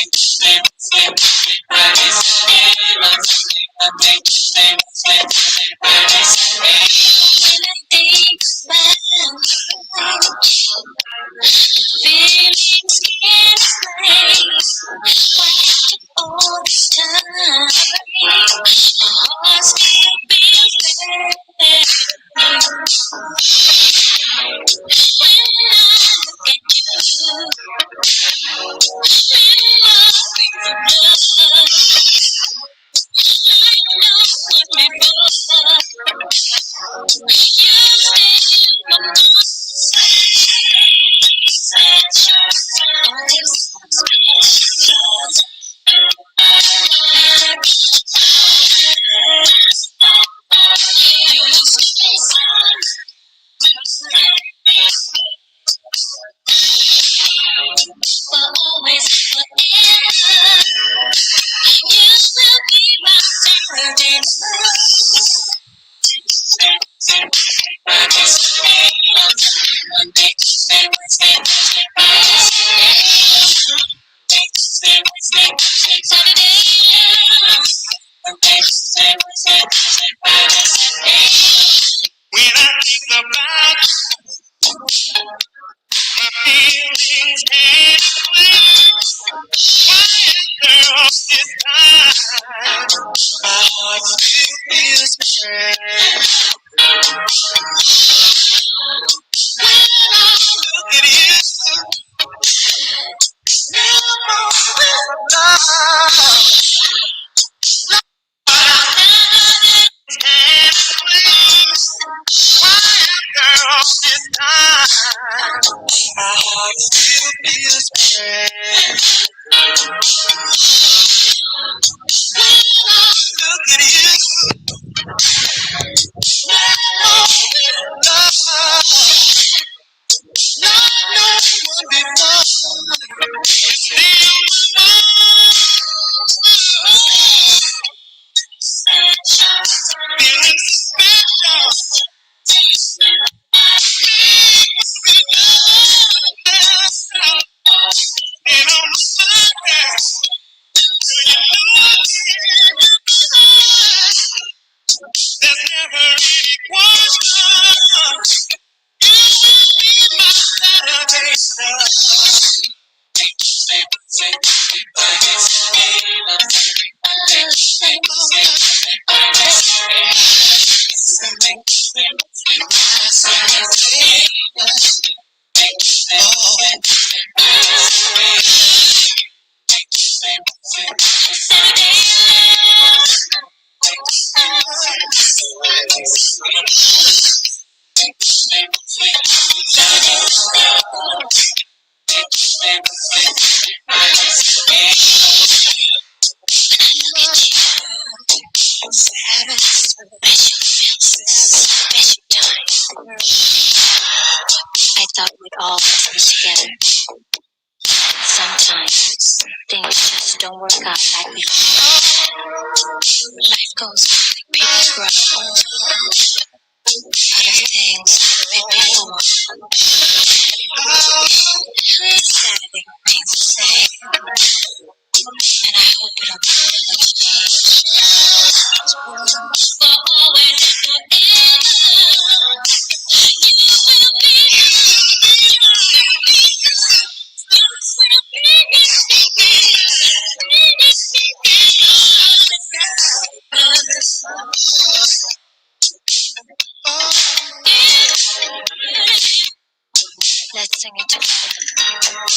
Feelings can't explain all this time. My heart still beats bad. When I look at you, I thought we'd all be together. Sometimes things just don't work out like we want. Life goes on, people grow other things that before. It's Saturday, things the same, and I hope it'll change. For always and forever, you will be. Let's sing it together.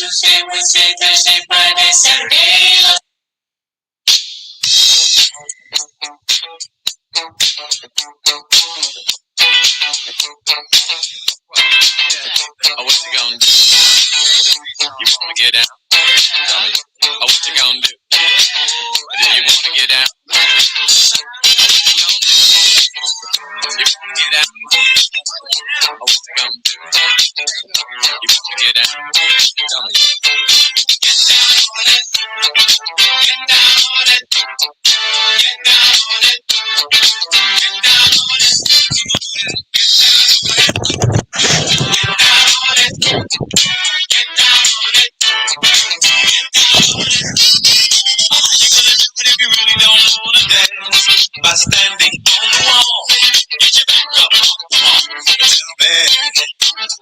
Tuesday, Wednesday, Thursday, Friday, Saturday. Oh, what you gonna do? You wanna get down? Tell me. Oh, what you gonna do? Do you wanna get down? You wanna get down? Oh, what you gonna do? You wanna get down? Tell me. Get down on it. Get down on it. Get down on it. Get down on it. Get down on it. Get down on it. How you gonna do it if you really don't wanna dance? By standing on the wall. Get your back up. Tell me.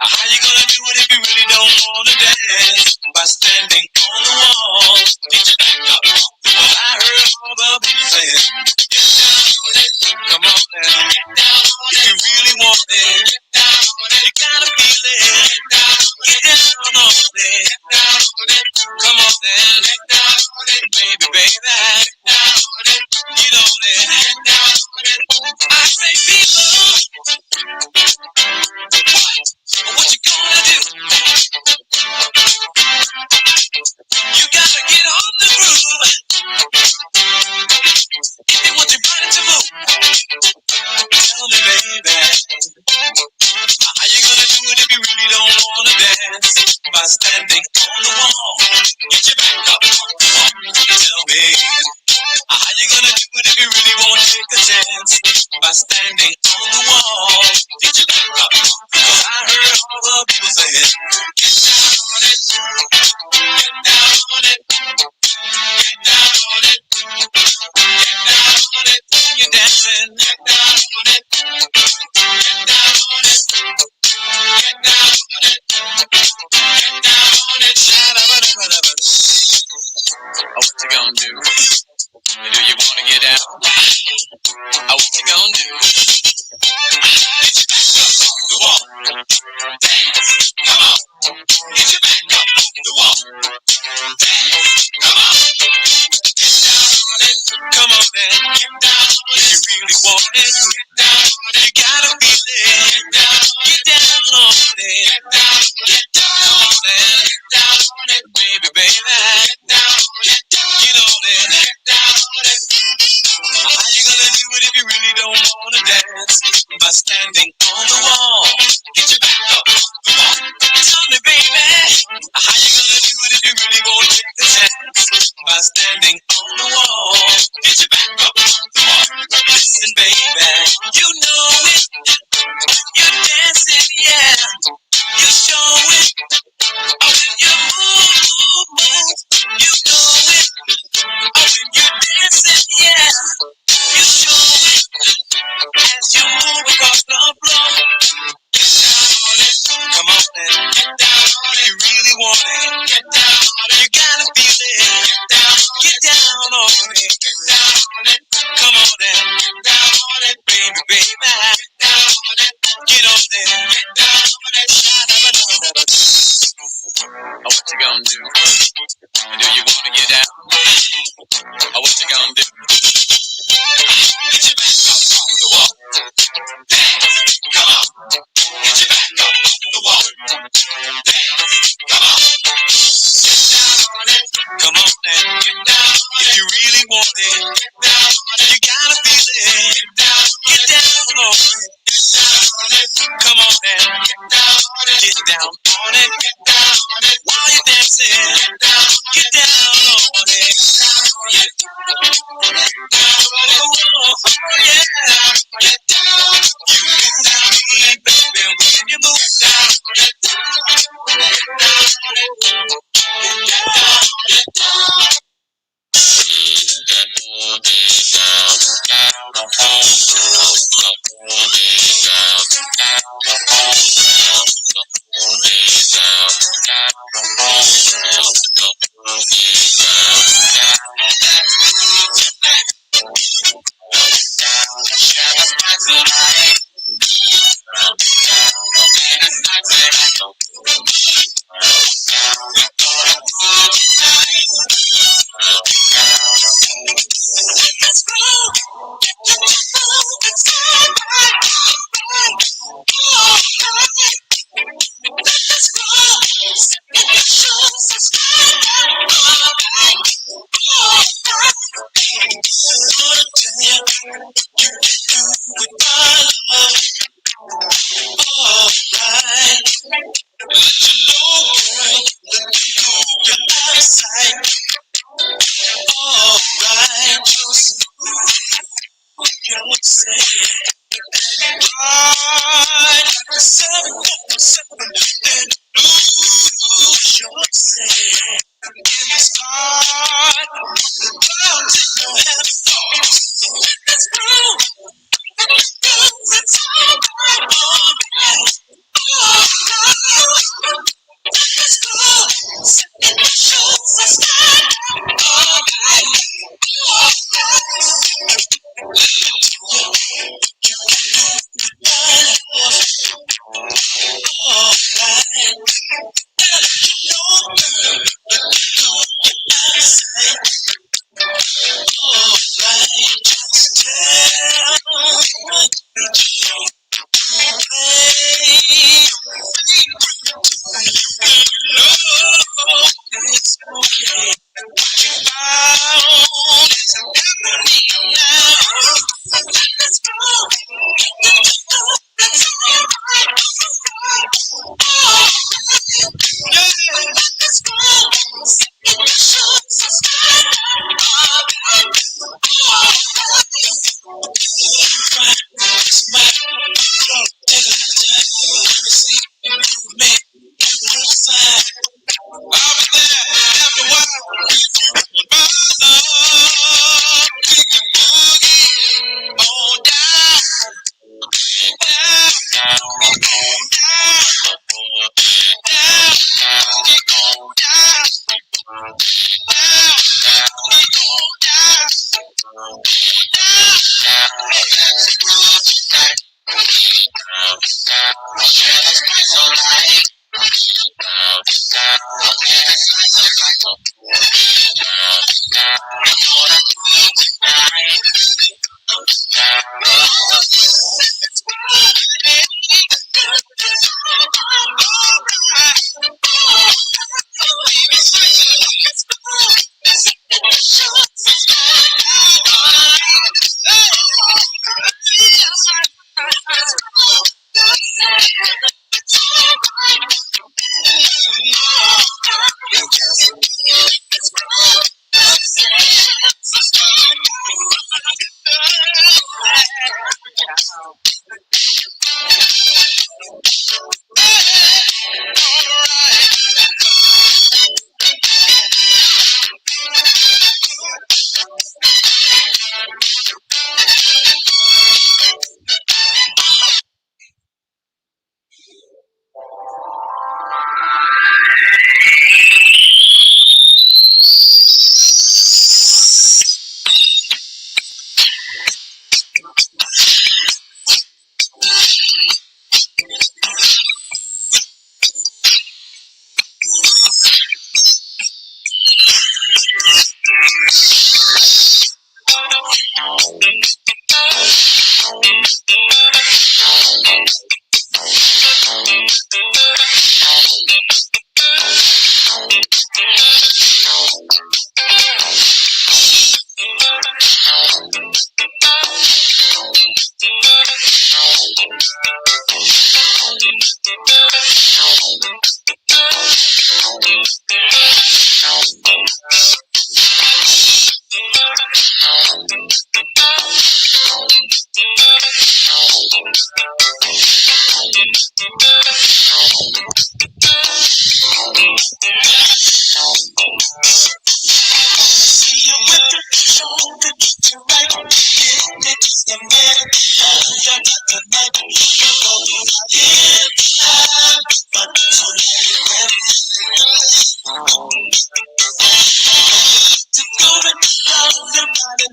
How you gonna do it if you really don't wanna dance? By standing on the wall. Get your back up. I heard all the people saying, get down on it. Come on now. Get down on it. If you really want it, get down on it. You gotta feel it. Get down on it. Get down on it. Get down on it. Come on then. Get down on it. Baby, baby. Get down on it. You know it. Get down on it. I say people, what you gonna do? You gotta get on the groove. If you want your body to move, tell me, baby, how you gonna do it if you really don't wanna dance? By standing on the wall, get your back up. Tell me, how you gonna do it if you really wanna take a chance? By standing on the wall, get your back up. I heard all the people saying, get down on it, get down on it, get down on it, get down on it. When you're dancing, get down on it, get down on it, get down on it, get down on it. Oh, what you gonna do? Do you wanna get out? Oh, what you gonna do? Get your back up on the wall. Dance, come on. Get your back up on the wall. Dance, come on. Get down on it. Come on then. Get down on it. If you really want it, get down on it. You gotta feel it. Get down on it. Get down on it. Get down on it. Get down on it. Baby, baby. Get down on it. You know that. Get down on it. How you gonna do it if you really don't wanna dance? By standing on the wall. Get your back up on the wall. Tell me, baby, how you gonna do it if you really wanna take the chance? By standing on the wall. Get your back up on the wall. Listen, baby, you know it. You're dancing, yeah. You show it. Oh, when you move, you know it. Oh, when you're dancing, yeah. You show it as you move across the floor. Get down on it. Come on then. Get down on it. You really want it. Get down on it. You gotta feel it. Get down on it. Get down on it. Get down on it. Come on then. Get down on it. Baby, baby. Get down on it. Get on there. Get down on it. Oh, what you gonna do? Do you wanna get down? Oh, what you gonna do? Get your back up on the wall. Dance, come on. Get your back up on the wall. Dance, come on. Get down on it. Come on then. Get down on it. If you really want it, get down on it. You gotta feel it. Get down on it. Get down on it. Get down on it. Come on then. Get down on it. Get down on it. Get down on it. While you're dancing, get down. Get down on it. Get down on it. Oh, yeah. Get down. You get down on it, baby. When you move down, get down. Get down on it. Get down. Get down. You can do with my love. Alright. Let you know, girl, let you go your eyesight. Alright. Just what you say. Right. Like a 747. Then lose your say. In the start. I'll take no half thoughts. Let's go. Let's all right. Alright. Let's go. Setting the shoes aside. Alright. It's okay. You found it's happening now. Let's go. Let's go. Let's go. Let's go. In the shoes of sky. Take a little time. Let me see. Man, give a little sign. I'll be there after a while. My love, we can boogie on down, down, down,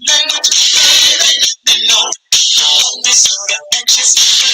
language, baby, they know. Don't be so anxious.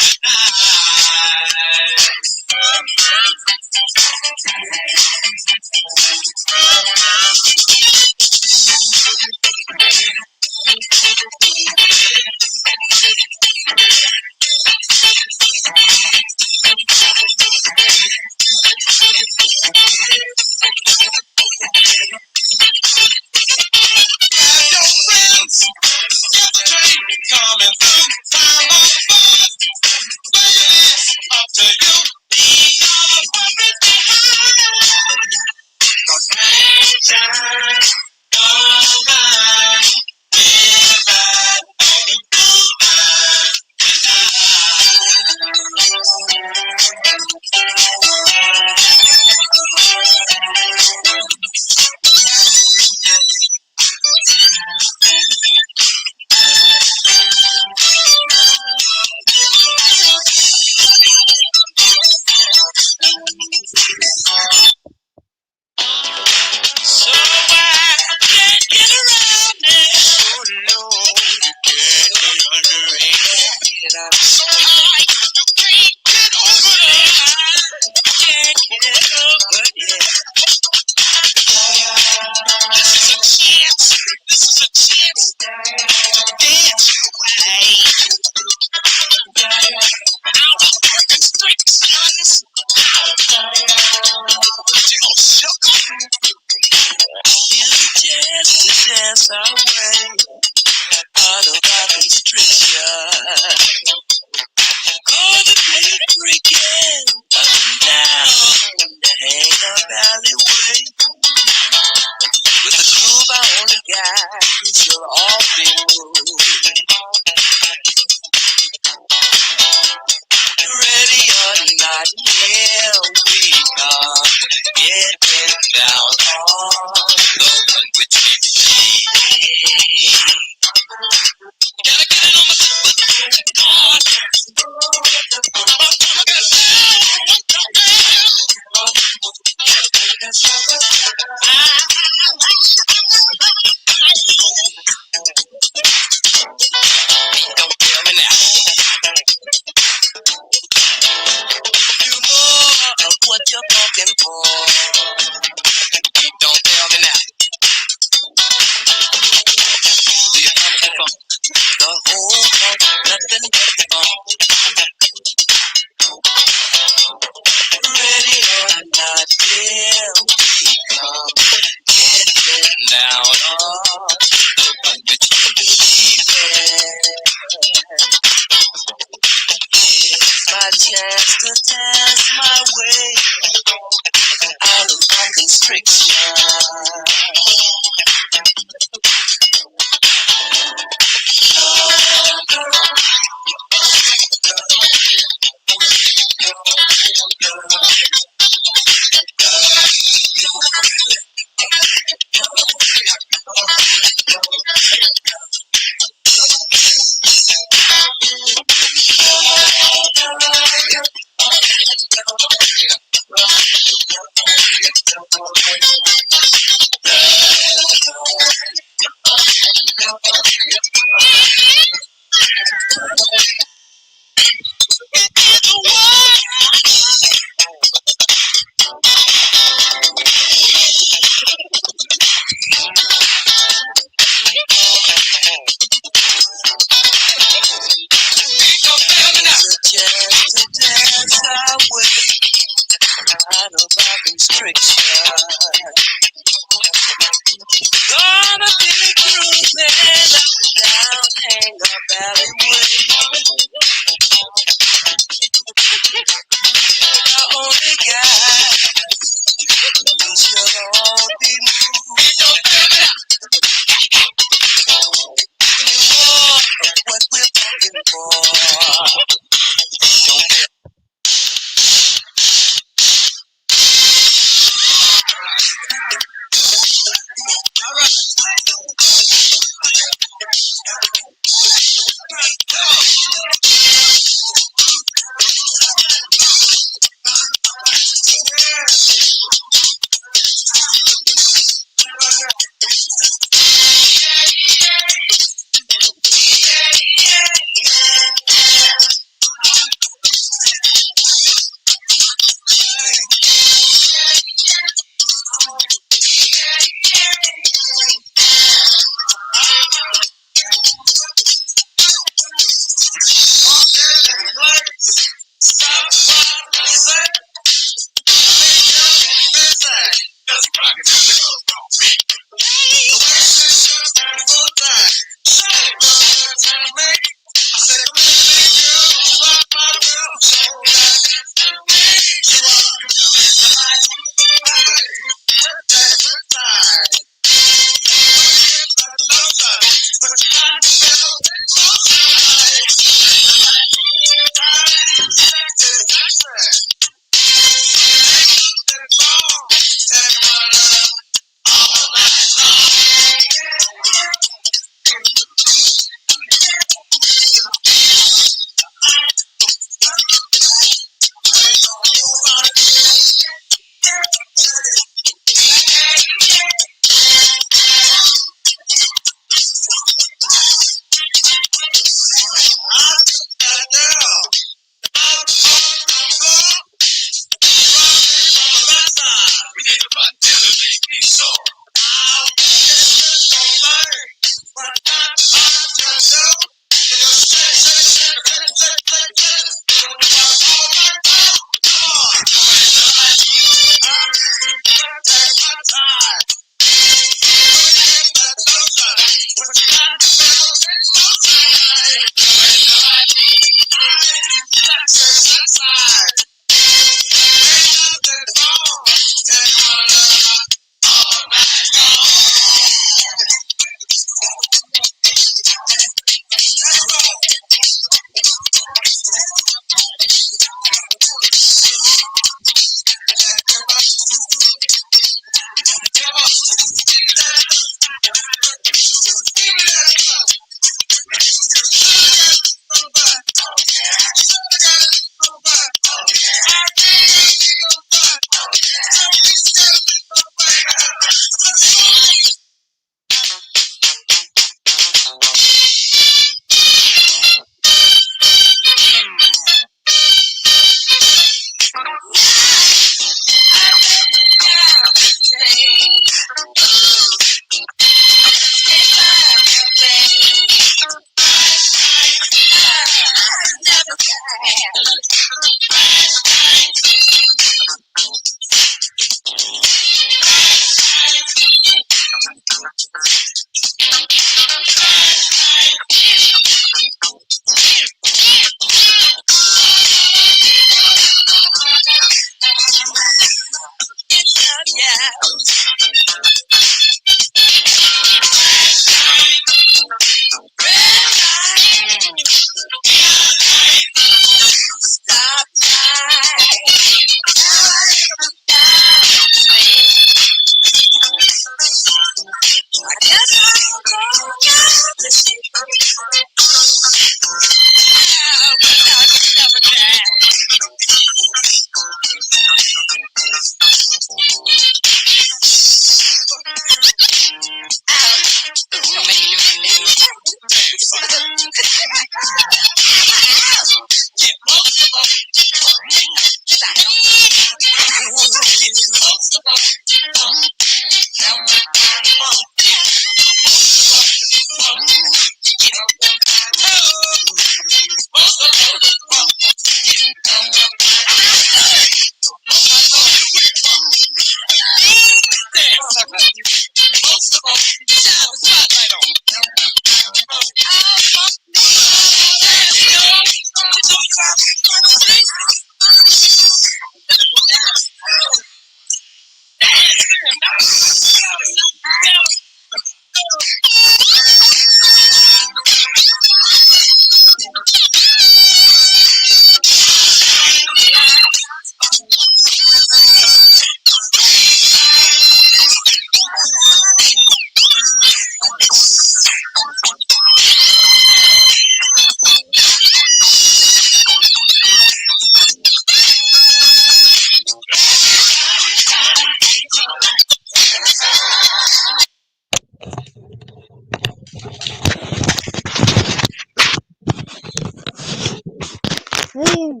Woo.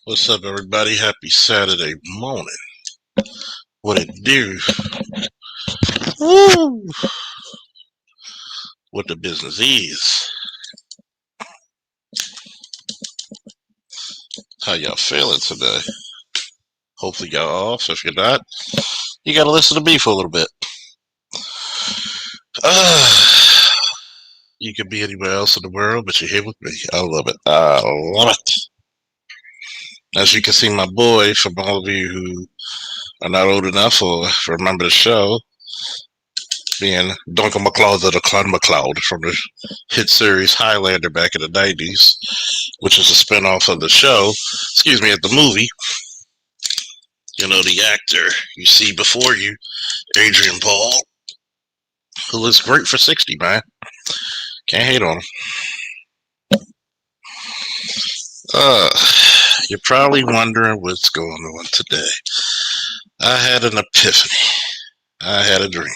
What's up, everybody? Happy Saturday morning. What it do? Woo. What the business is. How y'all feeling today? Hopefully y'all off. If you're not, you gotta listen to me for a little bit. You could be anywhere else in the world, but you're here with me. I love it. I love it. As you can see, my boy, from all of you who are not old enough or remember the show, being Duncan MacLeod of the Clan MacLeod from the hit series Highlander back in the 90s, which is a spinoff of the show, of the movie. You know, the actor you see before you, Adrian Paul, who looks great for 60, man. Can't hate on him. You're probably wondering what's going on today. I had an epiphany. I had a dream.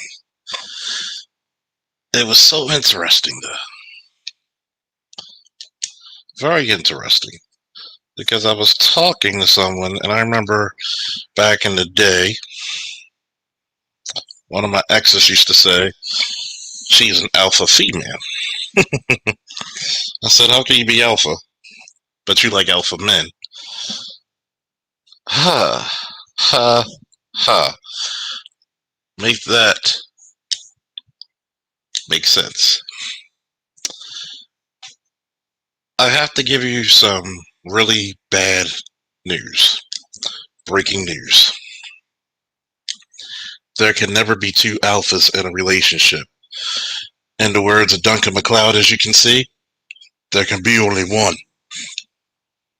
It was so interesting, though. Very interesting. Because I was talking to someone, and I remember back in the day, one of my exes used to say, she's an alpha female. I said, how can you be alpha, but you like alpha men? Ha, ha, ha. Make that make sense. I have to give you some really bad news. Breaking news. There can never be two alphas in a relationship. In the words of Duncan MacLeod, as you can see, there can be only one.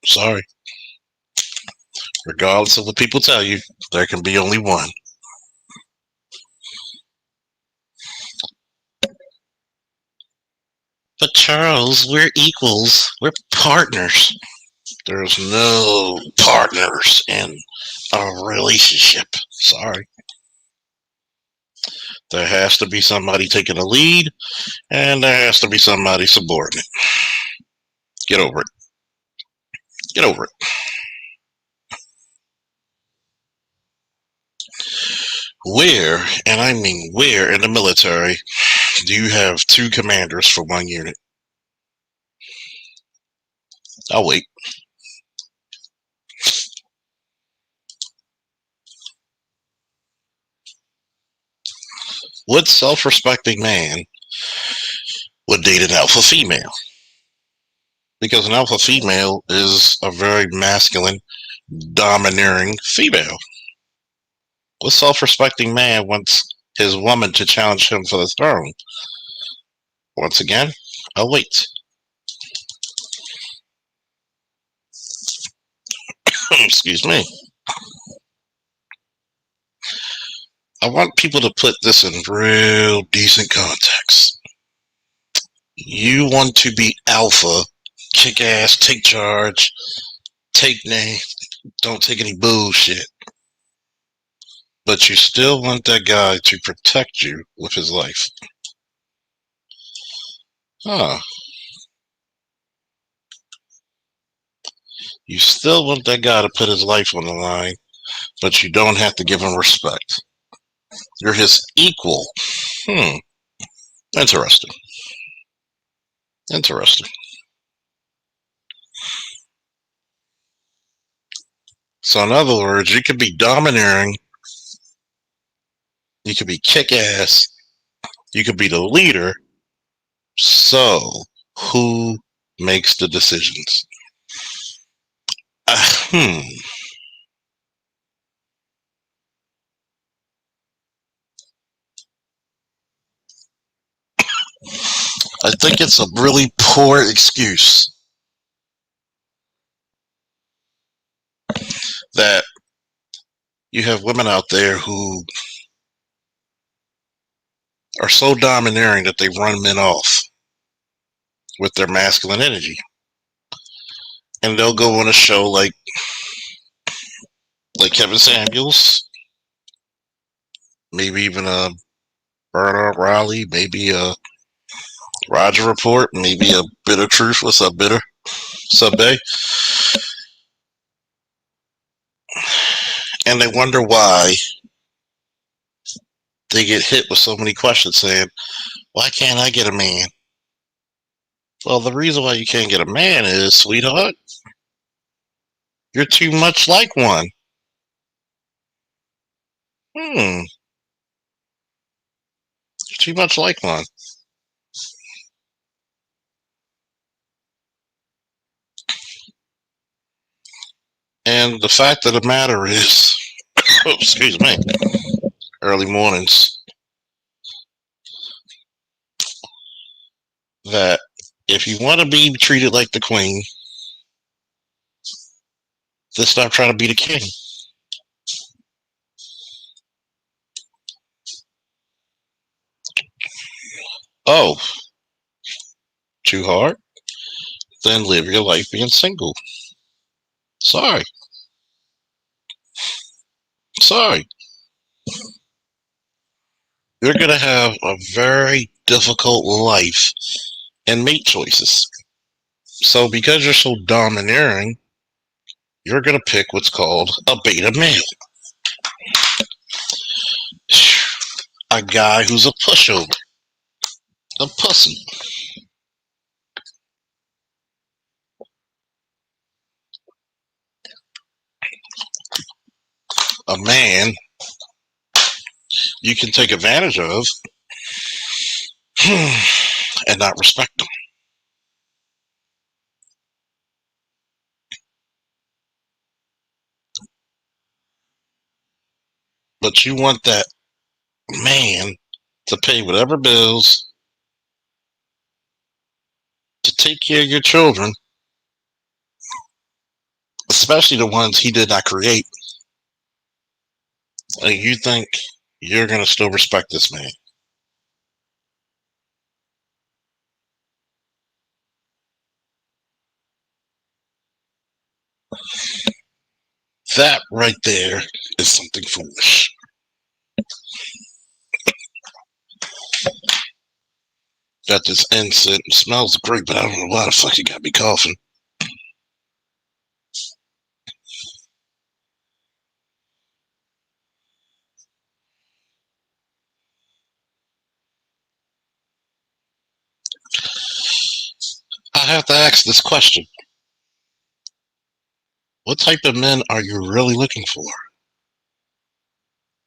Sorry. Regardless of what people tell you, there can be only one. But Charles, we're equals. We're partners. There's no partners in a relationship. Sorry. There has to be somebody taking the lead, and there has to be somebody subordinate. Get over it. Get over it. Where, and I mean where in the military, do you have two commanders for one unit? I'll wait. What self-respecting man would date an alpha female? Because an alpha female is a very masculine, domineering female. What self-respecting man wants his woman to challenge him for the throne? Once again, I'll wait. Excuse me. I want people to put this in real decent context. You want to be alpha, kick ass, take charge, take name, don't take any bullshit. But you still want that guy to protect you with his life. Huh. You still want that guy to put his life on the line, but you don't have to give him respect. You're his equal. Interesting. Interesting. So in other words, you could be domineering, you could be kick-ass, you could be the leader. So who makes the decisions? I think it's a really poor excuse that you have women out there who are so domineering that they run men off with their masculine energy. And they'll go on a show like Kevin Samuels, maybe even a Bernard Riley, maybe a Roger Report, maybe a Bitter Truth. What's up, Bitter? Sub Bay, and they wonder why they get hit with so many questions saying, "Why can't I get a man?" Well, the reason why you can't get a man is, sweetheart, you're too much like one. You're too much like one. And the fact of the matter is, excuse me, early mornings, that if you want to be treated like the queen, then stop trying to be the king. Oh, too hard? Then live your life being single. Sorry. Sorry. You're going to have a very difficult life and mate choices. So because you're so domineering, you're going to pick what's called a beta male. A guy who's a pushover. A pussy. A man you can take advantage of and not respect them. But you want that man to pay whatever bills, to take care of your children, especially the ones he did not create. And you think you're going to still respect this man. That right there is something foolish. Got this incense. It smells great, but I don't know why the fuck you got me coughing. I have to ask this question. What type of men are you really looking for?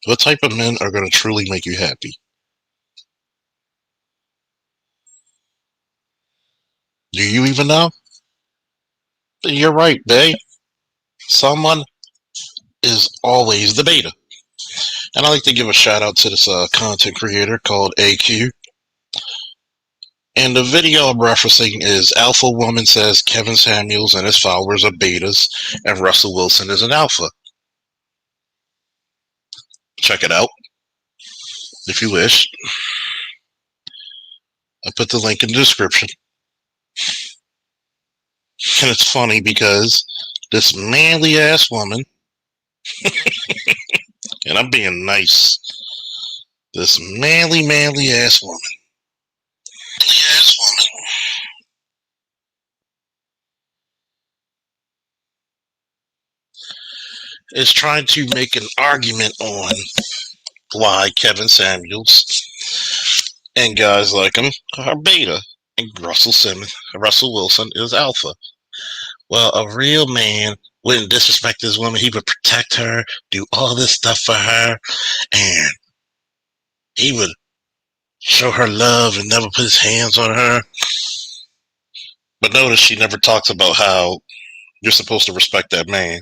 What type of men are going to truly make you happy? Do you even know? You're right, babe. Someone is always the beta. And I like to give a shout out to this content creator called AQ. And the video I'm referencing is Alpha Woman says Kevin Samuels and his followers are betas, and Russell Wilson is an alpha. Check it out if you wish. I put the link in the description. And it's funny because this manly ass woman, and I'm being nice, this manly ass woman, is trying to make an argument on why Kevin Samuels and guys like him are beta and Russell Wilson is alpha. Well, a real man wouldn't disrespect this woman. He would protect her, do all this stuff for her, and he would show her love and never put his hands on her. But notice she never talks about how you're supposed to respect that man.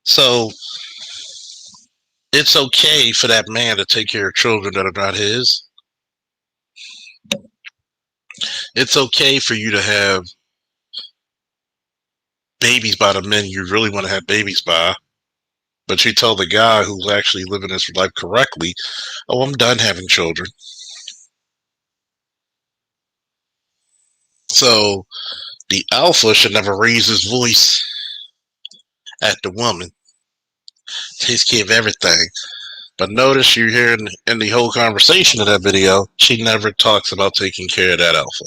So it's okay for that man to take care of children that are not his. It's okay for you to have babies by the men you really want to have babies by. But you tell the guy who's actually living his life correctly, oh, I'm done having children. So the alpha should never raise his voice at the woman. Takes care of everything. But notice you hear in the whole conversation of that video, she never talks about taking care of that alpha.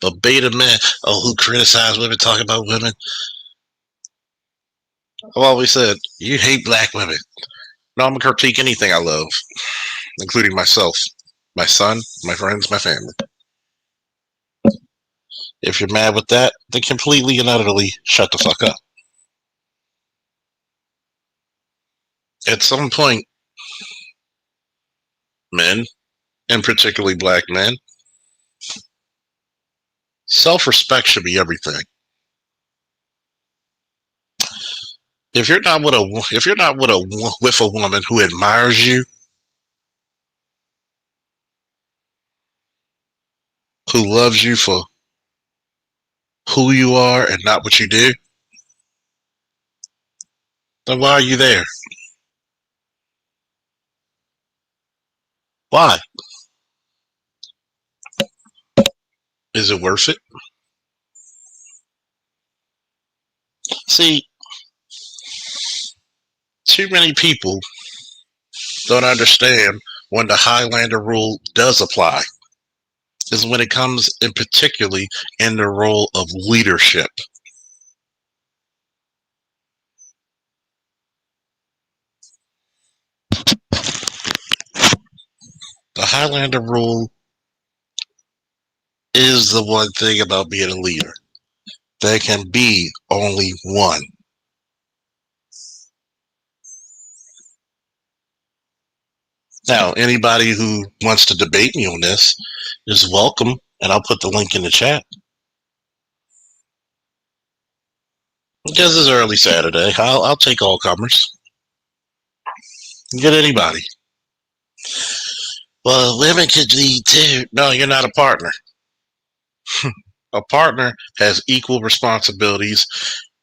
But beta men, who criticize women, talk about women. I've always said, you hate black women. No, I'm going to critique anything I love, including myself, my son, my friends, my family. If you're mad with that, then completely and utterly shut the fuck up. At some point, men, and particularly black men, self-respect should be everything. If you're not with a woman who admires you, who loves you for who you are and not what you do, then why are you there? Why? Is it worth it? See, too many people don't understand when the Highlander rule does apply. Is when it comes in particularly in the role of leadership. The Highlander rule is the one thing about being a leader. There can be only one. Now, anybody who wants to debate me on this is welcome, and I'll put the link in the chat. Because it's early Saturday, I'll take all comers. Get anybody. Well, women could lead too. No, you're not a partner. A partner has equal responsibilities,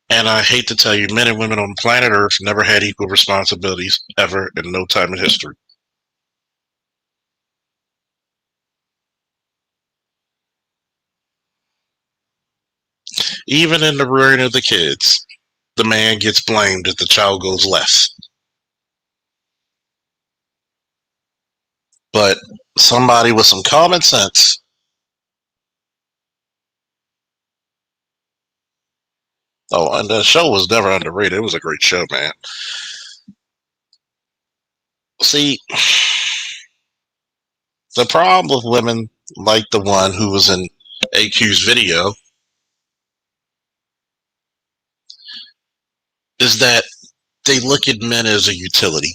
and I hate to tell you, men and women on planet Earth never had equal responsibilities ever in no time in history. Even in the rearing of the kids, the man gets blamed if the child goes left. But somebody with some common sense. Oh, and the show was never underrated. It was a great show, man. See, the problem with women like the one who was in AQ's video is that they look at men as a utility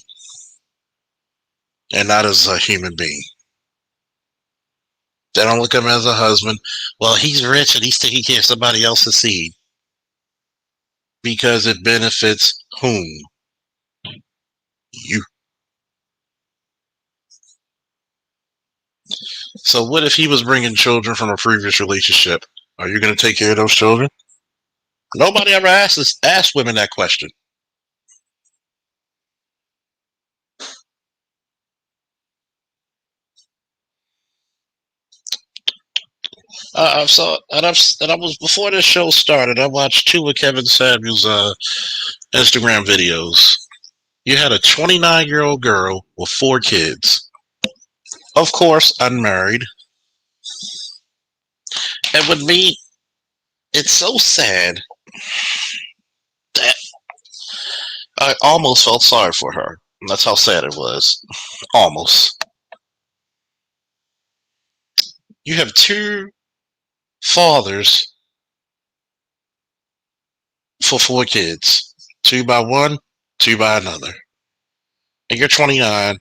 and not as a human being. They don't look at him as a husband. Well, he's rich and he's taking care of somebody else's seed because it benefits whom? You. So what if he was bringing children from a previous relationship? Are you going to take care of those children? Nobody ever asked women that question. I saw, and I was before this show started. I watched two of Kevin Samuels' Instagram videos. You had a 29-year-old girl with 4 kids, of course, unmarried. And with me, it's so sad that I almost felt sorry for her. That's how sad it was. Almost. You have 2 fathers for 4 kids. 2 by one, 2 by another. And you're 29.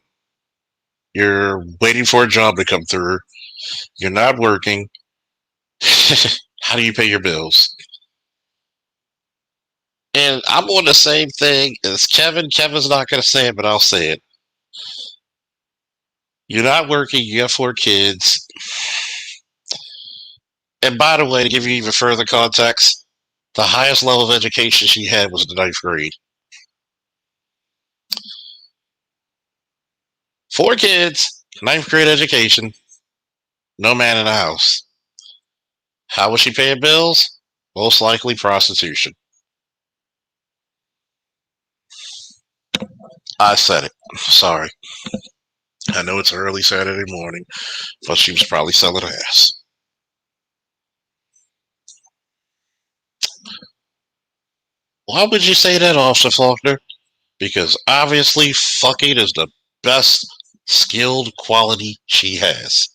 You're waiting for a job to come through. You're not working. How do you pay your bills? And I'm on the same thing as Kevin. Kevin's not going to say it, but I'll say it. You're not working. You have 4 kids. And by the way, to give you even further context, the highest level of education she had was the 9th grade. 4 kids, 9th grade education, no man in the house. How was she paying bills? Most likely prostitution. I said it. Sorry. I know it's early Saturday morning, but she was probably selling ass. Why would you say that, Officer Faulkner? Because obviously fucking is the best skilled quality she has.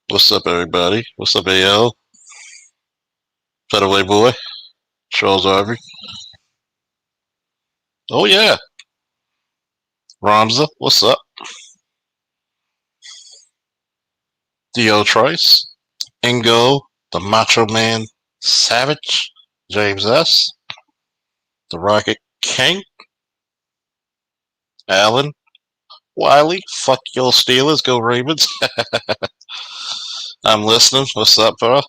What's up, everybody? What's up, AL? Featherweight boy? Charles Ivory? Oh, yeah. Ramza, what's up? Theo Trice? Ingo, the Macho Man Savage? James S? The Rocket King? Allen? Wiley? Fuck your Steelers, go Ravens. I'm listening. What's up, bro?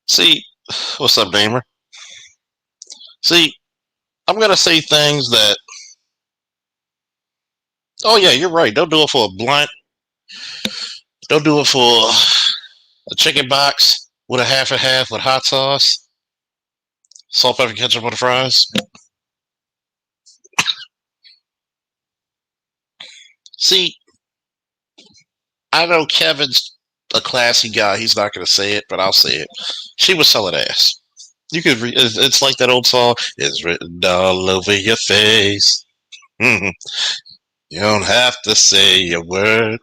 See, what's up, Damer? See, I'm gonna say things that. Oh yeah, you're right. Don't do it for a blunt. Don't do it for a chicken box with a half and half with hot sauce, salt, pepper, ketchup on the fries. See, I know Kevin's a classy guy. He's not gonna say it, but I'll say it. She was selling ass. You could. It's like that old song. It's written all over your face. You don't have to say a word.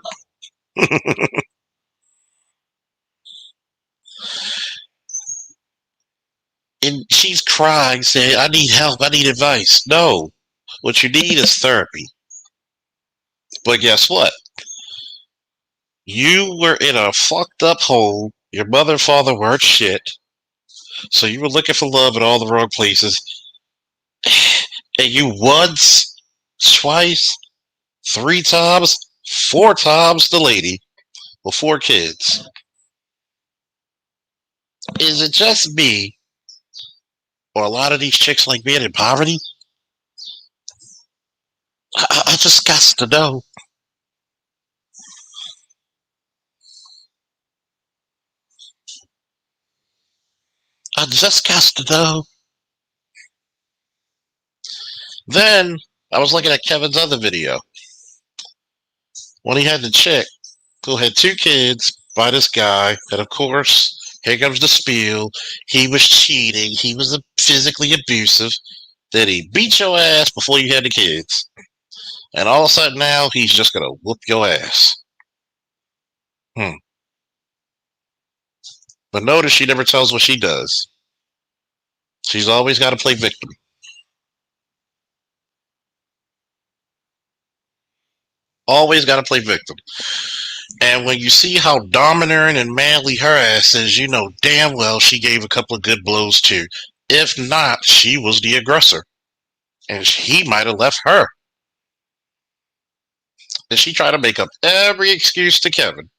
And she's crying, saying, I need help, I need advice. No. What you need is therapy. But guess what? You were in a fucked up hole. Your mother and father weren't shit. So you were looking for love in all the wrong places. And you once, twice, three times, four times the lady with four kids. Is it just me, or a lot of these chicks like being in poverty? I just got to know. I just got to know. Then I was looking at Kevin's other video when he had the chick who had two kids by this guy, and of course, here comes the spiel. He was cheating. He was physically abusive. Then he beat your ass before you had the kids. And all of a sudden now, he's just going to whoop your ass. But notice she never tells what she does. She's always got to play victim. Always got to play victim. And when you see how domineering and manly her ass is, you know damn well she gave a couple of good blows too. If not, she was the aggressor. And he might have left her. And she tried to make up every excuse to Kevin.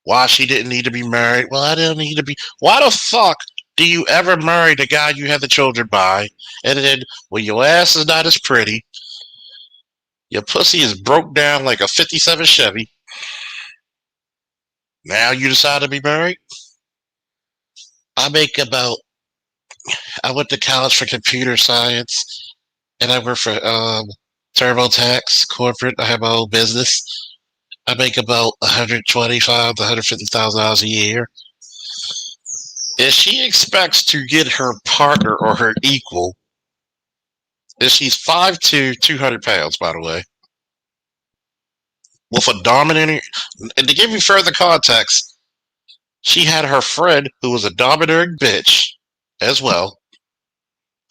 Why she didn't need to be married. Well, I didn't need to be. Why the fuck do you ever marry the guy you had the children by? And then when your ass is not as pretty, your pussy is broke down like a 57 Chevy. Now you decide to be married? I make about. I went to college for computer science, and I work for TurboTax corporate. I have my own business. I make about $125,000 to $150,000 a year. If she expects to get her partner or her equal, if she's 5'2", 200 pounds, by the way, with a dominant, and to give you further context, she had her friend who was a domineering bitch as well,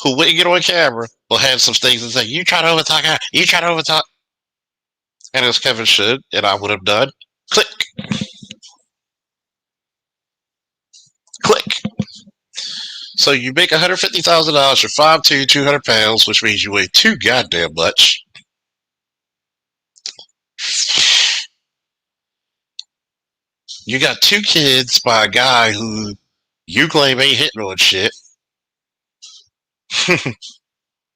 who wouldn't get on camera, but had some things and say, you try to overtalk her, you try to overtalk. And as Kevin should, and I would have done, click, click. So you make $150,000, you're 5'2", 200 pounds, which means you weigh too goddamn much. You got two kids by a guy who you claim ain't hitting on shit.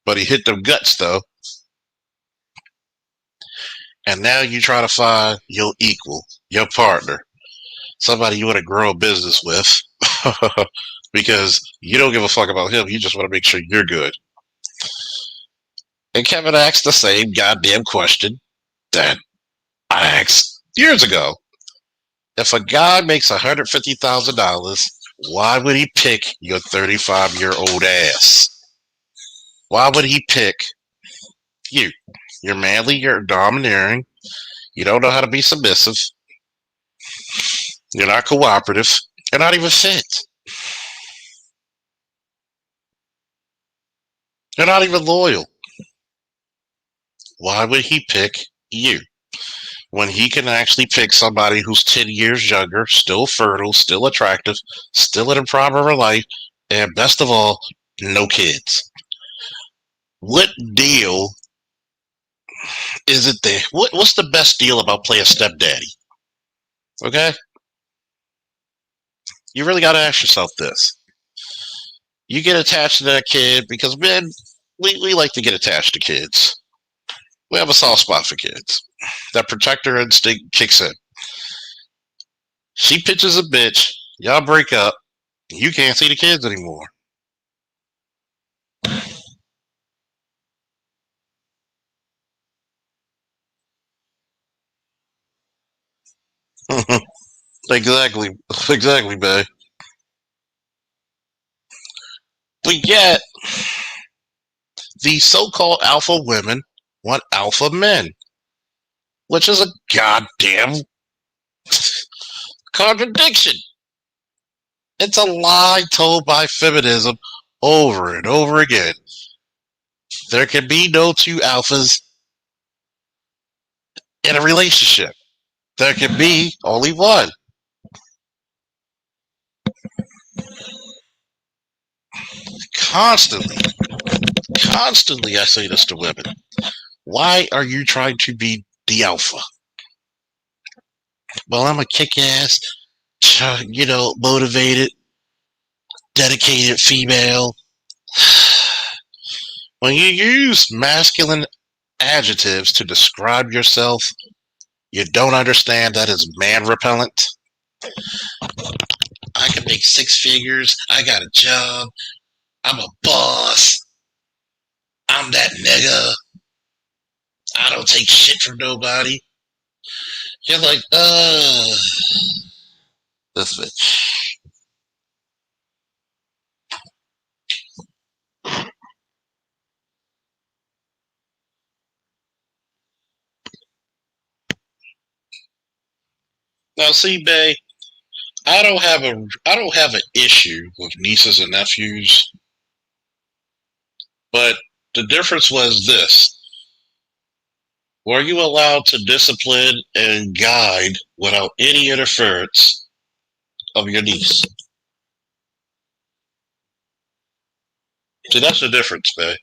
But he hit them guts, though. And now you try to find your equal, your partner. somebody you want to grow a business with because you don't give a fuck about him. You just want to make sure you're good. And Kevin asked the same goddamn question that I asked years ago. If a guy makes $150,000, why would he pick your 35-year-old ass? Why would he pick you? You're manly, you're domineering, you don't know how to be submissive, you're not cooperative, you're not even fit. You're not even loyal. Why would he pick you when he can actually pick somebody who's 10 years younger, still fertile, still attractive, still in a proper life, and best of all, no kids? What deal is it there? What's the best deal about playing stepdaddy? Okay? You really got to ask yourself this. You get attached to that kid because men, we like to get attached to kids. We have a soft spot for kids. That protector instinct kicks in. She pitches a bitch, y'all break up, you can't see the kids anymore. Exactly. Exactly, babe. But yet, these so-called alpha women want alpha men, which is a goddamn contradiction. It's a lie told by feminism over and over again. There can be no two alphas in a relationship. There can be only one. Constantly, constantly, I say this to women. Why are you trying to be the alpha? Well, I'm a kick-ass, motivated, dedicated female. When you use masculine adjectives to describe yourself, you don't understand that is man repellent. I can make six figures. I got a job. I'm a boss. I'm that nigga. I don't take shit from nobody. You're like, this bitch. Now, see, Bay, I don't have an issue with nieces and nephews, but the difference was this: were you allowed to discipline and guide without any interference of your niece? See, that's the difference, Bay.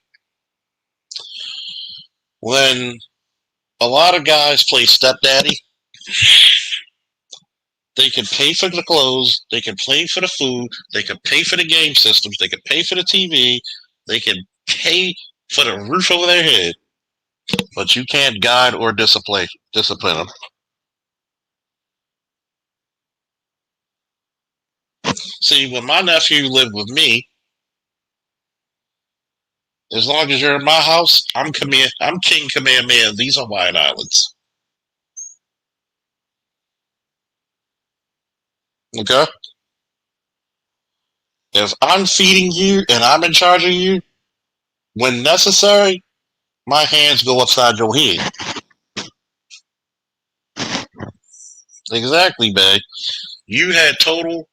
When a lot of guys play stepdaddy, they can pay for the clothes, they can pay for the food, they can pay for the game systems, they can pay for the TV, they can pay for the roof over their head, but you can't guide or discipline them. See, when my nephew lived with me, as long as you're in my house, I'm King Kamehameha. These are Hawaiian Islands. Okay? If I'm feeding you and I'm in charge of you, when necessary, my hands go upside your head. Exactly, babe. You had total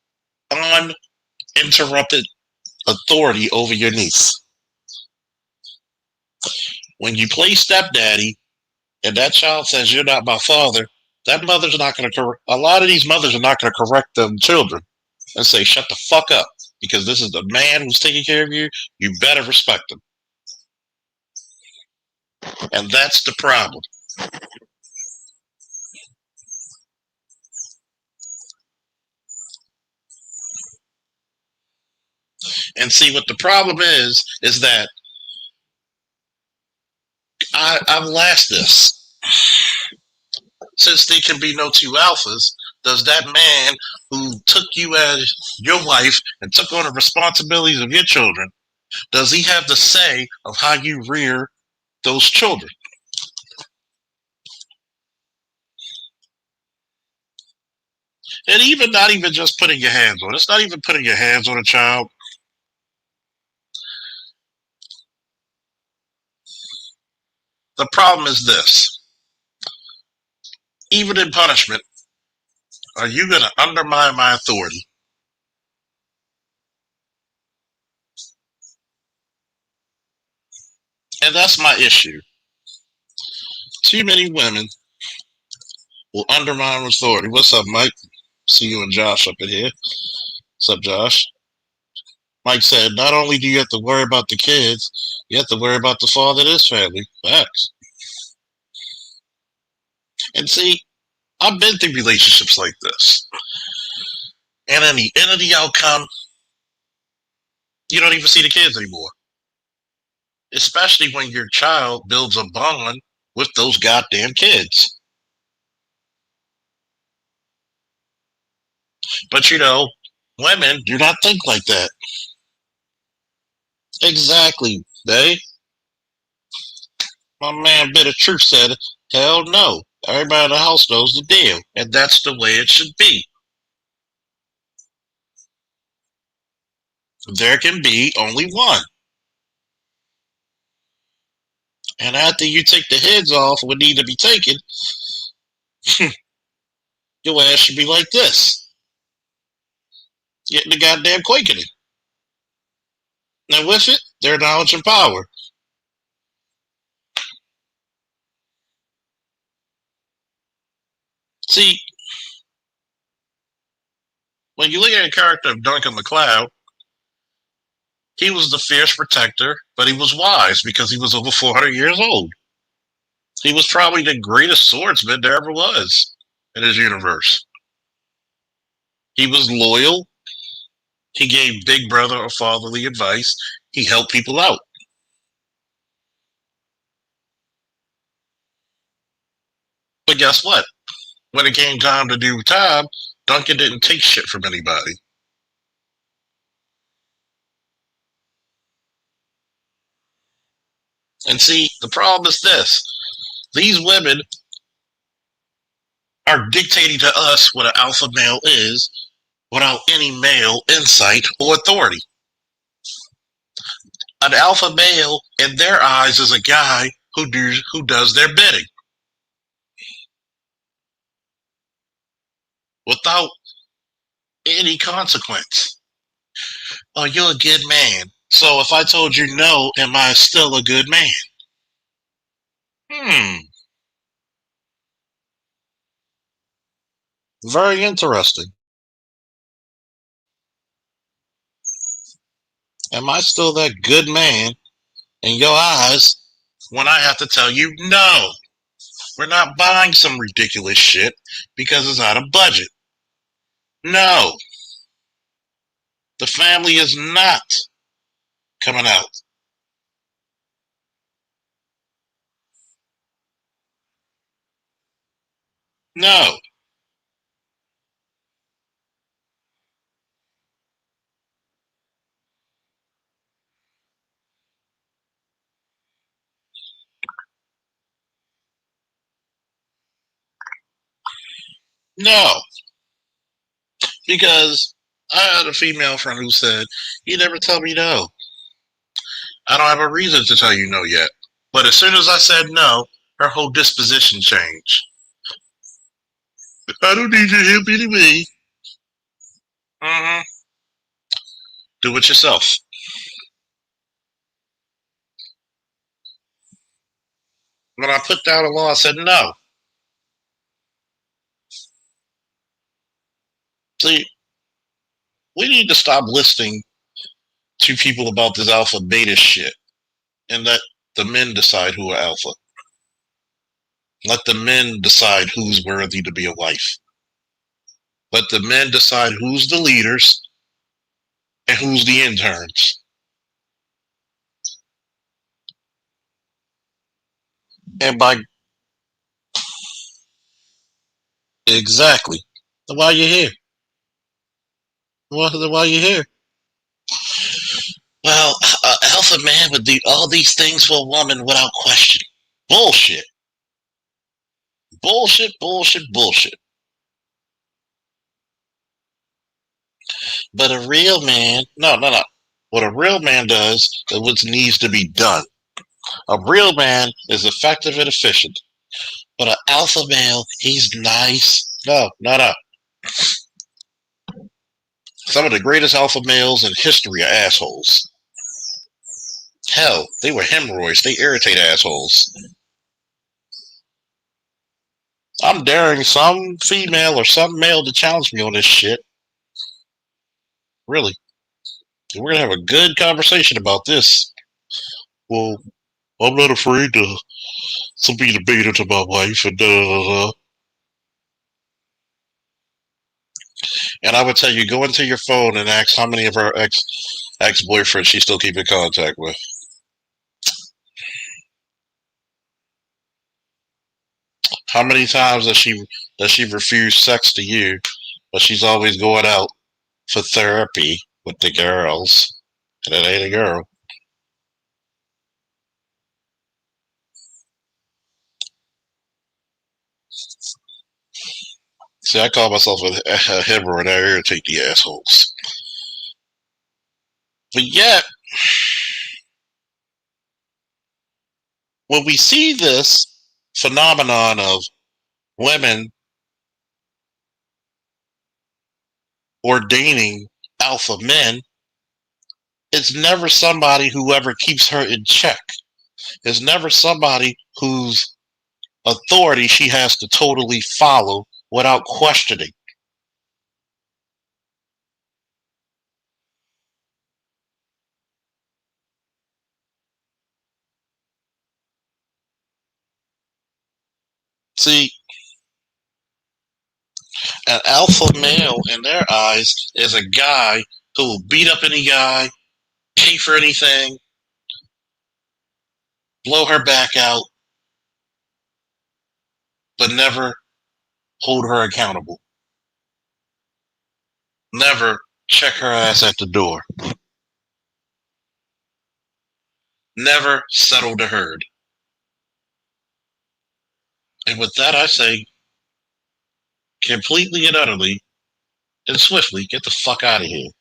uninterrupted authority over your niece. When you play stepdaddy and that child says you're not my father, that mother's not going to correct. A lot of these mothers are not going to correct them children and say, shut the fuck up, because this is the man who's taking care of you. You better respect him. And that's the problem. And see, what the problem is that I've asked this. Since there can be no two alphas, Does that man who took you as your wife and took on the responsibilities of your children, does he have the say of how you rear those children? And even not even just putting your hands on it. It's not even putting your hands on a child. The problem is this. Even in punishment, are you going to undermine my authority? And that's my issue. Too many women will undermine authority. What's up, Mike? See you and Josh up in here. What's up, Josh? Mike said, not only do you have to worry about the kids, you have to worry about the father of this family. Facts. And see, I've been through relationships like this. And in the end of the outcome, you don't even see the kids anymore. Especially when your child builds a bond with those goddamn kids. But women do not think like that. Exactly, babe. My man Bit of Truth said, hell no. Everybody in the house knows the deal. And that's the way it should be. There can be only one. And after you take the heads off what need to be taken, your ass should be like this. Getting the goddamn quaking. And with it, their knowledge and power. See, when you look at the character of Duncan MacLeod, he was the fierce protector, but he was wise because he was over 400 years old. He was probably the greatest swordsman there ever was in his universe. He was loyal. He gave Big Brother or fatherly advice. He helped people out. But guess what? When it came time to do time, Duncan didn't take shit from anybody. And see, the problem is this. These women are dictating to us what an alpha male is without any male insight or authority. An alpha male, in their eyes, is a guy who does their bidding without any consequence. Oh, you're a good man. So if I told you no, am I still a good man? Very interesting. Am I still that good man in your eyes when I have to tell you no? We're not buying some ridiculous shit because it's out of budget. No, the family is not coming out. No, no, because I had a female friend who said, you never tell me no. I don't have a reason to tell you no yet. But as soon as I said no, her whole disposition changed. I don't need your help anyway. Mm-hmm. Do it yourself. When I put down a law, I said no. See, we need to stop listening to people about this alpha beta shit and let the men decide who are alpha. Let the men decide who's worthy to be a wife. Let the men decide who's the leaders and who's the interns. And by exactly. Then why you here? Why you here? Well, alpha man would do all these things for a woman without question. Bullshit. Bullshit, bullshit, bullshit. But a real man, no. What a real man does is what needs to be done. A real man is effective and efficient. But an alpha male, he's nice. No. Some of the greatest alpha males in history are assholes. Hell, they were hemorrhoids. They irritate assholes. I'm daring some female or some male to challenge me on this shit. Really. We're going to have a good conversation about this. Well, I'm not afraid to be debated to my wife and da. And I would tell you, go into your phone and ask how many of her ex-boyfriends she still keep in contact with. How many times does she refuse sex to you, but she's always going out for therapy with the girls, and it ain't a girl. See, I call myself a hemorrhoid. I irritate the assholes. But yet, when we see this phenomenon of women ordaining alpha men, it's never somebody who ever keeps her in check. It's never somebody whose authority she has to totally follow without questioning. See, an alpha male in their eyes is a guy who will beat up any guy, pay for anything, blow her back out, but never hold her accountable. Never check her ass at the door. Never settle the herd. And with that, I say, completely and utterly and swiftly, get the fuck out of here.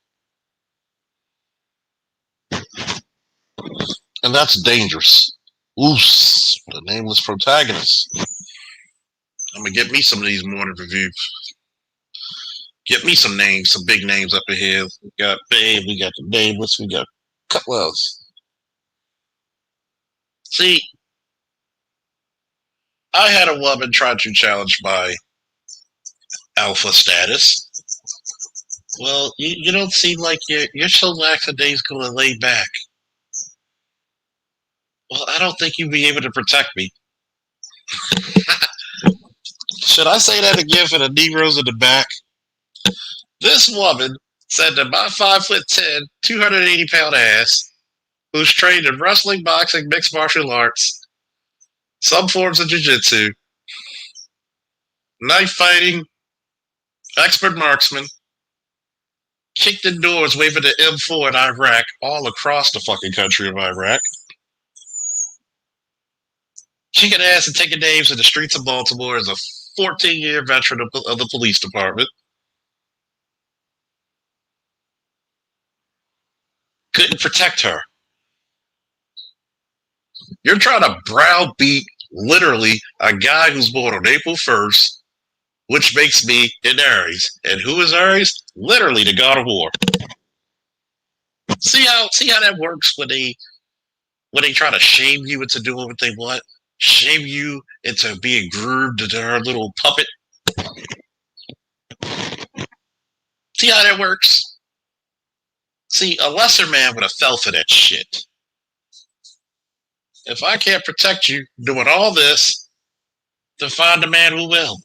And that's dangerous. Oos, the nameless protagonist. I'm gonna get me some of these morning reviews. Get me some names, some big names up in here. We got Babe, we got the Nameless, we got what else? See, I had a woman try to challenge my alpha status. Well, you don't seem like you're so lackadaisical and laid back. Well, I don't think you'd be able to protect me. Should I say that again for the Negroes in the back? This woman said that my 5'10", 280-pound ass, who's trained in wrestling, boxing, mixed martial arts, some forms of jiu-jitsu, knife fighting, expert marksman, kicked in doors waving the M4 in Iraq, all across the fucking country of Iraq, kicking ass and taking names in the streets of Baltimore as a 14-year veteran of the police department. Couldn't protect her. You're trying to browbeat literally a guy who's born on April 1st, which makes me an Aries. And who is Aries? Literally the god of war. See how that works when they try to shame you into doing what they want? Shame you into being groomed into her little puppet? See how that works? See, a lesser man would have fell for that shit. If I can't protect you doing all this, then find a man who will.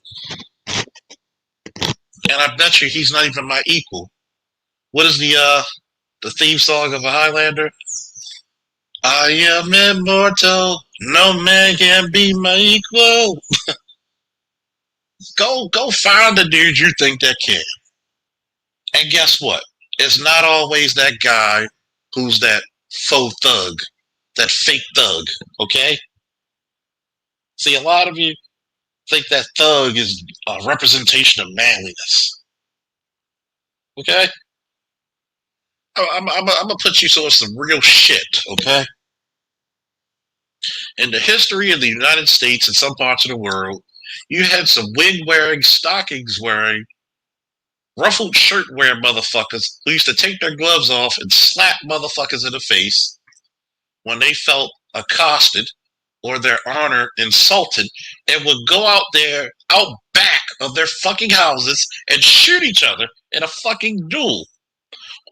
And I bet you he's not even my equal. What is the theme song of a Highlander? I am immortal. No man can be my equal. Go find the dude you think that can. And guess what? It's not always that guy who's that faux thug, that fake thug, okay? See, a lot of you think that thug is a representation of manliness, okay? I'm going to put you on some real shit, okay? In the history of the United States and some parts of the world, you had some wig wearing, stockings wearing, ruffled shirt wearing motherfuckers who used to take their gloves off and slap motherfuckers in the face when they felt accosted or their honor insulted, and would go out there, out back of their fucking houses and shoot each other in a fucking duel,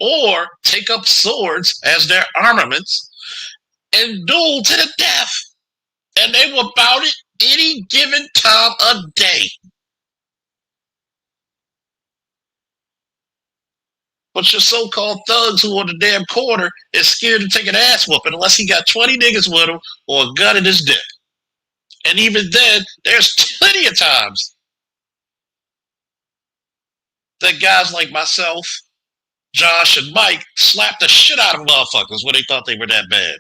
or take up swords as their armaments and duel to the death. And they were about it any given time of day. But your so-called thugs who on the damn corner is scared to take an ass whooping unless he got 20 niggas with him or a gun in his dick. And even then, there's plenty of times that guys like myself, Josh, and Mike slapped the shit out of motherfuckers when they thought they were that bad.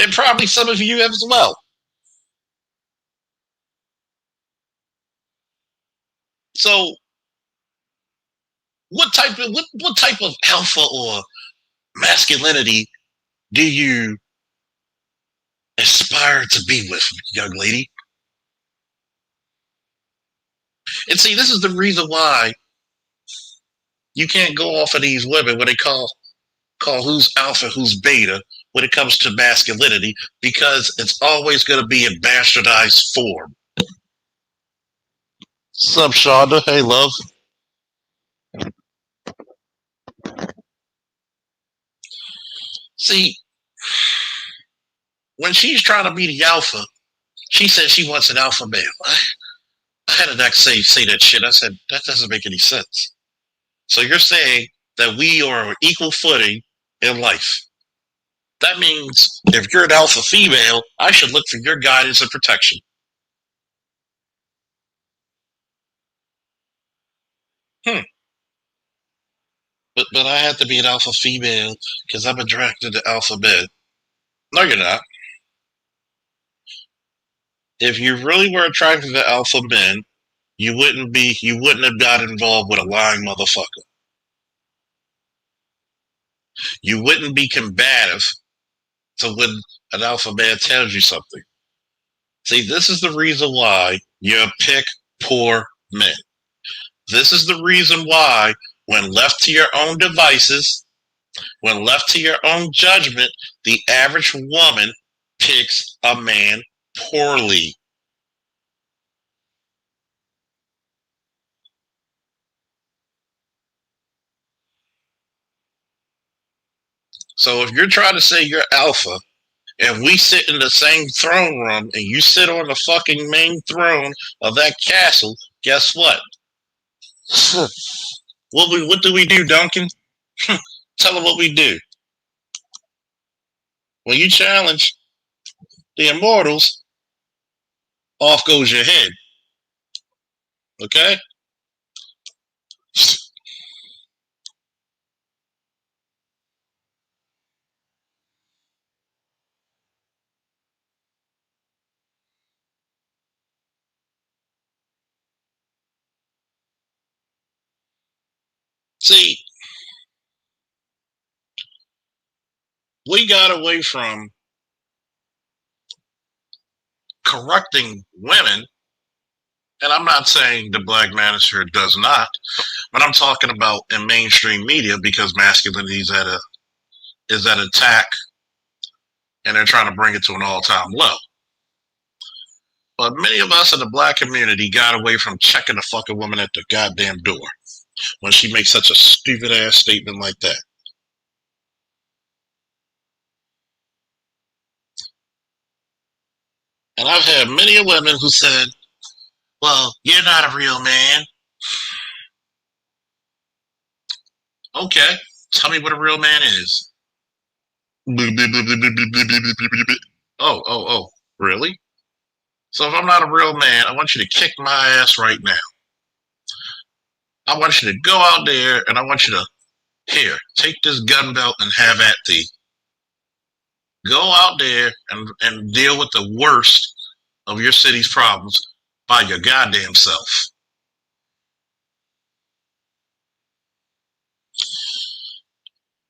And probably some of you have as well. So what type of alpha or masculinity do you aspire to be with, young lady? And see, this is the reason why you can't go off of these women when they call who's alpha, who's beta when it comes to masculinity, because it's always going to be in bastardized form. What's up, Shonda? Hey, love. See, when she's trying to be the alpha, she said she wants an alpha male. I had an ex say that shit. I said, that doesn't make any sense. So you're saying that we are on equal footing in life. That means if you're an alpha female, I should look for your guidance and protection. But I have to be an alpha female because I'm attracted to alpha men. No, you're not. If you really were attracted to alpha men, you wouldn't have got involved with a lying motherfucker. You wouldn't be combative to when an alpha man tells you something. See, this is the reason why you pick poor men. This is the reason why, when left to your own devices, when left to your own judgment, the average woman picks a man poorly. So if you're trying to say you're alpha, and we sit in the same throne room, and you sit on the fucking main throne of that castle, guess what? What do we do, Duncan? Tell them what we do. When you challenge the immortals, off goes your head. Okay? See, we got away from correcting women, and I'm not saying the black manosphere does not, but I'm talking about in mainstream media because masculinity is at attack, and they're trying to bring it to an all-time low. But many of us in the black community got away from checking the fucking woman at the goddamn door when she makes such a stupid ass statement like that. And I've had many women who said, well, you're not a real man. Okay, tell me what a real man is. Oh, oh, oh. Really? So if I'm not a real man, I want you to kick my ass right now. I want you to go out there and I want you to, here, take this gun belt and have at thee. Go out there and deal with the worst of your city's problems by your goddamn self.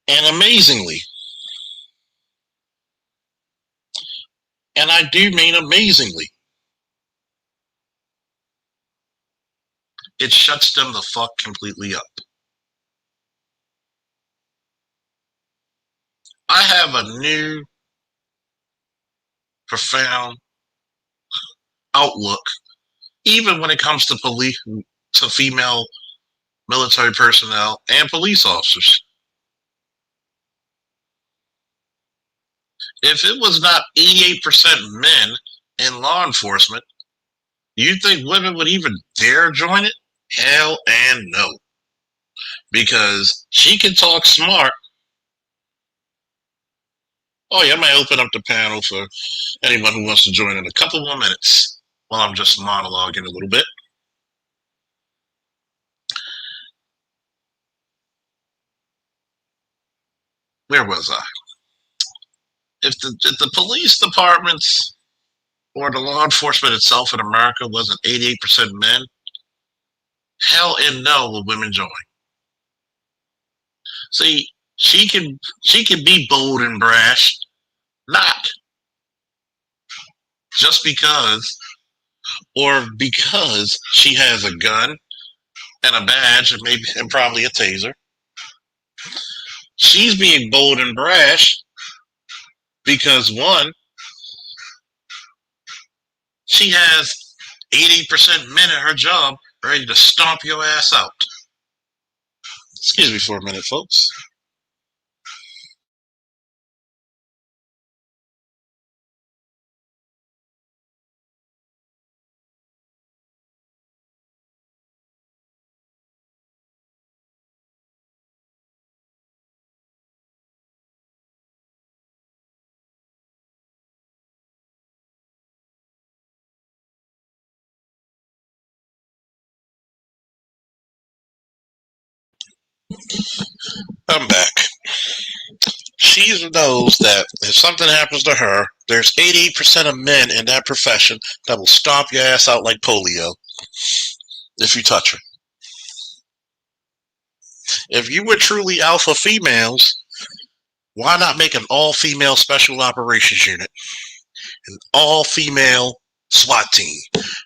And amazingly, and I do mean amazingly, it shuts them the fuck completely up. I have a new profound outlook, even when it comes to to female military personnel and police officers. If it was not 88% men in law enforcement, you think women would even dare join it? Hell and no. Because she can talk smart. Oh yeah, I might open up the panel for anyone who wants to join in a couple more minutes while I'm just monologuing a little bit. Where was I? If the police departments or the law enforcement itself in America wasn't 88% men, hell and no will women join. See, she can be bold and brash, not just because or because she has a gun and a badge and maybe and probably a taser. She's being bold and brash because one, she has 80% men at her job ready to stomp your ass out. Excuse me for a minute, folks. I'm back. She knows that if something happens to her, there's 88% of men in that profession that will stomp your ass out like polio if you touch her. If you were truly alpha females, why not make an all-female special operations unit, an all-female SWAT team,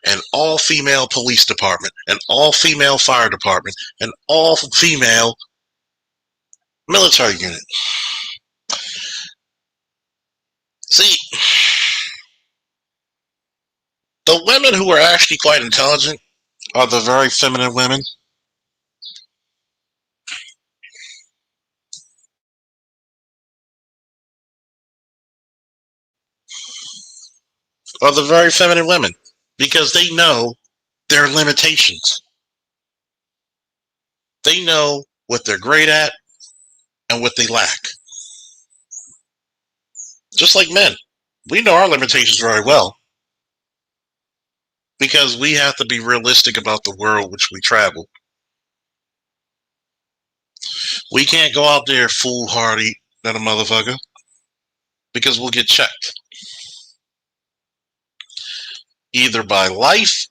an all-female police department, an all-female fire department, an all-female military unit? See, the women who are actually quite intelligent are the very feminine women. Are the very feminine women because they know their limitations. They know what they're great at and what they lack. Just like men, we know our limitations very well because we have to be realistic about the world which we travel. We can't go out there foolhardy than a motherfucker because we'll get checked. Either by life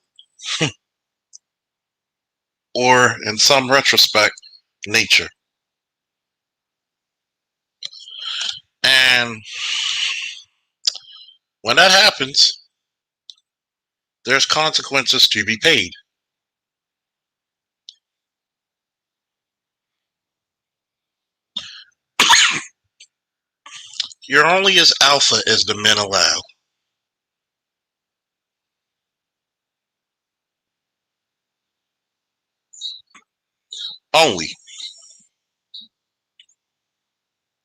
or, in some retrospect, nature. And when that happens, there's consequences to be paid. You're only as alpha as the men allow. Only.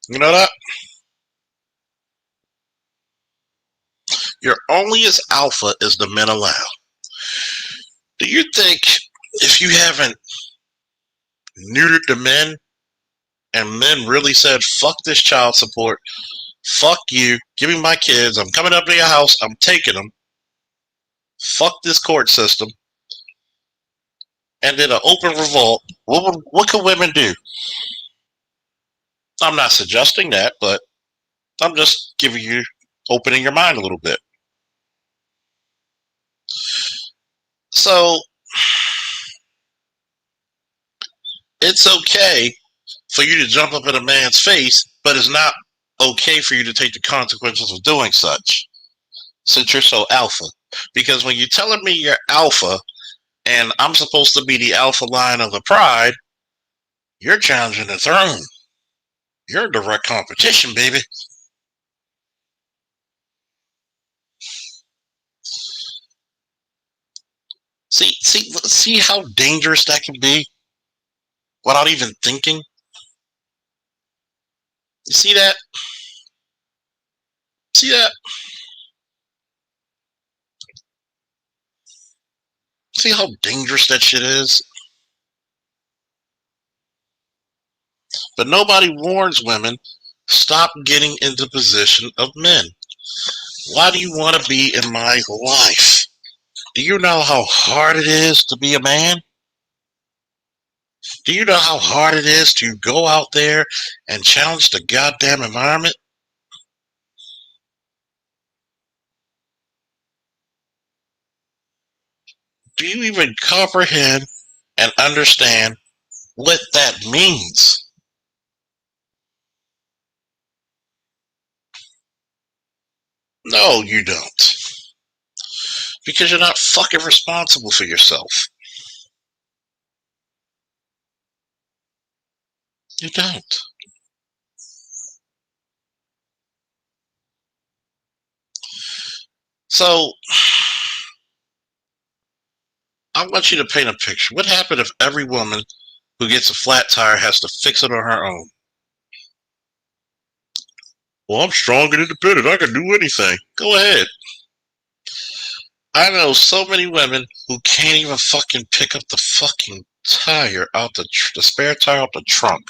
You know that? You're only as alpha as the men allow. Do you think if you haven't neutered the men and men really said, fuck this child support, Fuck you. Give me my kids. I'm coming up to your house. I'm taking them. Fuck this court system. And then an open revolt. What can women do? I'm not suggesting that, but I'm just giving you, opening your mind a little bit. So it's okay for you to jump up in a man's face, but it's not okay for you to take the consequences of doing such, since you're so alpha. Because when you're telling me you're alpha and I'm supposed to be the alpha lion of the pride, you're challenging the throne. You're in direct competition, baby. See how dangerous that can be without even thinking. You see that? See that? See how dangerous that shit is? But nobody warns women, stop getting into the position of men. Why do you want to be in my life? Do you know how hard it is to be a man? Do you know how hard it is to go out there and challenge the goddamn environment? Do you even comprehend and understand what that means? No, you don't. Because you're not fucking responsible for yourself. You don't. So, I want you to paint a picture. What happened if every woman who gets a flat tire has to fix it on her own? Well, I'm strong and independent. I can do anything. Go ahead. I know so many women who can't even fucking pick up the fucking tire out the spare tire out the trunk.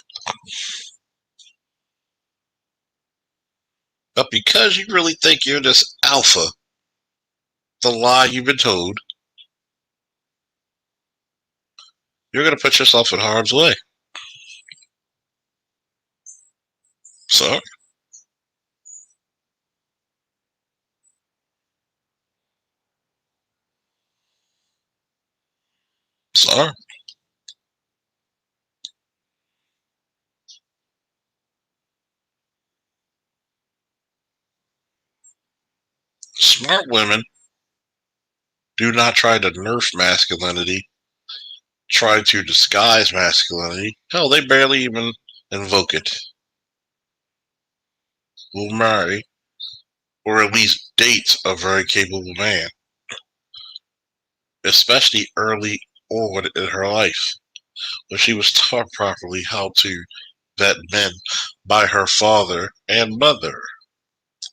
But because you really think you're this alpha, the lie you've been told, you're going to put yourself in harm's way. So, sorry. Smart women do not try to nerf masculinity, try to disguise masculinity. Hell, they barely even invoke it. Will marry, or at least date, a very capable man, especially early on in her life, when she was taught properly how to vet men by her father and mother,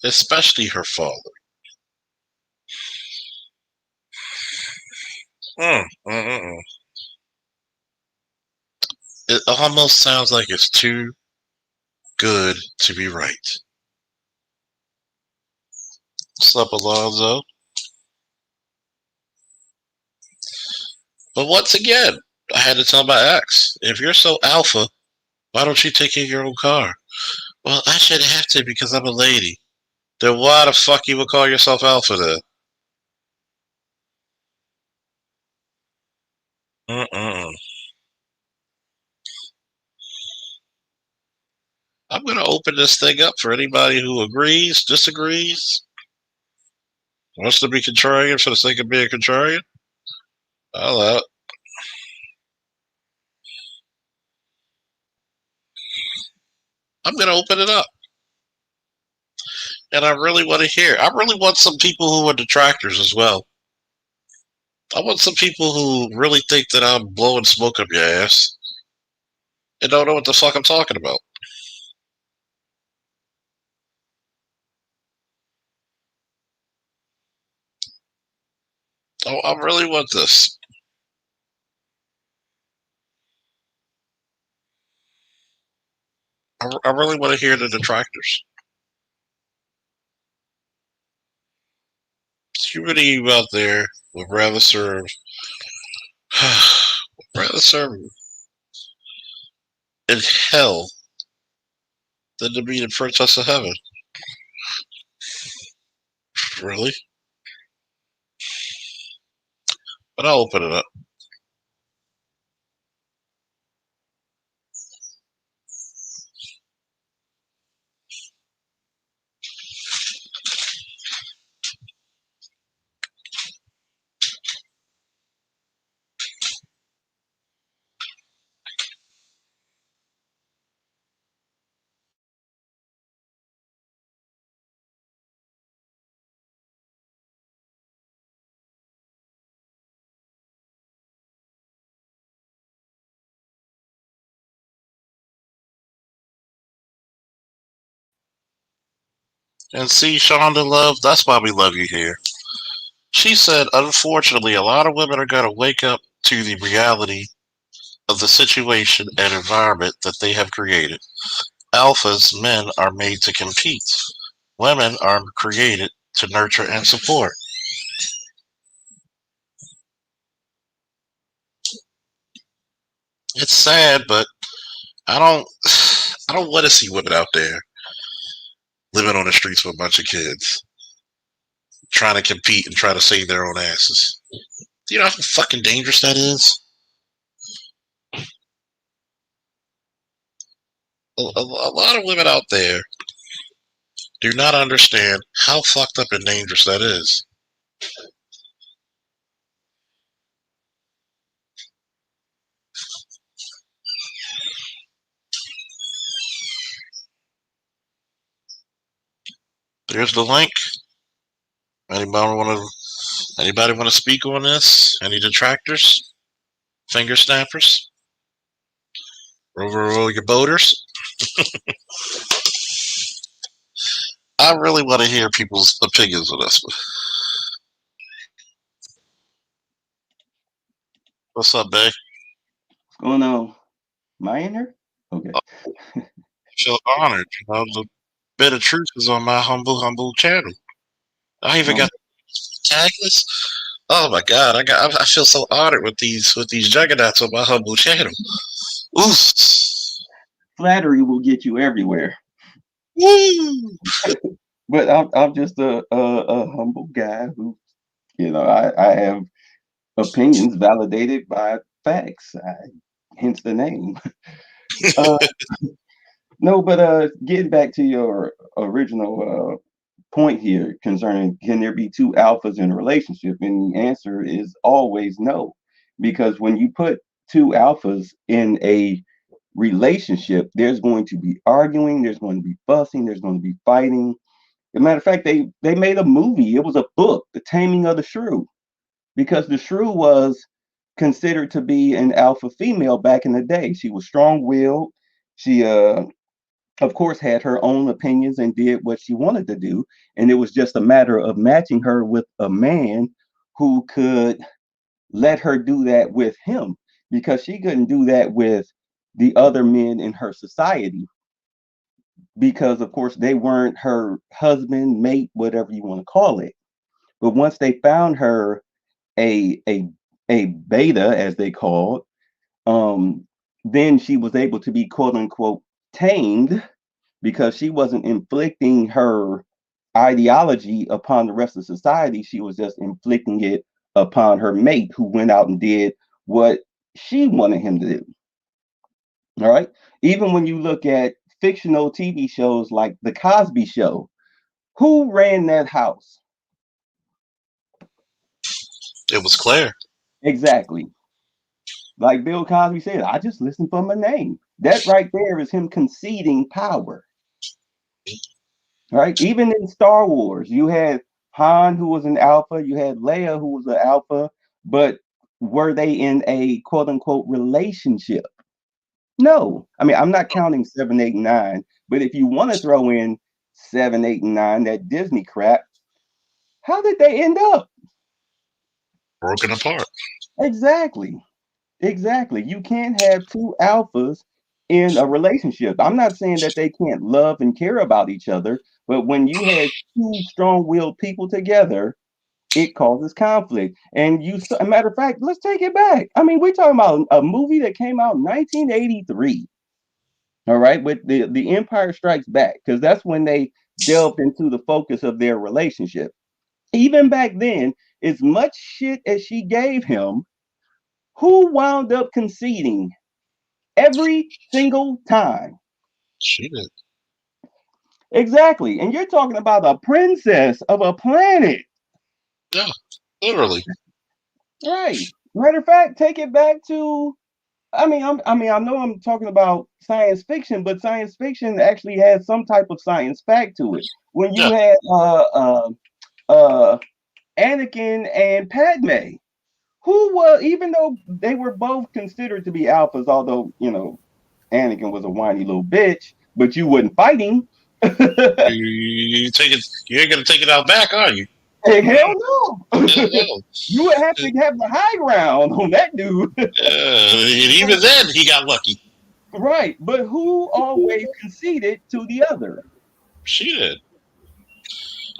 especially her father. Mm, mm, mm, mm. It almost sounds like it's too good to be right. What's up, Alonzo? But once again, I had to tell my ex, if you're so alpha, why don't you take in your own car? Well, I shouldn't have to because I'm a lady. Then why the fuck you would call yourself alpha then? Mm-mm. I'm going to open this thing up for anybody who agrees, disagrees, wants to be contrarian for the sake of being contrarian. I'll I'm going to open it up. And I really want to hear. I really want some people who are detractors as well. I want some people who really think that I'm blowing smoke up your ass and don't know what the fuck I'm talking about. I really want this. I really want to hear the detractors. humanity out there would rather serve, rather serve in hell than to be the princess of heaven. Really? But I'll open it up. And see, Shonda Love, that's why we love you here. She said, unfortunately, a lot of women are going to wake up to the reality of the situation and environment that they have created. Alphas, men, are made to compete. Women are created to nurture and support. It's sad, but I don't I don't want to see women out there living on the streets with a bunch of kids, trying to compete and try to save their own asses. Do you know how fucking dangerous that is? A lot of women out there do not understand how fucked up and dangerous that is. There's the link. Anybody want to speak on this? Any detractors? Finger snappers? Roll your boaters? I really want to hear people's opinions on this. What's up, babe? What's going on? Am I in here? Okay. I feel honored. You know, the bit of truth is on my humble channel. I even Oh, got tagless. Oh my god, I feel so honored with these juggernauts on my humble channel. Oof. flattery will get you everywhere. Woo! But I'm just a humble guy who, I have opinions validated by facts. Hence the name. Uh, no, but getting back to your original point here concerning can there be two alphas in a relationship, and the answer is always no, because when you put two alphas in a relationship, there's going to be arguing, there's going to be fussing, there's going to be fighting. As a matter of fact, they made a movie. It was a book, The Taming of the Shrew, because the shrew was considered to be an alpha female back in the day. She was strong-willed. She of course had her own opinions and did what she wanted to do, and it was just a matter of matching her with a man who could let her do that with him, because she couldn't do that with the other men in her society, because of course they weren't her husband, mate, whatever you want to call it. But once they found her a a a beta, as they called, um, then she was able to be quote unquote tamed, because she wasn't inflicting her ideology upon the rest of society. She was just inflicting it upon her mate, who went out and did what she wanted him to do. All right. Even when you look at fictional TV shows like The Cosby Show, who ran that house? It was Claire. Exactly. Like Bill Cosby said, I just listened for my name. That right there is him conceding power. Right? Even in Star Wars, you had Han, who was an alpha, you had Leia, who was an alpha, but were they in a quote unquote relationship? No. I mean, I'm not counting 7, 8, and 9, but if you want to throw in 7, 8, and 9, that Disney crap, how did they end up? Broken apart. Exactly. Exactly. You can't have two alphas in a relationship. I'm not saying that they can't love and care about each other, but when you had two strong-willed people together, it causes conflict. And a matter of fact, let's take it back. I mean, we're talking about a movie that came out in 1983. All right, with the Empire Strikes Back, because that's when they delved into the focus of their relationship. Even back then, as much shit as she gave him, who wound up conceding every single time? She did. Exactly. And you're talking about a princess of a planet. Yeah, literally. Right. Matter of fact, take it back to I know I'm talking about science fiction, but science fiction actually has some type of science fact to it. When you Yeah, had uh Anakin and Padme, who were, even though they were both considered to be alphas, although, Anakin was a whiny little bitch, but you wouldn't fight him. you take it. You ain't gonna take it out back, are you? Heck, hell no. Hell You would have to have the high ground on that dude. and even then, he got lucky. Right. But who always conceded to the other? She did.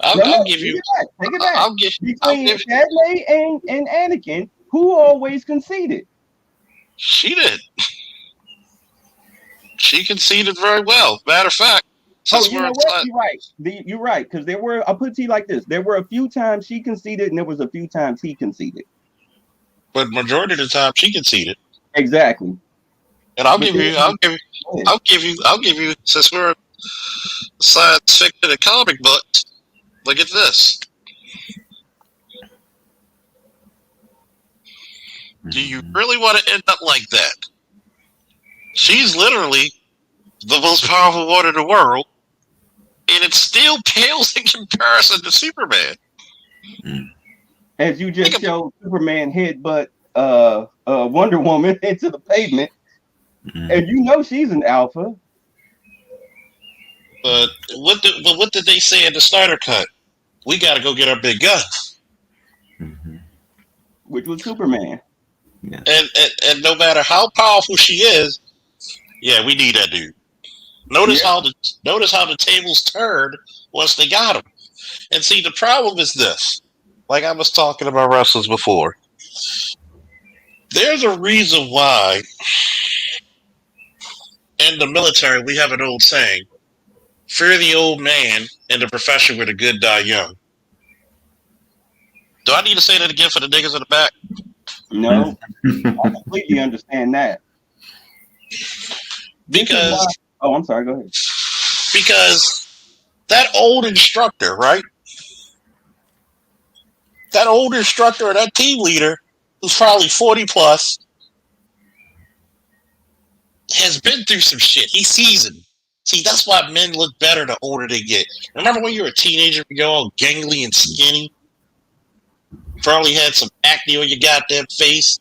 No, I'll no, give take you. it back. Take it back. I'll give. Between Padme and Anakin, who always conceded? She did. She conceded very well. Matter of fact, Oh, since you we're know what? You're right. You're right. Because I'll put it to you like this. There were a few times she conceded, and there was a few times he conceded. but majority of the time she conceded. Exactly. And I'll But give you. I'll give you. Since we're science fiction and comic books, look at this. Do you really want to end up like that? She's literally the most powerful one in the world, and it still pales in comparison to Superman. as you Think just about, showed, Superman hit but Wonder Woman into the pavement, and she's an alpha, what did they say in the Snyder Cut? We got to go get our big guns. which was Superman. And no matter how powerful she is, yeah, we need that dude. Notice Yeah. how the tables turned once they got him. And see, the problem is this. Like I was talking about wrestlers before. There's a reason why in the military we have an old saying, fear the old man in the profession where the good die young. Do I need to say that again for the niggas in the back? No, I completely understand that. This is why. Because Oh, I'm sorry. Go ahead. that old instructor, right? That old instructor or that team leader who's probably 40 plus has been through some shit. He's seasoned. See, that's why men look better the older they get. Remember when you were a teenager, you're all gangly and skinny? Probably had some acne on your goddamn face,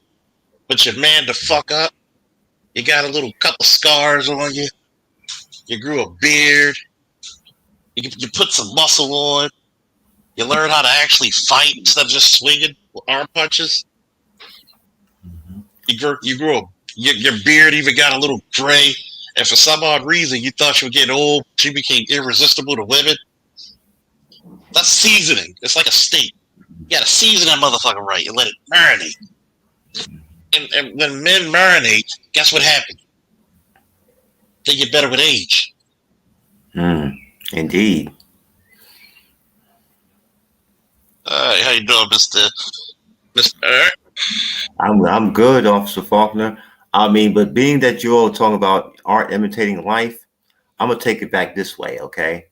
but you're man the fuck up. You got a little couple scars on you. You grew a beard. You put some muscle on. You learn how to actually fight instead of just swinging with arm punches. Your beard even got a little gray, and for some odd reason you thought you were getting old. You became irresistible to women. That's seasoning. It's like a steak. You gotta season that motherfucker right and let it marinate. And when men marinate, guess what happens? They get better with age. Indeed. All right, how you doing, Mr. I'm good, Officer Faulkner. I mean, but being that you're all talking about art imitating life, I'm gonna take it back this way, okay?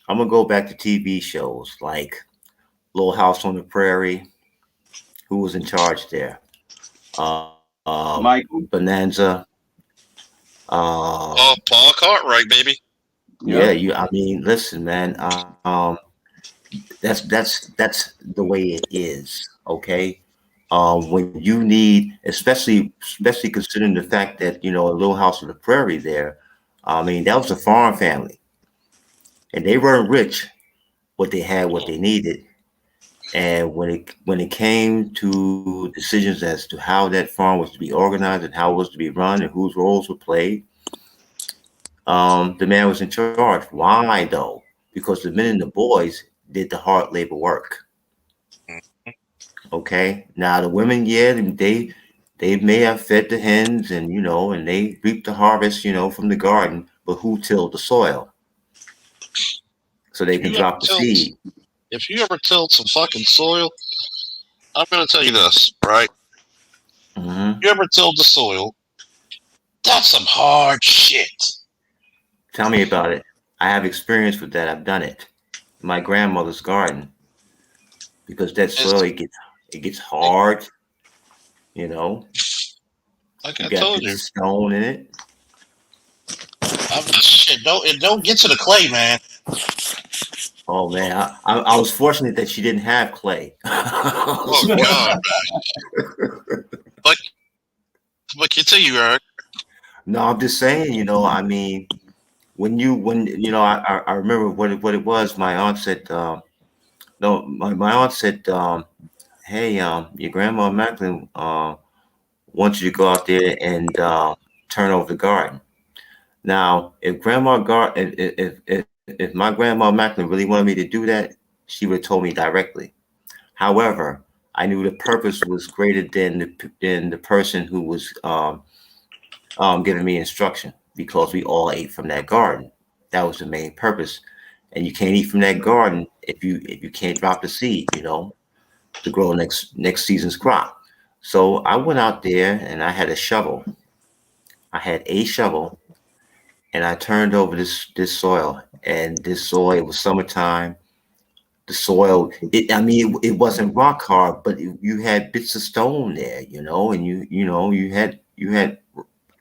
I'm gonna go back to TV shows like Little House on the Prairie. Who was in charge there? Michael. Bonanza. Oh, Paul Cartwright, baby. Yeah, Yep. I mean, listen, man. That's the way it is. Okay. When you need, especially considering the fact that a Little House on the Prairie there. I mean, that was a farm family, and they weren't rich, but they had what they needed. And when it came to decisions as to how that farm was to be organized and how it was to be run and whose roles were played, the man was in charge. Why though? Because the men and the boys did the hard labor work. Okay. Now the women, yeah, they may have fed the hens and and they reaped the harvest, from the garden, but who tilled the soil so they If can you ever drop the tilled, seed? if you ever tilled some fucking soil, I'm gonna tell you this, right? Hmm. You ever tilled the soil? That's some hard shit. Tell me about it. I have experience with that. I've done it. My grandmother's garden, because that soil It's it gets it, hard. You know, like you I got told bits you. of stone in it. Shit, don't get to the clay, man. Oh man, I was fortunate that she didn't have clay. I was Oh God, fortunate. but continue, Eric. No, I'm just saying. I mean, I remember what it was. My aunt said. No, my aunt said, "Hey, your grandma Macklin wants you to go out there and turn over the garden." Now, if my grandma Macklin really wanted me to do that, she would have told me directly. However, I knew the purpose was greater than the person who was giving me instruction, because we all ate from that garden. That was the main purpose. And you can't eat from that garden if you can't drop the seed, to grow next season's crop. So I went out there and I had a shovel. I had a shovel, and I turned over this soil. And this soil, it was summertime. The soil, I mean, it wasn't rock hard, but you had bits of stone there, and you had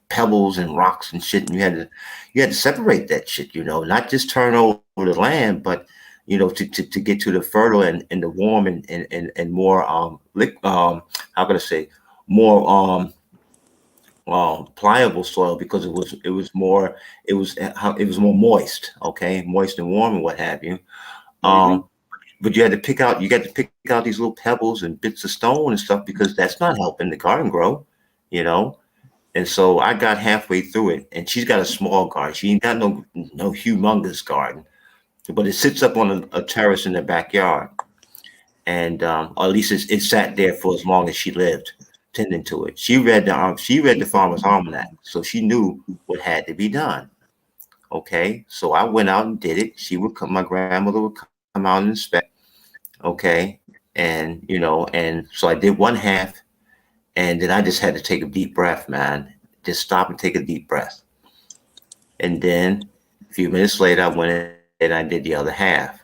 pebbles and rocks and shit, and you had to separate that shit, not just turn over the land, but to get to the fertile and the warm and more how can I say, more pliable soil, because it was more moist, okay, moist and warm and what have you. Mm-hmm. um but you got to pick out these little pebbles and bits of stone and stuff, because that's not helping the garden grow, you know and so I got halfway through it, and she's got a small garden. She ain't got no humongous garden, but it sits up on a terrace in the backyard, and or at least it sat there for as long as she lived, tending to it. She read the Farmer's Almanac, so she knew what had to be done. Okay, so I went out and did it. She would come. My grandmother would come out and inspect. Okay, and so I did one half, and then I just had to take a deep breath, man. Just stop and take a deep breath. And then a few minutes later, I went in and I did the other half.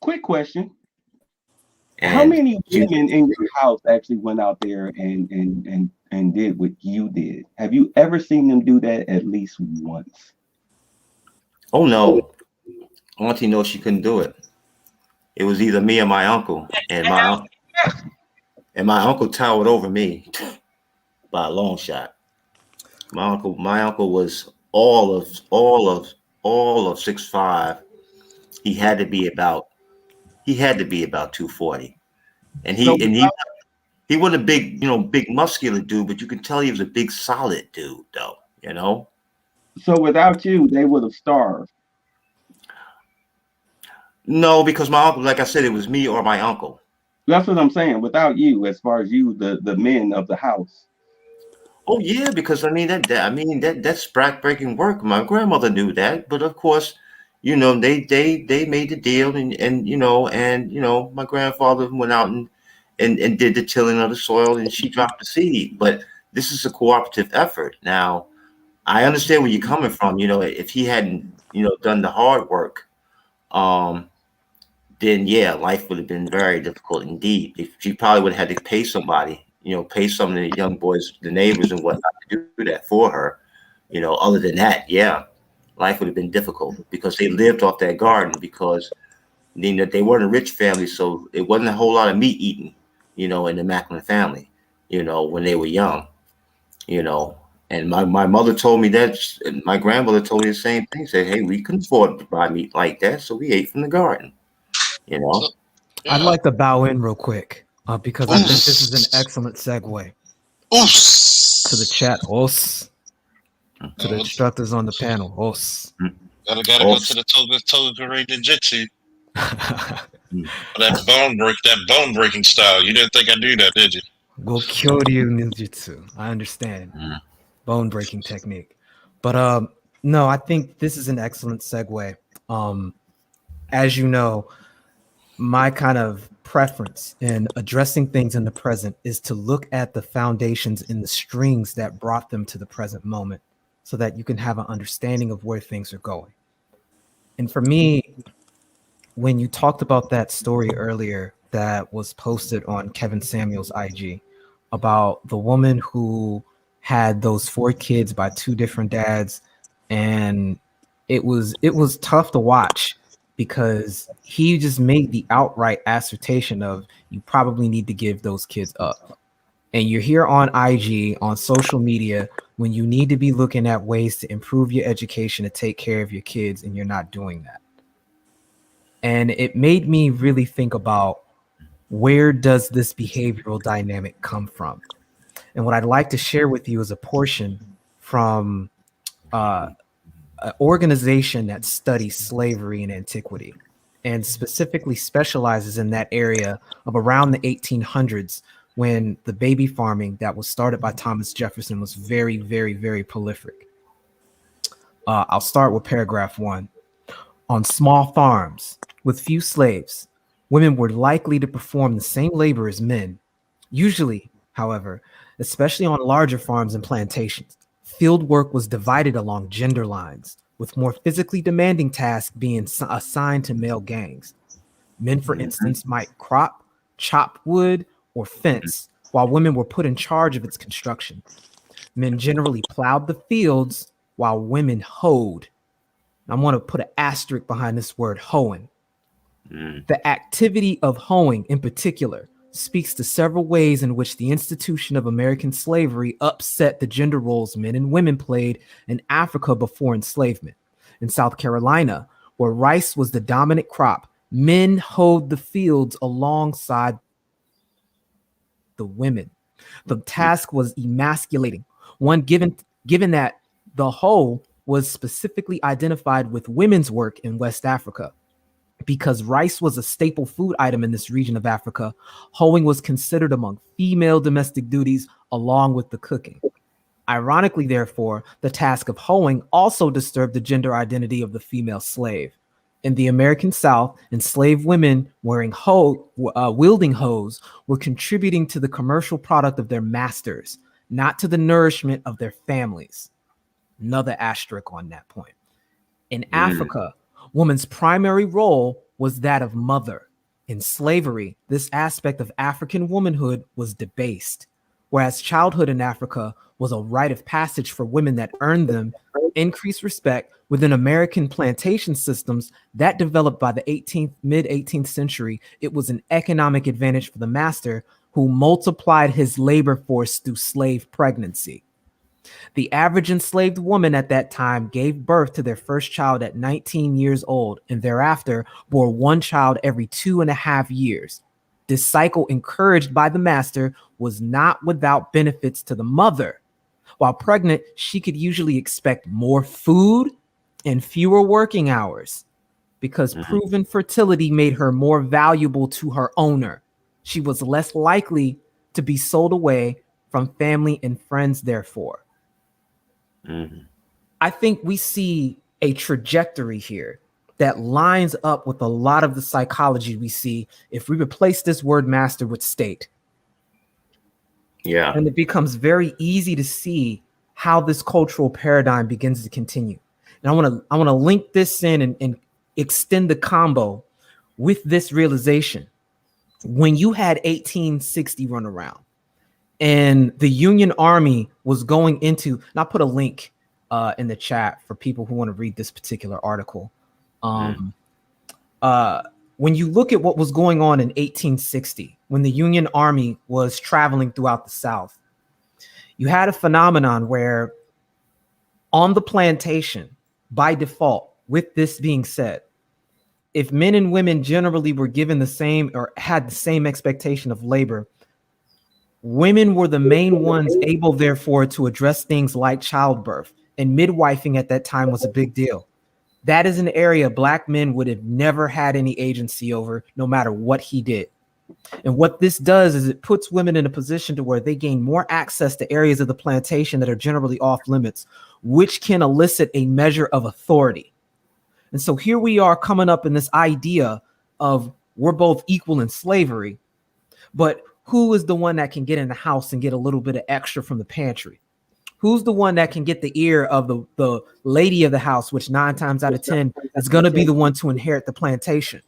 Quick question. How And many she, women in your house actually went out there and did what you did? Have you ever seen them do that at least once? oh no, Auntie knows she couldn't do it. It was either me or my uncle, and my uncle towered over me by a long shot. My uncle was all of 6'5". He had to be about he had to be about 240, and So he and he he wasn't a big muscular dude, but you could tell he was a big solid dude, though. without you, they would have starved. No, because my uncle, like I said, it was me or my uncle. That's what I'm saying. Without you, as far as you, the men of the house. Oh yeah, because that's back-breaking work. My grandmother knew that, but of course, they made the deal, and my grandfather went out and did the tilling of the soil, and she dropped the seed. But this is a cooperative effort. Now, I understand where you're coming from. If he hadn't done the hard work, um, then yeah, life would have been very difficult indeed. If she probably would have had to pay somebody, pay some of the young boys, the neighbors and whatnot, to do that for her. Other than that, yeah, life would have been difficult, because they lived off that garden, because they weren't a rich family, so it wasn't a whole lot of meat eating, in the Macklin family, when they were young, you know. And my mother told me that, and my grandmother told me the same thing. Said, "Hey, we couldn't afford to buy meat like that, so we ate from the garden." You So, know. I'd yeah. like to bow in real quick because I think this is an Oos. excellent segue to the Oos. chat hosts, to the Uh, instructors on the panel hosts. gotta go Oh, to the Toga ninjutsu. That bone breaking style. You didn't think I do that, did you? Gokyoryu ninjutsu. I understand. Mm. Bone breaking technique. But no, I think this is an excellent segue. As you know, my kind of preference in addressing things in the present is to look at the foundations in the strings that brought them to the present moment so that you can have an understanding of where things are going. And for me, when you talked about that story earlier that was posted on Kevin Samuel's IG about the woman who had those 4 kids by 2 different dads, and it was tough to watch because he just made the outright assertion of you probably need to give those kids up. And you're here on IG, on social media, when you need to be looking at ways to improve your education to take care of your kids, and you're not doing that. And it made me really think about where does this behavioral dynamic come from? And what I'd like to share with you is a portion from an organization that studies slavery and antiquity and specifically specializes in that area of around the 1800s when the baby farming that was started by Thomas Jefferson was very, very, very prolific. I'll start with paragraph 1. On small farms with few slaves, women were likely to perform the same labor as men. Usually, however, especially on larger farms and plantations, field work was divided along gender lines, with more physically demanding tasks being assigned to male gangs. Men, for instance, might crop, chop wood, or fence, while women were put in charge of its construction. Men generally plowed the fields while women hoed. I want to put an asterisk behind this word hoeing. The activity of hoeing in particular speaks to several ways in which the institution of American slavery upset the gender roles men and women played in Africa before enslavement. In South Carolina, where rice was the dominant crop, men hoed the fields alongside the women. The task was emasculating, one given that the hoe was specifically identified with women's work in West Africa. Because rice was a staple food item in this region of Africa, hoeing was considered among female domestic duties along with the cooking. Ironically, therefore, the task of hoeing also disturbed the gender identity of the female slave. In the American South, enslaved women wielding hoes were contributing to the commercial product of their masters, not to the nourishment of their families. Another asterisk on that point. In Africa, woman's primary role was that of mother. In slavery, this aspect of African womanhood was debased, whereas childhood in Africa was a rite of passage for women that earned them increased respect within American plantation systems that developed by the mid 18th century. It was an economic advantage for the master who multiplied his labor force through slave pregnancy. The average enslaved woman at that time gave birth to their first child at 19 years old and thereafter bore one child every 2.5 years. This cycle, encouraged by the master, was not without benefits to the mother. While pregnant, she could usually expect more food and fewer working hours because proven fertility made her more valuable to her owner. She was less likely to be sold away from family and friends, therefore. I think we see a trajectory here that lines up with a lot of the psychology we see if we replace this word master with state. Yeah. And it becomes very easy to see how this cultural paradigm begins to continue. And I want to link this in and extend the combo with this realization. When you had 1860 run around and the Union Army was going into, and I'll put a link in the chat for people who want to read this particular article. When you look at what was going on in 1860, when the Union Army was traveling throughout the South, you had a phenomenon where on the plantation, by default, with this being said, if men and women generally were given the same or had the same expectation of labor, women were the main ones able, therefore, to address things like childbirth, and midwifing at that time was a big deal. That is an area black men would have never had any agency over, no matter what he did. And what this does is it puts women in a position to where they gain more access to areas of the plantation that are generally off limits, which can elicit a measure of authority. And so here we are coming up in this idea of we're both equal in slavery, but who is the one that can get in the house and get a little bit of extra from the pantry? Who's the one that can get the ear of the lady of the house, which 9 times out of 10 is going to be the one to inherit the plantation?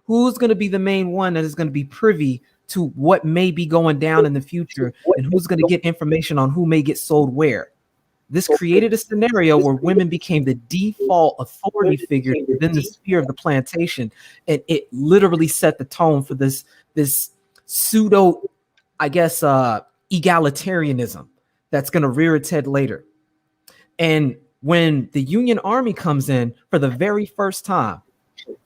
Who's going to be the main one that is going to be privy to what may be going down in the future, and who's going to get information on who may get sold where? This created a scenario where women became the default authority figure within the sphere of the plantation, and it literally set the tone for this pseudo, I guess, egalitarianism that's going to rear its head later. And when the Union Army comes in for the very first time,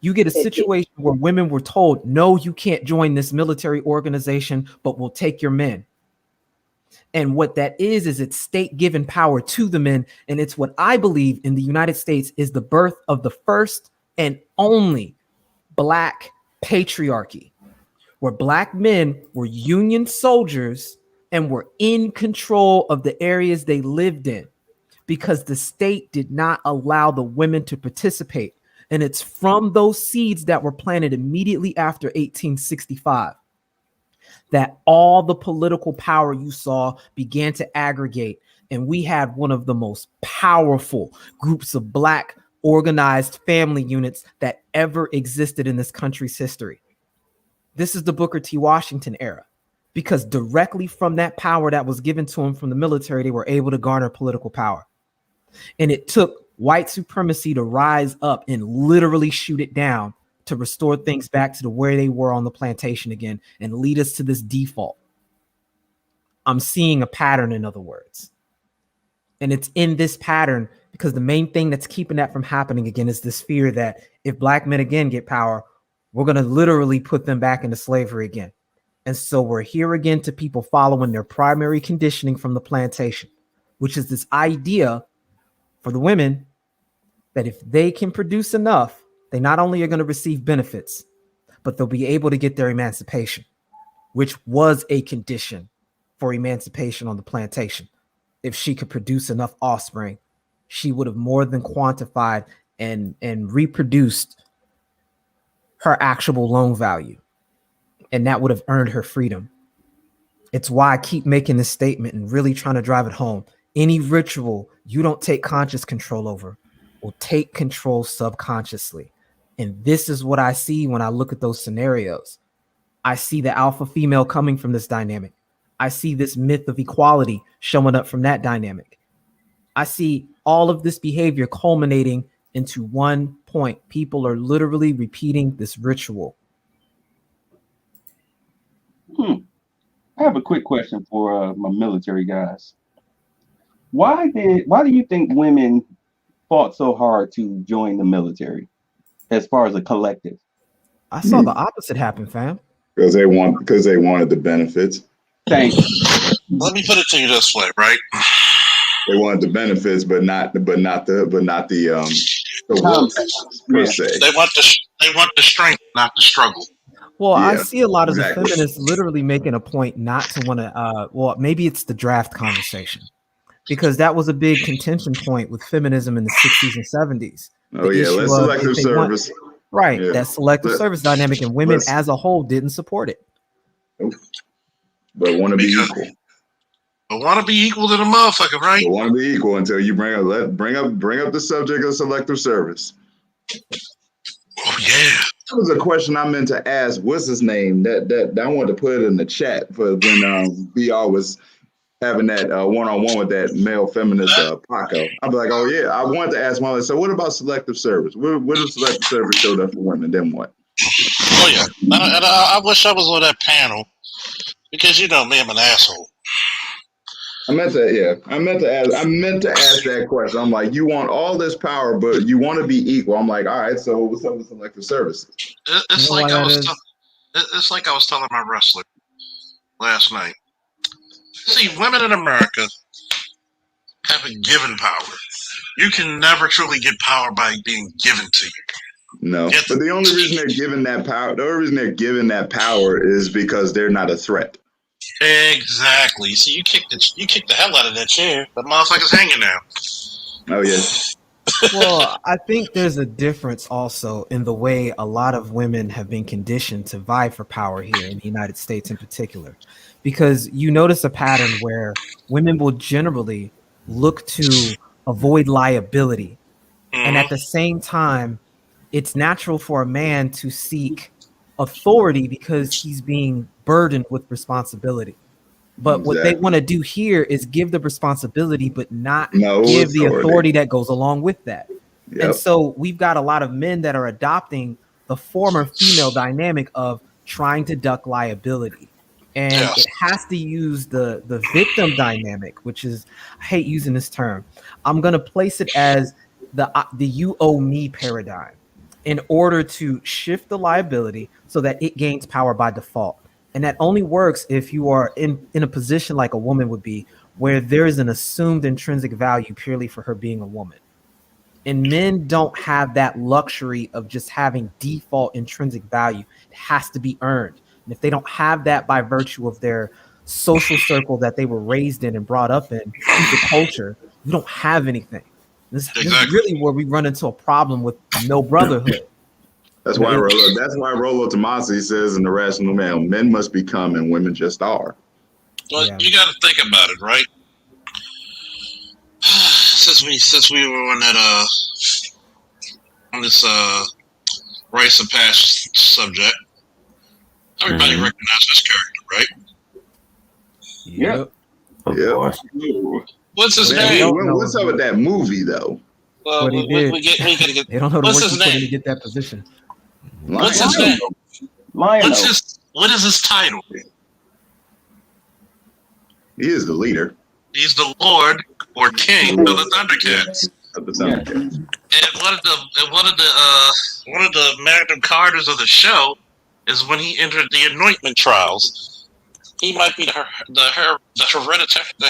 you get a situation where women were told, no, you can't join this military organization, but we'll take your men. And what that is it's state given power to the men. And it's what I believe in the United States is the birth of the first and only black patriarchy, where black men were Union soldiers and were in control of the areas they lived in because the state did not allow the women to participate. And it's from those seeds that were planted immediately after 1865 that all the political power you saw began to aggregate. And we had one of the most powerful groups of black organized family units that ever existed in this country's history. This is the Booker T. Washington era, because directly from that power that was given to them from the military, they were able to garner political power. And it took white supremacy to rise up and literally shoot it down to restore things back to the where they were on the plantation again and lead us to this default. I'm seeing a pattern, in other words. And it's in this pattern because the main thing that's keeping that from happening again is this fear that if black men again get power, we're going to literally put them back into slavery again. And so we're here again to people following their primary conditioning from the plantation, which is this idea for the women that if they can produce enough, they not only are going to receive benefits, but they'll be able to get their emancipation, which was a condition for emancipation on the plantation. If she could produce enough offspring, she would have more than quantified and reproduced her actual loan value. And that would have earned her freedom. It's why I keep making this statement and really trying to drive it home. Any ritual you don't take conscious control over will take control subconsciously. And this is what I see when I look at those scenarios. I see the alpha female coming from this dynamic. I see this myth of equality showing up from that dynamic. I see all of this behavior culminating into one point. People are literally repeating this ritual. I have a quick question for my military guys. Why do you think women fought so hard to join the military as far as a collective? I saw the opposite happen, fam. Because they wanted the benefits. Thank you. Let me put it to you this way, right? They wanted the benefits, but not the work per se. They want the strength, not the struggle. Well, Yeah, I see a lot of exactly. the feminists literally making a point not to want to, well, maybe it's the draft conversation, because that was a big contention point with feminism in the 60s and 70s. Oh, yeah, let's selective service. Right, Yeah. that selective service dynamic, and women as a whole didn't support it. But want to be equal. But want to be equal to the motherfucker, right? But want to be equal until you bring up the subject of selective service. Oh yeah. That was a question I meant to ask. What's his name? That I wanted to put it in the chat for when BR was having that one-on-one with that male feminist Paco. I'd be like, oh yeah, I wanted to ask Molly. So what about selective service? What if selective service showed up for women? Then what? Oh yeah. And I wish I was on that panel because you know me, I'm an asshole. I meant to ask that question. I'm like, you want all this power, but you want to be equal. I'm like, all right, so what's up with selective services? It's like I was telling my wrestler last night. See, women in America have been given power. You can never truly get power by being given to you. No, but the only reason they're given that power, is because they're not a threat. Exactly. See, you kicked the hell out of that chair. The motherfucker's hanging now. Oh yes. Well, I think there's a difference also in the way a lot of women have been conditioned to vie for power here in the United States in particular. Because you notice a pattern where women will generally look to avoid liability. And at the same time, it's natural for a man to seek authority because he's being burdened with responsibility. But what they want to do here is give the responsibility, but not give the authority that goes along with that. Yep. And so we've got a lot of men that are adopting the former female dynamic of trying to duck liability. And it has to use the victim dynamic, which is, I hate using this term. I'm going to place it as the you owe me paradigm in order to shift the liability so that it gains power by default. And that only works if you are in a position like a woman would be, where there is an assumed intrinsic value purely for her being a woman. And men don't have that luxury of just having default intrinsic value. It has to be earned. And if they don't have that by virtue of their social circle that they were raised in and brought up in, the culture, you don't have anything. This is really where we run into a problem with no brotherhood. That's why Rollo Tomasi says in The Rational Man, men must become and women just are. Well, you got to think about it, right? Since we were on that on this rites of passage subject, everybody recognizes this character, right? Yep. Of course. What's his name? What's up with that movie though? Well, we gotta get. They don't know the what's work his he put name? in to get that position. What's his name? What is his title? He is the leader. He's the Lord or King of the Thundercats. And one of the Magna Cartas of the show is when he entered the anointment trials. He might be the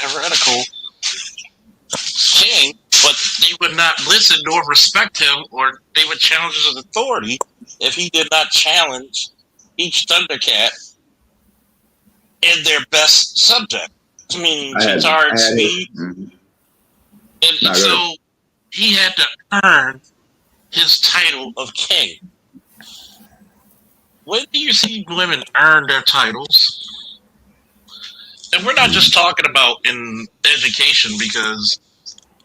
heretical king, but they would not listen nor respect him, or they would challenge his authority if he did not challenge each Thundercat in their best subject. I mean, Chitara and Speed. And so he had to earn his title of king. When do you see women earn their titles? And we're not just talking about in education, because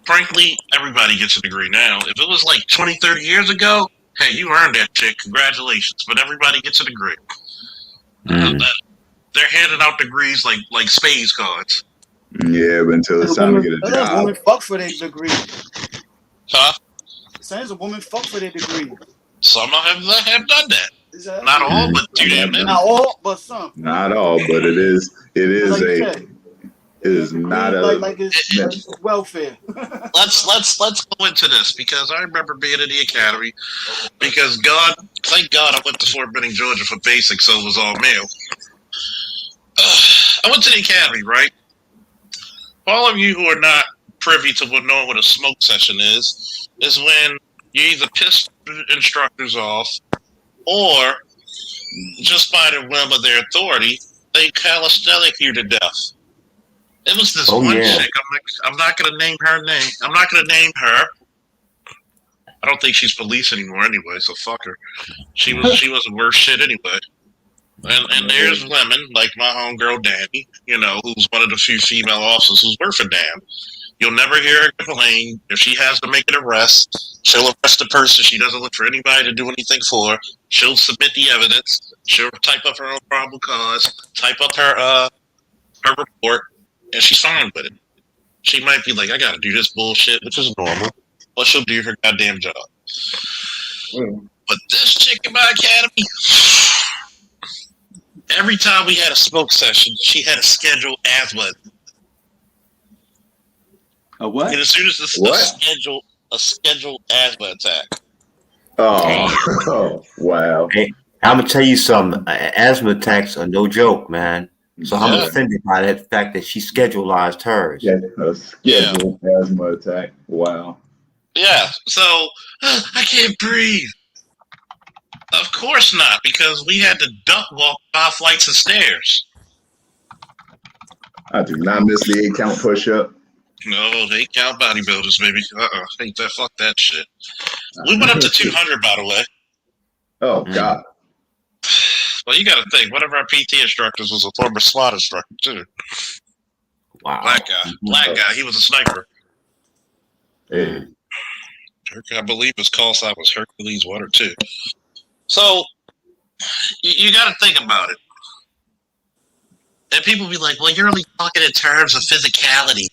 frankly, everybody gets a degree now. If it was like 20, 30 years ago, hey, you earned that shit, congratulations. But everybody gets a degree. They're handing out degrees like spades cards. Yeah, but until it's time to get a job. Women fuck for their degree. Huh? Saying a woman fuck for their degree. Some have done that. Not all, but too damn many. Not all, but some. Not all, but it is not it's welfare. Let's go into this, because I remember being in the academy, because thank God I went to Fort Benning, Georgia for basic, so it was all male. I went to the academy, right? For all of you who are not privy to knowing what a smoke session is when you either piss instructors off, or just by the whim of their authority, they calisthenic you to death. It was this chick. I'm not going to name her name. I'm not going to name her. I don't think she's police anymore anyway, so fuck her. She was worse shit anyway. And there's women like my homegirl Danny, who's one of the few female officers who's worth a damn. You'll never hear her complain. If she has to make an arrest, she'll arrest the person. She doesn't look for anybody to do anything for her. She'll submit the evidence. She'll type up her own probable cause, type up her report, and she's fine with it. She might be like, I gotta do this bullshit, which is normal, but she'll do her goddamn job. But this chick in my academy, every time we had a smoke session, she had a scheduled asthma. A what? And as soon as a scheduled asthma attack. Oh, wow. Hey, I'm gonna tell you something. Asthma attacks are no joke, man. So I'm offended by that fact that she scheduled hers. Yeah, a scheduled asthma attack. Wow. Yeah. So I can't breathe. Of course not, because we had to duck walk 5 flights of stairs. I do not miss the 8 count push up. No, they count bodybuilders, baby. Hate that. Fuck that shit. We went up to 200, by the way. Oh God. Well, you got to think. One of our PT instructors was a former SWAT instructor too. Wow. Black guy. He was a sniper. Hey. I believe his call sign was Hercules 1 or 2. So you got to think about it. And people be like, "Well, you're only talking in terms of physicality."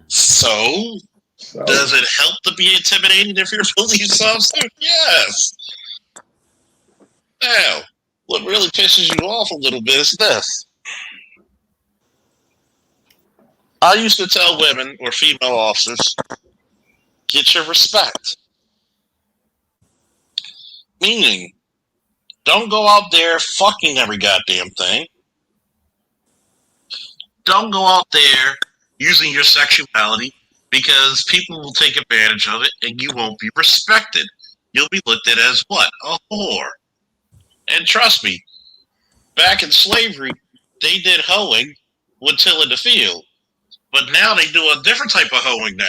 So does it help to be intimidated if you're a police officer? Yes. Now, what really pisses you off a little bit is this. I used to tell women or female officers, get your respect. Meaning, don't go out there fucking every goddamn thing. Don't go out there using your sexuality because people will take advantage of it and you won't be respected. You'll be looked at as what? A whore. And trust me, back in slavery, they did hoeing with tilling the field. But now they do a different type of hoeing now.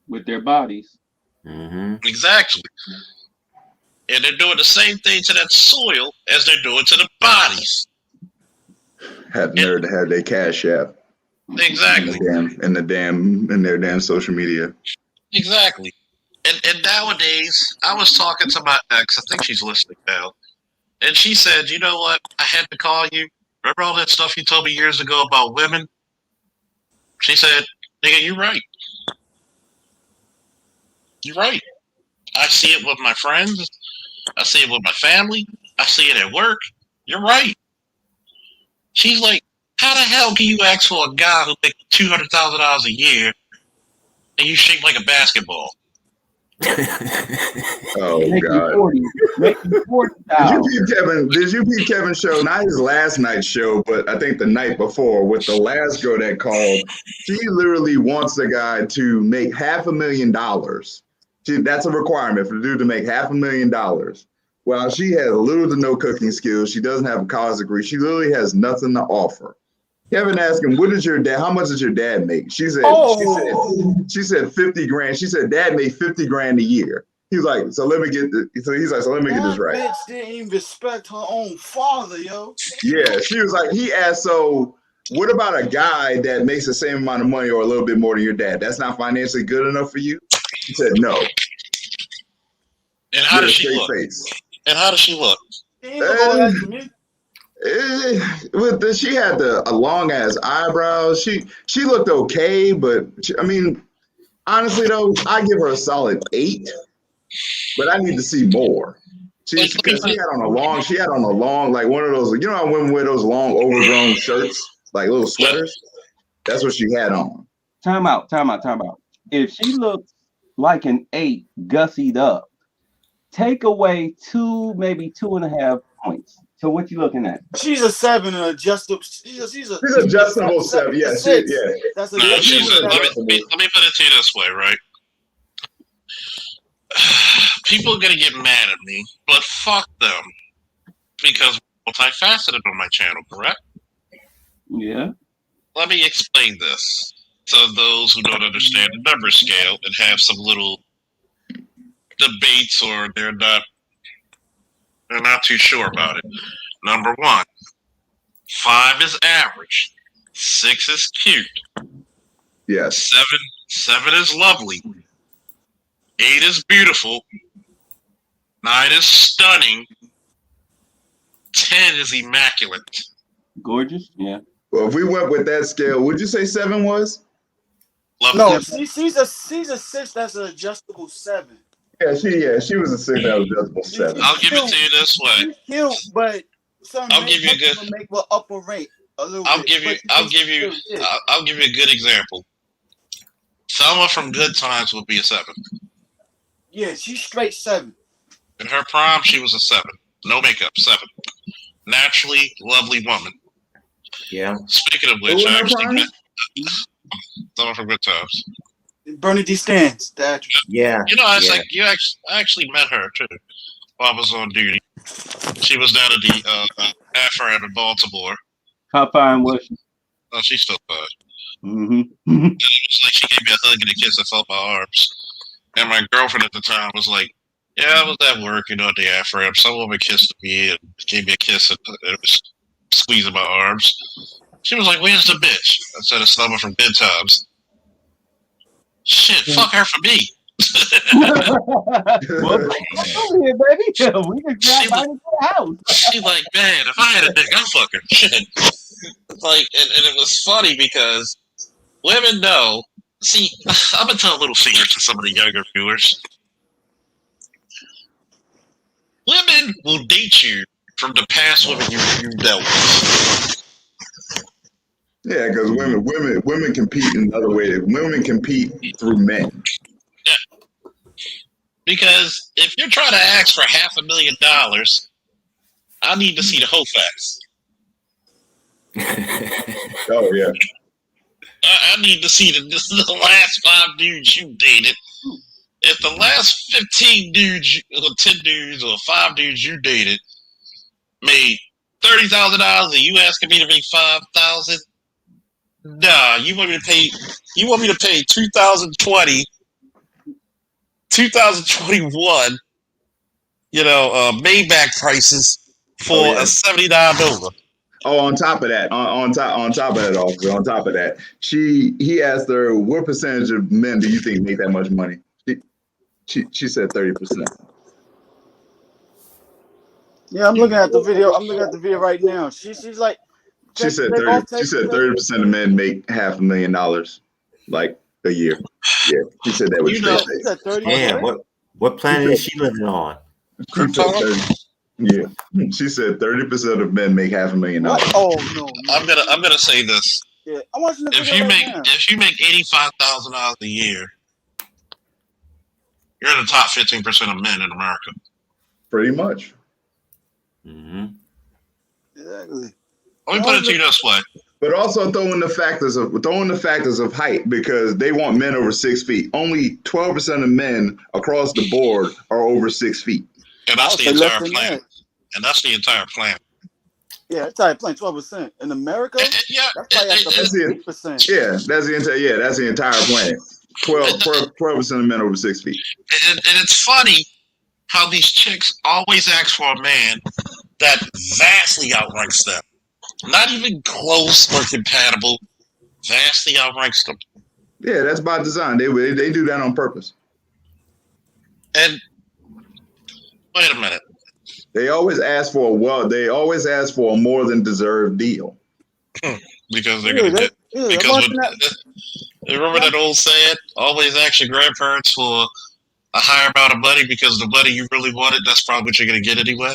With their bodies. Mm-hmm. Exactly. And they're doing the same thing to that soil as they're doing to the bodies. Had nerd to have their cash app. Exactly. In their damn social media. Exactly. And nowadays, I was talking to my ex, I think she's listening now, and she said, you know what, I had to call you. Remember all that stuff you told me years ago about women? She said, nigga, you're right. You're right. I see it with my friends. I see it with my family. I see it at work. You're right. She's like, how the hell can you ask for a guy who makes $200,000 a year and you shape like a basketball? Oh God! Did you peep Kevin's show? Not his last night's show, but I think the night before with the last girl that called. She literally wants the guy to make $500,000. That's a requirement for the dude to make $500,000. Well, she has little to no cooking skills. She doesn't have a college degree. She literally has nothing to offer. Kevin asked him, "What is your dad? How much does your dad make?" She said, she said 50 grand. She said, "Dad made 50 grand a year." He was like, "So let me get this." So he's like, "So let me get this right." Bitch didn't even respect her own father, yo. Yeah, she was like, he asked, "So what about a guy that makes the same amount of money or a little bit more than your dad? That's not financially good enough for you?" He said, "No." And how does she look? And how does she look? She had a long ass eyebrows. She looked okay, but I mean, honestly though, I give her a solid 8. But I need to see more. She had on a long, like one of those. You know how women wear those long, overgrown shirts, like little sweaters. That's what she had on. Time out. If she looks like an 8, gussied up, take away 2, maybe 2.5 points. So what you looking at? She's a 7 and adjustable. She's adjustable 7. Yeah, That's let me put it to you this way, right? People are gonna get mad at me, but fuck them, because we're multifaceted on my channel, correct? Yeah. Let me explain this to those who don't understand the number scale and have some little debates or they're not too sure about it. Number 1, 5 is average, 6 is cute. Yes. 7 is lovely. 8 is beautiful. 9 is stunning. 10 is immaculate. Gorgeous, yeah. Well, if we went with that scale, would you say 7 was? Lovely. No, she's a 6 that's an adjustable 7. Yeah, she was a 6 that was adjustable 7. I'll give it to you this way. She's cute, but I'll give you a good. Make her upper rate a little I'll bit. give you a good example. Selma from Good Times would be a 7. Yeah, she's straight 7. In her prime, she was a 7. No makeup, 7. Naturally lovely woman. Yeah. Speaking of which, I actually met Selma from Good Times. Bernadette Stans, the actress. Yeah, You know, I yeah. like I actually met her too while I was on duty. She was down at the AFRAM in Baltimore. How fine was she? Oh, she's still fine. Mm-hmm. It's like she gave me a hug and a kiss and felt my arms. And my girlfriend at the time was like, "Yeah, I was at work, you know, at the AFRAM. Some woman kissed me and gave me a kiss and it was squeezing my arms." She was like, "Where's the bitch?" I said, "It's someone from Good Times." Shit, fuck her for me. Well, come over here, baby. We can She grab by was, the house. she like, man, if I had a dick, I'd fuck her. Shit. It's like, and it was funny because women know. See, I'm gonna tell a little secret to some of the younger viewers. Women will date you from the past women you dealt with. Yeah, because women compete in other ways. Women compete through men. Yeah. Because if you're trying to ask for $500,000, I need to see the whole facts. Oh yeah. I need to see the last 5 dudes you dated. If the last 15 dudes, or 10 dudes, or 5 dudes you dated made $30,000, and you asking me to make $5,000, nah, you want me to pay 2020, 2021, Maybach prices Oh for yeah. a $79 Nova. Oh, on top of that, on top of that, officer. On top of that, he asked her, "What percentage of men do you think make that much money?" She said 30%. Yeah, I'm looking at the video. I'm looking at the video right now. She's like, She said they 30. both She take said 30% of men make $500,000 like a year. Yeah, she said that with a You know, straight She face. said 30 Damn, percent. what She planet said is she living on? she said Krypton. 30. Yeah, she said 30% of men make What? $500,000. Oh no, I'm no. gonna say this: Yeah, I'm watching the if video you right make now. $85,000 a year, you're in the top 15% of men in America. Pretty much. Mm-hmm. Exactly. Let me put it to you this way: But also throw in the factors of height because they want men over 6 feet. Only 12% of men across the board are over 6 feet. and I that's would the say less entire than planet. that. And that's the entire planet. Yeah, that's probably playing 12%. In America, Yeah, that's probably at the That's the 8%. that's the entire planet. 12% of men over 6 feet. and it's funny how these chicks always ask for a man that vastly outranks them. Not even close or compatible. Vastly outranks them. Yeah, that's by design. They do that on purpose. And wait a minute. They always ask for a more than deserved deal. Because they're Yeah, gonna get I'm because watching that. remember that old saying, always ask your grandparents for a higher amount of money because the money you really wanted, that's probably what you're gonna get anyway.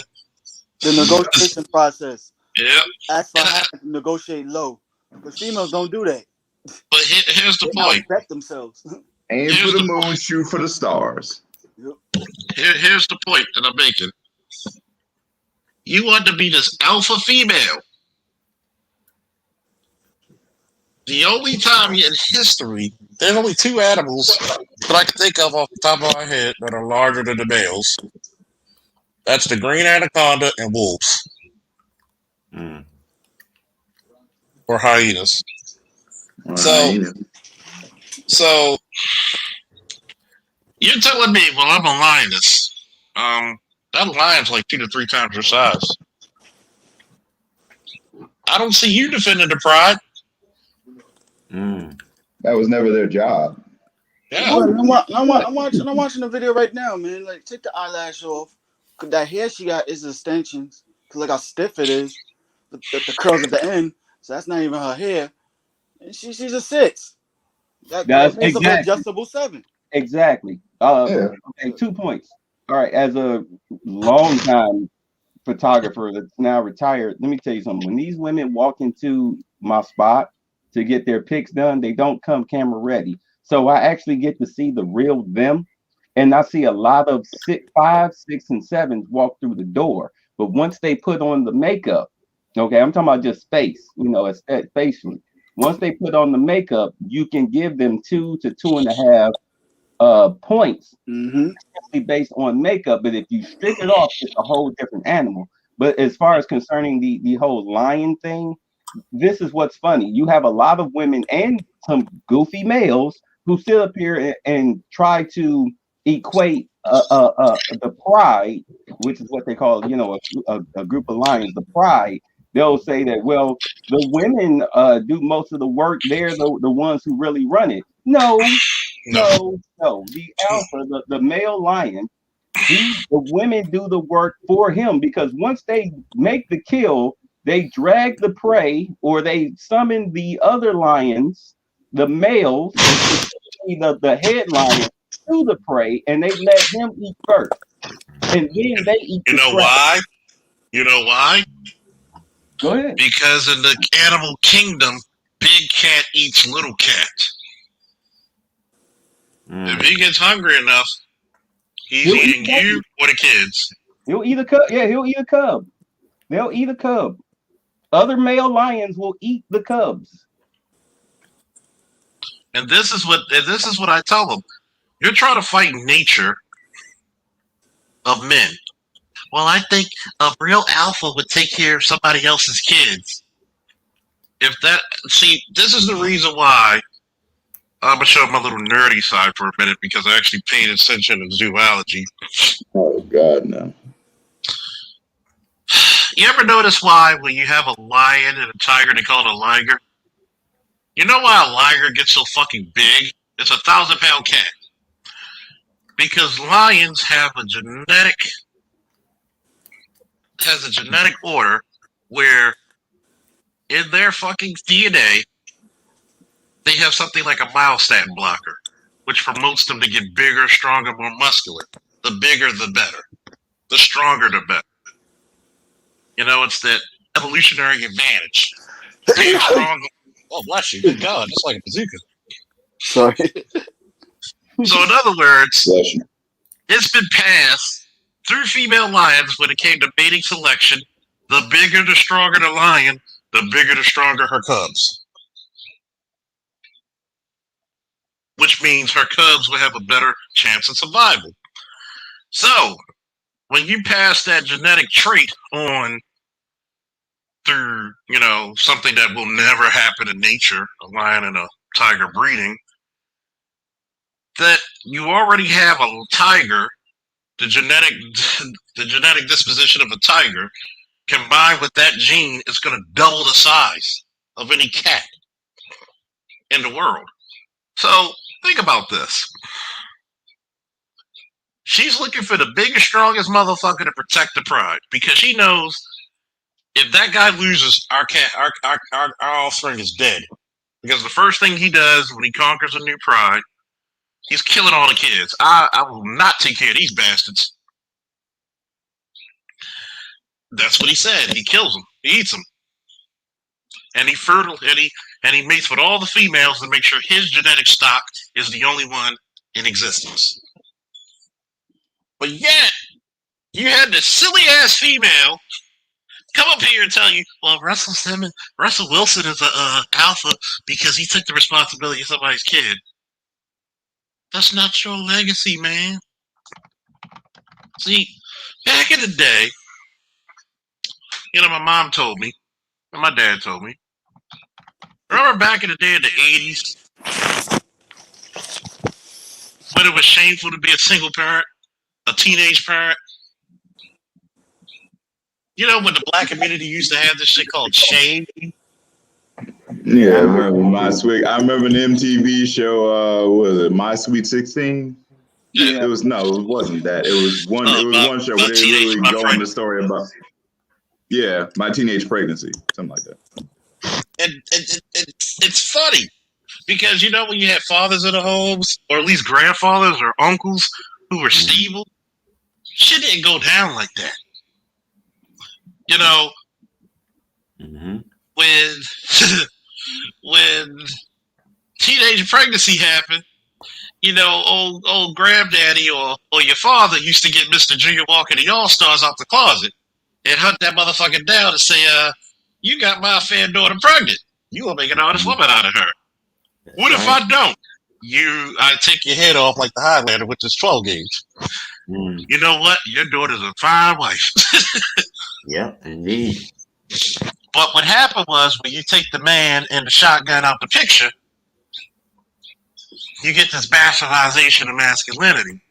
The negotiation process. Yeah. Ask for And high, negotiate low. Because females don't do that. but here's the They point. outspec themselves. Aim for Here's the the moon, shoot for the stars. here's the point that I'm making. You want to be this alpha female. The only time in history, there's only 2 animals that I can think of off the top of my head that are larger than the males. That's the green anaconda and wolves. Mm. Or hyenas. Right. So you're telling me, well, I'm a lioness. That lion's like 2 to 3 times your size. I don't see you defending the pride. Mm. That was never their job. Yeah. I'm watching the video right now, man. Like, take the eyelash off. Cause that hair she got is extensions. Cause look how stiff it is. The curls at the end. So that's not even her hair. And she's a 6. That That's makes her an exactly. adjustable 7. Exactly. Yeah. Okay, 2 points. All right, as a long time photographer that's now retired, let me tell you something. When these women walk into my spot to get their pics done, they don't come camera ready. So I actually get to see the real them. And I see a lot of 5, 6, and 7s walk through the door. But once they put on the makeup, okay, I'm talking about just face, facially. Once they put on the makeup, you can give them 2 to 2.5 points Mm-hmm. based on makeup. But if you strip it off, it's a whole different animal. But as far as concerning the whole lion thing, this is what's funny. You have a lot of women and some goofy males who sit up here and try to equate the pride, which is what they call, a group of lions, the pride. They'll say that, well, the women do most of the work. They're the ones who really run it. No, No. no, no. The alpha, the male lion, the women do the work for him, because once they make the kill, they drag the prey, or they summon the other lions, the males, and specifically the head lion, to the prey, and they let him eat first, and then they eat You the know scraps. why? You know why? Go ahead. Because in the animal kingdom, big cat eats little cat. If he gets hungry enough, he's He'll eating eat you or the kids. He'll eat a cub. Yeah, he'll eat a cub. They'll eat a cub. Other male lions will eat the cubs. And this is what I tell them. You're trying to fight nature of men. Well, I think a real alpha would take care of somebody else's kids. This is the reason why I'm gonna show my little nerdy side for a minute, because I actually paid attention to zoology. Oh God, no. You ever notice why when you have a lion and a tiger, they call it a liger? You know why a liger gets so fucking big? It's a 1,000-pound cat. Because lions have a genetic order where in their fucking DNA they have something like a myostatin blocker, which promotes them to get bigger, stronger, more muscular. The bigger, the better. The stronger, the better. It's that evolutionary advantage. Big, strong. Oh, bless you. Good God. That's like a bazooka. Sorry. So, in other words, Bless you. it's been passed through female lions when it came to mating selection. The bigger, the stronger the lion, the bigger, the stronger her cubs. Which means her cubs will have a better chance of survival. So, when you pass that genetic trait on through, something that will never happen in nature, a lion and a tiger breeding, that you already have a tiger, the genetic disposition of a tiger, combined with that gene, is going to double the size of any cat in the world. So, think about this. She's looking for the biggest, strongest motherfucker to protect the pride, because she knows if that guy loses, our offspring is dead. Because the first thing he does when he conquers a new pride, he's killing all the kids. I will not take care of these bastards. That's what he said. He kills them. He eats them. And he mates with all the females to make sure his genetic stock is the only one in existence. But yet, you had this silly ass female come up here and tell you, well, Russell Wilson is a alpha because he took the responsibility of somebody's kid. That's not your legacy, man. See, back in the day, my mom told me, and my dad told me, remember back in the day in the 80s, when it was shameful to be a single parent, a teenage parent? When the black community used to have this shit called shame? Yeah, I remember I remember an MTV show. What was it, My Sweet 16? Yeah. It wasn't that. It was one show where they really go on the story about. Yeah, My Teenage Pregnancy, something like that. And it's funny because when you have fathers in the homes, or at least grandfathers or uncles who were stable, shit didn't go down like that. When teenage pregnancy happened, old granddaddy or your father used to get Mr. Junior Walker and the All-Stars out the closet and hunt that motherfucker down and say, you got my fair daughter pregnant. You gonna make an honest woman out of her. That's What if right. I don't? I take your head off like the Highlander with this 12 gauge. Mm. You know what? Your daughter's a fine wife. Yep, indeed. But what happened was when you take the man and the shotgun out the picture, you get this bastardization of masculinity.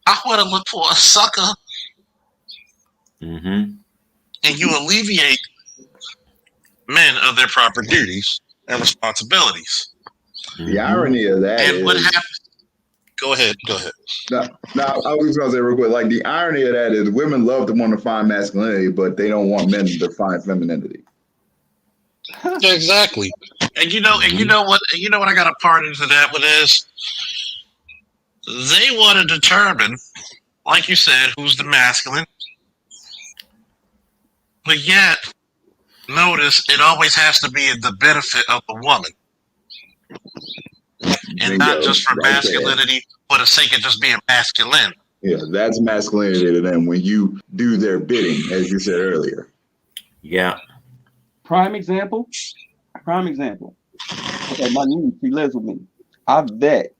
I want to look for a sucker, Mm-hmm. and you alleviate men of their proper duties and responsibilities. The Mm-hmm. irony of that And what is, happens? Go ahead. now I was gonna say real quick, like the irony of that is women love to want to find masculinity, but they don't want men to find femininity. Yeah, exactly. And you know what? You know what I got a part into that with is they want to determine, like you said, who's the masculine. But yet, notice it always has to be in the benefit of the woman, and not Bingo, just for right there. masculinity for the sake of just being masculine. Yeah, that's masculinity to them when you do their bidding, as you said earlier. Yeah. Prime example. Okay, my niece, she lives with me. I vet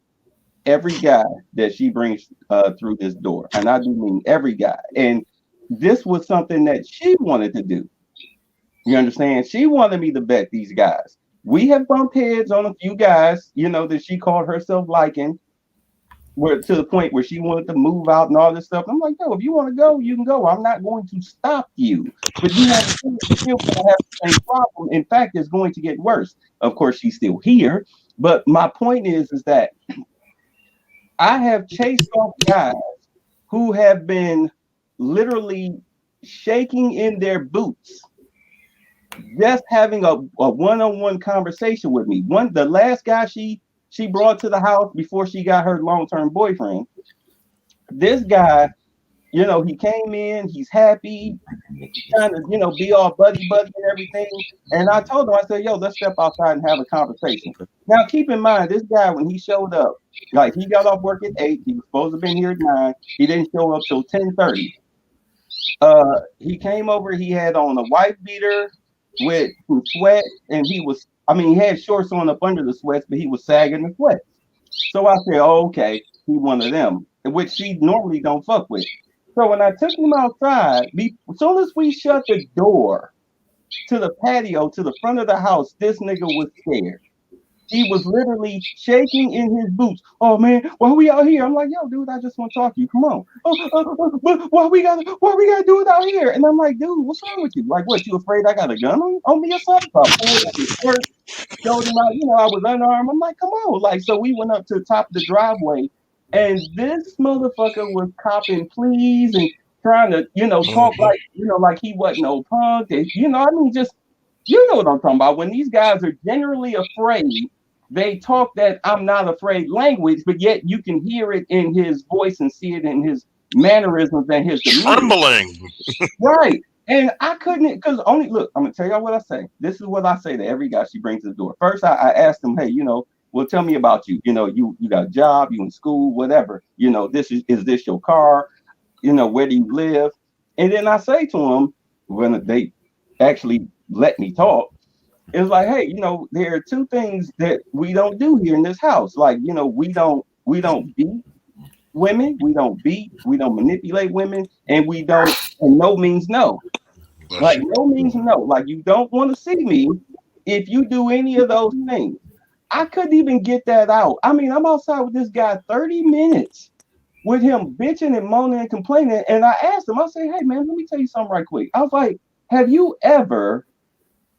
every guy that she brings through this door, and I do mean every guy. And this was something that she wanted to do. You understand? She wanted me to vet these guys. We have bumped heads on a few guys, that she called herself liking, where to the point where she wanted to move out and all this stuff. I'm like, no, if you want to go, you can go. I'm not going to stop you. But you understand, you're still going to have the same problem. In fact, it's going to get worse. Of course, she's still here. But my point is that I have chased off guys who have been literally shaking in their boots, just having a one-on-one conversation with me. The last guy she brought to the house before she got her long-term boyfriend. This guy, he came in, he's happy, trying to, be all buddy and everything. And I told him, I said, yo, let's step outside and have a conversation. Now, keep in mind, this guy, when he showed up, like he got off work at 8, he was supposed to have been here at 9. He didn't show up till 10:30. He came over, he had on a white beater with some sweat, and he had shorts on up under the sweats, but he was sagging the sweats. So I said, oh, okay, he one of them, which she normally don't fuck with. So when I took him outside, as soon as we shut the door to the patio, to the front of the house, this nigga was scared. He was literally shaking in his boots. Oh man, why we out here? I'm like, yo, dude, I just want to talk to you. Come on. But why we gotta do it out here? And I'm like, dude, what's wrong with you? Like, what? You afraid I got a gun on me or something? So I pulled up his shirt, showed him out. I was unarmed. I'm like, come on. Like, so we went up to the top of the driveway, and this motherfucker was copping pleas and trying to, talk like, like he wasn't no punk. And, just, what I'm talking about. When these guys are generally afraid, they talk that I'm not afraid language, but yet you can hear it in his voice and see it in his mannerisms and his demeanor. Trembling. Right. And I couldn't, because only, look, I'm going to tell y'all what I say. This is what I say to every guy she brings to the door. First, I asked him, hey, well, tell me about you. You got a job, you in school, whatever. Is this your car? Where do you live? And then I say to him, when they actually let me talk, it's like, hey, there are two things that we don't do here in this house. Like, we don't beat women, we don't manipulate women, and we don't, and no means no. Like, no means no. Like, you don't want to see me if you do any of those things. I couldn't even get that out. I mean, I'm outside with this guy 30 minutes with him bitching and moaning and complaining. And I asked him, I said, hey man, let me tell you something right quick. I was like, have you ever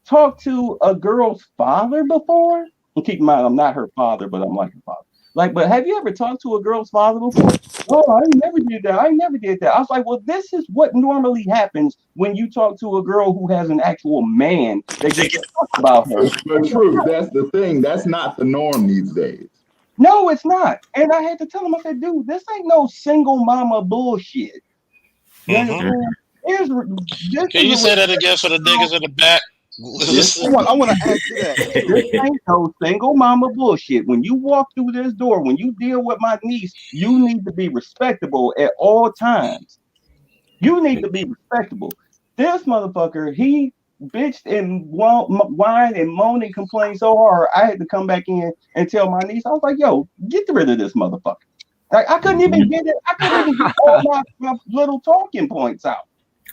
talked to a girl's father before? And keep in mind, I'm not her father, but I'm like her father. Like, but have you ever talked to a girl's father before? Oh, I never did that. I was like, well, this is what normally happens when you talk to a girl who has an actual man that gets to talk about her. But true, that's the thing. That's not the norm these days. No, it's not. And I had to tell him, I said, dude, this ain't no single mama bullshit. You understand? Can you say that again for the niggas in the back? I want to add to that. This ain't no single mama bullshit. When you walk through this door, when you deal with my niece, you need to be respectable at all times. You need to be respectable. This motherfucker, he bitched and whined and moaned and complained so hard, I had to come back in and tell my niece. I was like, "Yo, get rid of this motherfucker." Like I couldn't even get it. I couldn't even get all my little talking points out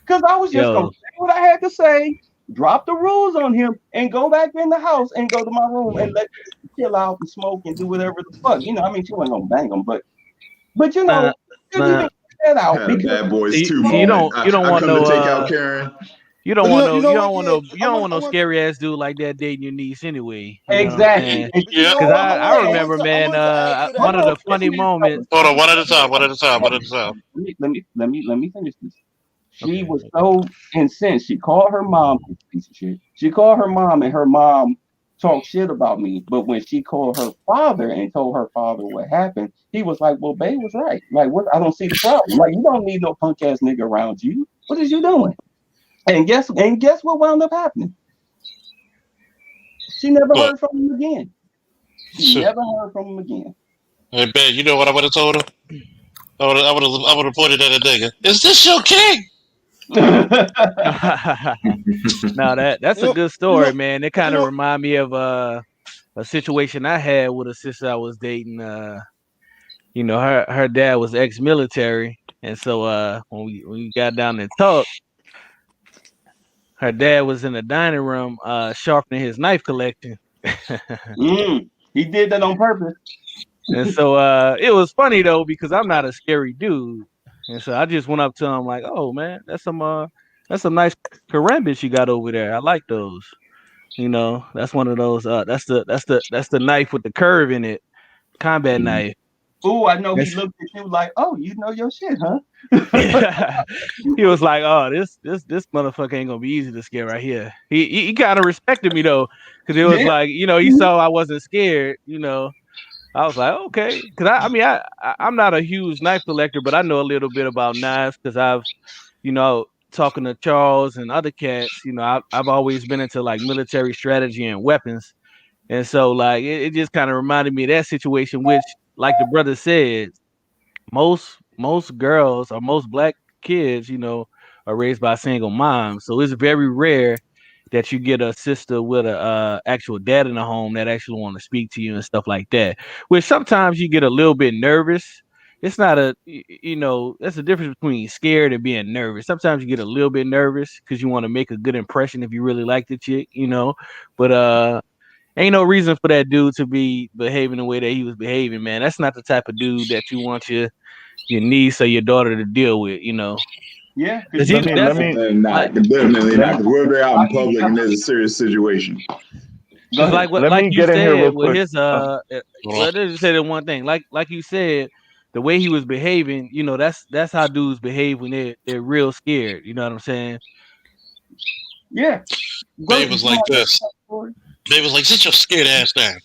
because I was just gonna Yo, say what I had to say, drop the rules on him, and go back in the house and go to my room and let him chill out and smoke and do whatever the fuck. I mean, she wasn't gonna bang him, but nah, couldn't even nah. get that out Had a because bad boys You, too you moment. don't you don't I want come to no take out Karen. you But don't want no you you know don't what? want Yeah, no you don't want I no want. scary ass dude like that dating your niece anyway. You know what I'm exactly. saying? But you Yeah. know Because what? I remember, I man, want to add to Hold one that. of on, the funny listen to this, fellas. moments. Hold on, Listen, one at a time. One at a time. One at a time. let me finish this. She Okay. was so incensed. She called her mom a piece of shit. She called her mom, and her mom talked shit about me. But when she called her father and told her father what happened, he was like, "Well, Babe was right. Like, what? I don't see the problem. Like, you don't need no punk ass nigga around you. What is you doing?" And guess what wound up happening? She never But heard from him again. She shit. never heard from him again. Hey, Ben, you know what I would have told her? I would have pointed at a nigga. Is this your king? Now that's You a know, good you story, know, man. It you kind of know. remind me of a situation I had with a sister I was dating. Her dad was ex-military, and so when we got down and talked, her dad was in the dining room sharpening his knife collection. He did that on purpose. And so it was funny though because I'm not a scary dude, and so I just went up to him like, "Oh man, that's some nice karambits you got over there. I like those. That's one of those. That's the knife with the curve in it, combat knife." Ooh, I know he That's, looked at you like, "Oh, you know your shit, huh?" yeah. He was like, "Oh, this motherfucker ain't gonna be easy to scare right here." He kind of respected me though, because it was Yeah. like he saw I wasn't scared. I was like, okay, because I'm not a huge knife collector, but I know a little bit about knives because talking to Charles and other cats, I've always been into like military strategy and weapons, and so like it just kind of reminded me of that situation, which, like the brother said, most girls or most black kids, are raised by single moms. So it's very rare that you get a sister with a actual dad in the home that actually want to speak to you and stuff like that. Which sometimes you get a little bit nervous. It's not that's the difference between scared and being nervous. Sometimes you get a little bit nervous because you want to make a good impression if you really like the chick. But ain't no reason for that dude to be behaving the way that he was behaving, man. That's not the type of dude that you want your niece or your daughter to deal with. Yeah, because Cause you he know that's Definitely like not. Definitely Let not. me Because we'll be out my in niece public got and there's a serious situation. go cause ahead. like what let like me you get in here said real with quick. his Hold on. well, let's just say that one thing. Like you said, the way he was behaving, that's how dudes behave when they're real scared. You know what I'm saying? Yeah, go Babe ahead. was like this. Babe was like, sit your scared ass down.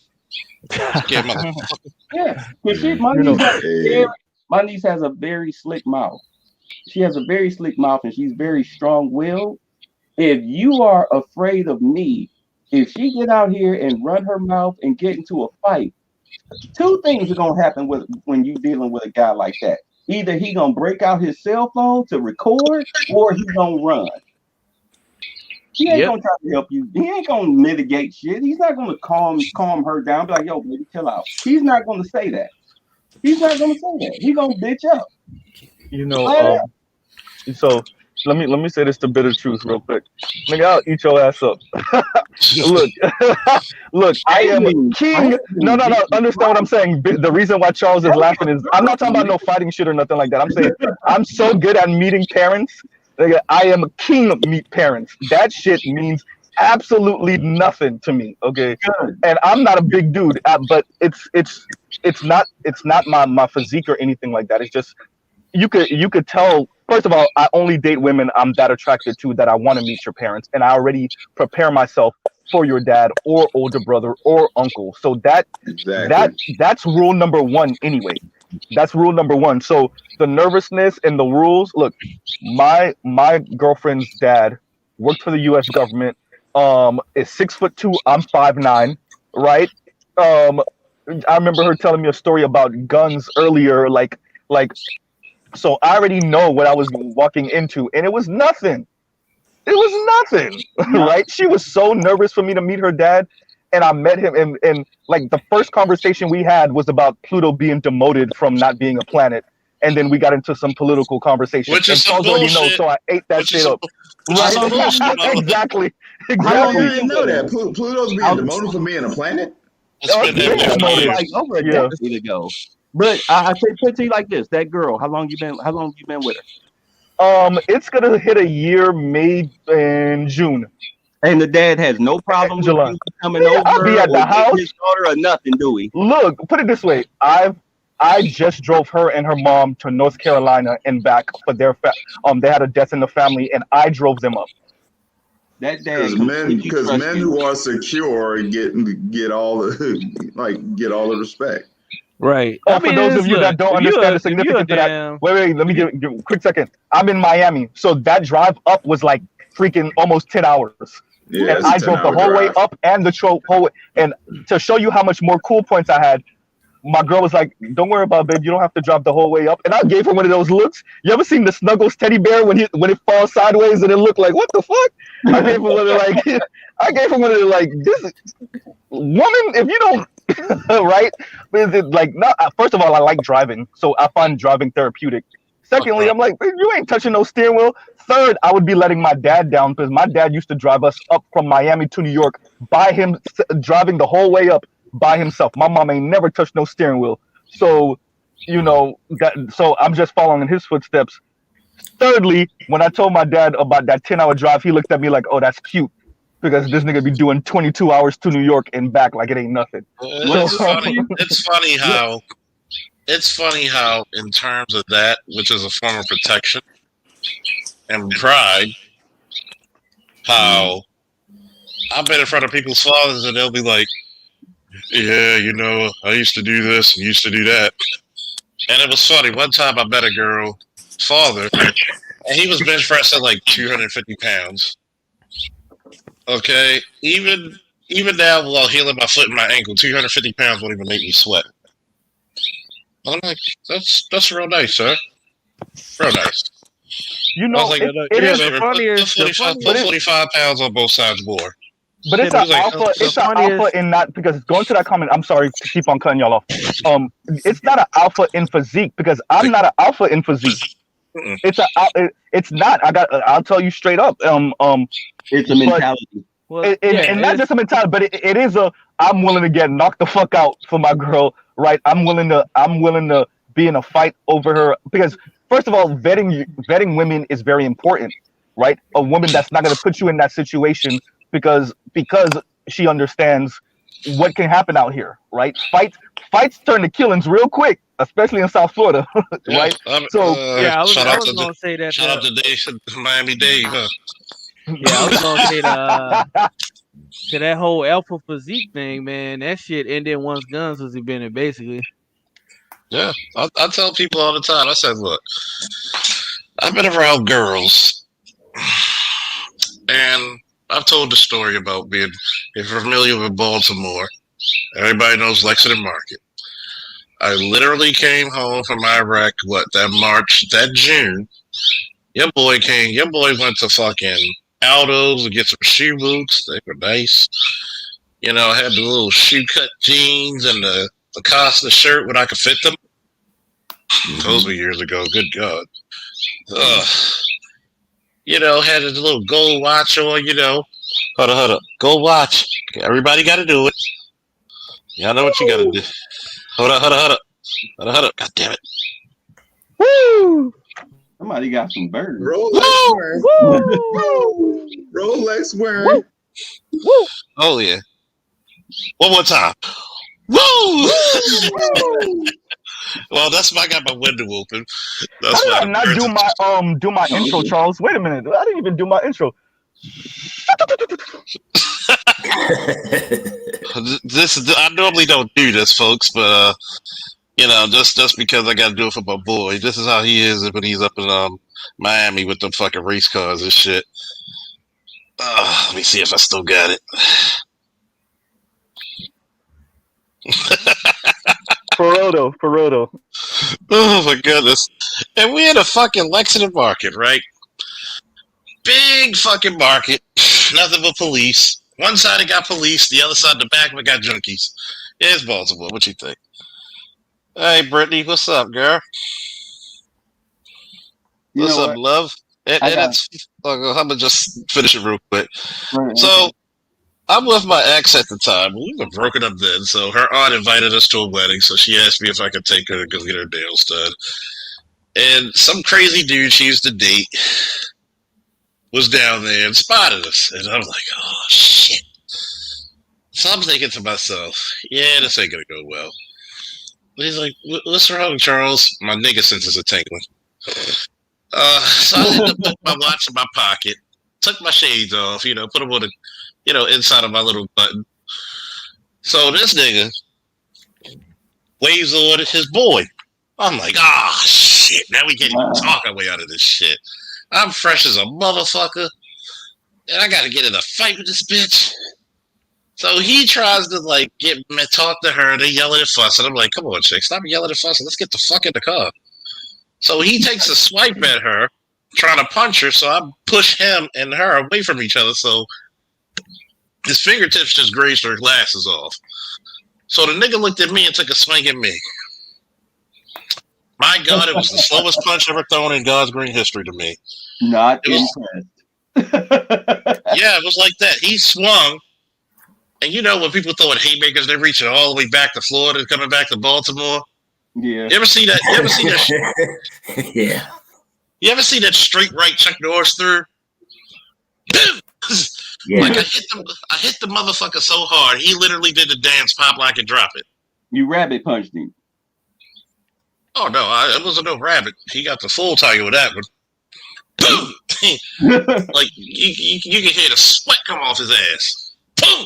Scared motherfucker. Yeah, because my You niece know, has Hey, my niece has a very slick mouth. She has a very slick mouth, and she's very strong-willed. If you are afraid of me, if she get out here and run her mouth and get into a fight, two things are gonna happen with when you dealing with a guy like that. Either he gonna break out his cell phone to record, or he gonna run. He ain't Yep. gonna try to help you. He ain't gonna mitigate shit. He's not gonna calm her down. Be like, "Yo, baby, chill out." He's not gonna say that. He's not gonna say that. He gonna bitch up. you know, Flat out. so let me say this to bitter truth real quick. Nigga, I'll eat your ass up. Look, look, I Hey, am me, king. No, Brandon, no, no. Jesus Understand what I'm Christ. saying? The reason why Charles is Tell me laughing a is good I'm not talking one, about no fighting shit or nothing like that. I'm saying I'm so good at meeting parents. Nigga, I am a king of meet parents. That shit means absolutely nothing to me. Okay, nigga. and I'm not a big dude, but it's not my physique or anything like that. It's just you could tell. First of all, I only date women I'm that attracted to that I want to meet your parents, and I already prepare myself for your dad or older brother or uncle. So exactly. that's rule number one anyway. That's rule number one. So the nervousness and the rules. Look, my girlfriend's dad worked for the U.S. government. Is 6'2". I'm 5'9". Right. Um, I remember her telling me a story about guns earlier, like so I already know what I was walking into, and it was nothing. It was nothing, right? She was so nervous for me to meet her dad, and I met him, and like the first conversation we had was about Pluto being demoted from not being a planet, and then we got into some political conversation. Which And is some Charles already knows, bullshit. so I ate that Which is shit some, up. which is Right? some bullshit. Exactly. How long Exactly. I didn't know that Pluto's being demoted from being a planet. It's been Yeah, that many demoted. years. like over a Yeah. decade ago. But I say put it to you like this: that girl, how long you been with her? It's gonna hit a year, May and June. And the dad has no problem with July. you coming Yeah, I'll be over at or the getting house. his daughter or nothing, do we? Look, put it this way. I just drove her and her mom to North Carolina and back for their they had a death in the family, and I drove them up. That dad completely Because trusts men you. who are secure get all the get all the respect. Right. Oh, for those of you that don't understand the significance of that, wait, let me give a quick second. I'm in Miami, so that drive up was like freaking almost 10 hours. Yeah, And it's a I drove the 10-hour whole way drive. up and the whole way. And to show you how much more cool points I had, my girl was like, "Don't worry about it, babe. You don't have to drive the whole way up." And I gave her one of those looks. You ever seen the Snuggles teddy bear when it falls sideways and it looked like, what the fuck? I gave her one of like, I gave her one of the like, this woman, if you don't, right? Is it like, no? First of all, I like driving, so I find driving therapeutic. Secondly, I'm like, you ain't touching no steering wheel. Third, I would be letting my dad down because my dad used to drive us up from Miami to New York by him, driving the whole way up by himself. My mom ain't never touched no steering wheel. So, so I'm just following in his footsteps. Thirdly, when I told my dad about that 10-hour drive, he looked at me like, "Oh, that's cute," because this nigga be doing 22 hours to New York and back like it ain't nothing. It's funny. It's funny how, in terms of that, which is a form of protection and pride, how I've been in front of people's fathers and they'll be like, "Yeah, I used to do this and used to do that." And it was funny. One time I met a girl father, and he was bench pressing like 250 pounds. Okay, even now, while healing my foot and my ankle, 250 pounds won't even make me sweat. I'm like, that's real nice, sir. Real nice. You know, like, it is the funniest, 45 pounds on both sides more. But it's an alpha. It's an alpha in not because going to that comment. I'm sorry to keep on cutting y'all off. It's not an alpha in physique because I'm not an alpha in physique. It's not. I'll tell you straight up. It's a mentality. And not just a mentality, but it is a. I'm willing to get knocked the fuck out for my girl, right? I'm willing to be in a fight over her because first of all, vetting women is very important, right? A woman that's not going to put you in that situation because she understands what can happen out here, right? Fights turn to killings real quick, especially in South Florida, right? I was gonna say that. Shout out to Dave, Miami Dave. Huh? Yeah, I was gonna say to that whole alpha physique thing, man. That shit ended one's guns was he been in basically. Yeah, I tell people all the time. I said, look, I've been around girls, and I've told the story about being, if you're familiar with Baltimore, everybody knows Lexington Market. I literally came home from Iraq, that June. Your boy went to fucking Aldo's to get some shoe boots. They were nice. I had the little shoe cut jeans and the Costa shirt when I could fit them. Those were years ago. Good God. Had a little gold watch on, Hold up. Gold watch. Everybody got to do it. Y'all know what you got to do. Hold up. God damn it. Woo! Somebody got some birds. Rolex wearing. Rolex wearing. Woo! Oh, yeah. One more time. Woo! Well, I got my window open. How did I not do my intro, Charles? Wait a minute. I didn't even do my intro. I normally don't do this, folks, but just because I got to do it for my boy. This is how he is when he's up in Miami with them fucking race cars and shit. Let me see if I still got it. Peroto. Oh my goodness! And we're in a fucking Lexington Market, right? Big fucking market. Nothing but police. One side it got police, the other side, the back of it got junkies. Yeah, it's Baltimore. What you think? Hey, Brittany, what's up, girl? You What's know up, what? love? And, I and got. it's. I'm gonna just finish it real quick. Right, So okay. I'm with my ex at the time. We were broken up then. So her aunt invited us to a wedding. So she asked me if I could take her to go get her nails done. And some crazy dude she used to date was down there and spotted us. And I was like, oh shit. So I'm thinking to myself, yeah, this ain't gonna go well. He's like, what's wrong, Charles? My nigga senses a tingling. So I ended up putting my watch in my pocket, took my shades off, put them on the, inside of my little button. So this nigga waves on his boy. I'm like, ah, shit. Now we can't even Wow. talk our way out of this shit. I'm fresh as a motherfucker, and I gotta get in a fight with this bitch. So he tries to talk to her. They yelling and fussing. I'm like, come on, chick, stop yelling and fussing. Let's get the fuck in the car. So he takes a swipe at her, trying to punch her. So I push him and her away from each other. So his fingertips just grazed her glasses off. So the nigga looked at me and took a swing at me. My God, it was the slowest punch ever thrown in God's green history to me. Not It was, impressed. yeah, it was like that. He swung, and when people throwing haymakers, they're reaching all the way back to Florida and coming back to Baltimore. Yeah. You ever see that? You ever see that? Yeah. You ever see that straight right Chuck Norris through? Yeah. Like I hit the motherfucker so hard, he literally did the dance, pop, lock, and drop it. You rabbit punched him. Oh no, it wasn't no rabbit. He got the full tiger with that one. Boom! Like you can hear the sweat come off his ass. Boom!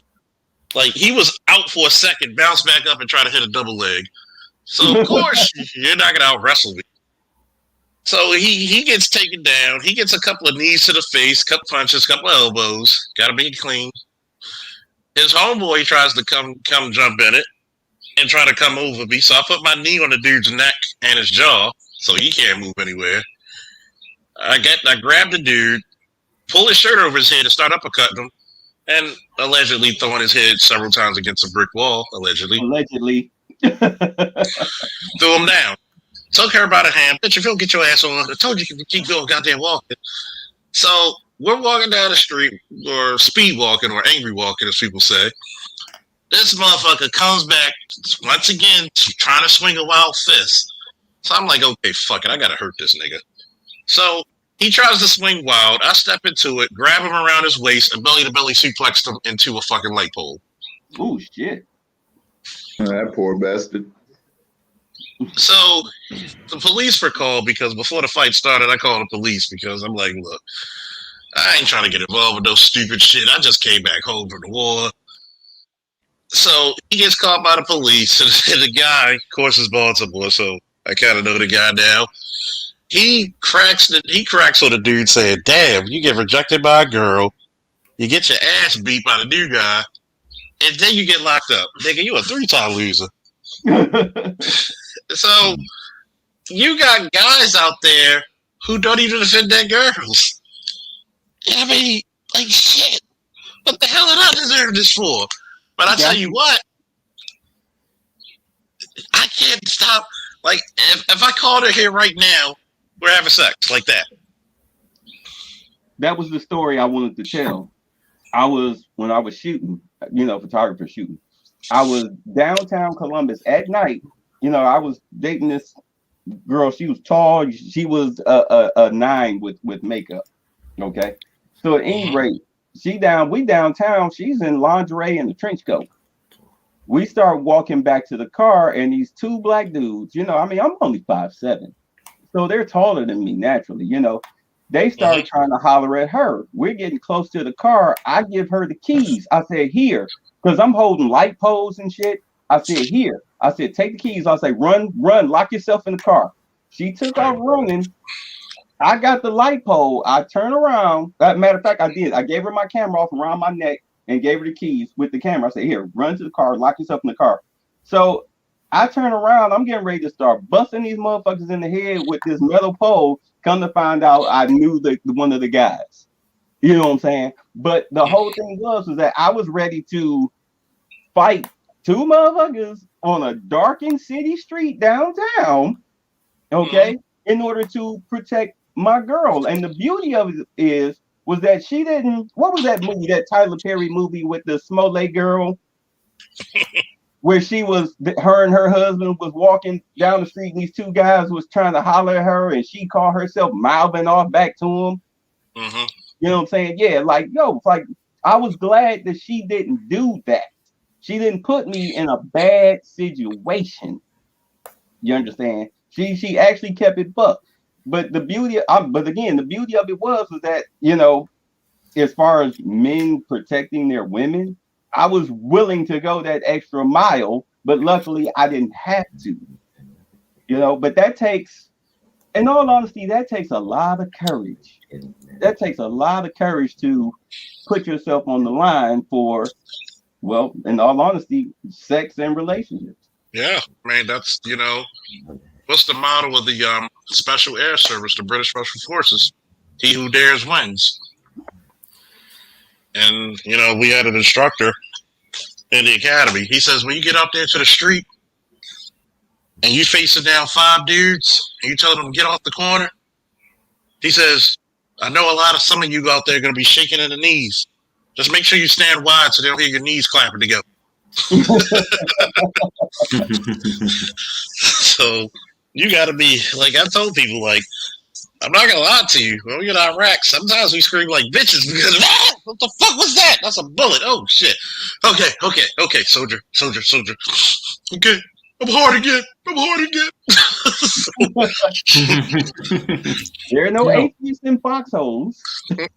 Like he was out for a second, bounced back up, and tried to hit a double leg. So of course you're not gonna out wrestle me. So he gets taken down. He gets a couple of knees to the face, couple punches, couple of elbows. Gotta be clean. His homeboy tries to come jump in it and try to come over me. So I put my knee on the dude's neck and his jaw, so he can't move anywhere. I grabbed the dude, pulled his shirt over his head and start uppercutting him, and allegedly throwing his head several times against a brick wall, allegedly. Threw him down. Took her by the hand. Bitch, if you don't get your ass on, I told you to keep going goddamn walking. So we're walking down the street, or speed walking, or angry walking, as people say. This motherfucker comes back once again, trying to swing a wild fist. So I'm like, okay, fuck it, I gotta hurt this nigga. So he tries to swing wild. I step into it, grab him around his waist, and belly to belly suplexed him into a fucking light pole. Oh shit! That poor bastard. So the police were called because before the fight started, I called the police because I'm like, look, I ain't trying to get involved with no stupid shit. I just came back home from the war. So he gets caught by the police, and the guy, of course, is Baltimore, so I kind of know the guy now. He cracks on the dude saying, damn, you get rejected by a girl, you get your ass beat by the new guy, and then you get locked up. Nigga, you a 3-time loser. So you got guys out there who don't even defend their girls. I mean, like, shit. What the hell did I deserve this for? But I tell you what, I can't stop. Like, if I called her here right now, we're having sex like that. That was the story I wanted to tell. When I was shooting, photographer shooting. I was downtown Columbus at night. I was dating this girl. She was tall. She was a 9 with makeup. Okay. So at any rate, we downtown. She's in lingerie and a trench coat. We start walking back to the car, and these 2 black dudes, I'm only 5'7", so they're taller than me naturally, They start trying to holler at her. We're getting close to the car. I give her the keys. I said, here, because I'm holding light poles and shit. I said, here. I said, take the keys. I say, run, lock yourself in the car. She took off running. I got the light pole. I turn around. Matter of fact, I did. I gave her my camera off around my neck and gave her the keys with the camera. I said, here, run to the car, lock yourself in the car. So I turn around. I'm getting ready to start busting these motherfuckers in the head with this metal pole. Come to find out, I knew one of the guys. You know what I'm saying? But the whole thing was that I was ready to fight two motherfuckers on a darkened city street downtown, okay, in order to protect my girl. And the beauty of it was that she didn't. What was that movie? That Tyler Perry movie with the Smollett girl, where she was, her and her husband was walking down the street, and these two guys was trying to holler at her, and she called herself mouthing off back to him. Mm-hmm. You know what I'm saying? Yeah, like yo, like I was glad that she didn't do that. She didn't put me in a bad situation. You understand? She actually kept it buck. But the beauty, but again, the beauty of it was that, you know, as far as men protecting their women, I was willing to go that extra mile, but luckily I didn't have to. You know, but that takes, in all honesty, that takes a lot of courage. That takes a lot of courage to put yourself on the line for, well, in all honesty, sex and relationships. Yeah, man, that's, you know, what's the motto of the Special Air Service, the British Special Forces? He who dares wins. And, you know, we had an instructor in the academy. He says, when you get out there to the street and you facing down 5 dudes and you tell them to get off the corner, he says, I know a lot of some of you out there are going to be shaking in the knees. Just make sure you stand wide so they don't hear your knees clapping together. So you got to be, like I told people, like, I'm not going to lie to you. When we get Iraq, sometimes we scream like bitches because, what the fuck was that? That's a bullet. Oh, shit. Okay, soldier. Okay, I'm hard again. There are no atheists in foxholes.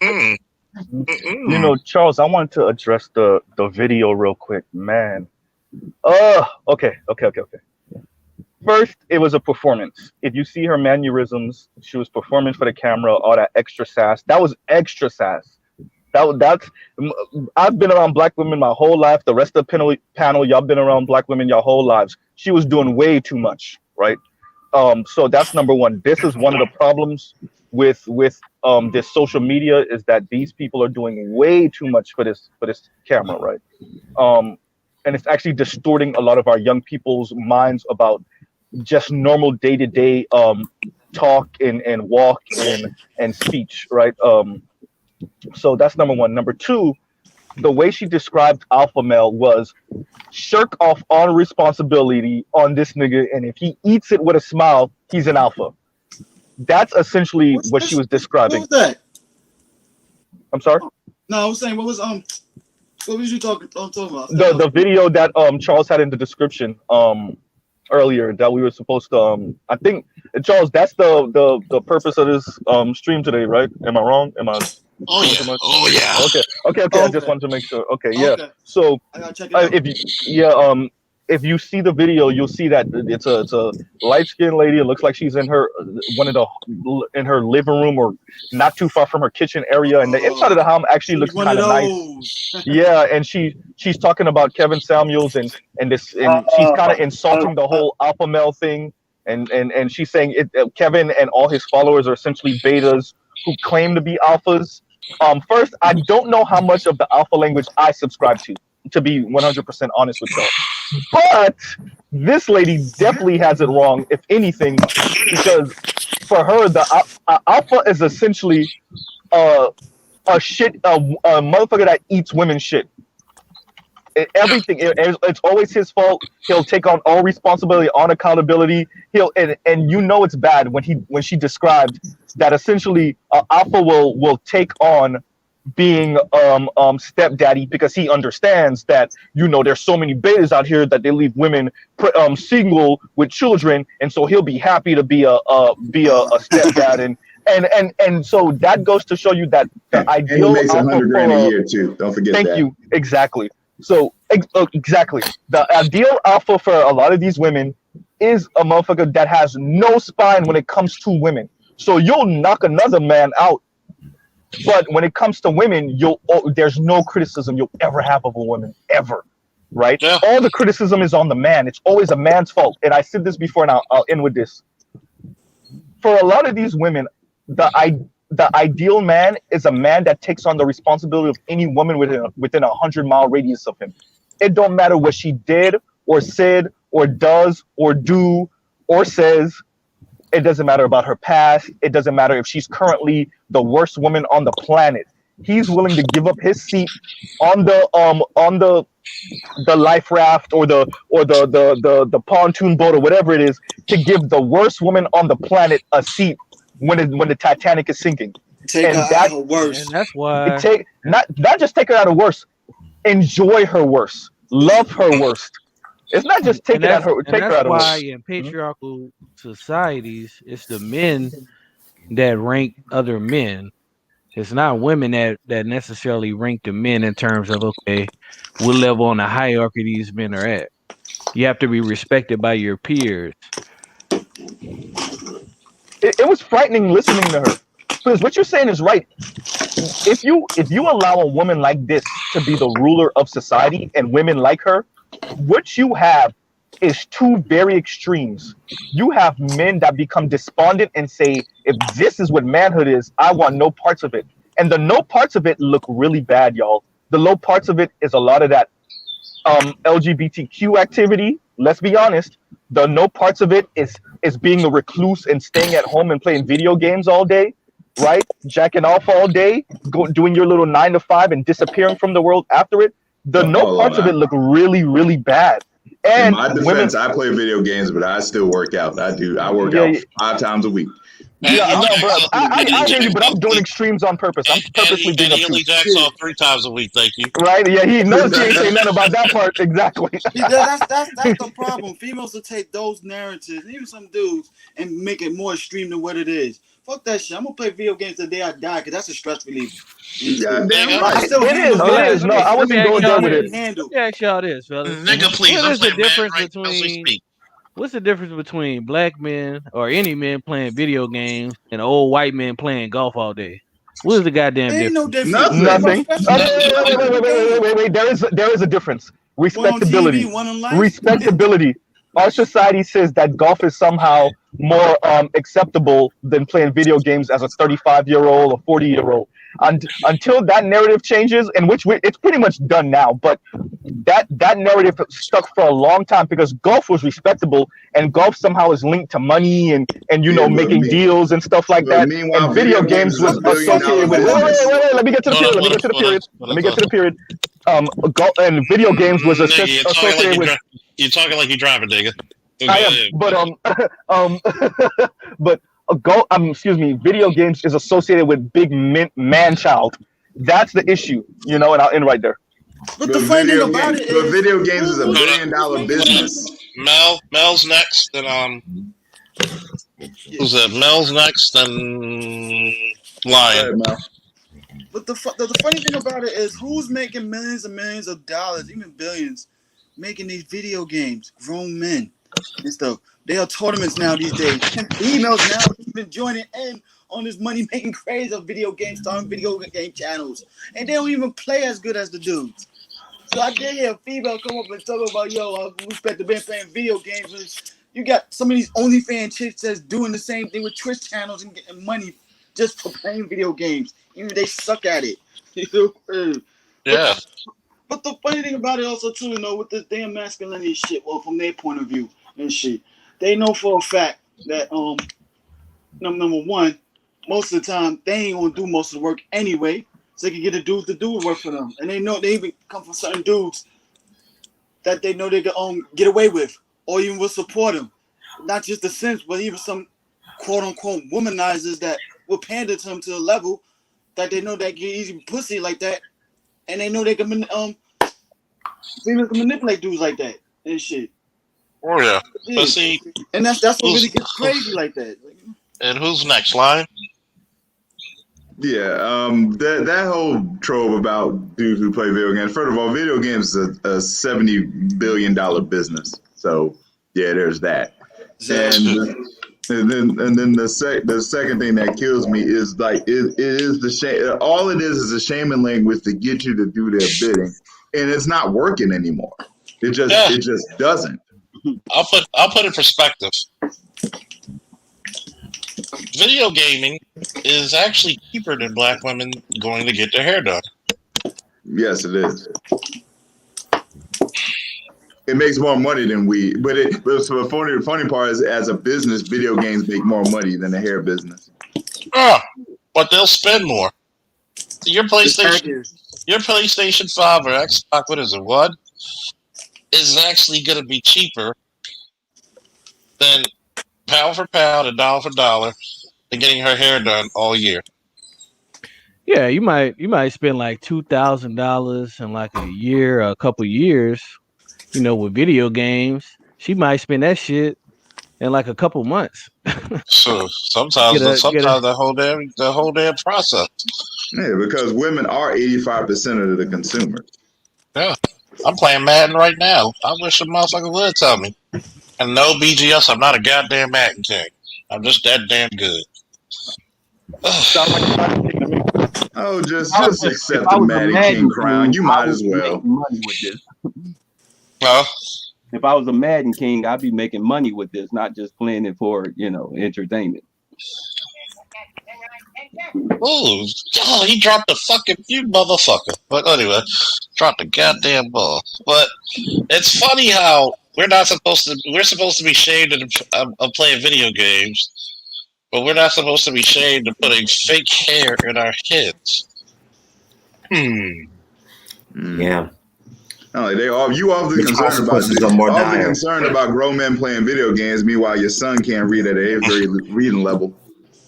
You know, Charles, I wanted to address the video real quick, man. Okay. First, it was a performance. If you see her mannerisms, she was performing for the camera, all that extra sass. That was extra sass. That's. I've been around black women my whole life. The rest of the panel, y'all been around black women your whole lives. She was doing way too much, right? So that's number one. This is one of the problems with this social media, is that these people are doing way too much for this camera, right? And it's actually distorting a lot of our young people's minds about just normal day-to-day talk and walk and speech, right? So that's number one. Number two, the way she described alpha male was shirk off all responsibility on this nigga, and if he eats it with a smile, he's an alpha. That's essentially what she was describing. What was that? I'm sorry? No, I was saying, what was you talking about? The video that Charles had in the description earlier that we were supposed to I think, Charles, that's the purpose of this stream today, right? Am I wrong? Am I? Oh yeah. Okay. I just wanted to make sure. Okay, yeah. Okay. So I gotta check it out. if you see the video, you'll see that it's a light skinned lady. It looks like she's in her in her living room or not too far from her kitchen area, and the inside of the home actually looks kind of nice. Yeah, and she's talking about Kevin Samuels and she's kind of insulting the whole alpha male thing, and she's saying Kevin and all his followers are essentially betas who claim to be alphas. First, I don't know how much of the alpha language I subscribe to be 100% honest with y'all. But this lady definitely has it wrong, if anything, because for her, the alpha is essentially a motherfucker that eats women's shit. Everything, it's always his fault. He'll take on all responsibility, on accountability. And you know it's bad when she described that essentially alpha will take on being stepdaddy, because he understands that, you know, there's so many betas out here that they leave women single with children, and so he'll be happy to be a stepdad, and so that goes to show you that the ideal he makes alpha $100,000 a year too. Don't forget that. Thank you. Exactly. So exactly, the ideal alpha for a lot of these women is a motherfucker that has no spine when it comes to women. So you'll knock another man out, but when it comes to women, there's no criticism you'll ever have of a woman, ever, right? Yeah. All the criticism is on the man. It's always a man's fault. And I said this before, and I'll end with this. For a lot of these women, the ideal man is a man that takes on the responsibility of any woman within a 100-mile radius of him. It don't matter what she did or said or does or do or says. It doesn't matter about her past. It doesn't matter if she's currently the worst woman on the planet. He's willing to give up his seat on the life raft or the pontoon boat or whatever it is to give the worst woman on the planet a seat when the Titanic is sinking. Take her And out that her worst. And that's it why take not just take her out of worst, enjoy her worst, love her worst. It's not just take her out of why worst. in patriarchal societies it's the men that rank other men. It's not women that necessarily rank the men in terms of okay, what level on the hierarchy these men are at. You have to be respected by your peers. It was frightening listening to her because what you're saying is right. If you allow a woman like this to be the ruler of society and women like her, what you have is two very extremes. You have men that become despondent and say, if this is what manhood is, I want no parts of it. And the no parts of it look really bad, y'all. The low parts of it is a lot of that LGBTQ activity. Let's be honest. The no parts of it is being a recluse and staying at home and playing video games all day, right? Jacking off all day, doing your little 9 to 5 and disappearing from the world after it. The no parts of it look really, really bad. And in my defense, I play video games, but I still work out. I work out 5 times a week. Yeah, no, bro. I hear you, but I'm doing extremes on purpose. I'm purposely being he only jacks off 3 times a week. Thank you. right. Yeah, he knows he ain't saying nothing about that part. Exactly. That's the problem. Females will take those narratives, and even some dudes, and make it more extreme than what it is. Fuck that shit. I'm gonna play video games the day I die because that's a stress reliever. God damn I right. still It is. handle It is. No, I wasn't going there with it. handle. Let me ask y'all this, fellas. Nigga, please. What I'm is the playing Madden difference right now as we between speak. what's the difference between black men or any men playing video games and old white men playing golf all day? What is the goddamn There ain't no difference? difference. Nothing. Nothing. Wait. There is a difference. One on Respectability. TV, one on life. Respectability. Our society says that golf is somehow more acceptable than playing video games as a 35-year-old or 40-year-old. Until that narrative changes, in which it's pretty much done now, but that narrative stuck for a long time because golf was respectable, and golf somehow is linked to money and making deals and stuff like that. Meanwhile, And video games was associated with. Wait. Let me get to the period. And video games was associated with. You're talking like you're driving, nigga. I am, but video games is associated with big man child. That's the issue, and I'll end right there. But the funny thing about it is, video games is a $1 billion business. Mel's next, then who's that? Mel's next, then Lion. But the funny thing about it is, who's making millions and millions of dollars, even billions, making these video games? Grown men and stuff. They are tournaments now these days. And females now even joining in on this money making craze of video games, starting video game channels, and they don't even play as good as the dudes. So I did hear a female come up and talk about, I respect the man playing video games. You got some of these OnlyFans chicks that's doing the same thing with Twitch channels and getting money just for playing video games. Even they suck at it. Yeah. But the funny thing about it also too, with this damn masculinity shit, well, from their point of view and shit, they know for a fact that number one, most of the time they ain't gonna do most of the work anyway, so they can get a dude to do the work for them. And they know they even come from certain dudes that they know they can get away with, or even will support them. Not just the simps, but even some quote unquote womanizers that will pander to them to a level that they know they get easy pussy like that, and they know they can females can manipulate dudes like that and shit. Oh yeah. But see, and that's what really gets crazy like that. And who's next, Lion? Yeah, that whole trove about dudes who play video games. First of all, video games is a $70 billion business. So yeah, there's that. And then the second thing that kills me is like it is the shame. All it is a shaming language to get you to do their bidding, and it's not working anymore. It just doesn't. I'll put in perspective. video gaming is actually cheaper than black women going to get their hair done. Yes, it is. It makes more money than weed, but so the funny part is, as a business, video games make more money than the hair business. Ah, but they'll spend more. Your The tag PlayStation, is your PlayStation 5 or Xbox, what is it? What is actually going to be cheaper than pound for pound and dollar for dollar than getting her hair done all year. Yeah, you might spend like $2,000 in like a year, or a couple years, with video games. She might spend that shit in like a couple months. So Get a get a sometimes the whole damn process. Yeah, because women are 85% of the consumers. Yeah, I'm playing Madden right now. I wish a motherfucker would tell me. And no BGS, I'm not a goddamn Madden king. I'm just that damn good. Sound like a Madden king to me. Oh, I was just if accept I the was a Madden King Madden crown. king, You I might would as be well. making money with this. Well, If I was a Madden king, I'd be making money with this, not just playing it for entertainment. oh, he dropped the fucking you motherfucker. But anyway, dropped the goddamn ball. But it's funny how we're supposed to be shamed of playing video games, but we're not supposed to be shamed of putting fake hair in our heads. Yeah. No, you awfully The concerned about consequences are more awfully dire. concerned about grown men playing video games. Meanwhile, your son can't read at an 8th grade reading level.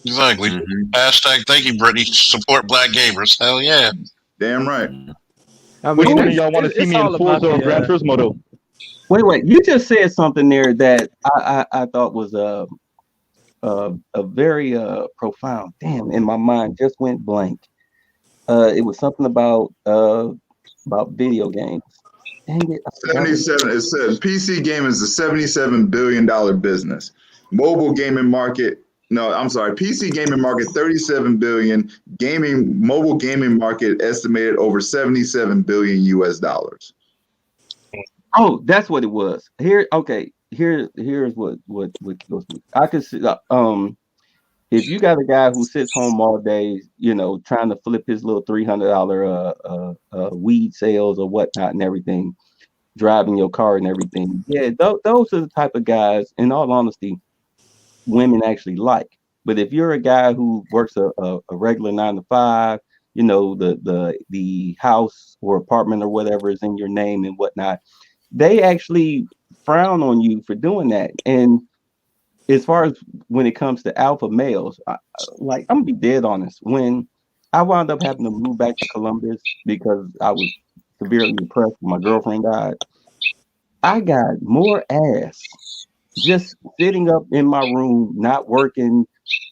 Exactly. Mm-hmm. Hashtag thank you, Brittany. Support black gamers. Hell yeah. Damn right. I Which mean, one of it's y'all want to see it's me in all about Forza or Gran the Turismo though? Wait, you just said something there that I thought was a very profound. Damn, and my mind just went blank. It was something about video games. Dang it, I forgot what. 77. It said PC gaming is a $77 billion business. Mobile gaming market. No, I'm sorry. PC gaming market 37 billion. Mobile gaming market estimated over 77 billion US dollars. Oh, that's what it was. Okay. Here's what kills me. I could see if you got a guy who sits home all day, trying to flip his little $300 weed sales or whatnot and everything, driving your car and everything. Yeah, those are the type of guys, in all honesty, women actually like. But if you're a guy who works a regular 9 to 5, the house or apartment or whatever is in your name and whatnot, they actually frown on you for doing that. And as far as when it comes to alpha males, I'm gonna be dead honest. When I wound up having to move back to Columbus because I was severely depressed when my girlfriend died, I got more ass just sitting up in my room, not working,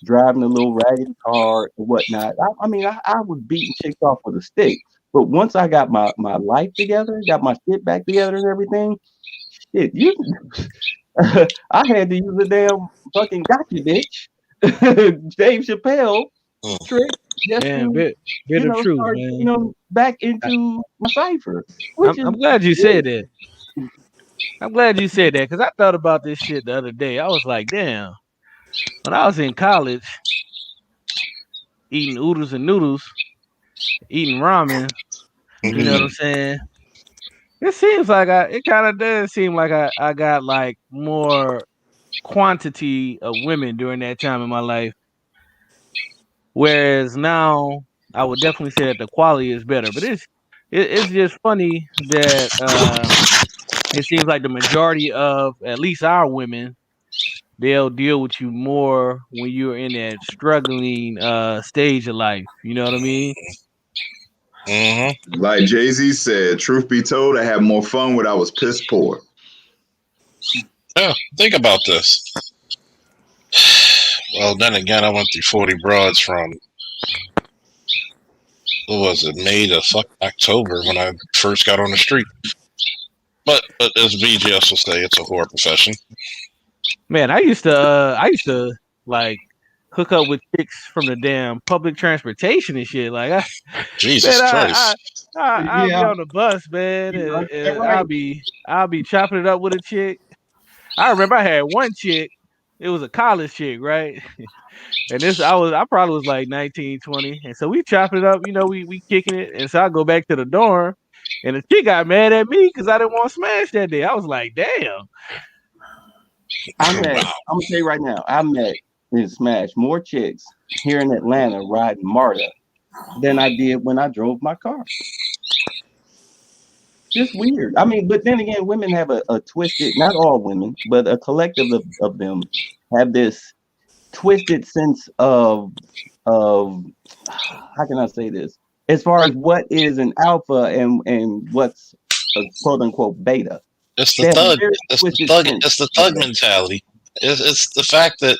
driving a little raggedy car and whatnot. I mean, I was beating chicks off with a stick. But once I got my life together, got my shit back together and everything, shit, I had to use a damn fucking gotcha bitch, Dave Chappelle Mm. trick just man, to, bit of truth, start, man. back into my cipher, I'm which is I'm glad you great. said that. I'm glad you said that because I thought about this shit the other day. I was like, damn. When I was in college, eating oodles and noodles, eating ramen, you know what I'm saying? It seems like it kind of does seem like I got like more quantity of women during that time in my life. Whereas now, I would definitely say that the quality is better. But it's just funny that it seems like the majority of at least our women, they'll deal with you more when you're in that struggling stage of life. You know what I mean? Mm-hmm. Like Jay-Z said, truth be told, I had more fun when I was piss poor. Yeah, think about this. Well, then again, I went through 40 broads from, what was it, May to October when I first got on the street. But as BGS will say, it's a whore profession. Man, I used to like hook up with chicks from the damn public transportation and shit. Like, Jesus man, Christ. I'll be Yeah, on the bus, man, you're right. and You're I'll right. be chopping it up with a chick. I remember I had one chick. It was a college chick, right? And I probably was like 19, 20. And so we chopping it up, we kicking it. And so I go back to the dorm and the chick got mad at me because I didn't want to smash that day. I was like, damn. I'm gonna tell you right now, I met and smashed more chicks here in Atlanta riding MARTA than I did when I drove my car. Just weird. I mean, but then again, women have a twisted, not all women, but a collective of them have this twisted sense of how can I say this? As far as what is an alpha and what's a quote unquote beta. It's the They have a thug. very It's the twisted thug. sense It's the of thug that. mentality. It's the fact that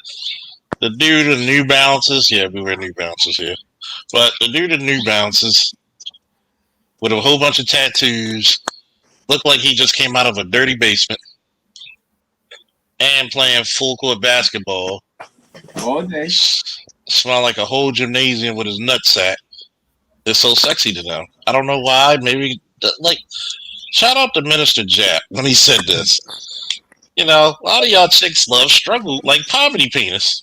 the dude in New Balances. Yeah, we wear New Balances here, but the dude in New Balances with a whole bunch of tattoos looked like he just came out of a dirty basement and playing full court basketball. All day. Smell like a whole gymnasium with his nutsack. It's so sexy to them. I don't know why. Maybe like shout out to Minister Jap when he said this. A lot of y'all chicks love struggle like poverty penis.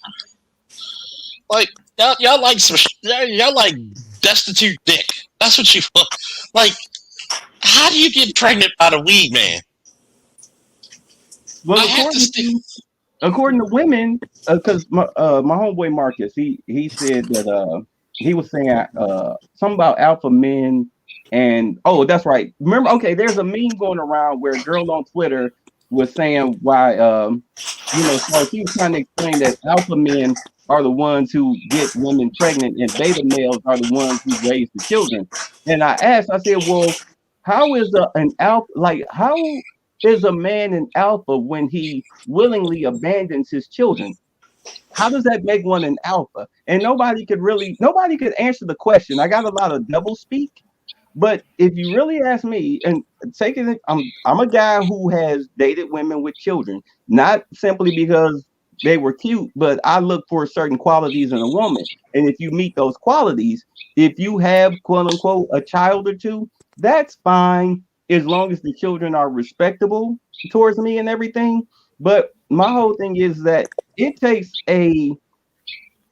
Like y'all like y'all like destitute dick. That's what you like. How do you get pregnant by the weed man? Well, according to women, because my homeboy Marcus, he said that he was saying something about alpha men, and oh, that's right. Remember, okay, there's a meme going around where a girl on Twitter was saying why so she was trying to explain that alpha men are the ones who get women pregnant and beta males are the ones who raise the children. And I said, well, how is an alpha like how is a man an alpha when he willingly abandons his children? How does that make one an alpha? And nobody could answer the question. I got a lot of double speak, but if you really ask me, and taking it, I'm a guy who has dated women with children, not simply because they were cute, but I look for certain qualities in a woman. And if you meet those qualities, if you have quote unquote a child or two, that's fine as long as the children are respectable towards me and everything. But my whole thing is that it takes I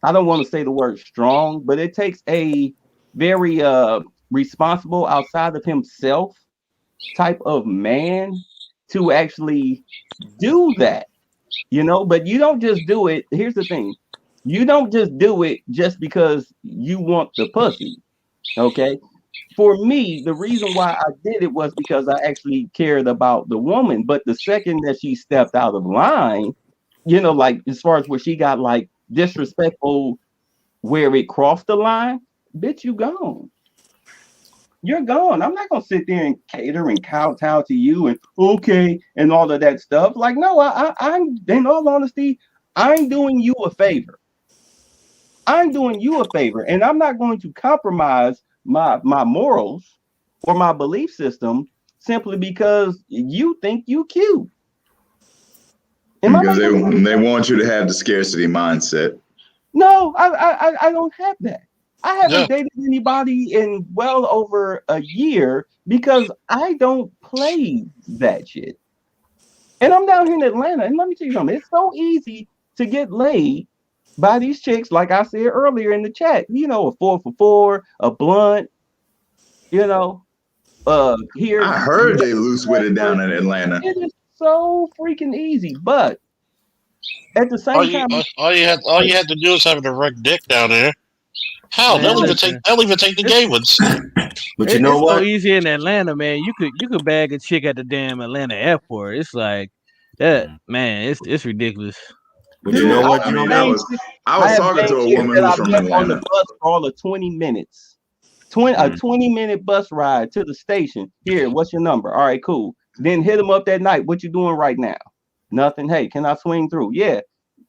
don't want to say the word strong, but it takes a very responsible outside of himself type of man to actually do that, but you don't just do it. Here's the thing. You don't just do it just because you want the pussy. Okay. For me, the reason why I did it was because I actually cared about the woman. But the second that she stepped out of line, like as far as where she got like disrespectful, where it crossed the line, bitch, you gone. You're gone. I'm not gonna sit there and cater and kowtow to you and okay and all of that stuff. Like, no, I'm in all honesty, I'm doing you a favor. I'm doing you a favor, and I'm not going to compromise my morals or my belief system simply because you think you cute. Because they want you to have the scarcity mindset. No, I don't have that. I haven't dated anybody in well over a year because I don't play that shit. And I'm down here in Atlanta, and let me tell you something. It's so easy to get laid by these chicks, like I said earlier in the chat. A 4 for $4, a blunt, here. I heard they loose with it down in Atlanta. It is so freaking easy, but at the same time, all you had to do is have a direct dick down there. Hell, Man, they'll even take the gay ones. But you know it's what? so easy in Atlanta, man. You could bag a chick at the damn Atlanta airport. It's like that, man. It's ridiculous. But you know what, I mean, gentlemen? I was talking to a woman who was from on the Atlanta. bus for all of 20 minutes. A 20-minute bus ride to the station. Here, what's your number? All right, cool. Then hit them up that night. What you doing right now? Nothing. Hey, can I swing through? Yeah.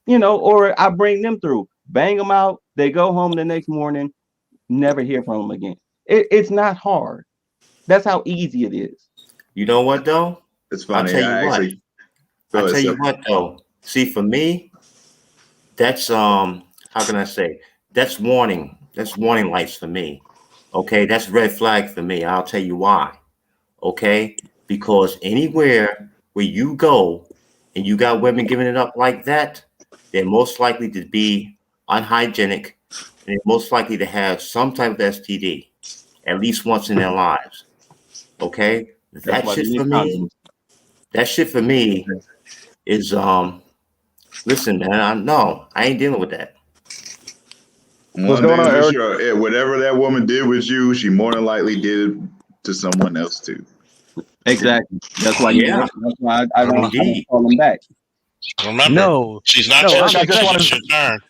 Or I bring them through. Bang them out. They go home the next morning. Never hear from them again. It's not hard. That's how easy it is. You know what, though? It's funny. I'll tell you what, though. See, for me, that's how can I say? That's warning. That's warning lights for me. Okay, that's red flag for me. I'll tell you why. Okay, because anywhere where you go and you got women giving it up like that, they're most likely to be unhygienic, and they're most likely to have some type of STD at least once in their lives. Okay, That's why they need condoms. that shit for me is listen, man, I ain't dealing with that. What's One going thing on, for Eric? sure, whatever that woman did with you, she more than likely did it to someone else too. Exactly. That's why Yeah, that's why I don't indeed. call them back. Remember, No, she's not no, your Eric, I'm I chick. just want It's to your turn.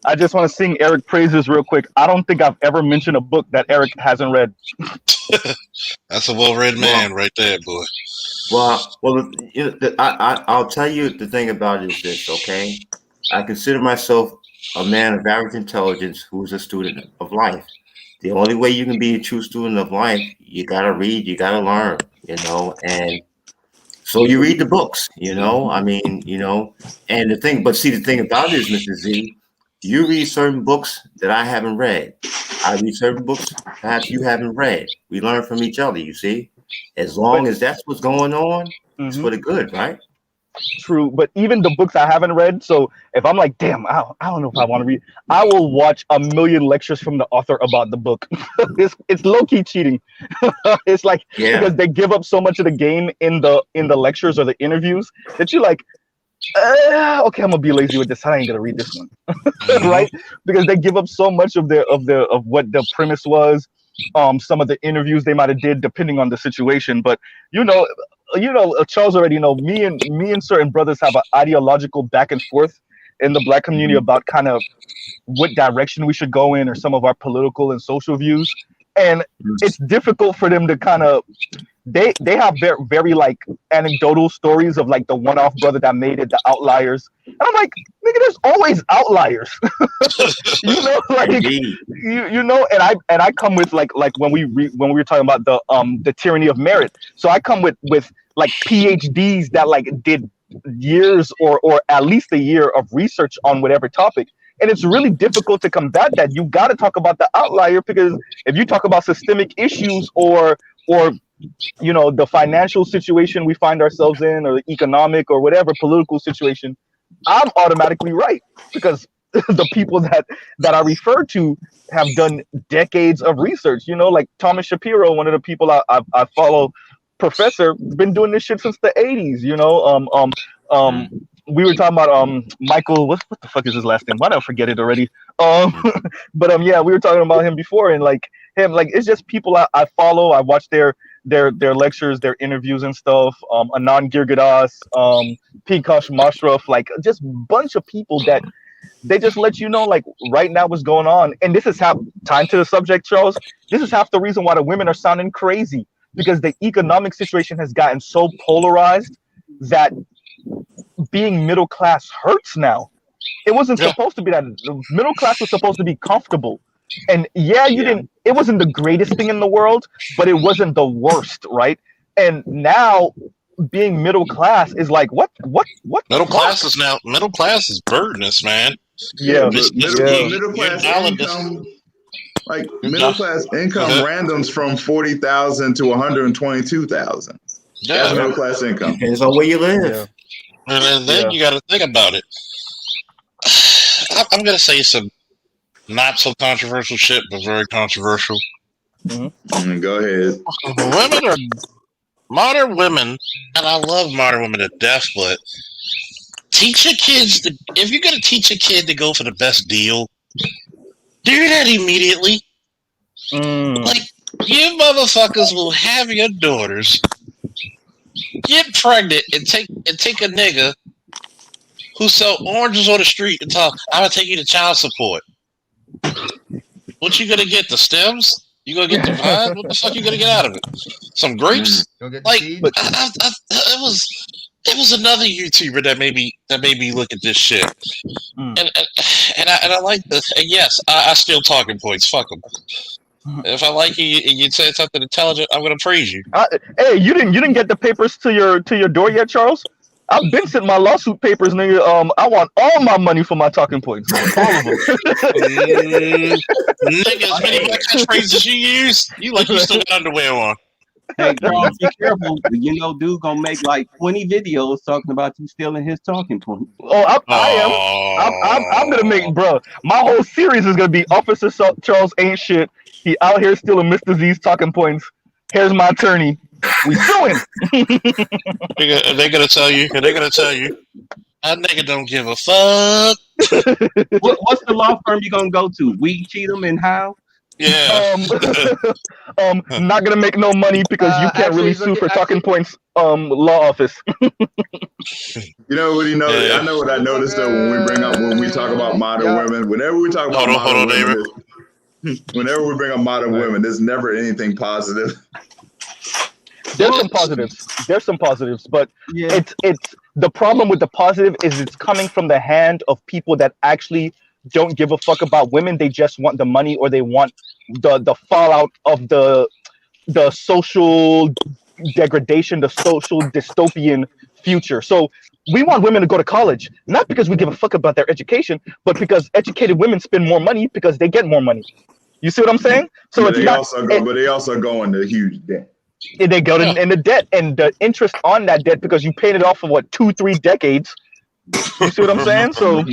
I just want to sing Eric praises real quick. I don't think I've ever mentioned a book that Eric hasn't read. That's a well-read Well, man right there, boy. I'll tell you the thing about it is this, okay? I consider myself a man of average intelligence who's a student of life. The only way you can be a true student of life, you gotta read, you gotta learn, and so you read the books, I mean, and the thing about it is, Mr. Z, you read certain books that I haven't read. I read certain books perhaps you haven't read. We learn from each other, you see? As But long as that's what's going on, it's mhm, for the good, right? true. But even the books I haven't read, so if I'm like, damn, I don't know if I want to read, I will watch a million lectures from the author about the book. It's low key cheating. It's like Yeah. because they give up so much of the game in the lectures or the interviews that you like. Okay, I'm gonna be lazy with this. I ain't gonna read this one, Mhm. right? Because they give up so much of of what the premise was, some of the interviews they might have did depending on the situation. But you know, Charles already know me and certain brothers have an ideological back and forth in the black community Mhm. about kind of what direction we should go in or some of our political and social views, and it's difficult for them to kind of they have very like anecdotal stories of like the one-off brother that made it, the outliers. And I'm like, nigga, there's always outliers. Like Indeed. and I come with like when when we were talking about the tyranny of merit. So I come with like PhDs that like did years or at least a year of research on whatever topic. And it's really difficult to combat that. You got to talk about the outlier because if you talk about systemic issues or the financial situation we find ourselves in or the economic or whatever political situation, I'm automatically right because the people that I refer to have done decades of research. Like Thomas Shapiro, one of the people I follow, professor, been doing this shit since the 80s. We were talking about Michael. What the fuck is his last name? Why did I forget it already? But yeah, we were talking about him before, and like him, like it's just people I follow. I watch their lectures, their interviews and stuff. Anand Girgadas, Pikash Mashraf, like just bunch of people that they just let you know like right now what's going on. And this is half time to the subject, Charles. This is half the reason why the women are sounding crazy because the economic situation has gotten so polarized that being middle class hurts now. It wasn't Yeah. supposed to be that. The middle class was supposed to be comfortable. And yeah, you Yeah. didn't, it wasn't the greatest thing in the world, but it wasn't the worst, right? And now being middle class is like, what the Middle fuck? class is burdensome, man. Yeah, Yeah, It's, but it's, yeah. middle you're class dialing this. income, like Go middle class income ahead. randoms from 40,000 to 122,000. That's Yeah. Yep. middle class income. Depends on where you Yeah. live. And then Yeah. you got to think about it. I'm going to say some not so controversial shit, but very controversial. Go ahead. Women are modern women, and I love modern women to death, but teach your kids if you're going to teach a kid to go for the best deal, do that immediately. Mm. Like, you motherfuckers will have your daughters get pregnant and take a nigga who sell oranges on the street and talk, I'm gonna take you to child support. What you gonna get? The stems? You gonna get the vine? What the fuck you gonna get out of it? Some grapes? Go get the Like, seeds. But it was another YouTuber that made me look at this shit. Mm. And I like this. And yes, I steal talking points. Fuck them. If I like you and you say something intelligent, I'm gonna praise you. Hey, you didn't get the papers to your door yet, Charles? I've been sent my lawsuit papers, nigga. I want all my money for my talking points, all of them. Nigga, as many black catchphrases you use, you like you still got underwear on. Hey, Charles, be careful. You know, dude gonna make like 20 videos talking about you stealing his talking point. Oh, I am. I'm gonna Oh, make, bro. My whole series is gonna be Officer Charles ain't shit. He out here stealing Mr. Z's talking points. Here's my attorney. We suing. they're gonna tell you. They're gonna tell you. That nigga don't give a fuck. What's the law firm you gonna go to? We Cheatham and how? Yeah. Not gonna make no money because you can't really sue for talking points. Law office. You know what you know? Yeah. I know what I noticed though when we talk about modern women. Whenever we talk about Hold on, David. whenever we bring up modern women, there's never anything positive. There's some positives. There's some positives, but Yeah. it's the problem with the positive is it's coming from the hand of people that actually don't give a fuck about women. They just want the money, or they want the fallout of the social degradation, the social dystopian future. So we want women to go to college, not because we give a fuck about their education, but because educated women spend more money because they get more money. You see what I'm saying? So But it's they not. also go into huge debt. They go in the debt, and the interest on that debt, because you paid it off for what, 2-3 decades. You see what I'm saying? So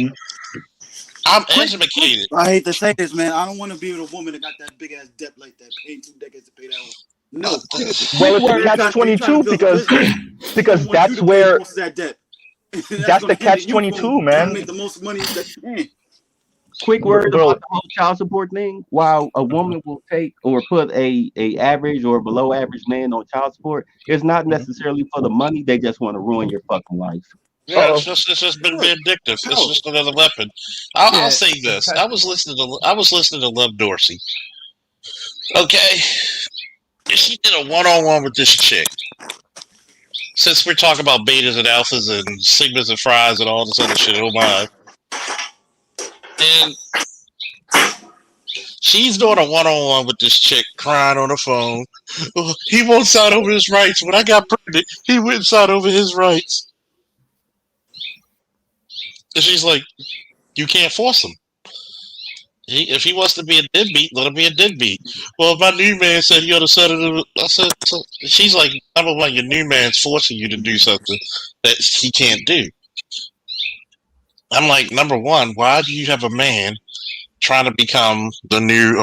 I'm educated. I hate to say this, man. I don't want to be with a woman that got that big ass debt like that, paying 2 decades to pay that off. No. well, it's a catch-22 because that's where that debt. that's the catch-22, man. Make the most money that you can. Quick word Bro. about the whole child support thing. While a woman will take or put a average or below average man on child support, it's not necessarily for the money. They just want to ruin your fucking life. Yeah, it's just been vindictive. It's just another weapon. I'll say this. I was listening to Love Dorsey. Okay, she did a one-on-one with this chick. Since we're talking about betas and alphas and sigmas and fries and all this other shit, oh my. And she's doing a one-on-one with this chick, crying on the phone. Oh, he won't sign over his rights. When I got pregnant, he wouldn't sign over his rights. And she's like, you can't force him. If he wants to be a deadbeat, let him be a deadbeat. Well, my new man said you ought to set it. I said, so she's like, number one, your new man's forcing you to do something that he can't do. I'm like, number one, why do you have a man trying to become the new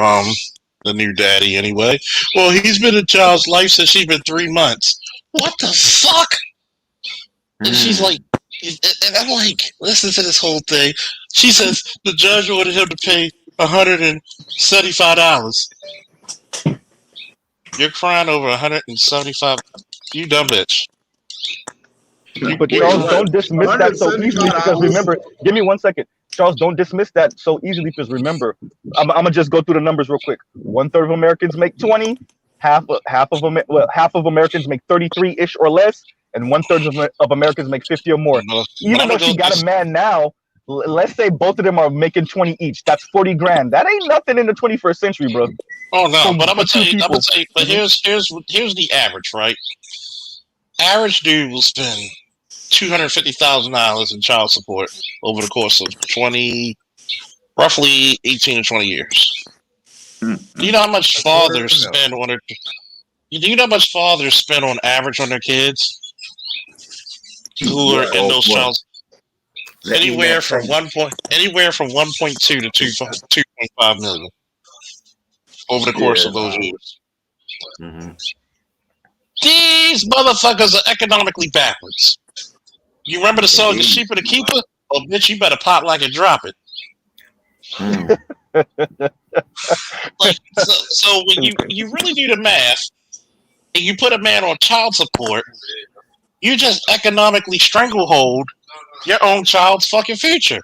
daddy anyway? Well, he's been in child's life since she's been 3 months. What the fuck? And she's like, and I'm like, listen to this whole thing. She says the judge ordered him to pay $175. You're crying over $175. You dumb bitch. But Charles, don't dismiss that so easily, because remember, give me 1 second. Charles, don't dismiss that so easily, because remember, I'm gonna just go through the numbers real quick. 1/3 of Americans make 20, half of Americans make 33-ish or less, and 1/3 of Americans make 50 or more. Even though she got a man now, let's say both of them are making 20 each. That's 40 grand. That ain't nothing in the 21st century, bro. Oh no, So but I'm gonna tell you. But Mhm. here's the average, right? Average dude will spend $250,000 in child support over the course of roughly 18 to 20 years. Do you know how much fathers spend on their? Do you know how much fathers spend on average on their kids who are in those child? Anywhere from 1.2 to 2.5 million over the course of those years. Mm-hmm. These motherfuckers are economically backwards. You remember the song "The Sheep of the Keeper"? Oh, bitch, you better pop like and drop it. Like, so when you really do the math, and you put a man on child support, you just economically stranglehold your own child's fucking future.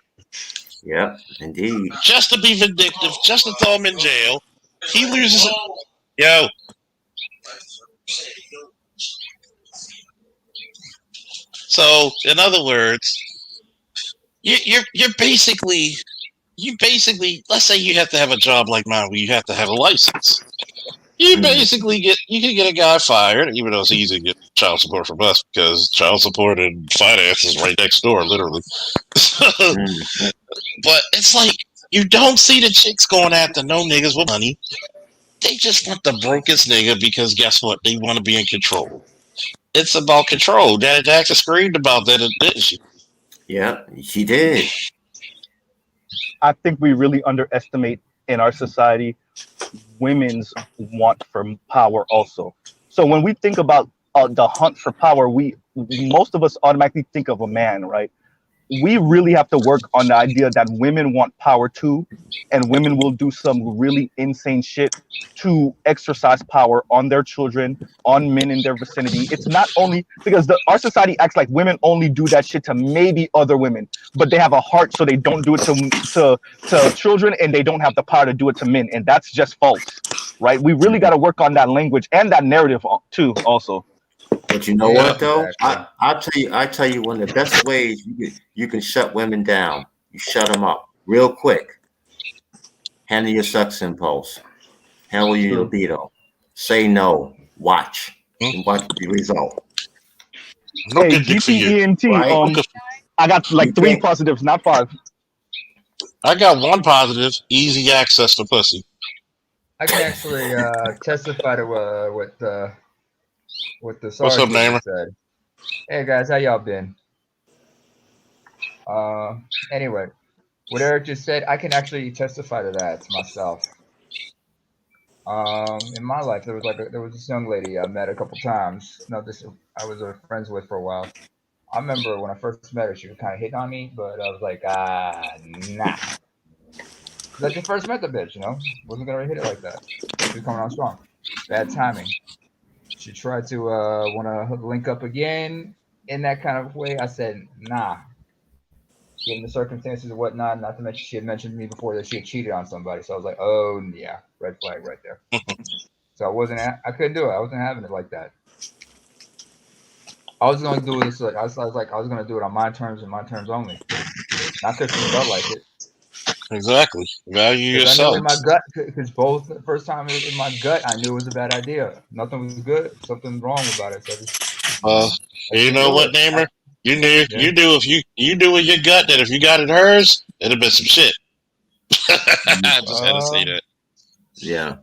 Yep, indeed. Just to be vindictive, just to throw him in jail. He loses it. Yo. So, in other words, you're basically, let's say you have to have a job like mine where you have to have a license. You basically you can get a guy fired, even though it's easy to get child support from us because child support and finance is right next door, literally. But it's like, you don't see the chicks going after no niggas with money. They just want the brokest nigga because guess what? They want to be in control. It's about control. Janet Jackson screamed about that, didn't she? Yeah, she did. I think we really underestimate in our society women's want for power also. So when we think about the hunt for power, we most of us automatically think of a man, right? We really have to work on the idea that women want power too, and women will do some really insane shit to exercise power on their children, on men in their vicinity. It's not only because our society acts like women only do that shit to maybe other women, but they have a heart, so they don't do it to children, and they don't have the power to do it to men, and that's just false, right? We really got to work on that language and that narrative too, also. But you know Yeah. what though? Exactly. I tell you one of the best ways you can shut women down. You shut them up real quick. Handle your sex impulse. Handle your True. libido. Say no. Watch. Hmm? And watch the result. No Hey, good dick for you. GPENT, Right? No good. I got You like 3 can't. positives, not 5. I got one positive: easy access to pussy. I can actually testify to what the What's up, sergeant Namer? just said. Hey guys, how y'all been? Anyway, what Eric just said, I can actually testify to that myself. In my life, there was this young lady I met a couple times. No, this I was friends with for a while. I remember when I first met her, she was kind of hitting on me, but I was like, nah. Because I just first met the bitch, wasn't gonna hit it like that. She was coming on strong. Bad timing. She tried to want to link up again in that kind of way. I said, nah. Given the circumstances and whatnot, not to mention she had mentioned to me before that she had cheated on somebody. So I was like, oh yeah, red flag right there. So I couldn't do it. I wasn't having it like that. I was going to do this. I was going to do it on my terms and my terms only. Not because she felt like it. Exactly. Value Because I knew yourself. in my gut, because both the first time in my gut, I knew it was a bad idea. Nothing was good. Something wrong about it. So I You didn't know do what, it. Namer? You knew Yeah. you do if you do with your gut that if you got it hers, it'd have been some shit. I just had to say that. Yeah.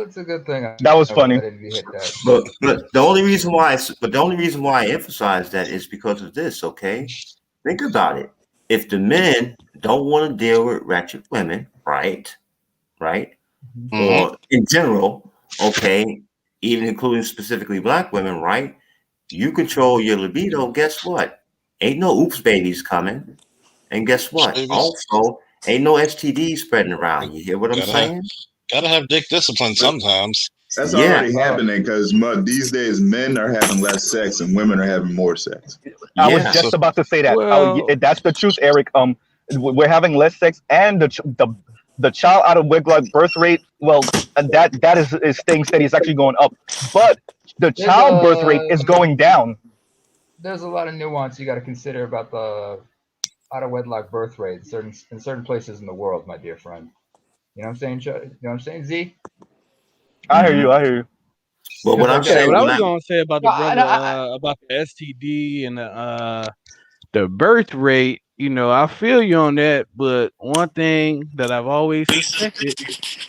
It's a good thing. That was funny. I didn't hit that. But the only reason why I emphasize that is because of this. Okay, think about it. If the men don't want to deal with ratchet women, right, Mm-hmm. or in general, okay, even including specifically black women, right? You control your libido. Guess what? Ain't no oops babies coming. And guess what? Babies, Also, ain't no STDs spreading around. You hear what I'm gotta have saying? gotta have dick discipline But sometimes. that's Yeah, already happening because these days men are having less sex and women are having more sex. I was yeah. So just about to say that. Well, That's the truth, Eric. We're having less sex, and the child out of wedlock birth rate. Well, that is staying steady. It's actually going up, but the There's child birth rate is going down. there's a lot of nuance you got to consider about the out of wedlock birth rate in certain places in the world, my dear friend. You know what I'm saying? You know what I'm saying, Z? I hear Hmm. you. I hear you. Well, what Because I'm like yeah, saying what I when was I gonna say about no, the brother, about the STD and the birth rate, I feel you on that. But one thing that I've always suspected,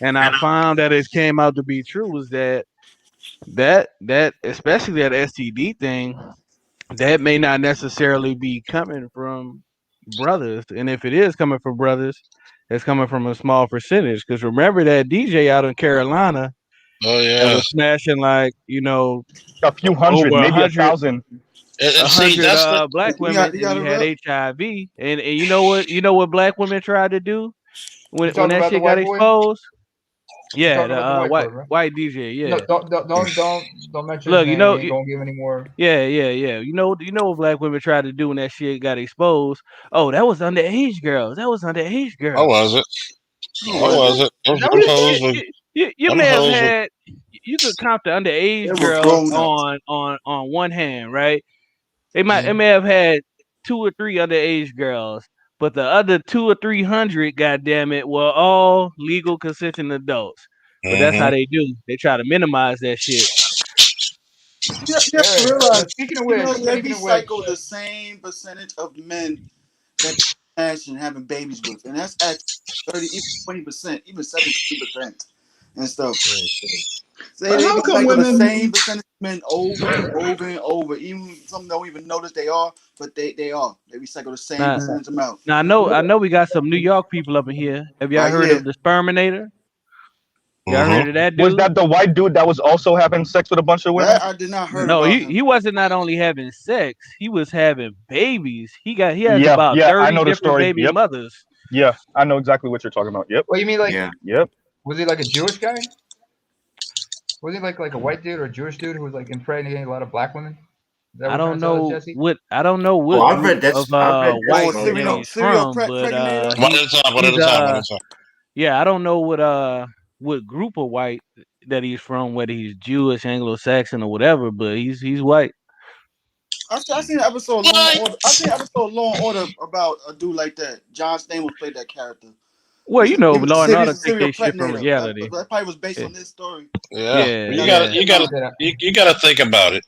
and I found that it came out to be true, was that especially that STD thing, that may not necessarily be coming from brothers, and if it is coming from brothers, it's coming from a small percentage. Because remember that DJ out in Carolina oh that yeah, was smashing like A few hundred, over a maybe a hundred thousand. and see that's the black You women, and got he to had real. HIV. And you know what black women tried to do when you when talking that about the shit got white boy? exposed? You're Yeah, talking the about the white boy, white right? white DJ. No, Yeah, don't mention his look, name. We ain't gonna give any more. yeah. You know what black women tried to do when that shit got exposed? Oh, that was underage girls. That was underage I girls. wasn't. Who I was it? wasn't. That Them was hoes were You them may have hoes were had, you could count the They underage were girls grown ups. on one hand, right? They mhm. may have had 2 or 3 underage girls, but the other 2 or 300, goddamn it, were all legal consenting adults. But that's how Mhm. they do. They try to minimize that shit. You have to Eric. realize, they Speaking of which, recycle the same percentage of men that they smash and having babies with, and that's actually 30, even 20%, even 17%. and stuff. Right. Say But they how gonna come cycle the same women? percentage of men over and over and over. Even some don't even notice they are, but they are. They recycle the same Now, percentage amount. now I know we got some New York people up in here. Have y'all heard Yeah. of the Sperminator? Y'all Mm-hmm. heard of that Was dude? that the white dude that was also having sex with a bunch of women? That I did not heard No, about he him. wasn't not only having sex, he was having babies. He has Yeah, about yeah, I 30 know the different story. baby Yep, mothers. yeah, I know exactly what you're talking about. Yep, Well, you mean like Yeah. yep. was he like a Jewish guy? Was he like a white dude or a Jewish dude who was like impregnating a lot of black women? Is that what I you're trying don't to tell us, know Jesse? what I don't know Oh, what group of I've read that Oh, white story. that he's serial from, but pregnator. One at a time. One at he's a time. One at a time. yeah, I don't know what group of white that he's from, whether he's Jewish, Anglo-Saxon, or whatever, but he's white. I seen an episode of Law and What? Order. I seen an episode of Law and Order about a dude like that. John Stamos played that character. Well, you know, He was Law and he was Order a take serial their shit from pregnator. reality. That probably was based Yeah, on this story. Yeah. yeah, Well, That yeah. you you gotta think about it.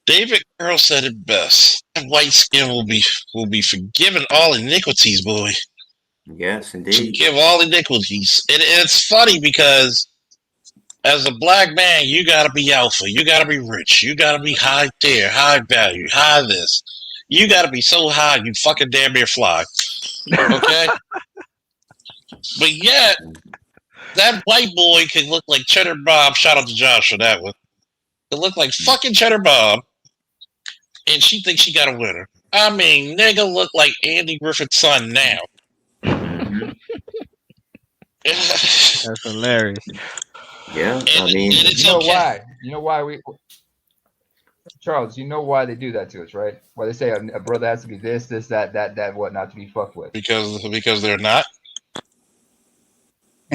David Earl said it best. That white skin will be forgiven all iniquities, boy. Yes, indeed. Forgive all iniquities. And it's funny because as a black man, you gotta be alpha. You gotta be rich. You gotta be high there, high value, high this. You gotta be so high you fucking damn near fly. Okay? But yet, that white boy could look like Cheddar Bob. Shout out to Josh for that one. Could look like fucking Cheddar Bob, and she thinks she got a winner. I mean, nigga look like Andy Griffith's son now. Hmm. and, That's hilarious. Yeah, I and mean, it's You know okay. why? You know why we Charles, you know why they do that to us, right? Why they say a brother has to be this, this, that, what not to be fucked with. Because they're not.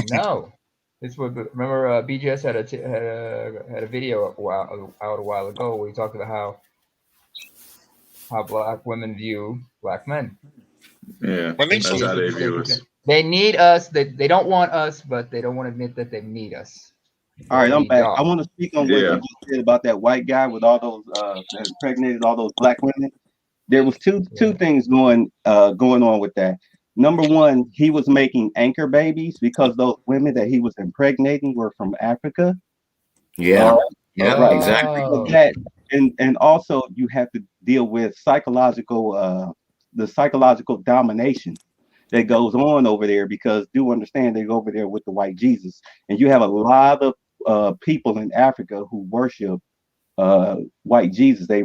No. This would remember BGS had a video out a while ago where he talked about how black women view black men. Yeah, When they that's how they view us. They need us. They don't want us, but they don't want to admit that they need us. All right, They I'm need back. I y'all. want to speak on what you Yeah. just said about that white guy with all those that impregnated all those black women. There was two Yeah. things going on with that. Number one, he was making anchor babies because those women that he was impregnating were from Africa. yeah, yeah, Right. exactly. Oh. That and also you have to deal with the psychological domination that goes on over there because do understand they go over there with the white Jesus, and you have a lot of people in Africa who worship white Jesus. They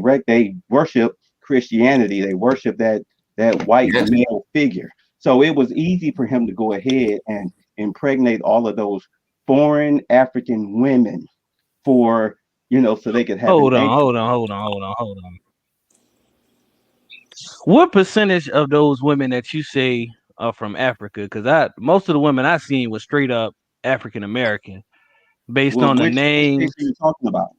worship Christianity. They worship that white Yes. male figure. So it was easy for him to go ahead and impregnate all of those foreign African women for so they could have an Hold on, anchor. hold on. What percentage of those women that you say are from Africa? Because most of the women I seen was straight up African American, based Well, on the which case names. are you talking about?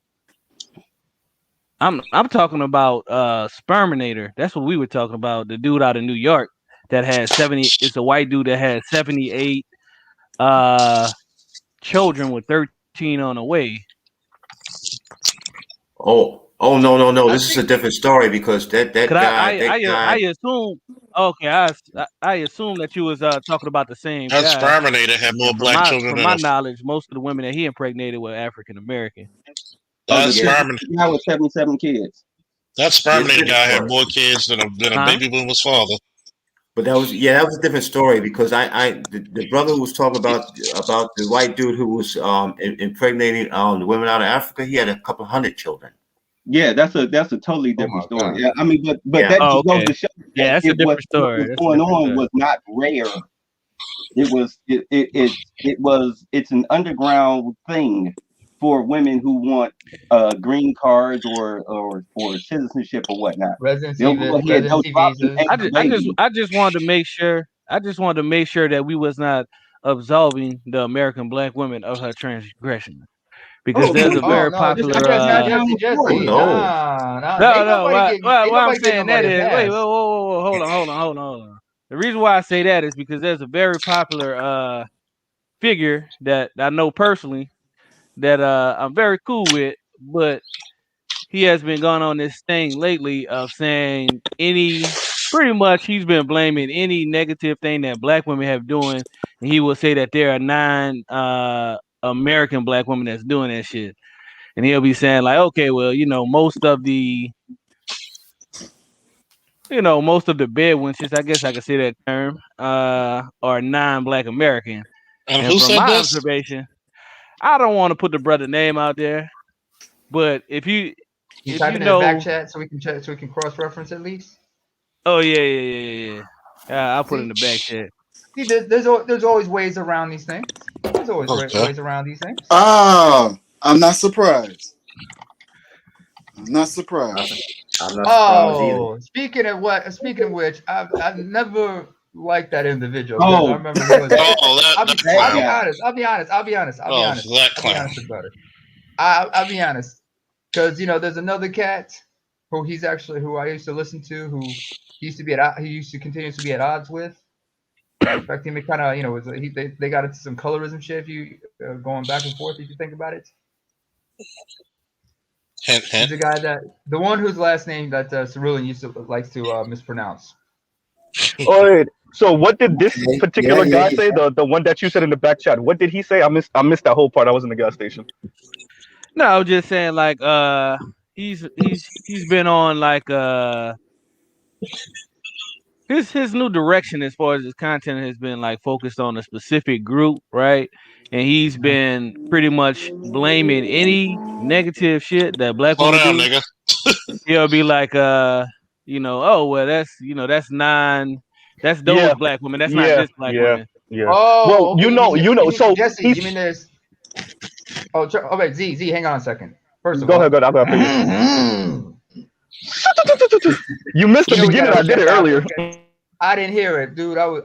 I'm talking about Sperminator. That's what we were talking about. The dude out of New York that had 70. It's a white dude that had 78 uh children with 13 on the way. Oh, no. I This is think a different story because Cause that guy. I assume okay I assume that you was talking about the same that guy. Sperminator had more And black children from than my a knowledge, most of the women that he impregnated were African American. Oh, that the Yeah, guy with 77 kids. it's a Sperminator different guy had story. more kids than a Huh? baby boomer's father. But that was a different story because the brother who was talking about the white dude who was impregnating the women out of Africa. He had a couple hundred children. Yeah, that's a totally Oh different my story. God. Yeah, I mean, but Yeah. that Oh, just goes okay. to show Yeah, that that's a different what story. was That's a going different on story. was not rare. It's an underground thing for women who want green cards or citizenship or whatnot. They'll go ahead, they'll Residency drop some visas. anchor babies. I just wanted to make sure. I just wanted to make sure that we was not absolving the American black woman of her transgression, because Oh there's no, a Oh no, very no, just popular. break it Jesse, down Jesse, for Oh you. Jesse. no. Nah. No, Ain't what I'm nobody getting saying that nobody a is, wait, pass. whoa, hold on. The reason why I say that is because there's a very popular figure that I know personally that I'm very cool with, but he has been going on this thing lately of saying pretty much he's been blaming any negative thing that black women have doing he will say that there are 9 American black women that's doing that shit. And he'll be saying like, okay, well, most of the bed wenches, I guess I could say that term, are non-black American. And And who from said my this? observation, I don't want to put the brother name out there, but if you You if type you it in the back know, chat so we can check, so we can cross reference at least. oh yeah. I'll put it in See, the back chat. see, there's always ways around these things. There's always Okay. ways around these things. Ah, I'm not surprised. I'm not surprised. I'm not surprised either. Oh, speaking of which, I've never liked that individual because I Oh, remember he was. Oh, that that I'll be clown. guy. honest. Oh, that I'll be clown. honest about it. I'll be honest, because there's another cat who I used to listen to, who he used to continuously be at odds with. In fact, he kind of they got into some colorism shit. If you going back and forth, if you think about it, Hint, he's hint. the one whose last name that Cerulean likes to mispronounce. All right. So what did this particular Yeah. guy say? The one that you said in the back chat. What did he say? I missed that whole part. I was in the gas station. No, I was just saying like he's been on like his new direction as far as his content has been like focused on a specific group, right? And he's been pretty much blaming any negative shit that black Slow women down, do. nigga. He'll be like, oh well, that's those Yeah. black women. That's not Yeah. this black Yeah. women. Yeah. Well, Oh, okay. you know. So Jesse? You he's. mean there's? Oh, wait, Z, hang on a second. First of Go ahead. all, Go ahead. I'll go after you. You missed the you know we beginning. gotta I did it respect earlier. I didn't hear it, dude. I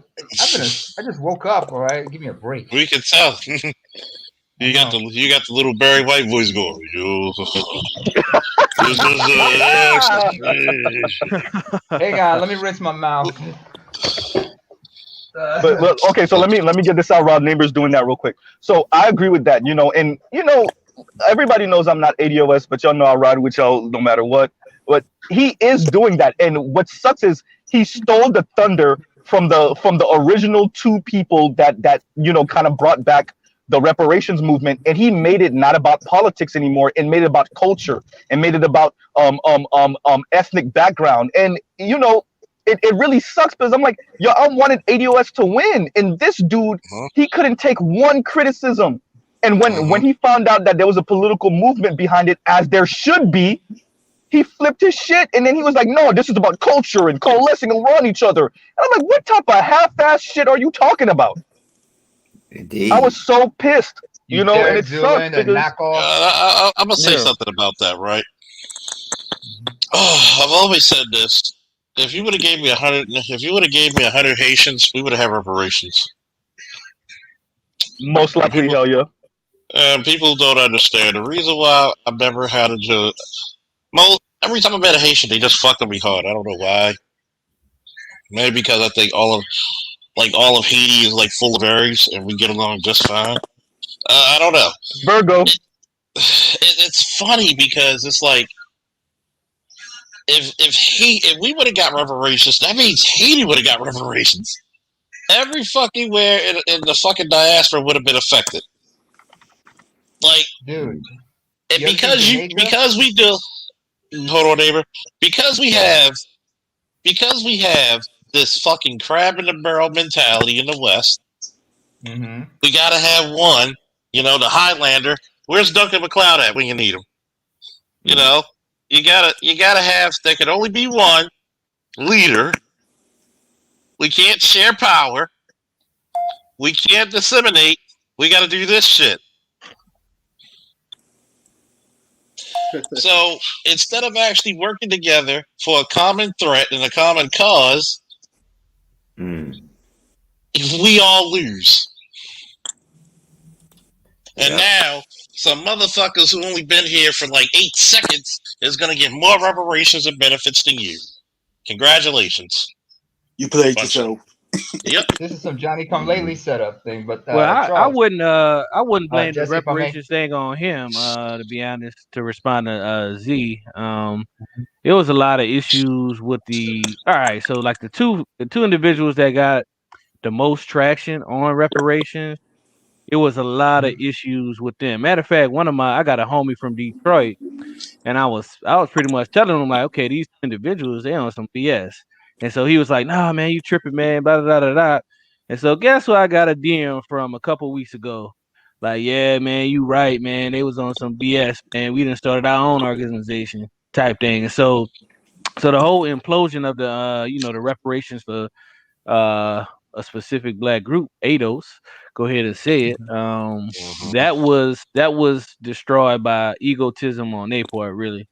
just woke up. All right, give me a break. We can tell. You got the little Barry White voice going. Yo, this is Hang on, let me rinse my mouth. But okay, so let me get this out. Rod Neighbors doing that real quick. So I agree with that. And everybody knows I'm not ADOS, but y'all know I ride with y'all no matter what. But he is doing that, and what sucks is he stole the thunder from the original 2 people that kind of brought back the reparations movement, and he made it not about politics anymore, and made it about culture, and made it about ethnic background, and it really sucks because I'm like, yo, I wanted ADOS to win, and this dude, he couldn't take one criticism. And when he found out that there was a political movement behind it, as there should be, he flipped his shit, and then he was like, no, this is about culture and coalescing around each other. And I'm like, what type of half-ass shit are you talking about? Indeed. I was so pissed, and Derek it sucks Zoolander, because I'm gonna say something about that, right? Oh, I've always said this. If you would have gave me 100 Haitians, we would have had reparations. most likely, hell yeah. And people don't understand the reason why I've never had a joke. Every time I met a Haitian, they just fucking me hard. I don't know why. Maybe because I think all of Haiti is like full of berries, and we get along just fine. I don't know. Virgo. It's funny because it's like if we would have got reparations, that means Haiti would have got reparations. Every fucking where in the fucking diaspora would have been affected. Like, dude, because we do. Hold on, neighbor. Because we have this fucking crab in the barrel mentality in the West. Mm-hmm. We gotta have one. The Highlander. Where's Duncan MacLeod at when you need him? You gotta have. There can only be one leader. We can't share power. We can't disseminate. We got to do this shit. So instead of actually working together for a common threat and a common cause, we all lose. And now some motherfuckers who only been here for like 8 seconds is going to get more reparations and benefits than you. Congratulations. You played yourself. Yep. This is some Johnny Come Lately setup thing, but I wouldn't blame the Jesse, reparations thing on him. To be honest, to respond to Z, it was a lot of issues with the. All right, so like the two individuals that got the most traction on reparations, it was a lot of issues with them. Matter of fact, I got a homie from Detroit, and I was pretty much telling him like, okay, these individuals they on some BS, and so he was like, nah, man, you tripping, man, blah blah blah blah. And so guess what? I got a DM from a couple weeks ago, like, yeah, man, you right, man, they was on some BS, man. We done started our own organization type thing, and so the whole implosion of the the reparations for uh a specific black group, ADOS, go ahead and say it. Mhm. That was destroyed by egotism on their part, really.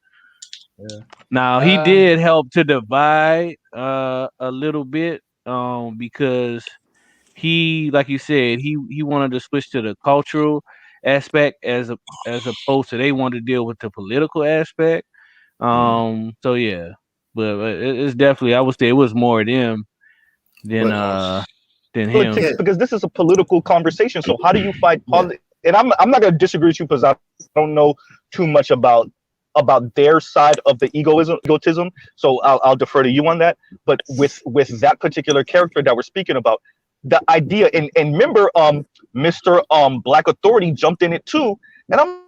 Yeah. Now he Um. did help to divide a little bit, because he, like you said, he wanted to switch to the cultural aspect as opposed to they wanted to deal with the political aspect. So yeah, but it's definitely, I would say it was more them than But uh than him. politics, because this is a political conversation. So how do you fight And I'm not going to disagree with you because I don't know too much about their side of the egotism. So I'll defer to you on that. But with that particular character that we're speaking about, the idea, and remember, Mr. Black Authority jumped in it too, and I'm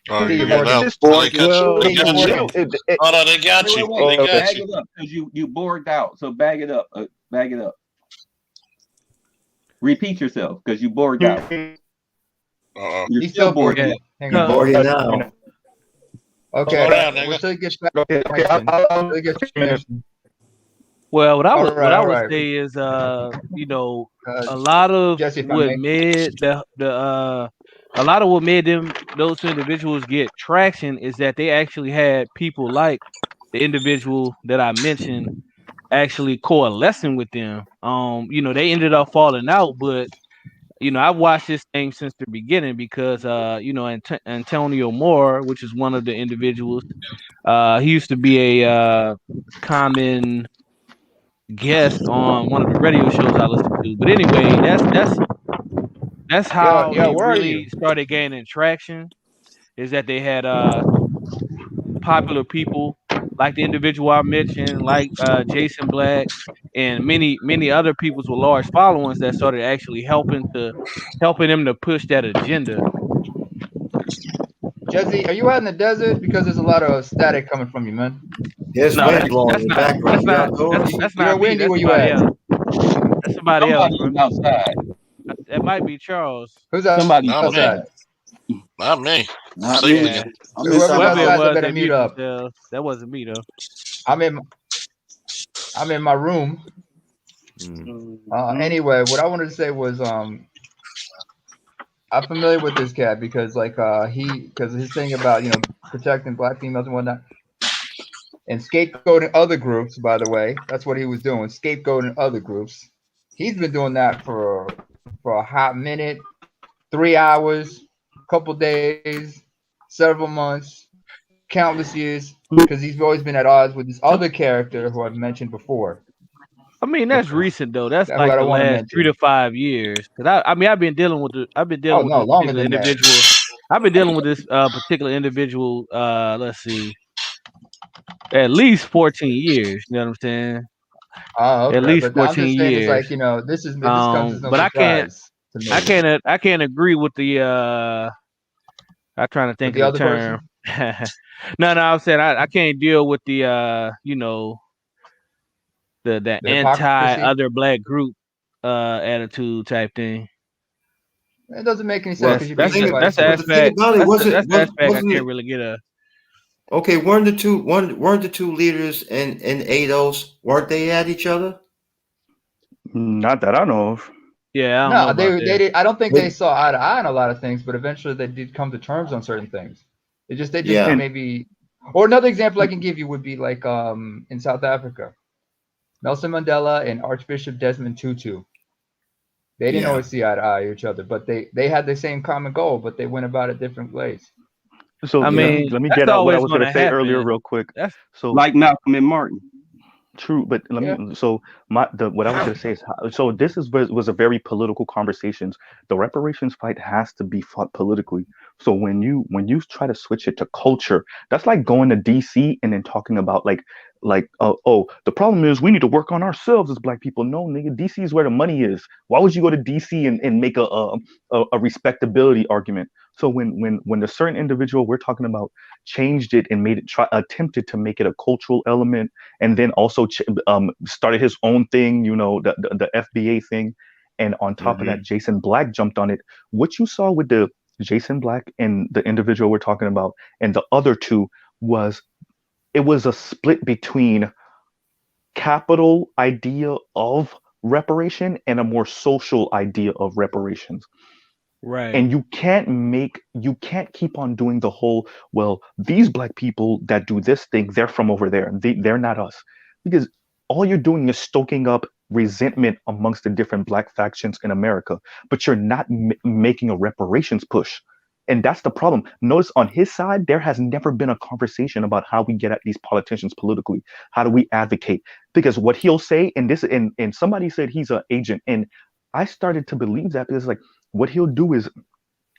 Oh, See, you you're got working. out. Bored. They See, you're got you. working. Oh no, they got Wait, you. wait, wait. They got Bag you. it up because you borged out. So bag it up. Bag it up. Repeat yourself because you borged out. Uh-oh. You're He's still still borged borking. out. Hang You on. boring now. Okay. Slow down, nigga. Until he gets back okay. to connection. Until he gets connection. Well, All what I right. would All right. say is, Uh, a lot of Jesse, if I what may. made a lot of what made those two individuals get traction is that they actually had people like the individual that I mentioned actually coalescing with them. They ended up falling out, but I've watched this thing since the beginning because Antonio Moore, which is one of the individuals, he used to be a common guest on one of the radio shows I listen to. But anyway, that's Yo, how yo, they where are really you? started gaining traction. Is that they had popular people like the individual I mentioned, like Jason Black, and many other peoples with large followings that started actually helping them to push that agenda. Jesse, are you out in the desert? Because there's a lot of static coming from you, man. There's No, wind that's blowing that's in the not background. You outdoors? that's You're not me. windy. That's Where you somebody at? else. That's somebody else, Somebody bro. is outside. That might be Charles. Who's Somebody's Not me. outside? outside. Not me. Not Sleeping. me. Yeah, I'm Whoever's inside. whoever it outside, they was, better they mute mute up. themselves. That wasn't me though. I'm in. I'm in my room. Mm. Anyway, what I wanted to say was, I'm familiar with this cat because, like, because his thing about protecting black females and whatnot, and scapegoating other groups. By the way, that's what he was doing, scapegoating other groups. He's been doing that for a hot minute, 3 hours, couple days, several months, countless years, because he's always been at odds with this other character who I've mentioned before. I mean, that's recent though. That's Who like I the don't want to last three mention. to 5 years. Cause I mean, I've been Oh dealing with no, this longer particular than that. individual. I've been dealing with this particular individual. Let's see, at least 14 years. You know what I'm saying? Oh, At okay. least But I'm 14 just saying, it's years. like this comes as no But surprise to me. I can't agree with the. I'm trying to With think the of the other term. person, No, I'm saying I can't deal with the the the anti hypocrisy. other black group attitude type thing. It doesn't make any sense Well, because you're beating somebody's That's the but the horse. thing aspect. about it That's the aspect I wasn't can't it really get a. okay? Weren't the two leaders in ADOS, weren't they at each other? not that I know of. Yeah, I don't know No, about they that. did. I don't think But they saw eye to eye on a lot of things, but eventually they did come to terms on certain things. They just yeah, And maybe. Or another example I can give you would be like in South Africa, Nelson Mandela and Archbishop Desmond Tutu. They didn't yeah. always see eye to eye each other, but they had the same common goal, but they went about it different ways. so I Yeah. mean, let me that's get out what I always was going going to to say earlier happen. real quick. That's So Like Malcolm and Martin. true, but let Yeah. me. So what I was going to say is so this was a very political conversations. The reparations fight has to be fought politically. So when you try to switch it to culture, that's like going to DC and then talking about like like, oh, the problem is we need to work on ourselves as black people. No, nigga, DC is where the money is. Why would you go to DC and make a respectability argument? So when the certain individual we're talking about changed it and made it attempted to make it a cultural element, and then also started his own thing, the FBA thing, and on top of Mm-hmm. that, Jason Black jumped on it. What you saw with the Jason Black and the individual we're talking about, and the other two was it was a split between capital idea of reparation and a more social idea of reparations. Right. And you can't keep on doing the whole, well, these black people that do this thing, they're from over there, they're not us, because all you're doing is stoking up resentment amongst the different black factions in America, but you're not making a reparations push. And that's the problem. Notice on his side there has never been a conversation about how we get at these politicians politically. How do we advocate? Because what he'll say, and somebody said he's an agent, and I started to believe that, because like what he'll do is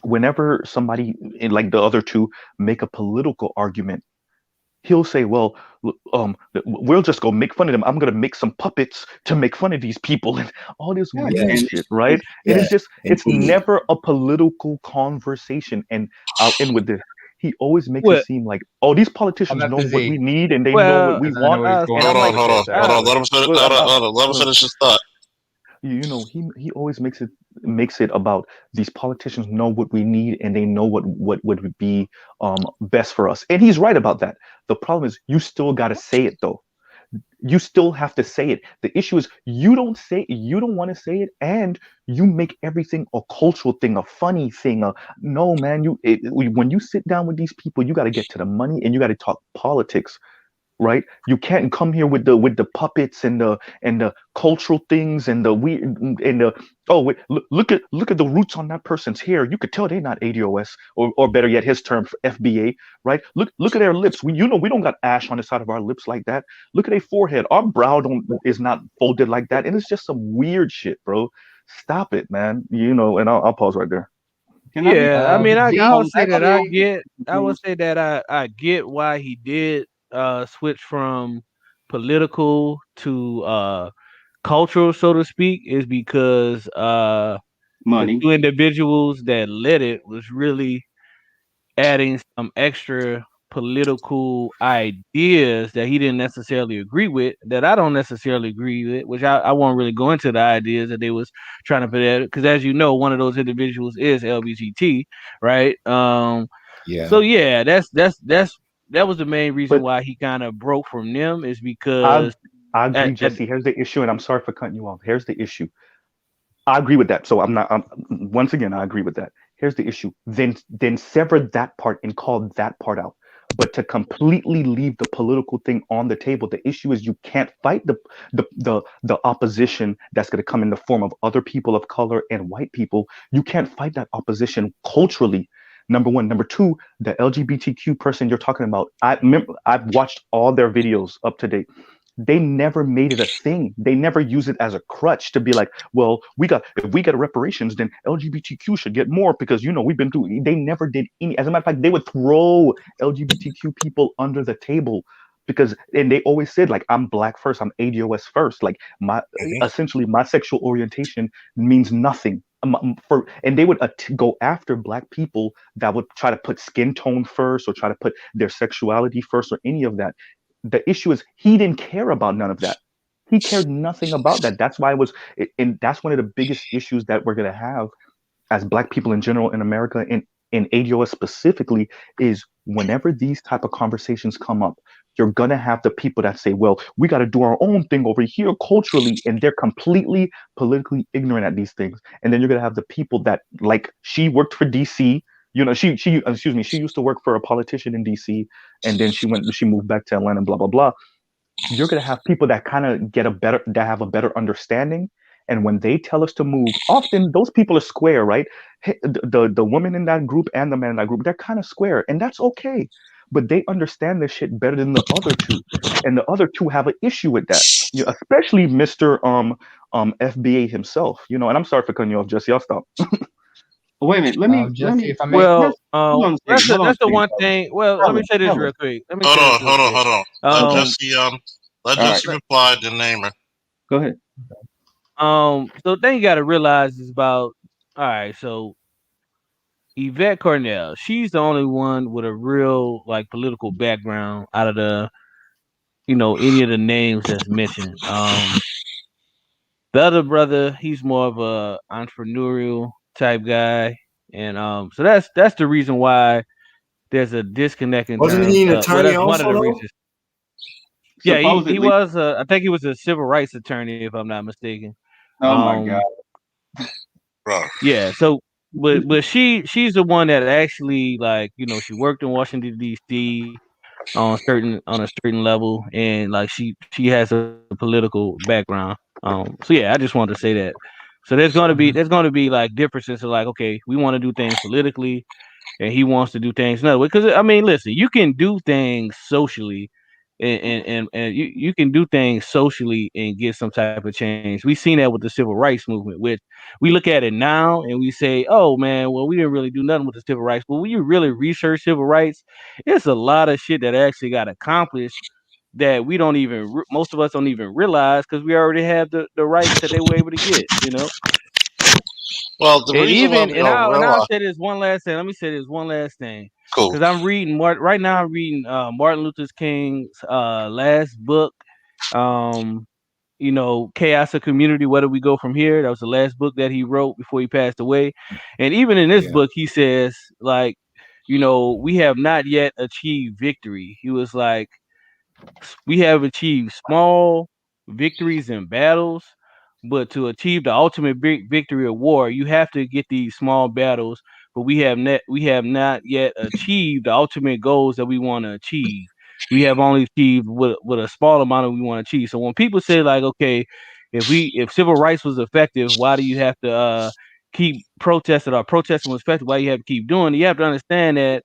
whenever somebody like the other two make a political argument, he'll say, well, we'll just go make fun of them. I'm going to make some puppets to make fun of these people and all this Yeah, weird and shit, right? And yeah, it's indeed. never a political conversation. And I'll end with this. He always makes it Well, seem like, oh, these I'm politicians at know the what we Z need and they know what well, we because I know want. where he's I, going And with Hold I'm this. on, like, hold Okay, on, hold sorry. I, on. Let him finish. well, Hold on, hold on. Let him well, finish his thought. he always makes it about these politicians know what we need and they know what would be best for us. And he's right about that. The problem is you still got to say it though. You still have to say it. The issue is you don't want to say it, and you make everything a cultural thing, a funny thing. No, man, when you sit down with these people, you got to get to the money and you got to talk politics, right? You can't come here with the puppets and the cultural things and the weird and the oh wait, look at the roots on that person's hair. You could tell they're not ADOS, or better yet, his term for FBA, right? Look at their lips. We don't got ash on the side of our lips like that. Look at their forehead. Our brow don't is not folded like that, and it's just some weird shit, bro. Stop it, man. And I'll pause right there. Can I be yeah, I mean, I Z? would say that Actually, I would say that I get why he did switch from political to cultural, so to speak, is because the money. two individuals that led it was really adding some extra political ideas that he didn't necessarily agree with, that I don't necessarily agree with, which I won't really go into the ideas that they was trying to put at it, because as you know, one of those individuals is LBGT, right? So Yeah. yeah, that was the main reason But why he kind of broke from them, is I because I at, agree, at Jesse. Here's the issue, and I'm sorry for cutting you off. Here's the issue. I agree with that. So I'm not. Once again, I agree with that. Here's the issue. Then sever that part and call that part out. But to completely leave the political thing on the table, the issue is you can't fight the opposition that's going to come in the form of other people of color and white people. You can't fight that opposition culturally. Number one. Number two, the LGBTQ person you're talking about. I remember I've watched all their videos up to date. They never made it a thing. They never use it as a crutch to be like, well, if we get reparations, then LGBTQ should get more because we've been through. They never did any. As a matter of fact, they would throw LGBTQ people under the table because, and they always said like, I'm black first, I'm ADOS first. Like essentially my sexual orientation means nothing. And they would go after black people that would try to put skin tone first or try to put their sexuality first or any of that. The issue is he didn't care about none of that. He cared nothing about that. That's why and that's one of the biggest issues that we're going to have as black people in general in America, and in ADOS specifically, is whenever these type of conversations come up, you're going to have the people that say, well, we got to do our own thing over here culturally, and they're completely politically ignorant at these things. And then you're going to have the people that, like, she worked for DC. She excuse me, she used to work for a politician in DC, and then she moved back to Atlanta, blah blah blah. You're going to have people that kind of have a better understanding, and when they tell us to move, often those people are square, right? The woman in that group and the man in that group, they're kind of square, and that's okay, but they understand this shit better than the other two, and the other two have an issue with that. Especially Mr. FBA himself. And I'm sorry for cutting you off, Jesse. I'll stop. Wait a minute. Jesse, if I may. Well, Just, hold on a second. Hold on a that's the second, one thing. Well, let me say this fellas. real quick. Let me Hold say this on, real hold on, quick. hold on. Um, Let All right, Jesse reply, then name her. go ahead. so the thing you got to realize is about. All right, so Yvette Cornell, she's the only one with a real like political background out of the any of the names that's mentioned. The other brother, he's more of a entrepreneurial type guy, and so that's the reason why there's a disconnect in Wasn't terms he an of. Well, attorney that's one of also the though? reasons. Yeah, he Supposedly. was. I think he was a civil rights attorney, if I'm not mistaken. Oh my God. Um, Bro. yeah. So, but she's the one that actually like she worked in Washington D.C. On a certain level, and like she has a political background. So yeah, I just wanted to say that. So there's gonna be like differences. So like, okay, we want to do things politically, and he wants to do things another way. Because I mean, listen, you can do things socially, and you can do things socially and get some type of change. We've seen that with the civil rights movement, which we look at it now and we say, oh man, well we didn't really do nothing with the civil rights. But when you really research civil rights, it's a lot of shit that actually got accomplished that we don't even most of us don't even realize because we already have the rights that they were able to get. Well, the And reason why even we don't and I'll realize. say this one last thing. Let me say this one last thing, Cool. because I'm reading right now. I'm reading Martin Luther King's last book. Um, Chaos of Community. Where do we go from here? That was the last book that he wrote before he passed away. And even in this Yeah. book, he says like, we have not yet achieved victory. He was like, we have achieved small victories in battles, but to achieve the ultimate victory of war, you have to get these small battles. But we have not yet achieved the ultimate goals that we want to achieve. We have only achieved with a small amount of we want to achieve. So when people say like, okay, if civil rights was effective, why do you have to keep protesting, or protesting was effective? Why you have to keep doing it? You have to understand that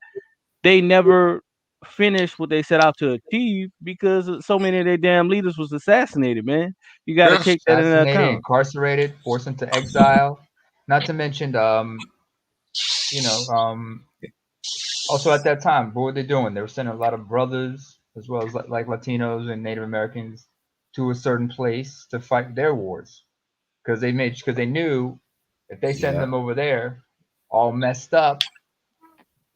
they never finished what they set out to achieve because so many of their damn leaders was assassinated, man. You got to Yeah. take that into Assassinated, account. incarcerated, forced into exile. Not to mention, you know, also at that time, what were they doing? They were sending a lot of brothers as well as like Latinos and Native Americans to a certain place to fight their wars because they knew if they send Yeah. them over there all messed up.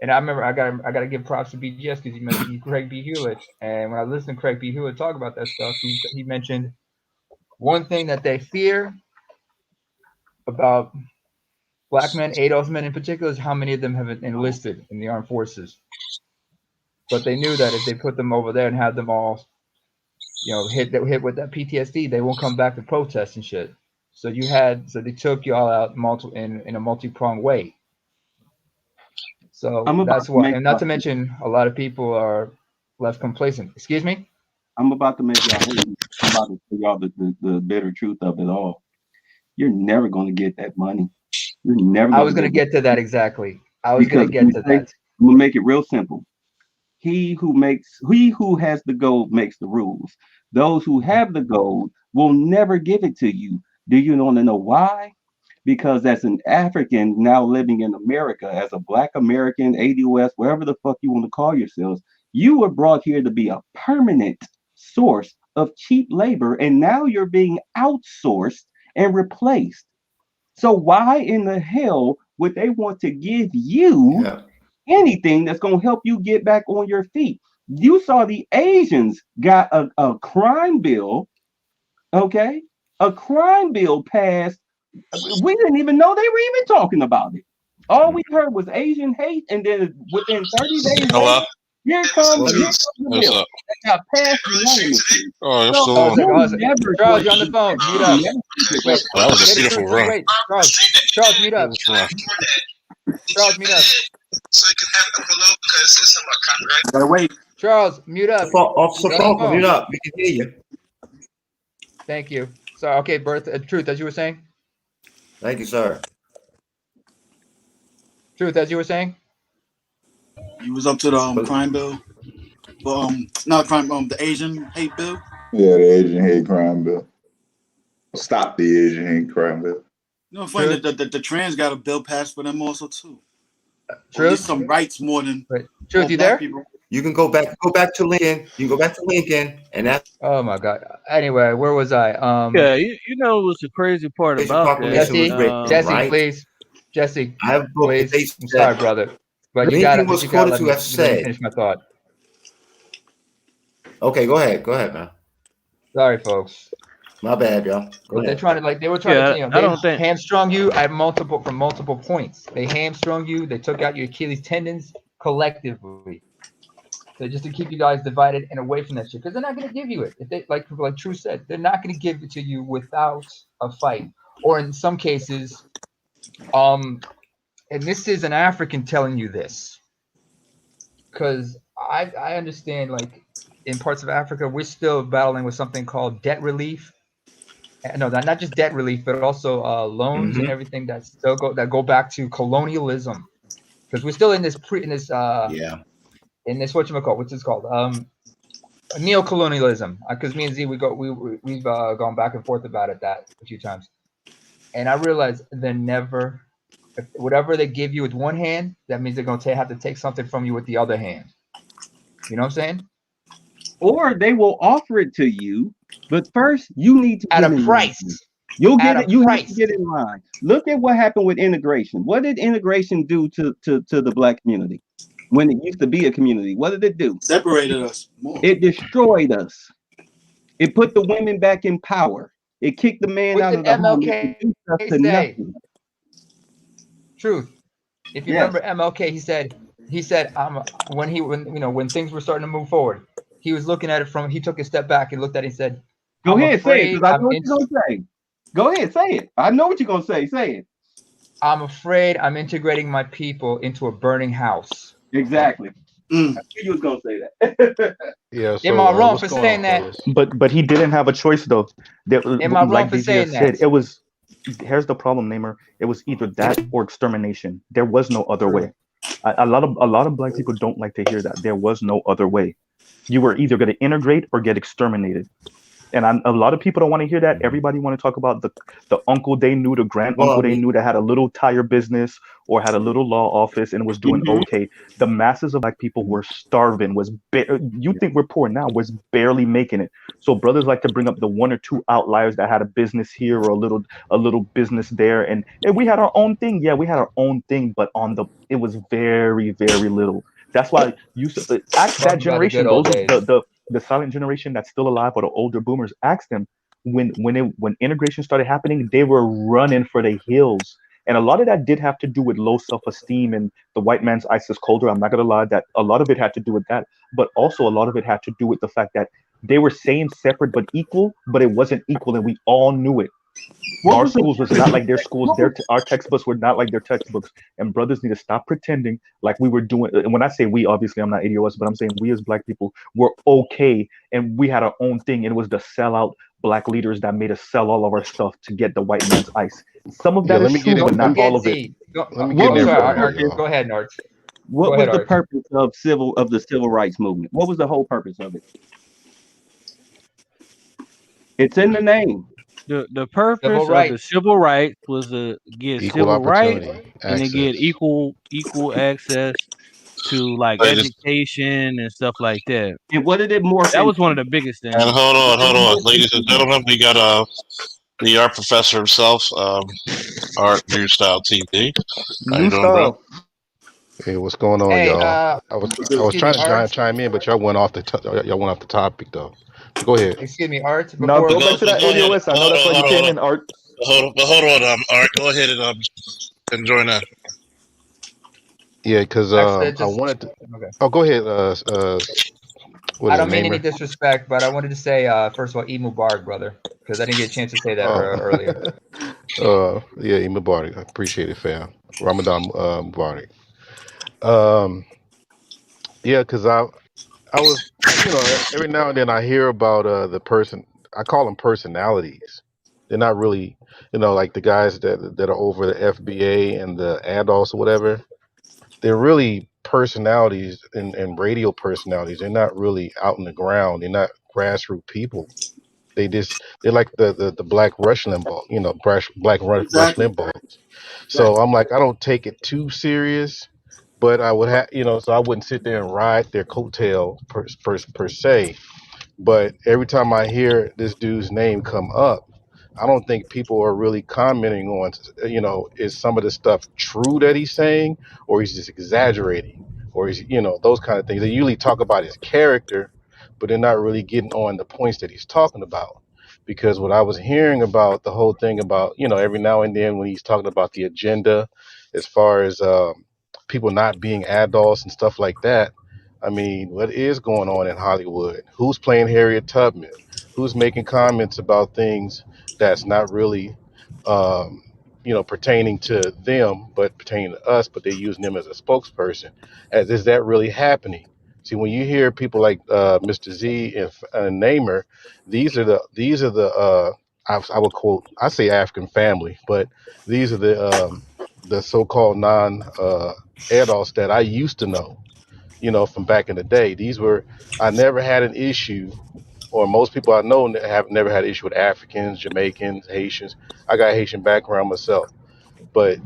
And I remember I gotta give props to BGS because he mentioned Craig B. Hewlett, and when I listened to Craig B. Hewlett talk about that stuff, he mentioned one thing that they fear about black men, Adolf men in particular, is how many of them have enlisted in the armed forces. But they knew that if they put them over there and had them all, hit with that PTSD, they won't come back to protest and shit. So they took you all out in a multi-pronged way. So I'm about that's to why, make and not to mention, a lot of people are left complacent. Excuse me. I'm about to make y'all hate. I'm about to tell y'all the bitter truth of it all. You're never going to get that money. You're never I going was to going to get get to that exactly. I was going because to get to that. I'm gonna make it real simple. He who has the gold makes the rules. Those who have the gold will never give it to you. Do you want to know why? Because as an African now living in America, as a Black American, ADOS, wherever the fuck you want to call yourselves, you were brought here to be a permanent source of cheap labor, and now you're being outsourced and replaced. So why in the hell would they want to give you Yeah. anything that's going to help you get back on your feet? You saw the Asians got a crime bill, okay? A crime bill passed. We didn't even know they were even talking about it. All we heard was Asian hate, and then within 30 days Hello? later, here Well, comes he's the What's bill up? that got passed unanimously. Oh, you're So still Hold on a on. second. you're Hold on a second. never Charles, going you're to on the get phone. that. Mute You up. never get Wait. that. That was a Lady beautiful Truth, just room. wait. Charles, mute up. Charles, mute up. So it can happen below because it's about copyright. Gotta wait. Charles, mute up. Officer You're on the Parker, mute phone. up. We can hear you. Thank you. Sorry. Okay, Birth. Truth, as you were saying. Thank you, sir. Truth, as you were saying. You was up to the But crime bill. Well, not crime. The Asian hate bill. Yeah, the Asian hate crime bill. Stop the Asian hate crime bill. No, funny Truth, that the trans got a bill passed for them also too, or at least truth. some rights more than Wait, all truth, you black there? people. You can go back to Lincoln. You can go back to Lincoln, and that's Oh my God. Anyway, where was I? Yeah, you know what's the crazy part the about that? proclamation was Jesse, written, Jesse, right? please, Jesse, I have a book that please. they I'm sorry, said brother, but Lincoln but was you gotta quoted to have let me said. finish my thought. Okay, go ahead, man. Sorry, folks. My bad, y'all. Go But they're ahead. trying to they were trying to Yeah, I they don't think. hamstrung you at multiple points. They hamstrung you. They took out your Achilles tendons collectively. So just to keep you guys divided and away from that shit, because they're not going to give you it. If they like True said, they're not going to give it to you without a fight, or in some cases, um, and this is an African telling you this, because I understand like in parts of Africa we're still battling with something called debt relief. No, not just debt relief, but also loans and Mm-hmm. everything that go back to colonialism, because we're still in this Yeah. in this what's it called neo-colonialism, because me and Z we've gone back and forth about that a few times, and I realized they're never, if whatever they give you with one hand, that means they're going to have to take something from you with the other hand. You know what I'm saying? Or they will offer it to you, but first you need to At get a in line. price. You'll At get a it. You have to price. get in line. Look at what happened with integration. What did integration do to the black community when it used to be a community? What did it do? Separated us more. It destroyed us. It put the women back in power. It kicked the man What out did of the home. It MLK reduced us to say? nothing. Truth. If you Yes. remember MLK, he said when things were starting to move forward, he was looking at it from, he took a step back and looked at it and said, Go I'm ahead, say it, afraid because I I'm know what in, you're gonna say. Go ahead, say it. I know what you're gonna say. Say it. I'm afraid I'm integrating my people into a burning house. Exactly. Mm. I knew you was gonna say that. Yeah. Am So I wrong what's for going on, saying that? fellas? But he didn't have a choice though. Am I wrong Like for DG saying has said, that? it was, here's the problem, Namer. It was either that or extermination. There was no other True. way. A lot of black people don't like to hear that. There was no other way. You were either going to integrate or get exterminated. And a lot of people don't want to hear that. Mhm. Everybody want to talk about the uncle they knew, the grand Well, uncle I they mean, knew that had a little tire business or had a little law office and was doing Mhm. okay. The masses of black people were starving. You think we're poor now? Was barely making it. So brothers like to bring up the one or two outliers that had a business here or a little business there, and we had our own thing. Yeah, we had our own thing, but it was very very little. That's why ask that Talking about the good generation. old Those of days. the silent generation that's still alive or the older boomers, ask them when integration started happening, they were running for the hills. And a lot of that did have to do with low self-esteem and the white man's ice is colder. I'm not gonna lie, that a lot of it had to do with that, but also a lot of it had to do with the fact that they were saying separate but equal, but it wasn't equal, and we all knew it. What Our was the schools was purpose not of like their schools. what was Our textbooks were not like their textbooks. And brothers need to stop pretending like we were doing. And when I say we, obviously I'm not ADOS, but I'm saying we as black people were okay, and we had our own thing. And it was the sellout black leaders that made us sell all of our stuff to get the white man's ice. Some of Yeah. that is Let me get true, Don't but in. not forget all of it. Z. Let me get what in Oh, there was sorry, the for a minute, Arch. purpose? y'all. Go ahead, Arch. Go What ahead, was the Arch. purpose of the civil rights movement? What was the whole purpose of it? It's in the name. The Civil purpose of the rights. civil rights was to get Equal civil rights opportunity, and to get access. equal access to like I just education and stuff like that. And what did it morph That was one of into? the biggest and things. What did hold it on, morph ladies and into? gentlemen, we got the art professor himself, Art New Style TV. How you New doing, bro? style. Hey, what's going on, Hey, y'all? I was excuse me, trying to Arch. chime in, but y'all went off y'all went off the topic though. But go ahead. Excuse me, Arch. Now Before But go go, back to but that go ahead. ADOS. I know Hold that's on, why you hold on, came hold on. in, Art. Hold on, Art. Go ahead and join that. Yeah, because actually, I just wanted to. okay. Oh, go ahead. What I is it, don't mean any Namer? disrespect, but I wanted to say first of all, Eid Mubarak, brother, because I didn't get a chance to say that Oh, earlier. yeah, Mubarak. I appreciate it, fam. Ramadan Mubarak. Um, yeah, because I was, every now and then I hear about the person. I call them personalities. They're not really, like the guys that are over the FBA and the adults or whatever. They're really personalities and radio personalities. They're not really out in the ground. They're not grassroots people. they're like the black Rush Limbaugh, Rush Exactly. Limbaugh. So Exactly. I'm like, I don't take it too serious, but I would have, so I wouldn't sit there and ride their coattail per se. But every time I hear this dude's name come up, I don't think people are really commenting on, is some of the stuff true that he's saying, or he's just exaggerating, or he's, those kind of things. They usually talk about his character, but they're not really getting on the points that he's talking about. Because what I was hearing about the whole thing about, every now and then when he's talking about the agenda, as far as people not being adults and stuff like that, I mean, what is going on in Hollywood? Who's playing Harriet Tubman? Who's making comments about things that's not really, um, pertaining to them, but pertaining to us, but they're using them as a spokesperson? As is that really happening? See, when you hear people like Mr. Z and Namer, these are the I would quote, I say African family, but these are the so-called non adults that I used to know, from back in the day. I never had an issue, or most people I know have never had an issue with Africans, Jamaicans, Haitians. I got Haitian background myself. But,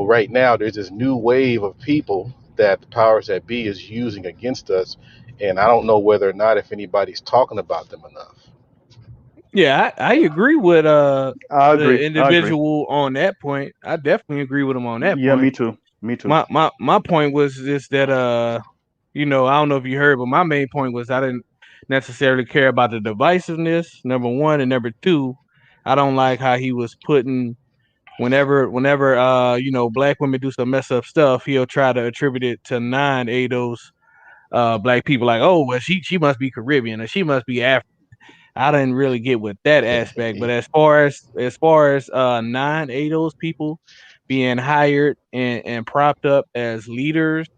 right now there's this new wave of people that the powers that be is using against us. And I don't know whether or not if anybody's talking about them enough. Yeah, I agree with I the agree. I agree. individual on that point. I definitely agree with him on that Yeah, point. me too. Me too. My point was just that I don't know if you heard, but my main point was I didn't necessarily care about the divisiveness, number one, and number two, I don't like how he was putting whenever black women do some mess up stuff, he'll try to attribute it to non-ADOS black people, like, oh well, she must be Caribbean or she must be African. I didn't really get with that aspect, but as far as non-ADOS people being hired and propped up as leaders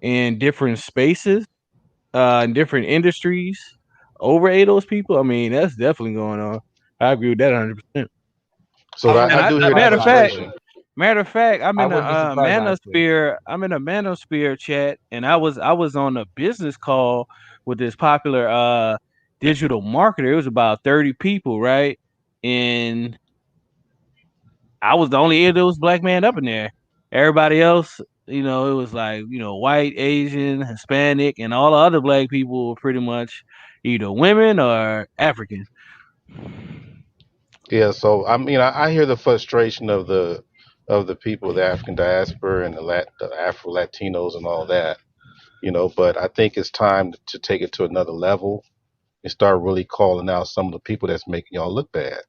in different spaces, in different industries over ADOS people, I mean that's definitely going on. I agree with that 100%. So I I, wouldn't And I be I, do hear the matter of surprised, fact, frustration. honestly. matter of fact, I'm I in a wouldn't be surprised, honestly. manosphere. I'm in a manosphere chat, and I was on a business call with this popular digital marketer. It was about 30 people, right? And I was the only those black man up in there. Everybody else, it was like, white, Asian, Hispanic, and all the other black people were pretty much either women or African. Yeah, so I mean, I hear the frustration of the people, the African diaspora and the Afro Latinos and all that, but I think it's time to take it to another level and start really calling out some of the people that's making y'all look bad.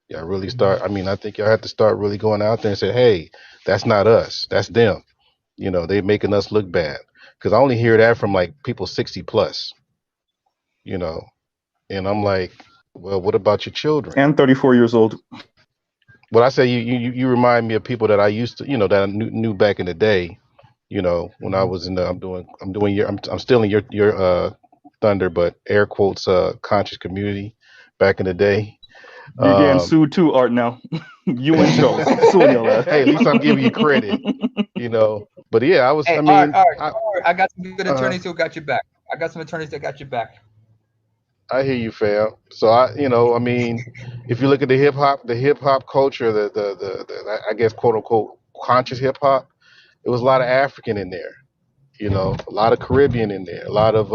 Y'all really start. I mean, I think y'all have to start really going out there and say, hey, that's not us, that's them. They making us look bad. Because I only hear that from like people 60 plus, you know, and I'm like, well, what about your children? And 34 years old. But I say you remind me of people that I used to, that I knew back in the day, when I was in the, I'm still in your thunder, but air quotes, conscious community back in the day. You're getting Um, sued too, Art, now. You and Charles suing your ass. hey, at least I'm giving you credit, But yeah, Hey, I Art, mean, Art, don't worry. I got some good uh, attorneys who got your back. I got some attorneys that got your back. I hear you, fam. So I mean, if you look at the hip hop culture, the I guess quote unquote conscious hip hop, it was a lot of African in there, a lot of Caribbean in there, a lot of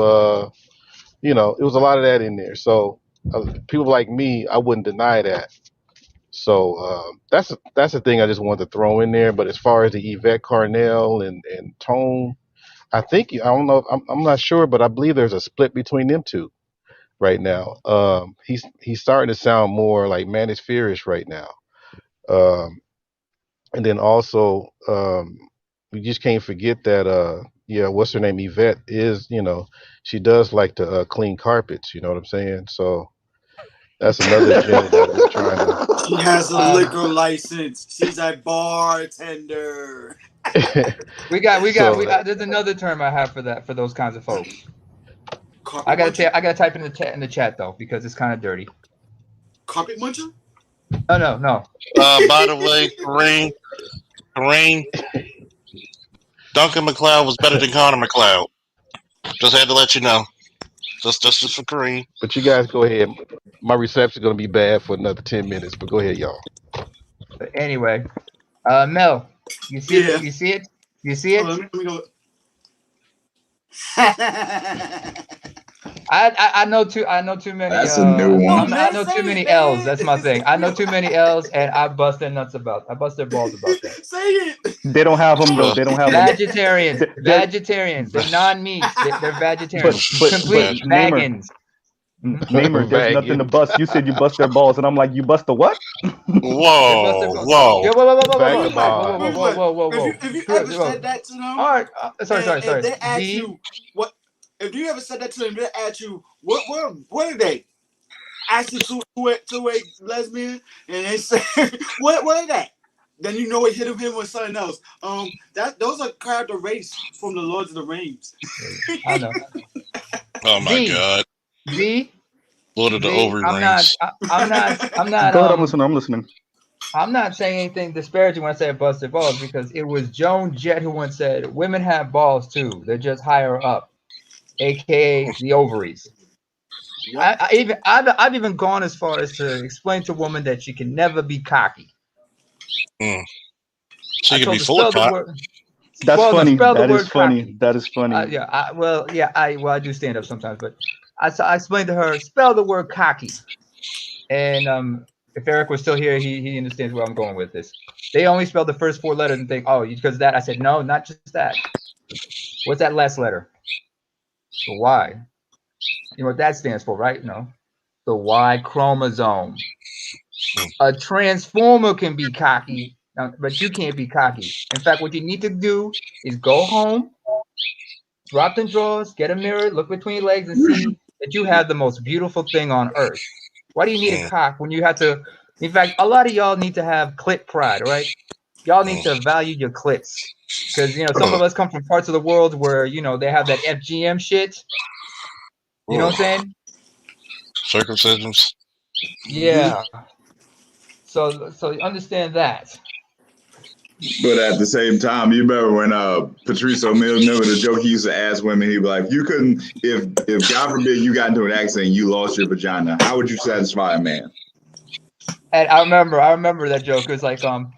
it was a lot of that in there. So people like me, I wouldn't deny that. So that's the thing I just wanted to throw in there. But as far as the Yvette Carnell and Tone, I don't know, I'm not sure, but I believe there's a split between them two right now. He's starting to sound more like Manus Fearish right now. Um, and then also, we just can't forget that yeah, what's her name? Yvette is, she does like to clean carpets, you know what I'm saying? So that's another agenda that we're trying She has a Um, liquor license. She's a bartender. to so There's another term I have for that, for those kinds of folks. Carpet muncher? I gotta type in the chat though, because it's kind of dirty. Carpet muncher? No. By the way, Kareem, Duncan McLeod was better than Connor McLeod. Just had to let you know. Just for Kareem. But you guys go ahead. My reception's gonna be bad for another 10 minutes, but go ahead, y'all. But anyway, Mel, you see Yeah. it? You see it? You see it? Hold on, let me go. I know too many. That's a new one. I know too many L's. That's my thing. I know too many L's, and I bust their balls about that. Say it. They don't have them though. They don't have them. Vegetarians. They're non-meat. They're vegetarians. But Complete Namer, vegans. Namer, there's nothing to bust. You said you bust their balls, and I'm like, you bust the what? Whoa. Whoa. If you ever said that to them, All right. Sorry. If they ask you what, if you ever said that to them, they ask you what are they? Ask you to a lesbian, and they say what are that? Then you know it hit him with something else. Those are character race from the Lords of the Rings. I know. Oh my God. Z. Lord of the Ovary Rings. I'm not. Go ahead, I'm listening. I'm not saying anything disparaging when I say I busted balls, because it was Joan Jett who once said, "Women have balls too. They're just higher up, aka the ovaries." Yep. I've even gone as far as to explain to a woman that she can never be cocky. She can be full of cock. That's funny. That is funny. That is funny. I do stand up sometimes, but I explained to her, spell the word cocky. And if Eric was still here, he understands where I'm going with this. They only spelled the first 4 letters and think, oh, because of that. I said, no, not just that. What's that last letter? The Y. You know what that stands for, right? No. The Y chromosome. A transformer can be cocky, but you can't be cocky. In fact, what you need to do is go home, drop the drawers, get a mirror, look between your legs, and see that you have the most beautiful thing on earth. Why do you need a cock when you have to? In fact, a lot of y'all need to have clit pride, right? Y'all need to value your clits, because some of us come from parts of the world where they have that FGM shit. You know what I'm saying? Circumcisions. Yeah. So understand that. But at the same time, you remember when Patrice O'Neal, remember the joke he used to ask women, he'd be like, you couldn't, if God forbid you got into an accident and you lost your vagina, how would you satisfy a man? And I remember that joke. It was like, anal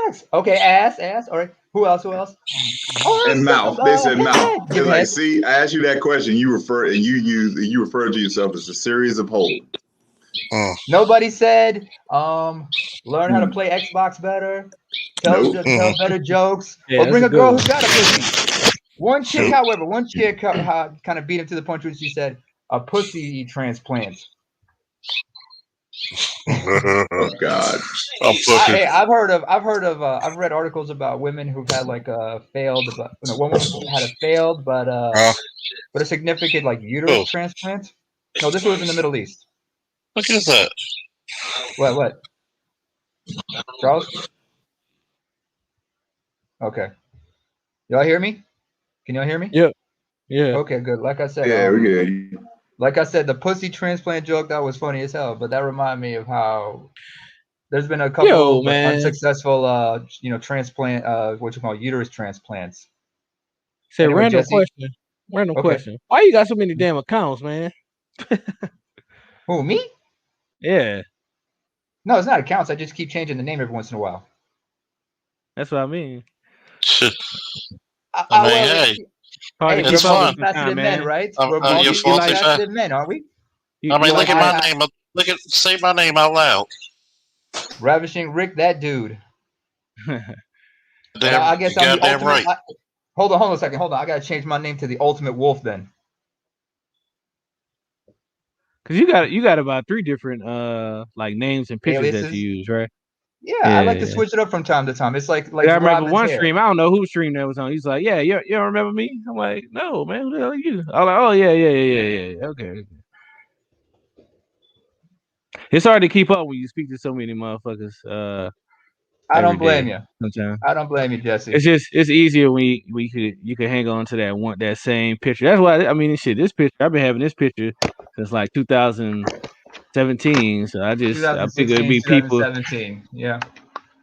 sex. Okay, ass, all right. Who else? And mouth. They said mouth. It's like, see, I asked you that question, you refer to yourself as a series of holes. Nobody said learn how to play Xbox better, tell better jokes, or bring a girl who's got a pussy. One chick kind of beat him to the punch when she said a pussy transplant. Oh God! I've read articles about women who've had like a failed, but one woman had a failed but a significant like uterus transplant. No, this was in the Middle East. What is that? What? Charles? Okay. Y'all hear me? Can y'all hear me? Yeah. Okay, good. Like I said, we good. Like I said, the pussy transplant joke, that was funny as hell, but that reminded me of how there's been a couple unsuccessful transplant uterus transplants. Say random question. Why you got so many damn accounts, man? Who, me? Yeah. No, it's not accounts. I just keep changing the name every once in a while. That's what I mean. Hey, we're multifaceted men, right? We're multifaceted men, aren't we? Look at my name. Say my name out loud. Ravishing Rick, that dude. I guess I'm the ultimate. Right. Hold on a second. Hold on. I gotta change my name to the Ultimate Wolf then. Cause you got about 3 different like names and pictures that you use, right? Yeah, I like to switch it up from time to time. It's like I remember one stream. I don't know whose stream that was on. He's like, "Yeah, you don't remember me?" I'm like, "No, man. Who the hell are you?" I'm like, "Oh yeah. Okay." It's hard to keep up when you speak to so many motherfuckers. I don't blame you. Sometimes I don't blame you, Jesse. It's easier when you could hang on to that same picture. That's why this picture I've been having this picture since like 2017. So I figure it'd be 2017. Yeah.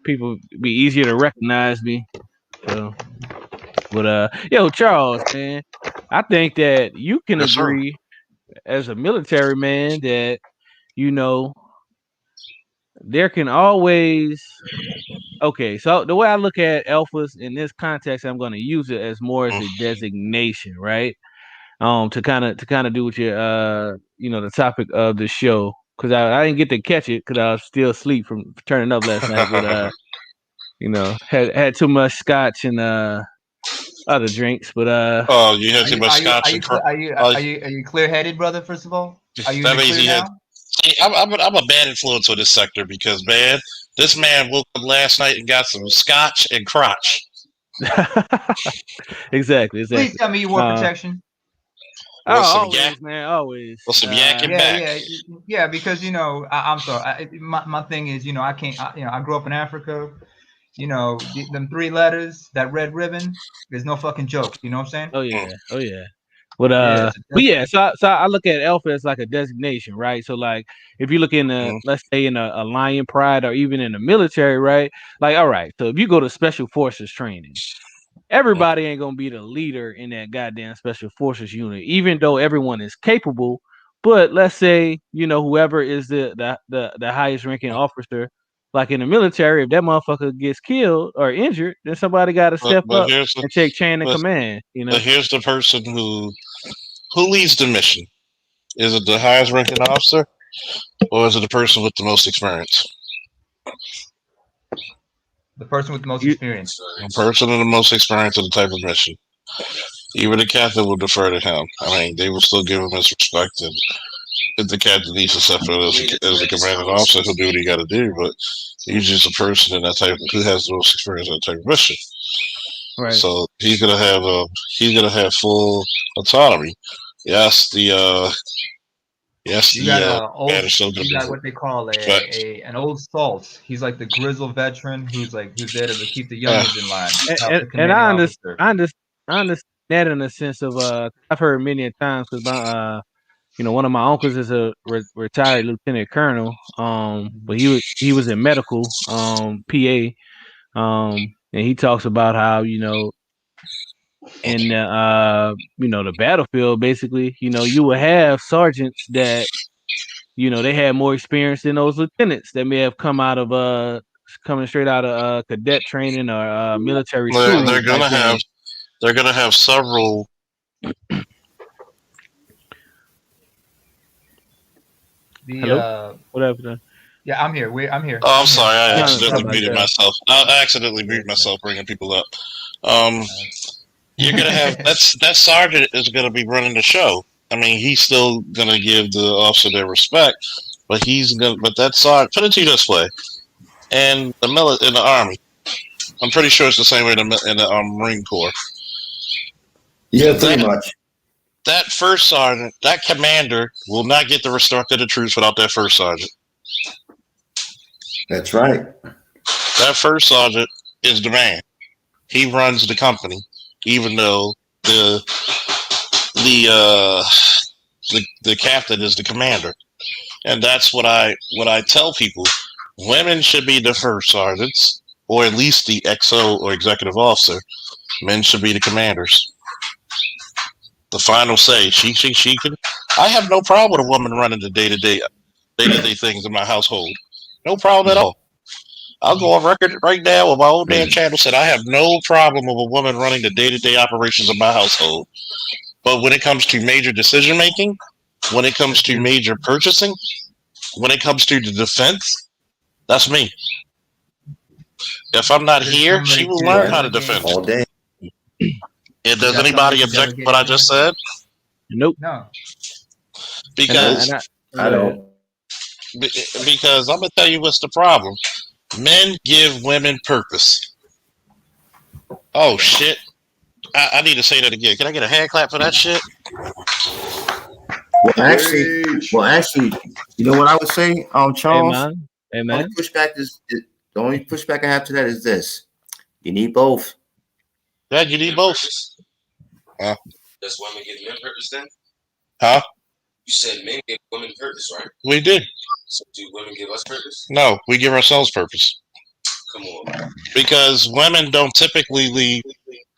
People be easier to recognize me. So, but yo, Charles, man, I think that you can Yes, sir. agree as a military man that you know there can always okay. So the way I look at alphas in this context, I'm going to use it as more as Mm. a designation, right? To kind of do with your the topic of the show because I didn't get to catch it because I was still asleep from turning up last night, but had too much scotch and other drinks, but Oh, you had Are too you much are you are scotch you and cle- are you oh, are you clear headed, brother? First of all, are you in that the means clear he had. now? See, I'm a bad influence on this sector because man, this man woke up last night and got some scotch and crotch. exactly, Please exactly. tell me you wore Uh, protection. oh, With some yak, always, man, always. with some yak and Yeah, back. yeah, yeah. Because I'm sorry. My thing is, I can't. I grew up in Africa. Them three letters, that red ribbon, there's no fucking joke. You know what I'm saying? Oh Mm, yeah, oh yeah. But Yeah. but yeah, so I look at alpha as like a designation, right? So like if you look in the mm, let's say in a lion pride or even in the military, right? Like all right, so if you go to special forces training, mm. everybody ain't gonna be the leader in that goddamn special forces unit, even though everyone is capable. But let's say whoever is the highest ranking officer, like in the military, if that motherfucker gets killed or injured, then somebody got to But step but up here's the and take chain of but, command. but here's the person who leads the mission. Is it the highest ranking officer or is it the person with the most experience? The person with the most You, experience. The person with the most experience of the type of mission. Even the captain will defer to him. I mean, they will still give him his respect. And if the captain needs to step in as a commanding officer, he'll do what he got to do. But he's just a person in that type who has the most experience in that type of mission. right. So he's gonna have full autonomy. Yes, You got man is still gonna you be got what they call respect. an old salt. He's like the grizzled veteran who's there to keep the Uh, youngins in line. And, Help and, the and commanding officer. I understand that in a sense of I've heard many a times because my one of my uncles is a retired lieutenant colonel. But he was in medical PA. And he talks about how in the battlefield basically you will have sergeants that they had more experience than those lieutenants that may have coming straight out of cadet training or military they're, school they're type gonna have thing. they're gonna have several. The Hello, whatever. Yeah, I'm here. I'm here. Oh, I'm I'm here. sorry, I No, sorry accidentally about muted that. myself. I accidentally muted Yes, myself, bringing people up. Um, you're gonna have man. that sergeant is gonna be running the show. I mean, he's still gonna give the officer their respect, but But that sergeant, put it to you this way, and in the army, I'm pretty sure it's the same way in the Marine Corps. Yeah, pretty That much. that first sergeant, that commander, will not get the respect of the troops without that first sergeant. That's right. That first sergeant is the man. He runs the company, even though the the uh, the captain is the commander. And that's what I tell people. Women should be the first sergeants, or at least the XO or executive officer. Men should be the commanders. The final say. She can. I have no problem with a woman running the day to day things in my household. No problem at all. I'll go on record right now with my own damn channel said I have no problem with a woman running the day-to-day operations of my household. But when it comes to major decision making, when it comes That's to you. major purchasing, when it comes to the defense, that's me. If I'm not Is it here, similar she will to learn how to delegating? defend. All day. And Is does that similar anybody to object to what delegating I women? just said? Nope. No. And I Nope. and Because I I go ahead. don't. because I'm gonna tell you what's the problem. Men give women purpose. Oh shit! I need to say that again. Can I get a hand clap for that shit? Well, actually, Preach. well, actually, you know what I would say, Charles. Amen. Only Amen. pushback the only pushback I have to that is this: you need both. Yeah, you need both. Huh? Does women give men purpose then? Huh? You said men give women purpose, right? We do. So do women give us purpose? No, we give ourselves purpose Come on. because women don't typically lead.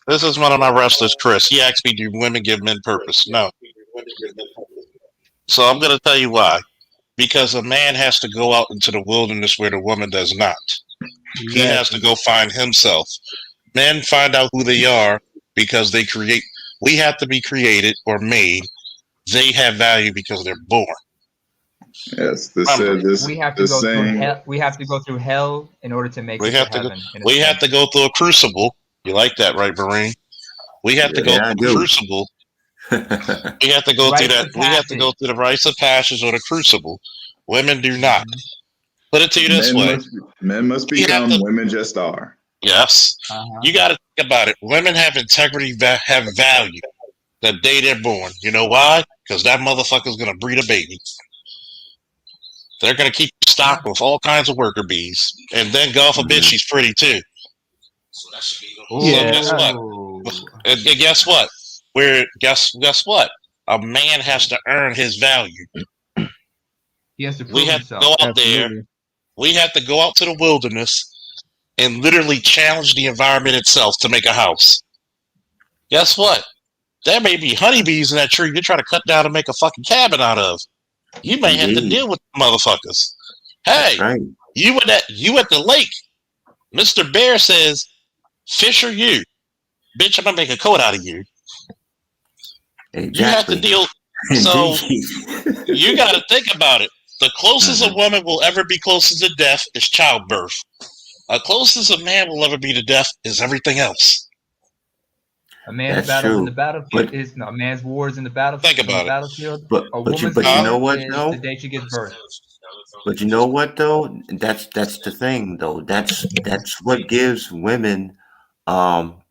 This is one of my wrestlers, Chris. He asked me, "Do women give men purpose?" No. So I'm going to tell you why. Because a man has to go out into the wilderness where the woman does not. He has to Exactly. go find himself. Men find out who they are because they create. We have to be created or made. They have value because they're born. Yes, this Remember, said this We have to this go through saying. hell. We have to go through hell in order to make we it to have to go. heaven. In a We have to sense, go through a crucible. You like that, right, Marine? We have to Yeah. go Yeah, I through a do. crucible. We have to go through rites that. of We have to go passage. through the rites of passage or the crucible. Women do not. Mhm. Put it to you this way: Men must we have become. to. Women just are. Yes, Uh-huh. you got to think about it. Women have integrity, have value the day they're born. You know why? Because that motherfucker's gonna breed a baby. They're gonna keep Yeah. stock with all kinds of worker bees, and then God forbid Mhm. she's pretty too. So Yeah. guess what? Oh. And guess what? Guess what? A man has to earn his value. He has to We prove have to himself. go out there. Absolutely. We have to go out to the wilderness and literally challenge the environment itself to make a house. Guess what? There may be honeybees in that tree you're trying to cut down and make a fucking cabin out of. You may have to Indeed. deal with motherfuckers. That's Hey, right. you at the lake. Mr. Bear says, fish or you. Bitch, I'm gonna make a coat out of you. You have to Exactly. deal. So Indeed. you got to think about it. The closest a Mhm. woman will ever be closest to death is childbirth. The closest a man will ever be to death is everything else. A man's That's battles in the true. battlefield But is no. A man's wars in the Think on the about it. battlefield. but A but you woman's but you Huh? know war what is the though? day she gives birth. But you know what though? That's the thing though. That's what gives women um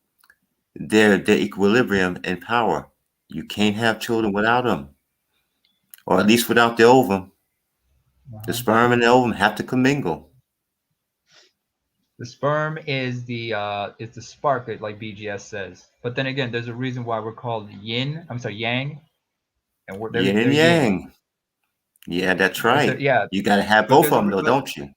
their equilibrium and power. You can't have children without them, or at least without the ovum. The Uh-huh. sperm and the ovum have to commingle. The sperm is the spark, like BGS says. But then again, there's a reason why we're called yin. I'm sorry, yang, and Yin they're and yin. yang. Yeah, that's But right. yeah, You got to have but both there's of a them though, like don't you?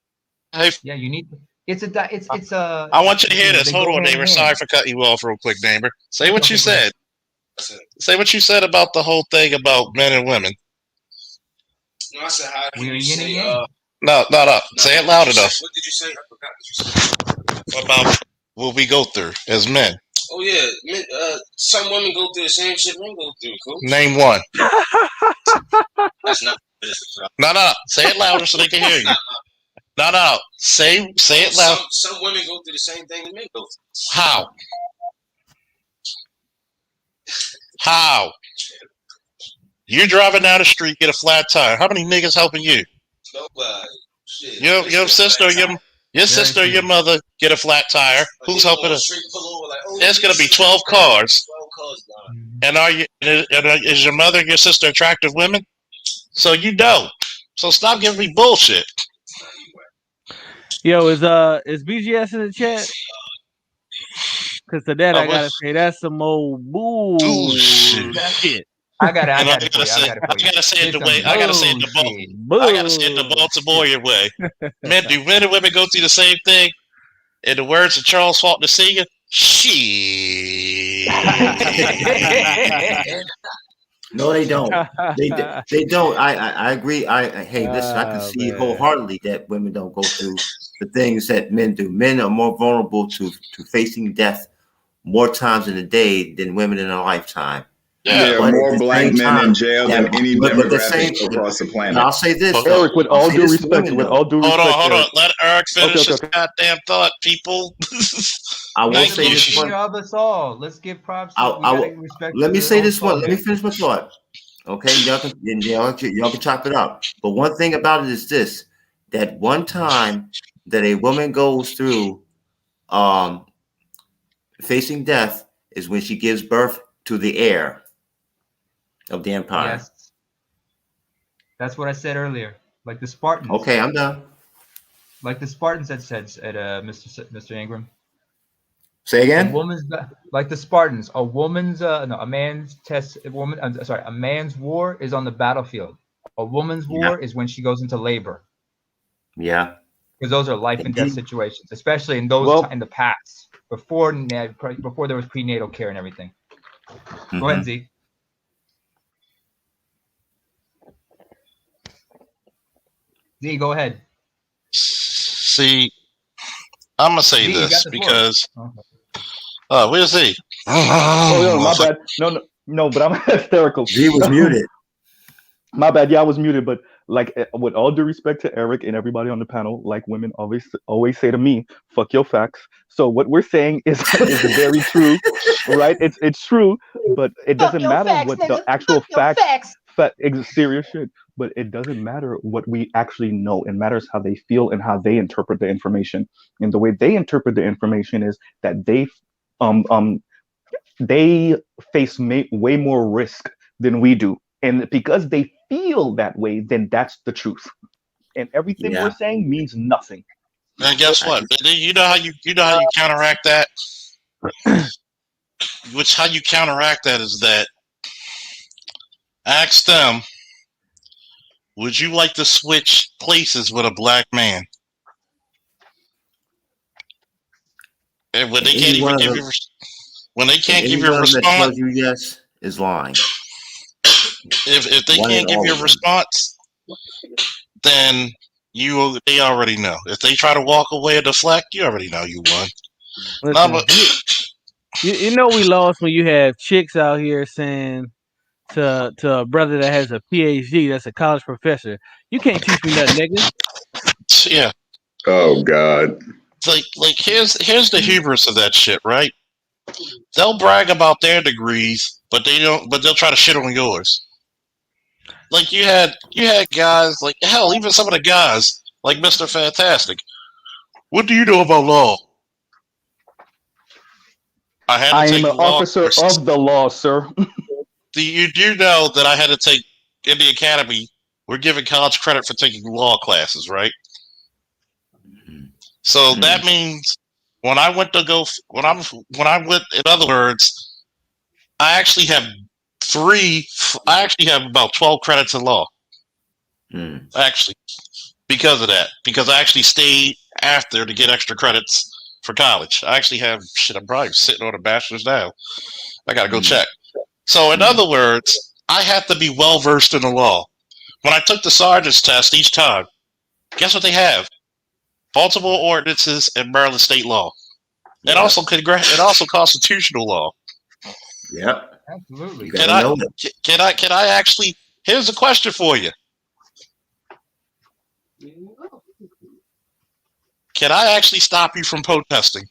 Hey, yeah, you need. It's I want you to hear this. they Hold go on, hand in neighbor. Sorry hand. for cutting you off real quick, neighbor. Say Okay, what you okay, go ahead. said. Say what you said about the whole thing about men and women. No, I said, how can We are you yin and say, yang. No, no, no. Say it loud enough. what did you say? I forgot what you said. About what we go through as men. Oh, yeah. Some women go through the same shit men go through, cool? Name one. That's not. No, no. Say it louder so they can hear you. No, no. Say it loud. Some women go through the same thing that men go through. How? How? You're driving down the street, get a flat tire. How many niggas helping you? Nobody. Shit. Your sister, your sister, your mother get a flat tire. Who's helping her? There's gonna be 12 cars. 12 cars gone. Mhm. And is your mother and your sister attractive women? So you don't. So stop giving me bullshit. Yo, is BGS in the chat? Because to that I What gotta say that's some old bullshit? bullshit. I got it. I And I got it for gotta you. I say, got it for you. it It's the way. some bullshit. I gotta say it the Bullshit. Baltimorean way. Men and women go through the same thing? In the words of Charles Faulkner Sr., shit. No, they don't. They don't. I agree. Hey, listen, I can Oh see man. wholeheartedly that women don't go through the things that men do. Men are more vulnerable to facing death more times in a day than women in a lifetime. Yeah. There are But at more the black same men in time, jail than any but the demographic same. across the But planet. I'll say this though. Eric, with I'll all say due this to respect, women though. Hold on. Eric. Let Eric finish his Okay. goddamn thought, people. I will He's the say most this one. senior of us all. Let's give props. I We gotta will. respect Let me the say old this one. soul Let me heads. finish my thought. Okay, y'all can chop it up. But one thing about it is this: that one time that a woman goes through facing death is when she gives birth to the heir of the empire. Yes, that's what I said earlier. Like the Spartans. Okay, I'm done. Like the Spartans had said at Mr. Ingram. Say A again. woman's like the Spartans. A man's a man's war is on the battlefield. A woman's Yeah. war is when she goes into labor, Yeah. because those are life and death Indeed. situations, especially in those Well- in the past. before there was prenatal care and everything. Mm-hmm. Go ahead, Z. Z, go ahead. See, I'm gonna say Z, this because where's he? Oh, no, my bad. No, but I'm hysterical. Z was muted. My bad. Yeah, I was muted. But like, with all due respect to Eric and everybody on the panel, like women always say to me, "Fuck your facts." So what we're saying is very true, right? It's true, but it doesn't matter what the actual facts. Serious shit. But it doesn't matter what we actually know. It matters how they feel and how they interpret the information. And the way they interpret the information is that they face way more risk than we do. And because they feel that way, then that's the truth. And everything we're saying means nothing. And guess what? You know how you counteract that? How you counteract that is that ask them, would you like to switch places with a black man? And when they can't even give you a response, that tells you yes is lying. If they can't give you a response, then they already know. If they try to walk away or deflect, you already know you won. Listen, you know we lost when you have chicks out here saying to a brother that has a PhD, that's a college professor, you can't teach me nothing, nigga. Yeah. Oh God. Like here's the hubris of that shit, right? They'll brag about their degrees, but they'll try to shit on yours. Like you had guys, like hell, even some of the guys like Mr. Fantastic. What do you know about law? I am an officer of the law, sir. You do know that I had to take in the academy. We're giving college credit for taking law classes, right? So that means when I went, in other words, I actually have about 12 credits in law. Actually, because of that, because I actually stayed after to get extra credits for college. I actually have I'm probably sitting on a bachelor's now. I gotta go check. So in other words, I have to be well versed in the law. When I took the sergeant's test each time, guess what they have? Baltimore ordinances and Maryland state law, and also constitutional law. Yep, absolutely. Can I actually? Here's a question for you. Can I actually stop you from protesting?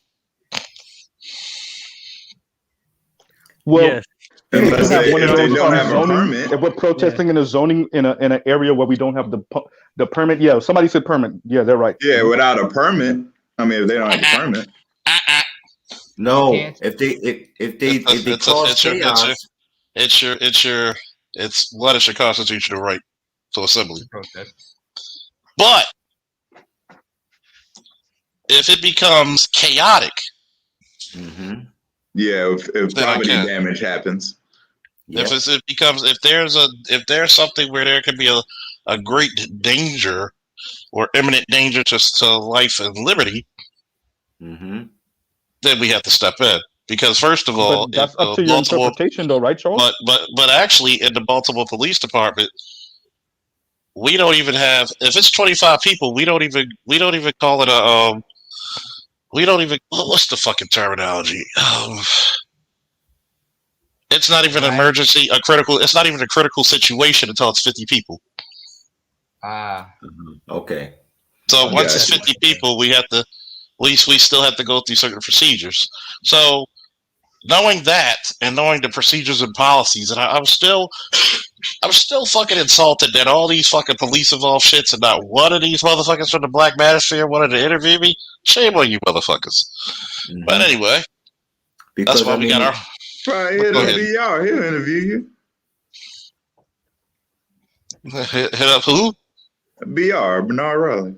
Well, yes. Unless they don't have a permit. If we're protesting in a zoning in an area where we don't have the permit, yeah. Somebody said permit. Yeah, they're right. Yeah, without a permit. I mean, if they don't have a permit. No, if they cause chaos, it's your constitutional right to assembly. But if it becomes chaotic, yeah, if property damage happens. Yep. If there's something where there could be a great danger or imminent danger to life and liberty, then we have to step in. Because first of all, but that's up to your interpretation, though, right, Charles? But actually, in the Baltimore Police Department, we don't even have. If it's 25 people, we don't even call it a. We don't even. What's the fucking terminology? It's not even an emergency, it's not even a critical situation until it's 50 people. Okay. So once it's 50 people, we still have to go through certain procedures. So knowing that and knowing the procedures and policies, and I was still fucking insulted that all these fucking police involved shits and not one of these motherfuckers from the Black Manosphere wanted to interview me. Shame on you motherfuckers. But anyway, that's why we got our... Probably he'll interview you. Hit up who? BR, Bernard Raleigh.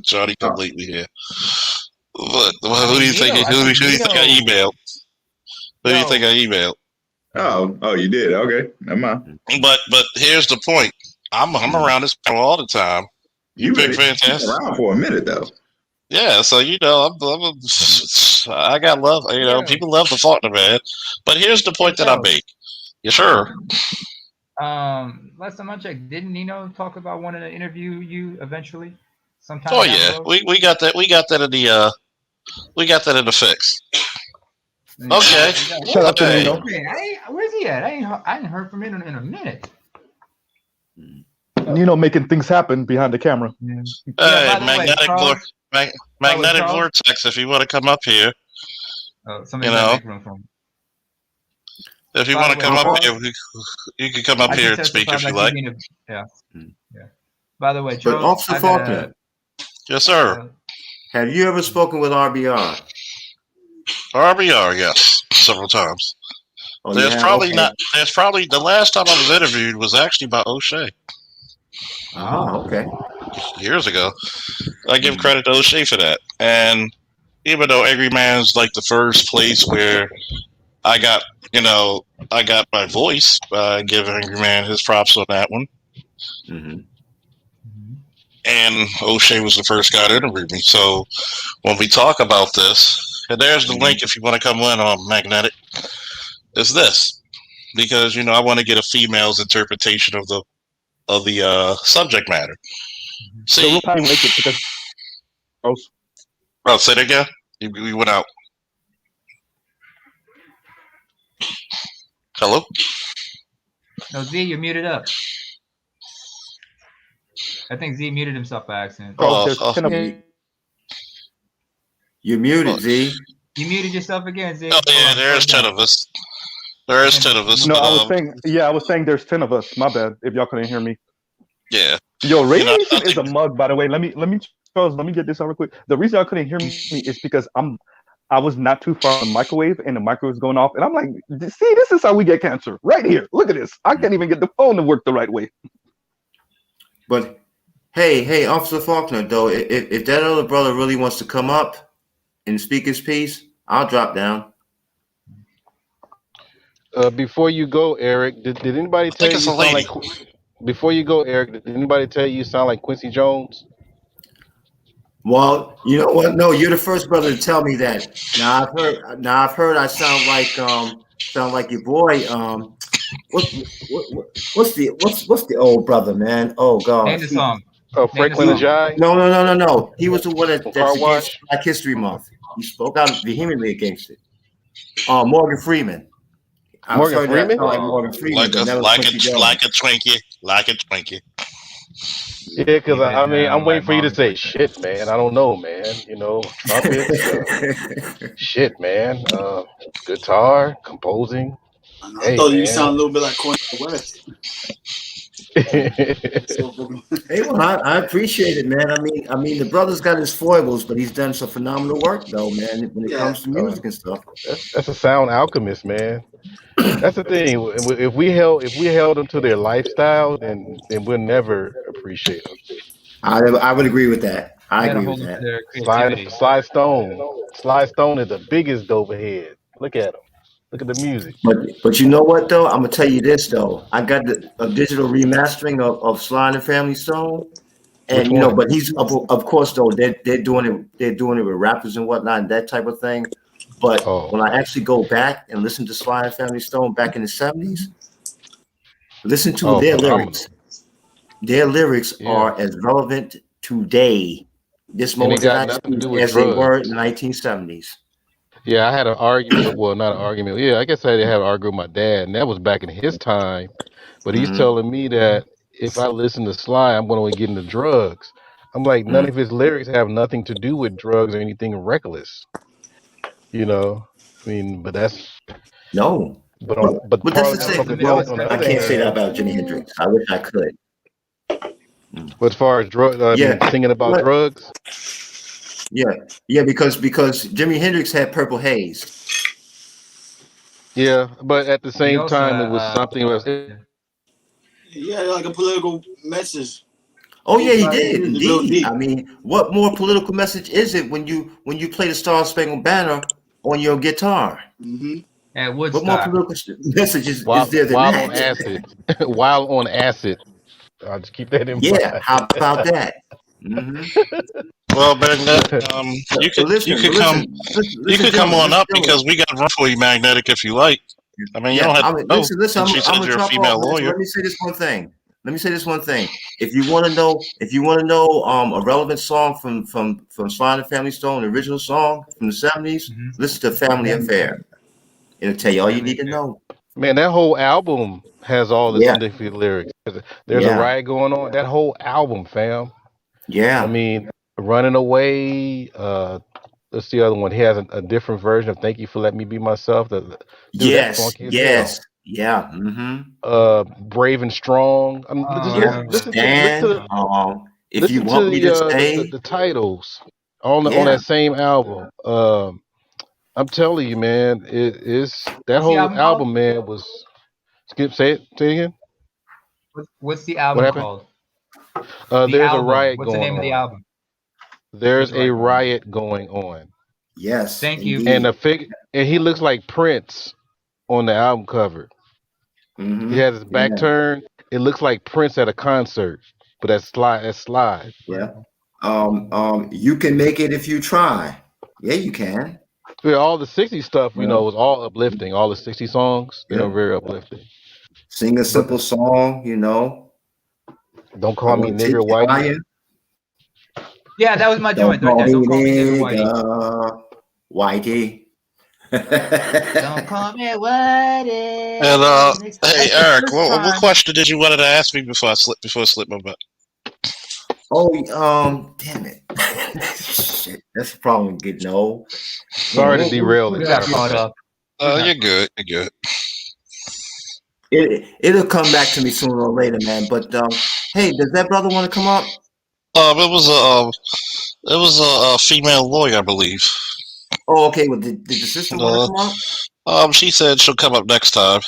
Johnny come lately here. Who do you think? Who do you think I emailed? Who do you think I emailed? Oh, you did. Okay, never mind. But here's the point. I'm around this panel all the time. You've been fantastic. Around for a minute though. Yeah, so I got love. Yo, People love the Faulkner man. But here's the hey point that I Joe. make. Yeah, sure. Last time I checked, didn't Nino talk about wanting to interview you eventually, sometime Oh down the yeah, road? we got that. We got that in the fix. Okay. Yeah. Shout out to Hey. Nino. Man, where's he at? I ain't heard from him in a minute. Nino making things happen behind the camera. Yeah. Hey, By the way, Charles. magnetic Charles. vortex. If you want to come up here, Oh, you somebody's got to know, make room for him. if you By want the to way, come up Charles, here, you can come up I here can and speak testify if you about you like. being a yeah. Yeah. By the way, But Charles, Officer I got Faulkner, Yes, sir. have you ever spoken with RBR? RBR, yes, several times. Oh, you have? Okay. There's probably the last time I was interviewed was actually by O'Shea Okay. years ago. I give credit to O'Shea for that. And even though Angry Man's like the first place where I got, I got my voice, I give Angry Man his props on that one. Mm-hmm. And O'Shea was the first guy to interview me. So when we talk about this, and there's the link if you want to come in on Magnetic, is this. Because, I want to get a female's interpretation of the subject matter. So See, we'll probably make it because say that again. You went out. Hello? No, Z, you're muted up. I think Z muted himself by accident. there's 10 of you. You're muted, Z. You muted yourself again, Z. Oh yeah, there's 10 of us. There is 10 of us. No, but, I was saying there's 10 of us. My bad. If y'all couldn't hear me. Yeah. Yo, radiation is a mug, by the way. Let me Charles, let me get this out real quick. The reason y'all couldn't hear me is because I was not too far from the microwave and the microwave's going off, and I'm like, see, this is how we get cancer. Right here. Look at this. I can't even get the phone to work the right way. But hey, Officer Faulkner, though, if that other brother really wants to come up and speak his piece, I'll drop down. Before you go, Eric, did anybody tell you it's a sound lady. like? Before you go, Eric, did anybody tell you sound like Quincy Jones? Well, you know what? No, you're the first brother to tell me that. Now I've heard I sound like your boy. What's the old brother, man? Oh God. Name the song. Oh, Franklin Ajay? No. He was the one that's Car against Wash? Black History Month. He spoke out vehemently against it. Morgan Freeman. Morgan Freeman? Like Morgan Freeman, Like a Twinkie. Yeah, because I'm waiting for you to say, shit, man. I don't know, man. Trumpets, shit, man. Guitar, composing. I thought you sound a little bit like Cornel West. Hey, well, I appreciate it, man. I mean, the brother's got his foibles, but he's done some phenomenal work, though, man. When it comes to music and stuff, that's a sound alchemist, man. That's the thing. If we held them to their lifestyle, then we'll never appreciate them. I would agree with that. I agree with that. Sly Stone is the biggest doverhead. Look at him. Look at the music. But you know what though? I'm gonna tell you this though. I got a digital remastering of Sly and Family Stone, and but he's of course though they're doing it with rappers and whatnot and that type of thing. But when I actually go back and listen to Sly and Family Stone back in the 70s, listen to their lyrics. Their lyrics are as relevant today, this moment as they were in the 1970s. Yeah, I had an argument. Well, not an argument. Yeah, I guess I had an argument with my dad, and that was back in his time. But he's telling me that if I listen to Sly, I'm going to get into drugs. I'm like, none of his lyrics have nothing to do with drugs or anything reckless. But that's no. But that's the thing. I can't say that about Jimi Hendrix. I wish I could. But as far as singing about drugs. Yeah, because Jimi Hendrix had Purple Haze. Yeah, but at the same time, it was something else. Yeah, like a political message. Oh yeah, he did indeed. I mean, what more political message is it when you play the Star Spangled Banner on your guitar? Mm-hmm. At Woodstock. What more political message is there than that? On acid. While on acid. I'll just keep that in mind. Yeah, how about that? Mm-hmm. Well, Magnetic, you But could you listen, could but come listen, listen, you listen, could come gentlemen, on listen, up gentlemen. because we got room for you, Magnetic, if you like. I mean, you Yeah, don't have I to mean, go listen. since you I'm said gonna you're a chop off. female Listen, lawyer. let me say this one thing. Let me say this one thing. If you want to know, a relevant song from Sly and the Family Stone, the original song from the '70s, Mm-hmm. listen to "Family Affair." It'll tell you all you Family need to affair. know. Man, that whole album has all the Yeah, significant lyrics. There's a yeah, riot going on. That whole album, fam. I yeah. mean, Running Away. What's the other one? He has a different version of "Thank You for Letting Me Be Myself." Dude, that's Yes, funky as yes, hell. yeah. Mm-hmm. Brave and Strong. I mean, just Yeah. Stand. If you listen to want me to the stay. titles on Yeah. that same album. I'm telling you, man, it is that What's the whole album called? album, man, was. Skip, say it again. What's the What album happened? called? The There's a album. riot What's the going name of the on. album? There's There's a a right going on. riot going on, Yes, Thank you. and indeed. he looks like Prince on the album cover. He Mm-hmm. has his back Yeah, turned. It looks like Prince at a concert, but that's slide. yeah. You can make it if you try. Yeah, you can. Yeah, all the '60s stuff, You know. was all uplifting. All the '60 songs, Yeah. very uplifting. Sing a But simple song. don't I call me want to take nigger, you whitey. higher. Yeah, that was my Don't joint right call there. me Don't call me nigger whitey. nigga, whitey. Don't call me And whitey. hey, That's the Eric, first what time. question did you wanted to ask me before I slipped my butt? Oh, damn it. Shit, that's the problem with getting old. Damn, Sorry to what derail We it. was I got Sorry about caught that. up. We got You're good. You're good. It'll come back to me sooner or later, man. But hey, does that brother want to come up? It was a female lawyer, I believe. Oh, okay. Well, did the sister want to Uh, come up? she said she'll come up next time.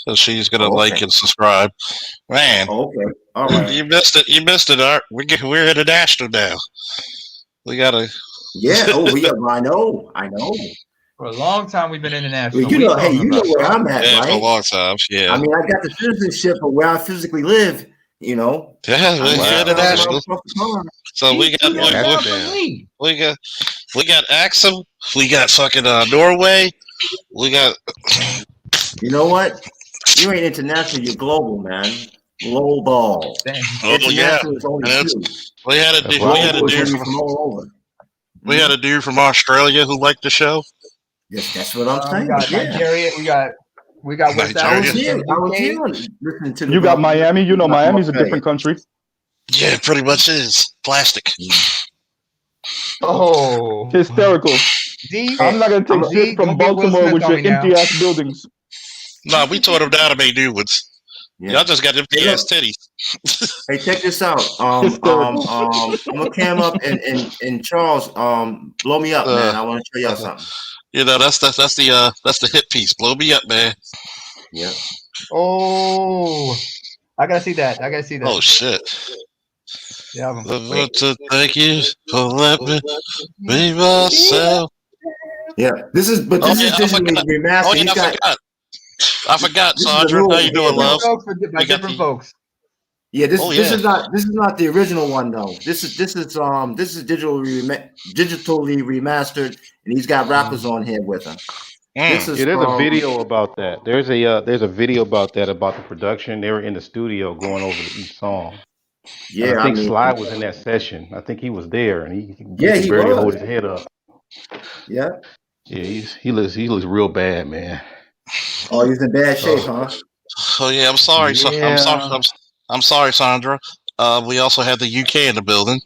And she's gonna Oh, like okay. and subscribe. Man, Oh, okay. All right. you missed it. You missed it, Art. We're international now. We gotta. Yeah. Oh, yeah. I know. I know. for a long time. We've been Well, international. What are you hey, talking you know about? where I'm at, Yeah, for a right? long time. I Yeah. mean, I got the citizenship of where I physically live. Yeah, I we're ain't Wow. from Okay. international. across the pond. So He's we got too we, damn That's we, far from fair. me. we got we got Axum. We got fucking Norway. We got You know what? You ain't international. You're global, man. Global. Damn. oh yeah, International is only and it's two. That's Global is right. when you're from all over. we had Hmm. a dude from Australia who liked the show. That's what I'm We saying. got Yeah. Nigeria. We got West I was Nigeria. Africans here. from I was here UK. listening to the You got Miami. You know, guy from Miami's a Australia. different country. Yeah, it pretty much is plastic. Oh, Hysterical. Z, I'm not gonna take shit Z, from don't get Will Baltimore Smith with on your me now. empty ass buildings. No, we tore them down to make new ones. Yeah. Y'all just got Hey, empty ass look. titties. Hey, check this out. Hysterical. I'm gonna cam up and Charles. Blow me up, Uh, man. I want to show y'all something. that's the hit piece. Blow me up, man. Yeah. Oh, I gotta see that. I gotta see Oh that. shit. The album. I Wait. want to thank you for letting me be myself. Yeah. This is I digitally forgot. remastered. He's got. I forgot, This is a Sandra. new How one you here, doing, Different love? though. strokes by We got different the folks. Yeah. oh This yeah. is not the original one though. This is digitally remastered, and he's got rappers on here with him. This Mm. is Yeah, there's a from. video about that. There's a video about that about the production. They were in the studio going over each song, and I Yeah. I think mean. Sly was in that session. I think he was there, and he Yeah, could he barely hold was. his head up. Yeah. Yeah, he looks real bad, man. Oh, he's in bad shape, Oh, huh? Oh yeah. I'm sorry. I'm sorry. yeah. I'm sorry, Sandra. We also have the UK in the building.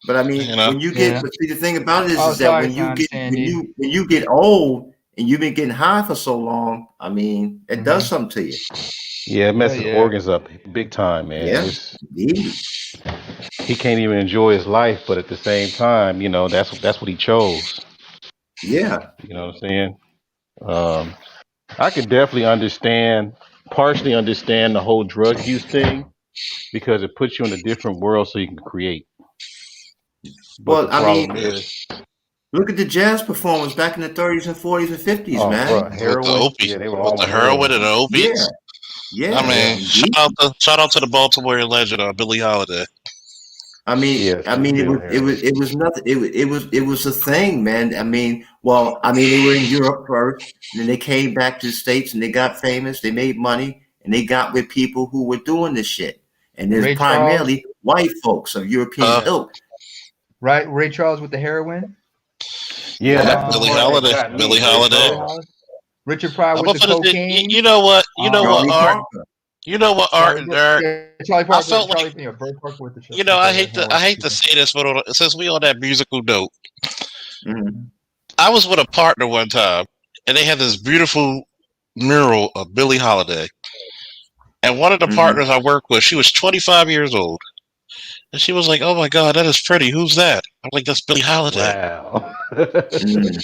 But I mean, You know. when you Yeah. but see, the thing about it Oh, is that sorry, Sandy. when you get old and you've been getting high for so long, I mean, it does something to you. Yeah, it Yeah, messes yeah. organs up big time, man. Yeah, indeed. He can't even enjoy his life, but at the same time, that's what he chose. Yeah, You know what I'm saying? Um, I can definitely partially understand the whole drug use thing because it puts you in a different world so you can create. But the well, I mean, problem is, look at the jazz performers back in the 30s and 40s and 50s, oh, bro, man. With the heroin. opie, Yeah, they were with all the on heroin heroin. and the Yeah, opiates. I yeah, Yeah. mean, indeed. shout out to the Baltimore legend, Billie Holiday. Yeah, I smoke mean, deal heroin. it was nothing. It was a thing, man. I mean, well, I mean, they were in Europe first, and then they came back to the States, and they got famous. They made money, and they got with people who were doing this shit. And there's Ray Charles, primarily white folks of European Uh, ilk. right? Ray Charles with the heroin. Yeah, that's the Billy part that Holiday. got me, Billy Ray Holiday. Ray Charles. Holiday. Richard Pryor I'm with gonna the put it. cocaine. You know what? You know what, Charlie Um, Art? Parker. You know what, Art Charlie, and Dirt? yeah, Charlie I Parker, felt like, Charlie, Bird Parker with you know, with the I heroin. hate to say this, but since we on that musical note, Mm-hmm. I was with a partner one time, and they had this beautiful mural of Billie Holiday. And one of the Mm-hmm. partners I worked with, she was 25 years old, and she was like, "Oh my God, that is pretty. Who's that?" I'm like, "That's Billie Holiday." Wow. Mm-hmm.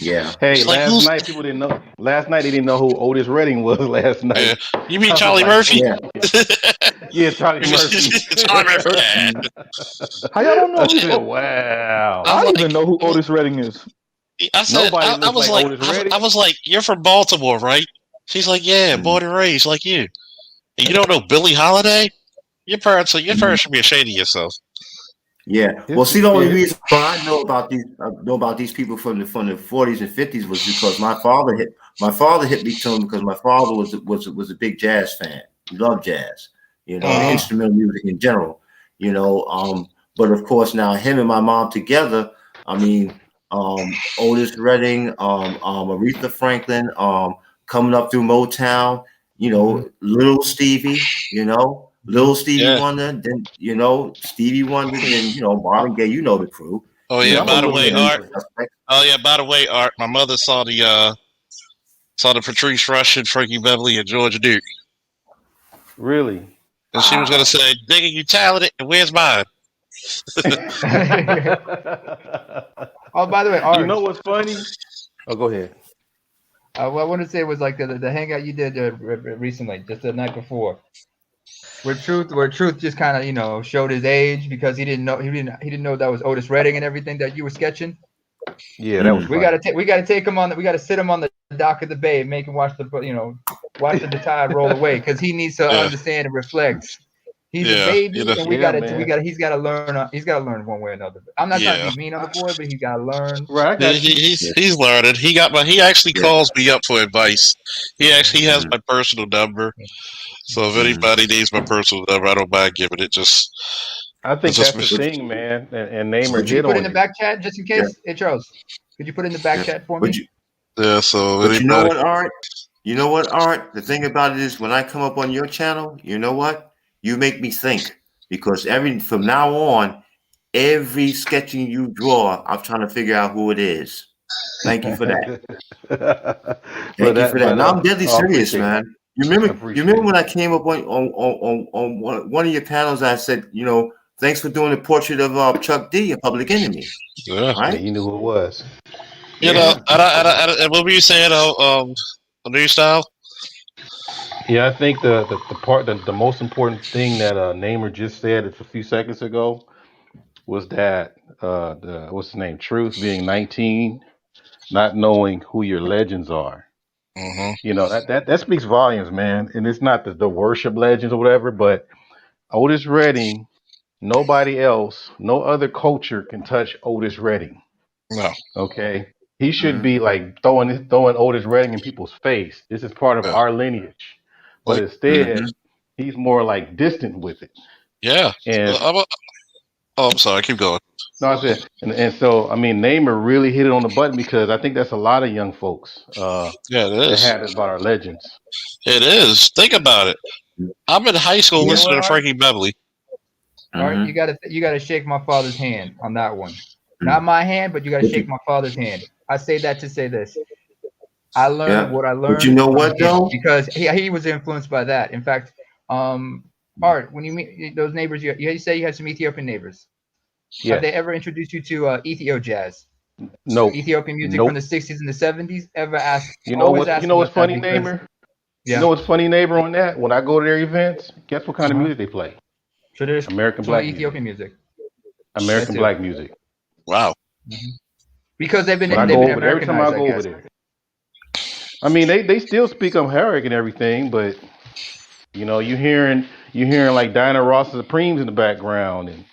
Yeah. Hey, She's like, last "Who's?" night people didn't know. Last night they didn't know who Otis Redding was. Last Yeah. night, You mean I was Charlie like, Murphy? Yeah. yeah, Charlie Murphy. Charlie Murphy. Yeah. Mm-hmm. How y'all don't know I who? said, Oh, wow. I'm I don't like, even know who Otis Redding is. I said, Nobody I looks was like like, Otis Redding. I was like, "You're from Baltimore, right?" She's like, "Yeah, Mm-hmm. born and raised like you." And you don't know Billie Holiday? Your parents should be ashamed of yourself. Yeah. Well, It's see, the only yeah, reason why I know about these people from the 40s and 50s was because my father hit me to them because my father was a big jazz fan. He loved jazz, and Uh-huh. instrumental music in general. But of course now him and my mom together. I mean, Otis Redding, Aretha Franklin, coming up through Motown. hmm Little Stevie. Little Stevie Yeah. Wonder, then Stevie Wonder, then Marvin Gaye. You know the crew. Oh yeah. yeah. I'm a By the little way, bit Art. Usual different. suspects. Oh yeah. By the way, Art. My mother saw the Patrice Russian, Frankie Beverly, and George Duke, Really. and she was gonna Wow. say, "Nigga, you talented, and where's mine?" Oh, by the way, You Art. know what's funny? Oh, go ahead. What I wanted to say was like the hangout you did recently, just the night before, where Truth just kind of showed his age because he didn't know that was Otis Redding and everything that you were sketching. Yeah, that was Mm. We funny. gotta take him on. We gotta sit him on the dock of the bay and make him watch the tide roll away because he needs to Yeah. understand and reflect. He's a Yeah. baby, You know. and Yeah, man. he's gotta learn. He's gotta learn one way or another. I'm not trying to Yeah. be mean on the boy, but he's gotta learn. Right, I got you. Yeah. He's learning. He actually Yeah. calls me up for advice. He actually has Mm. my personal number. So if Mm. anybody needs my personal number, I don't mind giving it. I It's think just that's the But thing, man. And Namer but Could you hit put in on the it. back chat just in yeah. case? Hey Charles, could you put in the back Yeah. chat for But me? you yeah. So but you know anybody. what, Art? You know what, Art? The thing about it is when I come up on your channel, you know what? You make me think because from now on, every sketching you draw, I'm trying to figure out who it is. Thank you for that. but Thank you for that. No, I'm deadly I serious, appreciate it. man. You I remember? You appreciate remember it. when I came up on one of your panels? I said, thanks for doing the portrait of Chuck D, a Public Enemy, Yeah. Yeah, right? you knew who it was. You know. Yeah. What were you saying? A new style. Yeah, I think the most important thing that Namer just said a few seconds ago was that the what's his name, Truth being 19, not knowing who your legends are. Mm-hmm. You know that speaks volumes, man. And it's not the worship legends or whatever, but Otis Redding, nobody else, no other culture can touch Otis Redding. No. Okay, he should Mm-hmm. be like throwing Otis Redding in people's face. This is part of Yeah. our lineage, but Like. Mm-hmm. instead, he's more like distant with it. Yeah. And I'm sorry. Keep going. no, I said, and so I mean, Namer really hit it on the button because I think that's a lot of young folks Yeah, it that is. have it about our legends. It is. Think about it. I'm in high school You Yeah. know listening what, to Art? Frankie Beverly. Art, Mm-hmm. you gotta shake my father's hand on that one. Mm-hmm. Not my hand, but you gotta But shake you, my father's hand. I say that to say this. I learned yeah. what I But you learned know from what him though? because he was influenced by that. In fact, Art, when you meet those neighbors, you say you had some Ethiopian neighbors. Have Yes. they ever introduced you to Ethio jazz, Nope. Ethiopian music from Nope. the '60s and the '70s? You know Always what's ask about that funny, because Namer? You yeah, know what's funny, neighbor, on that? When I go to their events, guess what kind of uh-huh. music they play? American Traditional black music. Ethiopian music. That American too. black music. Wow. Hmm. Because they've When I been go over there, every time I Americanized, I go over guess. there. I mean, they still speak Amharic and everything, but you know, you hearing like Diana Ross Supremes in the background, and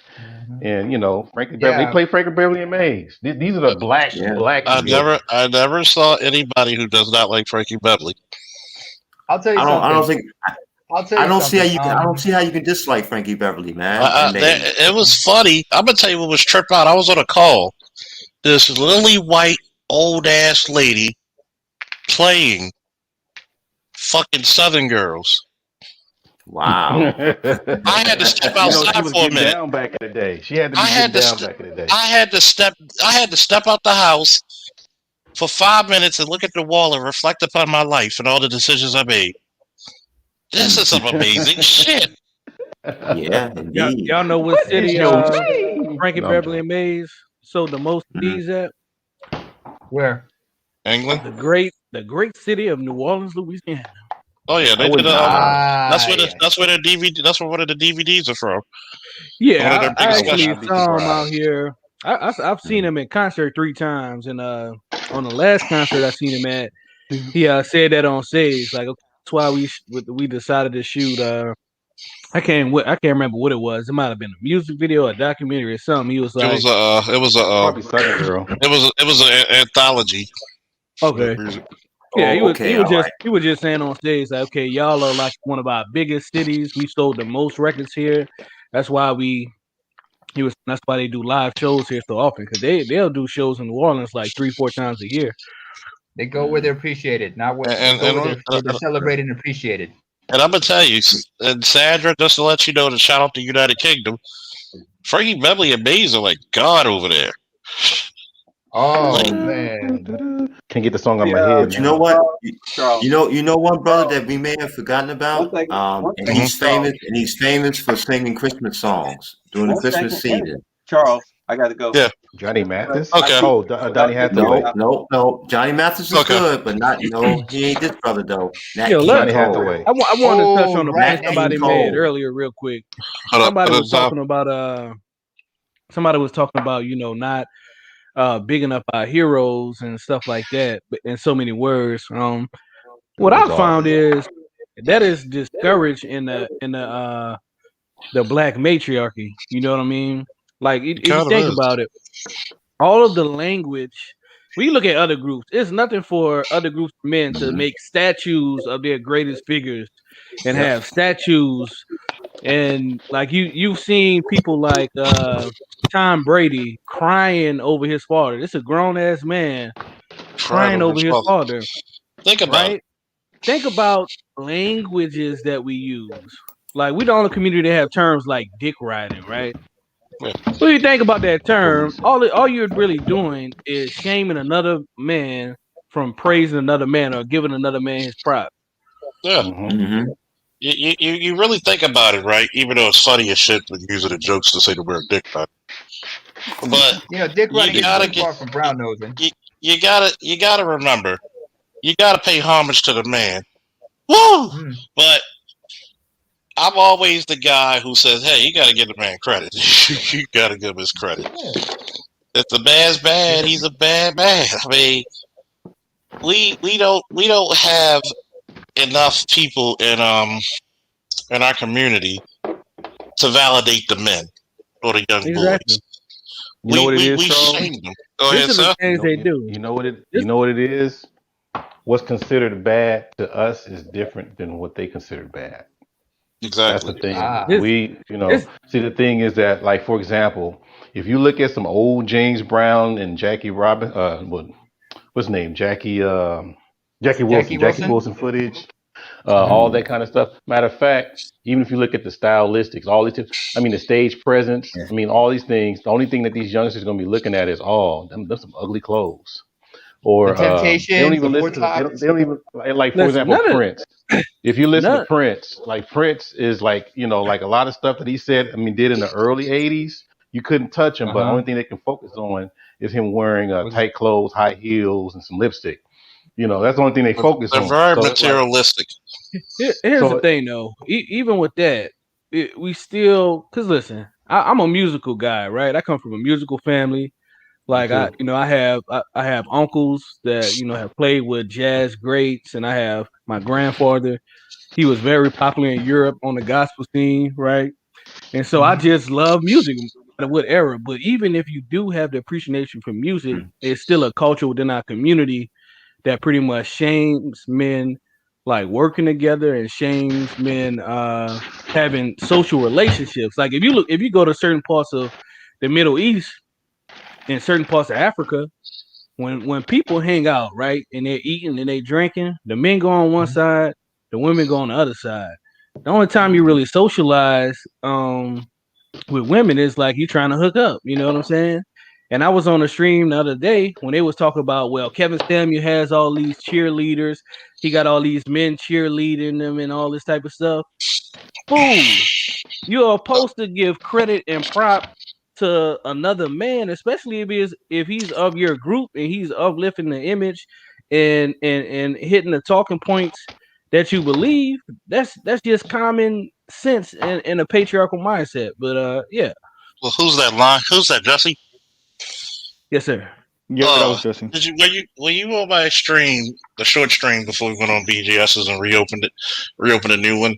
And Frankie Beverly. They Yeah, play Frankie Beverly and Mays. These are the Yeah. black I examples. never saw anybody who does not like Frankie Beverly. I'll tell you I don't something. think I'll tell I you don't see how something. you can I don't see how you can dislike Frankie Beverly, man. It was funny. I'm gonna tell you what was tripped out. I was on a call. This lily white old ass lady playing fucking Southern Girls. Wow. I had to step She outside was for a getting minute. down back in the day. She had to I be getting had to down st- back in the day. I had to step out the house for 5 minutes and look at the wall and reflect upon my life and all the decisions I made. This is some amazing shit. Yeah, indeed. Y'all know what What is city your name? Frankie No, I'm Beverly joking. and Mays sold the most Mhm. CDs at? Where? England? The great city of New Orleans, Louisiana. Oh yeah, I they did. wouldn't. Wow. Yes. That's where the DVD. That's where one of the DVDs are from. One of Yeah, their I biggest actually I'd specials. be saw him out surprised. here. I've seen him in concert 3 times, and on the last concert I seen him at, he said that on stage. Like, okay, that's why we decided to shoot. I can't remember what it was. It might have been a music video, a documentary, or something. He was like, Probably Southern Girl. it was an anthology. okay, Music. yeah, Oh, okay, all right. he was just saying on stage like, okay, y'all are like one of our biggest cities. We sold the most records here. That's why that's why they do live shows here so often because they'll do shows in New Orleans like 3-4 times a year. They go where they're appreciated, not where they And go and, where they're celebrated and appreciated. and I'm gonna tell you, and Sandra, just to let you know, to shout out the United Kingdom, Frankie Beverly and Mays are like God over there. Oh Like, man. Can't get the song out Hey, my head But you know now. what? Charles, You know one brother Charles, that we may have forgotten one about. second, one And second, mhm. Charles, he's famous for singing Christmas songs during the one Christmas second. Hey, season. Charles, I got to go. Yeah. Johnny But Mathis. I Okay. do. Oh, Donny Just so you Hathaway. know, No. Johnny Mathis is Okay. good, but not no. He ain't this brother though. Nat Yo, King Johnny Cole. Hathaway. I wanted to touch Oh on the right, point Nat Nat King somebody King made Cole. Cole. earlier, real quick. Hold up. Somebody was talking about not big enough our heroes and stuff like that, but in so many words. That What I was found awesome. is that is discouraged in the black matriarchy. You know what I mean? Like It if you kind of think is. about it, all of the language. When you look at other groups, it's nothing for other groups of men to Mhm. make statues of their greatest figures and Yep. have statues and like you've seen people like Tom Brady crying over his father. This is a grown ass man Right crying over over his his father. father, Think about it. right? Think about languages that we use. Like we the only community that have terms like dick riding, right? Yeah. When you think about that term, Police. all you're really doing is shaming another man from praising another man or giving another man his prop. Yeah. Mm-hmm. Mhm. You really think about it, right? Even though it's funny as shit when using the jokes to say the word dick, right? But You know, dick you riding is gotta pretty get far from brown nosing. you, you gotta remember, you gotta pay homage to the man. Woo! Mm. But I'm always the guy who says, "Hey, you gotta give the man credit. You gotta give him his credit. Yeah. If the man's bad, Yeah. he's a bad man. I mean, we don't have enough people in our community to validate the men or the young Exactly. boys. You know what it is, We Charles? shame them. Go This ahead, is the sir. things they do. You This know what it is. What's considered bad to us is different than what they consider bad. That's the Exactly. thing. Ah. this this See, the thing is that, like, for example, if you look at some old James Brown and Jackie Robin, what's his name? Jackie Jackie Wilson. Wilson footage, Uh-huh. all Mhm. that kind of stuff. Matter of fact, even if you look at the stylistics, all these, I mean, the stage presence, I mean, all these things, the only thing that these youngsters are going to be looking at is, oh, them some ugly clothes. The Or they don't Temptations, the even Four listen to, Tops. they don't even, like, for listen, example, Prince. If you listen to none Prince, like Prince is like, like a lot of stuff that he said, I mean, did in the early 80s, you couldn't touch him, but the Uh-huh. only thing they can focus on is him wearing Was tight clothes, high heels, and some lipstick. That's the only thing they focus They're on. very So it's like, materialistic. here's the so thing though. Even with that, we still because listen, I'm a musical guy, right? I come from a musical family. me Like too. I have uncles that have played with jazz greats, and I have my grandfather. He was very popular in Europe on the gospel scene, right? And so I Mhm. just love music. matter what era, but even if you do have the appreciation for music, it's still a culture within our community that pretty much shames men like working together and shames men having social relationships. Like if you go to certain parts of the Middle East and certain parts of Africa, when people hang out, right, and they're eating and they drinking, the men go on one side, the women go on the other side. The only time you really socialize with women is like you trying to hook up, you know what I'm saying? And I was on a stream the other day when they was talking about, well, Kevin Samuel has all these cheerleaders, he got all these men cheerleading them and all this type of stuff. Fool, you're supposed to give credit and prop to another man, especially if he's of your group and he's uplifting the image and hitting the talking points that you believe. That's just common sense in a patriarchal mindset. But yeah, Well, who's that line? Who's that, Jesse? yes, sir. Yeah, that was Jesse. Did you were you on my stream, the short stream before we went on BGS's and reopened a new one?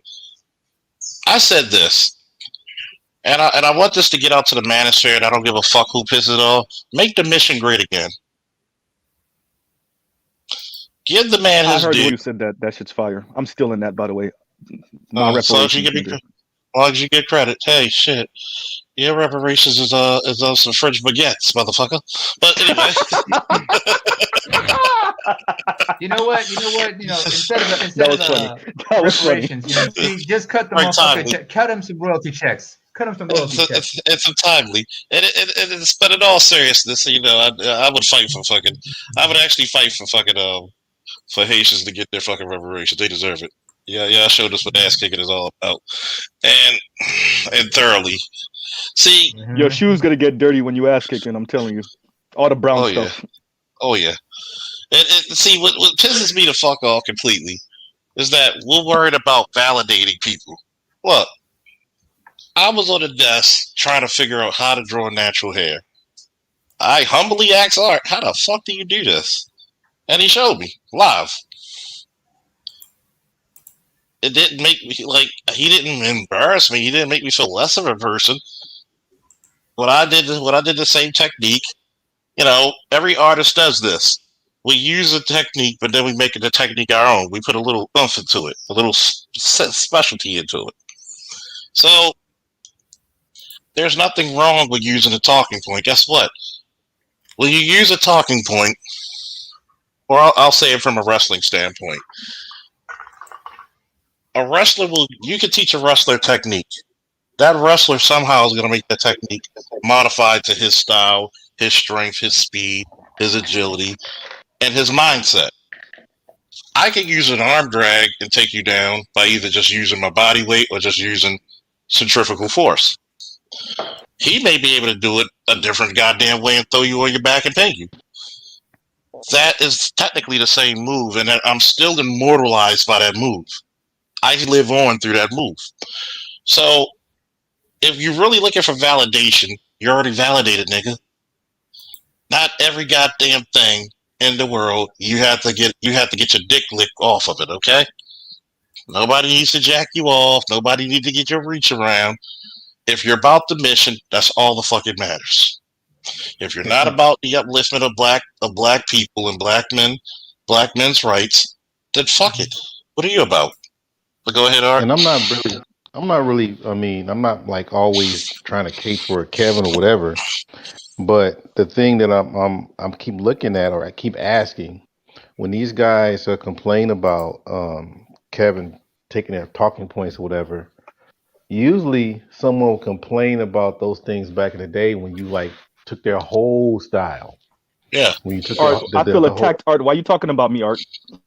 I said this, and I want this to get out to the manosphere, and I don't give a fuck who pisses it off. Make the mission great again. Give the man his I heard due. when you said that. That shit's fire. I'm still in that, by the way. So as long as you get credit, hey, shit. Your reparations is some French baguettes, motherfucker. But anyway. You know what? Instead of reparations, see, just cut the motherfucker check. Cut him some royalty checks. Cut him some royalty checks. It's untimely. But in all seriousness, I would fight for fucking. I would actually fight for fucking for Haitians to get their fucking reparations. They deserve it. Yeah, I showed us what ass kicking is all about, and thoroughly. See, your shoes gonna get dirty when you ass kicking. I'm telling you, all the brown stuff. Oh yeah. See, what pisses me the fuck off completely is that we're worried about validating people. Look, I was on the desk trying to figure out how to draw natural hair. I humbly asked Art, "How the fuck do you do this?" And he showed me live. It didn't make me he didn't embarrass me. He didn't make me feel less of a person. When I did the same technique, every artist does this. We use a technique, but then we make the technique our own. We put a little oomph into it, a little specialty into it. So there's nothing wrong with using a talking point. Guess what? When you use a talking point, or I'll say it from a wrestling standpoint, you can teach a wrestler technique. That wrestler somehow is going to make that technique modified to his style, his strength, his speed, his agility, and his mindset. I can use an arm drag and take you down by either just using my body weight or just using centrifugal force. He may be able to do it a different goddamn way and throw you on your back and pin you. That is technically the same move, and I'm still immortalized by that move. I live on through that move. So, if you're really looking for validation, you're already validated, nigga. Not every goddamn thing in the world you have to get your dick licked off of it, okay? Nobody needs to jack you off. Nobody needs to get your reach around. If you're about the mission, that's all the fucking matters. If you're not about the upliftment of black people and black men's rights, then fuck it. What are you about? But go ahead, Art. And I'm not really. I mean, I'm not like always trying to cape for Kevin or whatever. But the thing that I'm keep looking at, or I keep asking, when these guys complain about Kevin taking their talking points or whatever, usually someone will complain about those things back in the day when you like took their whole style. Yeah. When you took Art, I feel attacked, Art. Why are you talking about me, Art?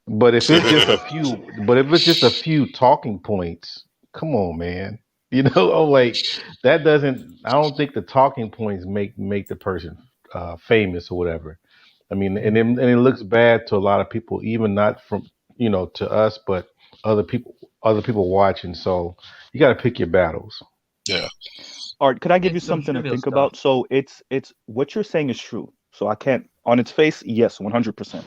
But if it's just a few talking points, come on, man. Like that doesn't. I don't think the talking points make the person famous or whatever. I mean, and it looks bad to a lot of people, even not from to us, but other people watching. So you got to pick your battles. Yeah. Art, could I give you something to think about? So it's what you're saying is true. So I can't, on its face, yes, 100%.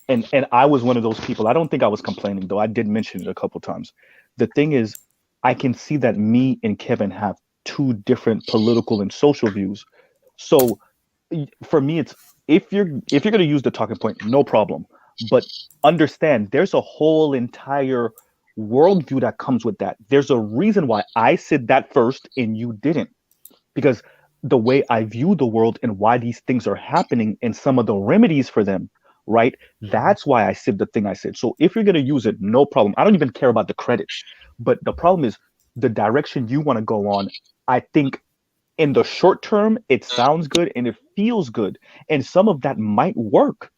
And I was one of those people. I don't think I was complaining, though. I did mention it a couple times. The thing is, I can see that me and Kevin have two different political and social views. So for me, it's if you're going to use the talking point, no problem. But understand, there's a whole entire worldview that comes with that. There's a reason why I said that first and you didn't, because the way I view the world and why these things are happening and some of the remedies for them, right? That's why I said the thing I said. So if you're going to use it, no problem. I don't even care about the credits. But the problem is the direction you want to go on. I think in the short term, it sounds good and it feels good. And some of that might work.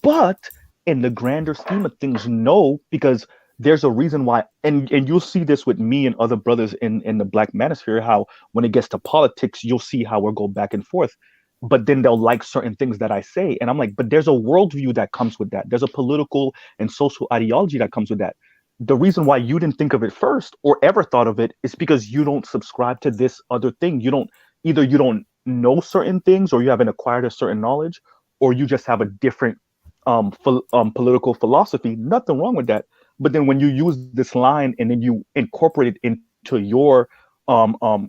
But in the grander scheme of things, no, because there's a reason why, and you'll see this with me and other brothers in the Black manosphere, how when it gets to politics, you'll see how we'll go back and forth. But then they'll like certain things that I say. And I'm like, but there's a worldview that comes with that. There's a political and social ideology that comes with that. The reason why you didn't think of it first or ever thought of it is because you don't subscribe to this other thing. You don't, either you don't know certain things or you haven't acquired a certain knowledge, or you just have a different political philosophy. Nothing wrong with that. But then when you use this line and then you incorporate it into your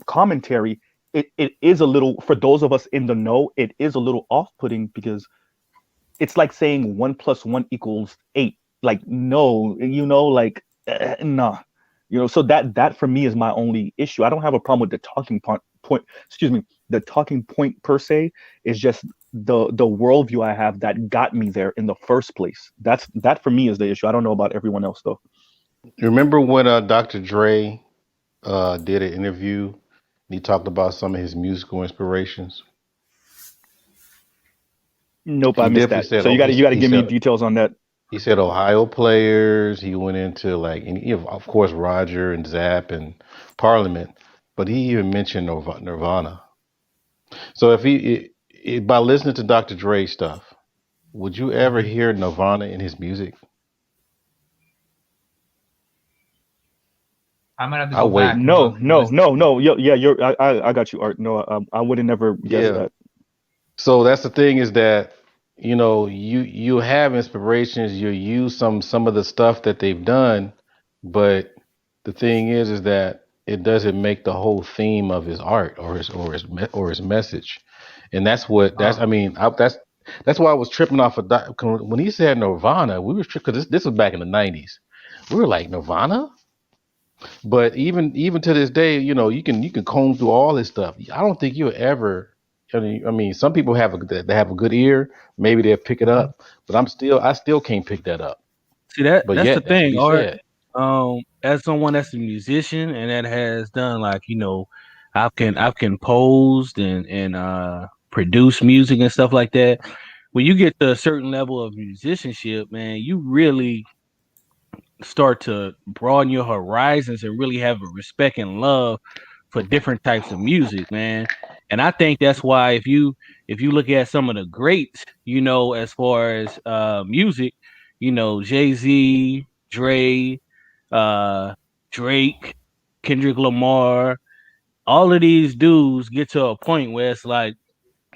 commentary, it is a little, for those of us in the know, it is a little off-putting, because it's like saying 1 + 1 = 8. Like, no, like, nah. So that for me is my only issue. I don't have a problem with the talking point. Excuse me, the talking point per se is just the worldview I have that got me there in the first place. That for me is the issue. I don't know about everyone else though. You remember when Dr. Dre did an interview and he talked about some of his musical inspirations? Nope, I He missed definitely that. said, So oh, you got to he give me said details on that. he said Ohio players. He went into like, and of course Roger and Zapp and Parliament, but he even mentioned Nirvana. So if by listening to Dr. Dre stuff, would you ever hear Nirvana in his music? I'm gonna have to I go wait. back and No, no, listen. no, no. Yeah, I got you, Art. No, I would have never guessed Yeah. that. So that's the thing, is that you have inspirations, you use some of the stuff that they've done, but the thing is that it doesn't make the whole theme of his art or his message, and that's I Oh, mean that's why I was tripping off of when he said Nirvana. We were tripping because this was back in the '90s. We were like, Nirvana. But even to this day, you can comb through all this stuff. I don't think you'll ever. I mean, some people they have a good ear. Maybe they'll pick it up, but I still can't pick that up. See that But that's the yet, that's what thing, he Art. said. As someone that's a musician and that has done like I've composed and produced music and stuff like that. When you get to a certain level of musicianship, man, you really start to broaden your horizons and really have a respect and love for different types of music, man. And I think that's why if you look at some of the greats, as far as music, Jay-Z, Dre, uh Drake, Kendrick Lamar, all of these dudes get to a point where it's like,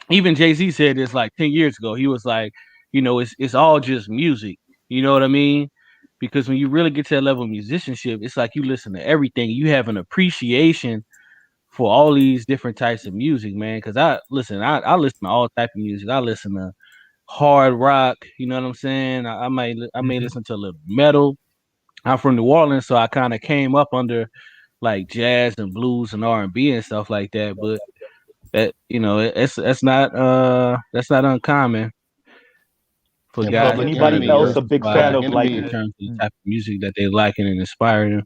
even Jay-Z said this like 10 years ago. He was like, it's all just music. You know what I mean? Because when you really get to that level of musicianship, it's like you listen to everything. You have an appreciation for all these different types of music, man. Because I listen to all type of music. I listen to hard rock. You know what I'm saying? I may hmm listen to a little metal. I'm from New Orleans, so I kind of came up under like jazz and blues and R&B and stuff like that. But that's not uncommon for And guys to Public kind of Anybody Enemy, else a big diversify fan Public of like in Enemy, terms of the type of music that they like and inspire them.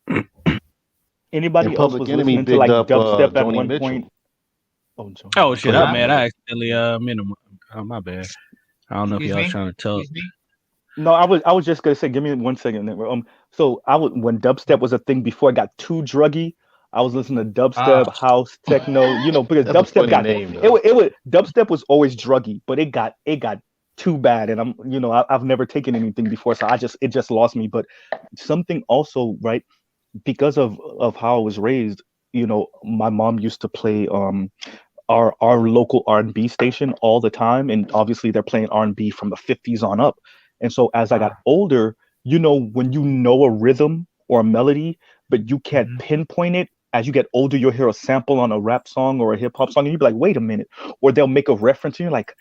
and anybody else Public was Enemy listening to bigged like up dubstep at Joni one point? Mitchell. Oh, Joni Oh Go shit, Mitchell. ahead, I'm Yeah. mad. Ramon. I accidentally my bad. I don't know if Excuse y'all was me. trying to tell. No, I was just gonna say, give me 1 second. So I would, when dubstep was a thing before it got too druggy, I was listening to Ah, dubstep, house, techno, because That's a dubstep funny got name it. though. It was dubstep was always druggy, but it got too bad, and I've never taken anything before, so it just lost me. But something also, right, because of how I was raised, my mom used to play our local R&B station all the time, and obviously they're playing R&B from the 50s on up. And so as I got ah. older, when you know a rhythm or a melody but you can't hmm pinpoint it, as you get older, you'll hear a sample on a rap song or a hip hop song, and you'll be like, wait a minute. Or they'll make a reference, and you're like,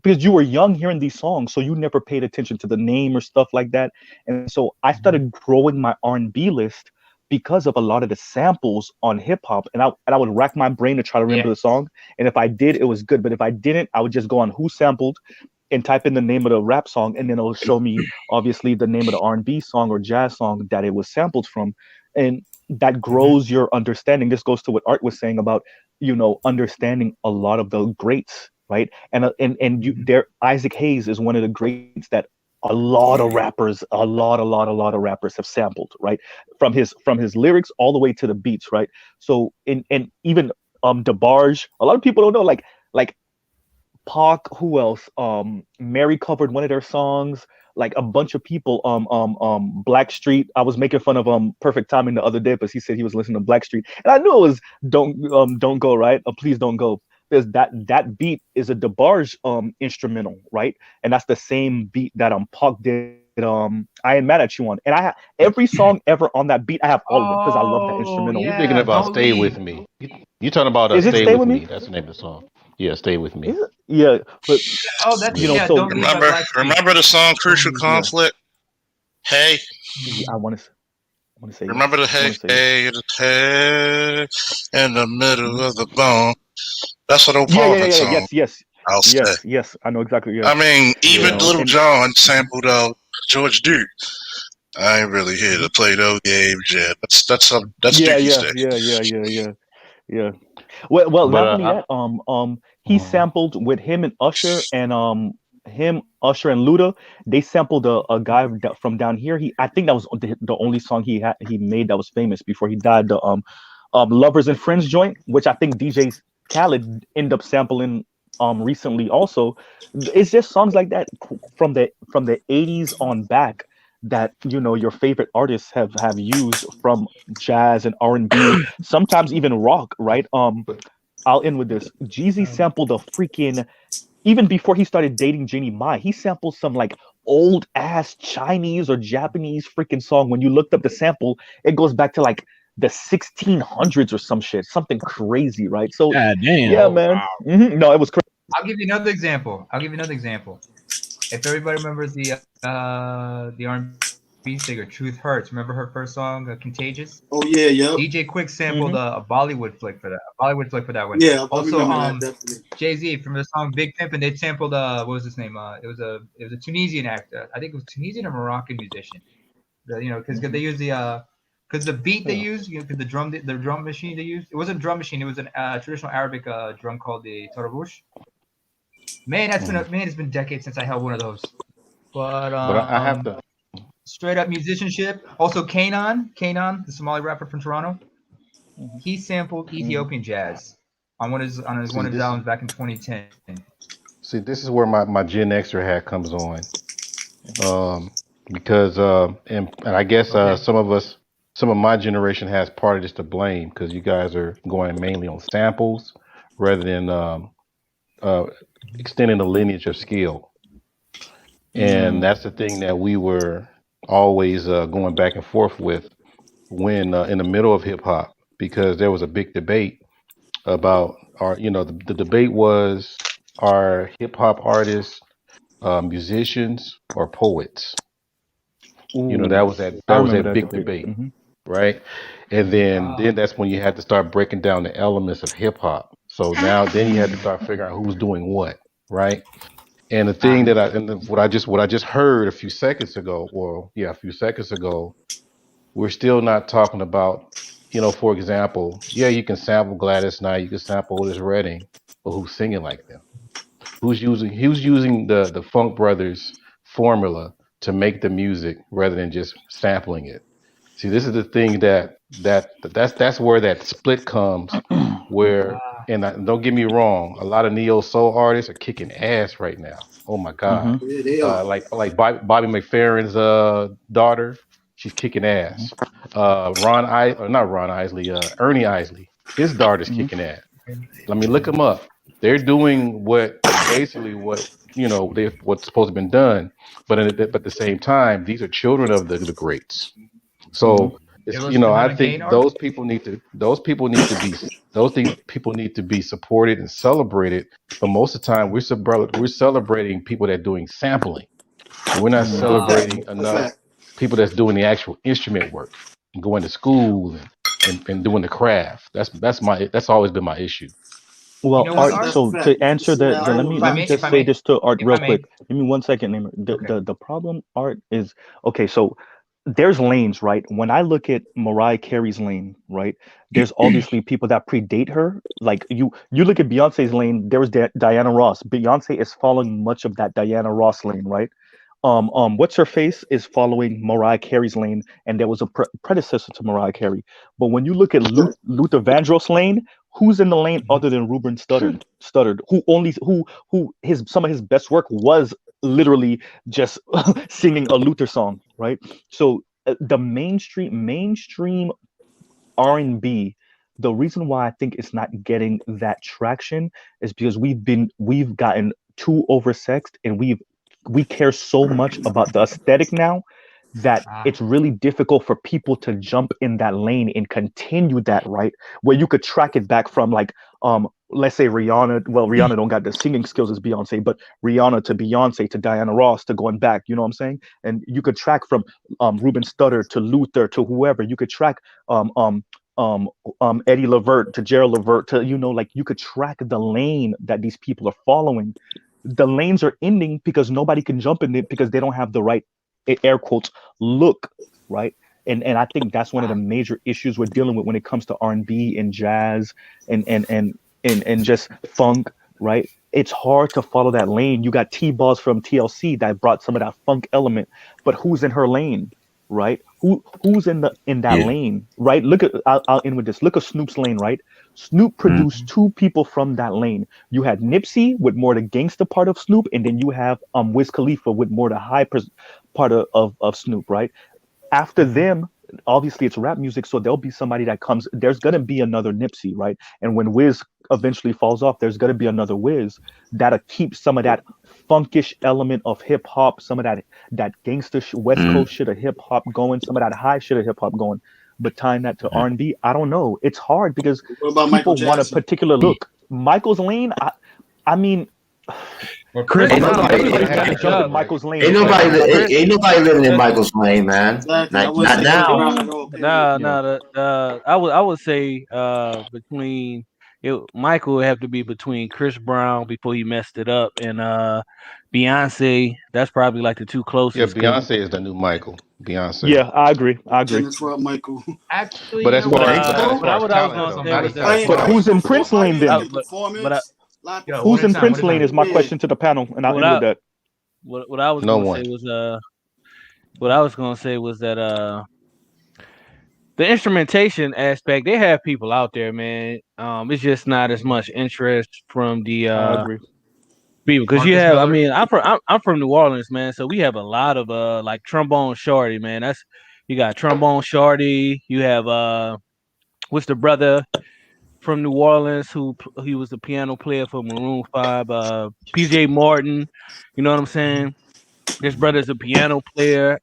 because you were young hearing these songs, so you never paid attention to the name or stuff like that. And so I started growing my R&B list because of a lot of the samples on hip hop, and I would rack my brain to try to remember the Yes. song. And if I did, it was good. But if I didn't, I would just go on who sampled and type in the name of the rap song, and then it'll show me obviously the name of the R&B song or jazz song that it was sampled from. And that Hmm. grows your understanding. This goes to what Art was saying about, understanding a lot of the greats, right? And you Hmm. there, Isaac Hayes is one of the greats that a lot of rappers, a lot of rappers have sampled, right? From his lyrics all the way to the beats, right? So in and even DeBarge, a lot of people don't know, like Pac, who else? Mary covered one of their songs. Like a bunch of people. Blackstreet. I was making fun of Perfect Timing the other day because he said he was listening to Blackstreet, and I knew it was don't go, right. Please don't go, because that beat is a DeBarge instrumental, right? And that's the same beat that Pac did. I Ain't Mad at You on, and I have every song ever on that beat. I have all of them because I love that Oh instrumental. You thinking yeah, about don't "Stay leave. with Me"? You talking about Is it "Stay Stay with with Me"? Me? That's the name of the song. Yeah, "Stay with Me." Is it? Yeah, but Oh, that's Yeah. yeah. so Don't leave by Remember, Blackstreet. remember the song Don't "Crucial leave. yeah, Conflict"? Hey, yeah, I want to say remember the yes. I hey, want to say yes. hey, the hey in the middle Mhm. of the bone. That's an old Yeah, yeah, yeah, Parliament yeah. song. Yes, yes, I'll say. yes, yes. I know exactly. Yeah, I mean, you even Yeah. know, Little and John mhm, sampled George Duke. I ain't really here mhm. to play those games yet. That's Yeah, Dookie yeah, Stay. yeah, yeah, yeah, yeah, yeah. Well, But not only that, he uh, sampled with him and Usher, and him, Usher and Luda. They sampled a guy from down here. I think that was the only song he made that was famous before he died. The Lovers and Friends joint, which I think DJ Khaled ended up sampling recently. Also, it's just songs like that from the 80s on back that your favorite artists have used from jazz and R&B, sometimes even rock, right? but I'll end with this. Jeezy sampled a freaking, even before he started dating Jeannie Mai, he sampled some like old ass Chinese or Japanese freaking song. When you looked up the sample, it goes back to like the 1600s or some shit, something crazy, right? So, God damn. yeah, Oh man. wow. No, it was crazy. I'll give you another example. I'll give you another example. If everybody remembers the R&B singer Truth Hurts, remember her first song Contagious? Oh yeah, yep. DJ Quick sampled Hmm. a Bollywood flick for that. A Bollywood flick for that one. Yeah, I Also, remember that definitely. Jay-Z from the song Big Pimp, and they sampled what was his name? It was a Tunisian actor. I think it was Tunisian or Moroccan musician. Because Hmm. they use because the beat they yeah. use, because the drum machine they used, it wasn't a drum machine. It was a traditional Arabic drum called the tarabush. Man, Mhm. it's been decades since I held one of those. But But I have to. straight up musicianship. Also, Kanan, the Somali rapper from Toronto, Hmm. he sampled Hmm. Ethiopian jazz on one See of his this. albums back in 2010. See, this is where my Gen Xer hat comes on. Hmm. Um, because and I guess Okay. some of my generation has part of this to blame because you guys are going mainly on samples rather than uh, extending the lineage of skill. And Mm. that's the thing that we were always going back and forth with when in the middle of hip hop because there was a big debate about the debate was are hip hop artists musicians or poets. Ooh, That I was remember a that big debate. debate, Hmm. right? And then Ah. that's when you had to start breaking down the elements of hip hop. So now then you had to start figuring out who's doing what, right? And the thing Ah. that what I just heard a few seconds ago, well, yeah, a few seconds ago, we're still not talking about, for example, yeah, you can sample Gladys Knight, you can sample Otis Redding, but who's singing like them? Who's using the Funk Brothers formula to make the music rather than just sampling it? See, this is the thing that's where that split comes. Where Ah. don't get me wrong, a lot of neo soul artists are kicking ass right now. Oh my God, Hmm. Yeah, they are. like Bobby McFerrin's daughter, she's kicking ass. Not Ron Isley, Ernie Isley, his daughter's Hmm. kicking ass. I mean, look them up. They're doing what what's supposed to have been done, but at the same time, these are children of the greats. Hmm. So It It's, was the I main think art. those people need to be supported and celebrated. But most of the time, we're celebrating people that are doing sampling. We're not Fact. celebrating A enough fact. people that's doing the actual instrument work and going to school and doing the craft. That's always been my issue. You Well, know what, That's Art, Art? that's a so fact. to You can answer see that the let all me over If the I let me may, place. if just I say may, this to Art if real I quick. may. Give me 1 second, Namer. Okay. The problem, Art, is okay, so there's lanes, right? When I look at Mariah Carey's lane, right? There's obviously people that predate her. Like you look at Beyonce's lane, there was Diana Ross. Beyonce is following much of that Diana Ross lane, right? What's her face is following Mariah Carey's lane, and there was a predecessor to Mariah Carey. But when you look at Luther Vandross lane, who's in the lane other than Ruben Studdard, who only who his some of his best work was literally just singing a Luther song, right? So the mainstream R&B, the reason why I think it's not getting that traction is because we've gotten too oversexed, and we care so much about the aesthetic now that Ah, it's really difficult for people to jump in that lane and continue that, right, where you could track it back from, like, let's say Rihanna. Well, Rihanna don't got the singing skills as Beyonce, but Rihanna to Beyonce to Diana Ross to going back, you know what I'm saying? And you could track from Ruben Studdard to Luther to whoever. You could track um um um Eddie Levert to Gerald Levert to, like, you could track the lane that these people are following. The lanes are ending because nobody can jump in it because they don't have the right, air quotes, look, right? And I think that's one of the ah. major issues we're dealing with when it comes to R&B and jazz and just funk, right? It's hard to follow that lane. You got T-Boss from TLC that brought some of that funk element, but who's in her lane, right? Who's in that Yeah. lane, right? Look at I'll end with this. Look at Snoop's lane, right? Snoop Mm. produced two people from that lane. You had Nipsey with more the gangster part of Snoop, and then you have Wiz Khalifa with more the part of Snoop, right? After them, obviously it's rap music, so there'll be somebody that comes. There's gonna be another Nipsey, right? And when Wiz eventually falls off, there's gonna be another Wiz that'll keep some of that funkish element of hip hop, some of that gangster West Mm. Coast shit of hip hop going, some of that high shit of hip hop going. But tying that to Mm. R&B, I don't know. It's hard because What about Michael people want a Jackson? particular look. Michael's lane, I mean, Well, Chris Chris Ain't Brown Brown, did nobody, it. everybody's He trying to had jump in love. Michael's lane. ain't It's like nobody, everybody. ain't nobody living in Michael's lane, man. Exactly. I Like would not say Chris now. Brown at Dude, all. Period. nah, Yeah. nah. I would say between Michael would have to be between Chris Brown before he messed it up and Beyonce. That's probably like the two Yeah, closest. Cause Beyonce is the new Michael. Beyonce. Yeah, I agree. I agree. 10 to 12, Michael. Actually, But you as know You far what? as think but as so? As far far as as what I was talent, talent, gonna though, say not was as that far as But stars. who's in Prince How lane you I, think then? in but I, performance, live Yo, one Who's at a in performance? time, one Prince at a lane time. is my Yeah. question to the panel, and I'll what end I with that. what I was no gonna say one. was that the instrumentation aspect, they have people out there, man. It's just not as much interest from the I agree. people because you Marcus have. I Miller. mean, I'm from New Orleans, man, so we have a lot of like trombone shorty, man. That's you got trombone shorty. You have what's the brother from New Orleans he was the piano player for Maroon 5, PJ Morton. You know what I'm saying? His brother's a piano player.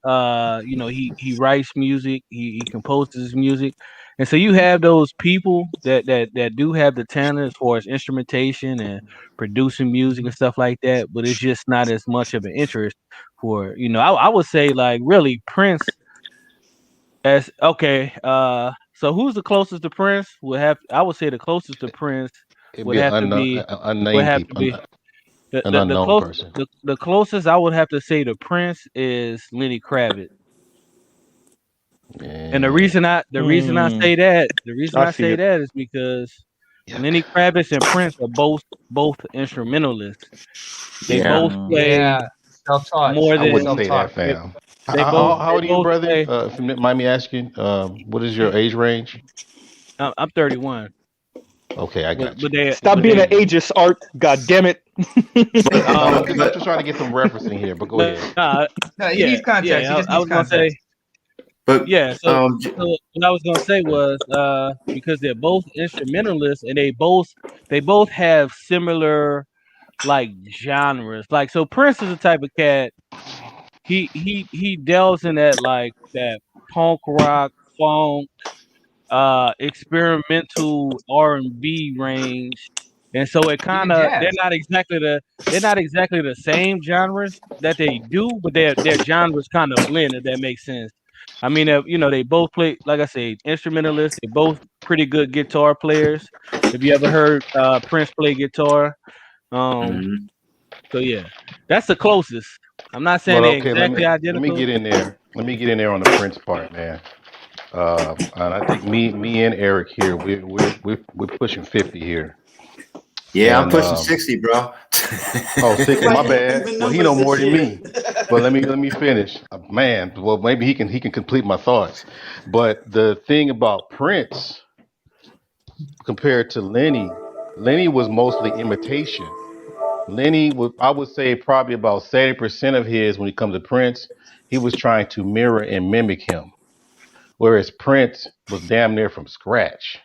He writes music. He composes music, and so you have those people that do have the talent as far as instrumentation and producing music and stuff like that. But it's just not as much of an interest for. I would say like really Prince as okay. So who's the closest to Prince? I would say the closest to Prince It'd would be an have to be would unnamed have to people, be an unknown person. the closest I would have to say to Prince is Lenny Kravitz. And Yeah, the reason I say that I see it. is because yuck. Lenny Kravitz and Prince are both instrumentalists. They Yeah. both play Yeah, self-taught. more I than wouldn't say Self-taught. that, they, fam. they both How they old are you, both brother? play. If you don't mind me asking, what is your age range? I'm 31, Okay, I but got but you. they Stop but being they an ageist, Art. God damn it. But No, I'm but just trying to get some referencing here. But go ahead. No, he yeah, needs context. He yeah. just I needs was gonna say context. but yeah. um j- So what I was gonna say was because they're both instrumentalists and they both have similar like genres. Like so Prince is the type of cat he delves in that like that punk rock funk, experimental R&B range, and so it kind Even of jazz. they're not exactly the same genres that they do, but their genres kind of blend. If that makes sense. I mean, you know, they both play, like I say, instrumentalists. They both pretty good guitar players. If you ever heard Prince play guitar, um, Hmm. so yeah, that's the closest. I'm not saying But they're okay, exactly let me identical. get in there. Let me get in there on the Prince part, man. And I think me and Eric here, we're pushing 50 here. Yeah, I'm And pushing 60, bro. oh, 60, Why my you bad. even Well, he numbers know this more than year? me. But let me finish. Man, well maybe he can complete my thoughts. But the thing about Prince compared to Lenny was mostly imitation. Lenny would I would say probably about 70% of his when it comes to Prince, he was trying to mirror and mimic him. Whereas Prince was damn near from scratch.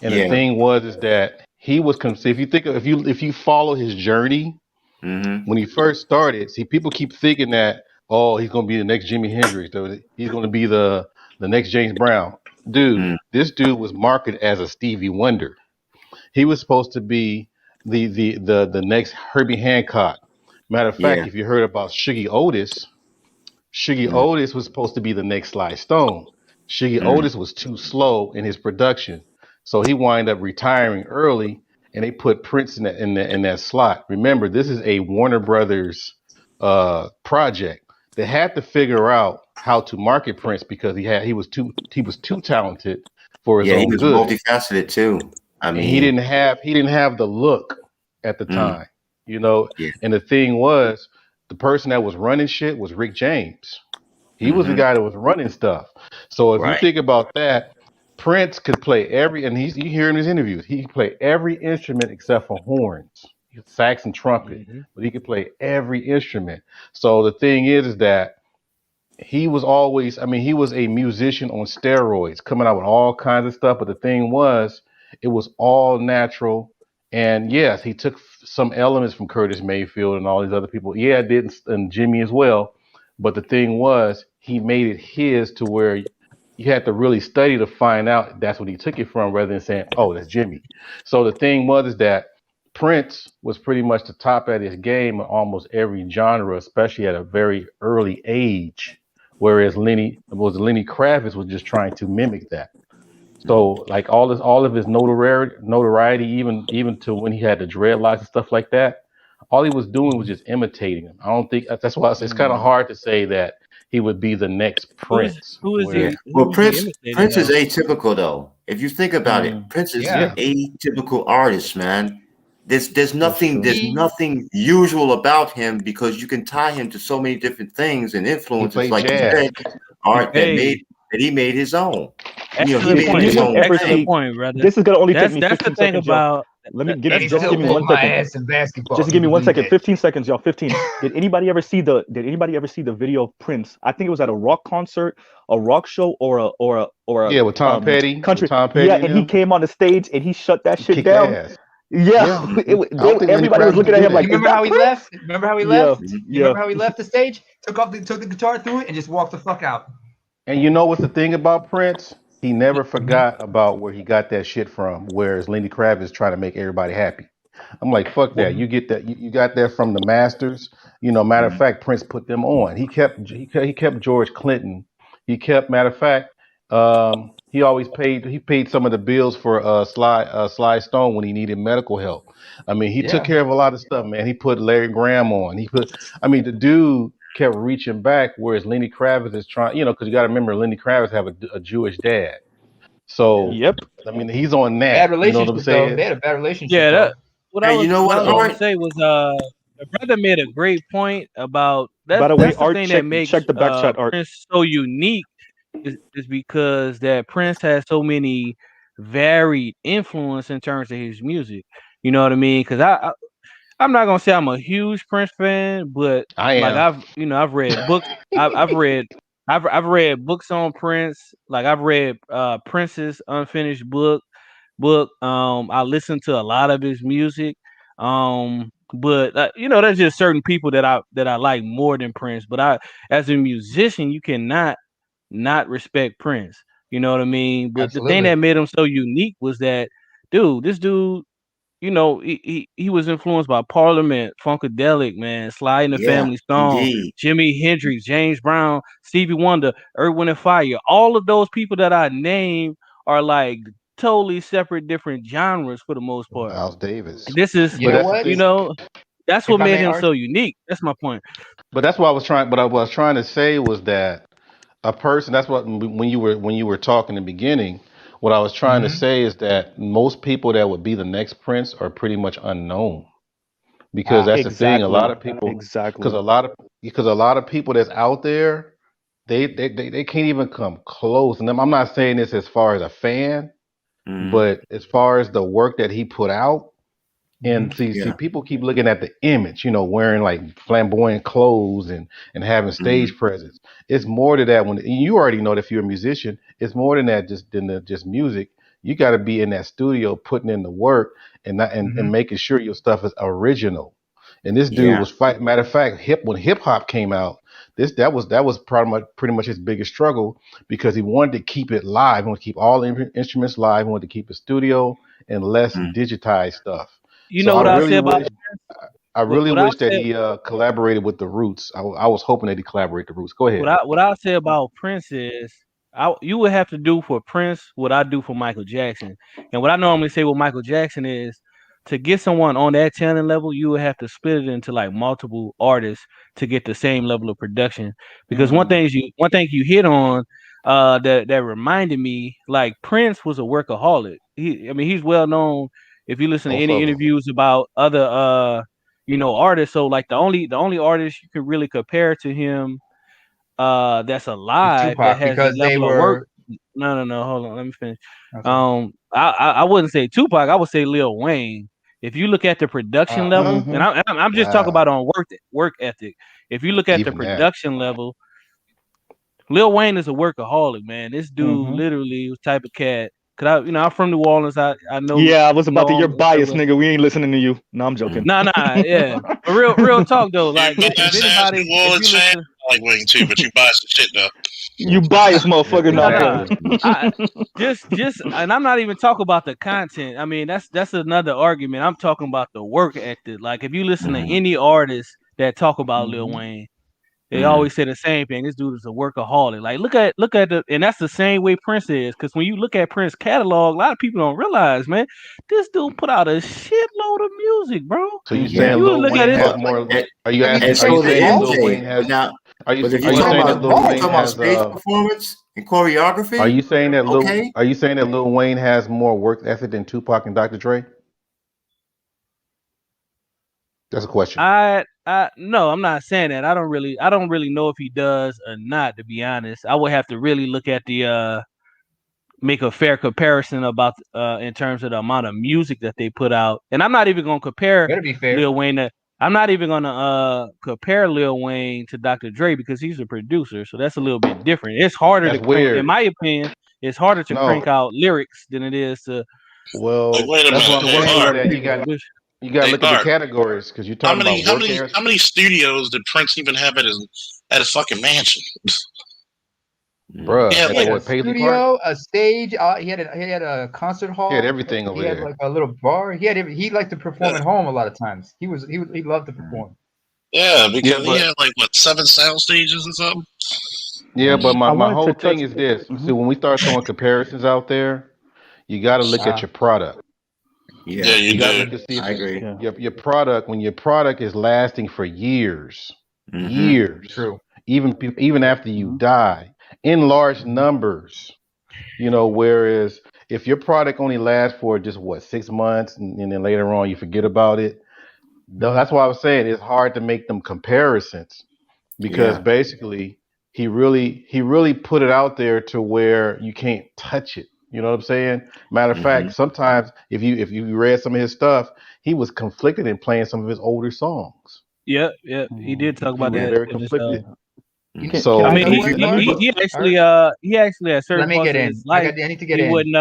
And the Yeah. thing was is that he was if you think if you follow his journey Hmm. when he first started, see people keep thinking that oh he's gonna be the next Jimi Hendrix, or he's gonna be the next James Brown. Dude, Mm. this dude was marketed as a Stevie Wonder. He was supposed to be the next Herbie Hancock. Matter of fact, Yeah. if you heard about Shuggy Mm. Otis was supposed to be the next Sly Stone. Shuggy Mm. Otis was too slow in his production, so he wound up retiring early, and they put Prince in that slot. Remember, this is a Warner Brothers project. They had to figure out how to market Prince because he was too talented for his Yeah, he own was good, multifaceted too. I and he mean, didn't have he didn't have the look at the mm. time, you know. Yeah. And the thing was, the person that was running shit was Rick James. He was the Hmm. guy that was running stuff. So if you Right. think about that, Prince could play every, and you hear in his interviews, he could play every instrument except for horns, sax and trumpet, Hmm. but he could play every instrument. So the thing is that he was always, I mean, he was a musician on steroids, coming out with all kinds of stuff. But the thing was, it was all natural. And yes, he took some elements from Curtis Mayfield and all these other people. Yeah, it did, and Jimmy as well. But the thing was, he made it his to where you had to really study to find out that's what he took it from rather than saying, oh, that's Jimmy. So the thing was is that Prince was pretty much the top at his game in almost every genre, especially at a very early age. Whereas Lenny Kravitz was just trying to mimic that. Mm. So like all of his notoriety, even to when he had the dreadlocks and stuff like that, all he was doing was just imitating him. I don't think that's why it's kind of Mm. hard to say that he would be the next Prince. Yeah. Where Well, who is he Prince imitating Prince is though? atypical though. If you think about it, mm, Prince is an Yeah, yeah, atypical artist, man. There's That's nothing true. there's he nothing usual about him because you can tie him to so many different things and he influences, played like you jazz. said, art Hey, that he made his own. You know, he excellent Did made it point. his anyone own ever thing. Excellent see? point, brother. This is gonna only take me That's the 15 thing seconds, y'all. about and Just he that's just still give me whooped 1 my second. ass in basketball. Just You give me can one believe second. that. 15 seconds, y'all. 15. Did anybody ever see the video of Prince? I think it was at a rock concert, a rock show, or a Yeah, with Tom Petty, country. Yeah, and and he them, came on the stage and he shut that he shit kicked down. ass. Yeah, Yeah, Mhm. I don't think Lenny everybody was Kravitz looking could at do him You like, that. "Is remember that how he Prince?" left? Remember how he Yeah, left? Mhm. You yeah. remember how he left the stage? Took the guitar through it and just walked the fuck out. And you know what's the thing about Prince? He never Mhm. forgot about where he got that shit from. Whereas Lenny Kravitz trying to make everybody happy. I'm like, fuck that. Well, You get that. You got that from the masters. You know, matter of Mhm. fact, Prince put them on. He kept George Clinton. He kept matter of fact. He paid some of the bills for Sly Stone when he needed medical help. I mean, he took yeah, care of a lot of stuff, man. He put Larry Graham on. I mean, the dude kept reaching back, whereas Lenny Kravitz is trying. You know, because you got to remember, Lenny Kravitz have a Jewish dad. yeah. So Yep. I mean, he's on Bad that. You know what I'm relationship though. They saying? had a bad relationship yeah. That though. Hey, you know what what, I was So gonna Art? say was the brother made a great point about By the way, that's the Art, thing that check makes the back chat, Art. Prince so unique is because that Prince has so many varied influence in terms of his music. You know what I mean? Because I'm not gonna say I'm a huge Prince fan, but I like am. I've read books. I've read books on Prince. Like I've read Prince's unfinished book. I listen to a lot of his music. But you know, there's just certain people that I like more than Prince. But as a musician, you cannot not respect Prince. You know what I mean? But the thing Absolutely. that made him so unique was that, this dude, he was influenced by Parliament, Funkadelic, man, Sly and the Yeah, Family Stone, indeed. Jimi Hendrix, James Brown, Stevie Wonder, Earth, Wind and Fire. All of those people that I named are like totally separate, different genres for the most part. Miles Davis. This is, You But know that's the what? you thing. know, that's what If I made may, him Art. so unique. That's my point. But that's what I was trying. But I was trying to say was that a person. That's what when you were talking in the beginning. What I was trying to Hmm. say is that most people that would be the next Prince are pretty much unknown because Ah, that's the thing. A lot Exactly. of people, because Exactly. a lot of people that's out there, they can't even come close. And I'm not saying this as far as a fan, Hmm. but as far as the work that he put out. hmm And see, Yeah. people keep looking at the image, wearing like flamboyant clothes and having Hmm. stage presence. It's more to that. When you already know that if you're a musician, it's more than that. Just music. You got to be in that studio, putting in the work, and not and hmm making sure your stuff is original. And this dude Yeah. was fight. Matter of fact, when hip hop came out, that was pretty much his biggest struggle because he wanted to keep it live. He wanted to keep all the instruments live. He wanted to keep the studio and less Hmm. digitized stuff. You So know I what I really say about wish I really what I wish that said he collaborated with the Roots. I was hoping that he collaborated with the Roots. Go ahead. what I say about Prince is you would have to do for Prince what I do for Michael Jackson. And what I normally say with Michael Jackson is to get someone on that talent level, you would have to split it into like multiple artists to get the same level of production. Because Mm. one thing you hit on that reminded me, like Prince was a workaholic. He's well known if you listen to Both any of them. interviews about other artists. So like the only artist you can really compare to him that's It's alive that Tupac has the because they level of work. were No, hold on, let me finish. okay. I wouldn't say Tupac. I would say Lil Wayne. If you look at the production Okay. level, and Mm-hmm. I'm just talking Wow. about on work ethic. If you look at the Even that. production level, Lil Wayne is a workaholic, man. This dude Hmm. literally was type of cat. Cause I'm from New Orleans. I Yeah, I was about to. know You're him. biased, nigga. We ain't listening to you. No, I'm Hmm. joking. Nah, yeah. But real talk though. You Like if biased ass anybody, New if you Orleans fan. listen, I like Wayne too, but you biased as shit though. You biased, Yeah, motherfucker. No, I'm nah. exactly. joking. I just and I'm not even talking about the content. I mean, that's another argument. I'm talking about the work ethic. Like if you listen to Hmm. any artist that talk about Lil Hmm. Wayne, they Hmm. always say the same thing. This dude is a workaholic. Like look at the and that's the same way Prince is. Because when you look at Prince catalog, a lot of people don't realize, man, this dude put out a shitload of music, bro. So you Hmm. Yeah. saying You would Lil look at Wayne it. has Well, more? and, Are you I mean, asking? and Are but you so did saying that all Lil MJ. Wayne But has? now, Are you but if are you're you but talking saying that about Lil if you're Wayne talking about has stage performance and choreography, okay. Are you saying that Lil Wayne has more work ethic than Tupac and Dr. Dre? That's a question. I no, I'm not saying that. I don't really know if he does or not, to be honest. I would have to really look at the make a fair comparison about in terms of the amount of music that they put out. And I'm not even gonna compare better be fair. Lil Wayne to I'm not even gonna compare Lil Wayne to Dr. Dre because he's a producer, so that's a little bit different. It's harder to That's crank, in weird. my opinion, it's harder to crank No. out lyrics than it is to Like, Well, wait a that's what minute. I'm to Hey, work saying with is Art. other that you people's got production. you got to Hey, look at the Art. categories because you're How talking many about how work many errors. how many studios did Prince even have at his fucking mansion? He Bruh, had at He the had like a what Paisley Park? studio, a stage. He had a concert He had hall. everything He over had there. like a little bar. He liked to perform yeah, at home a lot of times. He loved to perform. yeah, Yeah, because he but had like what 7 sound stages or something. yeah, but I my wanted to whole thing touch. is this. Hmm. See, when we start throwing comparisons out there, you got to look at Uh, your product. Yeah, Yeah. you You got to do. look to see if I agree. Yeah. your product when your product is lasting for years, Hmm. years, true. even after you Hmm. die in large hmm numbers. Whereas if your product only lasts for just what 6 months and then later on you forget about it, hmm that's why I was saying it's hard to make them comparisons because Yeah. basically he really put it out there to where you can't touch it. You know what I'm saying? Matter of Hmm. fact, sometimes if you read some of his stuff, he was conflicted in playing some of his older songs. Yeah. He Hmm. did talk He about was Yeah. that very in this conflicted. You Hmm. Can I I So you mean, know If touch? what, you if you he actually at Let certain me parts get of his in. life I need to get he in. wouldn't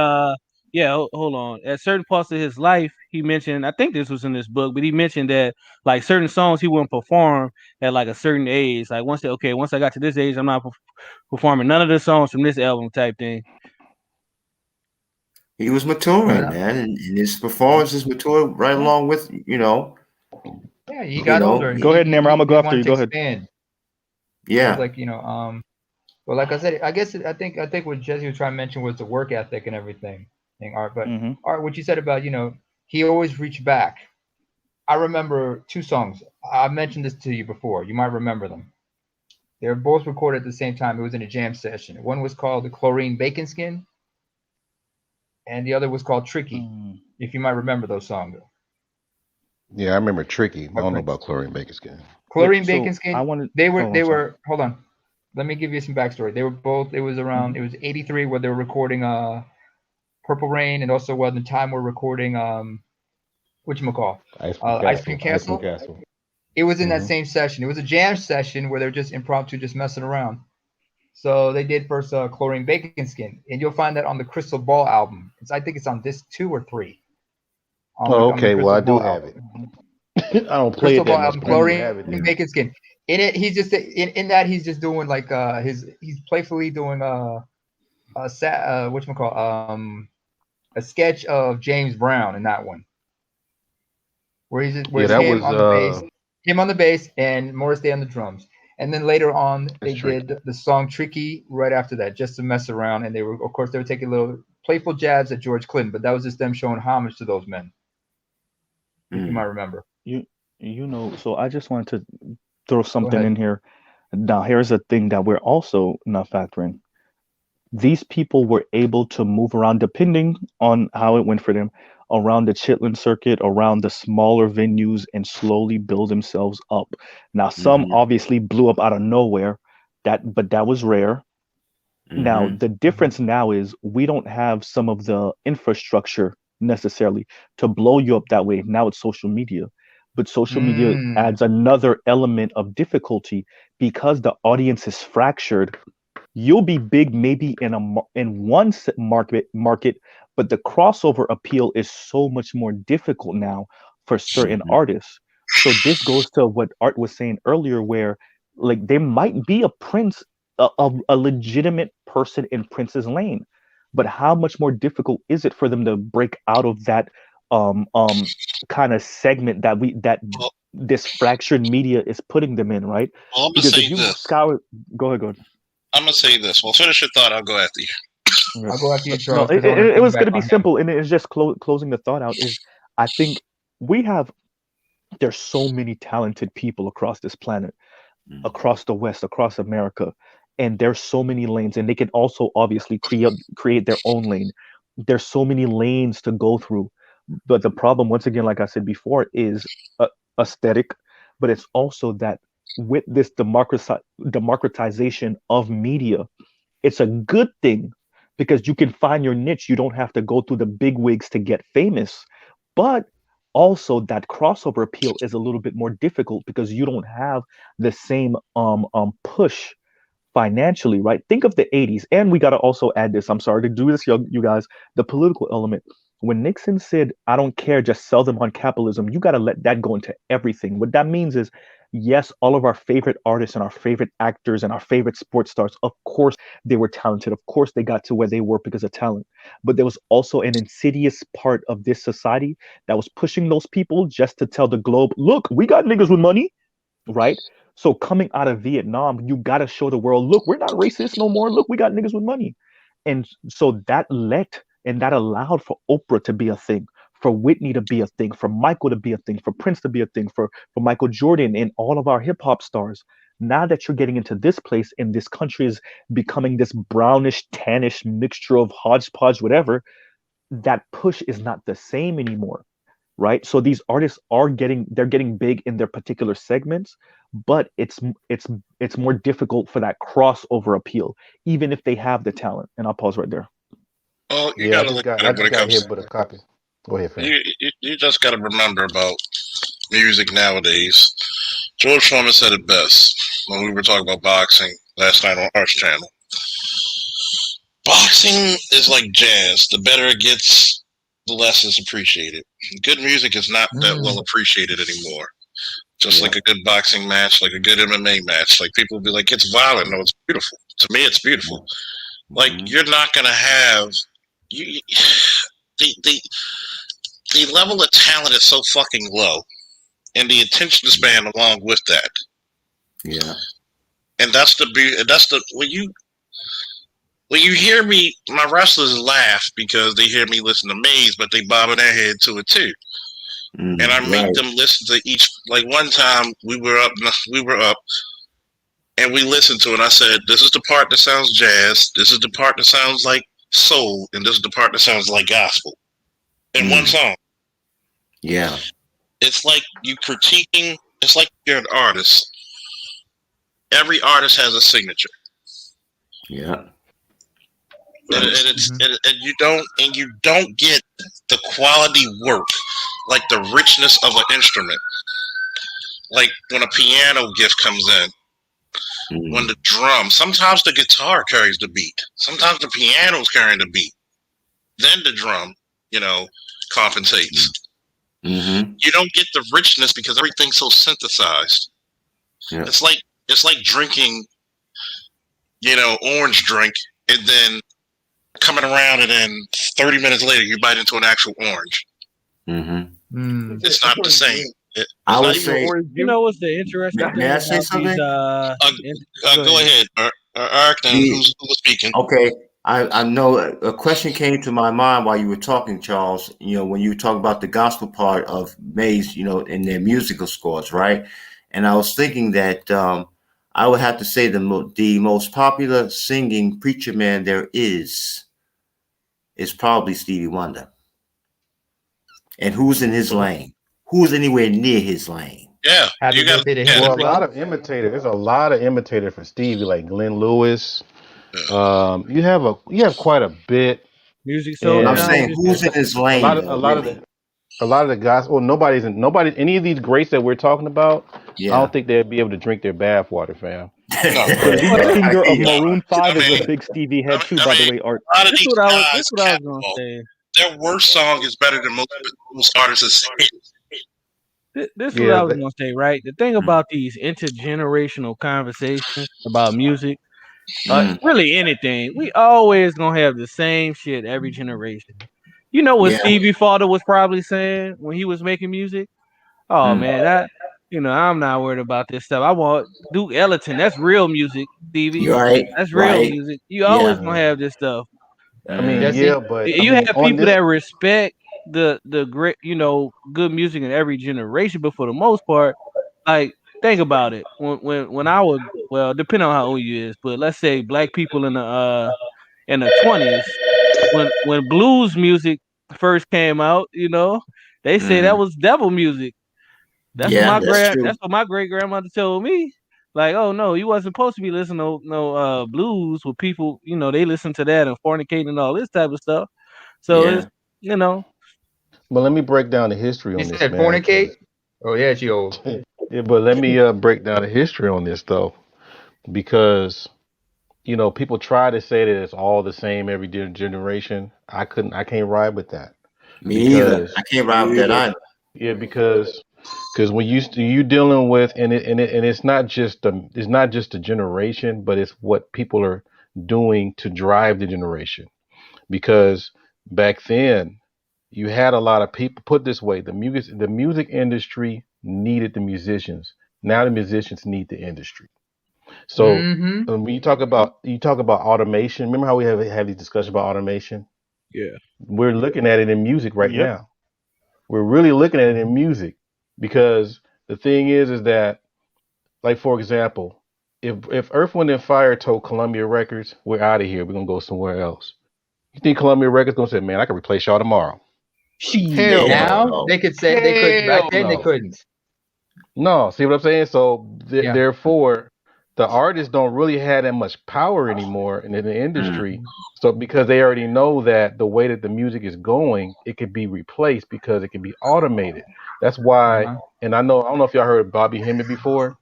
yeah hold on at certain parts of his life he mentioned I think this was in this book but he mentioned that like certain songs he wouldn't perform at like a certain age like once I got to this age I'm not performing none of the songs from this album type thing He was But maturing, man, and his performances matured right yeah, along with, yeah, he got older and Go ahead, Namor. I'm gonna he go after wanted you. to Go ahead. expand. It was yeah. like, well, like I said, I guess I think what Jesse was trying to mention was the work ethic and everything, Art. But Hmm. Art, what you said about he always reached back. I remember two songs. I mentioned this to you before. You might remember them. They were both recorded at the same time. It was in a jam session. One was called the Chlorine Bacon Skin, and the other was called Tricky. Mm. If you might remember those songs Yeah, I remember Tricky. I by don't know Prince. about Chlorine Bacon Skin. Yeah. Chlorine Bacon So I Skin. wanted. They were Oh, they I'm sorry. were. Hold on. Let me give you some backstory. They were both. It was Hmm. around. It was '83 where they were recording Purple Rain, and also at the time we're recording whatchamacall, Ice Cream Ice Cream Castle. Ice Cream Castle. Castle. It was in that Hmm. same session. It was a jam session where they're just impromptu, just messing around. So they did first Chlorine Bacon Skin, and you'll find that on the Crystal Ball album. I think it's on disc 2 or 3 Oh, on the okay. Well, Crystal I do Ball have album. it. Hmm. I don't play Crystal it that Ball much, album, but I do Chlorine have it there. Bacon Skin. In it, he's just in that he's just doing like he's playfully doing whatchamacall, a sketch of James Brown in that one, where Yeah, it's that was him on the bass, and Morris Day on the drums. And then later on, it's they tricky. did the song "Tricky" right after that, just to mess around. And of course, they were taking little playful jabs at George Clinton, but that was just them showing homage to those men, if you might Mm. remember. You So I just wanted to throw Go something ahead. in here. Now, here's a thing that we're also not factoring. These people were able to move around depending on how it went for them around the Chitlin circuit, around the smaller venues, and slowly build themselves up. Now, some Mm-hmm. obviously blew up out of nowhere. But that was rare. Now, Mm-hmm. the difference now is we don't have some of the infrastructure necessarily to blow you up that way. Now it's social media. But social media Mm, adds another element of difficulty because the audience is fractured. You'll be big maybe in one market, but the crossover appeal is so much more difficult now for certain Mm-hmm. artists. So this goes to what Art was saying earlier, where like there might be a Prince, a legitimate person in Prince's lane, but how much more difficult is it for them to break out of that um um kind of segment that Well, this fractured media is putting them in, right? I'm gonna Because if say you this. scour, go ahead, go ahead. I'm gonna say this. Well, finish your thought. I'll go after you. Okay. I'll go after you, No, Charles, because I want to it was piggyback going to be on him. simple, and it's just closing the thought out. Is I think we have there's so many talented people across this planet, across the West, across America, and there's so many lanes, and they can also obviously create their own lane. There's so many lanes to go through, but the problem, once again, like I said before, is aesthetic, but it's also that with this democratization of media, it's a good thing because you can find your niche. You don't have to go through the big wigs to get famous. But also that crossover appeal is a little bit more difficult because you don't have the same push financially, right? Think of the 80s. And we got to also add this. I'm sorry to do this, you guys, the political element. When Nixon said, I don't care, just sell them on capitalism, you got to let that go into everything. What that means is, yes, all of our favorite artists and our favorite actors and our favorite sports stars, of course, they were talented. Of course, they got to where they were because of talent. But there was also an insidious part of this society that was pushing those people just to tell the globe, look, we got niggas with money, right? So coming out of Vietnam, you got to show the world, look, we're not racist no more. Look, we got niggas with money. And so that let and that allowed for Oprah to be a thing, for Whitney to be a thing, for Michael to be a thing, for Prince to be a thing, for Michael Jordan and all of our hip hop stars. Now that you're getting into this place and this country is becoming this brownish, tannish mixture of hodgepodge, whatever, that push is not the same anymore, right? So these artists they're getting big in their particular segments, but it's more difficult for that crossover appeal, even if they have the talent. And I'll pause right there. Well, you Yeah, gotta look at I it when just it got comes. hit with a copy. Go ahead, fam. You just gotta remember about music nowadays. George Foreman said it best when we were talking about boxing last night on Arts Channel. Boxing is like jazz. The better it gets, the less it's appreciated. Good music is not that well Mm, appreciated anymore. Just Yeah. like a good boxing match, like a good MMA match. Like people will be like, it's violent. No, it's beautiful. To me, it's beautiful. Like Mm-hmm. you're not gonna have you. the level of talent is so fucking low, and the attention span along with that. Yeah. And that's the when you hear me, my wrestlers laugh because they hear me listen to Maze, but they bobbing their head to it too. And I make them listen to each. Like one time we were up, and we listened to it. And I said, "This is the part that sounds jazz. This is the part that sounds like soul, and this is the part that sounds like gospel." In one song. Yeah. It's like you critiquing. It's like you're an artist. Every artist has a signature. Yeah. And you don't get the quality work, like the richness of an instrument, like when a piano gift comes in, when the drum. Sometimes the guitar carries the beat. Sometimes the piano's carrying the beat. Then the drum, compensates. You don't get the richness because everything's so synthesized. Yeah. It's like drinking, orange drink, and then coming around, and then 30 minutes later you bite into an actual orange. It's not the same. I would say, what's the interesting thing may I about say something? Go ahead, Eric. Who was speaking? Okay, I know a question came to my mind while you were talking, Charles. When you were talking about the gospel part of Maze, in their musical scores, right? And I was thinking that I would have to say the most popular singing preacher man there is probably Stevie Wonder. And who's in his lane? Who's anywhere near his lane? Yeah, Happy birthday to him Well, as a lot of imitators. There's a lot of imitators for Stevie, like Glenn Lewis. You have quite a bit. Music soul. I'm saying, who's in his lane? A lot of the guys. Well, nobody. Any of these greats that we're talking about, I don't think they'd be able to drink their bath water, fam. The lead singer of Maroon 5 is a big Stevie head too, by the way, Art. A lot of This these what I guys, was gonna say. their worst song is better than most artists. This is what I was gonna say, right? The thing about these intergenerational conversations about music, really anything, we always gonna have the same shit every generation. You know what Stevie father was probably saying when he was making music? Oh man, I'm not worried about this stuff. I want Duke Ellington. That's real music, Stevie. Right. That's real music. You always gonna have this stuff. I mean, but you have people that respect the great, good music in every generation, but for the most part, like think about it. When I was, well, depending on how old you is, but let's say black people in the 20s, when blues music first came out, they say that was devil music. That's what my great grandmother told me. Like, oh no, you wasn't supposed to be listening to no blues with people, they listen to that and fornicating and all this type of stuff. So it's But let me break down the history on this, man. Fornicate? Oh yeah, she old. Yeah, but let me break down the history on this though, because people try to say that it's all the same every generation. I can't ride with that. Me either. I can't ride with that either. Yeah, because when you dealing with it's not just a generation, but it's what people are doing to drive the generation. Because back then, you had a lot of people. Put this way, the music industry needed the musicians. Now the musicians need the industry. So when you talk about automation, remember how we have these discussions about automation? Yeah, we're looking at it in music right now. We're really looking at it in music, because the thing is that, like, for example, if Earth, Wind and Fire told Columbia Records, we're out of here, we're gonna go somewhere else, you think Columbia Records gonna say, man, I can replace y'all tomorrow? Hell now no. they could say they could. Back then they couldn't. No, see what I'm saying? So therefore, the artists don't really have that much power anymore in the industry. So because they already know that the way that the music is going, it could be replaced because it can be automated. That's why, and I don't know if y'all heard Bobby Hemmett before,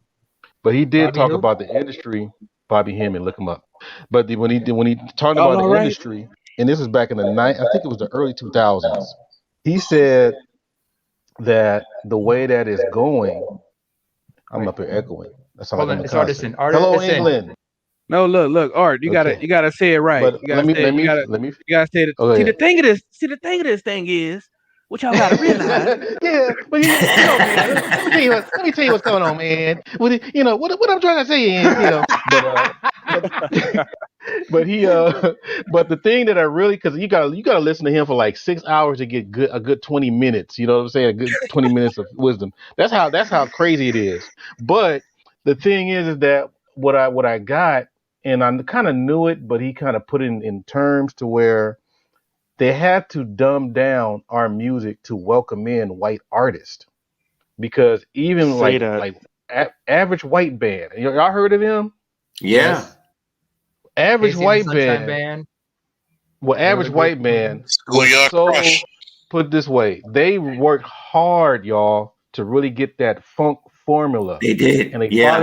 but he did talk about the industry. Bobby Hemmett, look him up. But when he talked about the industry, and this was back in I think it was the early 2000s. He said that the way that it's going, I'm up here echoing. That's all I'm It's Artisan. Hello, England. No, look, Art. Okay, You gotta say it right. but You gotta say it. let me. You gotta say it. Oh yeah. See the thing of this thing is what y'all gotta realize. Yeah, but man, let me tell you let me tell you what's going on, man. What I'm trying to say is, but but he but the thing that I really because you gotta listen to him for like 6 hours to get a good 20 minutes. You know what I'm saying? A good 20 minutes of wisdom. That's how crazy it is. But the thing is that what I got, and I kind of knew it, but he kind of put it in terms to where they had to dumb down our music to welcome in white artists because even Say that. average white band, y'all heard of him? Yeah. Yes. Average Casey and the white Sunshine band. Band. Well, They were average a great white band. man was Schoolyard so crush. put this way. They worked hard, y'all, to really get that funk formula, They and did. Yeah.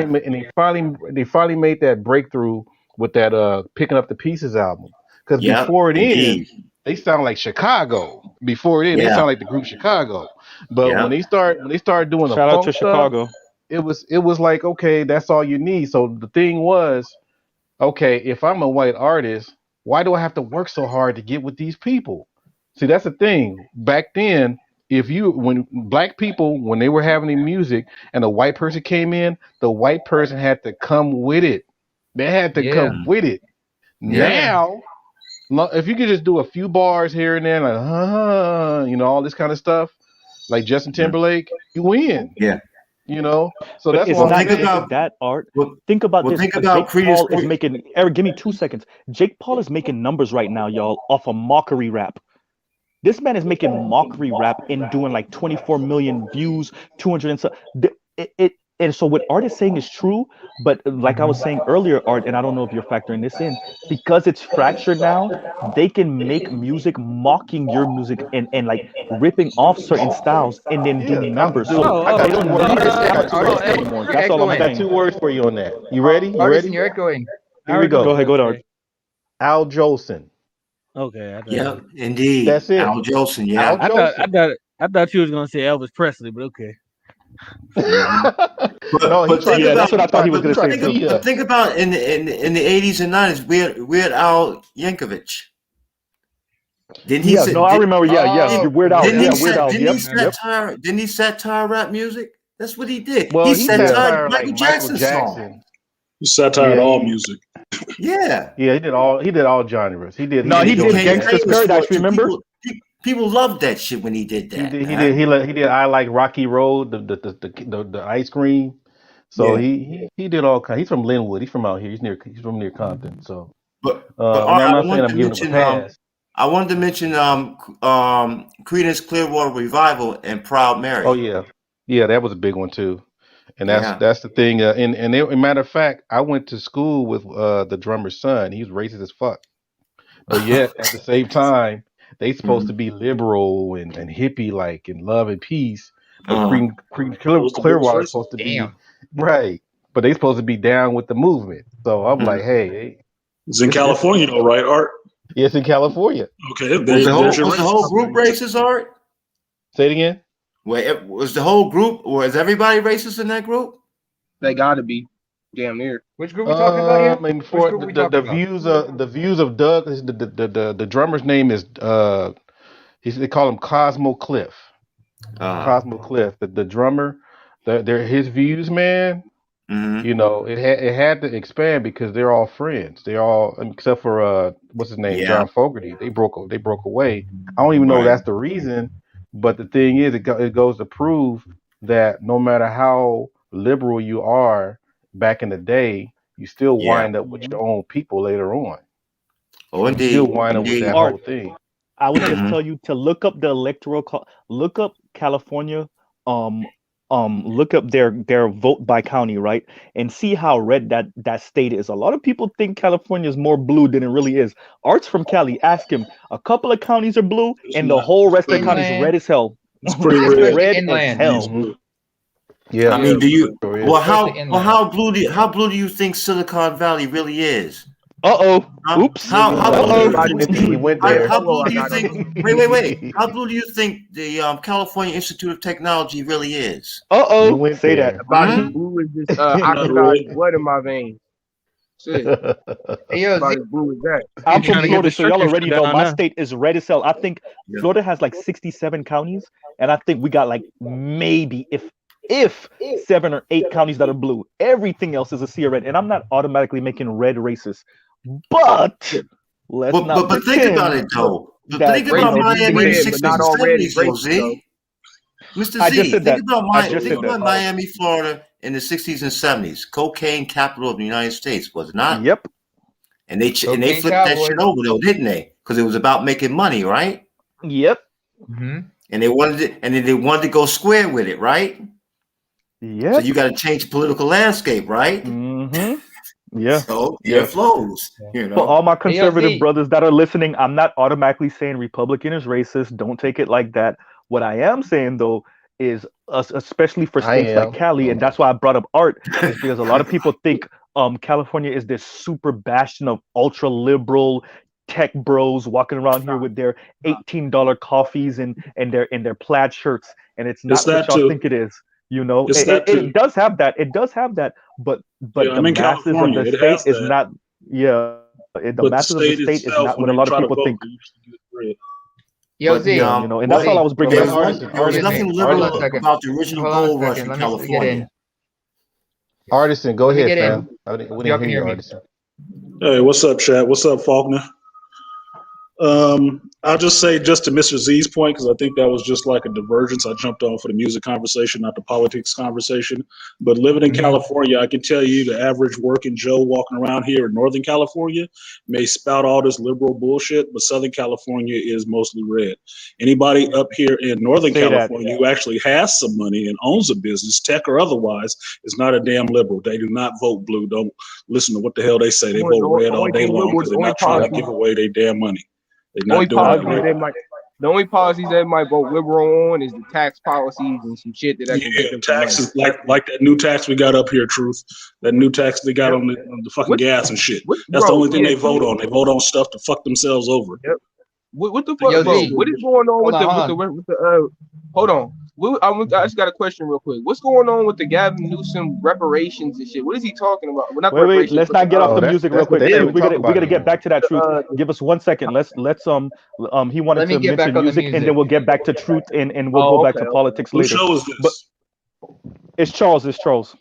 they finally made that breakthrough with that picking up the pieces album. Because Yep. before then, Indeed. they sound like Chicago. Before then, they Yeah. sound like the group Chicago. But when Yep. they started doing the Shout out to funk stuff, Chicago. it was like okay, that's all you need. So the thing was okay, if I'm a white artist, why do I have to work so hard to get with these people? See, that's the thing. Back then, when black people when they were having the music and a white person came in, the white person had to come with it. They had to Yeah. come with it. Yeah. Yeah. Now, if you could just do a few bars here and there, like all this kind of stuff, like Justin Mhm. Timberlake, you win. Yeah. So But that's it's what Well, I'm not think just saying. about that, Art. well, Think about well this. think about Jake Creedence. Paul is making Eric, give me 2 seconds. Jake Paul is making numbers right now, y'all, off of mockery rap. This man is making mockery rap and doing like 24 million views, 200 and so and so what Art is saying is true, but like I was saying earlier, Art, and I don't know if you're factoring this in, because it's fractured now, they can make music mocking your music and like ripping off certain styles and then do Yeah, numbers. dude, So I they got two don't words. need to I got sample two certain words Artist, for stuff you. anymore. you're That's all I'm I got echoing. two saying. words for you on that. You ready? You Artist, ready? you're echoing. Here we Go go. ahead, go ahead, Art. Al Jolson. Okay, I thought Yep. Indeed. That's it. Al Jolson. Al Yeah. Jolson. I thought you was gonna say Elvis Presley, but okay. hmm No, he But tried think to Yeah, tee. that's about what He I thought tried he to. was He gonna tried say to too. tee but us. think about in the 80s and 90s, Weird Al Yankovic. Didn't he Yeah, say no, I did, remember. Yeah, yeah. Oh, did, Weird Al. Weird didn't he Yeah, Al. Weird set Al. didn't he Yep, Yeah. yep. satire didn't he satire rap music? That's what he did. He Well, he Yeah. satired satired Michael like Michael Jackson songs. Jackson. He satired Yeah, all he. music. Yeah. Yeah, he did all genres. He No, And did he he did George became Gangsta's Benson. famous Paradise, for it too. remember? People loved that shit when he did He that, did. He did. man. He did. I like Rocky Road. The ice cream. So Yeah. he did all kind. He's from Linwood. He's from out here. He's from near Compton. So But and I'm I not saying wanted I'm to giving him a mention pass. Creedence Clearwater Revival and Proud Oh Mary. yeah, yeah, that was a big one too. And that's Yeah. that's the thing. And matter of fact, I went to school with the drummer's son. He was racist as fuck, but yet at the same time, they supposed to Mhm. be liberal and hippie like and love and peace. But Uh, That was the biggest Clearwater is race. supposed to be Damn. right, but they supposed to be down with the movement. So I'm mhm. like, hey, It's in it's California, though, right, Art? it's in California. Okay, Was there's your was the whole racist. group racist, Art? Say it again. Was the whole group? Was everybody racist in that group? They gotta be damn near. Which group we talking about here? And Which for group we talking about? the views of Doug, the drummer's name is they call him Cosmo Cliff. Uh, Cosmo Cliff, the drummer. They're his views, man. hmm It had to expand because they're all friends. They all except for what's his name, Yeah. John Fogerty. They broke away. I don't even know if Right. that's the reason, but the thing is, it goes to prove that no matter how liberal you are back in the day, you still Yeah. wind up with your own people later on. Oh, You still indeed. wind up with that Indeed. whole Art, thing. I would just hmm tell you to look up the look up California, um, look up their vote by county, right, and see how red that state is. A lot of people think California is more blue than it really is. Art's from Cali. Ask him. A couple of counties are blue, It's and the not. whole rest of the Pretty, counties Inland, red as hell. it's pretty red. especially Red as inland. It's hell. red. Yeah, I Yeah, mean, do you? sure is. Well, Especially inland. how blue do you think Silicon Valley really is? Uh-oh. Huh? Oops. nigga, How Uh blue? oh, everybody he, knew he it was went red there. How polo. blue I do you got think? on. Wait. How blue do you think the California Institute of Technology really is? You Uh-oh. went Say that. there. About as Hmm? blue as this It's not oxidized red. blood in my veins. Shit, Hey, yo, about Z, as blue as that. I'm He's from trying to get Florida, the so y'all churches already shut know down my now. state is red as hell. I think Yeah. Florida has like 67 counties, and I think we got like maybe if 7 or 8 counties that are blue. Everything else is a sea of red, and I'm not automatically making red racist, but let's not But think about pretend it though. But that think about Racist is Miami in the red, but 60s not and all red is 70s, though, racist though. Z. Mr. I just Z, said that. I just think said that. about Miami, Florida in the 60s and 70s. Cocaine capital of the United States, was it not? Yep. And they Cocaine flipped that shit Cowboys. over though, didn't they? Because it was about making money, right? Yep. Mm-hmm. And they wanted to go square with it, right? So Yep. you got to change the political landscape, right? Mm-hmm. Yeah. So there Yeah. it flows, For all my Hey, yo, conservative Z. brothers that are listening, I'm not automatically saying Republican is racist. Don't take it like that. What I am saying though is, especially for I states like am. Cali, and that's why I brought up art, is because a lot of people think California is this super bastion of ultra liberal tech bros walking around here with their $18 coffees and their plaid shirts, and it's It's not what that y'all too. think it is. You know, It's that it too. does have that. It does have that, but Yeah, the I'm in masses of California. the It state has is that. not. Yeah, the But the masses of the state state is itself, not when what a they lot of try to people vote, think. they usually get red. Yo, but Z. And that's all I Z. was bringing Yo, Hey, up. artisan, there was excuse artisan, me. nothing Hold on a liberal second. about the original Hold on a gold rush second. in Let me get California. in. artisan. Go Let me ahead, get fam. in. We Y'all didn't can hear hear you, me. artisan. Hey, what's up, chat? What's up, Faulkner? I'll just say, just to Mr. Z's point, because I think that was just like a divergence. I jumped on for the music conversation, not the politics conversation. But living in Mm-hmm. California, I can tell you the average working Joe walking around here in Northern California may spout all this liberal bullshit, but Southern California is mostly red. Anybody up here in Northern Say that. California who actually has some money and owns a business, tech or otherwise, is not a damn liberal. They do not vote blue. Don't listen to what the hell they say. They vote red all Only day thing long liberal, because the they're only not trying to policy, give away their damn money. They're only not doing I that policies agree. right they now. might, the only policies they might vote liberal on is the tax policies and some shit that can Yeah, get them some money. taxes like that new tax we got up here, Truth. That new tax they got Yep. on the fucking What, gas and shit. That's the bro? only thing Yeah, they vote on. They vote on stuff to fuck themselves over. yep. What the fuck, Yo, bro? Z. What is going on Hold with on, hold the on. with the Hold on. I just got a question real quick. What's going on with the Gavin Newsom reparations and shit? What is he talking about? Well, not Wait. reparations, Let's but not get off Oh, the that's music real that's what quick. they didn't Truth, even talk we about gotta get anymore. back to that. Truth. uh, Give us 1 second. He wanted Let me to get back mention on the music, and music. then we'll get back to truth, and we'll go oh, back okay, to okay. politics Whose later. show is But this? it's Charles. It's Charles.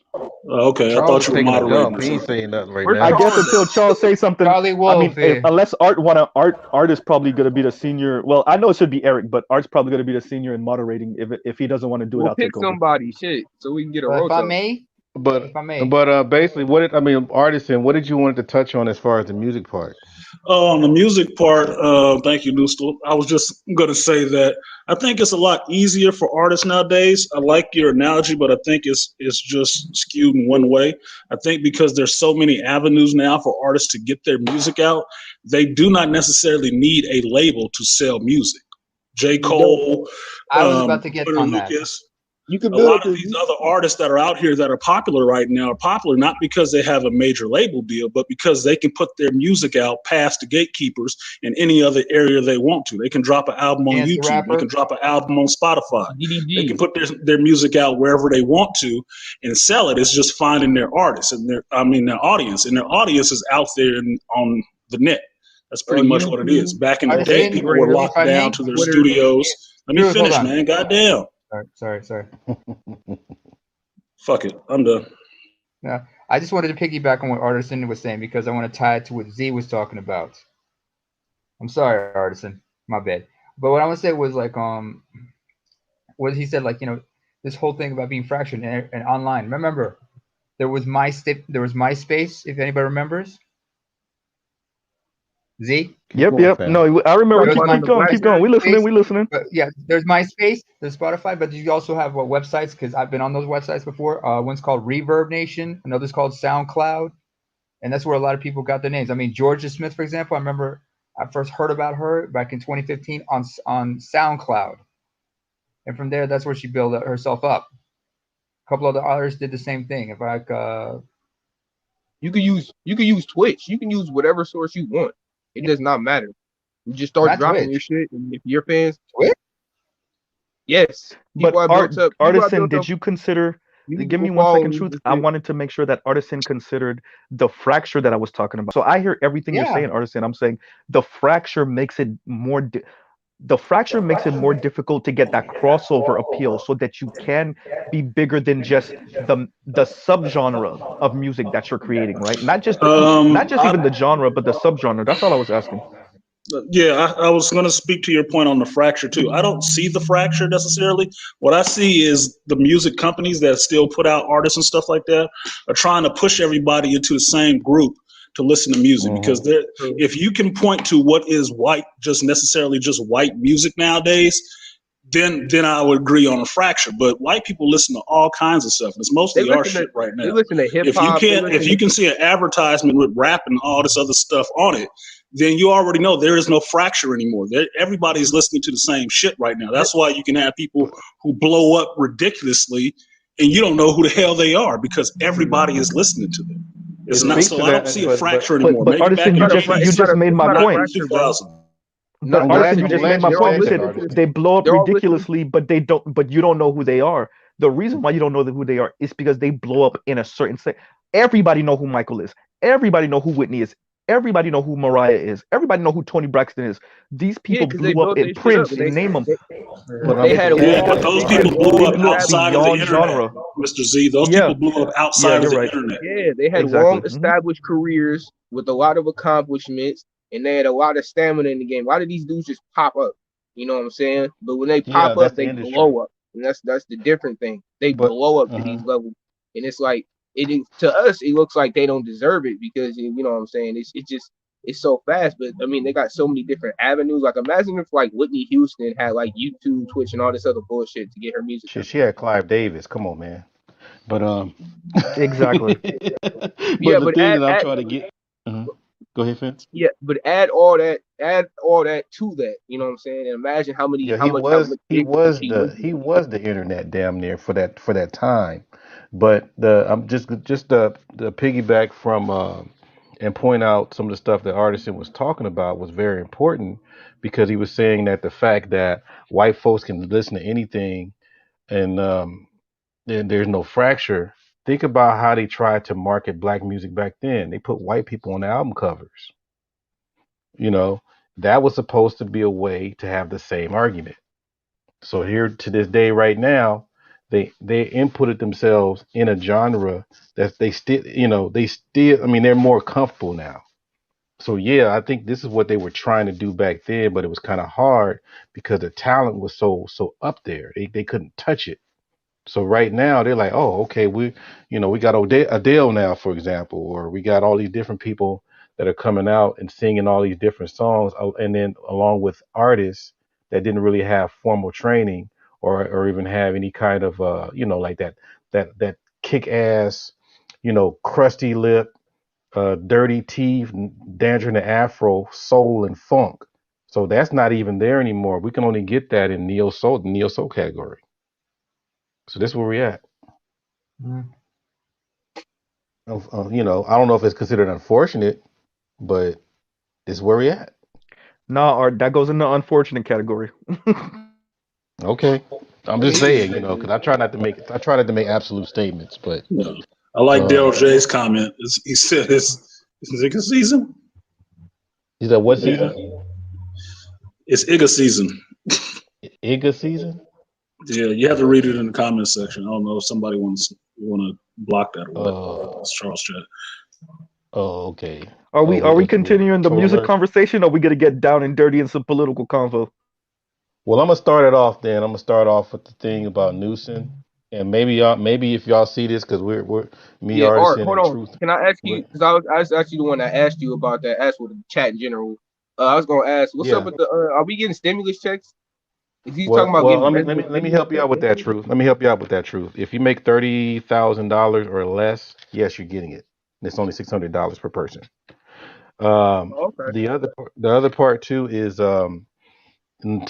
Okay, I Charles thought is you were taking a moderating dump. or He ain't something. saying nothing right Where's I now. guess Charles until at? Charles say something. Charlie I mean, Wolf here. unless Art is probably gonna be the senior. Well, I know it should be Eric, but Art's probably gonna be the senior in moderating. If he doesn't want to do it, We'll I'll pick take over. somebody, shit, so we can get a If I roto. may, But if I may. basically, artisan, what did you want to touch on as far as the music part? On the music part, thank you, Nustel. I was just going to say that I think it's a lot easier for artists nowadays. I like your analogy, but I think it's just skewed in one way. I think because there's so many avenues now for artists to get their music out, they do not necessarily need a label to sell music. J. You don't. Cole, I was about to get Joyner on that. Lucas. You can A build lot up of this. these other artists that are out here that are popular right now are popular not because they have a major label deal, but because they can put their music out past the gatekeepers in any other area they want to. They can drop an album on Chance the YouTube. They can Rapper. drop an album on Spotify. They can DDG. put their music out wherever they want to and sell it. It's just finding their artists and their audience. And their audience is out there on the net. That's pretty much what it is. YouTube, Back in the or day, Artisan, people were Instagram, if locked I down may. to their Twitter. studios. Let me Truth, hold finish, on. man. Goddamn. Sorry. Fuck it. I'm done. Yeah, I just wanted to piggyback on what Artisan was saying because I want to tie it to what Z was talking about. I'm sorry, Artisan, my bad. But what I want to say was like what he said, like, you know, this whole thing about being fractured and online. Remember, there was MySpace, if anybody remembers. Z? Keep going, Yep. fam. No, I remember. Talking There's about Keep on the going. black Keep going. side. We listening. MySpace, We listening. but yeah, there's MySpace, there's Spotify, but you also have websites because I've been on those websites before. One's called Reverb Nation, another's called SoundCloud, and that's where a lot of people got their names. I mean, Georgia Smith, for example, I remember I first heard about her back in 2015 on SoundCloud, and from there, that's where she built herself up. A couple other artists did the same thing. In fact, You can use Twitch. You can use whatever source you want. It does not matter. You just start not dropping Twitch. your shit, and if your fans, Twitch? yes, But people have built up. People have Artisan, built did up. you consider give music me will one follow second, truth. I musician. wanted to make sure that Artisan considered the fracture that I was talking about. So I hear everything you're Yeah. saying, Artisan. I'm saying the fracture makes it more. The fracture makes it more difficult to get that crossover appeal, so that you can be bigger than just the subgenre of music that you're creating, right? Not just even I, the genre, but the subgenre. That's all I was asking. yeah, I was going to speak to your point on the fracture too. I don't see the fracture necessarily. What I see is the music companies that still put out artists and stuff like that are trying to push everybody into the same group to listen to music because True. if you can point to what is white, just necessarily just white music nowadays, then I would agree on a fracture. But white people listen to all kinds of stuff, and it's They mostly our listen to shit right they now. listen to hip hop. They If listen. you can see an advertisement with rap and all this other stuff on it, then you already know there is no fracture anymore. Everybody's listening to the same shit right now. That's why you can have people who blow up ridiculously, and you don't know who the hell they are because everybody is listening to them. It It's not speaks so. to I don't that, see a but fracture anymore. But Maybe Artisan, back It's in the you '80s, just made my but not in point. fracture, bro. 2000. But Artisan, you I'm just They made glad my you they're point. all said You that, said listening to the, artist. they blow up they're all listening. ridiculously, but you don't know who they are. The reason why you don't know who they are is because they blow up in a certain set. Everybody know who Michael is. Everybody know who Whitney is. Everybody know who Mariah is. Everybody know who Tony Braxton is. These Yeah, people because they blew up built in their shit up Prince and and name them. they But they it's had a Yeah, but long subjective, those they had people artist. blew They up blew up established outside of the beyond internet, genre. Mr. Z. Those Yeah, people blew up yeah, outside of you're the right. internet. yeah, they had long Exactly. established careers with a lot of accomplishments and they had a lot of stamina in the game. Why did these dudes just pop up? You know what I'm saying? But when they Yeah, pop up, that's the they industry. blow up. And that's the different thing. They But blow up to uh these levels. And it's like it is to us, it looks like they don't deserve it because you know what I'm saying? It's just it's so fast, but I mean they got so many different avenues. Like imagine if like Whitney Houston had like YouTube, Twitch, and all this other bullshit to get her music out. she had Clive Davis. Come on, man. But Exactly. but Yeah, the but thing that I'm trying to get. uh Go ahead, Fence. add all that to that. You know what I'm saying? And imagine Yeah, how much he bigger was she would be. the internet damn near for that time. But the I'm just the piggyback from and point out some of the stuff that Artisan was talking about was very important because he was saying that the fact that white folks can listen to anything and there's no fracture. Think about how they tried to market black music back then. They put white people on the album covers. You know, that was supposed to be a way to have the same argument. So here to this day, right now, they inputted themselves in a genre that they still, they still. I mean, they're more comfortable now. So yeah, I think this is what they were trying to do back then, but it was kind of hard because the talent was so up there. They couldn't touch it. So right now they're like, oh, okay, we got Adele now, for example, or we got all these different people that are coming out and singing all these different songs, and then along with artists that didn't really have formal training or even have any kind of like that kick ass, crusty lip, dirty teeth, danger in the afro, soul and funk. So that's not even there anymore. We can only get that in the neo soul category. So this is where we're at. I don't know if it's considered unfortunate, but it's where we at. Nah, Art, that goes in the unfortunate category. Okay, I'm I just mean, it is saying, what it because is. I try not to make absolute statements, but No. I like Daryl um, J's comment. He said it's Igga season. is that what Yeah, season? it's Igga season. Iga season? Yeah, you have to read it in the comment section. I don't know if somebody want to block that or what. Uh, It's Charles Chat. oh, okay. Are we It's with continuing the Total music Earth. conversation, or are we gonna get down and dirty in some political convo? Well, I'm gonna start it off then. I'm gonna start off with the thing about Newsom, and maybe if y'all see this, because we're me, Yeah, Art, Artisan, hold and on. Truth. Can I ask Go you? ahead. Because I was actually the one that asked you about that. Asked with the chat in general. I was gonna ask, what's up Yeah. with the? Are we getting stimulus chechecks? Is he talking about Well, getting let me resident let me stimulus help you checks? out with that, Truth. Let me help you out with that, Truth. If you make $30,000 or less, yes, you're getting it. And it's only $600 per person. Oh, okay. The other part too is and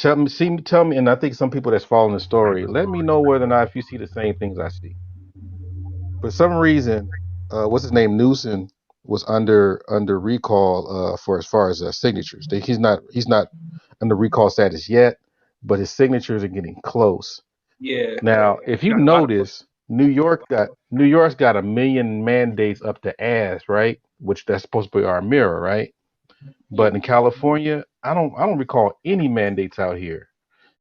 tell me, and I think some people that's following the story, let me know whether or not if you see the same things I see. For some reason, what's his name, Newsom was under recall for as far as signatures. He's not under recall status yet, but his signatures are getting close. Yeah, Now, if you got a lot of. notice, New York's got a million mandates up the ass, right? Which that's supposed to be our mirror, right? But in California, I don't recall any mandates out here.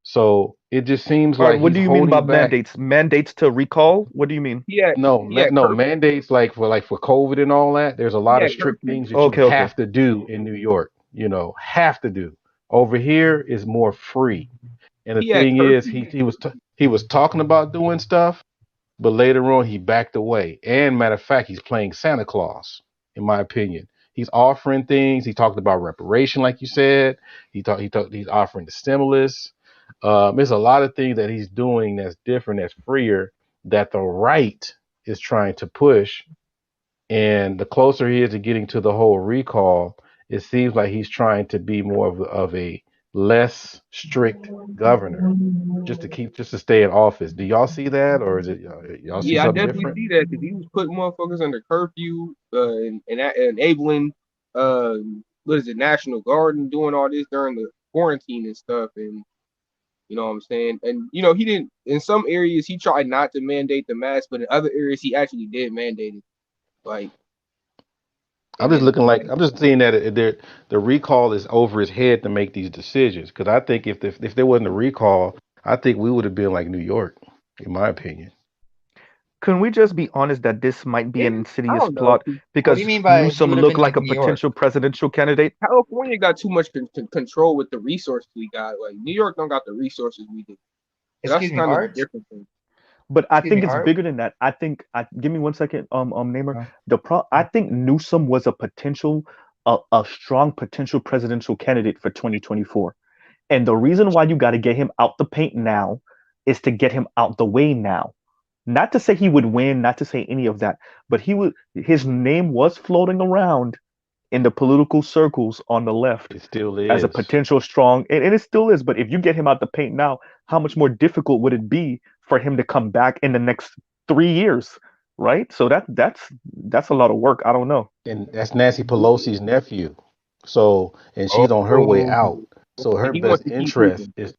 So it just seems All right, like what he's do you mean holding about back. mandates? Mandates to recall? What do you mean? No mandates like for COVID and all that. There's a lot of strict Curfew. things that you Okay, okay. have to do in New York. Have to do. Over here is more free. And the He had thing is, curfew. he was talking about doing stuff, but later on he backed away. And matter of fact, he's playing Santa Claus, in my opinion. He's offering things. He talked about reparation, like you said. He's offering the stimulus. There's a lot of things that he's doing that's different, that's freer, that the right is trying to push. And the closer he is to getting to the whole recall, it seems like he's trying to be more of a less strict governor, just to stay in office. Do y'all see that, or is it y'all see Yeah, I something definitely different? see that because he was putting motherfuckers under curfew and enabling what is it, National Guard and doing all this during the quarantine and stuff. And you know what I'm saying? And he didn't in some areas he tried not to mandate the mask, but in other areas he actually did mandate it. Like I'm and just then looking like I'm just seeing that the recall is over his head to make these decisions. Because I think if there wasn't a recall, I think we would have been like New York, in my opinion. Can we just be honest that this might be yeah, an I insidious don't know. plot 'Cause What do you because mean by he Newsom would have looked been like like a New York? potential presidential candidate? California got too much control with the resources we got. Like New York don't got the resources we do. So that's Excuse me, kind of the Art. difference. But I Excuse me, think it's Art. bigger than that. Give me 1 second, Namer. Uh, I think Newsom was a strong potential presidential candidate for 2024. And the reason why you got to get him out the paint now is to get him out the way now. Not to say he would win, not to say any of that, but his name was floating around in the political circles on the left It still as a is. potential strong, and it still is. But if you get him out the paint now, how much more difficult would it be for him to come back in the next 3 years, right? So that's a lot of work. I don't know. And that's Nancy Pelosi's nephew. So, and she's on her way Oh, out. So and her he wants best to keep interest moving. is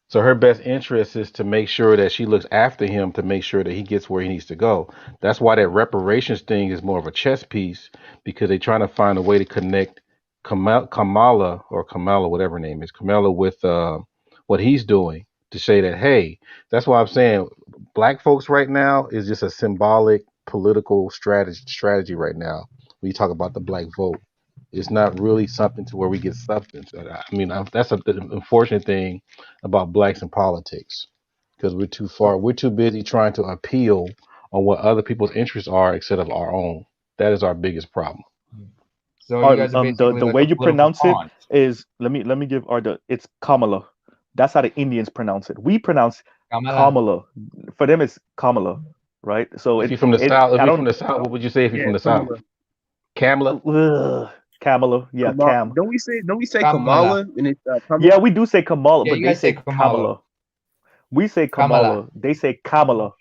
So her best interest is to make sure that she looks after him to make sure that he gets where he needs to go. That's why that reparations thing is more of a chess piece because they're trying to find a way to connect Kamala, whatever her name is, Kamala with what he's doing to say that, hey, that's why I'm saying black folks right now is just a symbolic political strategy right now. When you talk about the black vote, it's not really something to where we get substance. I mean, that's the unfortunate thing about blacks in politics because we're too far. We're too busy trying to appeal on what other people's interests are instead of our own. That is our biggest problem. so you Or guys are the basically like way a you political pronounce it pawn. is let me give Arda. It's Kamala. That's how the Indians pronounce it. We pronounce Kamala. Kamala. For them, it's Kamala, right? So If you're from the south, if I you're don't. from the south, what would you say if you're Yeah, from the south? Kamala. Kamala. Ugh, Kamala, yeah, Kamala. Cam. Don't we say Kamala. Kamala and it's Kamala? Yeah, we do say Kamala, Yeah, but you they guys say say Kamala. Kamala. We say Kamala. Kamala. They say Kamala.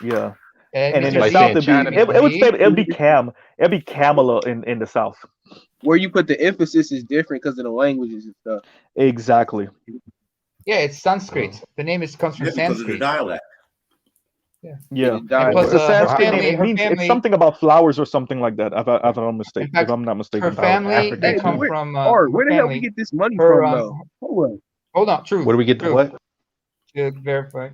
Yeah. And in That's the Mr. like South, saying Z. it'd be China. it, Mr. it would say Z. it'd be Cam. It'd be Kamala in the South. Where you put the emphasis is different because of the languages and stuff. Exactly. Yeah, it's Sanskrit. The name comes from Yeah, because of the Sanskrit. dialect. Yeah, Yeah, Yeah. the and dialect. plus, A So Sanskrit name. It her means it's family. something about flowers or something like that. If I'm not In mistaken. If fact, I'm not her mistaken. South family they Hey, African but come too. from her where the hell we family. get this money Her from though? Hold on. hold on, Where do we get the truth what? to verify.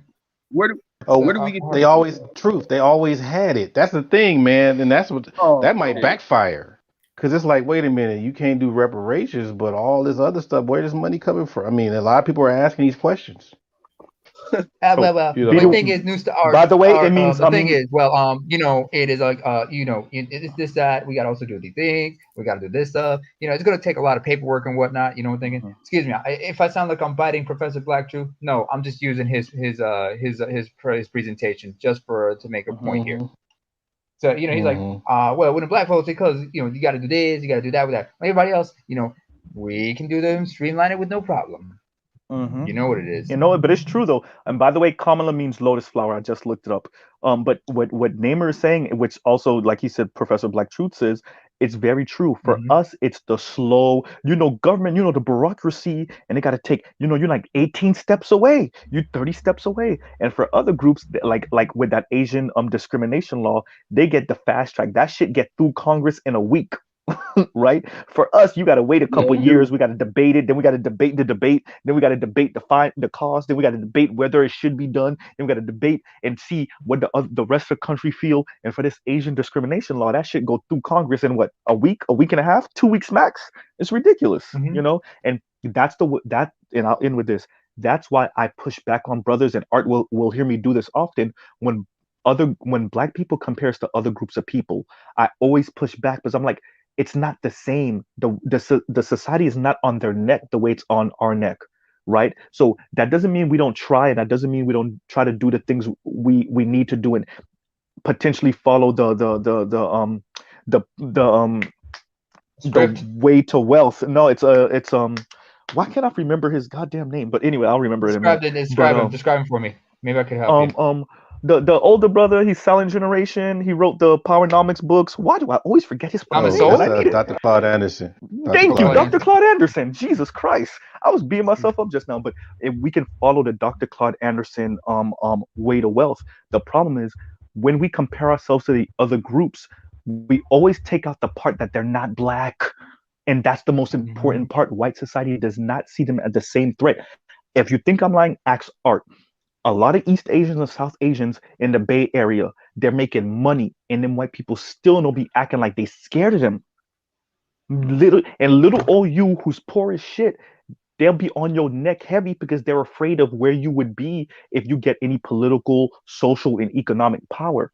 Where do So Oh, where do we get her, this? they always truth. They always had it. That's the thing, man, and that's what Oh that might shit. backfire. Cause it's like, wait a minute, you can't do reparations, but all this other stuff, where does money coming from? I mean, a lot of people are asking these questions. Oh, well. You be The know, thing is, news to art. by the way, it means The thing is, well, it is like, it's this that we got to also do these things. We got to do this stuff. It's gonna take a lot of paperwork and whatnot. I'm thinking, Mhm. excuse me, if I sound like I'm biting Professor Black Truth, no, I'm just using his presentation just to make a Mhm. point here. hmm So he's like, hmm well, when the black folks, because you got to do this, you got to do that with that. Everybody else, we can do them, streamline it with no problem. Mhm. You know what it is. But it's true though. And by the way, Kamala means lotus flower. I just looked it up. But what Namer is saying, which also, like he said, Professor Black Truth says, It's very true. For Hmm. us, it's the slow, government, the bureaucracy, and they got to take, you're like 18 steps away, you're 30 steps away. And for other groups, like with that Asian discrimination law, they get the fast track. That shit get through Congress in a week. Right? For us, you got to wait a Yeah, couple years. We got to debate it. Then we got to debate the debate. Then we got to debate the cost. Then we got to debate whether it should be done. Then we got to debate and see what the rest of the country feel. And for this Asian discrimination law, that shit go through Congress in what, a week and a half, 2 weeks max. It's ridiculous, Hmm. And and I'll end with this. That's why I push back on brothers, and Art will hear me do this often when when black people compares to other groups of people. I always push back because I'm like, it's not the same. The society is not on their neck the way it's on our neck, right? So that doesn't mean we don't try, and that doesn't mean we don't try to do the things we need to do and potentially follow the the Script. way to wealth. No, it's why can't I remember his goddamn name? But anyway, I'll remember it in a minute. Describe it. But Describe him. Describe him for me. Maybe I could help you. um um the older brother, he's Silent Generation. He wrote the Powernomics books. Why do I always forget his fucking Thomas Oh, name? And that's I Sowell. need it. Dr. Claude Anderson. Dr. Thank you, Claude Claude Dr. Anderson. Anderson. Claude Anderson. Jesus Christ. I was beating myself up just now, but if we can follow the Dr. Claude Anderson way to wealth, the problem is when we compare ourselves to the other groups, we always take out the part that they're not black. And that's the most Hmm. important part. White society does not see them as the same threat. If you think I'm lying, ask Art. A lot of East Asians and South Asians in the Bay Area, they're making money, and then white people still don't be acting like they scared of them. Little old you who's poor as shit, they'll be on your neck heavy because they're afraid of where you would be if you get any political, social, and economic power.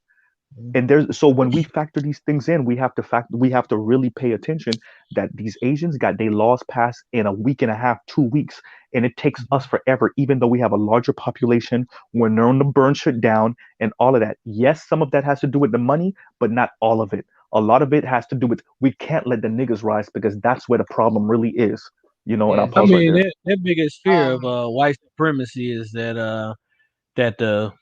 And there's so when we factor these things in, we have to really pay attention that these Asians got their laws passed in a week and a half, 2 weeks, and it takes us forever, even though we have a larger population. We're known to burn shit down and all of that. Yes, some of that has to do with the money, but not all of it. A lot of it has to do with we can't let the niggas rise because that's where the problem really is. And I'll Yeah. I pause right mean, there. that biggest fear of Um. white supremacy is that the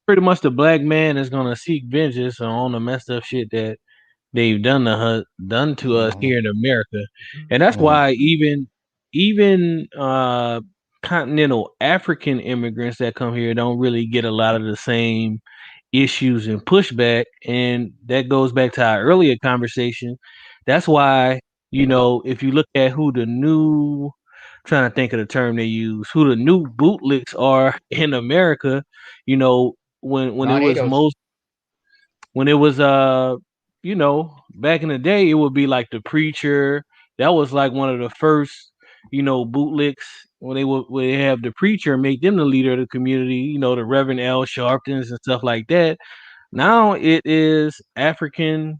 pretty much the black man is gonna seek vengeance on the messed up shit that they've done to us Hmm. here in America, and that's Hmm. why even continental African immigrants that come here don't really get a lot of the same issues and pushback, and that goes back to our earlier conversation. That's why if you look at who the new trying to think of the term they use, who the new bootlicks are in America, you know, when it was Non-ADOS. most when it was back in the day, it would be like the preacher. That was like one of the first bootlicks when they have the preacher make them the leader of the community, the Reverend L Sharptons and stuff like that. Now it is African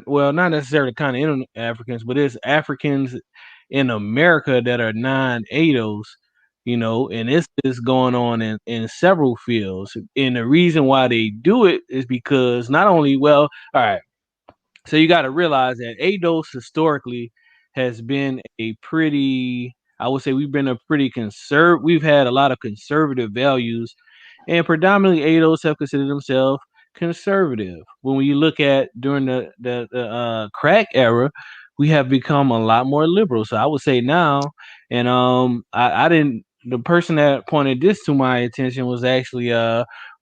well, not necessarily continental Africans, but it's Africans in America that are non-ADOS, and this is going on in several fields. And the reason why they do it is because not only, well, all right, so you got to realize that ADOS historically has been a pretty, I would say we've been a pretty we've had a lot of conservative values, and predominantly ADOS have considered themselves conservative. When you look at during the crack era, we have become a lot more liberal. So I would say now, and I didn't. The person that pointed this to my attention was actually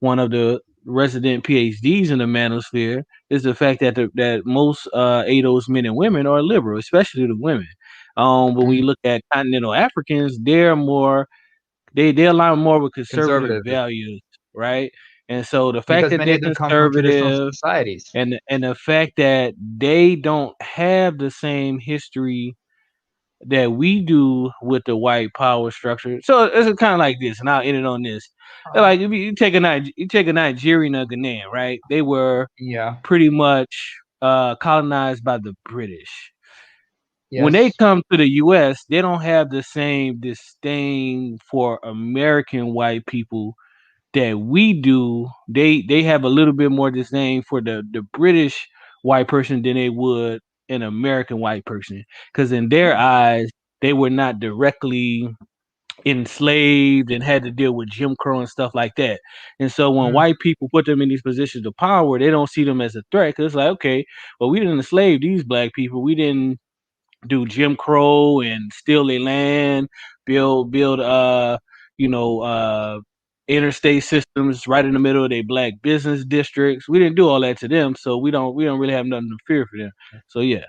one of the resident PhDs in the manosphere, is the fact that that most ADOS men and women are liberal, especially the women. But when you Mhm. look at continental Africans, they're more they align more with conservative Conservative, values, right? And so the fact because that many they're of them come from traditional conservative societies. and the fact that they don't have the same history that we do with the white power structure. So it's kind of like this, and I'll end it on this. Like if you take you take a Nigerian or Ghanaian, right? They were Yeah. pretty much colonized by the British. When they Yes. come to the US, they don't have the same disdain for American white people that we do. They have a little bit more disdain for the British white person than they would an American white person, because in their eyes they were not directly enslaved and had to deal with Jim Crow and stuff like that. And so when Mm. white people put them in these positions of power, they don't see them as a threat because it's like, okay, well, we didn't enslave these black people. We didn't do Jim Crow and steal their land, build you know interstate systems right in the middle of their black business districts. We didn't do all that to them, so we don't really have nothing to fear for them. So yeah.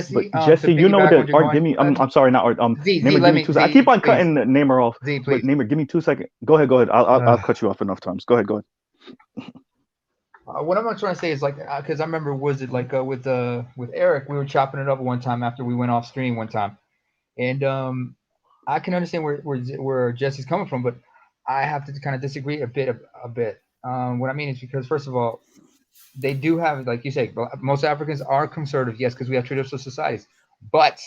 But Jesse, to Jesse, you know piggyback on that your Art, going, give me. go ahead. I'm sorry, not Art. Z, Namer, let give me me, 2 seconds. I keep Z, on please. cutting Namer off, Z, but please. Namer, give me 2 seconds. Go ahead, go ahead. I'll Uh, cut you off enough times. Go ahead, go ahead. what I'm trying to say is like, because I remember, was it like with Eric, we were chopping it up one time after we went off stream one time, and I can understand where Jesse's coming from, but I have to kind of disagree a bit. What I mean is because first of all, they do have, like you say, most Africans are conservative, yes, because we have traditional societies, but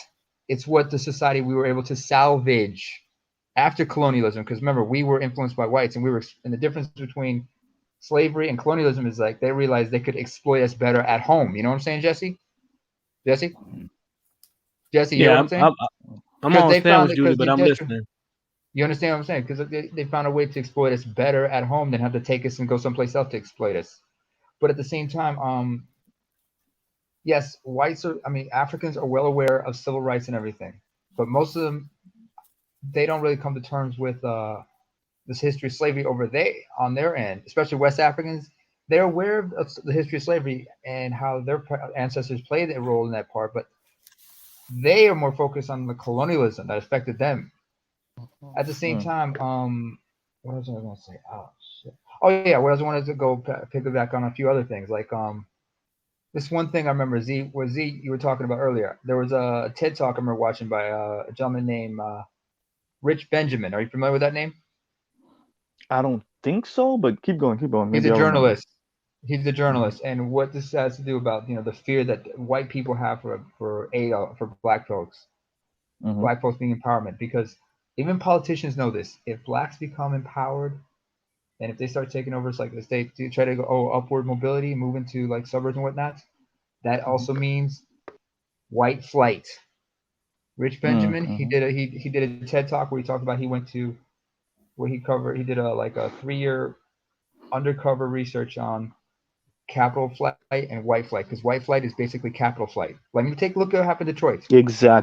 it's what the society we were able to salvage after colonialism. Because remember, we were influenced by whites, and the difference between slavery and colonialism is like they realized they could exploit us better at home. You know what I'm saying, Jesse? Jesse, Jesse, you hear what Yeah, I'm saying? I'm Because on they found sandwich it duty, because but they I'm just listening. you understand what I'm saying? Because they found a way to exploit us better at home than have to take us and go someplace else to exploit us. But at the same time, yes, Africans are well aware of civil rights and everything, but most of them they don't really come to terms with this history of slavery over they on their end, especially West Africans. They're aware of the history of slavery and how their ancestors played a role in that part, but they are more focused on the colonialism that affected them. At the same Mm. time, what was I going to say? Oh shit. Oh yeah, what else I wanted to go piggyback on a few other things, like this one thing I remember Z you were talking about earlier. There was a TED talk I remember watching by a gentleman named Rich Benjamin. Are you familiar with that name? I don't think so, but keep going, keep going. He's Maybe a I'll remember. journalist. He's a Mm-hmm. journalist, and what this has to do about the fear that white people have for black folks, Mm-hmm. black folks being empowerment, because even politicians know this. If blacks become empowered, and if they start taking over, it's like if they try to go upward mobility, move into like suburbs and whatnot, that Mm-hmm. also means white flight. Rich Benjamin, Mm-hmm. he did a TED talk where he talked about he went to where he did a 3 year undercover research on capital flight and white flight, because white flight is basically capital flight. Let me take a look at what happened in Detroit.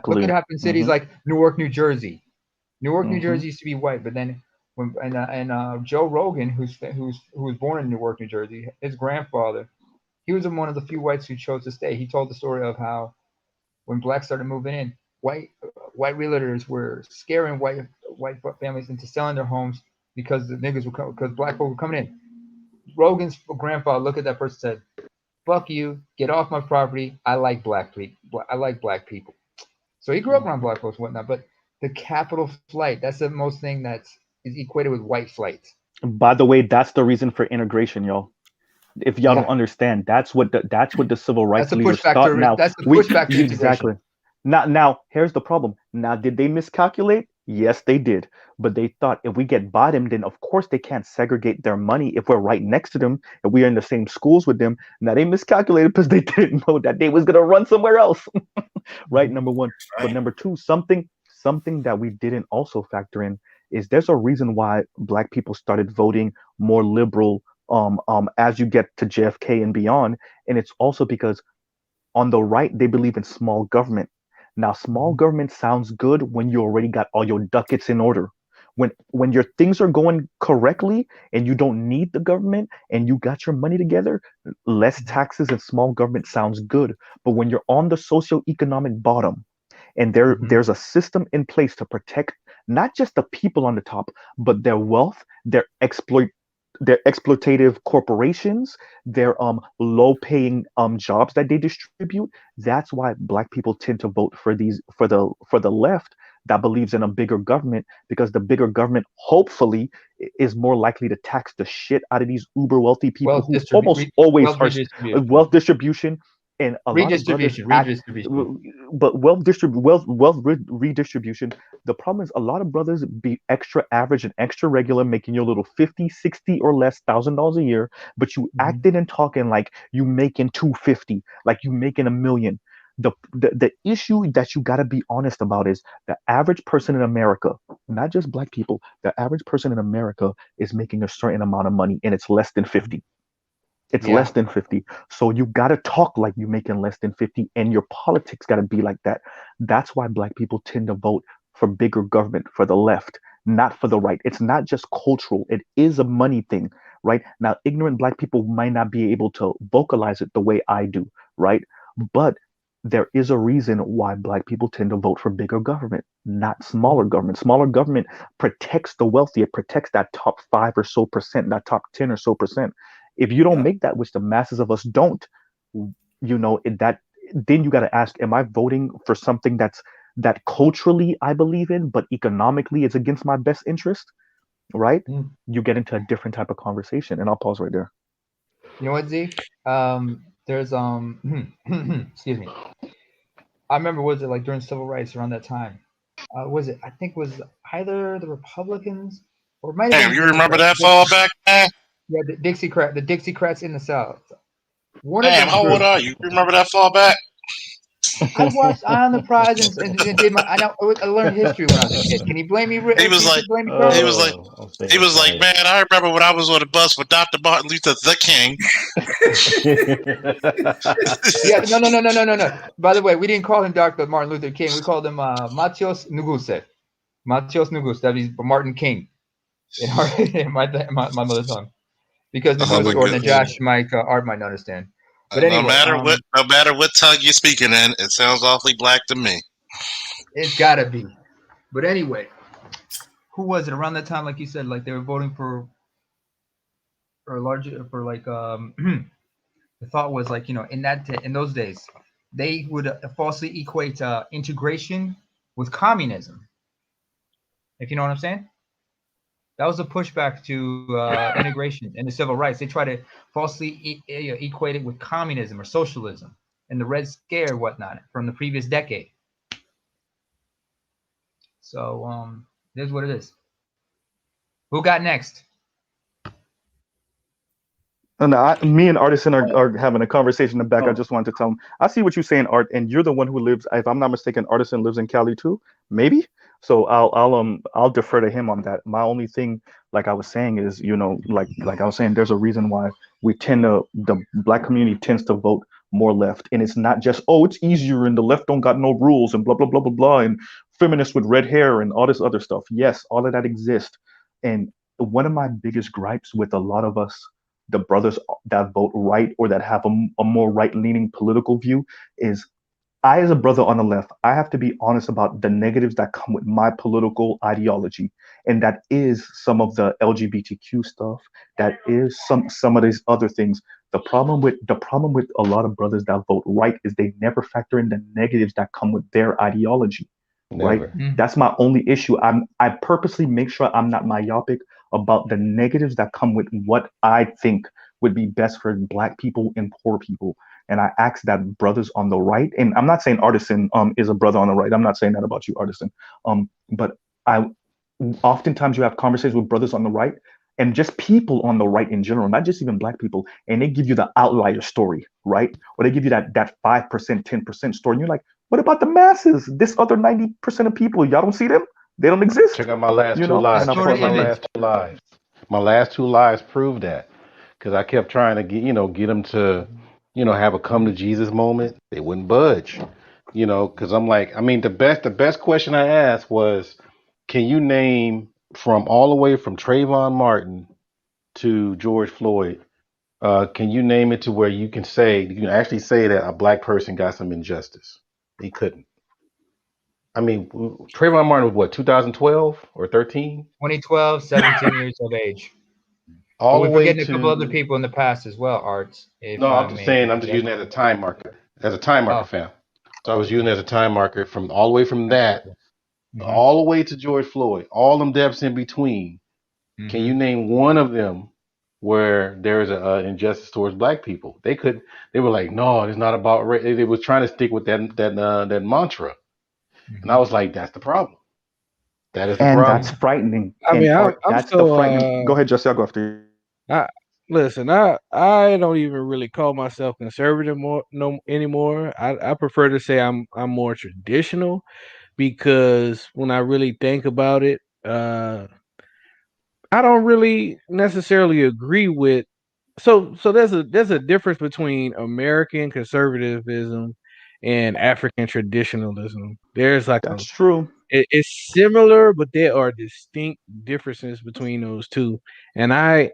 Look at what Exactly. happened in cities Mm-hmm. like Newark, New Jersey. Newark, New Mm-hmm. Jersey used to be white, but then Joe Rogan, who was born in Newark, New Jersey, his grandfather, he was one of the few whites who chose to stay. He told the story of how when blacks started moving in, white realtors were scaring white families into selling their homes because the niggas were because black folk were coming in. Rogan's grandfather looked at that person and said, "Fuck you, get off my property. I like black people. I like black people." So he grew up around black folks and whatnot. But the capital flight—that's the most thing that is equated with white flight. By the way, that's the reason for integration, y'all. If y'all don't Yeah, understand, that's what the civil that's rights the push leaders thought. factor. Now That's the we push factor exactly. integration. Now here's the problem. Now, did they miscalculate? Yes, they did. But they thought if we get bottomed, then of course they can't segregate their money if we're right next to them and we are in the same schools with them. Now they miscalculated because they didn't know that they was gonna run somewhere else. Right, number one. But Right. number two, something that we didn't also factor in is there's a reason why black people started voting more liberal as you get to JFK and beyond. And it's also because on the right, they believe in small government. Now, small government sounds good when you already got all your ducats in order. When your things are going correctly and you don't need the government and you got your money together, less taxes and small government sounds good. But when you're on the socioeconomic bottom and Mm-hmm. there's a system in place to protect not just the people on the top, but their wealth, their exploitative corporations, their low paying jobs that they distribute. That's why black people tend to vote for the left that believes in a bigger government, because the bigger government hopefully is more likely to tax the shit out of these uber wealthy people who almost always Wealth are redistribution, wealth distribution. And a lot of brothers act, redistribution. but redistribution. The problem is a lot of brothers be extra average and extra regular, making your little 50, 60 or less $1,000 a year, but you Mm-hmm. acting and talking like you making 250, like you making a million. The issue that you got to be honest about is the average person in America, not just black people, the average person in America is making a certain amount of money and it's less than 50. It's Yeah. less than 50. So you got to talk like you're making less than 50 and your politics got to be like that. That's why black people tend to vote for bigger government for the left, not for the right. It's not just cultural, it is a money thing, right? Now, ignorant black people might not be able to vocalize it the way I do, right? But there is a reason why black people tend to vote for bigger government, not smaller government. Smaller government protects the wealthy, it protects that top 5 or so percent, that top 10 or so percent. If you don't Yeah. make that, which the masses of us don't, that then you got to ask, am I voting for something that culturally I believe in, but economically it's against my best interest, right? Mm. You get into a different type of conversation, and I'll pause right there. You know what, Z? There's excuse me. I remember, was it like during civil rights around that time? Was it? I think was either the Republicans or it might have Damn, been you the remember Democrats. that far back, man? Yeah, the Dixiecrats in the South. One of Damn, them how old groups. are you? You remember that far back? I watched Eye on the Prize and did my. I learned history when I was a kid. Can you blame me? He Can was you like, blame me, he brother? was like, Oh, I'm he staying was like, quiet. man, I remember when I was on the bus with Dr. Martin Luther the King. Yeah, no. By the way, we didn't call him Dr. Martin Luther King. We called him Matios Nuguse. Matios Nuguse. That means Martin King in, in my mother tongue. Because Oh Nuguse my Martin or Luther goodness. King. Najash might Art might not understand. But anyway, No matter what tongue you're speaking in, it sounds awfully black to me. it's gotta be. But anyway, who was it around that time? Like you said, like they were voting for larger for like the thought was like in those days they would falsely equate integration with communism. If you know what I'm saying. That was a pushback to integration and the civil rights. They try to falsely equate it with communism or socialism and the Red Scare, whatnot, from the previous decade. So here's what it is. Who got next? And me and Artisan are having a conversation in the back. I Oh, just wanted to tell him, I see what you're saying, Art, and you're the one who lives. If I'm not mistaken, Artisan lives in Cali too, maybe. So I'll defer to him on that. My only thing, like I was saying, is like I was saying, there's a reason why the black community tends to vote more left, and it's not just it's easier and the left don't got no rules and blah blah blah blah blah and feminists with red hair and all this other stuff. Yes, all of that exists, and one of my biggest gripes with a lot of us, the brothers that vote right or that have a more right leaning political view, is I, as a brother on the left, I have to be honest about the negatives that come with my political ideology. And that is some of the LGBTQ stuff. That is some of these other things. The problem with a lot of brothers that vote right is they never factor in the negatives that come with their ideology. Right? Never. That's my only issue. I purposely make sure I'm not myopic about the negatives that come with what I think would be best for black people and poor people. And I ask that brothers on the right, and I'm not saying Artisan is a brother on the right. I'm not saying that about you, Artisan. But I oftentimes you have conversations with brothers on the right and just people on the right in general, not just even black people, and they give you the outlier story, right? Or they give you that 5%, 10% story. And you're like, what about the masses? This other 90% of people, y'all don't see them? They don't exist, Check out my last two Let's lives. And I go Check to out pause my right image. there. last two lives. My last two lives prove that. Because I kept trying to get them to, have a come to Jesus moment. They wouldn't budge. Because I'm like, I mean, the best question I asked was, can you name from all the way from Trayvon Martin to George Floyd? Can you name it to where you can actually say that a black person got some injustice? He couldn't. I mean, Trayvon Martin was what, 2012 or 13? 2012, 17 years of age. But All the we're way forgetting a couple other to people in the past as well, Arts, if no, I I'm just may saying, I'm just interject. using it as a time marker, Oh, fam. So I was using it as a time marker from all the way from that absolutely. Mm-hmm. all the way to George Floyd, all them depths in between. Can Mm-hmm. you name one of them where there is a injustice towards black people? They could. They were like, no, it's not about race. They was trying to stick with that mantra, and Mm-hmm. I was like, that's the problem. That is the And that's problem. Mm-hmm. frightening. I And mean, Art, I'm that's the still frightening. Go ahead, Jesse. I'll go after you. I listen, I don't even really call myself conservative more no anymore. I prefer to say I'm more traditional because when I really think about it, I don't really necessarily agree with. So there's a difference between American conservatism and African traditionalism. There's like a That's true. it's similar, but there are distinct differences between those two. And I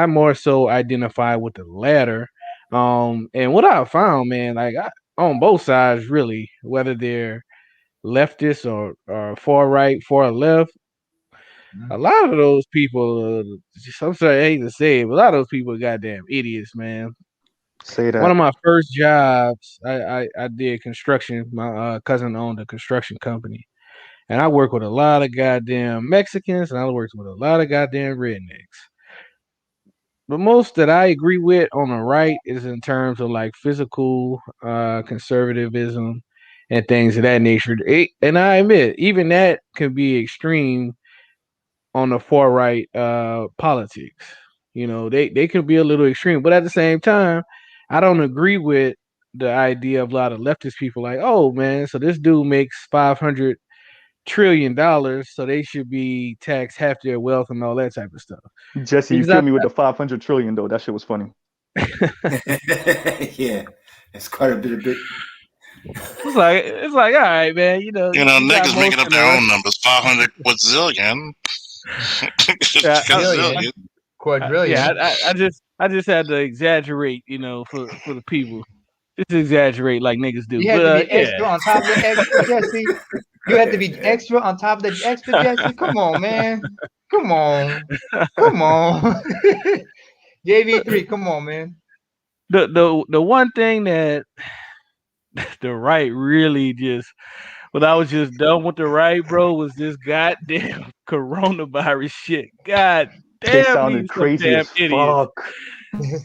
more so identify with the latter. And what I found, man, on both sides, really, whether they're leftist or far right, far left, a Mhm. lot of those people, I'm sorry, I hate to say it, but a lot of those people are goddamn idiots, man. Say One of that. my first jobs, I did construction. My cousin owned a construction company. And I work with a lot of goddamn Mexicans and I worked with a lot of goddamn rednecks. But most that I agree with on the right is in terms of like physical conservatism and things of that nature. And I admit, even that can be extreme on the far right politics. You know, they can be a little extreme, but at the same time, I don't agree with the idea of a lot of leftist people like, oh man, so this dude makes $500 trillion, so they should be taxed half their wealth and all that type of stuff. Jesse, you Because I, killed me with the 500 trillion though. That shit was funny. Yeah, it's quite a bit. it's like all right, man. You know, You know, you got niggas most making up in the their rest. own numbers. 500 quadrillion. Yeah, Billion, Gazillion. yeah. quadrillion. I just had to exaggerate, for the people. Just exaggerate like niggas do. You had But to be yeah, extra on top of the extra, Jesse. You had to be extra on top of the extra, Jesse. Come on, man. Come on. Come on. JV3, come on, man. the one thing that the right really just when I was just done with the right, bro, was this goddamn coronavirus shit. God They damn, sounded these some crazy damn as idiots. fuck.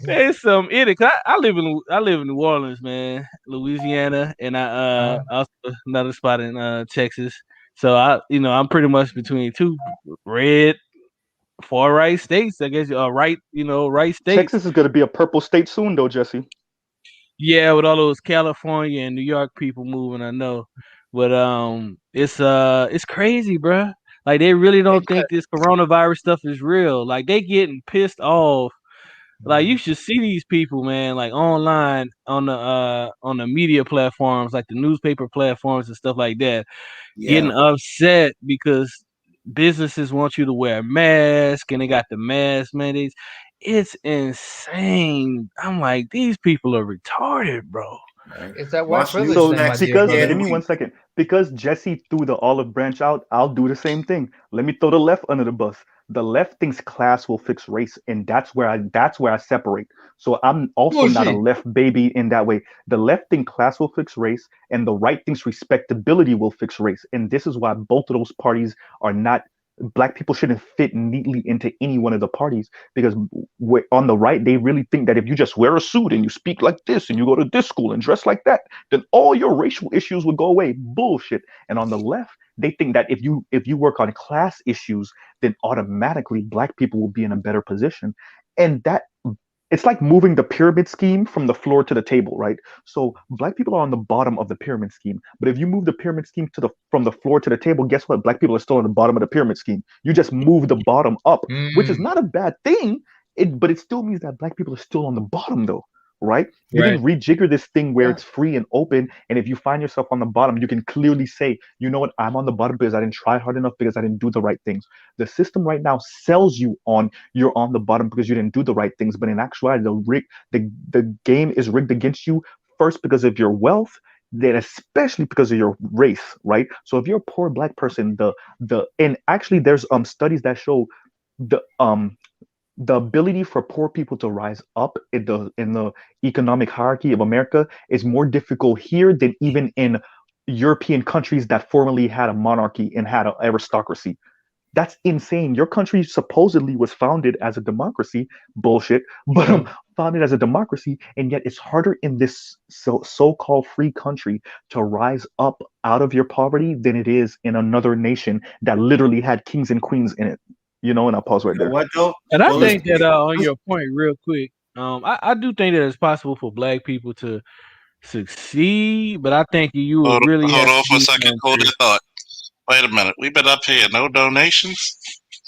There's some idiot. I live in New Orleans, man, Louisiana, and I Uh, also another spot in Texas. So I'm pretty much between two red far right states. I guess right states. Texas is gonna be a purple state soon though, Jesse. Yeah, with all those California and New York people moving, I know. But it's crazy, bruh. Like they really it don't got, think this coronavirus stuff is real. Like they getting pissed off. Like you should see these people, man, like online on the media platforms, like the newspaper platforms and stuff like that, getting Yeah, upset because businesses want you to wear a mask and they got the mask mandates. It's insane. I'm like, these people are retarded, bro. right. it's that white Martin privilege Luther So thing, my X dear because had brother. give to me be. one second. Because Jesse threw the olive branch out, I'll do the same thing. Let me throw the left under the bus. The left thinks class will fix race, and that's where I separate. So I'm also not a Bullshit. left baby in that way. The left thinks class will fix race, and the right thinks respectability will fix race. And this is why both of those parties are not. Black people shouldn't fit neatly into any one of the parties because on the right they really think that if you just wear a suit and you speak like this and you go to this school and dress like that, then all your racial issues would go away. Bullshit. And on the left, they think that if you work on class issues, then automatically black people will be in a better position. And that it's like moving the pyramid scheme from the floor to the table, right? So black people are on the bottom of the pyramid scheme. But if you move the pyramid scheme to the from the floor to the table, guess what? Black people are still on the bottom of the pyramid scheme. You just move the bottom up, which is Mm, not a bad thing. But it still means that black people are still on the bottom though, right? You right. can rejigger this thing where Yeah. it's free and open. And if you find yourself on the bottom, you can clearly say, you know what, I'm on the bottom because I didn't try hard enough, because I didn't do the right things. The system right now sells you on you're on the bottom because you didn't do the right things. But in actuality, the game is rigged against you first because of your wealth, then especially because of your race, right? So if you're a poor black person, the and actually there's studies that show the ability for poor people to rise up in the economic hierarchy of America is more difficult here than even in European countries that formerly had a monarchy and had an aristocracy. That's insane. Your country supposedly was founded as a democracy. Bullshit. But Yeah. founded as a democracy, and yet it's harder in this so-called free country to rise up out of your poverty than it is in another nation that literally had kings and queens in it. You know, and I'll pause right You know there. what though? And I Well, listen, think that on your point, real quick, I do think that it's possible for black people to succeed, but I think you would really Hold have on to for a be second. willing Hold to. that thought. Wait a minute. We been up here. No donations?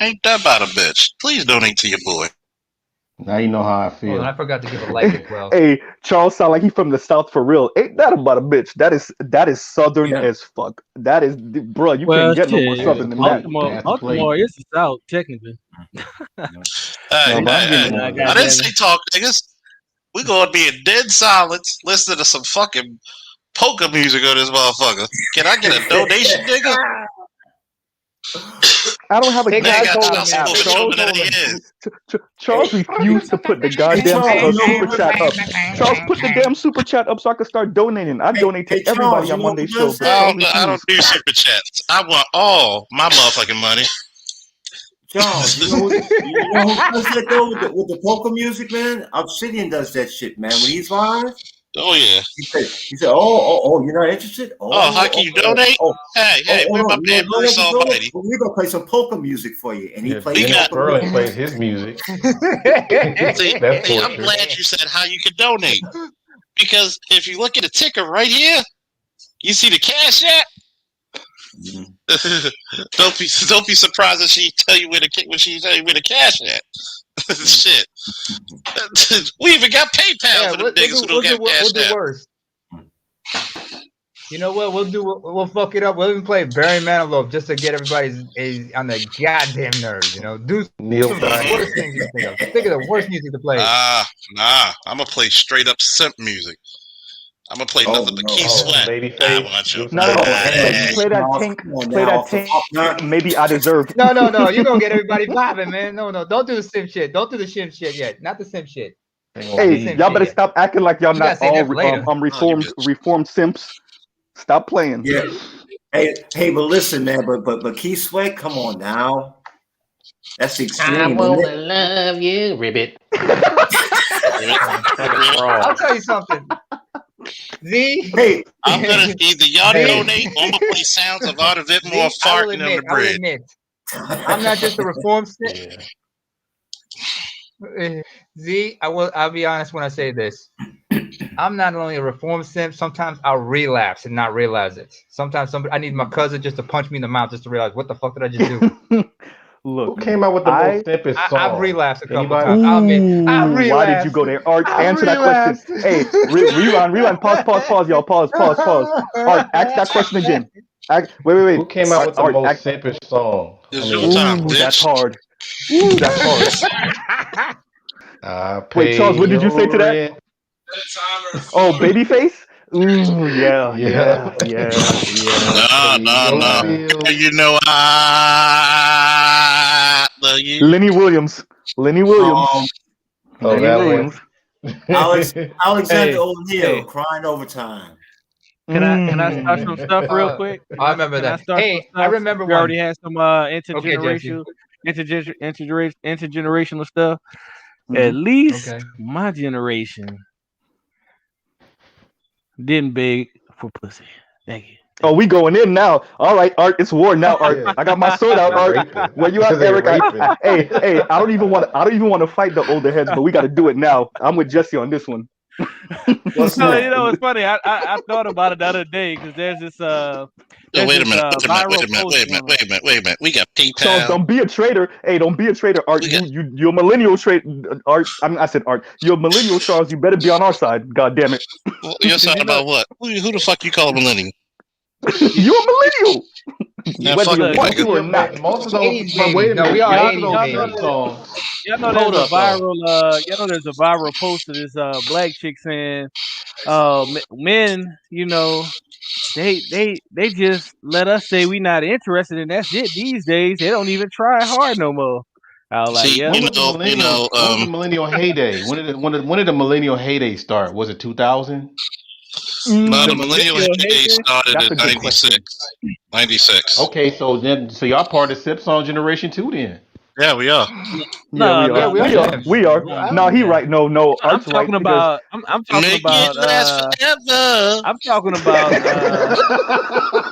Ain't that about a bitch? Please donate to your boy. Now you know how I Oh, and I feel. forgot to give a like as well. Hey, Charles sound like he from the South for real. Ain't that about a bitch? That is Southern yeah. as fuck. That is, bro. You Well, can't get no more Pass shit, the Southern than that. plate. Baltimore, Pass the plate. Baltimore is the South technically. Hey, No, but I'm hey, getting hey. I I got didn't damn say it. talk, niggas. We gonna be in dead silence listening to some fucking polka music on this motherfucker. Can I get a donation, nigga? I don't have a Hey Nigga guys, cash got hold app, on, child man. app support Hey, for hey, Charles. children in hold the on. years. Charles refused to put the Hey goddamn Charles, you know super what? chat up. Charles, put the damn super chat up so I can start donating. I donate Hey to Charles, everybody you on know what Monday's he show, does but that? Charles I don't refused. do super chats. I want all my motherfucking money. Charles, you know who does that though with the polka music, man? Obsidian does that shit, man. When he's live, Oh yeah. he said, oh, you're not interested? Oh, how can you donate? Hey, where my No, you man know Bruce what we do? Almighty? Well, we're gonna play some polka music for you, and he Yeah, plays We Dennis got. polka Sterling music. plays his music. See, That's I'm torture. glad you said how you could donate because if you look at the ticker right here, you see the cash app. Mhm. Don't be surprised if she tell you when she tell you where the cash at. Shit, we even got PayPal Yeah, for them niggas who don't have we'll cash do app. worse. You know what? We'll fuck it up. We'll even play Barry Manilow just to get everybody's on the goddamn nerves. You know, do Neil some of the Diamond. worst things you can think of. Think of the worst music to play. Nah. I'm gonna play straight up simp music. I'm gonna play Oh nothing but no, Key Sweat. I Babyface. want your Do No, some no, no. Babyface. hey, Play that Charles, tank. come on Play now, that off the tank. fuck nut. Maybe I deserve. No. You're gonna get everybody vibing, man. No. Don't do the sim shit. Don't do the sim shit yet. Not the sim shit. Ain't gonna Not the Hey, leave sim y'all you. shit better yet. stop acting like y'all You gotta not say that all for later. Oh, you reformed bitch. reformed simps. Stop playing. Yeah. Hey, but listen, man, but Keith Sweat, come on now. That's the I extreme, isn't wanna it? love you, ribbit. Fucking I'll fraud. tell you something. Z, Hey, I'm gonna either y'all Z, donate or I'm gonna play sounds of Artie Whitmore Z. farting on the I will bridge. admit, I'm not just a reform simp. Yeah. Z, I'll be honest when I say this. I'm not only a reform simp, sometimes I'll relapse and not realize it. Sometimes I need my cousin just to punch me in the mouth just to realize what the fuck did I just do? Who Look, came out with the I most simplest I've song? relapsed a couple Anybody? times. I'll admit, I've ooh, why did you relapsed. go there? Art, I've answer that question. relapsed. Hey, rewind. Pause, y'all. Pause. Art, ask that question again. Wait. Who came out with the Art, most simplest song? I It's your mean, time, ooh, that's bitch. hard. Ooh, that's hard. I Wait, Charles, pay what did you say to your that? rent. Oh, Babyface? Ooh, yeah. Yeah. I pay your Nah. bills. You know I love you. Lenny Williams. um, Oh, Lenny that Williams. one. Alexander Hey, O'Neill hey, crying overtime. Can I start some stuff real quick? I remember Can I that. start some Hey, I stuff? Since remember we already one. had some Okay, Jesse. intergenerational stuff. At Mhm. least Okay. my generation didn't beg for pussy. Thank you. Oh, we going in now. All right, Art, it's war now, Art. Yeah. I got my sword out, They Art. raping. Where you at, They Eric? raping. Hey, I don't even want to fight the older heads, but we got to do it now. I'm with Jesse on this one. What's No, that? it's funny. I thought about it the other day because there's this Oh, wait a minute. viral post on. Wait a minute. We got Charles, PayPal. don't be a traitor. Hey, don't be a traitor, Art. We got. You're a millennial traitor, Art. I said Art. You're a millennial, Charles. You better be on our side. God damn it. You're Because talking about what? Who the fuck you call a millennial? You're a millennial, Yeah, whether fuck you look, you, want nigga. to or Yeah, not. but most of those. 80s But wait babies. a No, we minute. are Most of 80s those y'all know simp babies. that songs. y'all know Hold there's a up, though. viral post of this black chick saying, men, they just let us say we not interested and that's it these days. They don't even try hard no more. I was like, See, yep. When was the millennial? When was the millennial heyday? When did the millennial heyday start? Was it 2000? no, The the Mm, millennial millennial heyday heyday. started that's in a good question. 96. 96. Okay, so y'all part of the simp song generation too then. Yeah, we are. Yeah, we No, are. Yeah, no, we are We are. listen. champs. We are. I No, he understand. right. No, I'm Art's right talking because about. I'm talking Make it about. last forever. I'm talking about.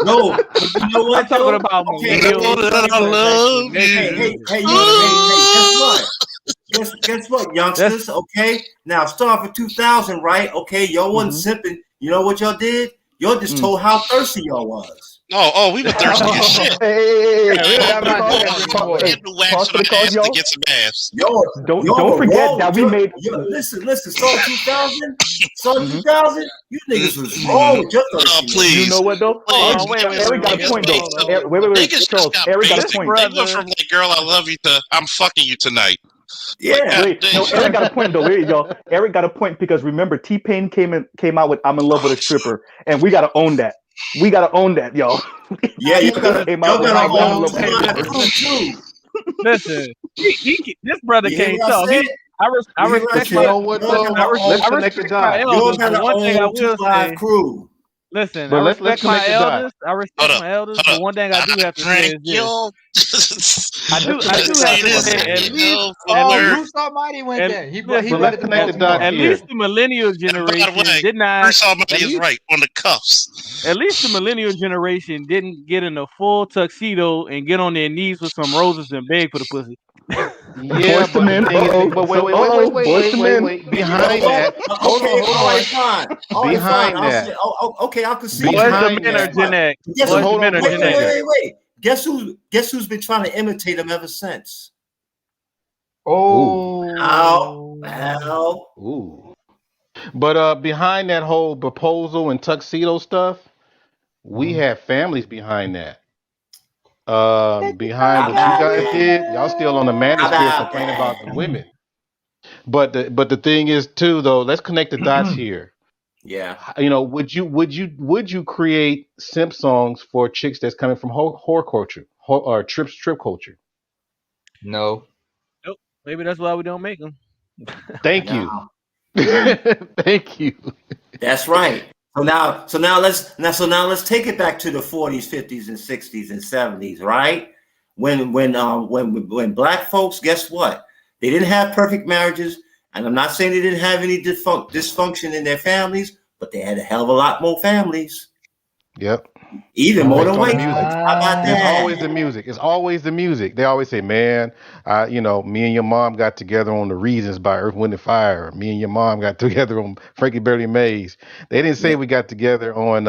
No, but you know I'm what talking though? about Okay, okay, Know millennials that I that's actually love hey, you. listening hey, to this. hey, You know what I mean? guess Ooh. what? Guess what, That's youngsters? Okay, now start for 2000, right? Okay, y'all wasn't Mhm. simping. You know what y'all did? Y'all just Mm. told how thirsty y'all was. We were thirsty as shit. Hey, yeah, We were real that Pumping mindset. the We thirsty. gotta water, drink some water. hey, hitting the wax pause on for the the cause, ass to y'all. get some ass. Y'all Don't were forget wrong. that we made. Listen. Start 2000. Start Mhm. 2000. You niggas was wrong Mhm. with your Oh, You thirstiness. know please. what though? Hold Please. Art, on, wait, wait, Eric wait, got a wait. Niggas point Hold on, though. hold on, basic. hold on, Wait, hold on. Niggas just Charles. got Eric got a This basic. point. They went brother, from like, girl, I love you to I'm fucking you tonight. Like, yeah, god Wait, damn. no, Eric got a point though. Wait, y'all. Eric got a point because remember, T-Pain came out with "I'm in Love with a Stripper," and we gotta own that. We gotta own that, y'all. Yeah, T-Pain came out y'all with gotta "I'm in own Love with a hey, Two-Live Stripper." listen, Crew too. listen. This brother You hear can't what I talk. said? I You hear what I But respect you my, said? know what Y'all though? gotta Let's I own. connect the respect my dots. Y'all elders, but gotta one thing I own will Two-Live say, Crew. listen, I But let's respect my connect the dots. elders. I Hold respect up. my elders, Hold but up. one thing I I do have to say drank is this. your Let's I connect the do have dots to for a titties say minute. at and least your at Oh, least flirt. Bruce Almighty went and there. But listen, Brought let's it to connect the Baltimore. dots at here. least the millennial And by the generation way, did not Bruce Almighty at is least right on the cuffs. at least the millennial generation didn't get in a full tuxedo and get on their knees with some roses and beg for the pussy. Yeah, Boys to but the men. thing is, but So wait, boys to men. wait. You know Behind what? that, Okay, hold all right, on. fine. All right, fine. Behind I'll that, say, okay, I'll concede Boys to that. to behind men are Guess that. Gen what? X. Guess But Boys who? to hold men on are for a Gen X. second. Wait. Guess who's been trying to imitate him ever since? Ooh, How? Oh, How? ooh. But behind that whole proposal and tuxedo stuff, we Mhm. have families behind that. Let the Behind How what you about guys that? did, y'all still on the How manosphere about complaining that? about the women. But the thing is too though, let's connect the dots here. Yeah. You know, would you create simp songs for chicks that's coming from whore culture, or strip culture? no. Nope. Maybe that's why we don't make them. Thank No. you. Mm, Thank you. that's right. So now let's take it back to the 40s, 50s, and 60s and 70s, right? When black folks, guess what? They didn't have perfect marriages, and I'm not saying they didn't have any dysfunction in their families, but they had a hell of a lot more families, Yep. even It's more based than on the white music. folks. How about It's that? always the music. It's always the music. They always say, "Man, me and your mom got together on the Reasons by Earth, Wind and Fire. Me and your mom got together on Frankie Beverly Maze." They didn't say Yeah. we got together on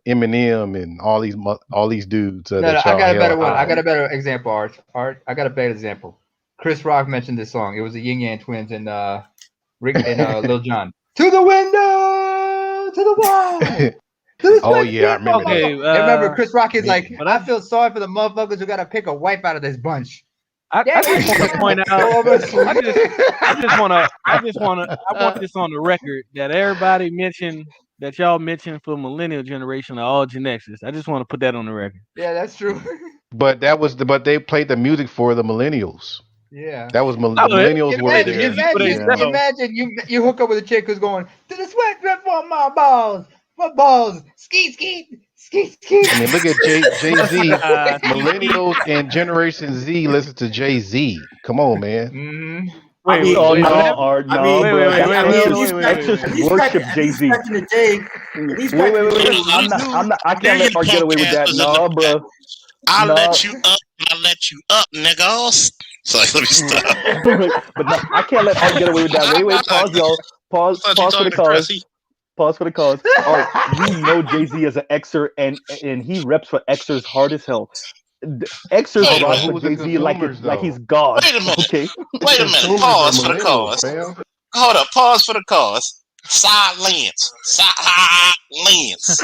Eminem and all these dudes No, no, that I y'all got a better held one. I high. got a better example, Art. Art, I got a better example. Chris Rock mentioned this song. It was the Yin Yang Twins and Rick and Lil Jon. To the window, to the wall, to the Oh sweat yeah, I skin, remember that. motherfucker. Okay, And remember, Chris Rock is like, Man. but I feel sorry for the motherfuckers who gotta pick a wife out of this bunch. I Yeah, just want to point out. go over and sleep. I want this on the record that everybody mentioned that y'all mentioned for millennial generation are all Gen Xers. I just want to put that on the record. Yeah, that's true. But they played the music for the millennials. Yeah. That was No, the millennials were Imagine, there. music for imagine, Yeah. themselves. imagine you hook up with a chick who's going to the sweat drip on my balls, skeet, skeet, skeet, skeet. I mean, look at Jay Z. See, Millennials and Generation Z listen to Jay Z. Come on, man. Mm-hmm. I wait, mean, wait, Oh wait, no, what I, happened? Art, I no, mean, Wait, bro. wait, wait, That's wait, I wait, mean, at hold on, exes. least wait, back, wait, wait, Exes wait. worship at Jay least back Z. in the day, at least back Wait, in wait, the wait, day, wait. Hold at on. I'm least not. I'm not. I Do can't you let Art get away with punk that. asses in the No, back? bro. I No. let you up and I let you up, niggas. So let me stop. But no, I can't let Art get away with that. Wait. I Pause, y'all. Pause. thought you Pause for the talking to Chris. cause. Pause for the cause. Art, you know Jay Z is an Xer, and he reps for Xers hard as hell. Xers No, Wait a but rock minute. for who was the Jay Z consumers like he's though? God. Wait a minute. Okay. The Wait a minute. consumers are Pause for the millennials, cause. fam. Hold up. Pause for the cause. Silence. Silence.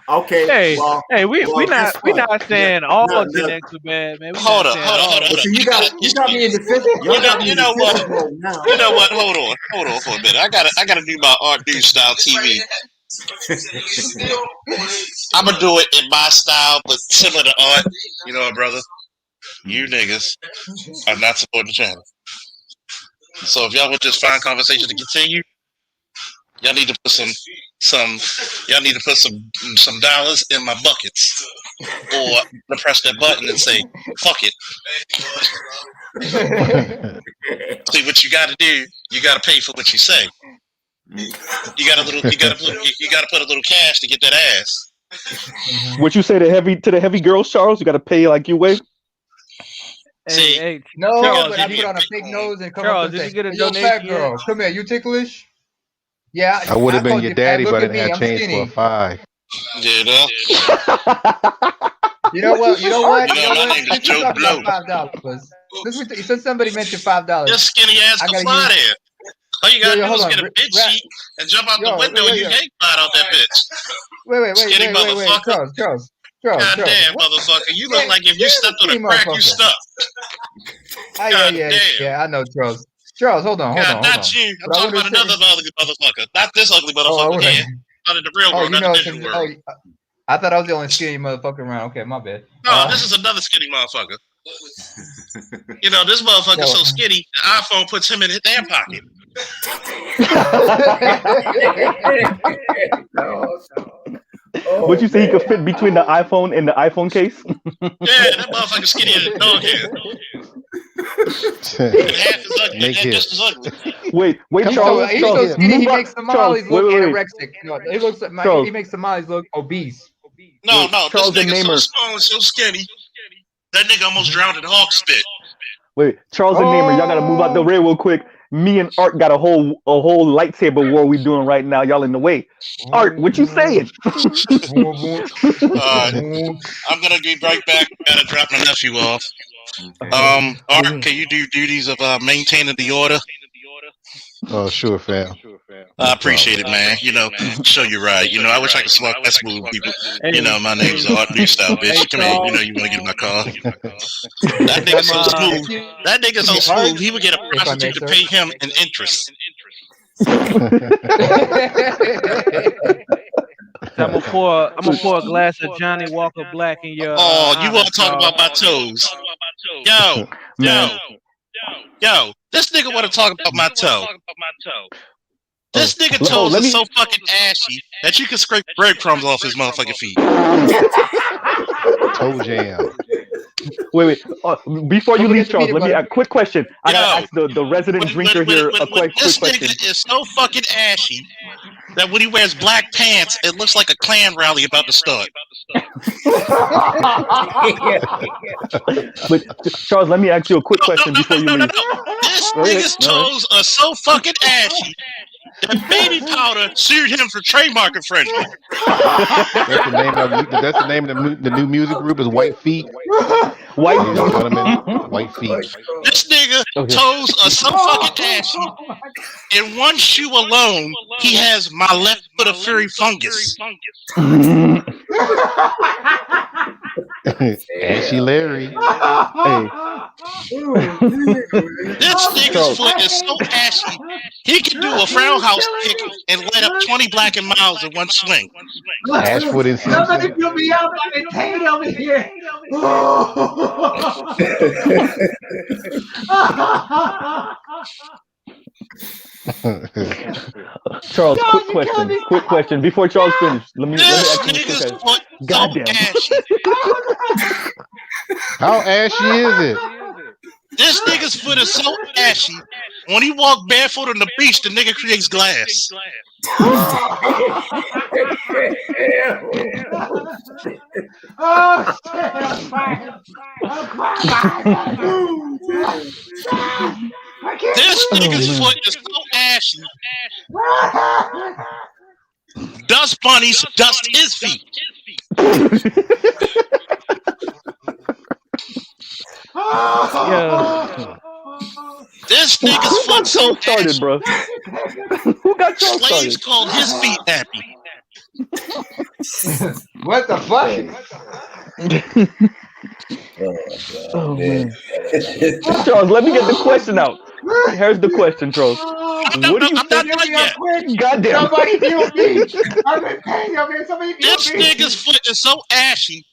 okay. Hey, Well, hey, we guess not what? saying all No, Gen no, X are bad, man. We Hold not up. saying Hold up. Hold up. all. Hold but up. see, I you got got an you got issue. me in defense. Y'all got me You in know what? defensive mode now. You know what? Hold on. Hold on for a minute. I gotta do my art dude style TV. I'm gonna do it in my style, but similar to art. You know what, brother? You niggas are not supporting the channel. So if y'all want this fine conversation to continue, Y'all need to put y'all need to put some dollars in my buckets, or to press that button and say, "Fuck it." See what you got to do. You got to pay for what you say. You got to put a little cash to get that ass. What you say to the heavy girls, Charles? You got to pay like you weigh. See, Hey, No, Charles, but I put on a fake nose and come Charles, up and did say, you get a "Hey, yo, donation fat yet? girl, come here. You ticklish?" Yeah, I would I have been called your you fat. daddy, Look but I at didn't me. have I'm change for a skinny. $5. you know. You know what? You know what? You know, my name is Since we Joe talking Blow. about $5, since somebody mentioned $5, Your skinny ass I can gotta fly use. there. All you Yo, gotta do hold is on. get a bed sheet and jump out the Yo, window and you ain't flying out that bitch. wait, Skinny motherfucker. Charles. God damn, What? motherfucker. You Yeah, look like if you you're the stepped on a skinny crack, you motherfucker. stuck. God damn. Yeah, I know, Charles. Charles, hold on. Not you. I'm talking about another ugly motherfucker. Not this ugly motherfucker here. Not in the real world, you not the know, digital world. I thought I was the only skinny motherfucker around. Okay, my bad. No, this is another skinny motherfucker. You know, this motherfucker's so skinny, the iPhone puts him in their pocket. What you say he could fit between the iPhone and the iPhone case? Yeah, that motherfucker's skinnier than dog hair. And half as ugly, Make and hits. just as ugly. Wait, Come So on, he's so skinny, he makes Somalis look wait. anorexic. No, he looks like Charles. he makes Somalis look obese. No, Charles this and nigga's so Namer. small and so skinny. That nigga almost drowned in hawk spit. Wait, Charles and Namer, y'all gotta move out the way real quick. Me and Art got a whole lightsaber war we doing right now. Y'all in the way. Art, what you saying? I'm gonna be right back. Gotta drop my nephew off. Art, can you do duties of maintaining the order? Oh, sure, fam. I appreciate it, man. You know, show you right. You know, I wish I could smoke that smooth people. You know, my name's Art New Style, bitch. Come here. You know, you want to get in my car. That nigga's so smooth. That nigga's so smooth. He would get a prostitute to pay him in interest. I'm gonna pour a glass of Johnny Walker Black in your. Oh, you want to talk about my toes? Yo, this nigga want to talk about my toe. This nigga toes are so fucking ashy that you can scrape breadcrumbs off his motherfucking feet. Toe jam. Wait. Before you leave, Charles, let me ask a quick question. I gotta ask the resident drinker here a quick this question. Nigga is so fucking ashy that when he wears black pants, it looks like a Klan rally about to start. But Charles, let me ask you a quick question before you leave. This nigga's toes are so fucking ashy that baby powder sued him for trademark infringement. That's the name of the new music group is White Feet. Ladies and gentlemen, White Feet. This nigga toes are so fucking ashy. In one shoe alone, he has my left foot of furry fungus. Ashy Larry. Hey. This nigga's foot is so ashy, he can do a frown house kick and light up 20 black and miles in one swing. Ashford and Somebody Simpson. put me out like a tail over here. Charles, quick question. Before Charles finishes, let me ask you a Nigga's quick foot question. Goddamn. ashy. How ashy is it? This nigga's foot is so ashy. When he walk barefoot on the beach, the nigga creates glass. Oh, shit, I'm crying. I'm crying. This nigga's foot is so ashy. Dust bunnies dust his feet. Yeah. This nigga's foot so started, ashy. bro. Who got Charles Slaves started? called his feet happy. What the fuck? Oh man. Charles, let me get the question out. Here's the question, Charles. I'm not done yet. Goddamn. Somebody mute me. I've been paying up here. Somebody mute This me. nigga's foot is so ashy,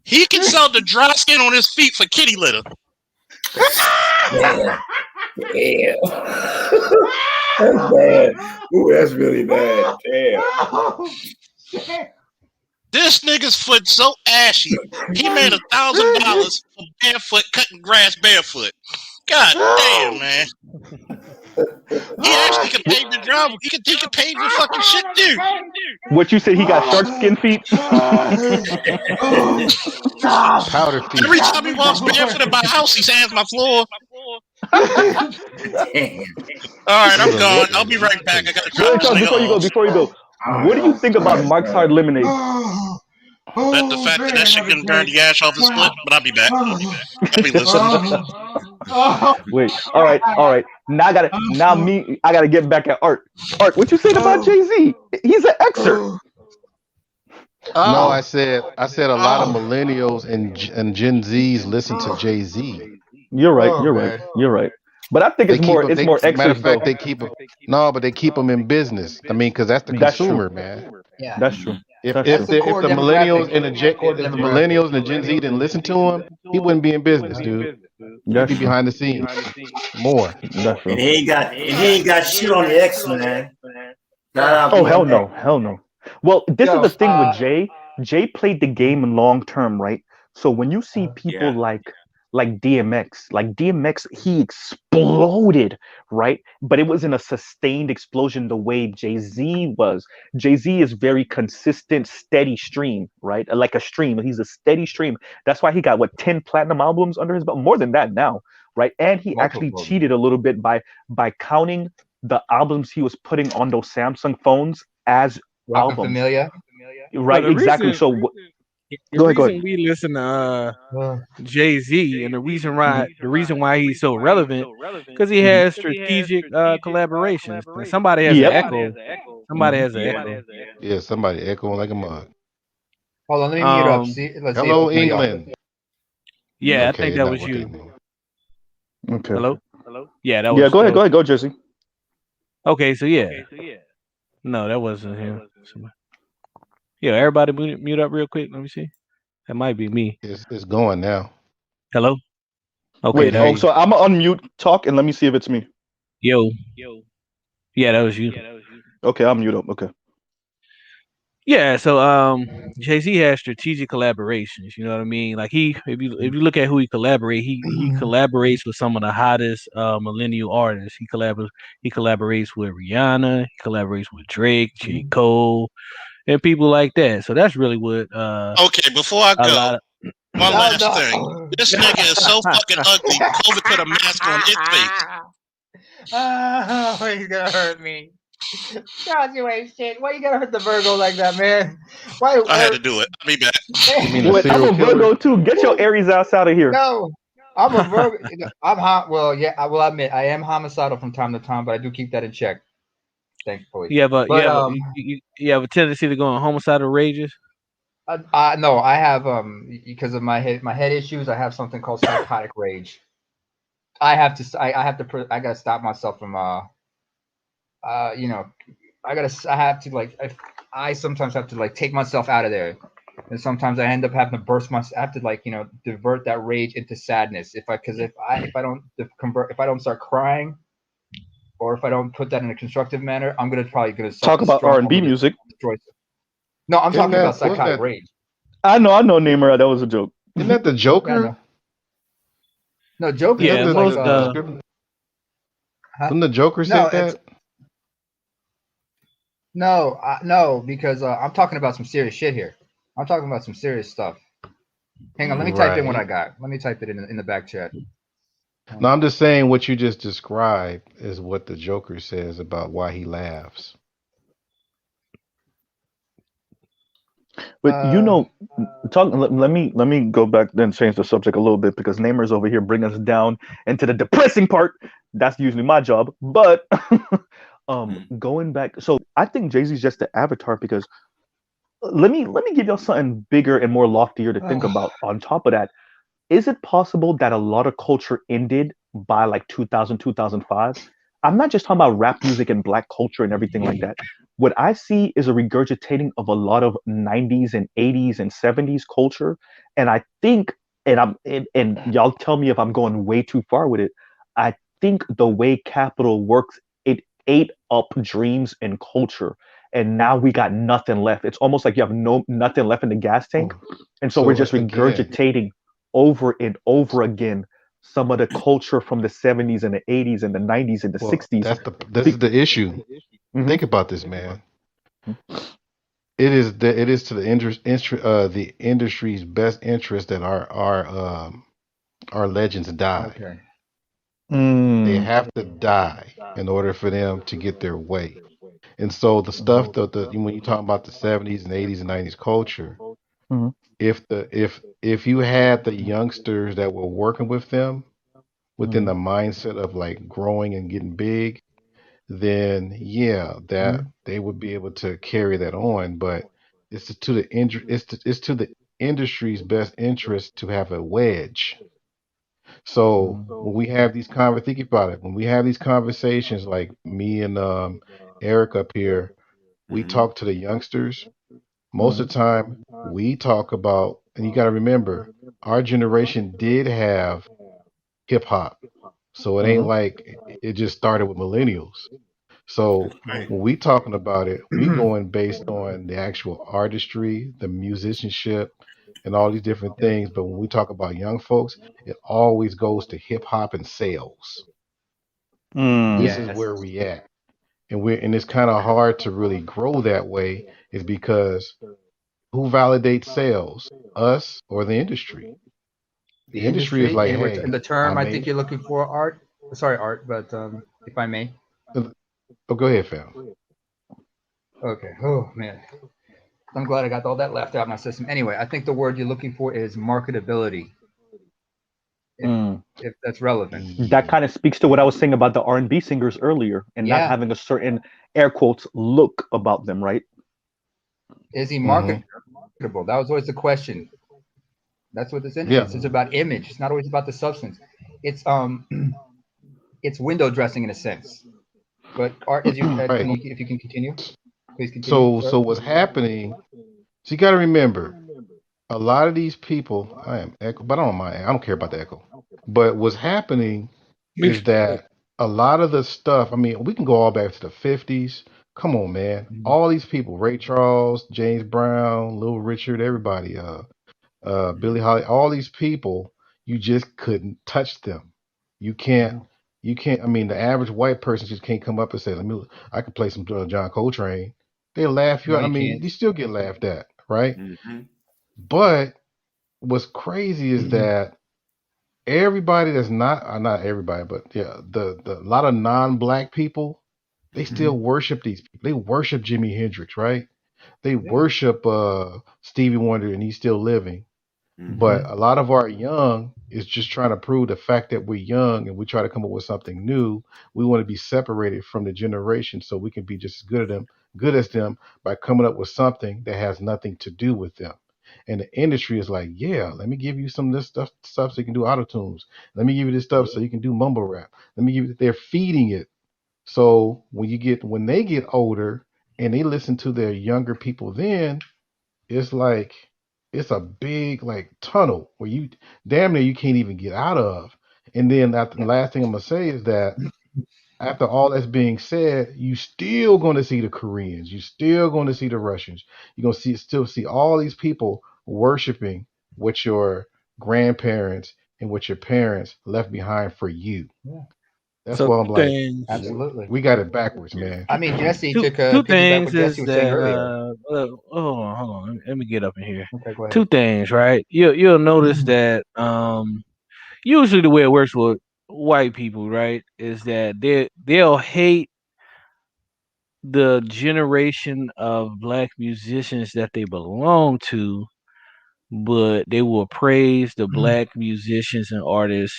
he can sell the dry skin on his feet for kitty litter. Damn. That's bad. Ooh, that's really bad. Damn. This nigga's foot so ashy, he made $1,000 for barefoot cutting grass barefoot. God damn, man. He actually could pave your drive. He could pave your fucking shit too. What you say? He got shark skin feet. Powder feet. Every time he walks barefoot in my house, he sands my floor. Damn. All right, I'm Nigga, gone. what I'll be right back. I gotta drop Wait, this Charles, nigga off. before you go, what do you think about Mike's Hard Lemonade? That the fact that that shit can burn the ash off his foot, but I'll be back. I'll be listening. Wait, all right. Now I gotta get back at Art. Art, what you saying about Jay-Z? He's an excerpt. No, I said a lot of millennials and Gen Zs listen to Jay Z. You're right. But I think it's more Matter excerpts of fact, though. they keep them. No, but they keep them in business. I mean, because that's the That's true. consumer, man. Yeah. That's true. If That's if true. the core millennials demographic. and the Core if the demographic. millennials and the Gen Z didn't listen to him, he wouldn't be in business, dude. He'd That's be true. behind the scenes more. That's true. And he ain't got shit on the X, man. Shout out Oh hell DMX. no, hell no. Well, this Yo, is the thing with Jay. Jay played the game long term, right? So when you see people Yeah. like DMX, he exploded, right? But it wasn't a sustained explosion the way Jay-Z was. Jay-Z is very consistent, steady stream, right? Like a stream. He's a steady stream. That's why he got 10 platinum albums under his belt, more than that now, right? And he actually Multiple. cheated a little bit by counting the albums he was putting on those Samsung phones as Rock and albums. Familia. Right, the exactly. reason- So The Go ahead. reason we listen to Jay Z and the reason why he's so relevant because he has strategic collaborations. And somebody has Yep. an echo. Somebody has an echo. Yeah, somebody echoing like a mug. Hold on, let me mute up. Um, See, let's Hello, see if it's me. England. Yeah, I Okay, think it's that not was you. working anymore. Okay. Hello. Yeah, that was. Yeah, go ahead, go Jesse. Okay, so yeah. No, that wasn't him. Yeah, everybody mute up real quick. Let me see. That might be me. It's going now. Hello. Okay. Wait, there you- so I'm gonna unmute talk and let me see if it's me. Yo. Yeah, that was you. Okay, I'll mute up. Okay. Yeah, so Jay-Z has strategic collaborations, you know what I mean? Like if you look at who he collaborates with some of the hottest millennial artists. He collaborates with Rihanna, he collaborates with Drake, J. Cole, and people like that. So that's really what Okay, before I a go, lot of one last thing. This nigga is so fucking ugly. COVID put a mask on its face. Oh, he's gonna hurt me. Charles, you ain't shit. Why you gotta hurt the Virgo like that, man? Why? I had to do it. I'll be back. You mean the Wait, I'm serial a killer? Virgo too. Get your Aries ass out of here. No, I'm a Virgo. I'm hot. Well, yeah, I will admit I am homicidal from time to time, but I do keep that in check. Thankfully. you have a But, you have a tendency to go on homicidal rages. No, I have because of my head issues. I have something called psychotic rage. I gotta stop myself from I sometimes have to take myself out of there, and sometimes I end up having to burst myself. I have to divert that rage into sadness. If I don't start crying, or if I don't put that in a constructive manner, I'm probably Talk about R&B music. No, I'm talking about What's that? psychotic rage. I know, Neymar. That was a joke. Isn't that the Yeah, Joker? no, Joker. Yeah, Isn't most, Didn't the Joker say No, that? No, because I'm talking about some serious shit here. I'm talking about some serious stuff. Hang on, let me type in what I got. Let me type it in the back chat. No, I'm just saying what you just described is what the Joker says about why he laughs. But let me go back then change the subject a little bit because Neymar's over here bringing us down into the depressing part. That's usually my job. But going back, so I think Jay-Z's just the avatar because let me give y'all something bigger and more loftier to think about. On top of that, is it possible that a lot of culture ended by 2000, 2005? I'm not just talking about rap music and black culture and everything like that. What I see is a regurgitating of a lot of 90s and 80s and 70s culture. And I think, and y'all tell me if I'm going way too far with it, I think the way capital works, it ate up dreams and culture, and now we got nothing left. It's almost like you have nothing left in the gas tank, Oh, and so we're so just again, regurgitating over and over again some of the culture from the 70s and the 80s and the 90s and the well, 60s. this is the issue. Mhm. Think about this, man. It is to the industry's best interest that our legends die. Okay. They Mm, have to die in order for them to get their way. And so the stuff that when you talk about the 70s and 80s and 90s culture, mhm, if you had the youngsters that were working with them within mhm, the mindset of like growing and getting big, then yeah, that mhm, they would be able to carry that on. But it's to the industry's best interest to have a wedge. So mhm, when we have these think about it, when we have these conversations like me and Eric up here, we Mm-hmm. talk to the youngsters. Most of mhm, the time, we talk about, and you got to remember, our generation did have hip hop. So it ain't mhm, like it just started with millennials. So That's right. when we talking about it, we going based on the actual artistry, the musicianship, and all these different things. But when we talk about young folks, it always goes to hip hop and sales. This mm, is Yes. where we at. And it's kind of hard to really grow that way is because who validates sales? Us or the industry? The The industry is industry, like, and hey, the I term I think made you're looking for, art. Sorry, art, but if I may. oh go ahead, fam. Okay. Oh man, I'm glad I got all that left out of my system. Anyway, I think the word you're looking for is marketability, if mm. if that's relevant. That Yeah. kind of speaks to what I was saying about the R&B singers earlier and not Yeah. having a certain air quotes look about them, right? Is he Mm-hmm. marketable? That was always the question. That's what this industry Yeah. is. It's about image. It's not always about the substance. It's it's window dressing in a sense. But art, as you Right. can you if you can continue, please continue, So sir. so what's happening? So you got to remember, a lot of these people. I am echo, but I don't mind. I don't care about the echo. But what's happening Me is too. that a lot of the stuff. I mean, we can go all back to the '50s. Come on, man. Mhm. All these people: Ray Charles, James Brown, Little Richard, everybody. Billie Mm-hmm. Holiday, all these people, you just couldn't touch them. You can't, Mhm. you can't. I mean, the average white person just can't come up and say, "Let me, I can play some John Coltrane." They laugh you No, out. I you mean, can't. you still get laughed at, right? Mm-hmm. But what's crazy is that everybody that's not everybody, but yeah, the a lot of non-black people, they Hmm. still worship these people. They worship Jimi Hendrix, right? They Yeah. worship Stevie Wonder, and he's still living. Mm-hmm. But Hmm. a lot of our young is just trying to prove the fact that we're young and we try to come up with something new. We want to be separated from the generation so we can be just as good as them by coming up with something that has nothing to do with them. And the industry is like, yeah, let me give you some of this stuff so you can do auto tunes. Let me give you this stuff so you can do mumble rap. Let me give you. They're feeding it. So when they get older and they listen to their younger people, then it's like it's a big like tunnel where you damn near you can't even get out of. And then the last thing I'm gonna say is that after all that's being said, you still gonna see the Koreans, you still gonna see the Russians, you're gonna still see all these people worshiping what your grandparents and what your parents left behind for you. Yeah. That's So why I'm two like, things. Absolutely. we got it backwards, Yeah. man. I mean, Jesse, Two to two piggyback things what Jesse is was saying that earlier. hold on, hold on. Let me get up in here. Okay, go Two ahead. things, right? You'll notice that usually the way it works with white people, right, is that they'll hate the generation of black musicians that they belong to, but they will praise the black musicians and artists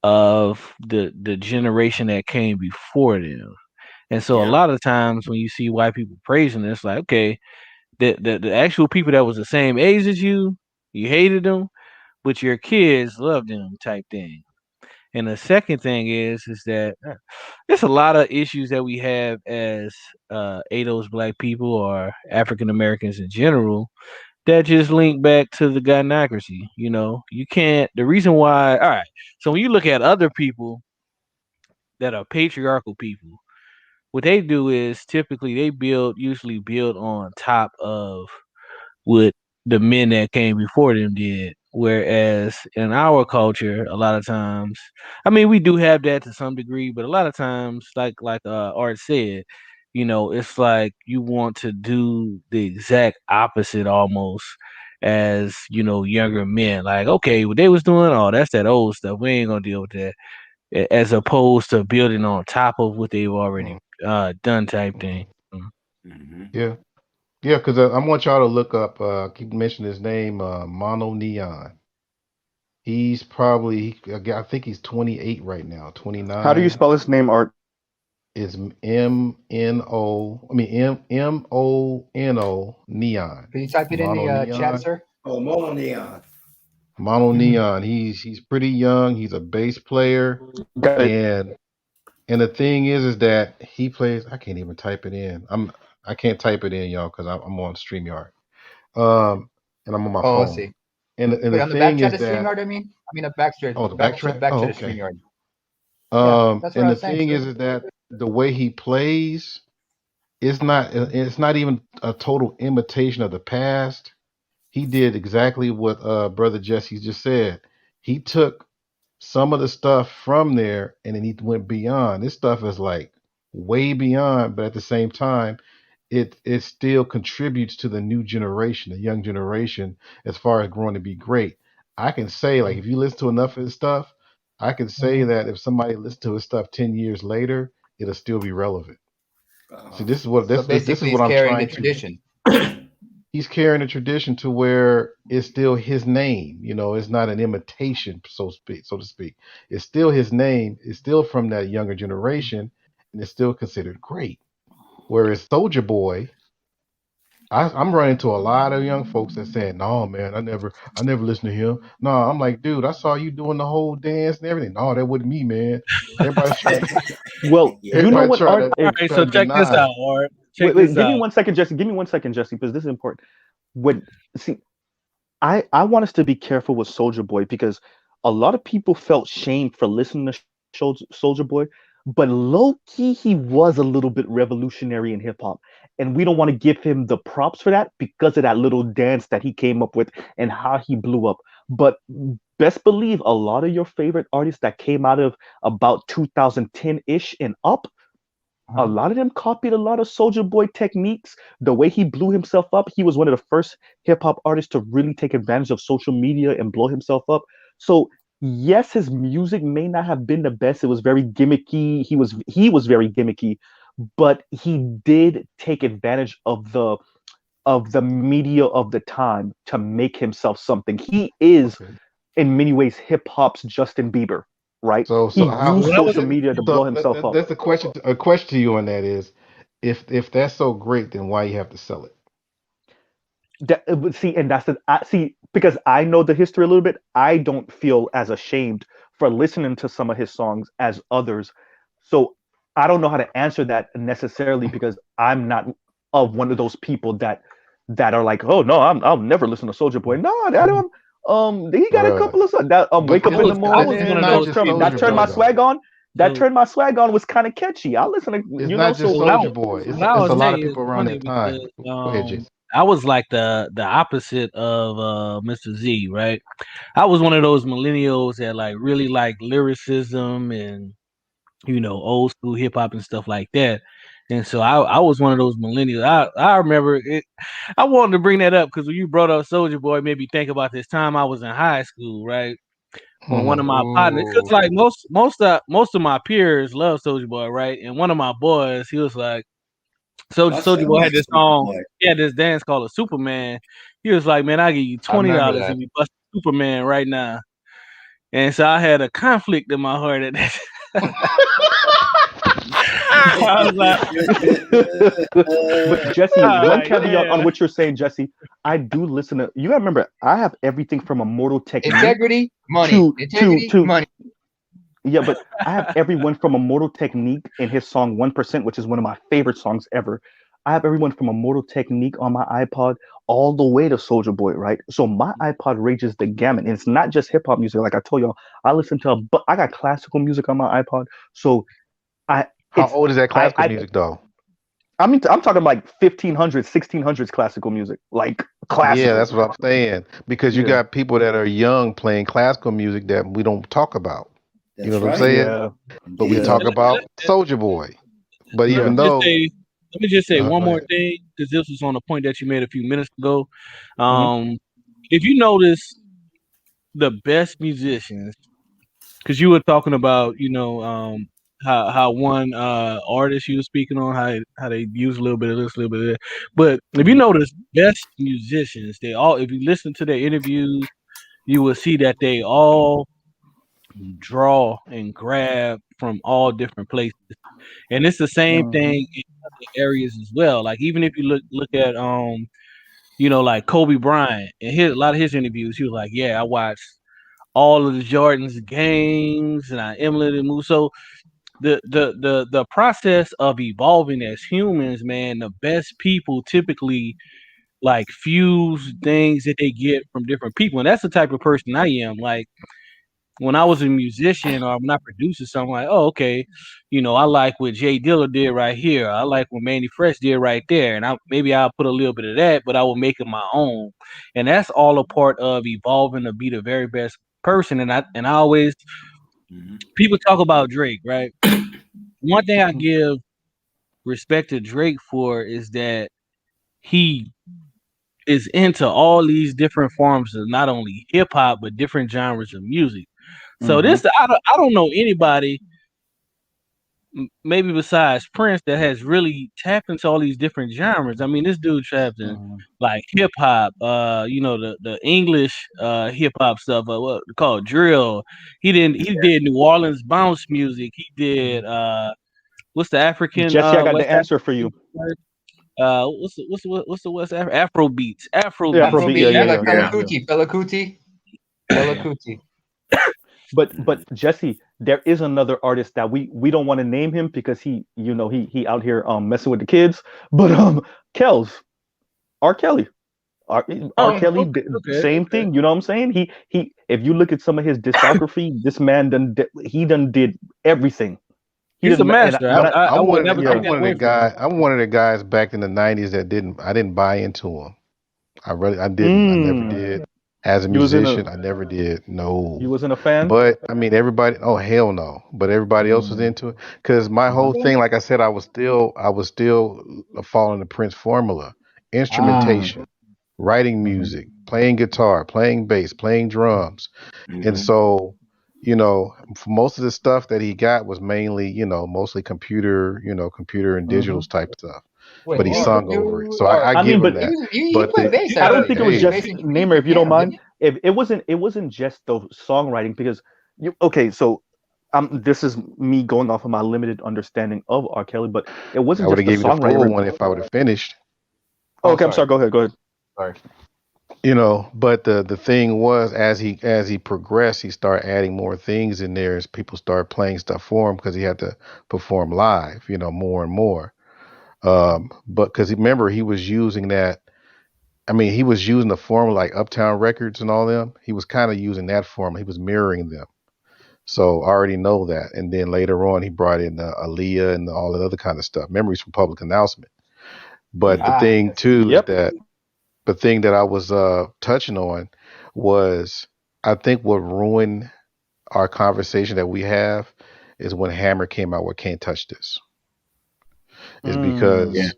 of the generation that came before them. And so a Yep. lot of times when you see white people praising it, it's like, okay, the actual people that was the same age as you hated them, but your kids loved them type thing. And the second thing is that there's a lot of issues that we have as ADOS black people or African Americans in general that just link back to the gynocracy. You know, you can't. The reason why, all right. So when you look at other people, that are patriarchal people, what they do is typically they usually build on top of what the men that came before them did. Whereas in our culture, a lot of times, I mean, we do have that to some degree, but a lot of times, like Art said, it's like you want to do the exact opposite almost as younger men. Like, okay, what they was doing, oh, that's that old stuff. We ain't gonna deal with that. As opposed to building on top of what they've already Mm, done, type thing. mhm. Mm. Hmm. Yeah, yeah, because I want y'all to look up. Keep mentioning his name, Mono Neon. He's probably, I think he's 28 right now, How do you 29. spell his name, Art? Is MNO, I mean MONO Neon. Can you type it in Mono the chat, Neon. sir? Oh, more neon. Mono Neon. He's pretty young. He's a bass player, Got it. and the thing is that he plays. I can't even type it in. I can't type it in, y'all, because I'm on StreamYard. Um, and I'm on my Oh, let's phone. see. And Wait, the on the back thing chat is of that, StreamYard, I mean? I mean, a backstretch, oh, the back to backtrack. the back Oh, chat of okay. StreamYard. Yeah, that's what And I the was saying, thing sir. is that the way he plays, it's not even a total imitation of the past. He did exactly what brother Jesse just said. He took some of the stuff from there and then he went beyond. This stuff is like way beyond, but at the same time, it still contributes to the new generation, the young generation, as far as growing to be great. I can say, like, if you listen to enough of his stuff, I can say that if somebody listens to his stuff 10 years later, it'll still be relevant. See, this is what So this is basically, what he's I'm carrying the trying to. tradition. He's carrying a tradition to where it's still his name. It's not an imitation, so to speak. It's still his name. It's still from that younger generation, and it's still considered great. Whereas Soldier Boy, I'm running into a lot of young folks that saying, "No, man, I never listened to him." No, I'm like, dude, I saw you doing the whole dance and everything. No, that wasn't me, man. Everybody's trying. Well, Yeah. you know Everybody what, try Art? to All If right, try so to check this deny out, it. Art. Check wait, this give me out. 1 second, Jesse. Give me 1 second, Jesse, because this is important. When see, I want us to be careful with Soldier Boy because a lot of people felt shame for listening to Soldier Boy, but low key he was a little bit revolutionary in hip hop, and we don't want to give him the props for that because of that little dance that he came up with and how he blew up. But best believe a lot of your favorite artists that came out of about 2010 ish and up, a Uh-huh. lot of them copied a lot of Soldier Boy techniques. The way he blew himself up, he was one of the first hip hop artists to really take advantage of social media and blow himself up. So yes, his music may not have been the best. It was very gimmicky. He was very gimmicky, but he did take advantage of the media of the time to make himself something. He is Okay. in many ways hip hop's Justin Bieber, right? So He how? used Well, that was social media to blow So himself up. that's a question. A question to you on that is, if that's so great, then why you have to sell it? But see, and that's the I see because I know the history a little bit. I don't feel as ashamed for listening to some of his songs as others. So I don't know how to answer that necessarily because I'm not of one of those people that are like, oh no, I'll never listen to Soldier Boy. No, that he got a Bruh. couple of songs that But wake up in the I but was morning, one it's of not those just people. that Soldier turn Boy my So though. swag on. That so turn my swag on was kind of catchy. I listen to It's not just what I so Soldier was Boy. what I It's was a lot of saying is people around funny that time. because Go ahead, Jason. I was like the opposite of Mr. Z, right? I was one of those millennials that like really like lyricism and old school hip hop and stuff like that. And so I was one of those millennials. I remember it. I wanted to bring that up because when you brought up Soldier Boy, it made me think about this time I was in high school, right? When one Hmm. of my partners, because Ooh. like most of my peers love Soldier Boy, right? And one of my boys, he was like, My Soldier son Boy was had a this super song, boy. he had this dance called a Superman. He was like, man, I give you I remember $20 if that. you bust Superman right now. And so I had a conflict in my heart at that. I was like, but Jesse, I was one like, caveat on yeah. what you're saying, Jesse. I do listen to. You gotta remember, I have everything from Immortal Technique Integrity, money. to to Integrity, to money. yeah, but I have everyone from Immortal Technique in his song 1%, which is one of my favorite songs ever. I have everyone from Immortal Technique on my iPod all the way to Soldier Boy, right? So my iPod ranges the gamut. And it's not just hip hop music. Like I told y'all, I listen to, but I got classical music on my iPod. So I How it's old is that classical I music though? I mean I'm talking like 1500s, 1600s classical music, like Yeah, classical. that's what I'm saying. Because you Yeah, got people that are young playing classical music that we don't talk about. You know That's what I'm right. saying? yeah, But we Indeed. yeah, talk about Soldier Boy. But Let yeah. even me just though, say, let me just say one go more ahead. thing because this was on a point that you made a few minutes ago. Hmm. Um, if you notice, the best musicians, because you were talking about, how one artist you were speaking on how they use a little bit of this, a little bit of that. But if you Hmm. notice, best musicians, they all, if you listen to their interviews, you will see that they all draw and grab from all different places. And it's the same Hmm. thing in other areas as well. Like even if you look at like Kobe Bryant and a lot of his interviews, he was like, "Yeah, I watched all of the Jordan's games and I emulated moves." So the process of evolving as humans, man, the best people typically like fuse things that they get from different people. And that's the type of person I am. Like when I was a musician or when I produced something, like, oh, okay, I like what Jay Dilla did right here. I like what Manny Fresh did right there. And maybe I'll put a little bit of that, but I will make it my own. And that's all a part of evolving to be the very best person. And I always, Mhm. people talk about Drake, right? One thing I give respect to Drake for is that he is into all these different forms of not only hip hop but different genres of music. So Hmm. this I don't know anybody maybe besides Prince that has really tapped into all these different genres. I mean, this dude trapped in Hmm. like hip hop, the English hip hop stuff, what they call drill. He did New Orleans bounce music. He did what's the African Jesse, I got the West answer for African you. word? What's the West Afro beats. Afro Yeah, beats. He Afrobeat. Yeah, did Afrobeat, yeah, yeah, like yeah, Fela Yeah. yeah. Kuti, Fela Kuti, Fela yeah. Kuti. But Mhm. Jesse, there is another artist that we don't want to name him because he out here messing with the kids. But Kels, R. Kelly. R. Oh, Kelly, okay, okay, same okay. thing. You know what I'm saying? He. If you look at some of his discography, this man he done did everything. He He's a done and master. when I I would never yeah. take that away from him. I'm one of the guys back in the '90s that I didn't buy into him. I didn't. I never Mm, did. As a you was in a musician, I never did. No. you wasn't a fan. But I mean, everybody. Oh hell no! But everybody else was Mm, into it because my whole mhm, thing, like I said, I was still following the Prince formula: mm, instrumentation, writing mhm, music, playing guitar, playing bass, playing drums, and Mhm. so. For most of the stuff that he got was mainly, mostly computer and digital mhm. type stuff. Wait, But he you sung over it, you so I I mean, give him but that. you But put bass I at don't it. think it You was put hey, just bass in Namer, Creepy, if you don't damn, mind. nigga. If it wasn't just the songwriting because you okay, so this is me going off of my limited understanding of R. Kelly, but it I wasn't would just have the gave you the full songwriting. one if I would have finished. Oh, Oh, okay, I'm sorry, sorry. Go ahead. Go ahead. sorry. But the thing was, as he progressed, he started adding more things in there as people started playing stuff for him because he had to perform live, more and more. But because remember, he was using that. I mean, he was using the formula like Uptown Records and all them. He was kind of using that formula. He was mirroring them. So I already know that. And then later on, he brought in Aaliyah and all that other kind of stuff. Memories from Public Announcement. But the Mhm. Ah, thing yes. too is Yep. that the thing that I was touching on was I think what ruined our conversation that we have is when Hammer came out with Can't Touch This. Is Yeah. Mm, because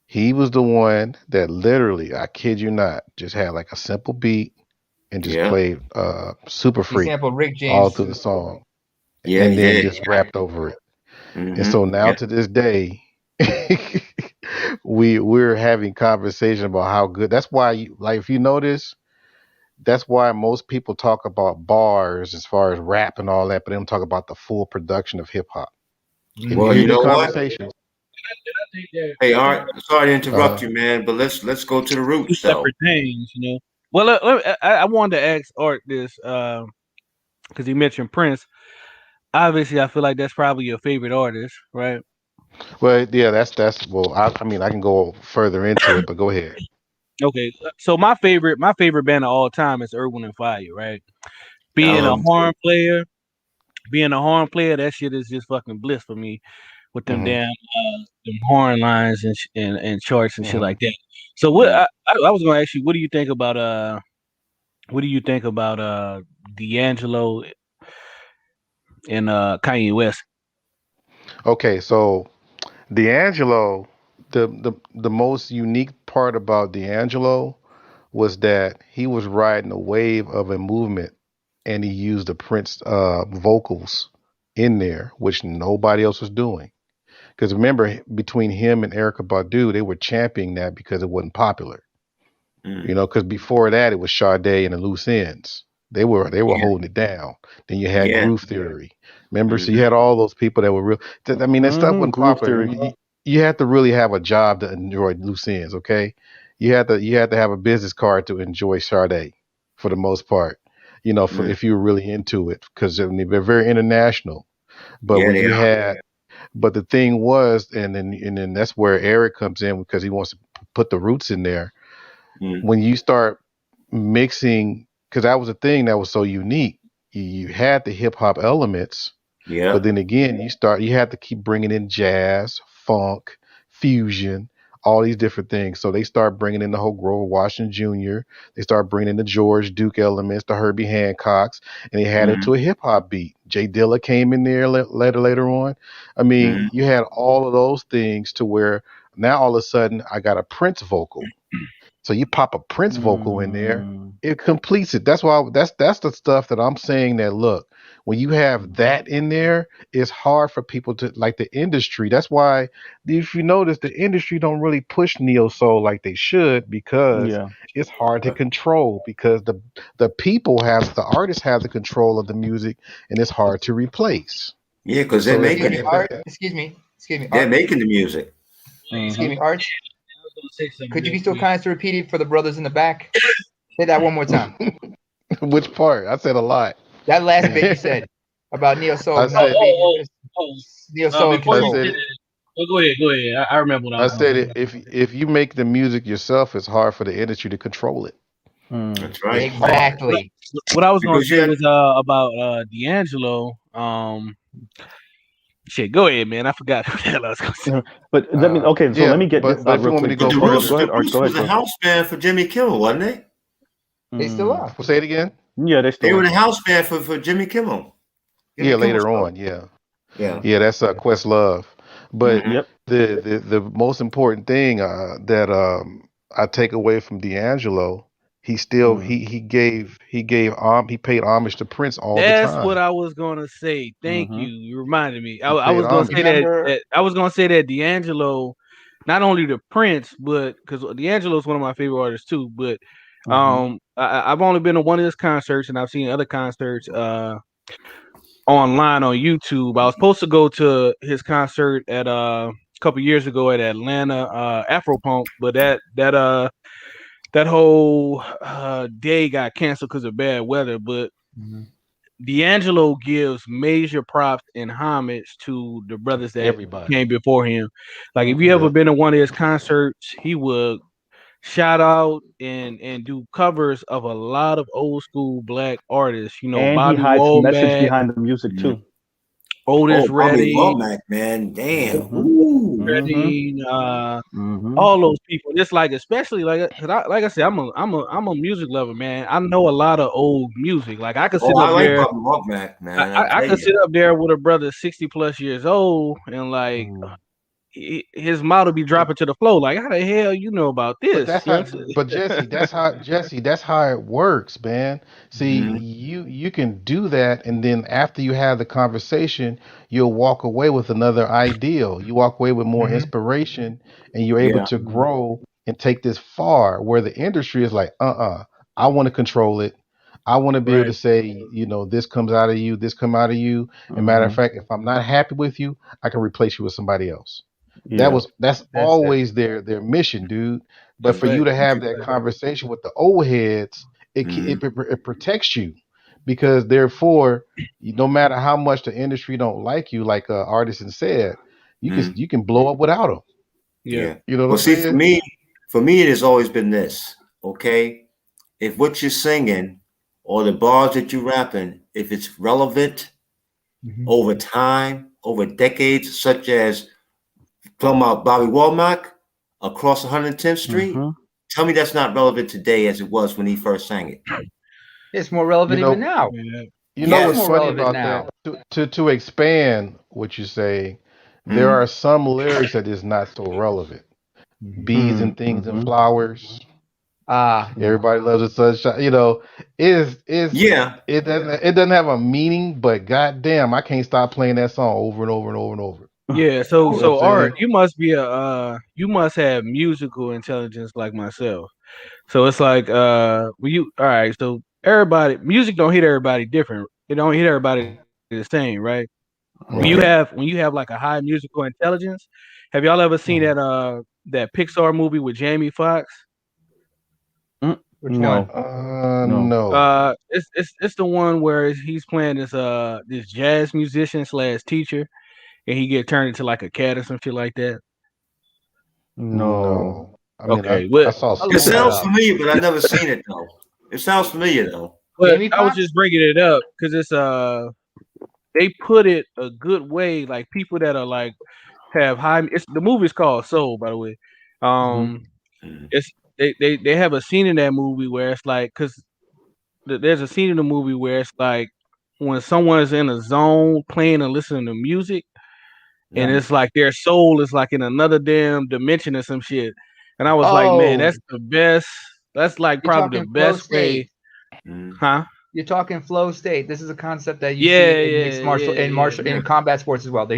he was the one that literally, I kid you not, just had like a simple beat and just Yeah. played Super He Freak sampled Rick all James. through the song Yeah, and he then did. just rapped over it. And Mhm. so now Yeah. to this day, we're having conversation about how good. That's why, like, if you notice, that's why most people talk about bars as far as rap and all that, but they don't talk about the full production of hip hop. If you Well, hear you the know what? conversations, I think that Hey, I think Art. Sorry to uh, interrupt you, man, but let's go to the two roots though. separate things. Well, I wanted to ask Art this because he mentioned Prince. Obviously, I feel like that's probably your favorite artist, right? well, yeah, that's well, I mean, I can go further into it, but go ahead. Okay, so my favorite band of all time is Earth, Wind and Fire, right? Being a Um. horn player, being a horn player, that shit is just fucking bliss for me with them Hmm. damn them horn lines and charts and shit Hmm. like that. So what Mm. I was gonna ask you, what do you think about what do you think about D'Angelo and Kanye West? Okay, so D'Angelo, the most unique part about D'Angelo was that he was riding a wave of a movement, and he used the Prince vocals in there, which nobody else was doing. Because remember, between him and Erica Badu, they were championing that because it wasn't popular. Mm. You know, because before that it was Sade and the Loose Ends. They were Yeah. holding it down. Then you had Yeah. Groove Theory. Remember, so you Mm-hmm. had all those people that were real. I mean, that stuff Hmm. wasn't Groove popular. theory. You had to really have a job to enjoy Loose Ends. Okay, you had to have a business card to enjoy Sade, for the most part. You know, for Mm. if you were really into it, because I mean, they're very international. But Yeah, when they you are. had, but the thing was, and then that's where Eric comes in because he wants to put the roots in there Mm. when you start mixing, because that was a thing that was so unique. You had the hip hop elements, but Yep. then again, you had to keep bringing in jazz, funk, fusion, all these different things. So they start bringing in the whole Grover Washington Jr. They start bringing in the George Duke elements, the Herbie Hancocks, and they had it Mm-hmm. to a hip hop beat. Jay Dilla came in there later on. I mean, Mm-hmm. you had all of those things to where now all of a sudden I got a Prince vocal, so you pop a Prince vocal in there, Mm. it completes it. That's the stuff that I'm saying that look, when you have that in there, it's hard for people to like the industry. That's why if you notice the industry don't really push neo soul like they should because Yeah. it's hard to control because the artists have the control of the music and it's hard to replace. Yeah, because they're So making Excuse me, it. Art. Excuse me, They're Art. making the music. Excuse Hmm. me, Art. I was gonna say something Could you real be so quick. kind as to repeat it for the brothers in the back? Say that one more time. which part? I said a lot. That last bit you said about neo soul I not said being Oh, neo soul in before I you control. say said that, well, go ahead. I remember what I I was gonna said say. it, if you make the music yourself, it's hard for the industry to control it. Mm. That's right. Oh, Exactly. what I was gonna Because you say have, was about D'Angelo. Shit, go ahead, man. I forgot what the hell I was gonna say. Yeah. But let me okay, so let Yeah, me get this but out if you real want me quick. to but go the Go further, Roots, go the ahead, Art. Roots Go was ahead, a go ahead. house band for Jimmy Kimmel, wasn't they? They still Mm. are. say it again. Yeah, they They still were are. the house band for Jimmy Kimmel. Jimmy Yeah, Kimmel later show. on. Yeah, Yeah. yeah, that's Questlove. But Mm-hmm. Yep. the most important thing that I take away from D'Angelo, he still Mm. he paid homage to Prince all the That's what time. I was gonna say. Thank Mm-hmm. you. You reminded me. He I paid was gonna You say homage. remember? that I was gonna say that D'Angelo, not only the Prince, but because D'Angelo is one of my favorite artists too. But Mm-hmm. I've only been to one of his concerts, and I've seen other concerts online on YouTube. I was supposed to go to his concert at a couple years ago at Atlanta Afropunk, but that whole day got canceled because of bad weather. But Mm-hmm. D'Angelo gives major props and homage to the brothers that Everybody. came before him. Like if you Mm-hmm. ever Yep. been to one of his concerts, he would shout out and do covers of a lot of old school black artists. You know, And he Bobby hides message Womack, behind the music Mm-hmm. too. Otis Oh, Bobby Redding, Womack, man. Damn. Mm-hmm. Ooh. Mm-hmm. Redding, Mm-hmm. all those people. It's like, especially cause like I said, I'm a music lover, man. I know a lot of old music. Like I could Oh, sit I up like there Bobby Womack, man. I I tell could you. sit up there with a brother 60 plus years old and like Mm. his mouth will be dropping to the floor. Like, how the hell you know about But this? that's You know how. what I'm But Jesse, that's how it works, man. See, Mm-hmm. you can do that, and then after you have the conversation, you'll walk away with another ideal. You walk away with more Mm-hmm. inspiration, and you're able Yeah. to grow and take this far. Where the industry is like, I want to control it. I want to be able Right. to say, this comes out of you, this come out of you. And matter of Mm-hmm. fact, if I'm not happy with you, I can replace you with somebody else. Yeah. That's That's it. always their mission, dude. But That's for Mm-hmm. you fact. to have that conversation with the old heads, Mm-hmm. it protects you because therefore, no matter how much the industry don't like you, like Artisan said, Mm-hmm. you can blow up without them. Yeah. Yeah. You know what Well, I'm see, saying? for me, it has always been this. Okay, if what you're singing or the bars that you're rapping, if it's relevant Hmm. over time, over decades, such as talking about Bobby Womack across 110th Street. Mm-hmm. Tell me that's not relevant today as it was when he first sang it. It's more You relevant even know, now. Yeah. you know It's what's more Yes. funny relevant about that? now. To expand what you say, there Mm-hmm. are some lyrics that is not so relevant. Hmm. Bees and things and Mm-hmm. flowers. Ah, Everybody loves a sunshine. Yeah. It doesn't have a meaning, but goddamn, I can't stop playing that song over and over and over and over. Yeah. So You know what I'm so Art, saying? you must be you must have musical intelligence like myself. So it's like when you all right, so everybody music don't hit everybody different. It don't hit everybody the same, right? Right. When you have like a high musical intelligence, have y'all ever seen Mhm. that Pixar movie with Jamie Foxx? which one? No, no. No. It's the one where he's playing this jazz musician slash teacher, and he get turned into like a cat or some shit like that. No. No. I mean, Okay, I saw I'll It look that sounds up. familiar, but I've never seen it though. It sounds familiar though. but Jamie I was Foxx? just bringing it up because it's they put it a good way, like people that are like have high. It's the movie's called Soul, by the way. Hmm. Um, Mm. it's they have a scene in that movie where it's like because there's a scene in the movie where it's like when someone's in a zone playing and listening to music, and Yeah. it's like their soul is like in another damn dimension or some shit. And I was like, man, Oh, that's the best. That's like you're probably the talking flow best way, state. Mm. huh? You're talking flow state. This is a concept that you see Yeah, in yeah, mixed yeah, yeah, martial yeah. in combat sports as well. That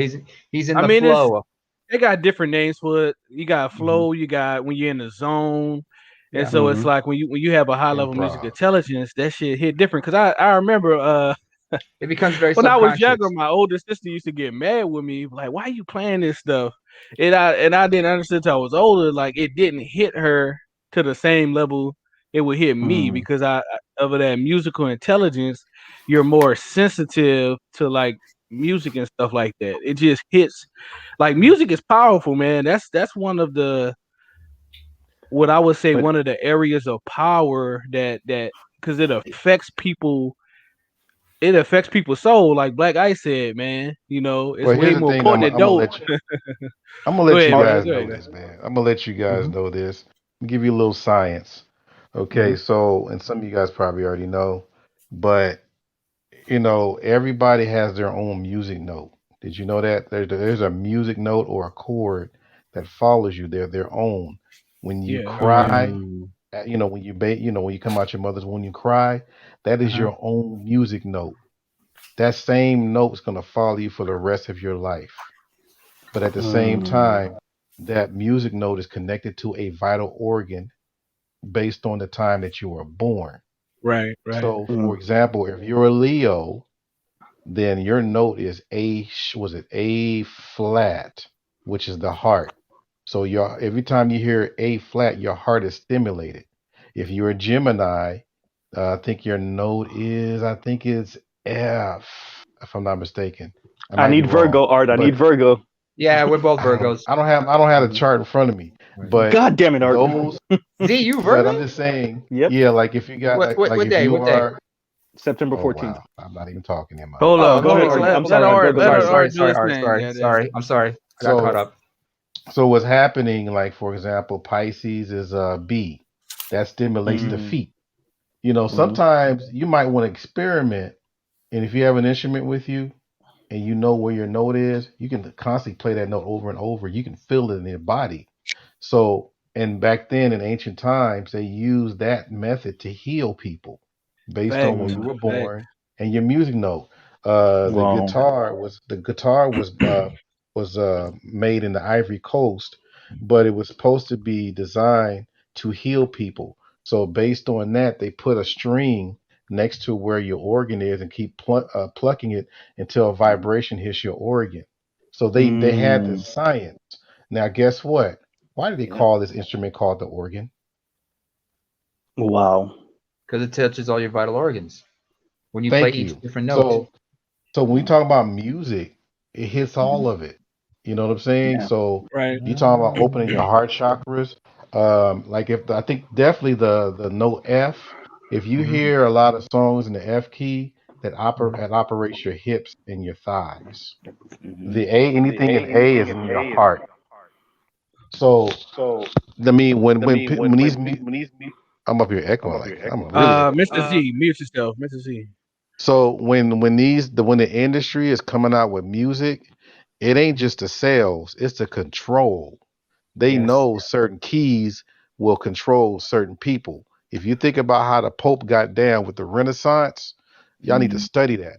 he's in I the mean, it's flow. they got different names for it. You got Hmm. flow, you got when you're in the zone, and Yeah, so it's Hmm. like when you have a high level music improv. intelligence, that shit hit different. Cause I remember it becomes very when I was younger, subconscious. my older sister used to get mad with me, like, "Why you playing this stuff?" And I didn't understand till I was older. Like it didn't hit her to the same level it would hit me Mm. because of that musical intelligence. You're more sensitive to like music and stuff like that. It just hits. Like music is powerful, man. That's one of the what I would say But one of the areas of power that because it affects people, it affects people's soul. Like Black Ice said, man, it's Well, way here's the more thing. I'm important than dope. I'm gonna Go let you ahead, Art. brother. guys Go ahead. know Go ahead. this, man. I'm gonna let you guys Hmm. know this. Give you a little science. hmm Okay, so and some of you guys probably already know, but everybody has their own music note. Did you know that there's a music note or a chord that follows you? They're their own. When you Yeah, that's right. cry, mm, when you come out your mother's womb, you cry. That is Uh-huh. your own music note. That same note's gonna follow you for the rest of your life. But at the same mm, time, that music note is connected to a vital organ based on the time that you were born. Right, right. So, mm. for example, if you're a Leo, then your note is was it A flat, which is the heart. So your every time you hear A flat, your heart is stimulated. If you're a Gemini, I think your note is I think it's F, if I'm not mistaken. I I might be need wrong, Virgo art. I need but Virgo. Yeah, we're both Virgos. I don't have a Mm. chart in front of me. Right. But God damn it, art. those, Z, you but Virgo? I'm just saying, Yep. yeah, like if you got What like if day? you What day? are, September oh 14th. wow, I'm not even talking in my. Hold Oh, up, Go hold ahead. okay. on. I'm Let sorry, art. Go, Art go, let go, Sorry, go. sorry, Art do sorry, his Art. thing. Sorry, Goddamn. sorry. I'm sorry. I got caught So up. so what's happening, like for example, Pisces is B, that stimulates the Mm, feet. mhm. Sometimes you might want to experiment, and if you have an instrument with you and you know where your note is, you can constantly play that note over and over. You can feel it in your body. So, and back then in ancient times, they used that method to heal people based on when Facts. you Mm. were Facts. born and your music note. Wrong. The guitar was made in the Ivory Coast, but it was supposed to be designed to heal people. So based on that, they put a string next to where your organ is and keep plucking it until a vibration hits your organ. So they had the Mm. science. Now guess what? Why do they Yeah. call this instrument called the organ? Wow. Because it touches all your vital organs when you play Thank each you. different note. So when we Mm. talk about music, it hits Mhm. all of it. You know what I'm saying? Yeah. So Right. you talk about opening your heart chakras. Like if I think definitely the note F. If you Hmm. hear a lot of songs in the F key, that operates your hips and your thighs. Hmm. The A, anything in A is in your heart. So I mean, when I'm up here echoing like I'm really echoing. Mr. Z, mute yourself, Mr. Z. So when the industry is coming out with music, it ain't just the sales, it's the control. They Yes. know certain keys will control certain people. If you think about how the Pope got down with the Renaissance, y'all need to Hmm. study that.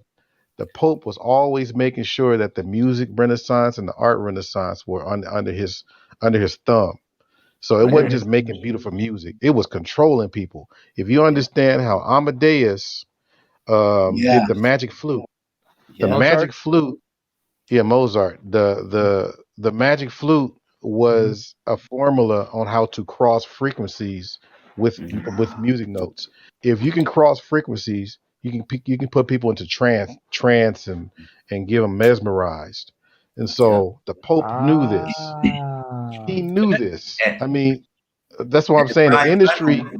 The Pope was always making sure that the music Renaissance and the art Renaissance were under his thumb. So it wasn't Yeah. just making beautiful music; it was controlling people. If you understand how Amadeus Yeah. did the Yeah. magic Mozart. flute, yeah, Mozart, the magic flute was a formula on how to cross frequencies Hmm. with music notes. If you can cross frequencies, you can put people into trance and give them mesmerized. And Yeah. so the Pope knew this. He Ah. knew this. And, I mean, that's what I'm and the saying. The Pied industry, Piper.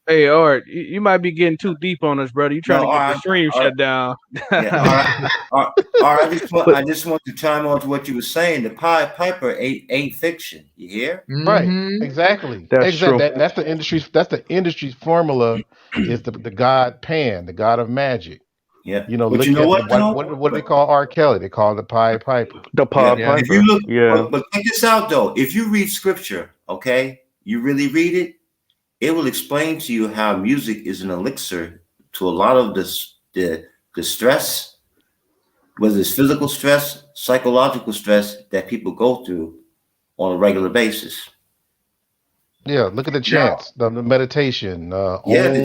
Hey, Art, you might be getting too deep on us, brother. You trying No, to all get the right. stream All right. shut down? Yeah. All right. All right. But I just want to chime on to what you were saying. The Pied Piper ain't fiction. You hear? right? Mm-hmm. Exactly, that's exactly. true. That's the industry's formula. Is the god Pan, the god of magic. Yeah. You know, But you look know at what though? what do they call R. Kelly? They call him the Pied Piper. The Yeah. Pied Yeah. If you Piper. look, Yeah. but check this out though. If you read scripture, okay, you really read it, it will explain to you how music is an elixir to a lot of the stress, whether it's physical stress, psychological stress that people go through on a regular basis. Yeah, look at the Yeah. chants, the meditation, Yeah, the Om.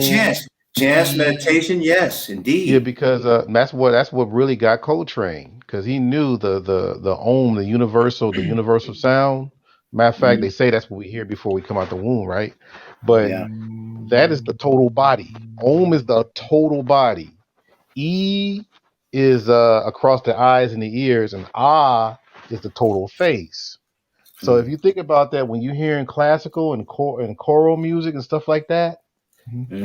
chance meditation, yes, Yeah, indeed. because that's what really got Coltrane, because he knew the Om, the universal sound. Matter of fact, Mhm. they say that's what we hear before we come out the womb, right? But Yeah. that is the total body. Om is the total body. E is across the eyes and the ears, and Ah is the total face. So if you think about that, when you're hearing classical and choral music and stuff like that, Mm-hmm.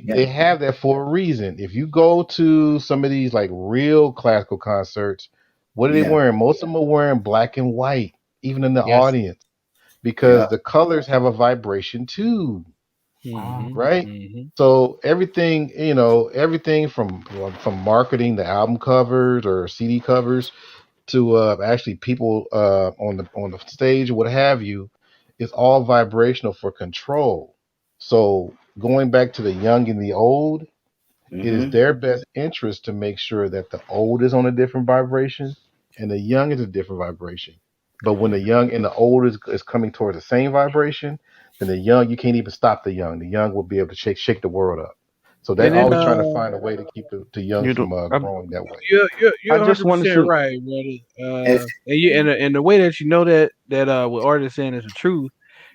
Yeah. they have that for a reason. If you go to some of these like real classical concerts, what are they Yeah. wearing? Most of them are wearing black and white, even in the Yes. audience, Yeah. because the colors have a vibration too, Ah. Hmm. right? Hmm. So everything, everything from marketing the album covers or CD covers to actually people on the stage or what have you, is all vibrational for control. So going back to the young and the old, it is Mm-hmm. their best interest to make sure that the old is on a different vibration and the young is a different vibration. But when the young and the old is coming towards the same vibration, then the young, you can't even stop the young. The young will be able to shake the world up. So they're And then always trying to find a way to keep the young You do. from growing that way. I you're just wanted 100% to. right, brother. And, And the way that you know that what Art is saying is the truth,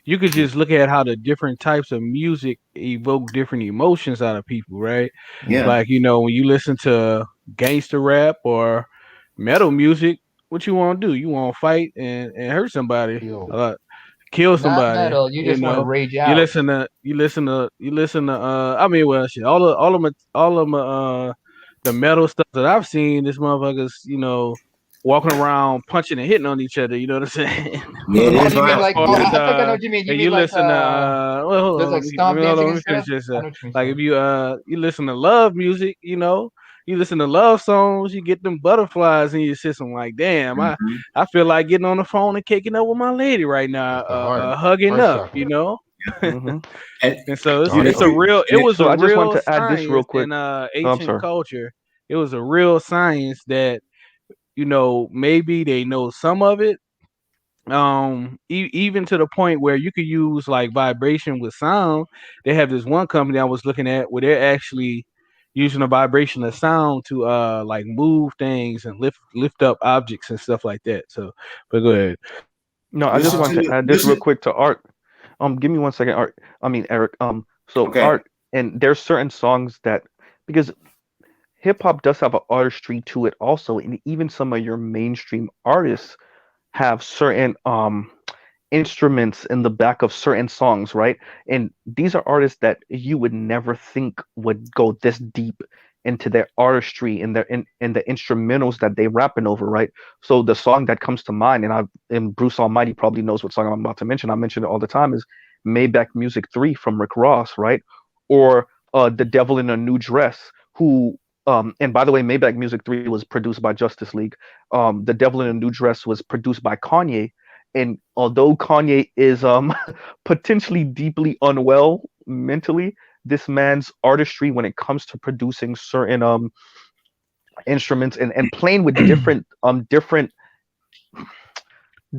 you could just look at how the different types of music evoke different emotions out of people, right? yeah. Hmm. Like when you listen to gangster rap or metal music, what you want to do? You want to fight and hurt somebody. Yo, Kill Not somebody. metal. You You just want to know, rage out. you listen to. I mean, well, shit. All of my the metal stuff that I've seen, this motherfuckers, walking around punching and hitting on each other. You know what I'm saying? Yeah, it Oh, is you mean violent. As like? far Oh, It is. as I think I know what you mean. You and mean you like listen to well, hold there's on, like stomp dancing let and me finish stuff. this. I know what you mean, Like sir. if you listen to love music, you listen to love songs, you get them butterflies in your system. Like, damn, Mm-hmm. I feel like getting on the phone and kicking up with my lady right now, that's the hugging heart up, chakra. Hmm. And and so The it's heart if it's a you chakra. real it and was So a I just wanted real to add this real science quick. in Oh, I'm ancient sorry. culture. It was a real science that maybe they know some of it, even to the point where you could use like vibration with sound. They have this one company I was looking at where they're actually using a vibration of sound to like move things and lift up objects and stuff like that. So but go ahead. No, I just listen wanted to to the add this real listen. quick to Art. Give me 1 second, Art. I mean, Eric. So Okay. Art, and there's certain songs that because hip hop does have an artistry to it also, and even some of your mainstream artists have certain instruments in the back of certain songs, right? And these are artists that you would never think would go this deep into their artistry and in the instrumentals that they rapping over, right? So the song that comes to mind, and Bruce Almighty probably knows what song I'm about to mention. I mention it all the time, is Maybach Music 3 from Rick Ross, right? Or The Devil in a New Dress, who and by the way, Maybach Music 3 was produced by Justice League. The Devil in a New Dress was produced by Kanye. And although Kanye is potentially deeply unwell mentally, this man's artistry when it comes to producing certain instruments and playing with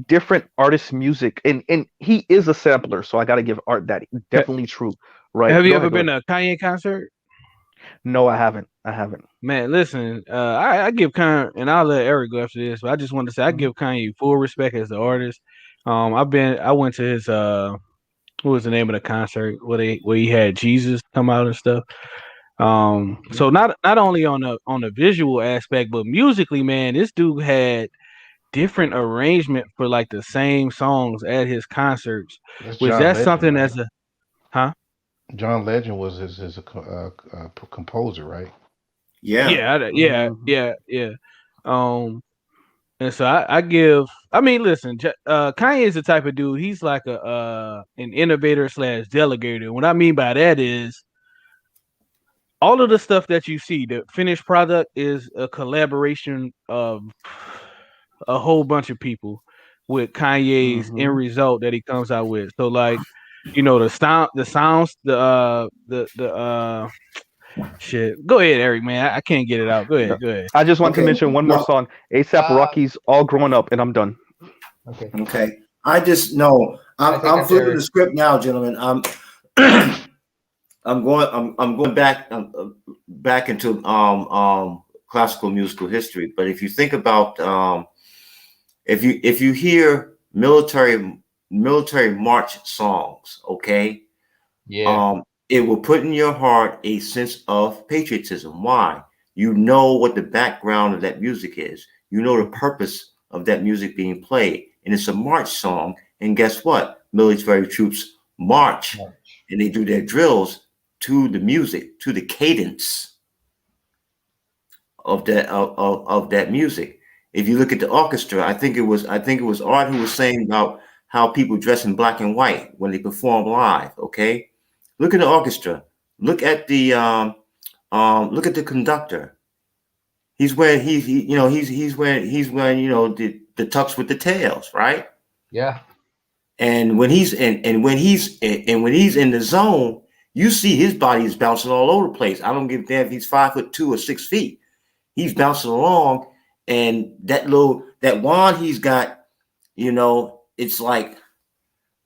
different artists' music, and he is a sampler, so I got to give Art that. Ha- Definitely true, right? Have you Go ever ahead, go been ahead. to a Kanye concert? No, I haven't. I haven't. Man, listen, I give Kanye, and I'll let Eric go after this, but I just want to say I Mhm. give Kanye full respect as an artist. I went to his what was the name of the concert where he had Jesus come out and stuff. So not only on the visual aspect, but musically, man, this dude had different arrangement for like the same songs at his concerts, That's which John that's Legend, something right? that's a huh? John Legend was composer, right? Yeah. Hmm. Yeah. Um, and so I give. I mean, listen, Kanye is the type of dude. He's like a an innovator slash delegator. What I mean by that is all of the stuff that you see, the finished product is a collaboration of a whole bunch of people with Kanye's end Hmm. result that he comes out with. So like, the sounds, the shit. Go ahead, Eric, man. I can't get it out. Go No, ahead, go ahead. I just want to Okay. mention one more No. song, ASAP Uh, Rocky's "All Grown Up," and I'm done. okay. Okay. I just no. I think I'm that's flipping Eric. the script now, gentlemen. I'm going back back into classical musical history. But if you think about if you hear military march songs, okay, Yeah. it will put in your heart a sense of patriotism. Why? You know what the background of that music is. You know the purpose of that music being played, and it's a march song. And guess what? Military troops march, March. and they do their drills to the music, to the cadence of that music. If you look at the orchestra, I think it was Art who was saying about how people dress in black and white when they perform live. Okay, look at the orchestra. Look at look at the conductor. He's wearing he's wearing the tux with the tails, right? Yeah. And when he's in the zone, you see his body is bouncing all over the place. I don't give a damn if he's 5'2" or 6 feet. He's bouncing along, and that wand he's got, it's like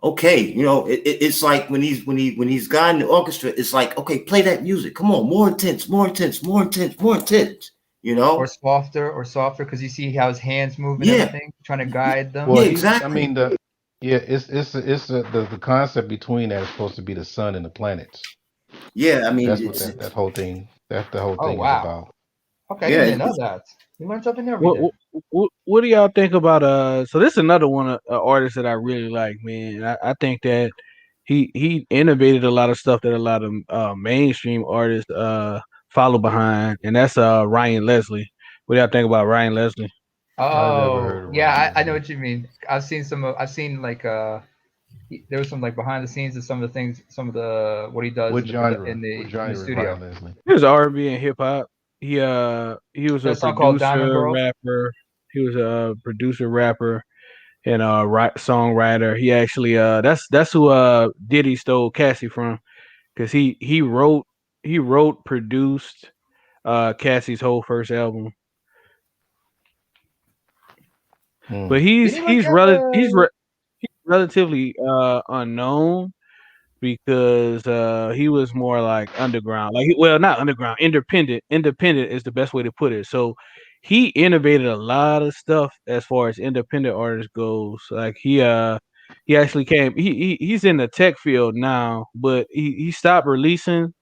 okay, it's like when he's got in the orchestra, it's like okay, play that music. Come on, more intense, more intense, more intense, more intense. You know? Or softer, because you see how his hands move and Yeah, everything, trying to guide them. Well, yeah, he's. I exactly. mean, the concept between that is supposed to be the sun and the planets. Yeah, I mean, That's what that whole thing. That the whole Oh thing is wow. about. Okay, I yeah, didn't even know that. You learn something every What day. what do y'all think about so this is another one artist that I really like, man. I think that he innovated a lot of stuff that a lot of mainstream artists follow behind, and that's Ryan Leslie. What do y'all think about Ryan Leslie? I never Oh heard of yeah, Ryan I know Leslie. what you mean. I've seen some. I've seen like there was some like behind the scenes of some of the things, some of the what he does What in genre? What in the genre is studio. Ryan Leslie? He was R&B and hip hop. He was a There's a song called Diamond producer, Girl. rapper. He was a producer, rapper, and songwriter. He actually that's who Diddy stole Cassie from, because he wrote, produced Cassie's whole first album. Hmm. But Did he like have a? he's relatively unknown because he was more like underground, like well, not underground, independent. Independent is the best way to put it. So he innovated a lot of stuff as far as independent artists goes. Like he actually came. He's in the tech field now, but he stopped releasing.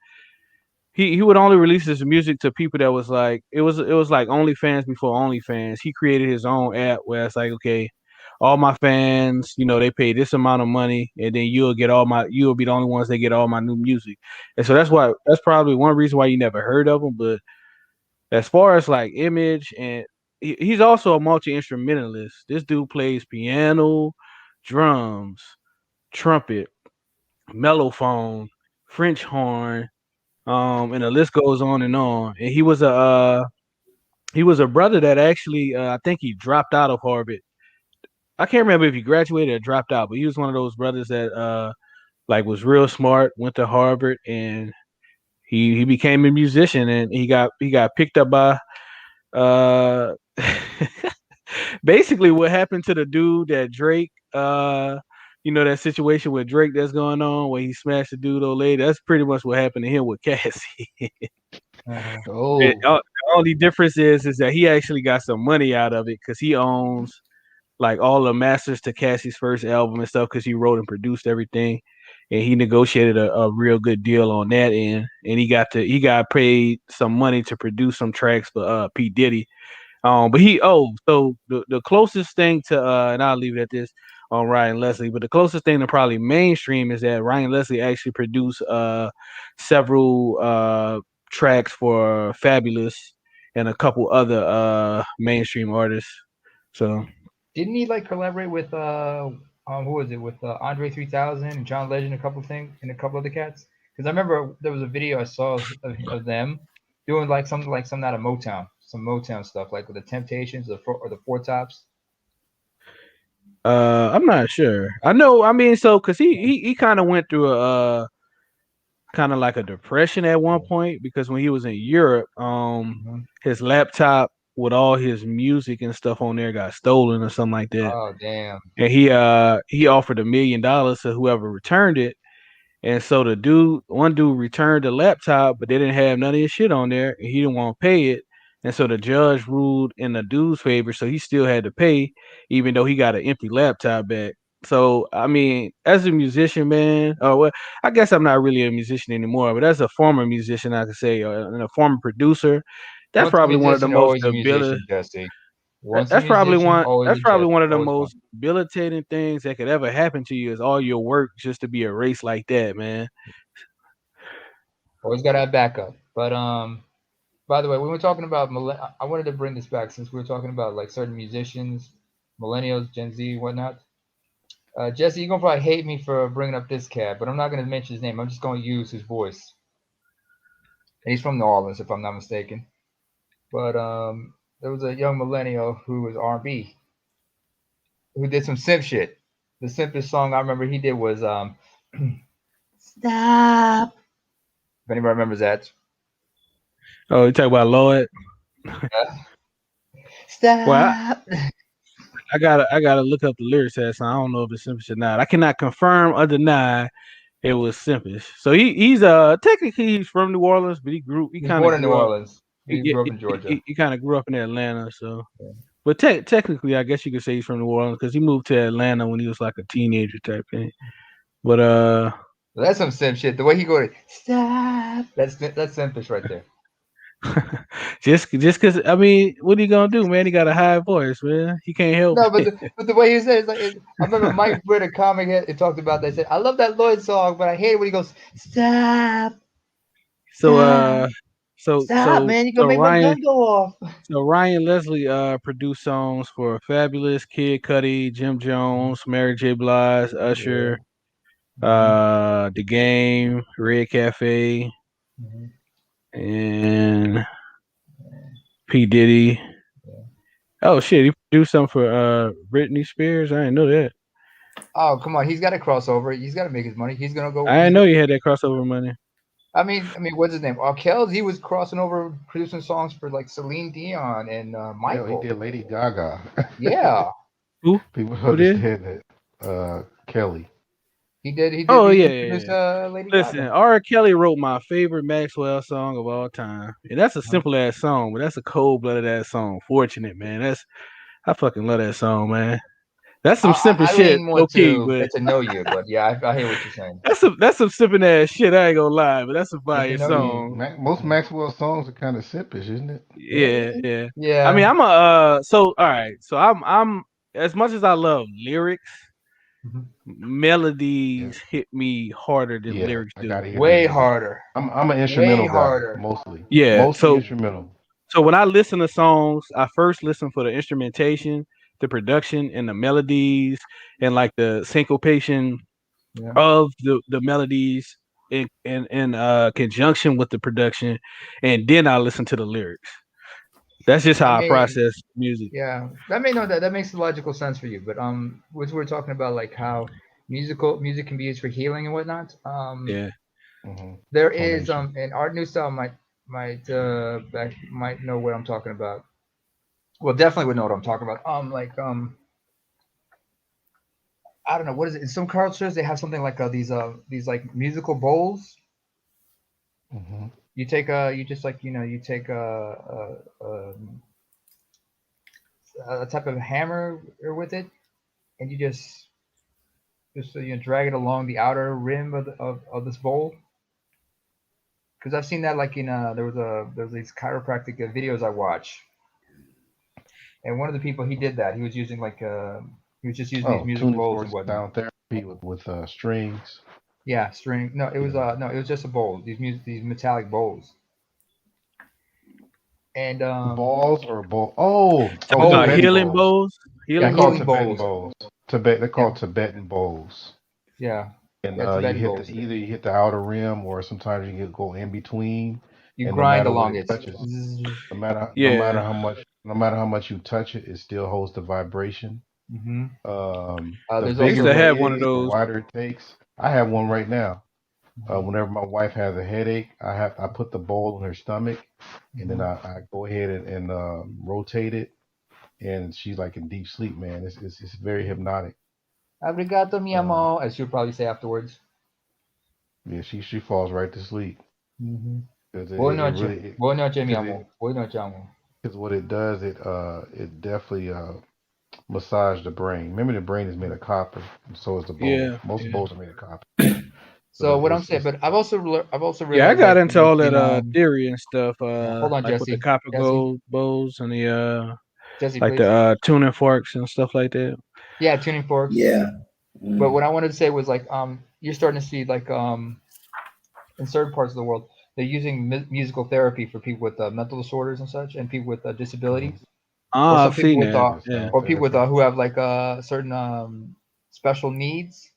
He would only release his music to people that was like it was like OnlyFans before OnlyFans. He created his own app where it's like, okay, all my fans, they pay this amount of money, and then you'll be the only ones that get all my new music. And so that's probably one reason why you never heard of him. But as far as like image, and he's also a multi instrumentalist. This dude plays piano, drums, trumpet, mellophone, French horn, and the list goes on and on. And he was a brother that actually I think he dropped out of Harvard. I can't remember if he graduated or dropped out, but he was one of those brothers that like was real smart, went to Harvard, and he became a musician, and he got picked up by uh basically what happened to the dude that Drake you know that situation with Drake that's going on where he smashed the dude old lady. That's pretty much what happened to him with Cassie. Uh-huh. Oh, The only difference is that he actually got some money out of it because he owns like all the masters to Cassie's first album and stuff because he wrote and produced everything, and he negotiated a real good deal on that end, and he got paid some money to produce some tracks for P Diddy. But the closest thing to and I'll leave it at this on Ryan Leslie, but the closest thing to probably mainstream is that Ryan Leslie actually produced several tracks for Fabulous and a couple other mainstream artists. So Didn't he like collaborate with who was it with Andre 3000 and John Legend, a couple things, and a couple other cats? Because I remember there was a video I saw of them doing like something out of Motown, some Motown stuff, like with the Temptations or the Four Tops. I'm not sure. I know. I mean, so because he kind of went through a kind of like a depression at one point because when he was in Europe, Mm-hmm. his laptop with all his music and stuff on there got stolen or something like that, Oh damn! and he offered $1 million to whoever returned it. And so one dude returned the laptop, but they didn't have none of his shit on there, and he didn't want to pay it. And so the judge ruled in the dude's favor, so he still had to pay, even though he got an empty laptop back. So I mean, as a musician, man, well, I guess I'm not really a musician anymore, but as a former musician, I could say, and a former producer, that's Once a probably one of the musician, most always a musician, Jesse. Once a that's probably musician, one. always That's a probably Jesse. one of the Always one. most debilitating things that could ever happen to you is all your work just to be erased like that, man. Always gotta have backup. But by the way, we were talking about I wanted to bring this back since we were talking about like certain musicians, millennials, Gen Z, whatnot. Jesse, you're gonna probably hate me for bringing up this cat, but I'm not gonna mention his name. I'm just gonna use his voice. And he's from New Orleans, if I'm not mistaken. But there was a young millennial who was R&B, who did some simp shit. The simplest song I remember he did was "Stop." If anybody remembers that. Oh, you talk about Lloyd? Well, Stop. I gotta look up the lyrics to that song. I don't know if it's Simpish or not. I cannot confirm or deny it was Simpish. So he's technically he's from New Orleans, but he He was kind of born in New grew up. Orleans. He grew up in Georgia. He kind of grew up in Atlanta. So, but technically, I guess you could say he's from New Orleans because he moved to Atlanta when he was like a teenager type thing. But That's some simp shit. The way he go to stop. That's simpish right there. just because I mean, what are you gonna do, man? He got a high voice, man. He can't help No, it. but the way he says, like, I remember Mike Britt, a comic, it talked about that. He said, "I love that Lloyd song, but I hate it when he goes stop, So stop, stop, man, you're gonna make my gun go off." So Ryan Leslie produced songs for Fabulous, Kid Cudi, Jim Jones, Mary J. Blige, Usher, The Game, Red Cafe, and P Diddy. Oh shit, he produced something for Britney Spears. I didn't know that. Oh come on, he's got to cross over. He's got to make his money. He's gonna go. I didn't know you had that crossover money. I mean, what's his name? Kells. He was crossing over, producing songs for like Celine Dion and Michael. Yeah, he did Lady Gaga. Yeah. Who? People Who did? understand that. Kelly. He did. Oh he yeah. produced, Lady Listen, Gaga. R. Kelly wrote my favorite Maxwell song of all time, and that's a simple ass song, but that's a cold blooded ass song. Fortunate, man. I fucking love that song, man. That's some simple shit, lean more low key, to but Get to Know You, but yeah, I hear what you're saying. that's some sipping ass shit. I ain't gonna lie, but that's a fire Know You. song. Most Maxwell songs are kind of simpish, isn't it? Yeah. I mean, I'm a so all right. So I'm as much as I love lyrics, melodies hit me harder than lyrics do. Way harder. I'm an instrumental guy harder. mostly. Yeah, mostly instrumental. So when I listen to songs, I first listen for the instrumentation, the production, and the melodies, and like the syncopation Yeah. of the melodies in conjunction with the production, and then I listen to the lyrics. That's just I how I mean, process music. yeah, that may know that makes logical sense for you, but which we're talking about like how music can be used for healing and whatnot. Yeah. Hmm. There is Phonation. an art new style might know what I'm talking about. Well, definitely would know what I'm talking about. I don't know what is it. In some cultures, they have something like these like musical bowls. Hmm. You just like you take a type of hammer or with it, and you just drag it along the outer rim of this bowl. Because I've seen that like in there was these chiropractic videos I watch, and one of the people he did that. He was using he was just using these Oh, music tuning bowls forks, and whatnot. sound therapy with strings. Yeah, string. No, it was Yeah. no, it was just a bowl. These metallic bowls, and Balls or bowl? Oh, oh, Talking about bowls. Tibetan healing bowls. bowls, Yeah, They're healing called bowls. healing Tibetan bowls. bowls. Tibet. They're Yeah, called Tibetan bowls. yeah, And yeah. you Tibetan hit bowls. you hit the outer rim, or sometimes you can go in between, You and no grind matter what along it it. touches, Yeah. no matter how much you touch it, it still holds the vibration. Mm-hmm. The There's I bigger used also to that have one of is, the those. wider it takes. I have one right now. mm-hmm. Whenever my wife has a headache, I put the bowl in her stomach, and then Mm-hmm. I go ahead and rotate it, and she's like in deep sleep, man. It's very hypnotic. Arigato, mi Uh, amor, as she'll probably say afterwards. yeah, she falls right to sleep Mm-hmm. because Buenas noches. Buenas noches, mi because amor. Buenas noches, amor. what it does, it definitely massage the brain. Remember, the brain is made of copper, and so is the bowl. Yeah. Most Yeah. bowls are made of copper. So So what I'm saying, it's but I've also Yeah, I realized got like into all that in theory and stuff, hold on, like with the Jesse, copper Jesse, gold bowls and the Jesse, like the please. tuning forks and stuff like that. Yeah, tuning forks. Yeah. But Mm. what I wanted to say was like you're starting to see like in certain parts of the world they're using musical therapy for people with mental disorders and such, and people with Mhm. disabilities, or Ah, some I've people seen with that. Yeah, Yeah. sound or people with therapy. who have like certain special needs.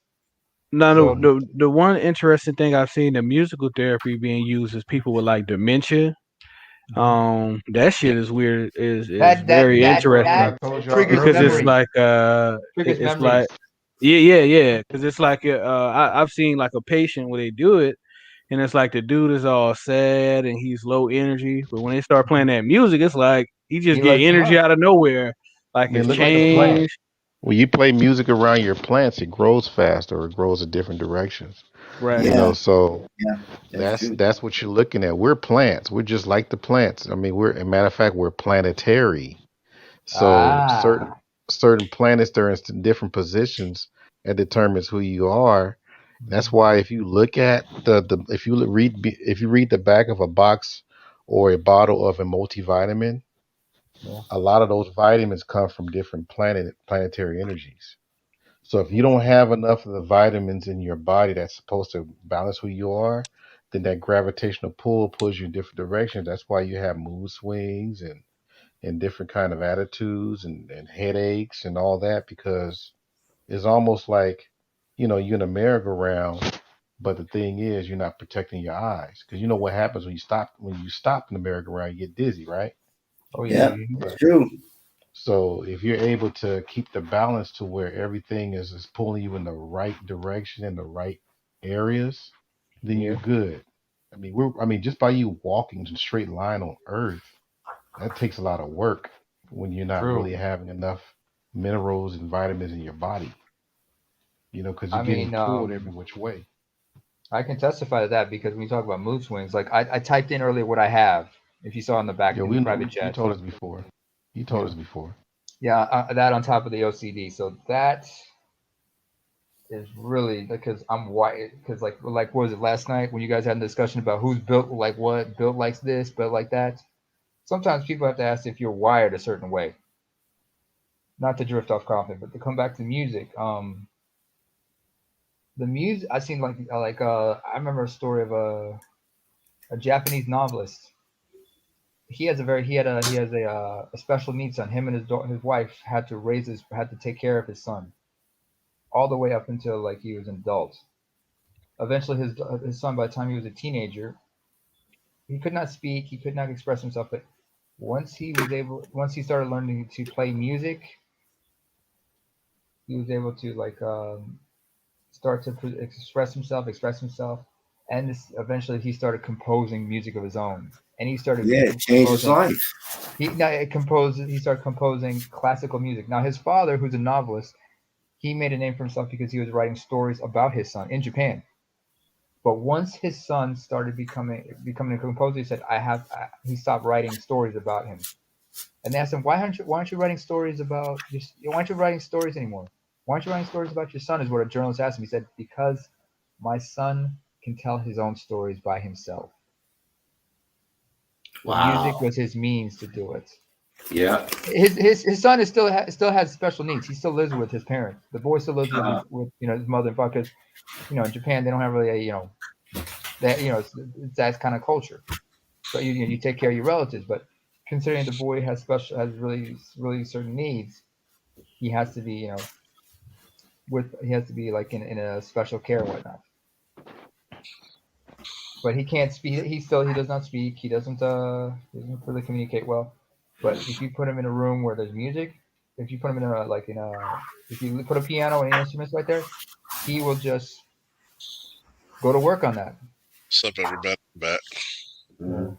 No, So Hmm. the one interesting thing I've seen the musical therapy being used is people with like dementia. mhm. That shit is weird. Is that that very that Remember what interesting I that told y'all triggers because it's earlier? memory, like triggers it's like memories. yeah. Because it's like I've seen like a patient where they do it, and it's like the dude is all sad and he's low energy, but when they start playing that music, it's like he just He get lights him energy up. out of nowhere, like I mean, it's look at the plant. changed. When you play music around your plants, it grows faster or it grows in different directions. Right. Yeah. So Yeah. That's true. that's what you're looking at. We're plants. We're just like the plants. I mean, a matter of fact, we're planetary. So Ah, certain planets that are in different positions, that determines who you are. That's mhm, why if you look at if you read the back of a box or a bottle of a multivitamin, yeah, a lot of those vitamins come from different planetary energies. So if you yeah. don't have enough of the vitamins in your body that's supposed to balance who you are, then that gravitational pull pulls you in different directions. That's why you have mood swings and different kind of attitudes and headaches and all that, because it's almost like, you're in a merry-go-round, but the thing is you're not protecting your eyes. Because you know what happens when you stop in the merry-go-round, you get dizzy, right? Oh yeah, Yeah. you, That's Right. true. So if you're able to keep the balance to where everything is pulling you in the right direction in the right areas, then you're yeah, good. I mean, just by you walking in a straight line on Earth, that takes a lot of work when you're not true. really having enough minerals and vitamins in your body, because I you're getting mean, pulled every which way. I can testify to that because when you talk about mood swings, like I typed in earlier what I have. If you saw in the back Yeah, in the we know. private You chat, told us before. You told yeah, us before. yeah, that on top of the OCD. So that is really because I'm white. Because like what was it last night when you guys had a discussion about who's built like what, built like this, built like that. Sometimes people have to ask if you're wired a certain way. Not to drift off content, but to come back to music. The music I seen I remember a story of a Japanese novelist. he has a special needs son. Him and his wife had to take care of his son all the way up until like he was an adult. Eventually, his son, by the time he was a teenager, he could not speak, he could not express himself. But once he started learning to play music, he was able to like start to express himself, and eventually he started composing music of his own, and he started Yeah, it changed his composing. life. He started composing classical music. Now his father, who's a novelist, he made a name for himself because he was writing stories about his son in Japan. But once his son started becoming a composer, he said, he stopped writing stories about him. And they asked him, why aren't you writing stories about why aren't you writing stories anymore? Why aren't you writing stories about your son? Is what a journalist asked him. He said, because my son can tell his own stories by himself. The music Wow. was his means to do it. Yeah. His son still has special needs. He still lives with his parents. The boy still lives with his mother and father, because in Japan they don't have really a it's that kind of culture. So you take care of your relatives, but considering the boy has really certain needs, he has to be like in a special care and whatnot. But he can't speak. He does not speak. He doesn't really communicate well. But if you put him in a room where there's music, if you put him if you put a piano and instruments right there, he will just go to work on that. What's up, everybody? Back. Mhm.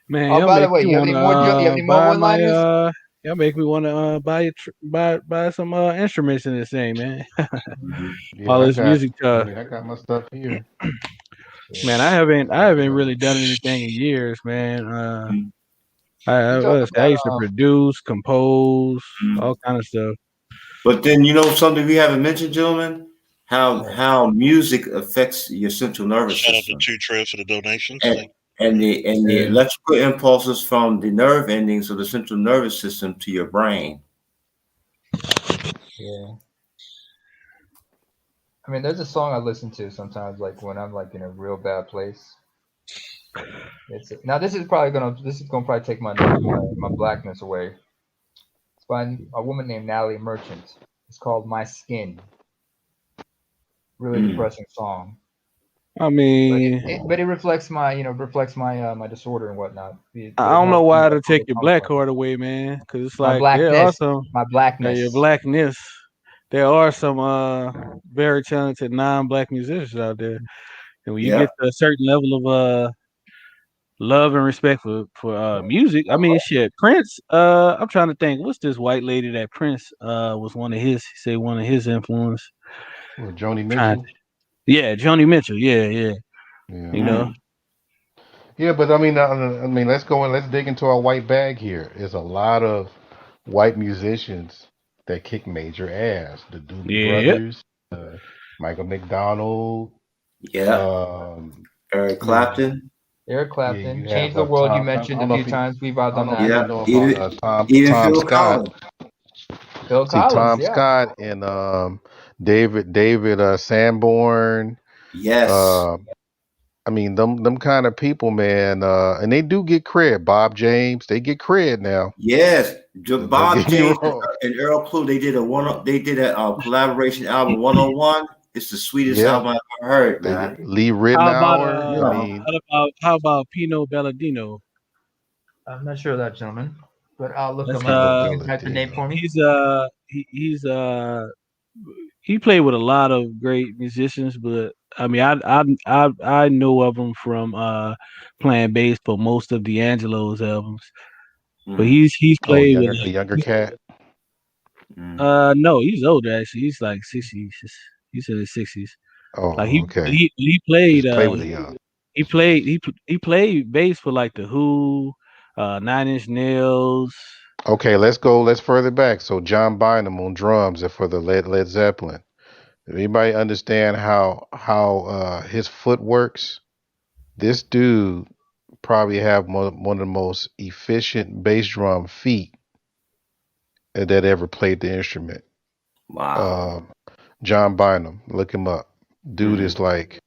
Man, Oh, y'all by the make way, me you have want any to more? You have any more buy my one-liners? y'all make me want to buy some instruments in this thing, man. Mhm. All Yeah, this music stuff. I got my stuff here. Man, I haven't really done anything in years, man. You talk I about used to produce, compose, all kind of stuff. But then something we haven't mentioned, gentlemen, how music affects your central nervous Shout out to system, Two Trev for the donations. and Thank the Yeah. electrical impulses from the nerve endings of the central nervous system to your brain. Yeah. I mean, there's a song I listen to sometimes, like when I'm like in a real bad place. Now this is gonna probably take my blackness away. It's by a woman named Natalie Merchant. It's called "My Skin." Really Mm. depressing song, I but mean, it reflects my disorder and whatnot. But I it don't know helps me why to take your overcome black from card away, man, because it's my like there are blackness. some My your blackness. blackness. There are some very talented non-black musicians out there, and when you get Yep. to a certain level of love and respect for music, I mean, shit, Prince. I'm trying to think. What's this white lady that Prince was one of his? He said one of his influence. Well, Joni Trying, Mitchell. yeah, Joni Mitchell. Yeah, yeah. Yeah. You know, Mm. Yeah, but I mean, let's go and let's dig into our white bag here. There's a lot of white musicians that kick major ass. The Doobie yeah. Brothers, Michael McDonald. Yep. Um, Eric you know, Clapton. Eric yeah, Clapton, you "Change have the World." You Tom. I mentioned don't a know few if you, times. We've I all don't done know if that. you Yep. know about Even Tom Phil Scott. Collins. Phil See, Collins, Tom yeah, Scott and David Sanborn. Yes. Uh, I mean, them kind of people, man. And they do get cred. Bob James, they get cred now. Yes. Don't Bob get me James wrong. and Earl Clue. They did a collaboration album 101. It's the sweetest Yeah, album I've ever heard, they man. get Lee How about Ritenour. I mean, Pino Belladino? I'm not sure of that, gentleman, but I'll look him That's up. Pino You can type the name Belladino. for me. he played with a lot of great musicians, but I mean I know of him from playing bass for most of D'Angelo's albums. But Mm. he's Oh, played with a younger cat. Mm. no, he's older actually. He's like 60s. He's in his 60s. Like Oh, okay. he played Just play with the young. he played bass for like the Who, Nine Inch Nails. Okay, let's go. Let's further back. So John Bynum on drums and for the Led Zeppelin. Does anybody understand how his foot works? This dude probably have one of the most efficient bass drum feet that ever played the instrument. Wow. Uh, John Bynum, look him up. Dude Mm. is like,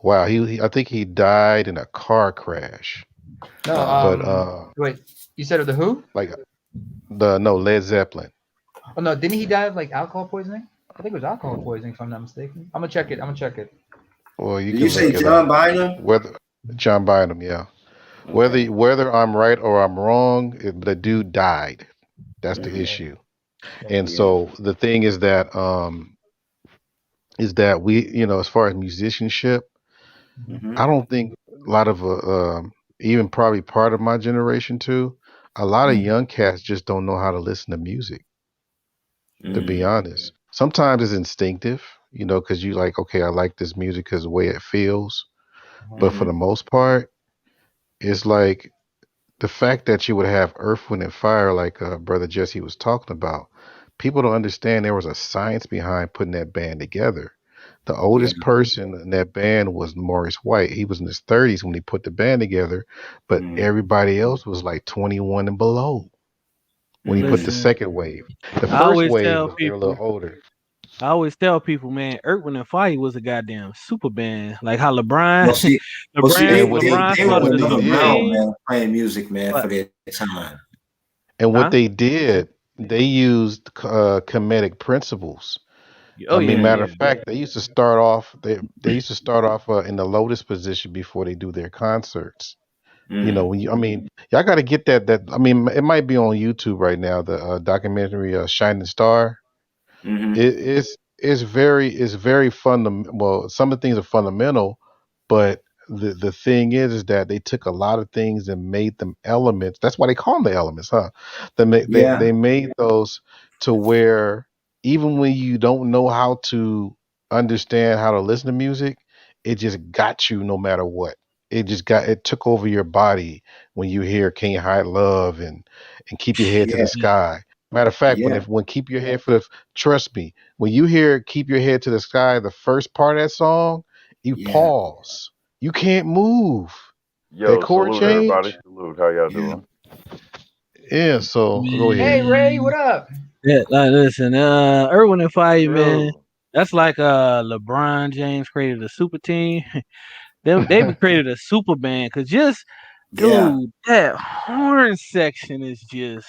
wow. I think he died in a car crash. No, But wait, you said of the Who? like the no Led Zeppelin. Oh no, didn't he die of like alcohol poisoning? I think it was alcohol poisoning, if I'm not mistaken. I'm gonna check it. I'm gonna check it. Well, you Did you can say look it John up. Bynum? Whether John Bynum, yeah. Okay. Whether I'm right or I'm wrong, the dude died. That's the Mm-hmm. issue. Yeah. And Yeah. so the thing is that we, as far as musicianship, Mm-hmm. I don't think a lot of even probably part of my generation too, a lot of Mm-hmm. young cats just don't know how to listen to music, to be Mm-hmm. honest. Sometimes it's instinctive, because you like, okay, I like this music because the way it feels. But for Mm-hmm. the most part, it's like the fact that you would have Earth, Wind, and Fire, like Brother Jesse was talking about. People don't understand there was a science behind putting that band together. The Yeah. oldest person in that band was Maurice White. He was in his 30s when he put the band together, but Mm-hmm. everybody else was like 21 and below when he put Mm-hmm. the Listen, second wave. The I first always wave tell was they're a little people, older. man, Earth, Wind and Fire was a goddamn super band. Like how Well, LeBron, see, well, see, And what LeBron they and were started what a they another super did realm, team. man, playing music, man, But for their time. and what huh? they did, they used comedic principles. Oh I mean, yeah, Mm-hmm. matter yeah. of fact, they used to start off. They used to start off in the lotus position before they do their concerts. Mm-hmm. When I mean, y'all got to get that. I mean, it might be on YouTube right now. The documentary, Shining Star. Mm-hmm. It's very fundamental. Well, some of the things are fundamental, but the thing is that they took a lot of things and made them elements. That's why they call them the elements, huh? Yeah. They made those to where even when you don't know how to understand how to listen to music, it just got you no matter what. It took over your body when you hear "Can't Hide Love" and "Keep Your Head to Yeah. the Sky." Matter of fact, Yeah. when "Keep Your Head for the" trust me, when you hear "Keep Your Head to the Sky," the first part of that song, you Yeah. pause. You can't move. That Yo, chord salute everybody. change. Salute. How y'all Yeah. doing? Yeah, so go ahead. Hey Ray, Man, what up? yeah, like listen, Earth, Wind and Fire, man. Yo. That's like LeBron James created a super team. Them they created a super band because just Yeah. dude, that horn section is just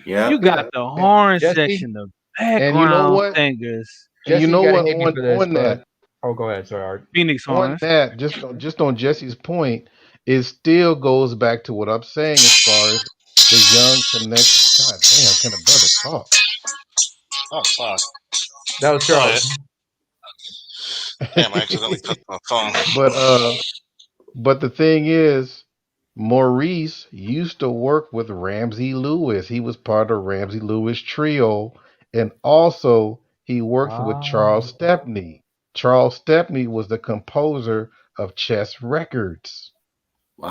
Yeah. you got the Yeah, horn Jesse, section, the And you know background what? singers, And you Jesse, you know gotta what? hate me for this, On but that, oh, go ahead. Sorry, Art. Phoenix on horns. that, just on Jesse's point, it still goes back to what I'm saying as far as the young connect. God damn, can a brother talk? Oh fuck! That was Go ahead. Charles. Damn, I accidentally cut my phone. but But the thing is, Maurice used to work with Ramsey Lewis. He was part of Ramsey Lewis trio, and also he worked with Ah, Charles Stepney. Charles Stepney was the composer of Chess Records.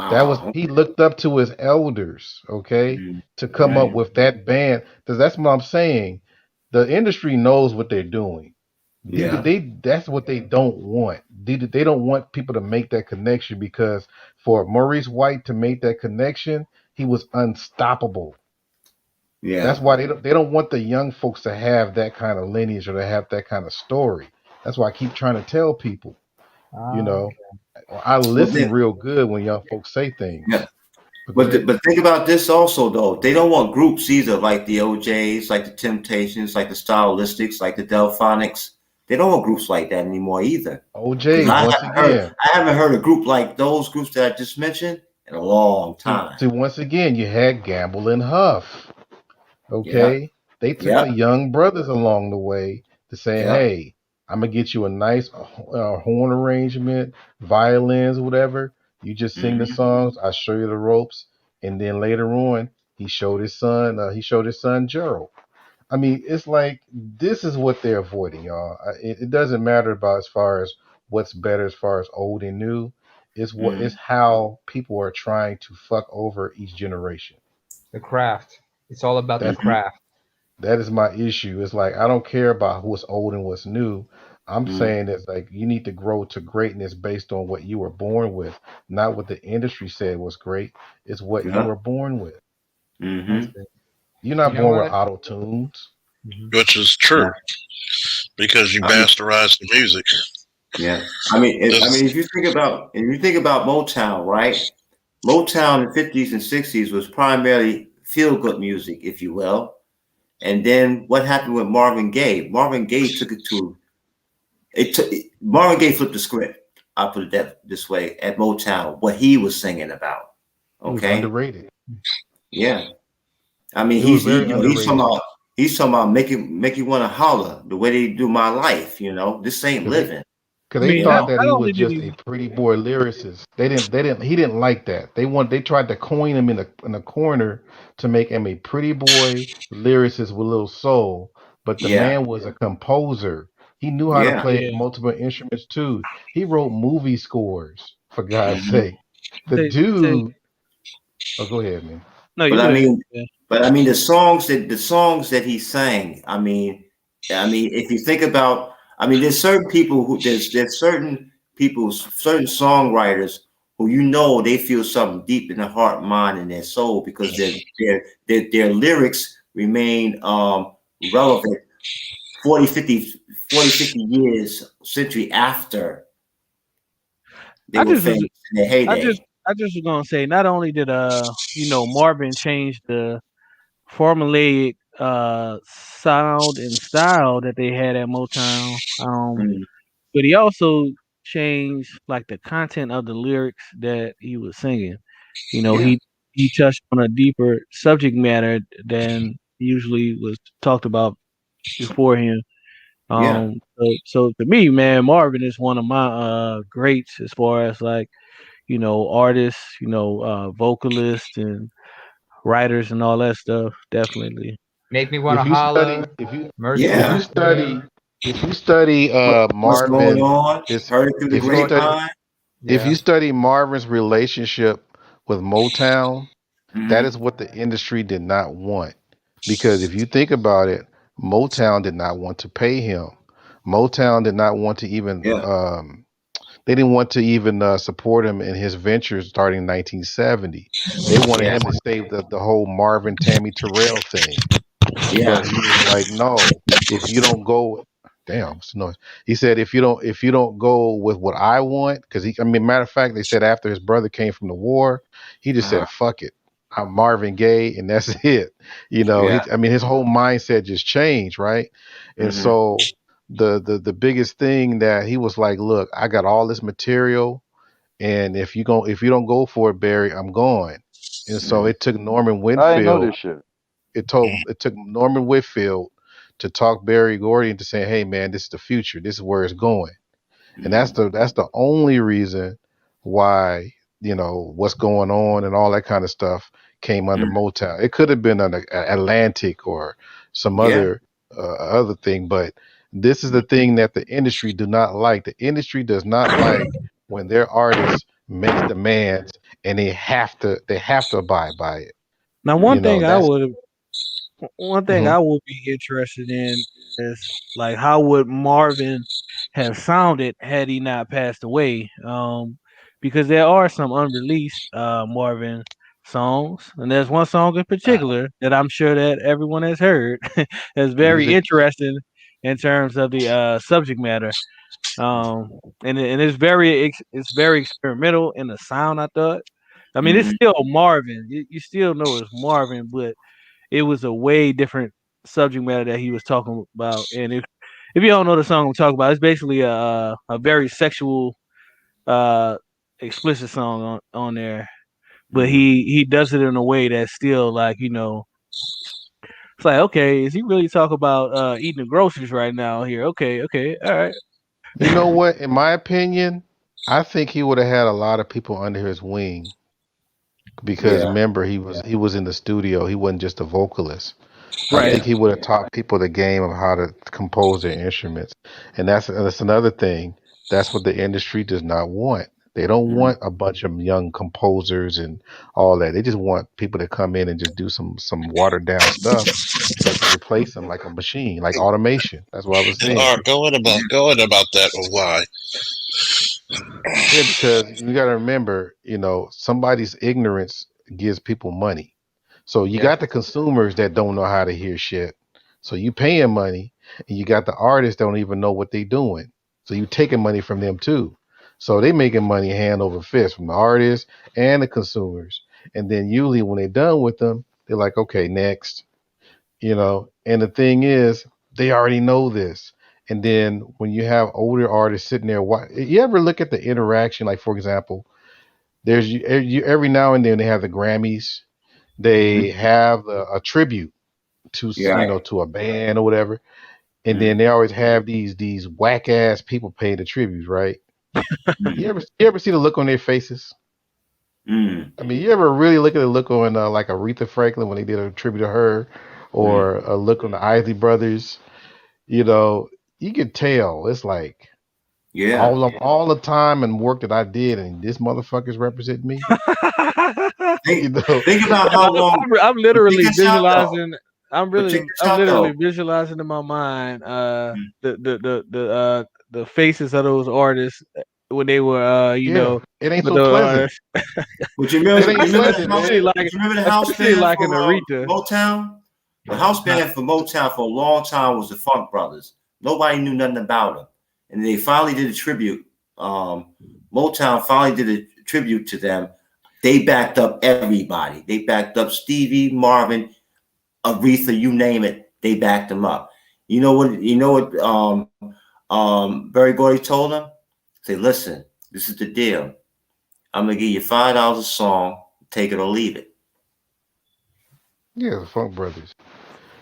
That was Wow. he looked up to his elders, okay, Mm-hmm. to come up Right. with that band. Because that's what I'm saying. The industry knows what they're doing. Yeah. That's what they don't want. They don't want people to make that connection because for Maurice White to make that connection, he was unstoppable. That's Yeah. why they don't want the young folks to have that kind of lineage or to have that kind of story. That's why I keep trying to tell people, you ah, know, I Well, listen then, real good when young folks say things. yeah. But go ahead. But think about this also though. They don't want groups either, like the OJs, like the Temptations, like the Stylistics, like the Delphonics. They don't want groups like that anymore either. Because OJ's once again. I haven't heard a group like those groups that I just mentioned in a long See, time. once again, you had Gamble and Huff. Yeah. Okay, they took Yeah. the young brothers along the way to saying, Yeah. "Hey, I'm gonna get you a nice horn arrangement, violins, whatever. You just sing the Mm-hmm. songs. I show you the ropes." And then later on, he showed his son. He showed his son Gerald. I mean, it's like this is what they're avoiding, y'all. It doesn't matter about as far as what's better as far as old and new. It's how people are trying to fuck over each generation. the craft. It's all about the That's Mm-hmm. craft. That is my issue. It's like I don't care about what's old and what's new. I'm Mm-hmm. saying it's like you need to grow to greatness based on what you were born with, not what the industry said was great. It's what you Yeah. were born with. I Mm-hmm. see. You're You not know born with what? auto tunes. Hmm. Which is Yeah. true because you I mean, bastardize the music. yeah. I This mean, if you think about Motown, right? Motown in the 50s and 60s was primarily feel good music, if you will. And then what happened with Marvin Gaye? Marvin Gaye took it to it. Marvin Gaye flipped the script. I'll put it this way at Motown. What he was singing about. He was Okay. underrated. Yeah. I mean, He was he's he, very you know underrated he's talking about make you want to holler the way they do my life. This ain't because they living. because I they mean, You thought know. that not he was only did just a he, pretty boy lyricist. He didn't like that. They tried to coin him in a corner to make him a pretty boy lyricist with little soul. But the Yeah. man was a composer. He knew how to Yeah. play yeah, multiple instruments too. He wrote movie scores, for God's Hmm. sake. The say dude, oh, go ahead, man. no, you But I go ahead. mean, Yeah. the songs that he sang. I mean, if you think about, there's certain people who there's certain people, certain songwriters who they feel something deep in their heart, mind, and their soul because their lyrics remain relevant 40, 50, 40, 50 years, century after they I were just was, famous in their I just, heyday. I just was gonna say, not only did Marvin change the formulaic sound and style that they had at Motown, Mm, but he also changed like the content of the lyrics that he was singing. You know, yeah, he touched on a deeper subject matter than usually was talked about before him. yeah, So to me, man, Marvin is one of my greats as far as like artists, vocalists and writers and all that stuff. Definitely. Make me wanna If you study, holla. if you Mercy if on you yeah. my study, grave. if you study What's going Marvin, on? is Heard it through the if you study grapevine. if Yeah. you study Marvin's relationship with Motown, that Hmm. is what the industry did not want. Because if you think about it, Motown did not want to pay him. Motown did not want to even Yeah, they didn't want to even support him in his ventures starting in 1970. They wanted Yeah. him to stay with the whole Marvin Tammy Terrell thing. yeah. But he was like, no, if you don't go, damn, what's the noise? He said, if you don't go with what I want, because I mean, matter of fact, they said after his brother came from the war, he just Uh-huh. said, fuck it. I'm Marvin Gaye, and that's it. Yeah. I mean, his whole mindset just changed, right? And Hmm. so the biggest thing that he was like, look, I got all this material, and if you don't go for it, Barry, I'm going. And so Hmm. it took Norman I ain't know Winfield this shit. it took Norman Whitfield to talk Barry Gordy into saying, "Hey, man, this is the future. This is where it's going." And Hmm. that's the only reason why what's going on and all that kind of stuff came under Hmm. Motown. It could have been an Atlantic or some Yeah. other thing, but this is the thing that the industry do not like. The industry does not like when their artists makes demands and they have to abide by it. Now, You know, that's one thing mhm. I would be interested in is like how would Marvin have sounded had he not passed away? Because there are some unreleased Marvin songs, and there's one song in particular that I'm sure that everyone has heard that's very music. interesting in terms of the subject matter. Um, and it's very experimental in the sound. I thought. I mean, it's Hmm. still Marvin. You still know it's Marvin, but it was a way different subject matter that he was talking about. And if you don't know the song I'm talking about, it's basically a very sexual, uh, explicit song on there. But Hmm. he does it in a way that's still like it's like okay, is he really talking about eating the groceries right now here? Okay, okay, all right. You know what? In my opinion, I think he would have had a lot of people under his wing because Yeah. remember he was in the studio. He wasn't just a vocalist. I Right. think Yeah. he would have taught people the game of how to compose their instruments, and that's another thing. That's what the industry does not want. They don't Hmm. want a bunch of young composers and all that. They just want people to come in and just do some watered down stuff, so they can replace them like a machine, like automation. That's what I was saying. Go in about that. Why? Yeah, because you got to remember, somebody's ignorance gives people money. So you Yeah. got the consumers that don't know how to hear shit. So you paying money, and you got the artists that don't even know what they doing. So you taking money from them too. So they making money hand over fist from the artists and the consumers. And then usually when they're done with them, they're like, okay, next. And the thing is, they already know this. And then when you have older artists sitting there, you ever look at the interaction? Like for example, there's every now and then they have the Grammys. Hmm. They have a tribute to Yeah. to a band or whatever, and then Mm, they always have these whack ass people paying the tributes, right? mm, You ever see the look on their faces? mm, I mean, you ever really look at the look on like Aretha Franklin when they did a tribute to her, mm. or a look on the Isley Brothers? You know, you can tell it's like Yeah. all the time and work that I did, and this motherfucker's representing me. You Think know, think about how long. I'm But check literally this out though. visualizing. But check this I'm out literally though. visualizing in my mind Mm. the faces of those artists when they were yeah, it ain't with so those pleasant. artists, But you It remember ain't you remember pleasant, the house especially man. like but you remember the house band an for Aretha. Motown? The house band for Motown for a long time was the Funk Brothers. Nobody knew nothing about them, and they finally did a tribute. Motown finally did a tribute to them. They backed up everybody. They backed up Stevie, Marvin, Aretha, you name it. They backed them up. You know what? You know what? Barry Gordy told them. Say, listen, this is the deal. I'm gonna give you $5 a song. Take it or leave it. Yeah, the Funk Brothers.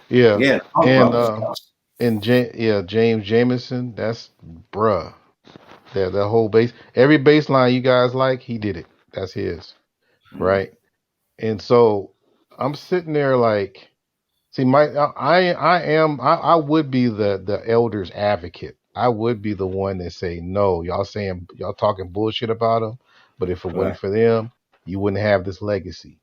Yeah, Yeah, Funk and Brothers. James Jamerson. That's bruh. That whole bass, every bass line you guys like, he did it. That's his, Mm, right? And so I'm sitting there like, see, I would be the elders advocate. I would be the one that say, no, y'all talking bullshit about him, but if it wasn't right. for them, you wouldn't have this legacy.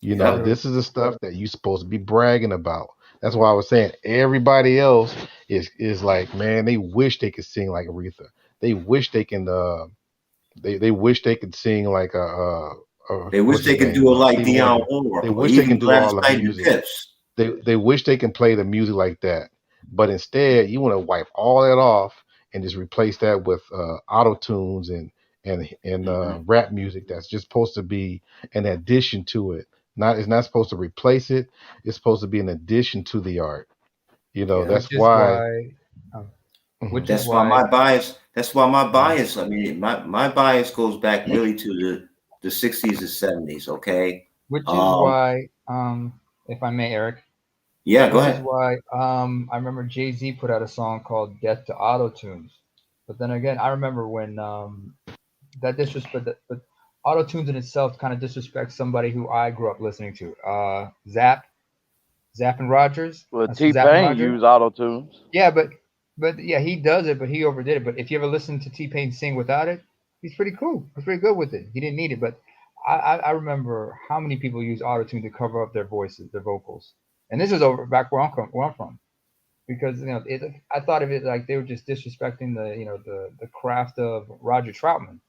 Yep. True. This is the stuff that you supposed to be bragging about. That's why I was saying everybody else is like, man, they wish they could sing like Aretha. They wish they can they wish they could sing like They wish what's they his could name, do it like Stevie Dion Wonder. They Warwick or wish they even can do Gladys all the Knight and the music. Pips. They wish they can play the music like that, but instead you want to wipe all that off and just replace that with auto tunes and Hmm. rap music that's just supposed to be an addition to it. Not It's not supposed to replace it. It's supposed to be an addition to the art. Yeah. That's Which is why. why, um, Mhm. which is That's why why, my bias. That's why my uh, bias. I mean, my bias goes back really to the '60s and '70s. Okay. which is Um. why, if I may, Eric, Yeah. Go which is ahead. why, I remember Jay Z put out a song called "Death to Auto Tunes." But then again, I remember when that disrespect, but auto tunes in itself kind of disrespects somebody who I grew up listening to. Zapp and Rogers. Well, Zapp and T-Pain Roger. used auto tunes. Yeah, but yeah, he does it, but he overdid it. But if you ever listen to T Pain sing without it, he's pretty cool. He's pretty good with it. He didn't need it, but I remember how many people use autotune to cover up their voices, their vocals. And this is over back where I'm from, because I thought of it like they were just disrespecting the craft of Roger Troutman.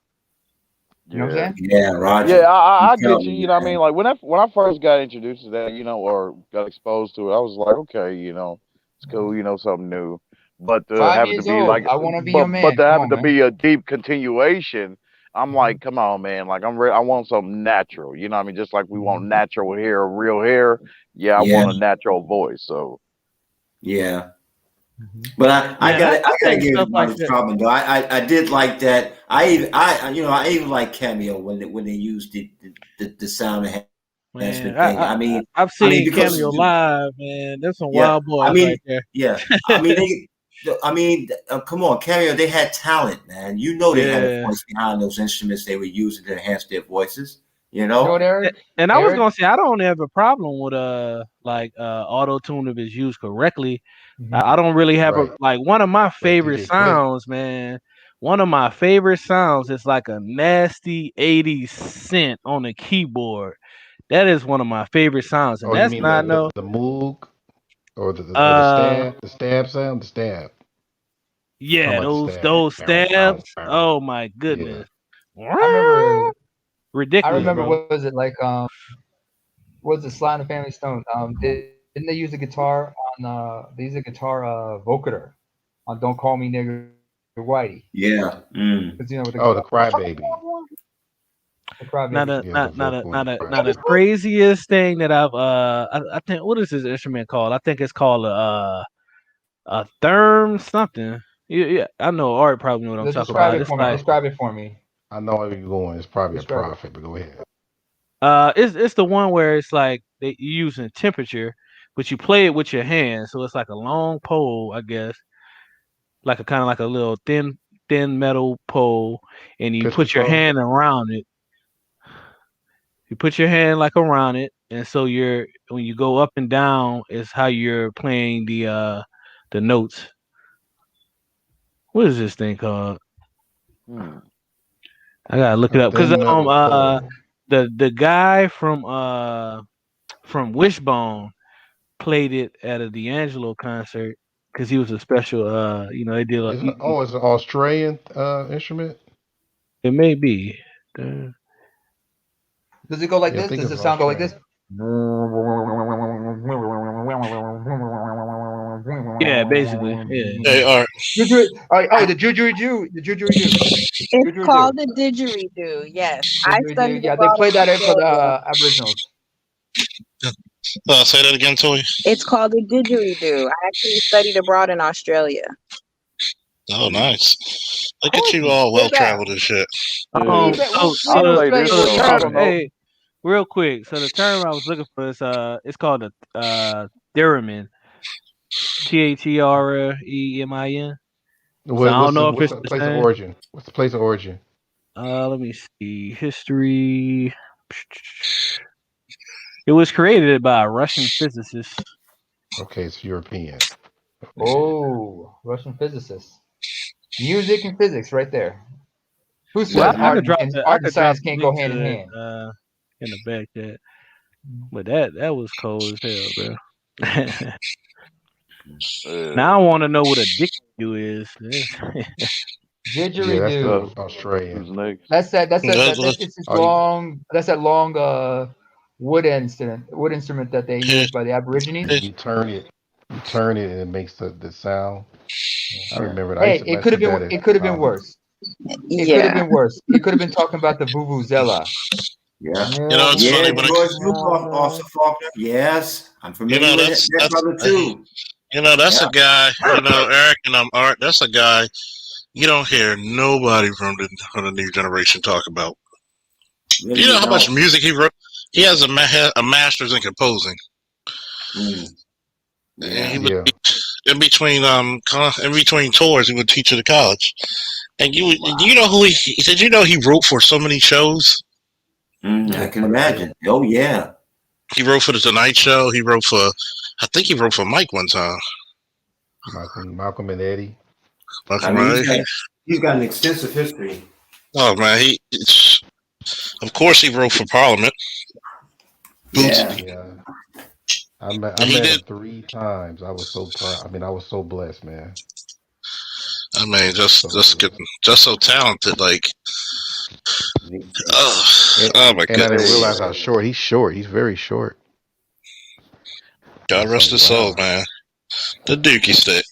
You know what I'm Yeah. saying? Yeah, Yeah, Roger. You I tell get you. me, You know, what I mean, man. like when I first got introduced to that, or got exposed to it, I was like, okay, it's cool, something new. But to Five have it to years be old. like, I want to be your but man. to Come have it on, to man. be a deep continuation, I'm Hmm. like, come on, man. Like I'm ready. I want something natural. You know, what I mean, just like we want Hmm. natural hair, real hair. Yeah, I Yeah. want a natural voice. So Yeah. Hmm. But Man, I I gotta think give stuff it like Ronald that. Troutman though. I did like that. I even like Cameo when they used the sound Man, enhancement thing. I've I mean seen because Cameo live, man. There's some yeah, wild I boys mean right there. yeah, I mean come on, Cameo. They had talent, man. You know they had a Yeah. voice behind those instruments they were using to enhance their voices. You You know what, know? Eric? And I was Eric. gonna say I don't have a problem with auto tune if it's used correctly. Hmm. I don't really have a Right. like one of my But favorite DJ Quick. sounds, man. One of my favorite sounds is like a nasty 80s synth on the keyboard. That is one of my favorite sounds, and Oh, you that's mean not no the Moog or the uh stab sound, the stab. Talking yeah, about the stab. those Bow, bow, stabs. bow. Oh my Yeah. goodness. I remember. I Ridiculous, remember. bro. What was it like? Was it Sly and the Family Stone? Didn't they use a guitar on? They use a guitar vocoder on "Don't Call Me Nigger." The Whitey. Yeah. Because you know with Oh, the crybaby. the Not crybaby. a Yeah, the not not a vocal and not the a not a crybaby. craziest thing that I think, what is this instrument called? I think it's called a therm something. Yeah, I know Art probably know what I'm talking Describe about. it It's for me. like Describe it for me. I know where you're going. It's probably a Describe it. prophet, but go ahead. it's the one where it's like they you using temperature, but you play it with your hand, so it's like a long pole, I guess, like a kind of like a little thin metal pole, and you Pitch put your control. hand around it. You put your hand like around it, and so you're when you go up and down is how you're playing the notes. What is this thing called? Hmm. I gotta look A it up because thin metal pole. the guy from Wishbone played it at a D'Angelo concert because he was a special. They did. It's it's an Australian instrument. It may be. Uh, Does it go like Yeah, I this? think Does it's the sound go like Australian. this? yeah, basically. Yeah. Hey, Art. Oh, the Juju, the Juju, It's Juju. called a didgeridoo. Yes, I studied Didgeridoo. Yeah, they abroad play in that for the Australia. Aboriginals. Say that again, Toy. It's called a didgeridoo. I actually studied abroad in Australia. Oh, nice. Look at you Awesome. all well Where's that? traveled and shit. We Yeah. bet I we play Australia. this Where though. we I at? don't know. Hey, real quick. So the term I was looking for is it's called a theremin. Theremin. So I don't know if What's it's the the place of same. origin? What's the place of origin? Let me see. History. It was created by a Russian physicist. Okay, it's European. Okay. Oh, Russian physicists. Music and physics, right there. Who Well, says I could drop art and the science can't go link hand in to it hand? in the back chat. But that was cold as hell, bro. Yeah. Now I want to know what a dick is. Yeah, that's Uh, Didgeridoo. who's Australian. next? It's this Oh, you, long. That's that long wood instrument that they use by the Aborigines. you turn it, and it makes the sound. I Yeah. remember it. I used Hey, to mess with that it in could have been college. worse. It could have Yeah. been worse. It could have been talking about the vuvuzela. Yeah. You know, it's Yeah, funny when it, George Zukov, Officer Faulkner. Yes, I'm you familiar know with that's that brother too. that's Yeah. a guy. Eric and Art. That's a guy you don't hear nobody from the new generation talk about. Really, You know you how much don't. music he wrote? He has a master's in composing, Mm. and Yeah. he would Yeah, in between tours he would teach at the college. And Wow. you know who he did? You know he wrote for so many shows. I yeah. can imagine. Oh yeah. He wrote for the Tonight Show. He wrote for, I think he wrote for Mike one time. Malcolm and Eddie. I Malcolm, mean, right? he's got an extensive history. Oh man, of course he wrote for Parliament. Yeah. Yeah, I He met did. him 3 times. I was so proud. I mean, I was so blessed, man. I mean, So blessed. just so talented. Like, oh, And, oh my and I didn't goodness. Hey, realize how short. He's short. He's very short. I God was rest like, his soul, wow. man. The Dookie stick.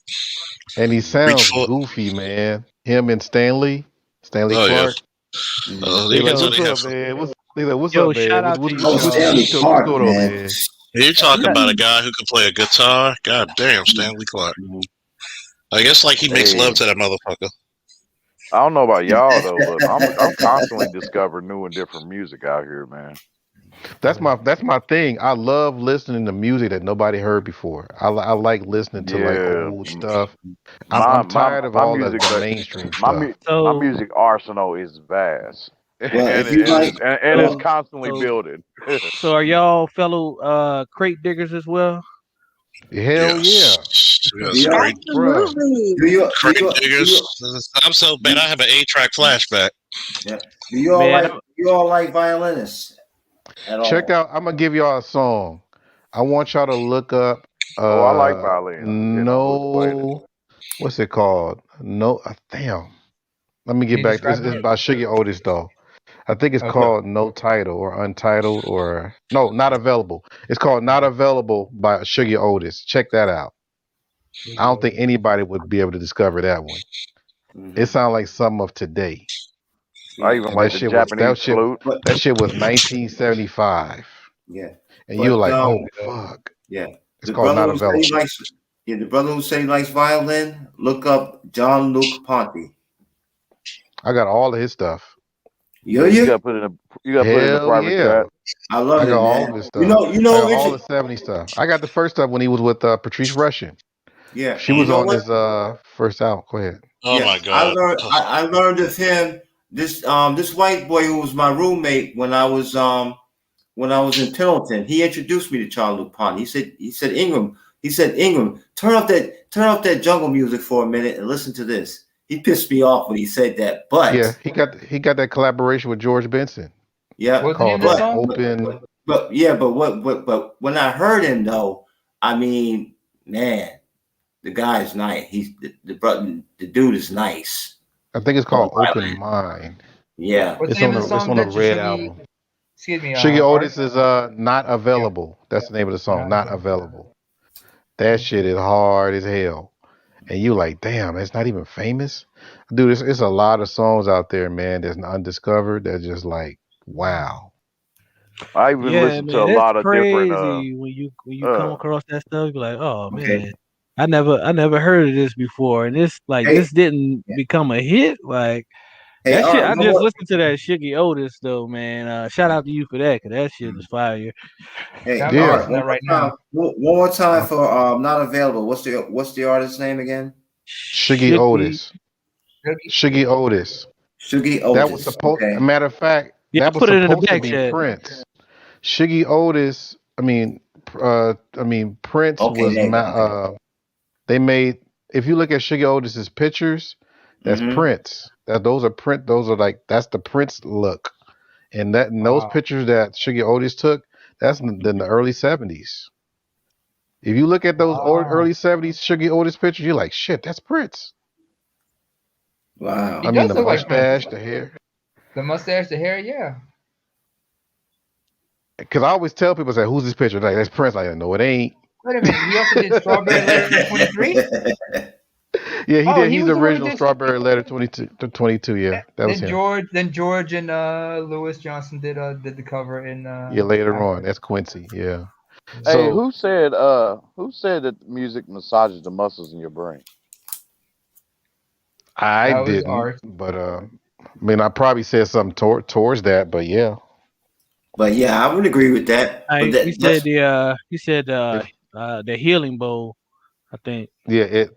And he Reach sounds for. goofy, man. Him and Stanley Oh yeah. Clark. You They can like, tell yo, what's they have. up, man? What's yo, up, shout man? out to Oh, Stanley What's Clark, going on, man. man? You talk shout, about a guy who can play a guitar. God damn, Stanley Clark. Mhm. I guess like he makes love hey. to that motherfucker. I don't know about y'all though, but I'm constantly discovering new and different music out here, man. That's my thing. I love listening to music that nobody heard before. I like listening to like Yeah, old stuff. my I'm my tired of my all music, the mainstream my stuff. my so music arsenal is vast, Well, if you like, and it's well, constantly so building. so are y'all fellow crate diggers as well? Hell yeah, Yes. do Yes. y'all, Great, bruh. Absolutely. great diggers. I'm so bad. I have an 8-track flashback. yeah, do you all Man, like, violinists at Check all? out. I'm gonna give y'all a song. I want y'all to look up. Oh, I like violin. I'm getting on who's playing it. No, what's it called? No, damn. Let me Can get you back. describe It's it? by Sugar Otis though. I think it's Okay. called No Title or Untitled or no, Not Available. It's called Not Available by Sugar Otis. Check that out. I don't think anybody would be able to discover that one. It sounded like some of today. I Yeah, even And that like the shit was Japanese flute. that shit was 1975. yeah, And you were but like, oh fuck. yeah, It's the called brother Not who say he Available. likes, the brother who say he likes violin, look up John Luke Ponty. I got all of his stuff. Yeah, Yeah, yeah, you gotta put it in the Hell private yeah. chat. I love I got it, all man. of his stuff. You I know, got all Richard. the 70s stuff. I got the first stuff when he was with Patrice Rushen. Yeah, She and you was know on what? his first album. Go ahead. Oh Yeah, my God. I learned of him. This white boy who was my roommate when I was in Pendleton. He introduced me to Charles Luke Pond. He said Ingram. He said Ingram, turn off that jungle music for a minute and listen to this. He pissed me off when he said that, Yeah, but he got that collaboration with George Benson yeah, What's the name called of the but song? Open. but when I heard him though, I mean, man, the guy's nice. The dude is nice. I think it's On called Open violin. Mind. Yeah. What's the name of the It's song on the that Red Shuggy? album. Excuse me, Shiggy Art. Otis is Not Yeah, Available. That's the name of the song. not Not Available. That shit is hard as hell. And you like, damn, it's not even famous? Dude, it's a lot of songs out there, man, that's undiscovered. That's just like, wow. I even Yeah, listen to man, a that's lot of different crazy when you come uh across that stuff. You're like, oh Okay. man, I never heard of this before, and Hey, this didn't become a hit. Like hey, that all shit. right. I One just more. listened to that Shiggy Otis though, man. Shout out to you for that, cause that shit is fire. Hey, Yeah, I'm all gonna right. Yeah. listen to that right now. One more time Uh, for not available. What's the artist's name again? Shiggy Shiggy, Otis. Shuggy? Shiggy Otis. Shugi That was Otis. supposed, a Okay. matter of fact, yeah, I that was put it in the supposed to back be chat. Prince. Shiggy Otis, I mean, Prince Okay. was, Name it. Okay. they made, if you look at Shiggy Otis's pictures, that's Mm-hmm. Prince. Those are like, that's the Prince look. And those Wow. pictures that Shiggy Otis took, that's in the early 70s. If you look at those Wow. early 70s Shiggy Otis pictures, you're like, shit, that's Prince. He I Wow. mean, does the look like Prince. mustache, the hair. The mustache, the hair, yeah. Because I always tell people, say, who's this picture? Like, that's Prince. Like, no, it ain't. Wait a minute. He also did Strawberry Letter 23? Yeah, he Oh, did. he He's the was the one who original did. Strawberry Letter 22 to 22. Yeah, that was him. Then George and Lewis Johnson did the cover in Yeah, later on. after. That's Quincy. Yeah. hey, So who said that music massages the muscles in your brain? I That was didn't, Art. but I mean, I probably said something towards that, but yeah. But yeah, I would agree with that. But I that's he said If the healing bowl. I think. yeah, it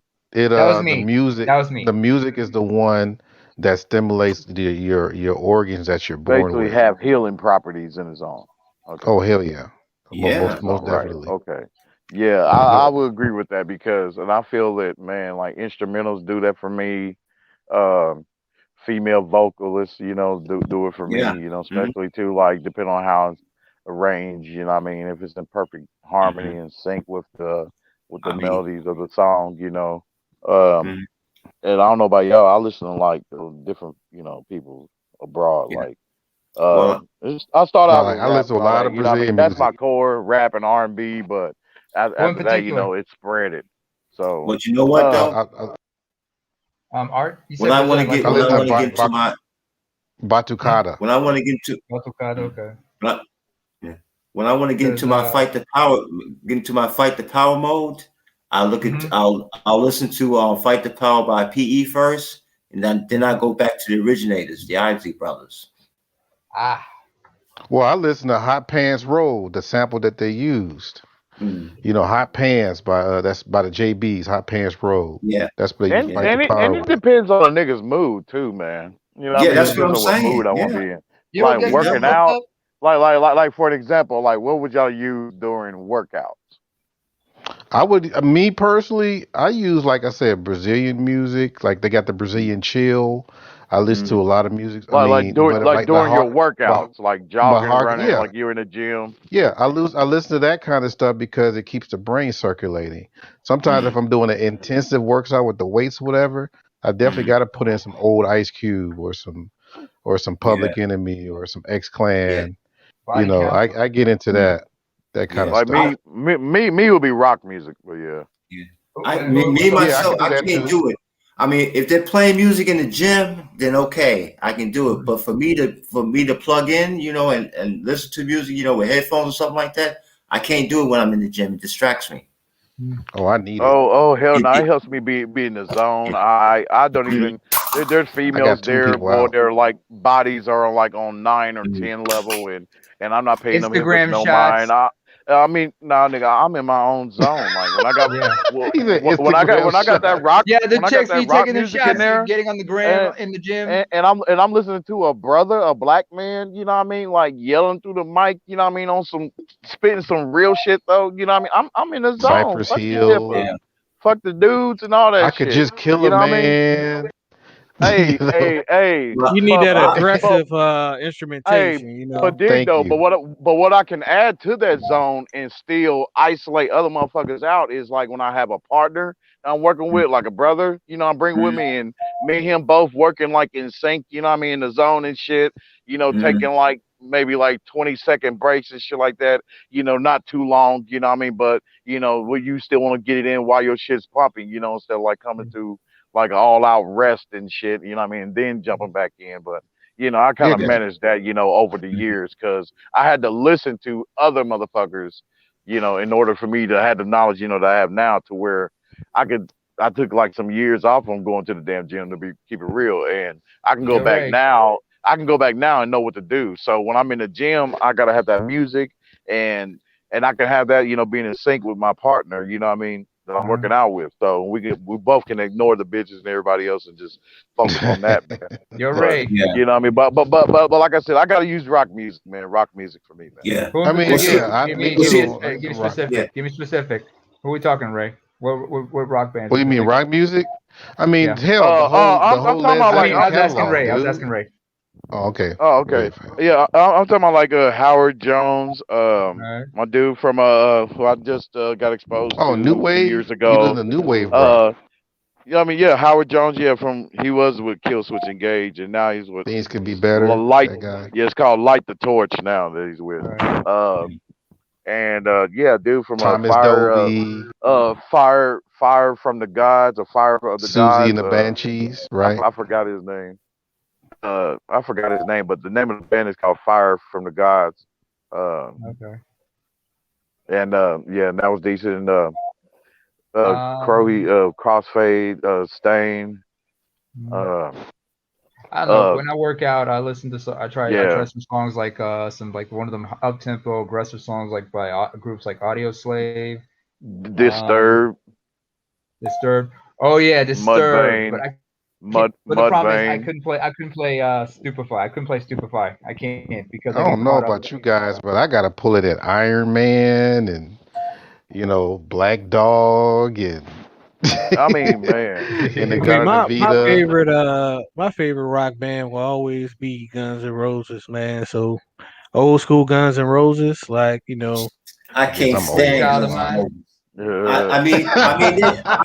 That was the me. music That was me. is the one that stimulates your organs that you're born Basically with. have healing properties in his own. Okay. Oh hell yeah, yeah. All most right. definitely. Okay. Yeah, You I know, would agree with that because, and I feel that, man, like instrumentals do that for me. Um, Female vocalists, do it for Yeah. me, Mm-hmm. especially too, like depending on how it's arranged, what I mean, if it's in perfect Mm-hmm. harmony and sync with the I mean, melodies of the song. Um, mhm. and I don't know about y'all, I listen to like different, people abroad, Yeah. like Well, I start out with I rap listen and to a all lot that, of what I mean, Brazilian that's my music. core, rap and R&B, but Who in after that, particular? it spread it. So, but you know what uh, though? Art. You said Brazilian, like I When I listen what? to want to get into my Huh? Batucada. when I want to get into Batucada, okay. when I, yeah. When I want to get Because into my fight the power mode, mhm. I'll listen to Fight the Power by PE first, and then I go back to the originators, the Isley Brothers. Ah, Well, I listen to Hot Pants Roll, the sample that they used. Mm. You know, Hot Pants by that's by the JBs, Hot Pants Roll. Yeah, That's what they used and to yeah, fight the and it power and it with. depends on a nigga's mood too, man. yeah. It That's what depends I'm on what saying. mood I want to Yeah, be in. you know what Like gets me yeah. working fucked out, up? like for an example, like what would y'all use during workouts? I would, me personally, I use, like I said, Brazilian music. Like they got the Brazilian chill. I listen to Hmm. a lot of music. I Like mean, during but like like the during your heart, but workouts, like but jogging, heart, running, yeah, like you're in the gym. yeah. I listen to that kind of stuff because it keeps the brain circulating. Sometimes Mm, if I'm doing an intensive workout with the weights, whatever, I definitely mm, got to put in some old Ice Cube or some yeah, Public Enemy or some X yeah, Clan. You Body know, count. I get into mm, that kind yeah. of Like stuff. me would be rock music, but yeah. Yeah. Who, I who, me, who, me Yeah, I myself, could do I that can't too. do it. I mean, if they're playing music in the gym, then okay, I can do it. But for me to plug in, and listen to music, with headphones or something like that, I can't do it when I'm in the gym. It distracts me. Oh, I need it. Oh hell It, no! It it, helps me be in the zone. I don't mm, even. There's I got females two there, people boy. out. They're like bodies are like on 9 or 10 mm, level, and I'm not paying them heifers Instagram no mind. shots. I mean, nah, nigga, I'm in my own zone. Like when I got Yeah. Even when Instagram I got that shot. rock Yeah, the when I got chicks that be rock taking them music in shots, there, getting on the gram and in the gym. and I'm listening to a brother, a black man, you know what I mean, like yelling through the mic, you know what I mean, on some spitting some real shit though, you know what I mean. I'm in the zone. Cypress Fuck these Hill. hippos, yeah. fuck the dudes and all I that could shit. just kill You a know what I mean? man. You Hey, know. hey, But You need but that but I, but aggressive hey, instrumentation, you but know. dig Thank though, you. but what I can add to that zone and still isolate other motherfuckers out is like when I have a partner I'm working mm, with, like a brother, I'm bringing with mm, me, and me and him both working like in sync, you know what I mean, in the zone and shit, mm, taking like maybe like 20-second breaks and shit like that, not too long, you know what I mean, but where you still want to get it in while your shit's pumping, instead of like coming to like an all out rest and shit, you know what I mean, and then jumping back in. But I kind Yeah, of got managed that, over the mm, years because I had to listen to other motherfuckers, in order for me to have the knowledge, that I have now to where I could. I took like some years off from going to the damn gym to keep it real, and I can go Yo, back Ray. now. I can go back now and know what to do. So when I'm in the gym, I gotta have that music, and I can have that, being in sync with my partner. You know what I mean? That I'm Uh, working out with. So we both can ignore the bitches and everybody else and just focus on that, man. Yo, But Ray. yeah, you know what I mean? But like I said, I gotta use rock music, man. Rock music for me, man. yeah. Who in I mean, Well, particular? see, yeah, Give me me, well, give me, see, too. give me Rock. yeah, specific. Give me specific. Who are we talking, Ray? What rock bands What do in you mean, particular? rock music? I mean, Yeah. hell, the I'm whole talking Led about I like mean, Zeppelin I was asking catalog, Ray. I was dude. asking Ray. Oh, okay. Oh, Go okay. ahead, fam. Yeah, I'm talking about like Howard Jones, All right. my dude from who I just got exposed Oh, new to a few wave. years You listen ago. to new wave rock. Uh, yeah, I mean, yeah, Howard Jones. Yeah, he was with Kill Switch Engage, and now he's with Things could be better. Light. That guy. Yeah, it's called Light the Torch now that he's with. All right. Uh, mm, and yeah, dude from Thomas Fire, Dolby, Fire from the Gods, or Fire of the Susie and Gods. the Banshees, right? I forgot his name. I forgot his name, but the name of the band is called Fire from the Gods. Um, Okay. and yeah, and that was decent. And Crowy, Um, Crossfade, Stain. Uh, I don't know. uh, When I work out, I listen to. I try yeah, some songs like some like one of them up tempo aggressive songs like by groups like Audio Slave, um, Disturbed, Disturbed. Oh yeah, Disturbed. But Mudvayne, I can't. But the problem is I Mudvayne. couldn't play. I couldn't play Stupefy. I couldn't play Stupefy. I can't because I I get don't know caught up. about you guys, but I gotta pull it at Iron Man and Black Dog and I mean, man, and the I mean, Gonna Vita. my favorite rock band will always be Guns N' Roses, man. So old school Guns N' Roses, like I I guess can't I'm Sweet old stand Child of Guns N' then. Mine. Roses. uh,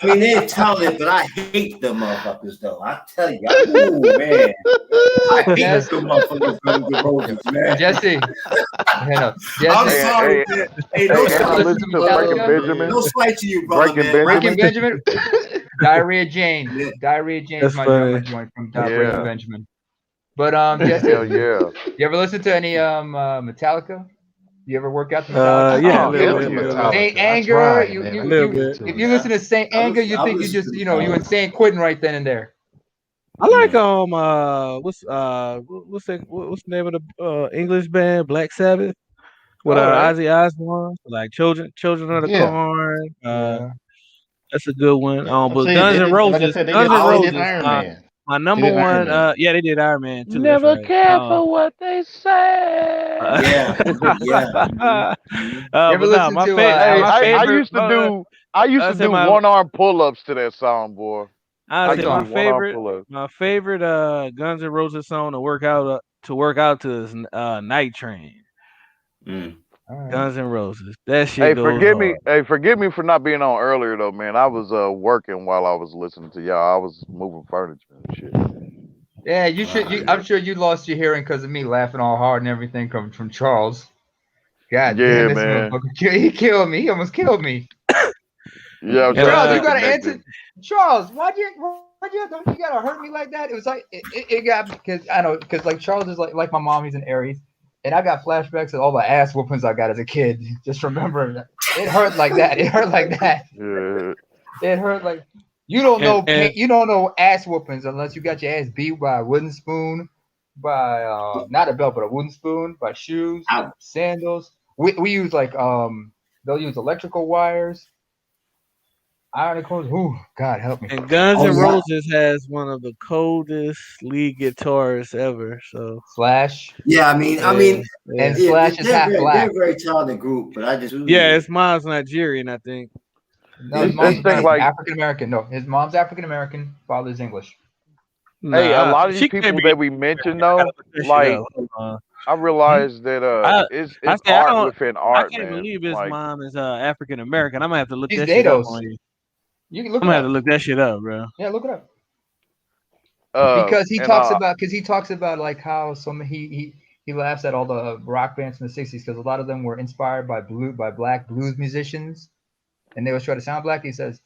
They're talented, but I hate the motherfuckers though. I tell you, ooh man, I hate Jess, the motherfuckers Guns N' Roses, man. Jesse. No, I'm Jesse. hey, sorry, hey, man. Hey, no hey, You and ever I slight listen to to listened you, to brother. Breaking Metallica? Benjamin, No slight to you, brother, Breaking man. Breaking Benjamin. Benjamin. Diarrhea Jane. Diarrhea Jane's that's my funny. joint from Breaking Yeah, Benjamin. But Jesse, hell yeah. you ever listen to any Metallica? You ever work out to Metallica? Yeah, a Oh, I little hell listen bit, to a yeah. little bit, Saint Metallica. I Anger. tried, You man. you I a little couldn't you. get bit. to If it. you listen to Saint Anger, you I think you listen just to you in Saint Quentin right then and there. I like mm, what's the name of the English band Black Sabbath with All right. Ozzy Osbourne, like Children of the Yeah. Corn. Yeah. That's a good one. I'm But saying they did, like I said, they did I they was did Iron Man. my They number did Iron one. Man. Yeah, they did Iron Man too. That's Never right. care for what they say. yeah, yeah. Mm-hmm, mm-hmm. You ever But no, listen to Hey, my Alice I Cooper? favorite. used to do I used I to say do my one arm pull ups to that song, boy. I I What say used to my do song? one arm favorite pull ups. my favorite Guns N' Roses song to work out to is Night Train. Mm. All right. Guns N' Roses. That shit goes hard. Hey, forgive me for not being on earlier though, man. I was working while I was listening to y'all. I was moving furniture and shit. Yeah, you should. Ah, I'm sure you lost your hearing because of me laughing all hard and everything coming from Charles. God damn, Yeah, this man. motherfucker! He killed me. He almost killed me. Yeah, I was And trying to Charles, stay you gotta connected. answer. Charles, why'd Like, yeah, don't you gotta hurt me like that? It was like it got because I know because like Charles is like my mom. He's an Aries, and I got flashbacks of all the ass whoopings I got as a kid. Just remember, it hurt like that. It hurt like that. Yeah. It hurt like you don't know pain. And You don't know ass whoopings unless you got your ass beat by a wooden spoon, by not a belt but a wooden spoon, by shoes, sandals. We use like they'll use electrical wires, iron clothes. Ooh, God help me. and Guns Oh N' yeah, Roses has one of the coldest lead guitarists ever. So Slash Yeah, yeah, and yeah, yeah, Slash is half they're black. a very talented group, but I just yeah. His mom's Nigerian, I think. No, his It's mom's thing like, African American. No, his mom's African American. Father's English. hey, a Nah, lot of these she can't people be. that we mentioned I gotta though, look that shit like up. Hold on. I Hmm? realized that I I it's say I art don't. within I art, can't man. believe his Like, mom is African American. I'm gonna have to look He's that shit up Dados. on you. You can look I'm it gonna have to up. look that shit up, bro. Yeah, look it up. and Because he talks about like how he laughs at all the rock bands from the '60s because a lot of them were inspired by black blues musicians and they always try to sound black. He says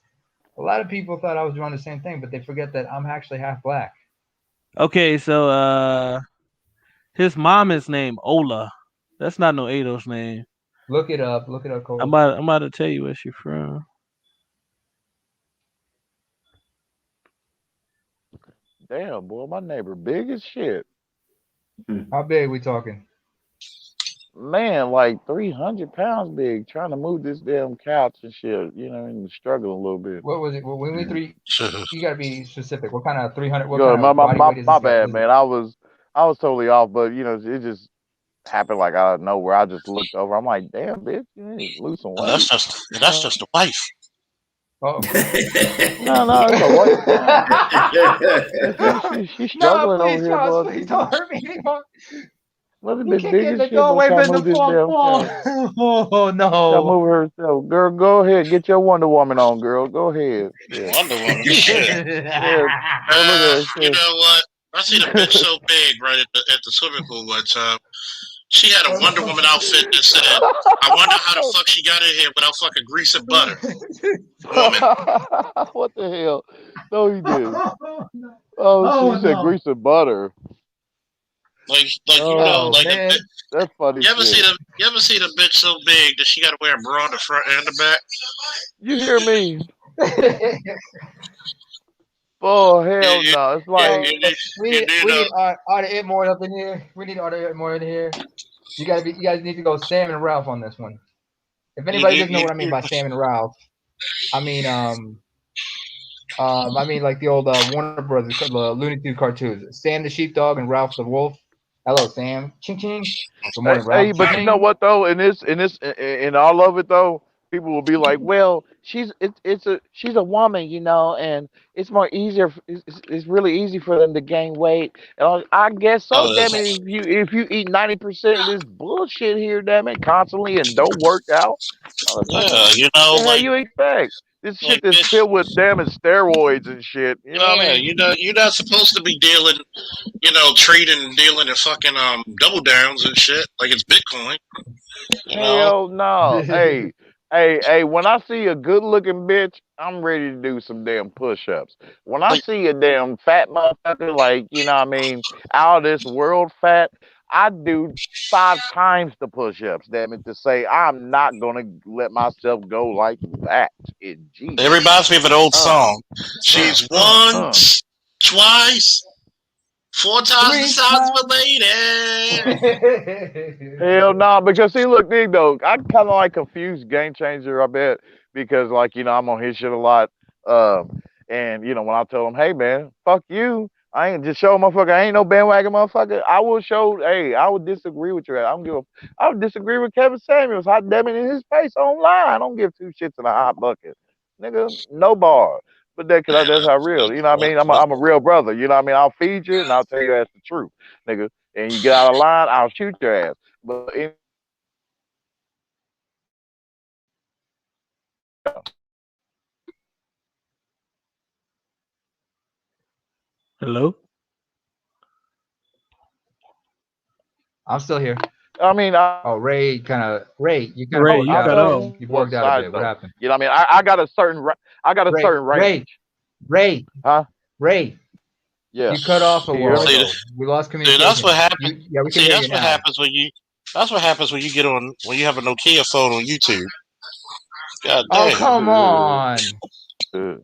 a lot of people thought I was doing the same thing, but they forget that I'm actually half black. Okay, so his mom is named Ola. That's not no Ado's name. Look it up. Look it up, I'm Cole. about I'm about to tell you where she from. damn boy, my neighbor big as shit. How big we talking? Man, like 300 pounds big, trying to move this damn couch and shit, and struggling a little bit. What was it? Well, when we three, you got to be specific. What kind of 300? What Good, kind my of my body my, weight is my this guy? bad, What is it? man. I was totally off, but it just happened like out of nowhere. I just looked over. I'm like, damn, bitch, you need to lose some That's weight. that's just the wife. Oh. No, it's a wife, man. She's No, struggling over please, here, Charles, boy. please don't hurt me anymore. Mother You bitch can't big get in as the shit, boy. doorway, Try to Mr. move this Fong damn Fong. couch. Oh Try to no. move herself. Girl, go ahead. Get your Wonder Woman on, girl. Go ahead. Shit. Wonder Woman. Shit. Yeah. Boy, look at You her. know what? I seen a bitch Shit. so big right at the swimming pool one time. She had a Wonder Woman outfit that said, "I wonder how the fuck she got in here without fucking grease and butter." Woman, What the hell? No, he didn't. Oh, shit. Oh You said no. grease and butter. like Oh, Oh like a man. that's funny shit. you ever seen a bitch so big that she got to wear a bra on the front and the back? You hear me? Oh, You, hell you, no. It's you, like, you, need, you do We know. need Artie It more up in here. We need Artie It more in here. You guys need to go Sam and Ralph on this one. If You, anybody you, doesn't know you, what I mean you, by Sam and Ralph, I mean I mean like the old Warner Brothers Looney Tunes cartoons. Sam the sheepdog and Ralph the wolf. Hello, Sam. Ching ching. Good hey, morning, hey, Ralph. Ching but you know ching. what though? In all of it though, people will be like, "Well, she's a woman, and it's more easier. It's really easy for them to gain weight." And I guess so. oh, Damn it, if you eat 90% of this bullshit here, damn it, constantly and don't work out, motherfucker, yeah, the hell you expect? This shit is bitch. filled with damn steroids and shit. You know what I Yeah, mean? you're not supposed to be dealing, trading and dealing in fucking double downs and shit like it's Bitcoin. You know, Hell no. Hey, when I see a good looking bitch, I'm ready to do some damn push ups. When I like see a damn fat motherfucker, like, what I mean, out of this world fat, I do 5 times the push ups, damn it, to say I'm not gonna let myself go like that. In it Jesus reminds me name. of an old Uh, song. uh, She's uh. once, twice, four times the Three size of a times. lady. Hell no, because see, look, dig though, I kind of like confused game changer. I bet because like I'm on his shit a lot, and when I tell him, hey man, fuck you, I ain't just show motherfucker, I ain't no bandwagon motherfucker. I will show, hey, I would disagree with you. I don't give a, I would disagree with Kevin Samuels, hot damn it in his face online. I don't give two shits in a hot bucket, nigga, no bar. But that's how real, you know what I What, mean? I'm a real brother, you know what I mean? I'll feed you and I'll tell you that's the truth, nigga. And you get out of line, I'll shoot your ass. But Hello, I'm still here. I mean, Oh, Ray, you kind of Ray, broke you I out a cut bit. off. told You what broke out a side bit. What though. happened? You know what I mean? I got a certain I got a Ray, certain Ray, range, Ray, huh? Ray, you cut Yes. off a Can you hear while me? ago. We lost See, that's communication. what happens. Yeah, we can See, hear you that's what now. happens when you. That's what happens when you get on when you have a Nokia phone on YouTube. God Oh, damn. come on. Uh,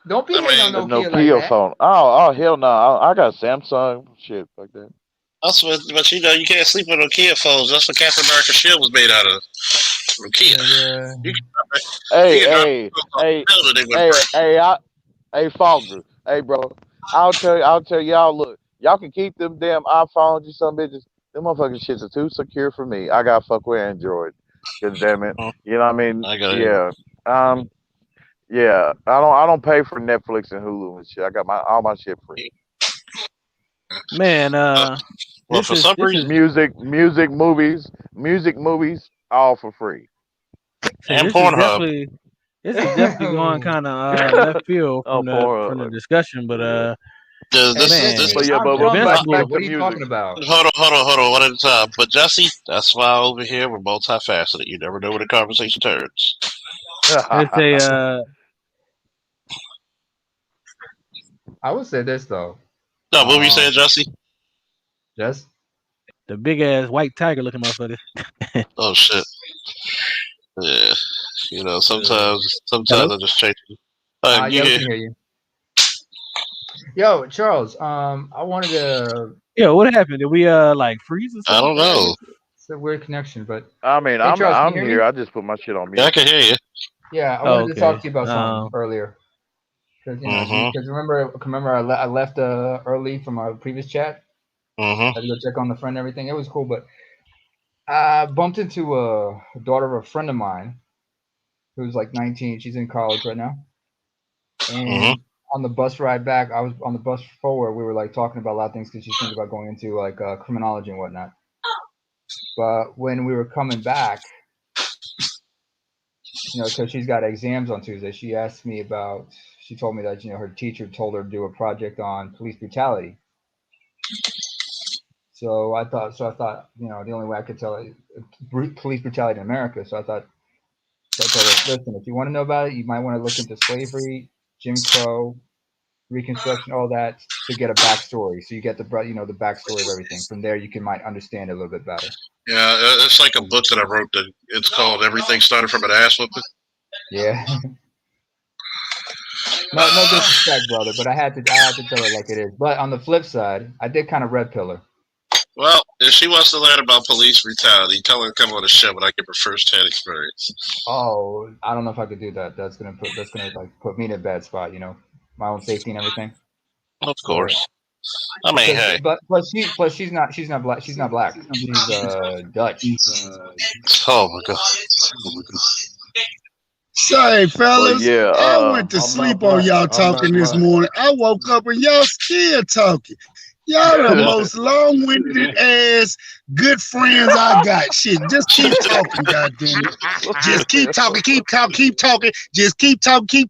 Don't be I hating on mean, a Nokia like Nokia that. phone. Oh hell no! I got Samsung shit like that. that's what. But you know, you can't sleep with Nokia phones. That's what Captain America's shield was made out of. Nokia. Nigga. You Hey, can drop hey, it off hey, the building, they wouldn't hey, break. hey, hey, Faulkner. Hey, bro. I'll tell y'all. Look, y'all can keep them damn iPhones. You some bitches. Them motherfucking shits are too secure for me. I got fuck with Android. Cause damn it, Oh, you know what I mean? I got it. Yeah. Yeah. I don't pay for Netflix and Hulu and shit. I got all my shit free. Man, Well, for some this is reason, Music, movies, all for free. see and Pornhub. this is definitely going kind of left field Oh, from the Pornhub. discussion, but Yeah. This is man, this But is. yeah, I'm but grown, back buddy. eventually, back What to are you music. talking about? Hold on, one at a time. But Jesse, that's why over here we're multifaceted. You never know where the conversation turns. it's a I would say this though. No, what were you saying, Um, Jesse? just the big ass white tiger looking motherfucker. Oh shit. Yeah. You know, sometimes Hello. I just change. You yeah, we hear? can hear you. Yo, Charles. I wanted to. Yeah, what happened? Did we like freeze or I something? don't know. It's a weird connection, but I mean, hey, Charles, can you I'm hear here. me? I just put my shit on Yeah, I mute. can hear you. Yeah, I Oh, wanted to talk okay. to you about something earlier. Because Mm-hmm. remember I left early from our previous chat. Mm-hmm. Had to go check on the friend and everything. It was cool, but I bumped into a daughter of a friend of mine who's like 19. She's in college right now. Mm-hmm. And on the bus ride back, I was on the bus forward. We were like talking about a lot of things because she's thinking about going into like criminology and whatnot. But when we were coming back, because she's got exams on Tuesday, she asked me about. She told me that her teacher told her to do a project on police brutality. So I thought, the only way I could tell it, police brutality in America. So I told her, listen, if you want to know about it, you might want to look into slavery, Jim Crow, Reconstruction, all that, to get a backstory. So you get the backstory of everything. From there, you might understand it a little bit better. Yeah, it's like a book that I wrote that it's called "Everything Started from an Ass Whooping." Yeah. No disrespect, brother, but I had to tell her like it is. But on the flip side, I did kind of red pill her. Well, if she wants to learn about police brutality, tell her to come on the show when I give her first-hand experience. Oh, I don't know if I could do that. That's gonna like put me in a bad spot. My own safety and everything. Of course. I mean, hey. But she's not black. She's not black. She's Dutch. Oh my god. Say, But fellas, yeah, I went to sleep on y'all talking this morning. I woke up and y'all still talking. Y'all the most long-winded ass good friends I got. Shit, just keep talking, goddamn it. Just keep talking, keep talking. Just keep talking.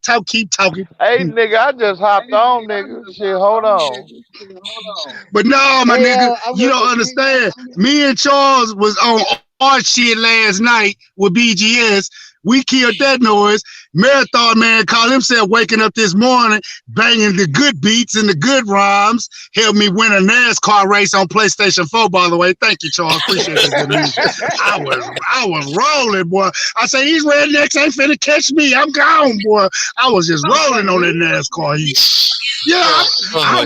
hey nigga, I just hopped on, nigga. Shit, hold on. But no, my nigga, I you don't understand. Me and Charles was on our shit last night with BGS. We killed that noise. Marathon Man called himself waking up this morning, banging the good beats and the good rhymes. Helped me win a NASCAR race on PlayStation 4, by the way. Thank you, Charles. Appreciate that good music. I was rolling, boy. I say, these rednecks ain't finna catch me. I'm gone, boy. I was just rolling on that NASCAR heat. Yeah, I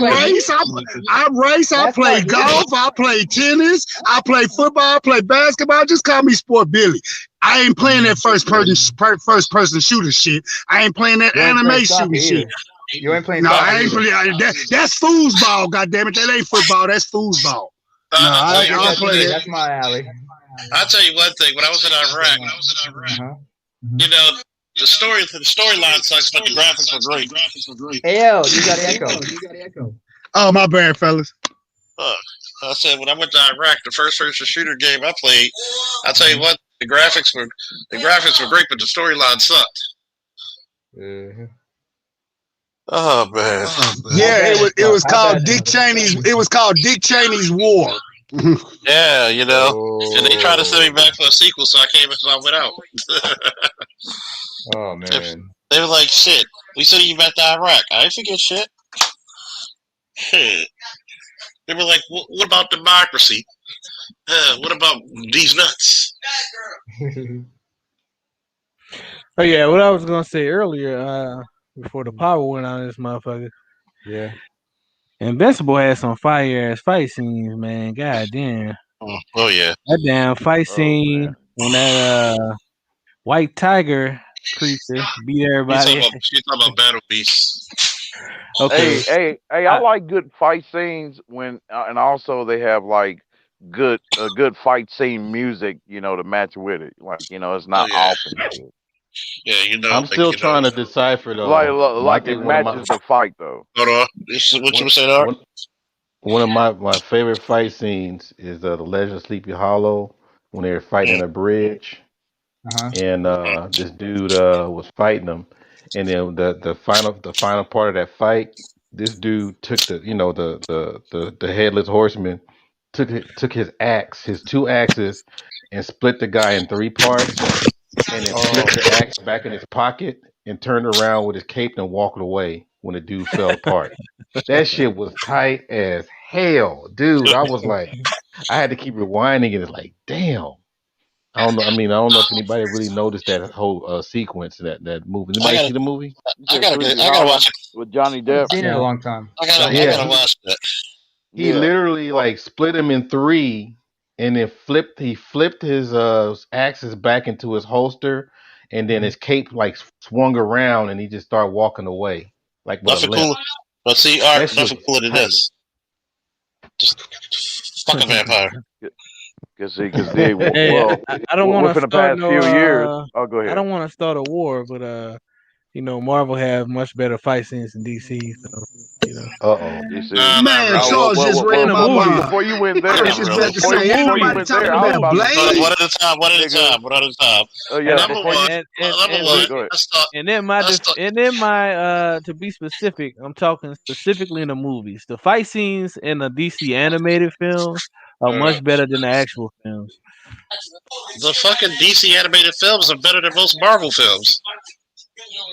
race, I play golf, I play tennis, I play football, I play basketball. Just call me Sport Billy. I ain't playing that first person shooter shit. I ain't playing that anime shooting shit. You ain't playing No, soccer I ain't playing that's foosball, goddammit. That ain't football, that's foosball. No, I don't play that. That's my alley. I'll tell you one thing. When I was in Iraq, you know, the storyline sucks, but the graphics were great. Hey, yo, you got echo. Oh, my bad, fellas. I said when I went to Iraq, the first person shooter game I played, I'll tell you what, the graphics were great, but the storyline sucked. Oh man. Yeah, it was called Dick Cheney's. It was called Dick Cheney's War. Yeah, and they tried to send me back for a sequel, so I came and I went out. Oh man. They were like, shit, we sent you back to Iraq. I didn't forget shit. Shit. They were like, what about democracy? What about these nuts? Oh yeah, what I was gonna say earlier, before the power went out, this motherfucker. Yeah. Invincible had some fire ass fight scenes, man. God damn. Oh yeah. That damn fight Oh scene man. when that white tiger creature beat everybody. You talking about Battle Beasts. Okay. Hey! I like good fight scenes when, and also they have like good fight scene music, to match with it. Like it's Oh not yeah. off and shit. Yeah, I'm like still trying to decipher Like though. I like it think one of my matches the fight though. hold on. What you one were saying, Art? one one of my favorite fight scenes is the Legend of Sleepy Hollow when they're fighting in a bridge Uh-huh. and this dude was fighting him, and then the final part of that fight, this dude took the headless horseman took his axe, his two axes, and split the guy in three parts, and then flipped Oh. the axe back in his pocket and turned around with his cape and walked away when the dude fell apart. That shit was tight as hell, dude. I was like, I had to keep rewinding it. It's like, damn. I don't know. I mean, I don't know if anybody really noticed that whole sequence in that movie. I Anybody gotta, see the movie? You I said gotta, Sleepy I gotta Hollow watch it. with Johnny I haven't Depp. seen it in a Yeah. long time. I Yeah, gotta watch that. he Yeah. literally Well, like split him in three, and then flipped his axes back into his holster, and then Mhm. his cape like swung around, and he just started walking away like with a Nothing limp. cool. But see, Art, That shit nothing was cooler than tight. this. Just fuck a vampire. cause they Hey, well I don't want to within the start past no. few years. Oh, go I ahead. don't want to start a war, but Marvel have much better fight scenes than DC. So Uh oh. You see. Not Man, really. Charles just in read the my movies, Before mind. you went I was Not there, just really. about to say, ain't before you nobody went talking there, in the I was about about movies, to say, One Blade. at a time. One at a nigga. time. One at a time. and Yeah, I, Number before one. you. Number and one. the Go ahead. Let's start. and in my Let's start. to be specific, I'm talking specifically in the movies. The fight scenes in the DC animated films are Uh, much better than the actual films. the fucking DC animated films are better than most Marvel films.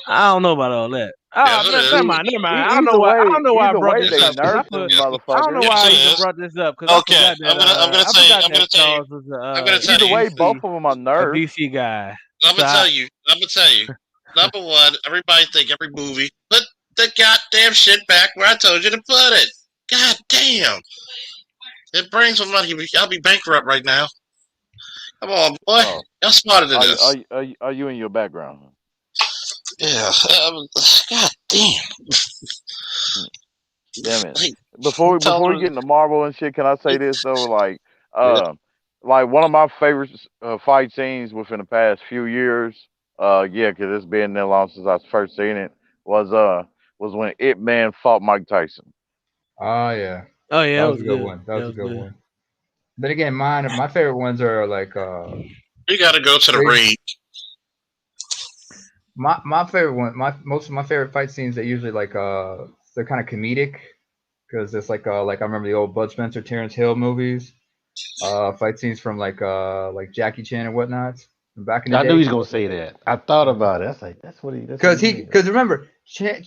I don't know about all that. Yes, it Never is. mind, never mind. I don't know why. I don't know why I Either brought way, this they up because nerfed them Yes, I don't know motherfuckers. yes, why it I even is. brought this up because Okay, I'm gonna I tell you. forgot that Charles was I'm gonna tell Either you. way, both of them are a nerfed. DC guy. I'm So gonna tell you. I'm gonna tell you. Number one, everybody think every movie put the goddamn shit back where I told you to put it. God damn, it brings some money. Y'all be bankrupt right now. Come on, boy. Oh, Y'all smarter than are this. are you in your background? Yeah. God damn. Hmm. Damn it! Like, tell Before we them. get into Marvel and shit, can I say this though? Uh, like one of my favorite fight scenes within the past few years. Yeah, because it's been that long since I first seen it. Was when Ip Man fought Mike Tyson. Oh yeah. oh yeah, That it was was a good good. one. That That was a was good good. one. But again, my favorite ones are like You gotta go to the Ray- raid. my favorite one. My most of my favorite fight scenes they usually like they're kind of comedic because it's like I remember the old Bud Spencer, Terrence Hill movies, fight scenes from like Jackie Chan and whatnot from back in the I knew he day. was gonna say that. I thought about it. That's like that's what he means. Because remember, Jackie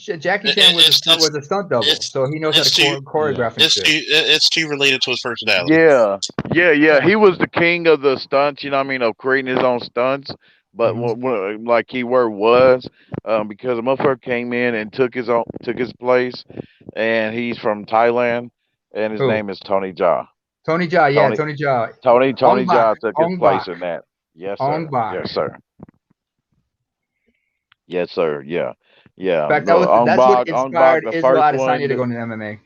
Chan was a It's stunt was a stunt double, it's so he knows how to it's too Yeah. choreograph and shit. it's too related to his personality. Yeah, yeah. Yeah. He was the king of the stunts. You know what I mean? Of creating his own stunts. But hmm like keyword was, because a motherfucker came in and took his place, and he's from Thailand, and his Who? name is Tony Jaa. Tony Jaa. Yeah, Tony Tony Jaa. Tony Ong Bak. Jaa took his Ong place Bak. in that. Yes, Ong sir. Bak. Yes, sir. Yes, sir. Yeah, In yeah. fact, The that's what Ong Bak, inspired the Israel first Adesanya one. to go into MMA.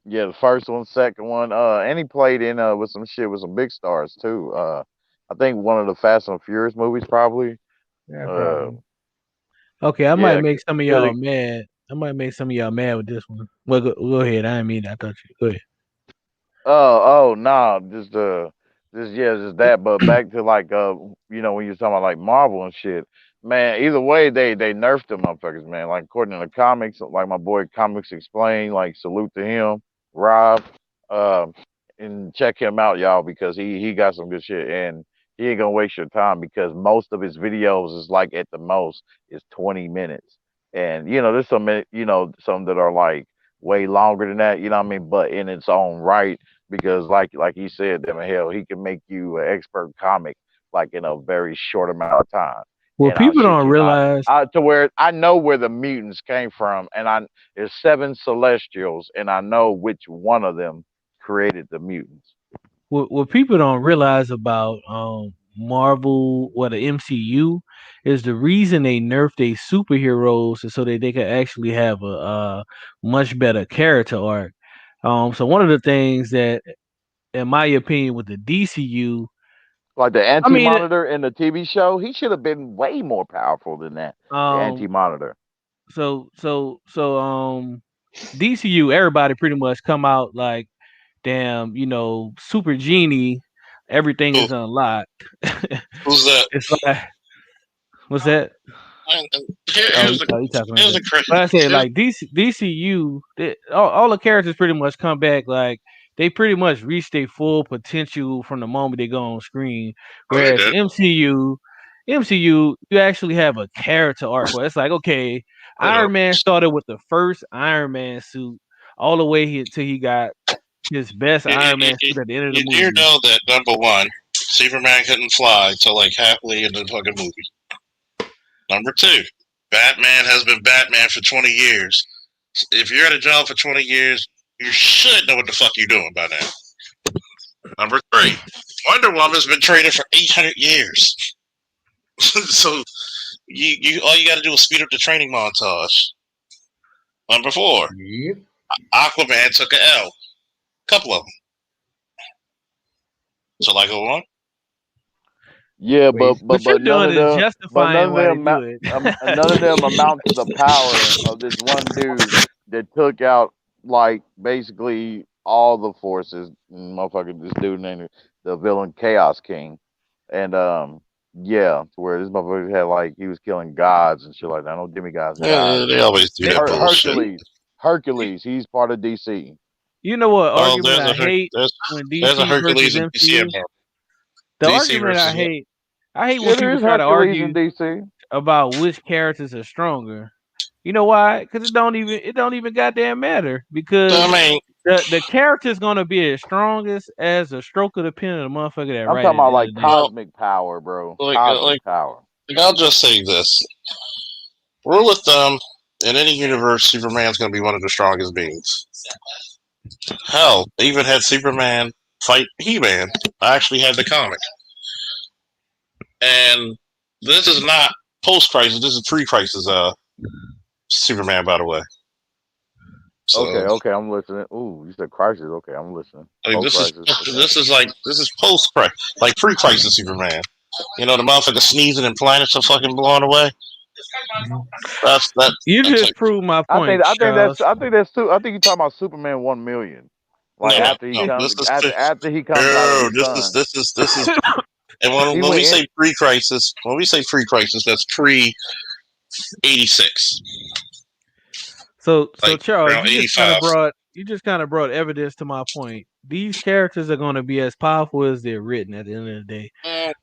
Yeah, the first one, second one. And he played in with some shit with some big stars too. I think one of the Fast and Furious movies probably. Yeah, Uh, probably. Okay, I might yeah, make some of cause y'all mad. I might make some of y'all mad with this one. Well, go ahead. I didn't mean that. I thought you go ahead. oh no, just that. But back to like when you're talking about like Marvel and shit, man. Either way, they nerfed them motherfuckers, man. Like according to the comics, like my boy Comics Explain, like salute to him, Rob, um, and check him out, y'all, because he got some good shit, and he ain't gonna waste your time because most of his videos is like at the most is 20 minutes. And there's some some that are like way longer than that. But in its own right, because like he said, damn hell, he can make you an expert comic like in a very short amount of time. Well, And I'll people shit don't you not, realize. to where I know where the mutants came from, and there's 7 Celestials, and I know which one of them created the mutants. What people don't realize about Marvel or the MCU is the reason they nerfed their superheroes is so that they could actually have a much better character arc. So one of the things that, in my opinion, with the DCU, Like the I mean, Anti-Monitor in the TV show, he should have been way more powerful than that. The um, Anti-Monitor. so DCU, everybody pretty much come out like, damn, super genie, everything Who, is unlocked. who's that? It's like, what's that? Oh, Here's the you talking about here's that? the cra- But I said here's, like DCU, all the characters pretty much come back like they pretty much reach their full potential from the moment they go on screen. oh, they Whereas did. MCU, you actually have a character arc where it's like, okay, You know, Iron Man started with the first Iron Man suit all the way till he got his best you, you, Iron you, Man suit at the end of the you do movie. know that number one, Superman couldn't fly till like halfway in the fucking movie. Number two, Batman has been Batman for 20 years. If you're at a job for 20 years, you should know what the fuck you're doing by now. Number three, Wonder Woman's been traded for 800 years. So you all you got to do is speed up the training montage. Number four, Yep. Aquaman took a L. Couple of them. So I go on. Yeah, Wait. but What you're none doing of is them, but justifying why they do it. none of them amount to the power of this one dude that took out like basically all the forces. Motherfucker, this dude named the villain Chaos King, and yeah, to where this motherfucker had like he was killing gods and shit like that. No demigods, gods. They always do that bullshit. Hercules, he's part of DC. You know what Well, argument I hate when there's a DC versus Hercules in DC MCU? about The DC argument versus I hate when Yeah, there people is try to Hercules in argue DC. about which characters are stronger. You know why? Because it don't even goddamn matter. I Because mean, the character's gonna be as strongest as a stroke of the pen of the motherfucker that I'm write talking it at about the end like of the day. well, cosmic power, bro. like, Cosmic power. I'll just say this: rule of thumb, in any universe, Superman's going to be one of the strongest beings. Hell, they even had Superman fight He-Man. I actually had the comic, and this is not post-crisis. This is pre-crisis. Superman, by the way. So, Okay, I'm listening. Ooh, you said crisis. Okay, I'm listening. like, Post crisis. Okay. this is post-crisis, like pre-crisis Superman. You know, the motherfucker sneezing and planets are fucking blown away. That's that. You That's just like proved my point, Charles. I think that's too. I think you're talking about Superman 1,000,000. Like after he no. comes, This is after he comes out of no. the sun. This is. And He when we went in. say pre-crisis, that's pre-86, So like Charles, around 85. you just kind of brought evidence to my point. These characters are going to be as powerful as they're written at the end of the day.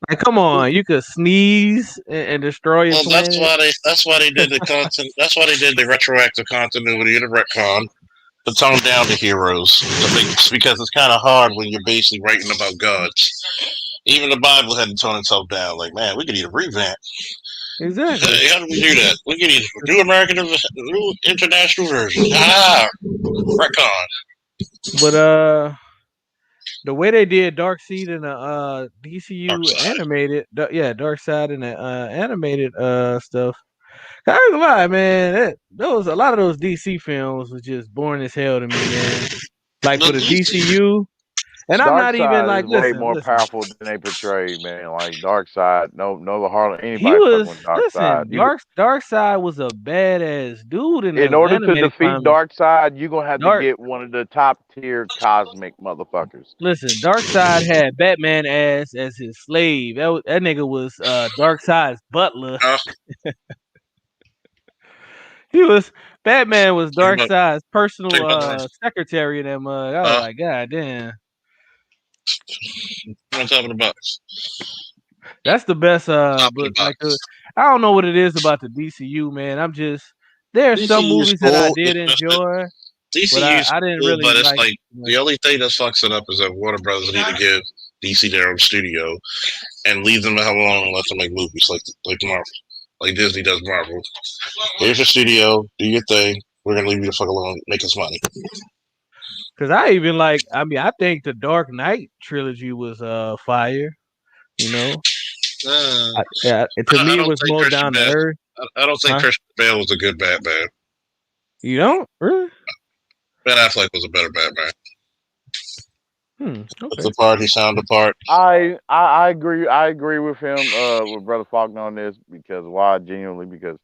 Like, come on, you could sneeze and destroy your Well, planet. that's why they did the content. That's why they did the retroactive continuity of the retcon to tone down the heroes. Because it's kind of hard when you're basically writing about gods. Even the Bible had to tone itself down. Like, man, we could need a revamp. Exactly. How do we do that? We could either do new international version. Retcon. But the way they did Darkseid in the DCU Dark animated, Darkseid in the animated stuff. I ain't gonna lie, man. A lot of those DC films was just boring as hell to me, man. Like for the DCU, and I'm not even Darkseid like, is way listen. more powerful than they portrayed, man. Like Darkseid, no hardly He anybody fucking was with Darkseid. Darkseid was a badass dude in In those order to animated defeat comics. Darkseid, you're gonna have to Dark get one of the top tier cosmic motherfuckers. Listen, Darkseid had Batman ass as his slave. That nigga was Darkseid's butler. Batman was Darkseid's personal secretary in that mug. I was like, God damn. On top of the box. That's the best. But like I don't know what it is about the DCU, man. There are some DCU's movies that I cool. did enjoy, but DCU's I didn't cool, really but it's like like it too much. the only thing that fucks it up is that Warner Brothers need to give DC their own studio and leave them the hell alone and let them make movies like Marvel, like Disney does Marvel. Here's your studio, do your thing. We're gonna leave you the fuck alone, make us money. Because I even like, I mean, I think the Dark Knight trilogy was fire. You know, Uh, yeah, to me I it don't was think more Christian down to Bale. earth. I don't think Huh? Christian Bale was a good Batman. You don't really? Ben Affleck was a better Batman. With Okay. the part, he sounded the part. I agree. I agree with him, with Brother Faulkner on this because why? Genuinely, because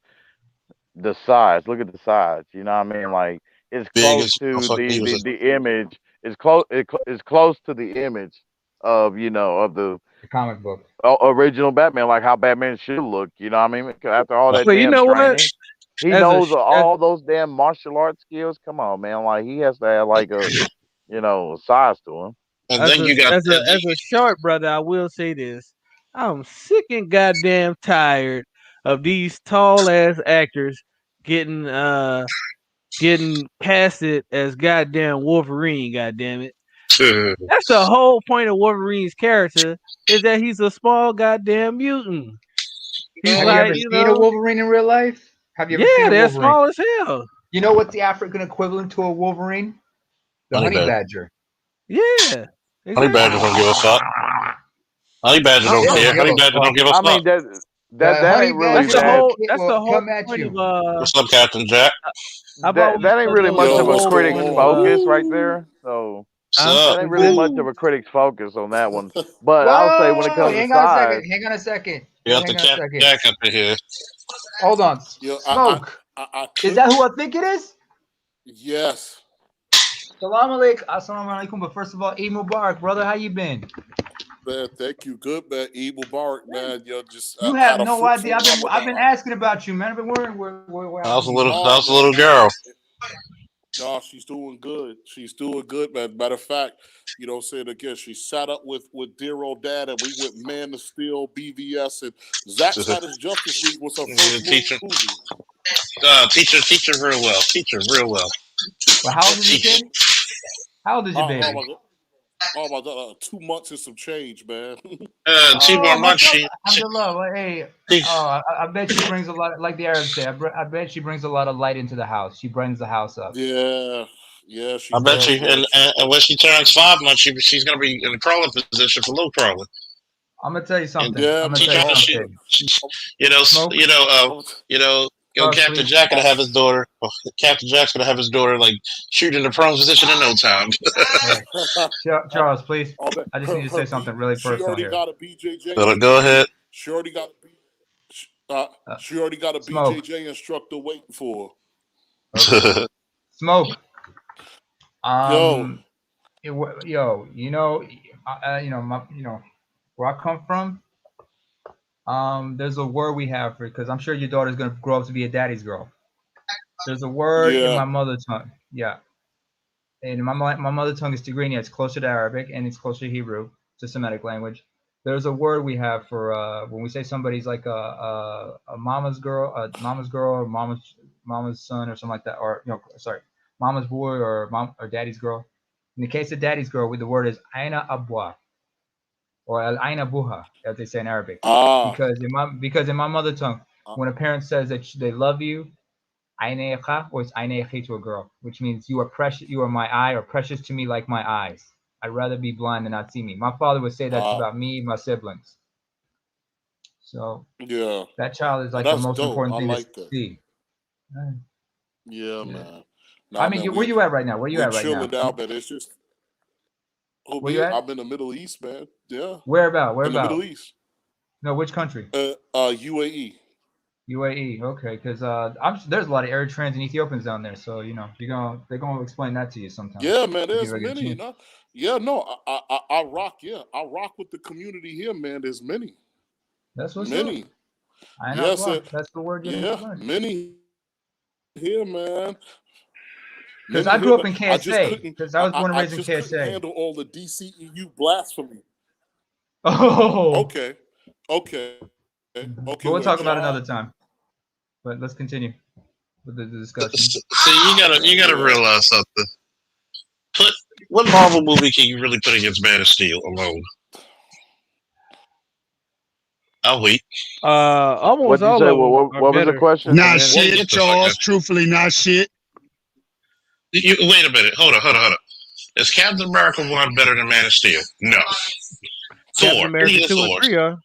the size. Look at the size. You know what I mean? Like it's Big close as to fuck. He was the image. It's close. It's close to the image of of the The comic book. original Batman, like how Batman should look. You know what I mean? After all that Well, you damn know what? training, he As a knows sh- all those damn martial arts skills. Come on, man! Like he has to have like a size to him. and then you got and then as a short brother, I will say this: I'm sick and goddamn tired of these tall ass actors getting getting casted as goddamn Wolverine. Goddamn it! That's the whole point of Wolverine's character is that he's a small goddamn mutant. He's Have you like, ever seen a Wolverine in real life? Have you ever seen yeah, a they're Wolverine? small as hell. You know what's the African equivalent to a Wolverine? The honey honey badger. badger. Yeah, Honey badger exactly. don't give a fuck. Honey badger don't They don't care. give Honey a badger don't fuck. give a I fuck. mean that Honey ain't really That's the badger that whole. That's the will whole come at point of you. What's up, Captain Jack? I've always that ain't felt really that was much the Yo, of a what's whole going critic's point of on? focus right there. So What's huh? that up? ain't What's really that? much of a critic's focus on that one. But I'll say when it Whoa! comes to Hang on a second. size, Hang on a second. You got the Hang on a Captain second. Jack up in here. Hold on. Yo, Smoke. I Is could. that who I think it is? Yes, Salam alaikum. Assalamu alaikum. But first of all, Eid Mubarak, brother. How you been? man. Thank you. Good, man. Eid Mubarak, man. Yo, just You have had a no idea. fruitful I've been Ramadan. asking about you, man. I've been wondering where That was a you little. been. That Oh was a man, little girl. no, she's doing good. She's doing good, man. Matter of fact, saying again, she sat up with dear old dad, and we went Man of Steel, BVS, and Zack Snyder's Justice League was her first Teach her, movie. teach her real well. Teach her real well. Well, how old is your Teach. kid? How old is your Oh, oh baby? my god. Oh my god, 2 months and some change, man. 2 more Oh, months. mashallah, alhamdulillah. Well, hey, She, I bet she brings a lot, like the Arabs say. I bet she brings a lot of light into the house. She brings the house up. Yeah, yeah, I she bet does, you. man. And when she turns 5 months, she's gonna be in the crawling position for low crawling. I'm gonna tell you And something. Yeah, I'm gonna teach tell her you how man. she, something. you know, Smoke, you know, Charles, Captain please. Jack gonna have his daughter. Captain Jack's gonna have his daughter like shooting the prone position in no time. Hey, Charles, please. Oh, man. I just need Her, to her say B, something really she personal already here. got a BJJ So go instructor. ahead. She already got uh, Uh, she already got a Smoke. BJJ instructor waiting for Okay. Smoke. her. Yo, Yo, where I come from. There's a word we have for it because I'm sure your daughter's gonna grow up to be a daddy's girl. There's a word in yeah. my mother tongue. Yeah, and my mother tongue is Tigrinya. It's closer to Arabic and it's closer to Hebrew. It's a Semitic language. There's a word we have for when we say somebody's like a mama's girl, or mama's son, or something like that, or sorry, mama's boy or mom or daddy's girl. In the case of daddy's girl, the word is aina abwa or al aina buha, as they say in Arabic. Ah. Because in my mother tongue, Uh, when a parent says that they love you, Ainecha, or it's Ainechi to a girl, which means you are precious, you are my eye, or precious to me like my eyes. I'd rather be blind than not see me. My father would say that about me, my siblings. So yeah. that child is Oh, like the that's most dope. important I thing to like that. see. Yeah, Yeah. man. I Nah, mean, man, where you at right now? Where you we at right now? chilling out, man. It's just Where you me. at? I'm in the Middle East, man. Yeah, Where about? Where in the Middle about? East. No, which country? UAE. UAE. Okay, because there's a lot of Eritreans and Ethiopians down there, so they're gonna explain that to you sometime Yeah, man. if you There's ever get a many. chance. No, yeah, no. I rock. Yeah, I rock with the community here, man. There's many, That's what's up. many. I know, Yes, blah. That's the word you need to yeah, learn. many here, man. Because Many I here, grew up man. in I just KSA. couldn't. Because I was born and I raised in just couldn't KSA. handle all the DCEU blasphemy. Oh, Okay, okay, but okay. we'll Well, talk about it John. another time. But let's continue. with the discussion. See, you gotta realize something. Put what Marvel movie can you really put against Man of Steel alone? I'll wait. Almost What'd you all say? of them are What was the better question? than Not Man of Well, shit, Steel. get the fuck out. Charles. Truthfully, not shit. Wait a minute. Hold on. Is Captain America 1 better than Man of Steel? No. Captain Thor. Any America of the 2 and Thors. 3 are.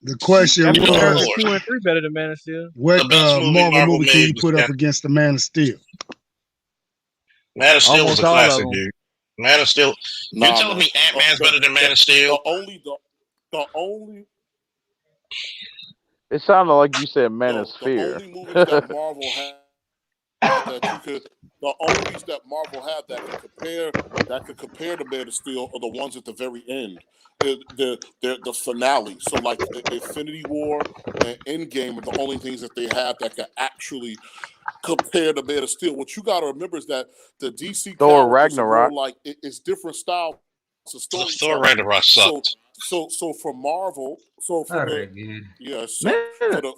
The question Captain Any of the America was, 2 Thors. and 3 better than Man of Steel. what The best movie Marvel Marvel movie can made you was put up against the Man of Steel? Man of Steel was Almost a all of classic, them. dude. Man of Steel. You're Nah, telling man. me Ant-Man's better than Man of Steel? The only It sounded like you said the Manosphere. only movies that Marvel had that you could the only movies that Marvel had that could compare to Man of Steel are the ones at the very end. The finale. So like Infinity War and Endgame are the only things that they have that could actually compare to Man of Steel. What you gotta remember is that the DC Thor characters are more Ragnarok. like it's different styles of Thor storytelling. Ragnarok So sucked. so for Marvel, so for All the right, good. yeah, so Man,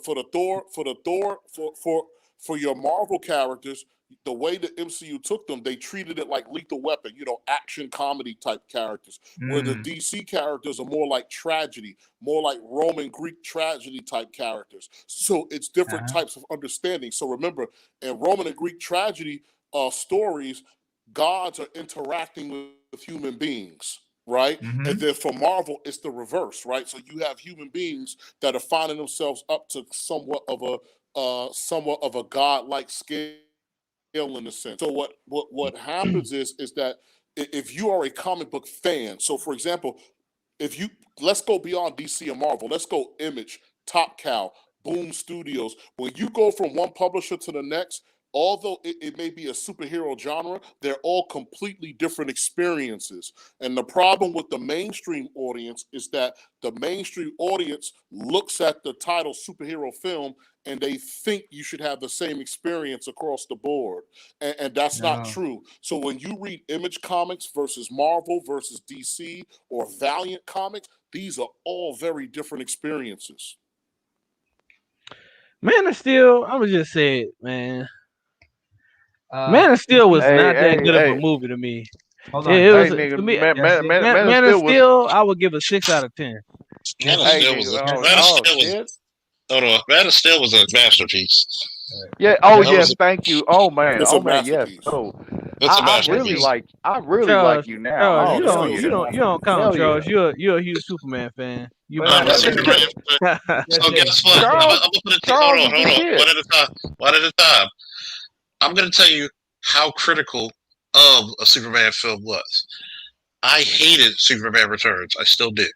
for your Marvel characters, the way the MCU took them, they treated it like Lethal Weapon, action comedy type characters. Where the Mm, DC characters are more like tragedy, more like Roman Greek tragedy type characters. So it's different uh-huh. types of understanding. So remember, in Roman and Greek tragedy stories, gods are interacting with human beings, right? And Mm-hmm. then for Marvel, it's the reverse, right? So you have human beings that are finding themselves up to somewhat of a godlike scale in a sense. So what happens is that if you are a comic book fan, so for example, if you let's go beyond DC and Marvel, let's go Image, Top Cow, Boom Studios. When you go from one publisher to the next, although it may be a superhero genre, they're all completely different experiences. And the problem with the mainstream audience is that the mainstream audience looks at the title superhero film and they think you should have the same experience across the board. And that's not No. true. So when you read Image Comics versus Marvel versus DC or Valiant Comics, these are all very different experiences. Man of Steel, I would just say it, man. Uh, Man of Steel was Hey, not that hey, good of a hey, movie to me. hold It on. was hey, nigga, to me. Jesse. Man of Man of Steel was. Steel, I would give a 6 out of 10. Man of Hey, Jesse. Steel was nigga, Man of Jesse. oh Steel was shit. hold on. Man of Steel was a masterpiece. All right. Yeah. Oh That yeah. was Jesse. Thank you. Oh man. It's a Oh man. Yes. masterpiece. Oh, that's a Jesse. masterpiece. I really like Charles, you now. Charles, Man Oh of hell Steel is a yeah. you don't count, Hell yeah. Charles. You're a huge Superman fan. You Man, I'm a biased. Superman. So Jesse. guess what? I'm Jesse. Charles, gonna put it. Hold Charles on, is the One shit. at a time. One at a time. I'm gonna tell you how critical of a Superman film was. I hated Superman Returns. I still do.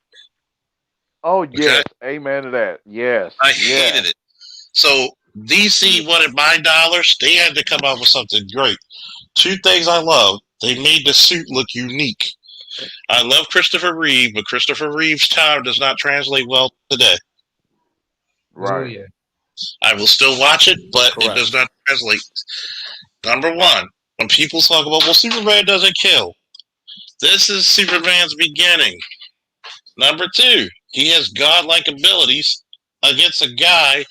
Oh Okay, yes. Amen to that. Yes. I Yes. hated it. So Yeah. DC wanted my dollars. They had to come up with something great. Two things I love. They made the suit look unique. I love Christopher Reeve, but Christopher Reeve's time does not translate well today. Oh Right. yeah. I will still watch it, but it Correct. does not translate. Number one, when people talk about, well, Superman doesn't kill, this is Superman's beginning. Number two, he has godlike abilities against a guy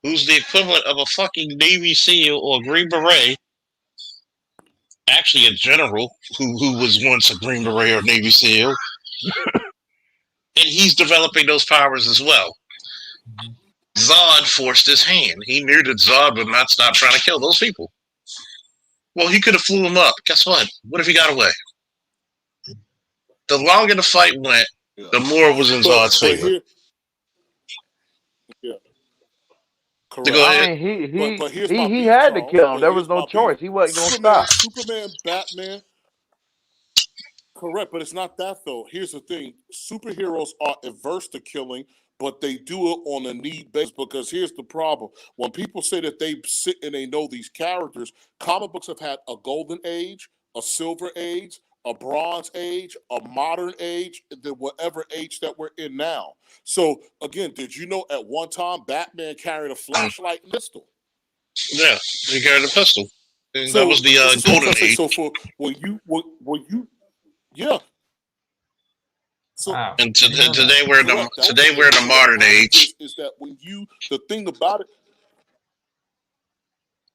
who's the equivalent of a fucking Navy SEAL or Green Beret, actually a general who was once a Green Beret or Navy SEAL, and he's developing those powers as well. Mm-hmm. Zod forced his hand. He knew that Zod would not stop trying to kill those people. Well, he could have flew him up. Guess what? What if he got away? The longer the fight went, Yeah. the more it was in But Zod's but favor. here, yeah, To go correct. I ahead. mean, But here's my he beef, had to Charles. kill him. But There was here's no my beef. choice. He wasn't gonna stop. Superman, Batman. Correct, but it's not that though. Here's the thing: superheroes are averse to killing, but they do it on a need basis. Because here's the problem: when people say that they sit and they know these characters, comic books have had a golden age, a silver age, a bronze age, a modern age, the whatever age that we're in now. So again, did you know at one time Batman carried a flashlight and pistol? Yeah, he carried a pistol. And that was So, the so what I'm trying golden to say, age. so for when you, yeah, so Wow. And I didn't know that. today we're in the correct. That was the age. So what modern happens age. is that when you the thing about it,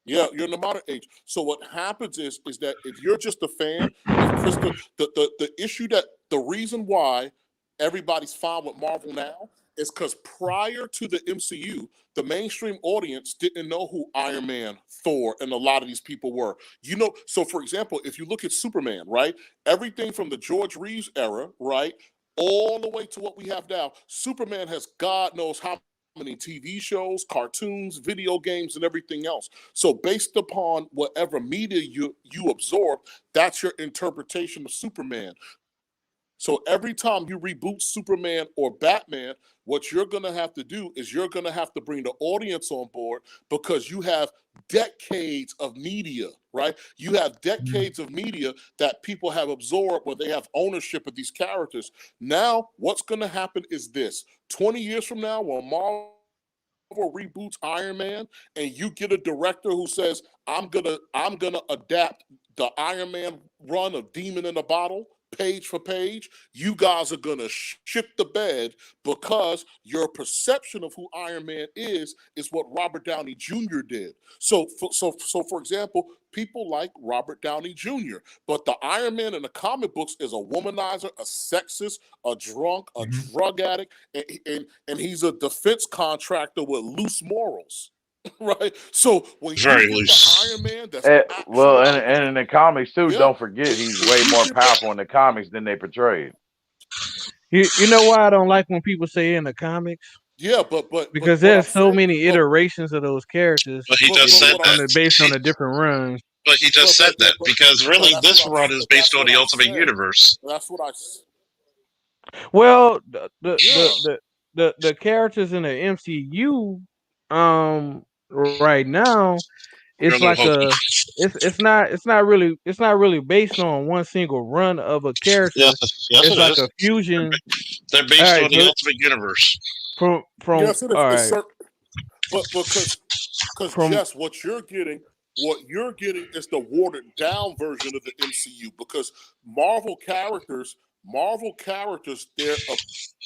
Yeah, you're in the modern age. So what happens is that if you're just a fan of Krista, the issue that the reason why everybody's fine with Marvel now is because prior to the MCU, the mainstream audience didn't know who Iron Man, Thor, and a lot of these people were. You know, so for example, if you look at Superman, right? Everything from the George Reeves era, right? All the way to what we have now, Superman has God knows how many TV shows, cartoons, video games, and everything else. So based upon whatever media you absorb, that's your interpretation of Superman. So every time you reboot Superman or Batman, what you're going to have to do is you're going to have to bring the audience on board because you have decades of media, right? You have decades of media that people have absorbed where they have ownership of these characters. Now, what's going to happen is this 20 years from now, when Marvel reboots Iron Man and you get a director who says, I'm gonna adapt the Iron Man run of Demon in a Bottle page for page, you guys are gonna shit the bed because your perception of who Iron Man is what Robert Downey Jr. did. So for example, people like Robert Downey Jr., but the Iron Man in the comic books is a womanizer, a sexist, a drunk, a drug addict, and he's a defense contractor with loose morals. Right? So when you Very get the loose. Iron Man that's Well, actually and in the comics too, yeah, don't forget he's when way you more get the powerful in the comics than they portrayed. You know why I don't like when people say in the comics? yeah, but Because what there's I'm so saying, many iterations of those But characters he just said what I'm on that. the based on He, the different runs. but he just said that because but really that's what this I'm run is but based that's on what the I Ultimate said. Universe. That's what I Well, yeah. the characters in the MCU right now, it's You're a little like hokey. it's not really based on one single run of a character. Yes, It's it like a is. fusion. They're All based right, on the so Ultimate Universe. from Yes, it is. all It's right certain, but because from Jess, what you're getting is the watered down version of the MCU because Marvel characters, their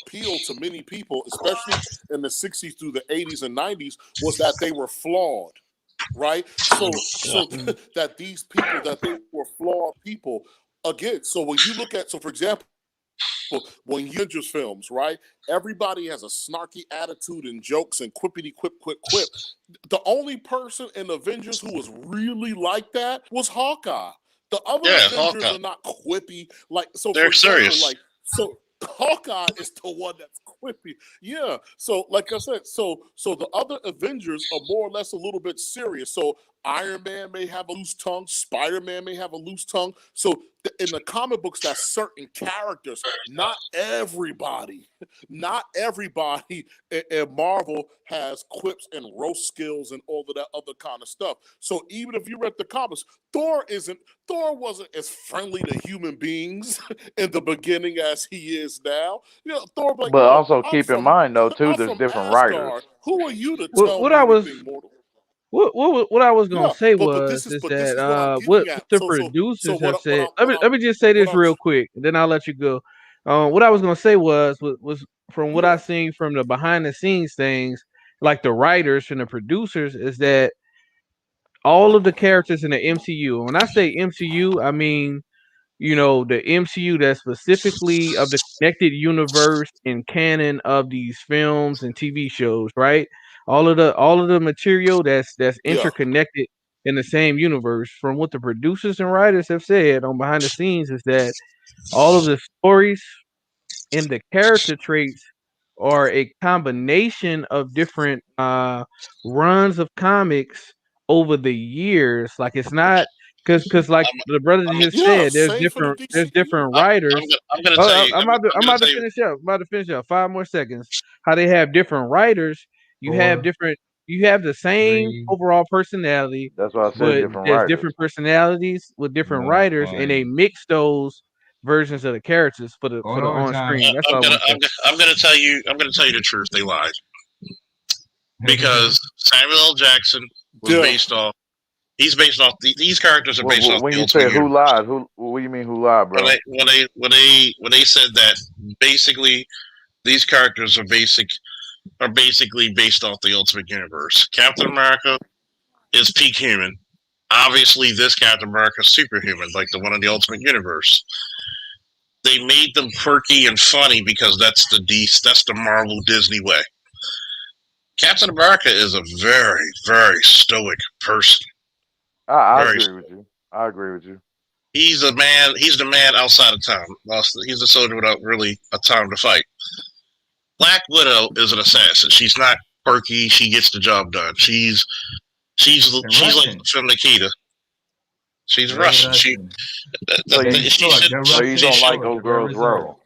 appeal to many people, especially in the 60s through the 80s and 90s, was that they were flawed, right? So that these people that they were flawed people. Again, so when you look at, so for example, when you just films, right? Everybody has a snarky attitude and jokes and quippity quip quip quip. The only person in Avengers who was really like that was Hawkeye. The other Yeah, Avengers Hawkeye. are not quippy. Like, so for They're example, serious. like, so Hawkeye is the one that's quippy. Yeah. So, like I said, so the other Avengers are more or less a little bit serious. So Iron Man may have a loose tongue, Spider-Man may have a loose tongue. So in the comic books, that's certain characters, not everybody. Not everybody in Marvel has quips and roast skills and all of that other kind of stuff. So even if you read the comics, Thor wasn't as friendly to human beings in the beginning as he is now. You know, Thor like, But yo, also keep in mind though too, I'm there's from different writers. Asgard. Who are you to what tell what me I was anything mortal? what I was gonna Yeah, say but was is but this that is what I'm what getting at. the So producers have what said. I'm what I'm Let me just say what this I'm real quick, and then I'll let you go. What I was gonna say was from what I yeah seen from the behind the scenes things, like the writers and the producers, is that all of the characters in the MCU. When I say MCU, I mean the MCU that's specifically of the connected universe and canon of these films and TV shows, right? All of the material that's yeah interconnected in the same universe. From what the producers and writers have said on behind the scenes is that all of the stories and the character traits are a combination of different runs of comics over the years. Like it's not because like I'm, the brother I'm, just yeah. said, Same for the there's DCU. different writers. I'm gonna tell you. I'm I'm gonna about to tell you. finish up. I'm about to finish up. 5 more seconds. How they have different writers. You have 4, different. You have the same 3, overall personality, That's why I said but different there's writers. different personalities with different 1. writers, and they mix those versions of the characters for Going the on overtime. screen. That's all I want to say. I'm gonna tell you. I'm gonna tell you the truth. They lied because Samuel L. Jackson was Yeah, based off. He's based off these characters are based off When the you Ultimate say who Universe. lied, who what do you mean who lied, When bro? they said that basically these characters are basically based off the Ultimate Universe. Captain America is peak human. Obviously, this Captain America is superhuman, like the one in the Ultimate Universe. They made them quirky and funny because that's the Marvel Disney way. Captain America is a very, very stoic person. I Very. agree with you. I agree with you. He's a man. He's the man outside of town. He's a soldier without really a time to fight. Black Widow is an assassin. She's not quirky. She gets the job done. She's like from Nikita. She's They're Russian. Russian. So They you She sword. should. They're so you Russian don't like sword. old They're girls reserved. roll.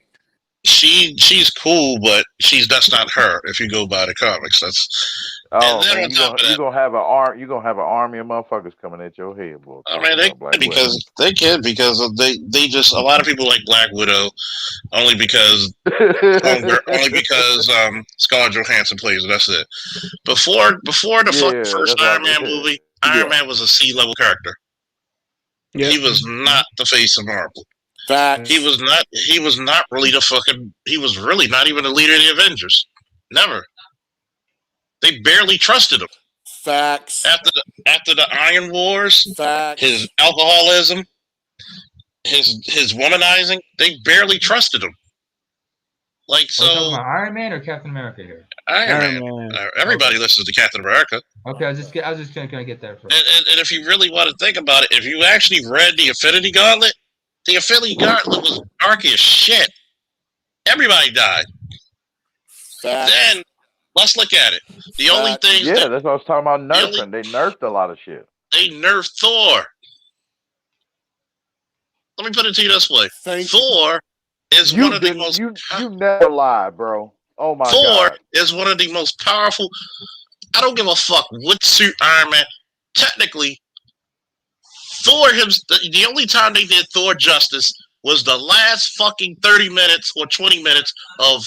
She's cool, but that's not her. If you go by the comics, that's. And Oh then man, on top of that, you gonna have an army of motherfuckers coming at your head, boy. I Talking mean, about Black Widow. they can because they just a lot of people like Black Widow only because Scarlett Johansson plays it. That's it. Before the fucking Yeah, first that's Iron all. Man movie, Iron Yeah. Man was a C-level character. Yep. He was not the face of Marvel. Facts. He was not. He was not really the fucking. He was really not even the leader of the Avengers. Never. They barely trusted him. Facts. After the Iron Wars, Facts. his alcoholism, his womanizing, they barely trusted him. Like Are we talking so, about Iron Man or Captain America here? Iron Man. Everybody listens to Captain America. Okay, I was just gonna get that first. And if you really want to think about it, if you actually read the Infinity Gauntlet was dark as shit. Everybody died. Facts. Then let's look at it. The only things Yeah, that's what I was talking about nerfing. They nerfed a lot of shit. they nerfed Thor. Let me put it to you this way: Thor is one of the most. You never lie, bro. Oh my Thor god. is one of the most powerful. I don't give a fuck what suit Iron Man. Technically, the only time they did Thor justice was the last fucking 30 minutes or 20 minutes of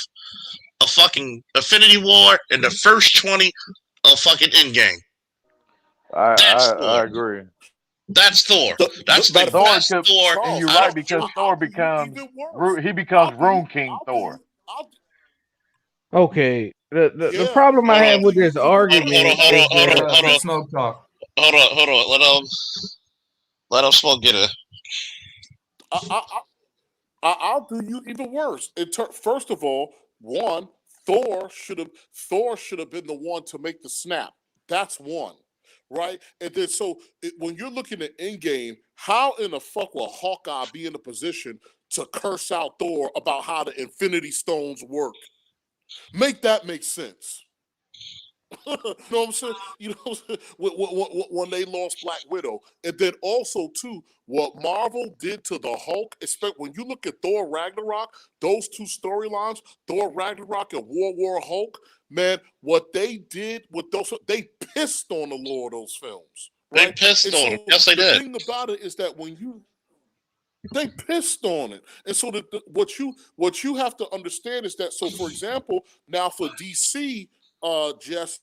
a fucking Infinity War and the first 20 of fucking Endgame. I agree. That's Thor. That's the best Thor. And you're right, because Thor becomes Rune King Thor. Okay. The problem I have with this argument Hold on. Smoke talk. Hold on. Let him smoke get it. I'll do you even worse. First of all, Thor should have been the one to make the snap. That's one, right? And then when you're looking at Endgame, how in the fuck will Hawkeye be in a position to curse out Thor about how the Infinity Stones work? Make that make sense. You know what I'm saying? You know when they lost Black Widow, and then also too what Marvel did to the Hulk. Especially when you look at Thor Ragnarok, those two storylines, Thor Ragnarok and War Hulk, man, what they did with those, they pissed on the lore of those films. Right? They pissed on them. Yes, they did. The thing about it is that they pissed on it, and so what you have to understand is that. So, for example, now for DC, Jess,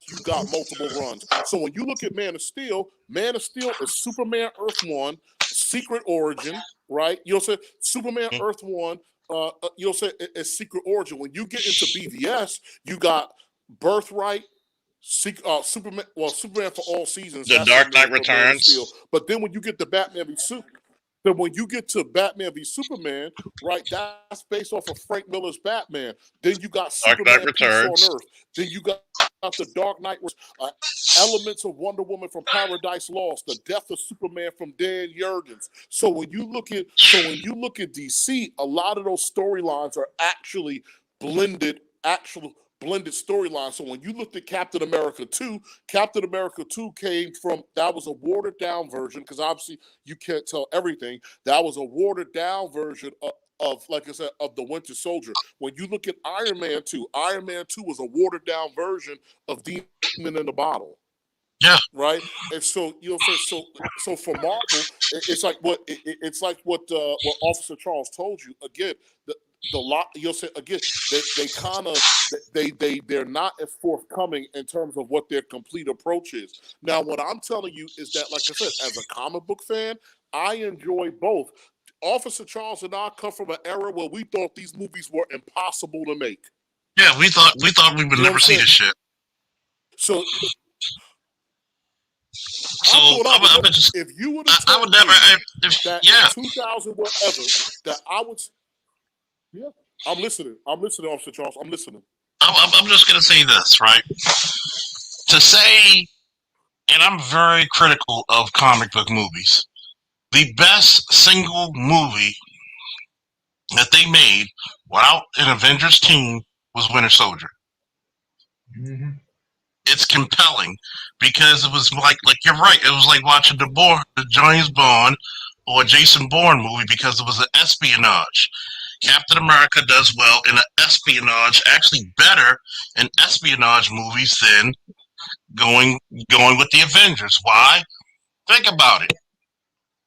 you got multiple runs. So when you look at Man of Steel is Superman Earth 1, Secret Origin, right? You know what I'm saying? Superman Earth 1, you know what I'm saying, is Secret Origin. When you get into BVS, you got Birthright, Superman for All Seasons. The Dark Knight Returns. But then when you get to Batman v Superman, then when you get to Batman v Superman, right, that's based off of Frank Miller's Batman. Then you got Superman Peace on Earth. Then you got the Dark Knight, elements of Wonder Woman from Paradise Lost, the death of Superman from Dan Jurgens. So when you look at DC, a lot of those storylines are actually blended storylines. So when you looked at Captain America 2 came from, that was a watered down version, because obviously you can't tell everything. That was a watered down version of, like I said, of the Winter Soldier. When you look at Iron Man 2 was a watered down version of Demon in the Bottle. Yeah. Right. And so so for Marvel, it's like what Officer Charles told you. Again, the lot you'll say again, they kind of they're not as forthcoming in terms of what their complete approach is. Now, what I'm telling you is that, like I said, as a comic book fan, I enjoy both. Officer Charles and I come from an era where we thought these movies were impossible to make. Yeah, we thought we would never see this shit. So So I'm just. If you would have I told would never. me that Yeah. in 2000 whatever that I would, yeah, I'm listening, Officer Charles, I'm listening. I'm just gonna say this, right? To say, and I'm very critical of comic book movies. The best single movie that they made without an Avengers team was Winter Soldier. Mm-hmm. It's compelling because it was like you're right. It was like watching the James Bond or Jason Bourne movie because it was an espionage. Captain America does well in an espionage, actually better in espionage movies than going with the Avengers. Why? Think about it.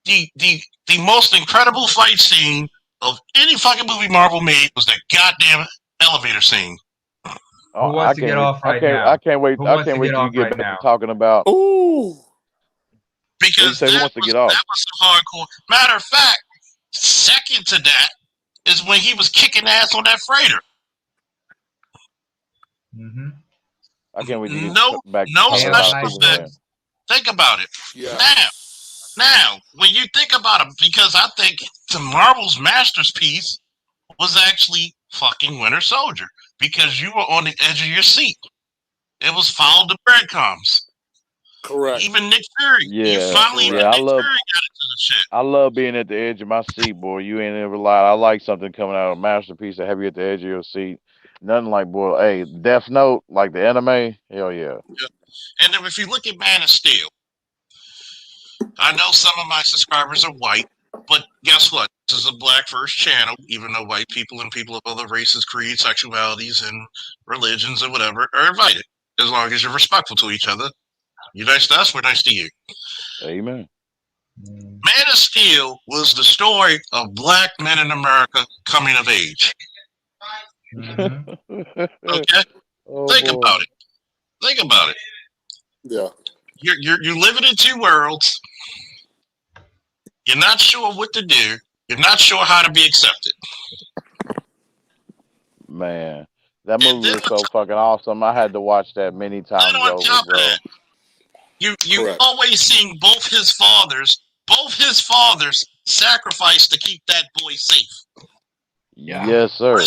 The most incredible fight scene of any fucking movie Marvel made was that goddamn elevator scene. Who wants to get off right now? I can't wait. Who I wants can't to wait get till you off get right back now? to talking about. Ooh. Because Who wants to get off? that was some hardcore. Matter of fact, second to that is when he was kicking ass on that freighter. Mm-hmm. I can't wait to get No back to no talking special about Highlander. effects. Think about it. Yeah. Now, when you think about it, because I think the Marvel's masterpiece was actually fucking Winter Soldier, because you were on the edge of your seat. It was follow the breadcrumbs. Correct. Even Nick Fury. You Yeah, finally yeah. Nick Fury got into the shit. I love being at the edge of my seat, boy. You ain't ever lied. I like something coming out of a masterpiece that have you at the edge of your seat. Nothing like, boy, hey, Death Note, like the anime. Hell yeah. And then if you look at Man of Steel, I know some of my subscribers are white, but guess what? This is a black first channel, even though white people and people of other races, creeds, sexualities, and religions or whatever are invited, as long as you're respectful to each other. You're nice to us, we're nice to you. Amen. Man of Steel was the story of black men in America coming of age. Mm-hmm. Okay? Think about it. Think about it. Yeah. You're living in two worlds. You're not sure what to do. You're not sure how to be accepted. Man, that movie was so fucking awesome. I had to watch that many times over, bro. You always seen both his fathers sacrifice to keep that boy safe. Yeah. Yes, sir.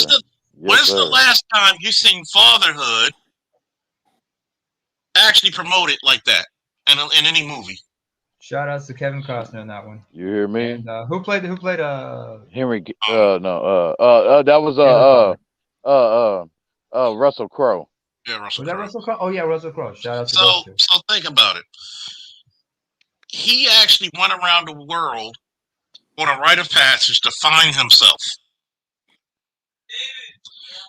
When's the last time you seen fatherhood actually promoted like that in any movie? Shout outs to Kevin Costner on that one. You hear me? And who played Henry? That was Russell Crowe. Yeah, Russell Crowe. Was that Russell Crowe? Oh yeah, Russell Crowe. Shout out to So think about it. He actually went around the world on a rite of passage to find himself.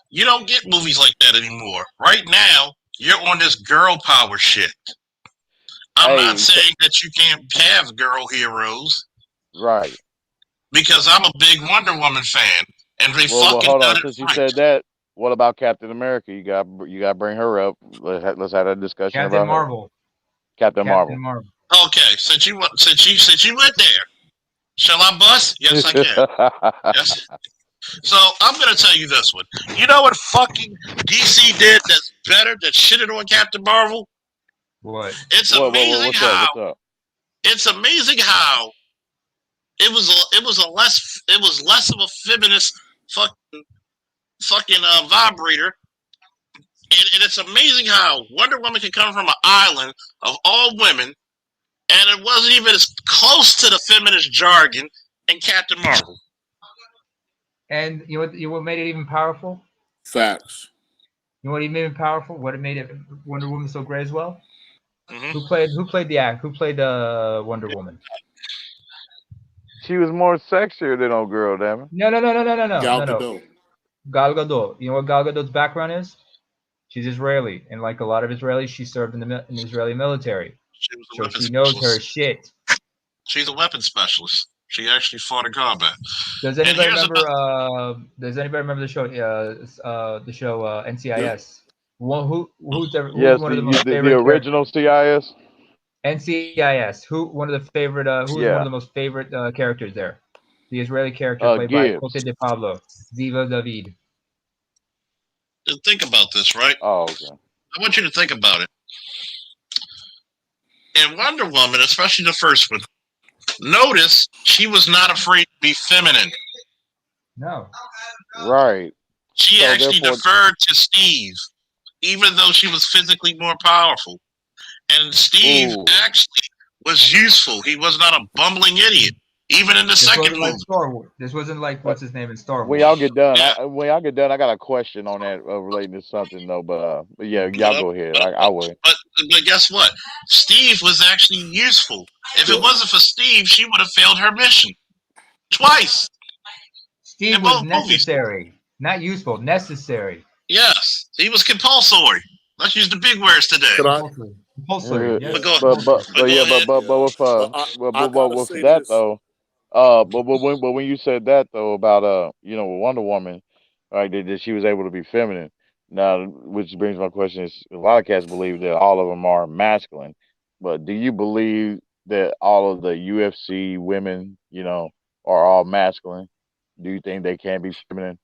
You don't get movies like that anymore. Right now, you're on this girl power shit. I'm not saying that you can't have girl heroes. Right. Because I'm a big Wonder Woman fan. And they fucking hold done on. it Since you right. said that, what about Captain America? You got to bring her up. Let's have that discussion Captain about Marvel. her. Captain Marvel. Okay, since you went there, shall I bust? Yes, I can. Yes. So I'm gonna tell you this one. You know what fucking DC did that's better than shitting on Captain Marvel? What? It's amazing how. It's amazing how it was less of a feminist fucking vibrator. And it's amazing how Wonder Woman can come from an island of all women, and it wasn't even as close to the feminist jargon in Captain Marvel. And you know what made it even powerful? Facts. You know what made it powerful? What made it Wonder Woman so great as well? Mm-hmm. Who played Wonder Woman? She was more sexier than old girl, damn it. No. Gal Gadot. Gal Gadot. You know what Gal Gadot's background is? She's Israeli, and like a lot of Israelis, she served in the Israeli military. She knows her shit. She's a weapons specialist. She actually fought in combat. Does anybody remember the show? The show NCIS. Yeah. Who's one of the most favorite? The original CIS. NCIS. One of the most favorite characters there? The Israeli character played by Cote de Pablo, Ziva David. Think about this, right? Oh, okay. I want you to think about it. in Wonder Woman, especially the first one, notice she was not afraid to be feminine. No. Right. She So actually therefore, deferred to Steve, even though she was physically more powerful. And Steve ooh. actually was useful. He was not a bumbling idiot, even in the This second wasn't like movie. Star Wars. This wasn't like Uh, what's his name in Star when y'all Wars. get done, Yeah, I got a question on that relating to something though. But yeah, y'all but, go ahead. but, I wait. but, but guess what? Steve was actually useful. If it Well, wasn't for Steve, she would have failed her mission twice in Steve was both movies. necessary, not useful. Necessary. Yes, he was compulsory. Let's use the big words today. could I? Compulsory. Compulsory. But Yes. go, Compulsory. but go ahead. But Yeah. with I gotta with say that this. though, but when you said that though about with Wonder Woman, right, that she was able to be feminine. Now, which brings my question is, a lot of cats believe that all of them are masculine, but do you believe that all of the UFC women, are all masculine? Do you think they can be feminine?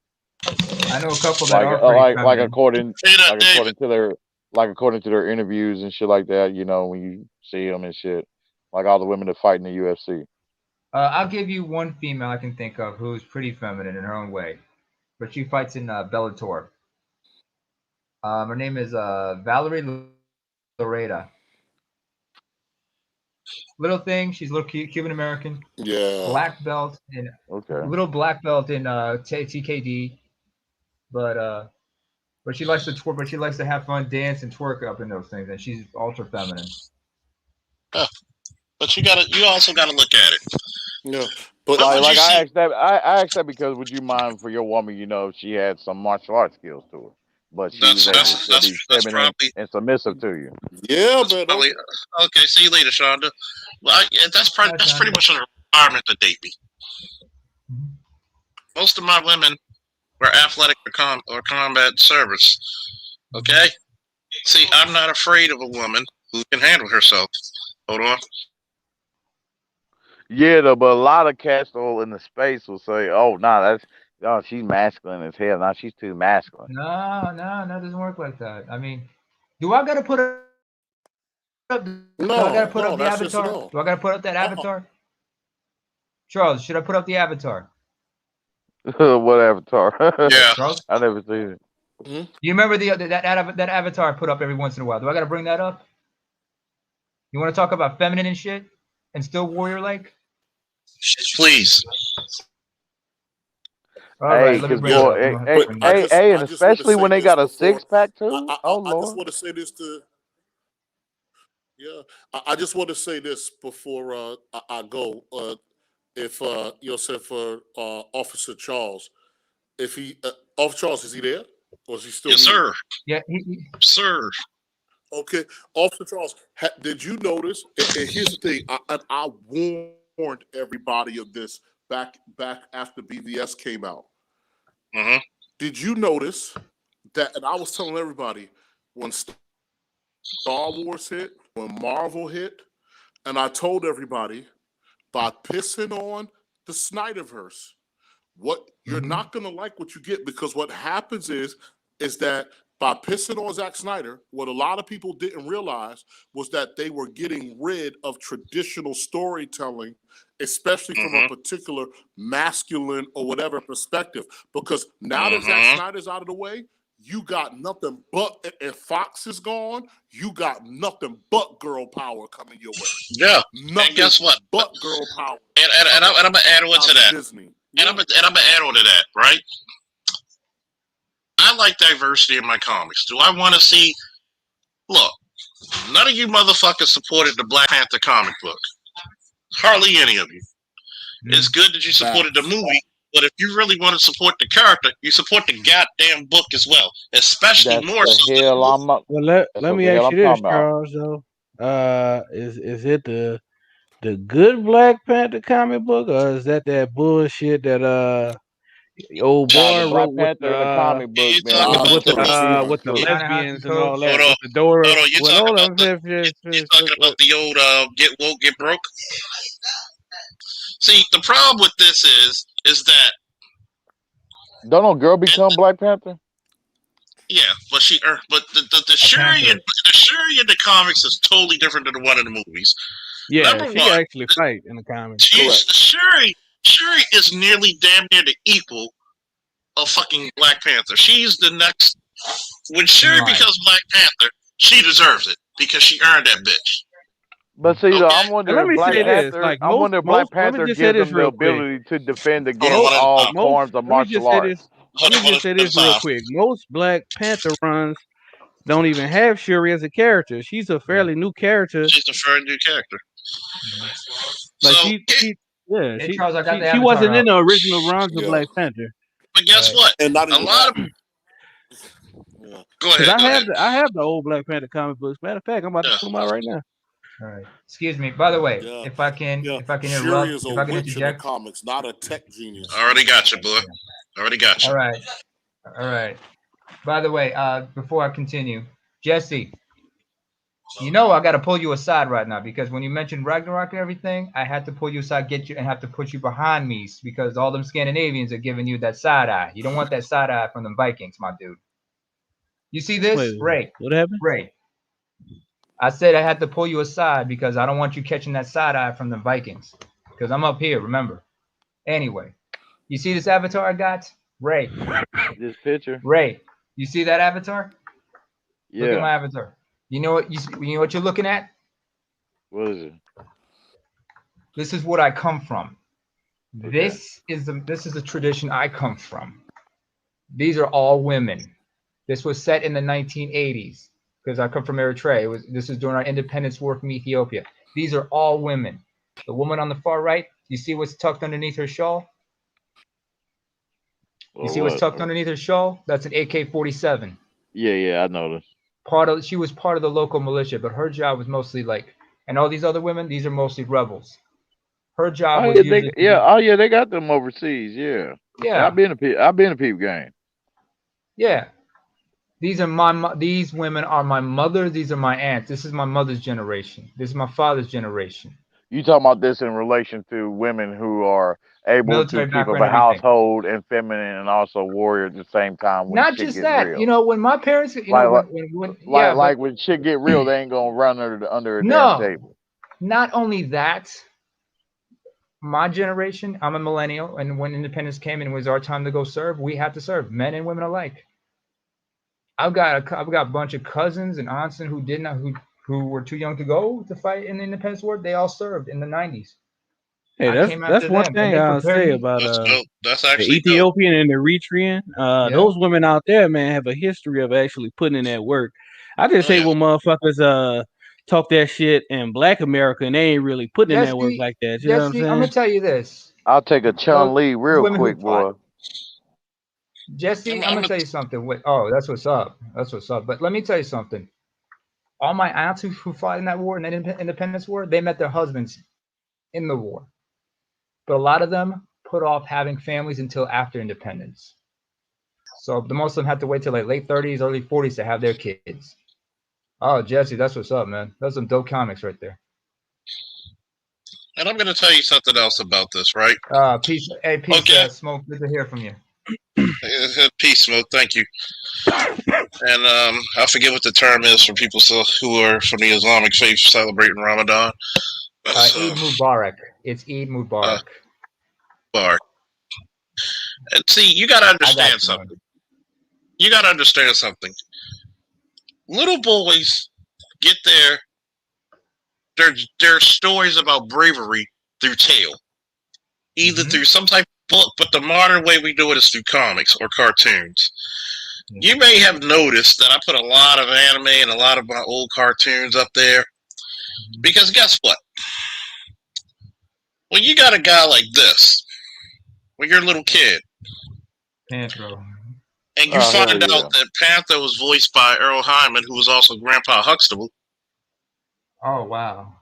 I know a couple that are pretty Like feminine. Say that, like David. according to their like according to their interviews and shit like that, when you see them and shit, like all the women that fight in the UFC. I'll give you one female I can think of who's pretty feminine in her own way, but she fights in Bellator. Her name is Valerie Loretta. Little thing. She's a little Cuban American. Yeah. Black belt in Okay. little black belt in TKD, but she likes to twerk. But she likes to have fun, dance, and twerk up in those things, and she's ultra feminine. Yeah, but you also gotta look at it. Yeah. But When would you I see? asked that. I asked that because would you mind for your woman, if she had some martial arts skills to her, but she was able to still be That's feminine probably and submissive to you. yeah, that's man. probably okay. See you later, Shonda. Well, that's pretty much an requirement to date me. Most of my women were athletic or combat service. Okay. See, I'm not afraid of a woman who can handle herself. Hold on. Yeah, though, but a lot of cats though in the space will say, "Oh, nah, she's masculine as hell. Nah, she's too masculine." No, it doesn't work like that. I mean, do I gotta put up? Do I gotta No, put up the that's just avatar? no. Do I gotta put up that avatar? Charles, should I put up the avatar? What avatar? Yeah. Charles, I never seen it. Hmm? you remember that avatar I put up every once in a while? Do I gotta bring that up? You want to talk about feminine and shit, and still warrior like? Please. All right, Hey, let me cause bring it Yeah. up. boy, I'm gonna have to But bring that up. hey, I and just want to especially say when they this got a before. six pack too. Oh I just Lord. want to say this to. Yeah. I just want to say this before I go. If say for Officer Charles, if he Officer Charles, is he there or is he still Yes, muted? sir. Yeah, Sir. Okay, Officer Charles, did you notice? And here's the thing: I warned everybody of this back after BVS came out. Mm-hmm. Did you notice that? And I was telling everybody when Star Wars hit, when Marvel hit, and I told everybody by pissing on the Snyderverse, what you're not gonna like what you get, because what happens is that by pissing on Zack Snyder, what a lot of people didn't realize was that they were getting rid of traditional storytelling, especially from a Mm-hmm. particular masculine or whatever perspective. Because now that Zack Mm-hmm. Snyder's out of the way, you got nothing but, if Fox is gone, you got nothing but girl power coming your way. Yeah. Nothing And guess what? but girl power. And I'm gonna add on to that. Disney. And I'm gonna add on to that, right? I like diversity in my comics. Do I want to see? Look, none of you motherfuckers supported the Black Panther comic book. Hardly any of you. It's good that you supported the movie, but if you really want to support the character, you support the goddamn book as well, especially That's more the so. hell I'm. Well, let That's let what me the hell ask I'm you this, talking about. Charles. Though, is it the good Black Panther comic book, or is that bullshit that old Nah, the boy Black wrote Panther in the comic book, You man, talking he about the contributed with the to it. Ta-Nehisi lesbians and all Coates. hold that on, with the Dora? hold on. Well, hold on, You talking about the old get woke, get broke? See, the problem with this is that Don't no girl become Black Panther? Yeah, but but the Shuri panther. in the comics is totally different than the one in the movies. Yeah, Number she one, actually fight in the comics. she's Correct. Shuri is nearly damn near the equal of fucking Black Panther. She's the next. When In Shuri line. becomes Black Panther, she deserves it because she earned that bitch. But see, though, Okay, I'm And wondering let if me Black say this: Panther. like I wonder if Black let me Panther just say gives this them the real quick. ability to defend hold on against one at a all time. Most forms of let me just martial say this. arts. Let me One just say at a this real time. quick. Most Black Panther runs don't even have Shuri as a character. She's a Yeah. fairly new character. She's a very new character. Mhm. Like So, yeah, Hey Charles, I got the she avatar wasn't in up. the original runs of Yeah. Black Panther. but All guess right. what? And not A even lot that. of Yeah. go Because ahead, go ahead. I have the old Black Panther comic books. Matter of fact, I'm about to Yeah, pull them out right now. All right. Excuse me. By the way, Yeah. Yeah. if I can Shuri interrupt, is a if I can witch in the interject. comics, not a tech genius. already got you, boy. Yeah. Already got you. All right. All right. By the way, before I continue, Jesse, you know I got to pull you aside right now because when you mentioned Ragnarok and everything, I had to pull you aside, get you, and have to put you behind me because all them Scandinavians are giving you that side eye. You don't want that side eye from them Vikings, my dude. You see Wait, this, Ray? what happened? Ray. I said I had to pull you aside because I don't want you catching that side eye from the Vikings. Because I'm up here, remember. Anyway, you see this avatar I got? Ray. This picture. Ray. You see that avatar? Look at Yeah. my avatar. You know what you know what you're looking at? What is it? This is what I come from. Okay. This is the tradition I come from. These are all women. This was set in the 1980s because I come from Eritrea. This is during our independence war from Ethiopia. These are all women. The woman on the far right, you see what's tucked underneath her shawl? You Or see what's what? tucked underneath her shawl? That's an AK-47. Yeah, I noticed. She was part of the local militia, but her job was mostly and all these other women, these are mostly rebels. Her job Oh was yeah, usually they got them overseas. Yeah. Yeah, yeah, I've been a peep game. yeah. These women are my mother. These are my aunts. This is my mother's generation. This is my father's generation. You talking about this in relation to women who are able to Military keep up background, a everything. household and feminine and also warrior at the same time when Not shit just get that. real. When my parents, Like yeah, but like when shit get real, they ain't gonna run under a damn no, table. not only that. My generation, I'm a millennial, and when independence came and it was our time to go serve, we had to serve, men and women alike. I've got a bunch of cousins and aunts who did not who were too young to go to fight in the independence war. They all served in the 90s. Hey, I came that's after one them, and thing they I'll prepared say me. about That's dope. That's the actually dope. Ethiopian and the Eritrean. Yeah. Those women out there, man, have a history of actually putting in that work. I just Oh say yeah. when motherfuckers talk that shit in Black America and they ain't really putting in that work Jesse, like that. You know what I'm Jesse, I'm saying? gonna tell you this. I'll take a Chun Li Those real women who quick, fought, boy. Jesse, I'm I'm gonna tell you something. Oh, that's what's up. That's what's up. But let me tell you something. All my aunts who fought in that war, in the independence war, they met their husbands in the war. But a lot of them put off having families until after independence. So the most of them had to wait till late 30s, early 40s to have their kids. Oh, Jesse, that's what's up, man. That's some dope comics right there. and I'm gonna tell you something else about this, right? Peace. Hey, peace, Okay. Smoke. Good to hear from you. Peace, Smoke. Thank you. And I forget what the term is for people who are from the Islamic faith celebrating Ramadan. Eid Mubarak. It's Eid Mubarak. Bar. And see, you gotta I got understand you, man. something. You gotta understand something. Little boys get their stories about bravery through tale, either through some type of book, but the modern way we do it is through comics or cartoons. You may have noticed that I put a lot of anime and a lot of my old cartoons up there because guess what? When you got a guy like this, when you're a little kid, Panther. and you Oh hell find out yeah. that Panther was voiced by Earl Hyman, who was also Grandpa Huxtable, Oh, wow.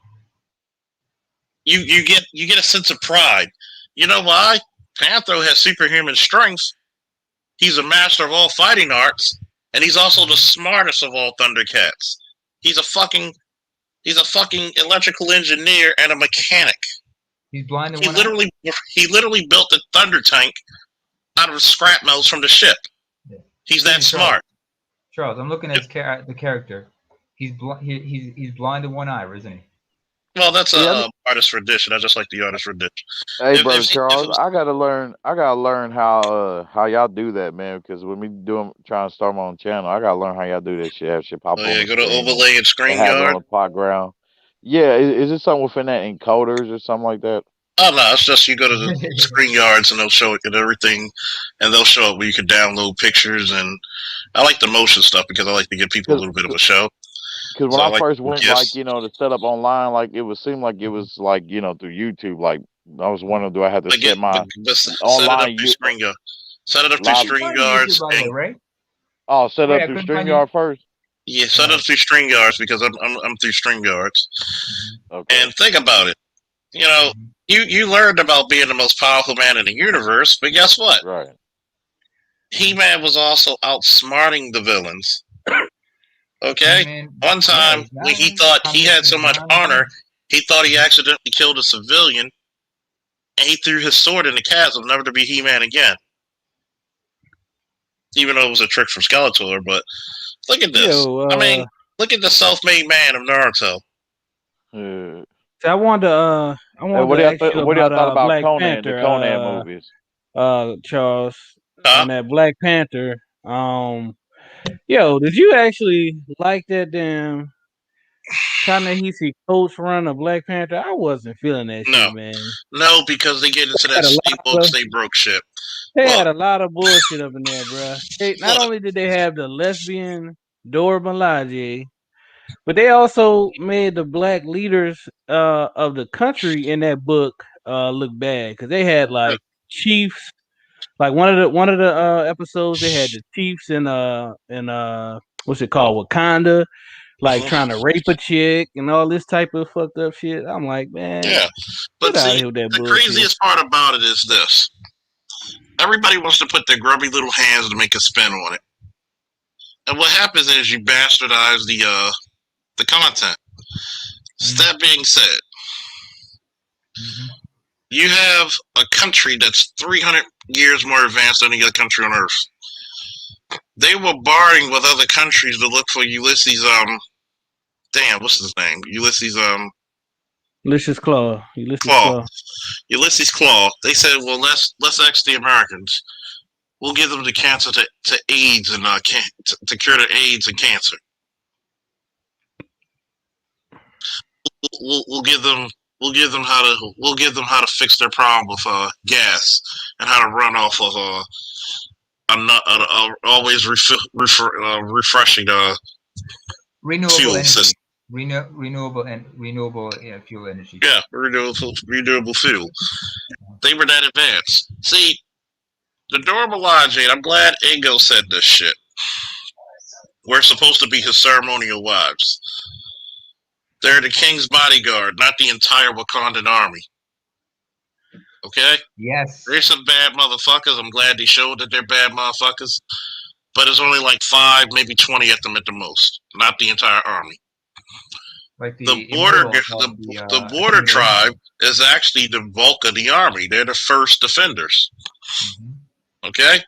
you get a sense of pride. You know why? Panther has superhuman strength. He's a master of all fighting arts, and he's also the smartest of all Thundercats. He's a fucking electrical engineer and a mechanic. He's blind in He one eye? literally built a thunder tank out of scrap metals from the ship. Yeah. He's that smart. Charles, I'm looking at the character. He's he's blind in one eye, isn't he? Well, that's See, a artist rendition. I just like the artist rendition. hey, If brother if, if it Charles, was, I gotta learn. I gotta learn how y'all do that, man. Because when we trying to start my own channel, I gotta learn how y'all do that shit. Have shit pop oh on yeah, the go to screen overlay and and have it on StreamYard. the background. Yeah, is it something within that encoders or something like that? Oh no, it's just you go to the ScreenYards and they'll show it and everything, and they'll show up where you can download pictures. And I like the motion stuff because I like to give people a little bit of a show. Because when So I I like first went, like, gifs. to set up online, like it would seem like it was like, through YouTube. Like I was wondering, do I have to But get set my but set it up online through StreamYard. Set it up through live? You find me YouTube, StreamYards by the way, and right? Oh, set Ray, up I through couldn't find you. StreamYard first. yeah, set it up through StreamYards because I'm through StreamYards. Okay. And think about it. You learned about being the most powerful man in the universe, but guess what? Right. He-Man was also outsmarting the villains. Okay? He-Man, One yeah, time he's when not he thought he had so he's much not honor, villain. he thought he accidentally killed a civilian, and he threw his sword in the chasm, never to be He-Man again. Even though it was a trick from Skeletor, but look at this. Yo, I mean, look at the self-made man of Naruto. so I Hey, wanted to ask you what do y'all about thought about Black Conan, the Panther, Conan movies? Charles, Huh? on that Black Panther. Yo, did you actually like that damn Ta-Nehisi Coates run of Black Panther? I wasn't feeling that No. shit, man. No, because they get into that Had a stay lot woke, of stay broke shit. They Look, had a lot of bullshit up in there, bruh. Not only did they have the lesbian Dora Milaje, but they also made the black leaders of the country in that book look bad because they had like chiefs. Like one of the episodes, they had the chiefs in what's it called, Wakanda, like trying to rape a chick and all this type of fucked up shit. I'm like, man, yeah. get But out of see, here with that the bullshit. craziest part about it is this. Everybody wants to put their grubby little hands to make a spin on it. And what happens is you bastardize the content. That being said, you have a country that's 300 years more advanced than any other country on Earth. They were barring with other countries to look for Ulysses. Damn, what's his name? Ulysses. Ulysses Claw. Ulysses Claw. They said, well, let's ask the Americans. We'll give them the cancer to AIDS and to cure the AIDS and cancer. We'll give them how to fix their problem with gas and how to run off of always refreshing Renewable fuel energy. system. Renewable fuel energy. Yeah, renewable fuel. They were that advanced. See, the Dora Milaje, I'm glad Ego said this shit. We're supposed to be his ceremonial wives. They're the king's bodyguard, not the entire Wakandan army. Okay? Yes. There's some bad motherfuckers. I'm glad they showed that they're bad motherfuckers. But it's only like 5, maybe 20 of them at the most. Not the entire army. Like the border tribe is actually the bulk of the army. They're the first defenders. Okay?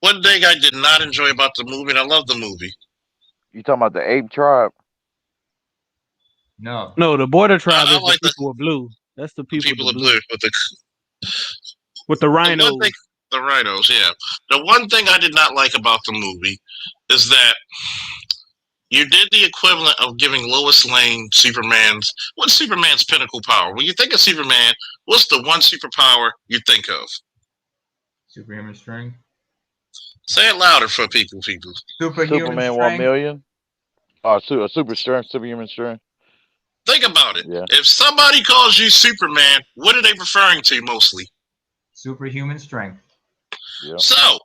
One thing I did not enjoy about the movie, and I love the movie. You talking about the ape tribe? No, the border tribe is like the people with blue. That's the people with blue. With the rhinos. The rhinos, yeah. The one thing I did not like about the movie is that you did the equivalent of giving Lois Lane what's Superman's pinnacle power? When you think of Superman, what's the one superpower you think of? Superhuman strength. Say it louder for people. Superman 1 million. Super strength, superhuman strength. Think about it. Yeah. If somebody calls you Superman, what are they referring to mostly? Superhuman strength. Yep. So,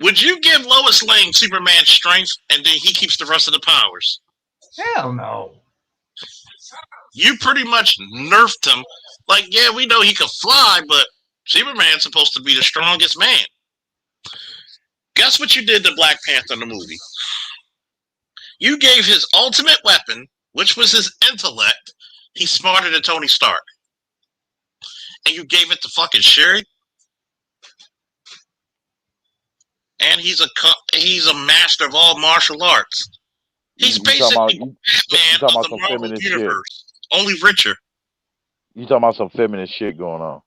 would you give Lois Lane Superman strength and then he keeps the rest of the powers? Hell no. You pretty much nerfed him. Like, yeah, we know he could fly, but Superman's supposed to be the strongest man. Guess what you did to Black Panther in the movie? You gave his ultimate weapon, which was his intellect. He's smarter than Tony Stark. And you gave it to fucking Shuri? and he's a master of all martial arts. He's basically Batman of the Marvel universe, only richer. You talking about some feminist shit going on?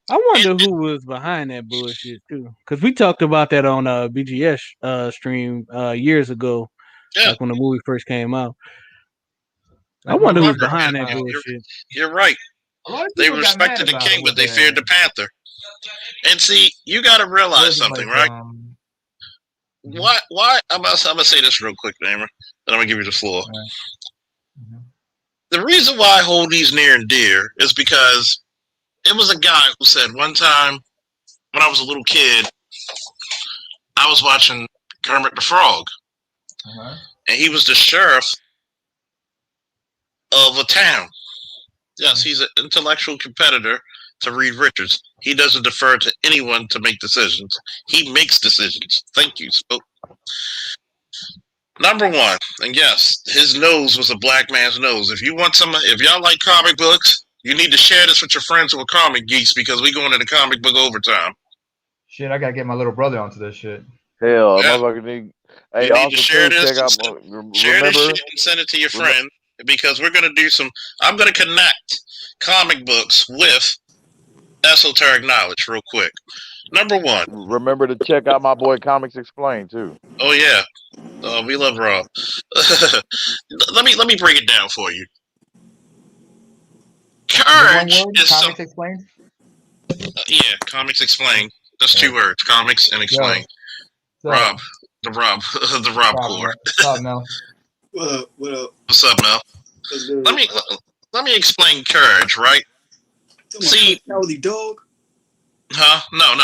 I wonder who was behind that bullshit too, because we talked about that on BGS stream years ago, like when the movie first came out. I wonder who's behind that bullshit. You're right. They respected the king, but they feared the panther. And see, you got to realize something, right? Why? I'm gonna say this real quick, Namer, then I'm gonna give you the floor. The reason why I hold these near and dear is because it was a guy who said one time when I was a little kid, I was watching Kermit the Frog, and he was the sheriff of a town. Yes, he's an intellectual competitor to Reed Richards. He doesn't defer to anyone to make decisions. He makes decisions. Thank you. So, number one, and yes, his nose was a black man's nose. If y'all like comic books, you need to share this with your friends who are comic geeks because we going into comic book overtime. Shit, I gotta get my little brother onto this shit. Hell, motherfucker need. Hey, you need also to share this. Share this shit and send it to your friend because we're gonna do some. I'm gonna connect comic books with esoteric knowledge real quick. Number one. Remember to check out my boy Comics Explained too. Oh yeah. We love Rob. let me break it down for you. Courage is Comics Explained? Yeah, Comics Explained. That's 2 words. Comics and Explained. Rob. The Rob Core. What's up, Mel? What up? What's up, Mel? Let me explain courage, right? See, cowardly dog. Huh? No.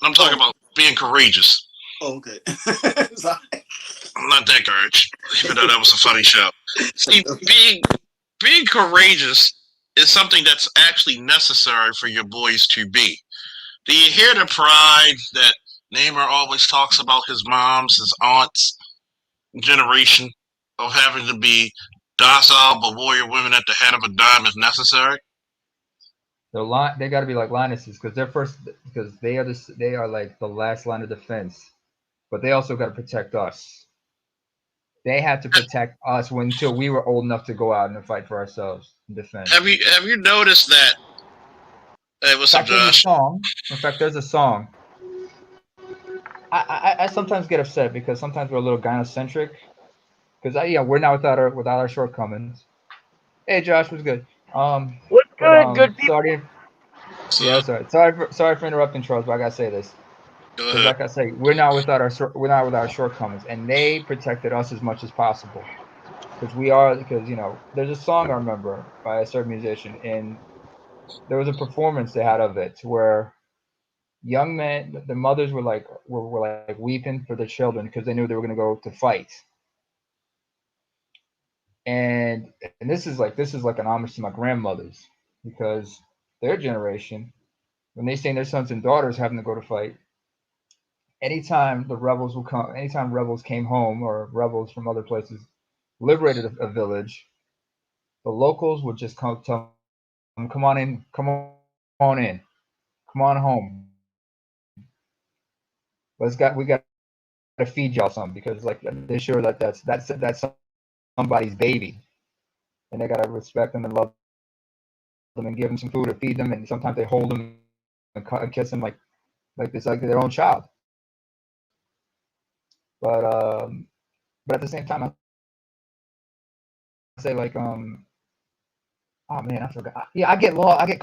I'm talking about being courageous. Oh, okay. Not that courage, even though that was a funny show. See, being courageous is something that's actually necessary for your boys to be. Do you hear the pride that Neymar always talks about his mom's, his aunt's generation of having to be docile but warrior women at the head of a dime is necessary? They got to be like lionesses because they are like the last line of defense, but they also got to protect us. They had to protect us until we were old enough to go out and fight for ourselves and defend. Have you noticed that? Hey, what's up, Josh? In fact, there's a song. I sometimes get upset because sometimes we're a little gynocentric. Because we're now without our shortcomings. Hey, Josh, what's good? What's good, good people? Sorry for interrupting, Charles, but I gotta say this. Because like I say, we're not without our shortcomings, and they protected us as much as possible. Because there's a song I remember by a certain musician, and there was a performance they had of it where young men, the mothers were like weeping for their children because they knew they were going to go to fight. And this is like an homage to my grandmothers because their generation, when they seen their sons and daughters having to go to fight, anytime rebels came home or rebels from other places liberated a village, the locals would just come tell them, come on in, come on home. We got to feed y'all something because like they're sure that that's somebody's baby, and they got to respect them and love them and give them some food or feed them, and sometimes they hold them and kiss them like it's like their own child. But at the same time, I say like oh man, I forgot. Yeah, I get lost. I get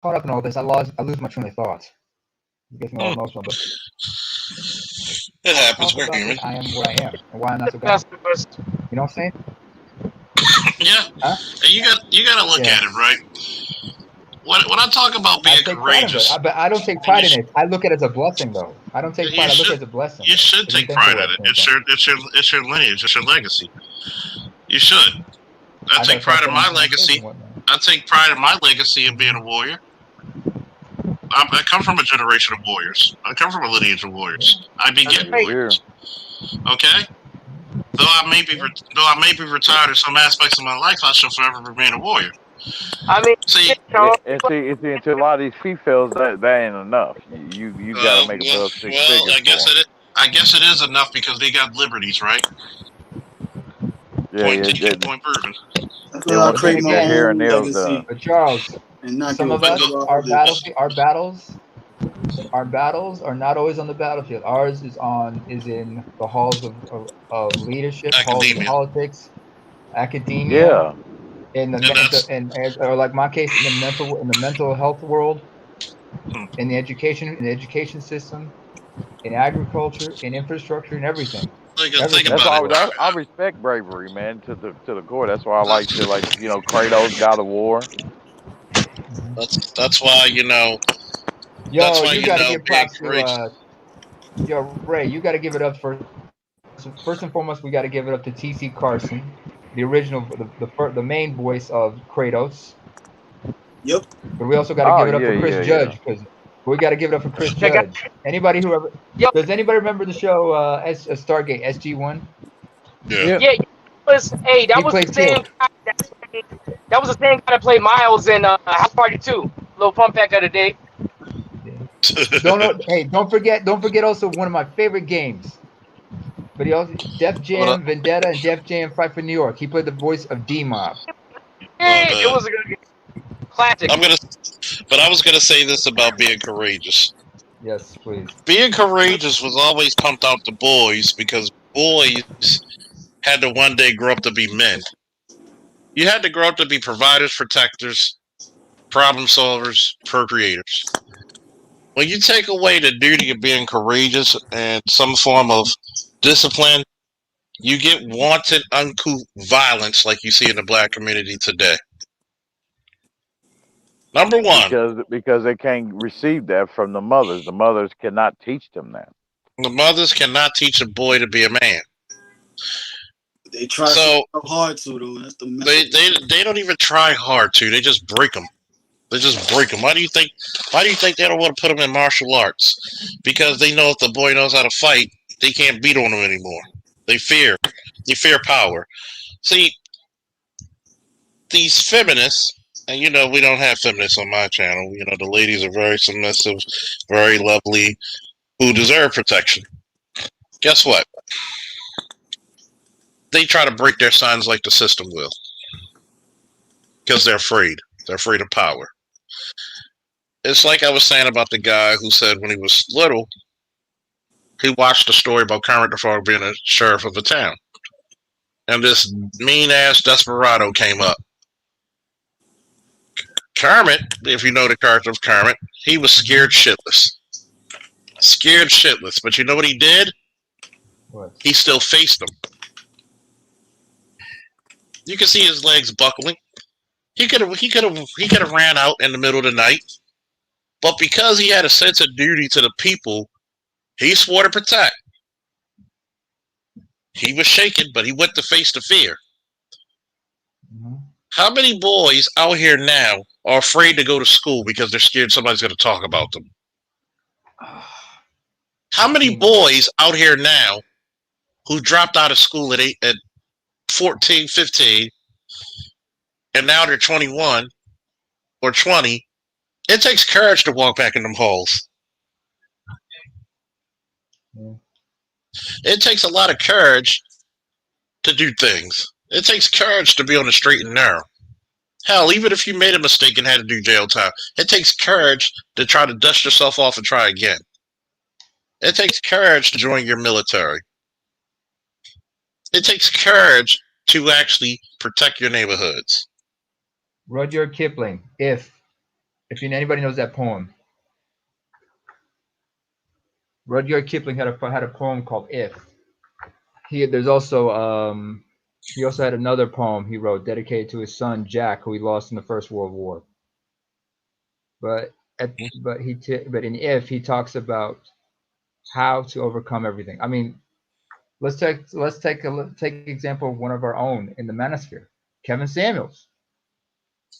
caught up in all this. I lose my train of thought. It gets me all emotional, but it happens. We're human. I am what I am, and why I'm not so bad. You know what I'm saying? Yeah. Huh? And you got to look at it, right? When I talk about being courageous, but I don't take pride in it. I look at it as a blessing, though. I don't take pride. I look at it as a blessing. You should take pride in it. It's your lineage. It's your legacy. You should. I take pride in my legacy. I take pride in my legacy of being a warrior. I come from a generation of warriors. I come from a lineage of warriors. I beget warriors. Okay. Though I may be retired in some aspects of my life, I shall forever remain a warrior. I mean, see, until a lot of these females, that ain't enough. You gotta make above 6 figures. I guess I guess it is enough because they got liberties, right? Yeah, Point yeah. taken, point proven. That's They why I want them to create get my their hair and own nails done. legacy But Charles, and not give some a of fuck us, about our others. battles are not always on the battlefield. Ours is in the halls of leadership, halls of Academia. politics, academia, Yeah. in the And that's or like my case in the mental health world, hmm. in the education system, in agriculture, in infrastructure, and everything, Think everything. That's about why it. I respect bravery, man, to the core. That's why I like shit like Kratos, God of War. Mhm. That's why Yo, you got to being give props to courageous. yo Ray. You got to give it up first and foremost. We got to give it up to T.C. Carson, the original, the main voice of Kratos. Yep. But we also got to Oh give it up yeah, for Chris yeah, yeah. Judge because we got to give it up for Chris Check out, Judge. Anybody who ever yo, does anybody remember the show Stargate SG-1? Yeah. Yeah. yeah, hey, He plays Kale. that was the same guy that played Miles in House Party 2. Little fun fact of the day. Don't forget also one of my favorite games. But he also Def But, Jam Vendetta and Def Jam Fight for New York. He played the voice of D Mob. It was a good classic. I'm gonna, but I was gonna say this about being courageous. Yes, please. Being courageous was always pumped out to boys because boys had to one day grow up to be men. You had to grow up to be providers, protectors, problem solvers, procreators. When you take away the duty of being courageous and some form of discipline, you get wanton, uncouth violence like you see in the black community today. Number one, Because they can't receive that from the mothers. The mothers cannot teach them that. the mothers cannot teach a boy to be a man. They try so So hard to though. That's the mess. they don't even try hard to. They just break them. They just break them. Why do you think? Why do you think they don't want to put them in martial arts? Because they know if the boy knows how to fight, they can't beat on him anymore. They fear. They fear power. See, these feminists, and we don't have feminists on my channel. The ladies are very submissive, very lovely, who deserve protection. Guess what? They try to break their sons like the system will, because they're afraid. They're afraid of power. It's like I was saying about the guy who said when he was little, he watched a story about Kermit the Frog being a sheriff of a town. And this mean ass desperado came up. Kermit, if you know the character of Kermit, he was scared shitless. Scared shitless. But you know what he did? What? He still faced them. You can see his legs buckling. He could have ran out in the middle of the night. But because he had a sense of duty to the people, he swore to protect. He was shaken, but he went to face the fear. Mm-hmm. How many boys out here now are afraid to go to school because they're scared somebody's going to talk about them? How many boys out here now who dropped out of school at 14, 15, and now they're 21 or 20? It takes courage to walk back in them halls. Yeah. It takes a lot of courage to do things. It takes courage to be on the straight and narrow. Hell, even if you made a mistake and had to do jail time, it takes courage to try to dust yourself off and try again. It takes courage to join your military. It takes courage to actually protect your neighborhoods. Rudyard Kipling. If anybody knows that poem, Rudyard Kipling had a poem called "If." There's also he also had another poem he wrote dedicated to his son Jack, who he lost in the First World War. But in "If" he talks about how to overcome everything. I mean, let's take example of one of our own in the manosphere, Kevin Samuels.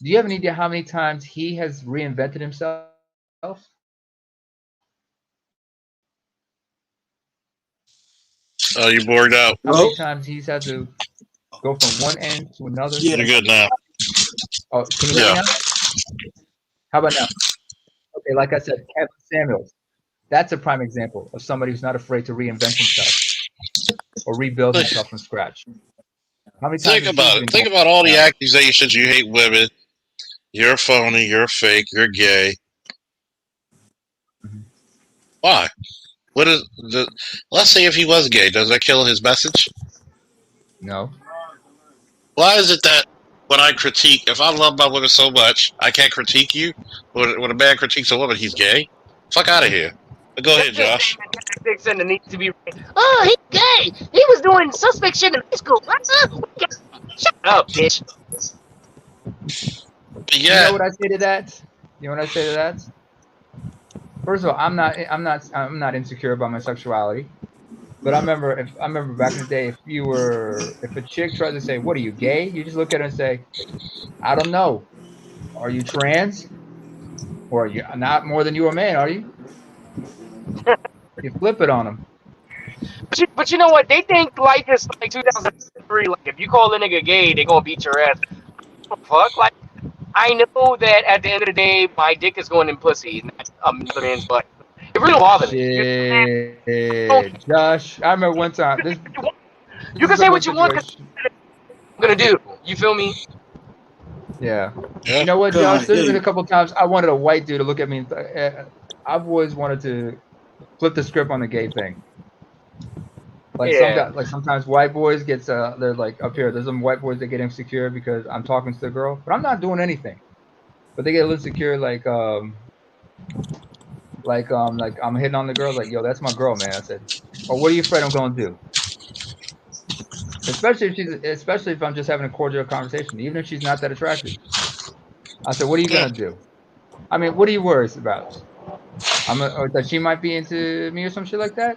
Do you have any idea how many times he has reinvented himself? Oh, you bored out. How many times he's had to go from one end to another? Yeah. You're good now. Oh, can you hear me Yeah. now? How about now? Okay, like I said, Kevin Samuels. That's a prime example of somebody who's not afraid to reinvent himself or rebuild himself from scratch. How many times Think has he about it. been Think called about all the out? accusations. You hate women. You're phony. You're fake. You're gay. Mhm. Why? What is the? Let's say if he was gay, does that kill his message? No. Why is it that when I critique, if I love my women so much, I can't critique you? When a man critiques a woman, he's gay? Fuck out of here. But go ahead, That's just Josh. David tactics and the need to be. Oh, he's gay. He was doing suspect shit in high school. Shut up, bitch. But You yeah, know what I say to that? You know what I say to that? First of all, I'm not insecure about my sexuality. But I remember back in the day, if a chick tries to say, "What are you, gay?" You just look at her and say, "I don't know. Are you trans? Or are you not more than you a man? Are you?" You flip it on them. But you know what? They think life is like 2003. Like if you call a nigga gay, they gonna beat your ass. What the fuck? Like I know that at the end of the day, my dick is going in pussy, not another man's butt. It really don't bother me. You Shit, Josh. I remember one time. This can is a say one what you want because situation. I'm gonna do. You feel me? Yeah. yeah. You know what, Josh? God, There's been yeah. a couple times I wanted a white dude to look at me. I've always wanted to flip the script on the gay thing. Yeah. Like sometimes white boys gets they're like up here. There's some white boys that get insecure because I'm talking to the girl, but I'm not doing anything. But they get a little insecure, like I'm hitting on the girl, like, yo, that's my girl, man. I said, oh, what are you afraid I'm gonna do? Especially if I'm just having a cordial conversation, even if she's not that attractive. I said, what are you Yeah. gonna do? I mean, what are you worried about? Or that she might be into me or some shit like that.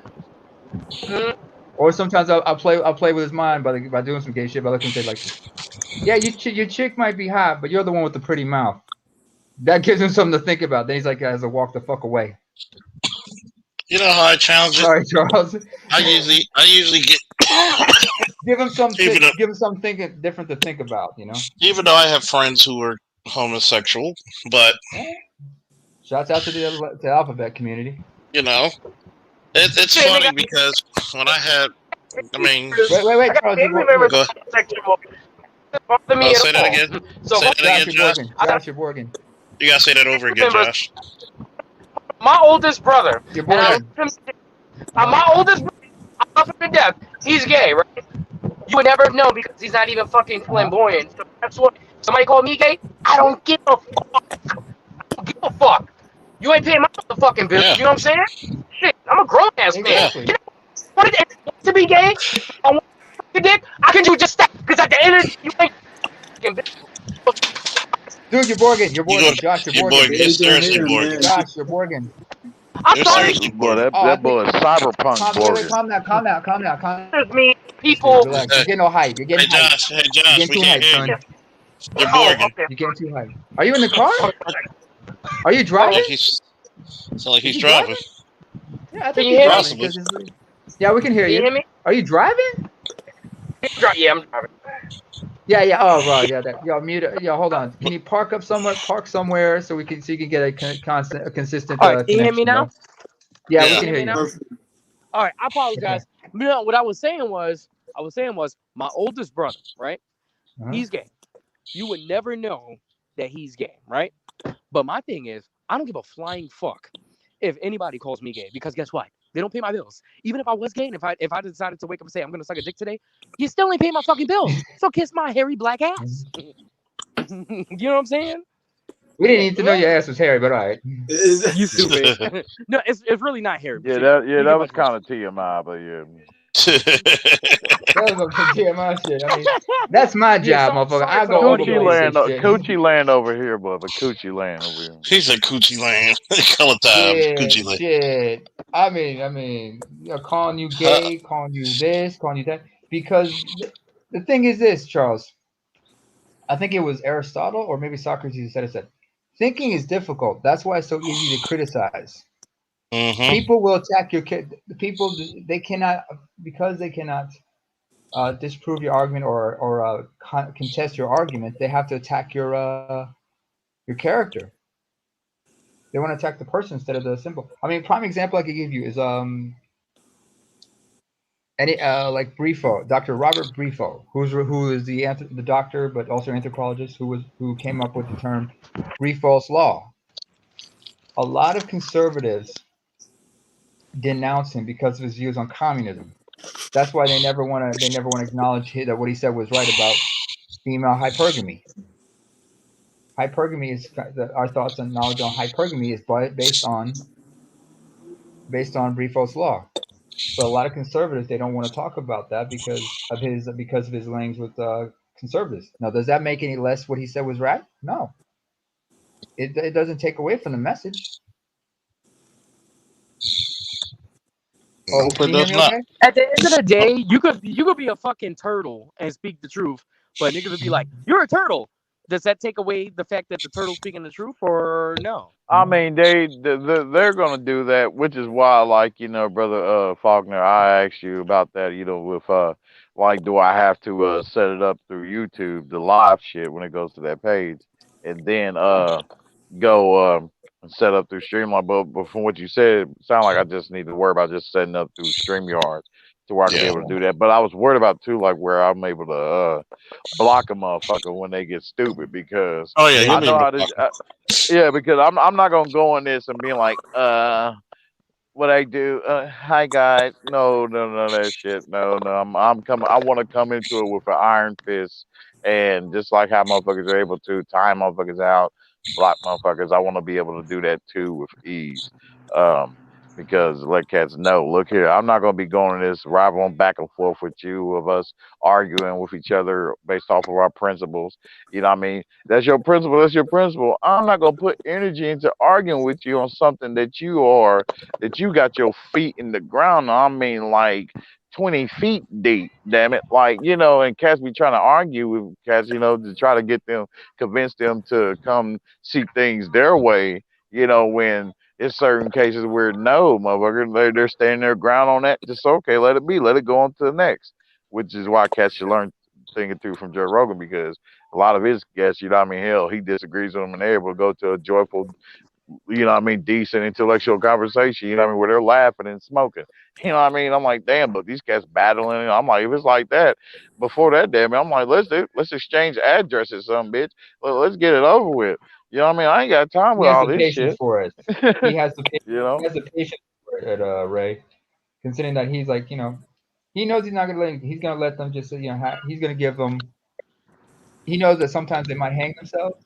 Mhm. Or sometimes I'll play with his mind by doing some gay shit. By looking and say like, yeah, your chick might be hot, but you're the one with the pretty mouth. That gives him something to think about. Then he's like, guys, walk the fuck away. You know how I challenge it? Sorry, Charles. I usually get Give him even though, something thinking different to think about. even though I have friends who are homosexual, but Shouts out to the alphabet community. you know, it's Shit, nigga, funny because when I had, I mean, Wait, I got Charles. family members go. homosexual. Doesn't bother me at Say that all. again. So Say fuck that Josh, again, you're Josh. Borgin. I got Josh, you're Borgin. You gotta say that over family again, members. Josh. My oldest brother, You're and I love Borgin. him. My oldest brother, I love him to death. He's gay, right? You would never know because he's not even fucking Uh-huh. flamboyant. So that's what somebody called me gay. I don't give a fuck. I don't give a fuck. You ain't paying my motherfucking bills. Yeah, You know what I'm saying? Shit, I'm a grown ass man. yeah. Exactly. You know what it is to be gay? If I want to dick, I can do just that. Because at the end of the day, you ain't fucking bitch. Dude, you're Borgin. You're You go. Borgin. Josh, you're You're boy. Borgin. You're They down seriously here, boy. man. Josh, you're Borgin. I'm You're sorry. seriously Boy, boy. that Oh, I that think. boy is cyberpunk Wait, Borgin. calm down, calm down, calm down, calm. There's me, Dude, people. relax. You're Hey, getting all hype. You're getting hype. Hey You're Josh, getting we too can't hype, hear you. Yeah. son. You're Oh, Borging. okay. You're getting too hype. Are you in the car? Okay. Are you Sound driving? like Is he's he driving. driving? Yeah, I Can think you he's hear me? driving Possibly. because yeah, we can hear Can you you. hear me? Are you driving? Yeah, I'm driving. Yeah, yeah. Oh, right. Yeah, yo, mute. Yo, hold on. Can you park up somewhere? Park somewhere so you can get a consistent All right, can you hear me connection, now? bro. Yeah, we Yeah. Can can you hear hear me you. now? Perfect. All right, I Okay. apologize. No, what I was saying was my oldest brother, right? Uh-huh. He's gay. You would never know that he's gay, right? But my thing is, I don't give a flying fuck if anybody calls me gay because guess what? They don't pay my bills. Even if I was gay and if I decided to wake up and say I'm gonna suck a dick today, you still ain't pay my fucking bills. So kiss my hairy black ass. You know what I'm saying? We didn't need to know Yeah. your ass was hairy, but all right. You Yeah. stupid. No, it's really not hairy. But Yeah, shit, that you get that my was drift. kind of TMI, but yeah. That was some TMI shit. I mean, that's my Yeah, job, motherfucker. sorry I for the go audio overboard and say Coochie land, shit. Coochie land over here, brother. Coochie land over here. He's a coochie land. Color time. Shit, Coochie land. shit. Calling you Huh. gay, calling you this, calling you that. Because the thing is this, Charles. I think it was Aristotle or maybe Socrates who said, thinking is difficult. That's why it's so easy to criticize. Mm-hmm. People will attack your kid. People, they cannot, because they cannot disprove your argument or contest your argument, they have to attack your character. They want to attack the person instead of the symbol. I mean, prime example I could give you is like Brifo, Dr. Robert Brifo, who is the doctor but also anthropologist who came up with the term Briffault's law. A lot of conservatives denounce him because of his views on communism. That's why they never want to acknowledge that what he said was right about female hypergamy. Hypergamy is our thoughts and knowledge on hypergamy is based on Briffault's law. But a lot of conservatives they don't want to talk about that because of his links with conservatives. Now, does that make any less what he said was right? No, it doesn't take away from the message. Oh, Nope, can it you hear does me? not. Okay. At the end of the day, you could be a fucking turtle and speak the truth, but niggas would be like, "You're a turtle." Does that take away the fact that the turtle's speaking the truth, or no? I mean, they're gonna do that, which is why, like, brother Faulkner, I asked you about that, with like, do I have to set it up through YouTube, the live shit when it goes to that page, and then go and set up through Streamline. But from what you said, it sound like I just need to worry about just setting up through StreamYard to where I can be Yeah. able to do that. But I was worried about too, like where I'm able to block a motherfucker when they get stupid because Oh yeah, you'll I be know able how to to. block 'em. Yeah, because I'm not gonna go on this and be like, what I do, hi guys. No, no, no, that shit. No, no, I'm coming. I want to come into it with an iron fist, and just like how motherfuckers are able to time motherfuckers out, block motherfuckers. I want to be able to do that too with ease. Um, because let cats know. Look here, I'm not gonna be going this rivaling back and forth with you of us arguing with each other based off of our principles. You know what I mean? That's your principle. That's your principle. I'm not gonna put energy into arguing with you on something that you got your feet in the ground. I mean, like 20 feet deep, damn it. Like, and cats be trying to argue with cats, to try to get them, convince them to come see things their way, when it's certain cases where no, motherfucker, they're standing their ground on that. Just okay, let it be. Let it go on to the next, which is why cats should learn thinking through from Joe Rogan because a lot of his guests, hell, he disagrees with them and they're able to go to a joyful decent intellectual conversation, where they're laughing and smoking. I'm like, damn, but these guys battling. I'm like, if it's like that, before that, damn it, I'm like, let's exchange addresses, some bitch. Let's get it over with. I ain't got time He with has all the this patience shit. for it. He has the you know? he has the patience for it, Ray. Considering that he's like, he knows he's not gonna he's gonna let them just, he's gonna give them. He knows that sometimes they might hang themselves,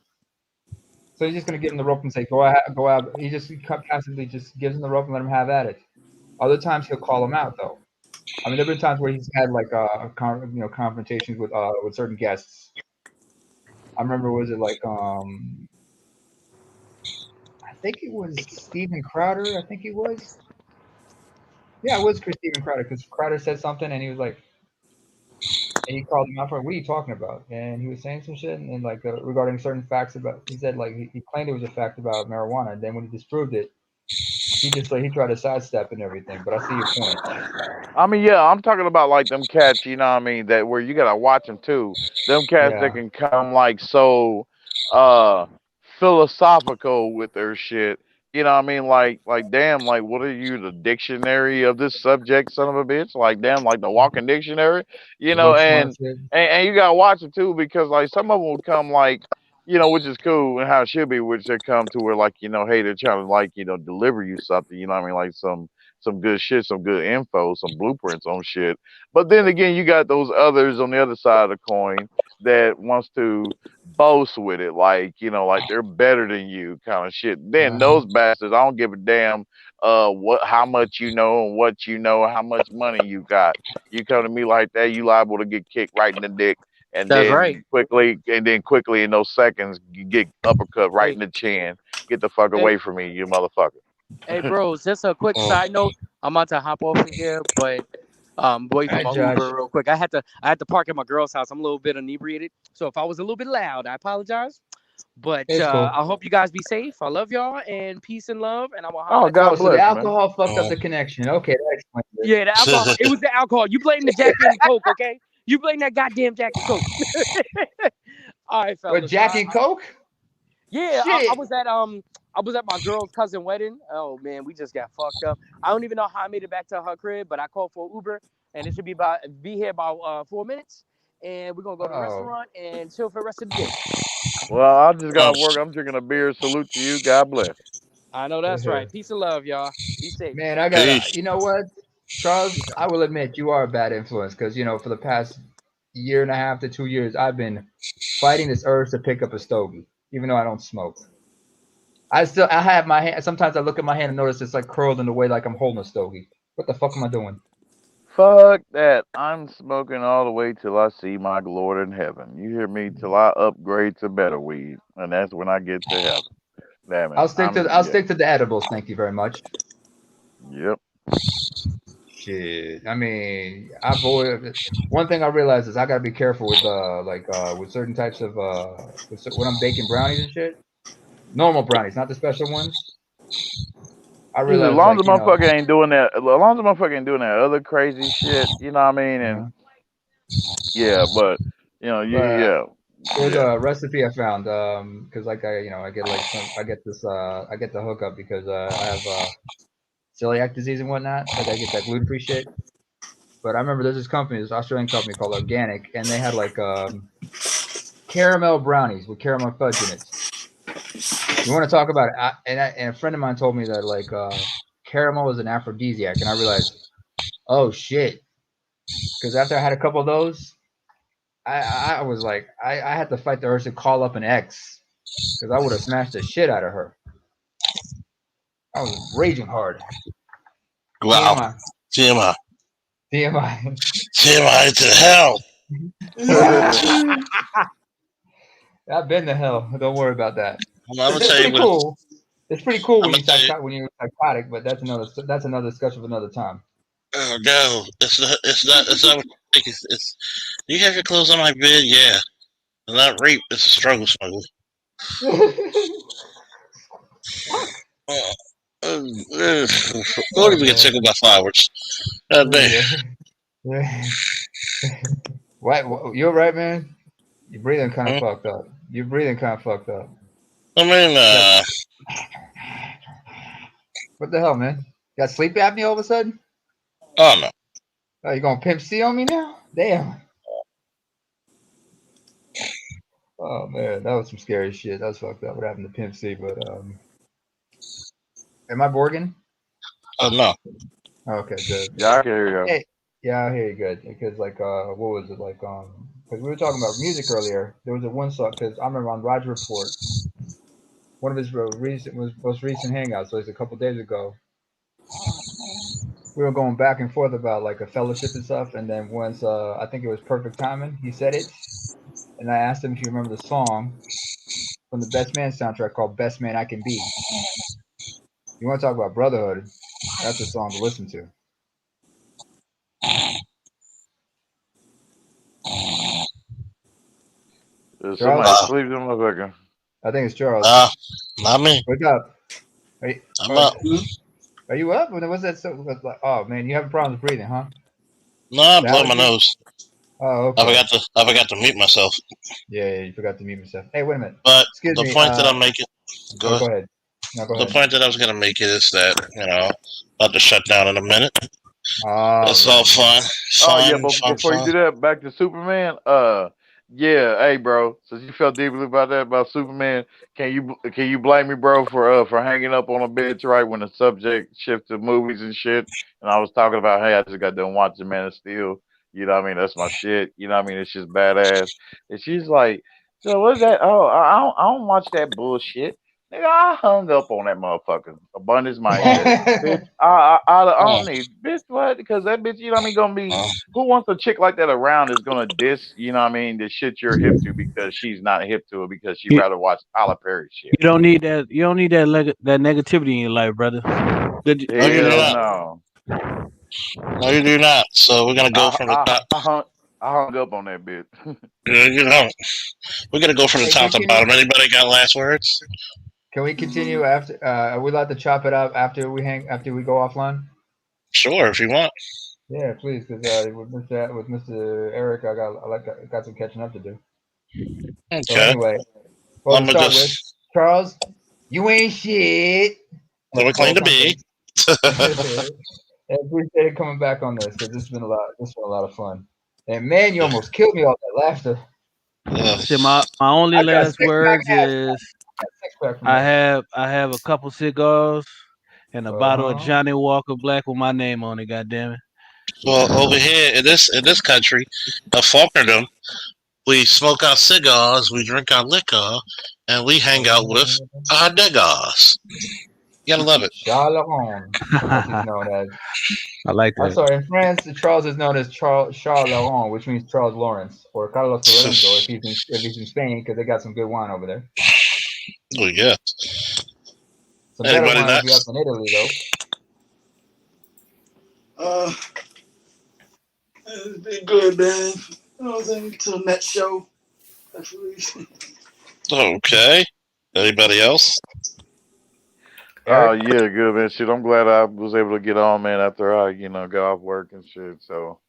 so he's just gonna give them the rope and say, go out, go out. He just passively just gives them the rope and let them have at it. Other times he'll call them out though. I mean, there've been times where he's had like confrontations with certain guests. I remember, was it like I think it was Steven Crowder. I think he was. Yeah, it was Chris Steven Crowder because Crowder said something and he was like, and he called him out for, what are you talking about? And he was saying some shit and like regarding certain facts about. He said like he claimed it was a fact about marijuana, and then when he disproved it, he just like he tried to sidestep and everything. But I see your point. Yeah, I'm talking about like them cats, that where you gotta watch them too. Them cats that Yeah. can come like so uh philosophical with their shit. Like damn, like what are you, the dictionary of this subject, son of a bitch? Like damn, like the walking dictionary, Book smart and shit. and you gotta watch it too because like some of them will come like which is cool and how it should be, which they come to where like, hey, they're trying to like, deliver you something, like some good shit, some good info, some blueprints on shit. But then again, you got those others on the other side of the coin that wants to boast with it, like like they're better than you, kind of shit. Then Uh-huh. those bastards, I don't give a damn how much you know and what you know, how much money you got. You come to me like that, you liable to get kicked right in the dick. That's right. And then quickly in those seconds, you get uppercut right Hey, in the chin. Get the fuck hey, away from me, you motherfucker. hey, bros. Just a quick Mm. side note. I'm about to hop off of here, but wait All for right, my Josh. Uber real quick. I had to park at my girl's house. I'm a little bit inebriated, so if I was a little bit loud, I apologize. But It's cool. I hope you guys be safe. I love y'all and peace and love, and I will holler Oh, at y'all Oh, God so the soon. bless, man. alcohol fucked up Mm. the connection. Okay, that explains it. Yeah, the alcohol. It was the alcohol. You blame the Jack and Coke, okay? You blame that goddamn Jack and Coke. All right, What, fellas. Jack and Coke? Yeah, I Shit. was at I was at my girl's cousin wedding. Oh man, we just got fucked up. I don't even know how I made it back to her crib, but I called for Uber, and it should be here about 4 minutes. And we're gonna go to the Oh, restaurant and chill for the rest of the day. Well, I just Oh, got work. I'm drinking a beer. Salute to you. God bless. I know that's right. Peace and love, y'all. Be safe. man, I got. peace. You know what, Charles? I will admit you are a bad influence because for the past year and a half to 2 years, I've been fighting this urge to pick up a stogie, even though I don't smoke. I have my hand. Sometimes I look at my hand and notice it's like curled in the way like I'm holding a stogie. What the fuck am I doing? Fuck that. I'm smoking all the way till I see my Lord in heaven. You hear me? Till I upgrade to better weed, and that's when I get to heaven. Damn it. I'll stick to the edibles. Thank you very much. Yep. Shit. I mean, I've always one thing I realized is I gotta be careful with with certain types of when I'm baking brownies and shit. Normal brownies, not the special ones. I As realize long as the motherfucker ain't doing that, as long as the motherfucker ain't doing that other crazy shit, you know what I mean? And yeah, but but yeah, there's yeah. a recipe I found because I get I get the hookup because I have celiac disease and whatnot. Like I get that gluten free shit. But I remember there's this Australian company called Organic, and they had like caramel brownies with caramel fudge in it. You want to talk about it? And a friend of mine told me that caramel is an aphrodisiac, and I realized, oh shit, because after I had a couple of those, I was like, I had to fight the urge to call up an ex because I would have smashed the shit out of her. I was raging hard. Wow. TMI. TMI. TMI. TMI to hell. I've been to hell. Don't worry about that. I'm gonna It's tell you pretty what. cool. It's pretty cool I'm when gonna tell you. when you're psychotic, but that's another discussion for another time. Oh no, it's not. It's not. It's not what you think. It's. You have your clothes on my bed, yeah. It's not rape. It's a struggle smuggle. Don't Oh even get man. tickled by flowers. God damn. Yeah. What? You're right, man. You're breathing kind of Hmm? fucked up. You're breathing kind of fucked up. I mean, Yeah. What the hell, man? Got sleep apnea all of a sudden? oh no. Oh, you going pimp C on me now? Damn. Oh man, that was some scary shit. That was fucked up. What happened to pimp C? But am I Borgin? Oh no. Okay, good. Yeah, I can hear you. Hey, yeah, I hear you good. Because what was it because we were talking about music earlier. There was a one song because I remember on Roger Report, one of his most recent hangouts, so it's a couple days ago. We were going back and forth about like a fellowship and stuff, and then once I think it was Perfect Timing, he said it, and I asked him if you remember the song from the Best Man soundtrack called "Best Man I Can Be." You want to talk about brotherhood? That's a song to listen to. Somebody Charles, sleep, them motherfucker. I think it's Charles. Not me. Wake up. Are you, I'm up. are you up? What's that? Oh man, you having problems breathing, huh? No, I The blow my allergies? nose. Oh, I okay. forgot to mute myself. Yeah, you forgot to mute yourself. Hey, wait a minute. But Excuse the me. point that I'm making, Oh, go. go ahead. No, go The ahead. point that I was gonna make it is that about to shut down in a minute. Oh, It's all gotcha. fun, Oh yeah, fun, but fun, before you fun. do that, back to Superman. Yeah, hey, bro. Since you felt deeply about that about Superman, can you blame me, bro, for hanging up on a bitch right when the subject shifted to movies and shit? And I was talking about, hey, I just got done watching Man of Steel. You know what I mean? That's my shit. You know what I mean? It's just badass. And she's like, so what's that? Oh, I don't watch that bullshit. Nigga, I hung up on that motherfucker. Abundance mindset. Bitch, I don't need bitch what? Because that bitch, you know what I mean, gonna be who wants a chick like that around is gonna diss, you know what I mean, the shit you're hip to because she's not hip to it because she'd You, rather watch Tyler Perry shit. you don't need that. You don't need that negativity in your life, brother. Good. No, you do Hell not. no. No, you do not. So we're gonna go I from the I top. I hung up on that bitch. We're gonna go from the Hey, top to bottom. Anybody got last words? can we continue after? Are we allowed to chop it up after we go offline? Sure, if you want. Yeah, please, because with Mr. Eric, got some catching up to do. So Okay. anyway, well I'm to gonna start with, just. Charles, You ain't shit. Never claimed to be. I appreciate coming back on this because this has been a lot. This has been a lot of fun. And man, you almost killed me all that laughter. See, my only I got last 6 pack words abs. is 6 pack from I that. have a couple cigars and a bottle of Johnny Walker Black with my name on it. God damn it! Well, over here in this country, of Faulknerdom, we smoke our cigars, we drink our liquor, and we hang out with our niggas. You gotta love it. Charles, as he's known as. I like I'm that. sorry, in France, Charles is known as Charles Laurent, which means Charles Lawrence, or Carlos Lorenzo if he's in Spain, because they got some good wine over there. Oh yeah. Some better Anybody wine if you're next? up in Italy, though. It's been good, man. You know what I'm saying? Until next show. Okay. Anybody else? Yeah, good man. Shit, I'm glad I was able to get on, man, after I, got off work and shit. So,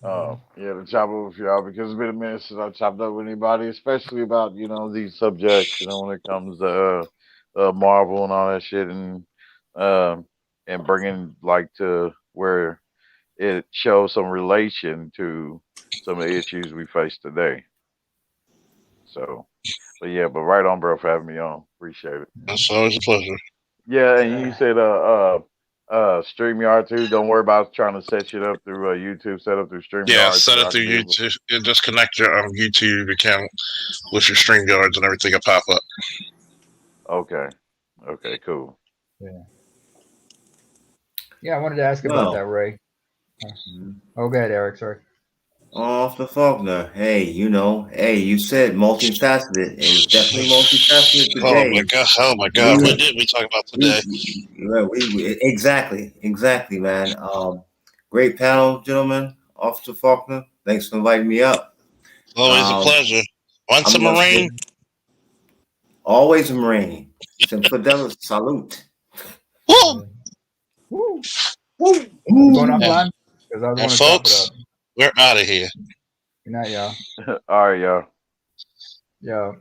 yeah, to chop up with y'all because it's been a minute since I chopped up with anybody, especially about these subjects. When it comes to Marvel and all that shit, and bringing like to where it shows some relation to some of the issues we face today. So, but right on, bro, for having me on. Appreciate it. It's always a pleasure. Yeah, and you said StreamYard too. Don't worry about trying to set shit up through YouTube. Set up through StreamYard. Yeah, set it I through can be able YouTube. And just connect your YouTube account with your StreamYards and everything will pop up. Okay. Okay, cool. Yeah, I wanted to ask about that, Ray. Oh, go ahead, Eric. Sorry. Off the Faulkner. Hey, you said multifaceted. It was definitely multifaceted today. Oh my God! What did we talk about today? Exactly, man. Great panel, gentlemen. Officer Faulkner, thanks for inviting me up. Always a pleasure. Once a Marine. Always a Marine. Sem Fidelis, salute. Woo! Woo! Woo! Going offline? Because I And want to folks, we're out of here. Good night, y'all. All right, y'all. Yo.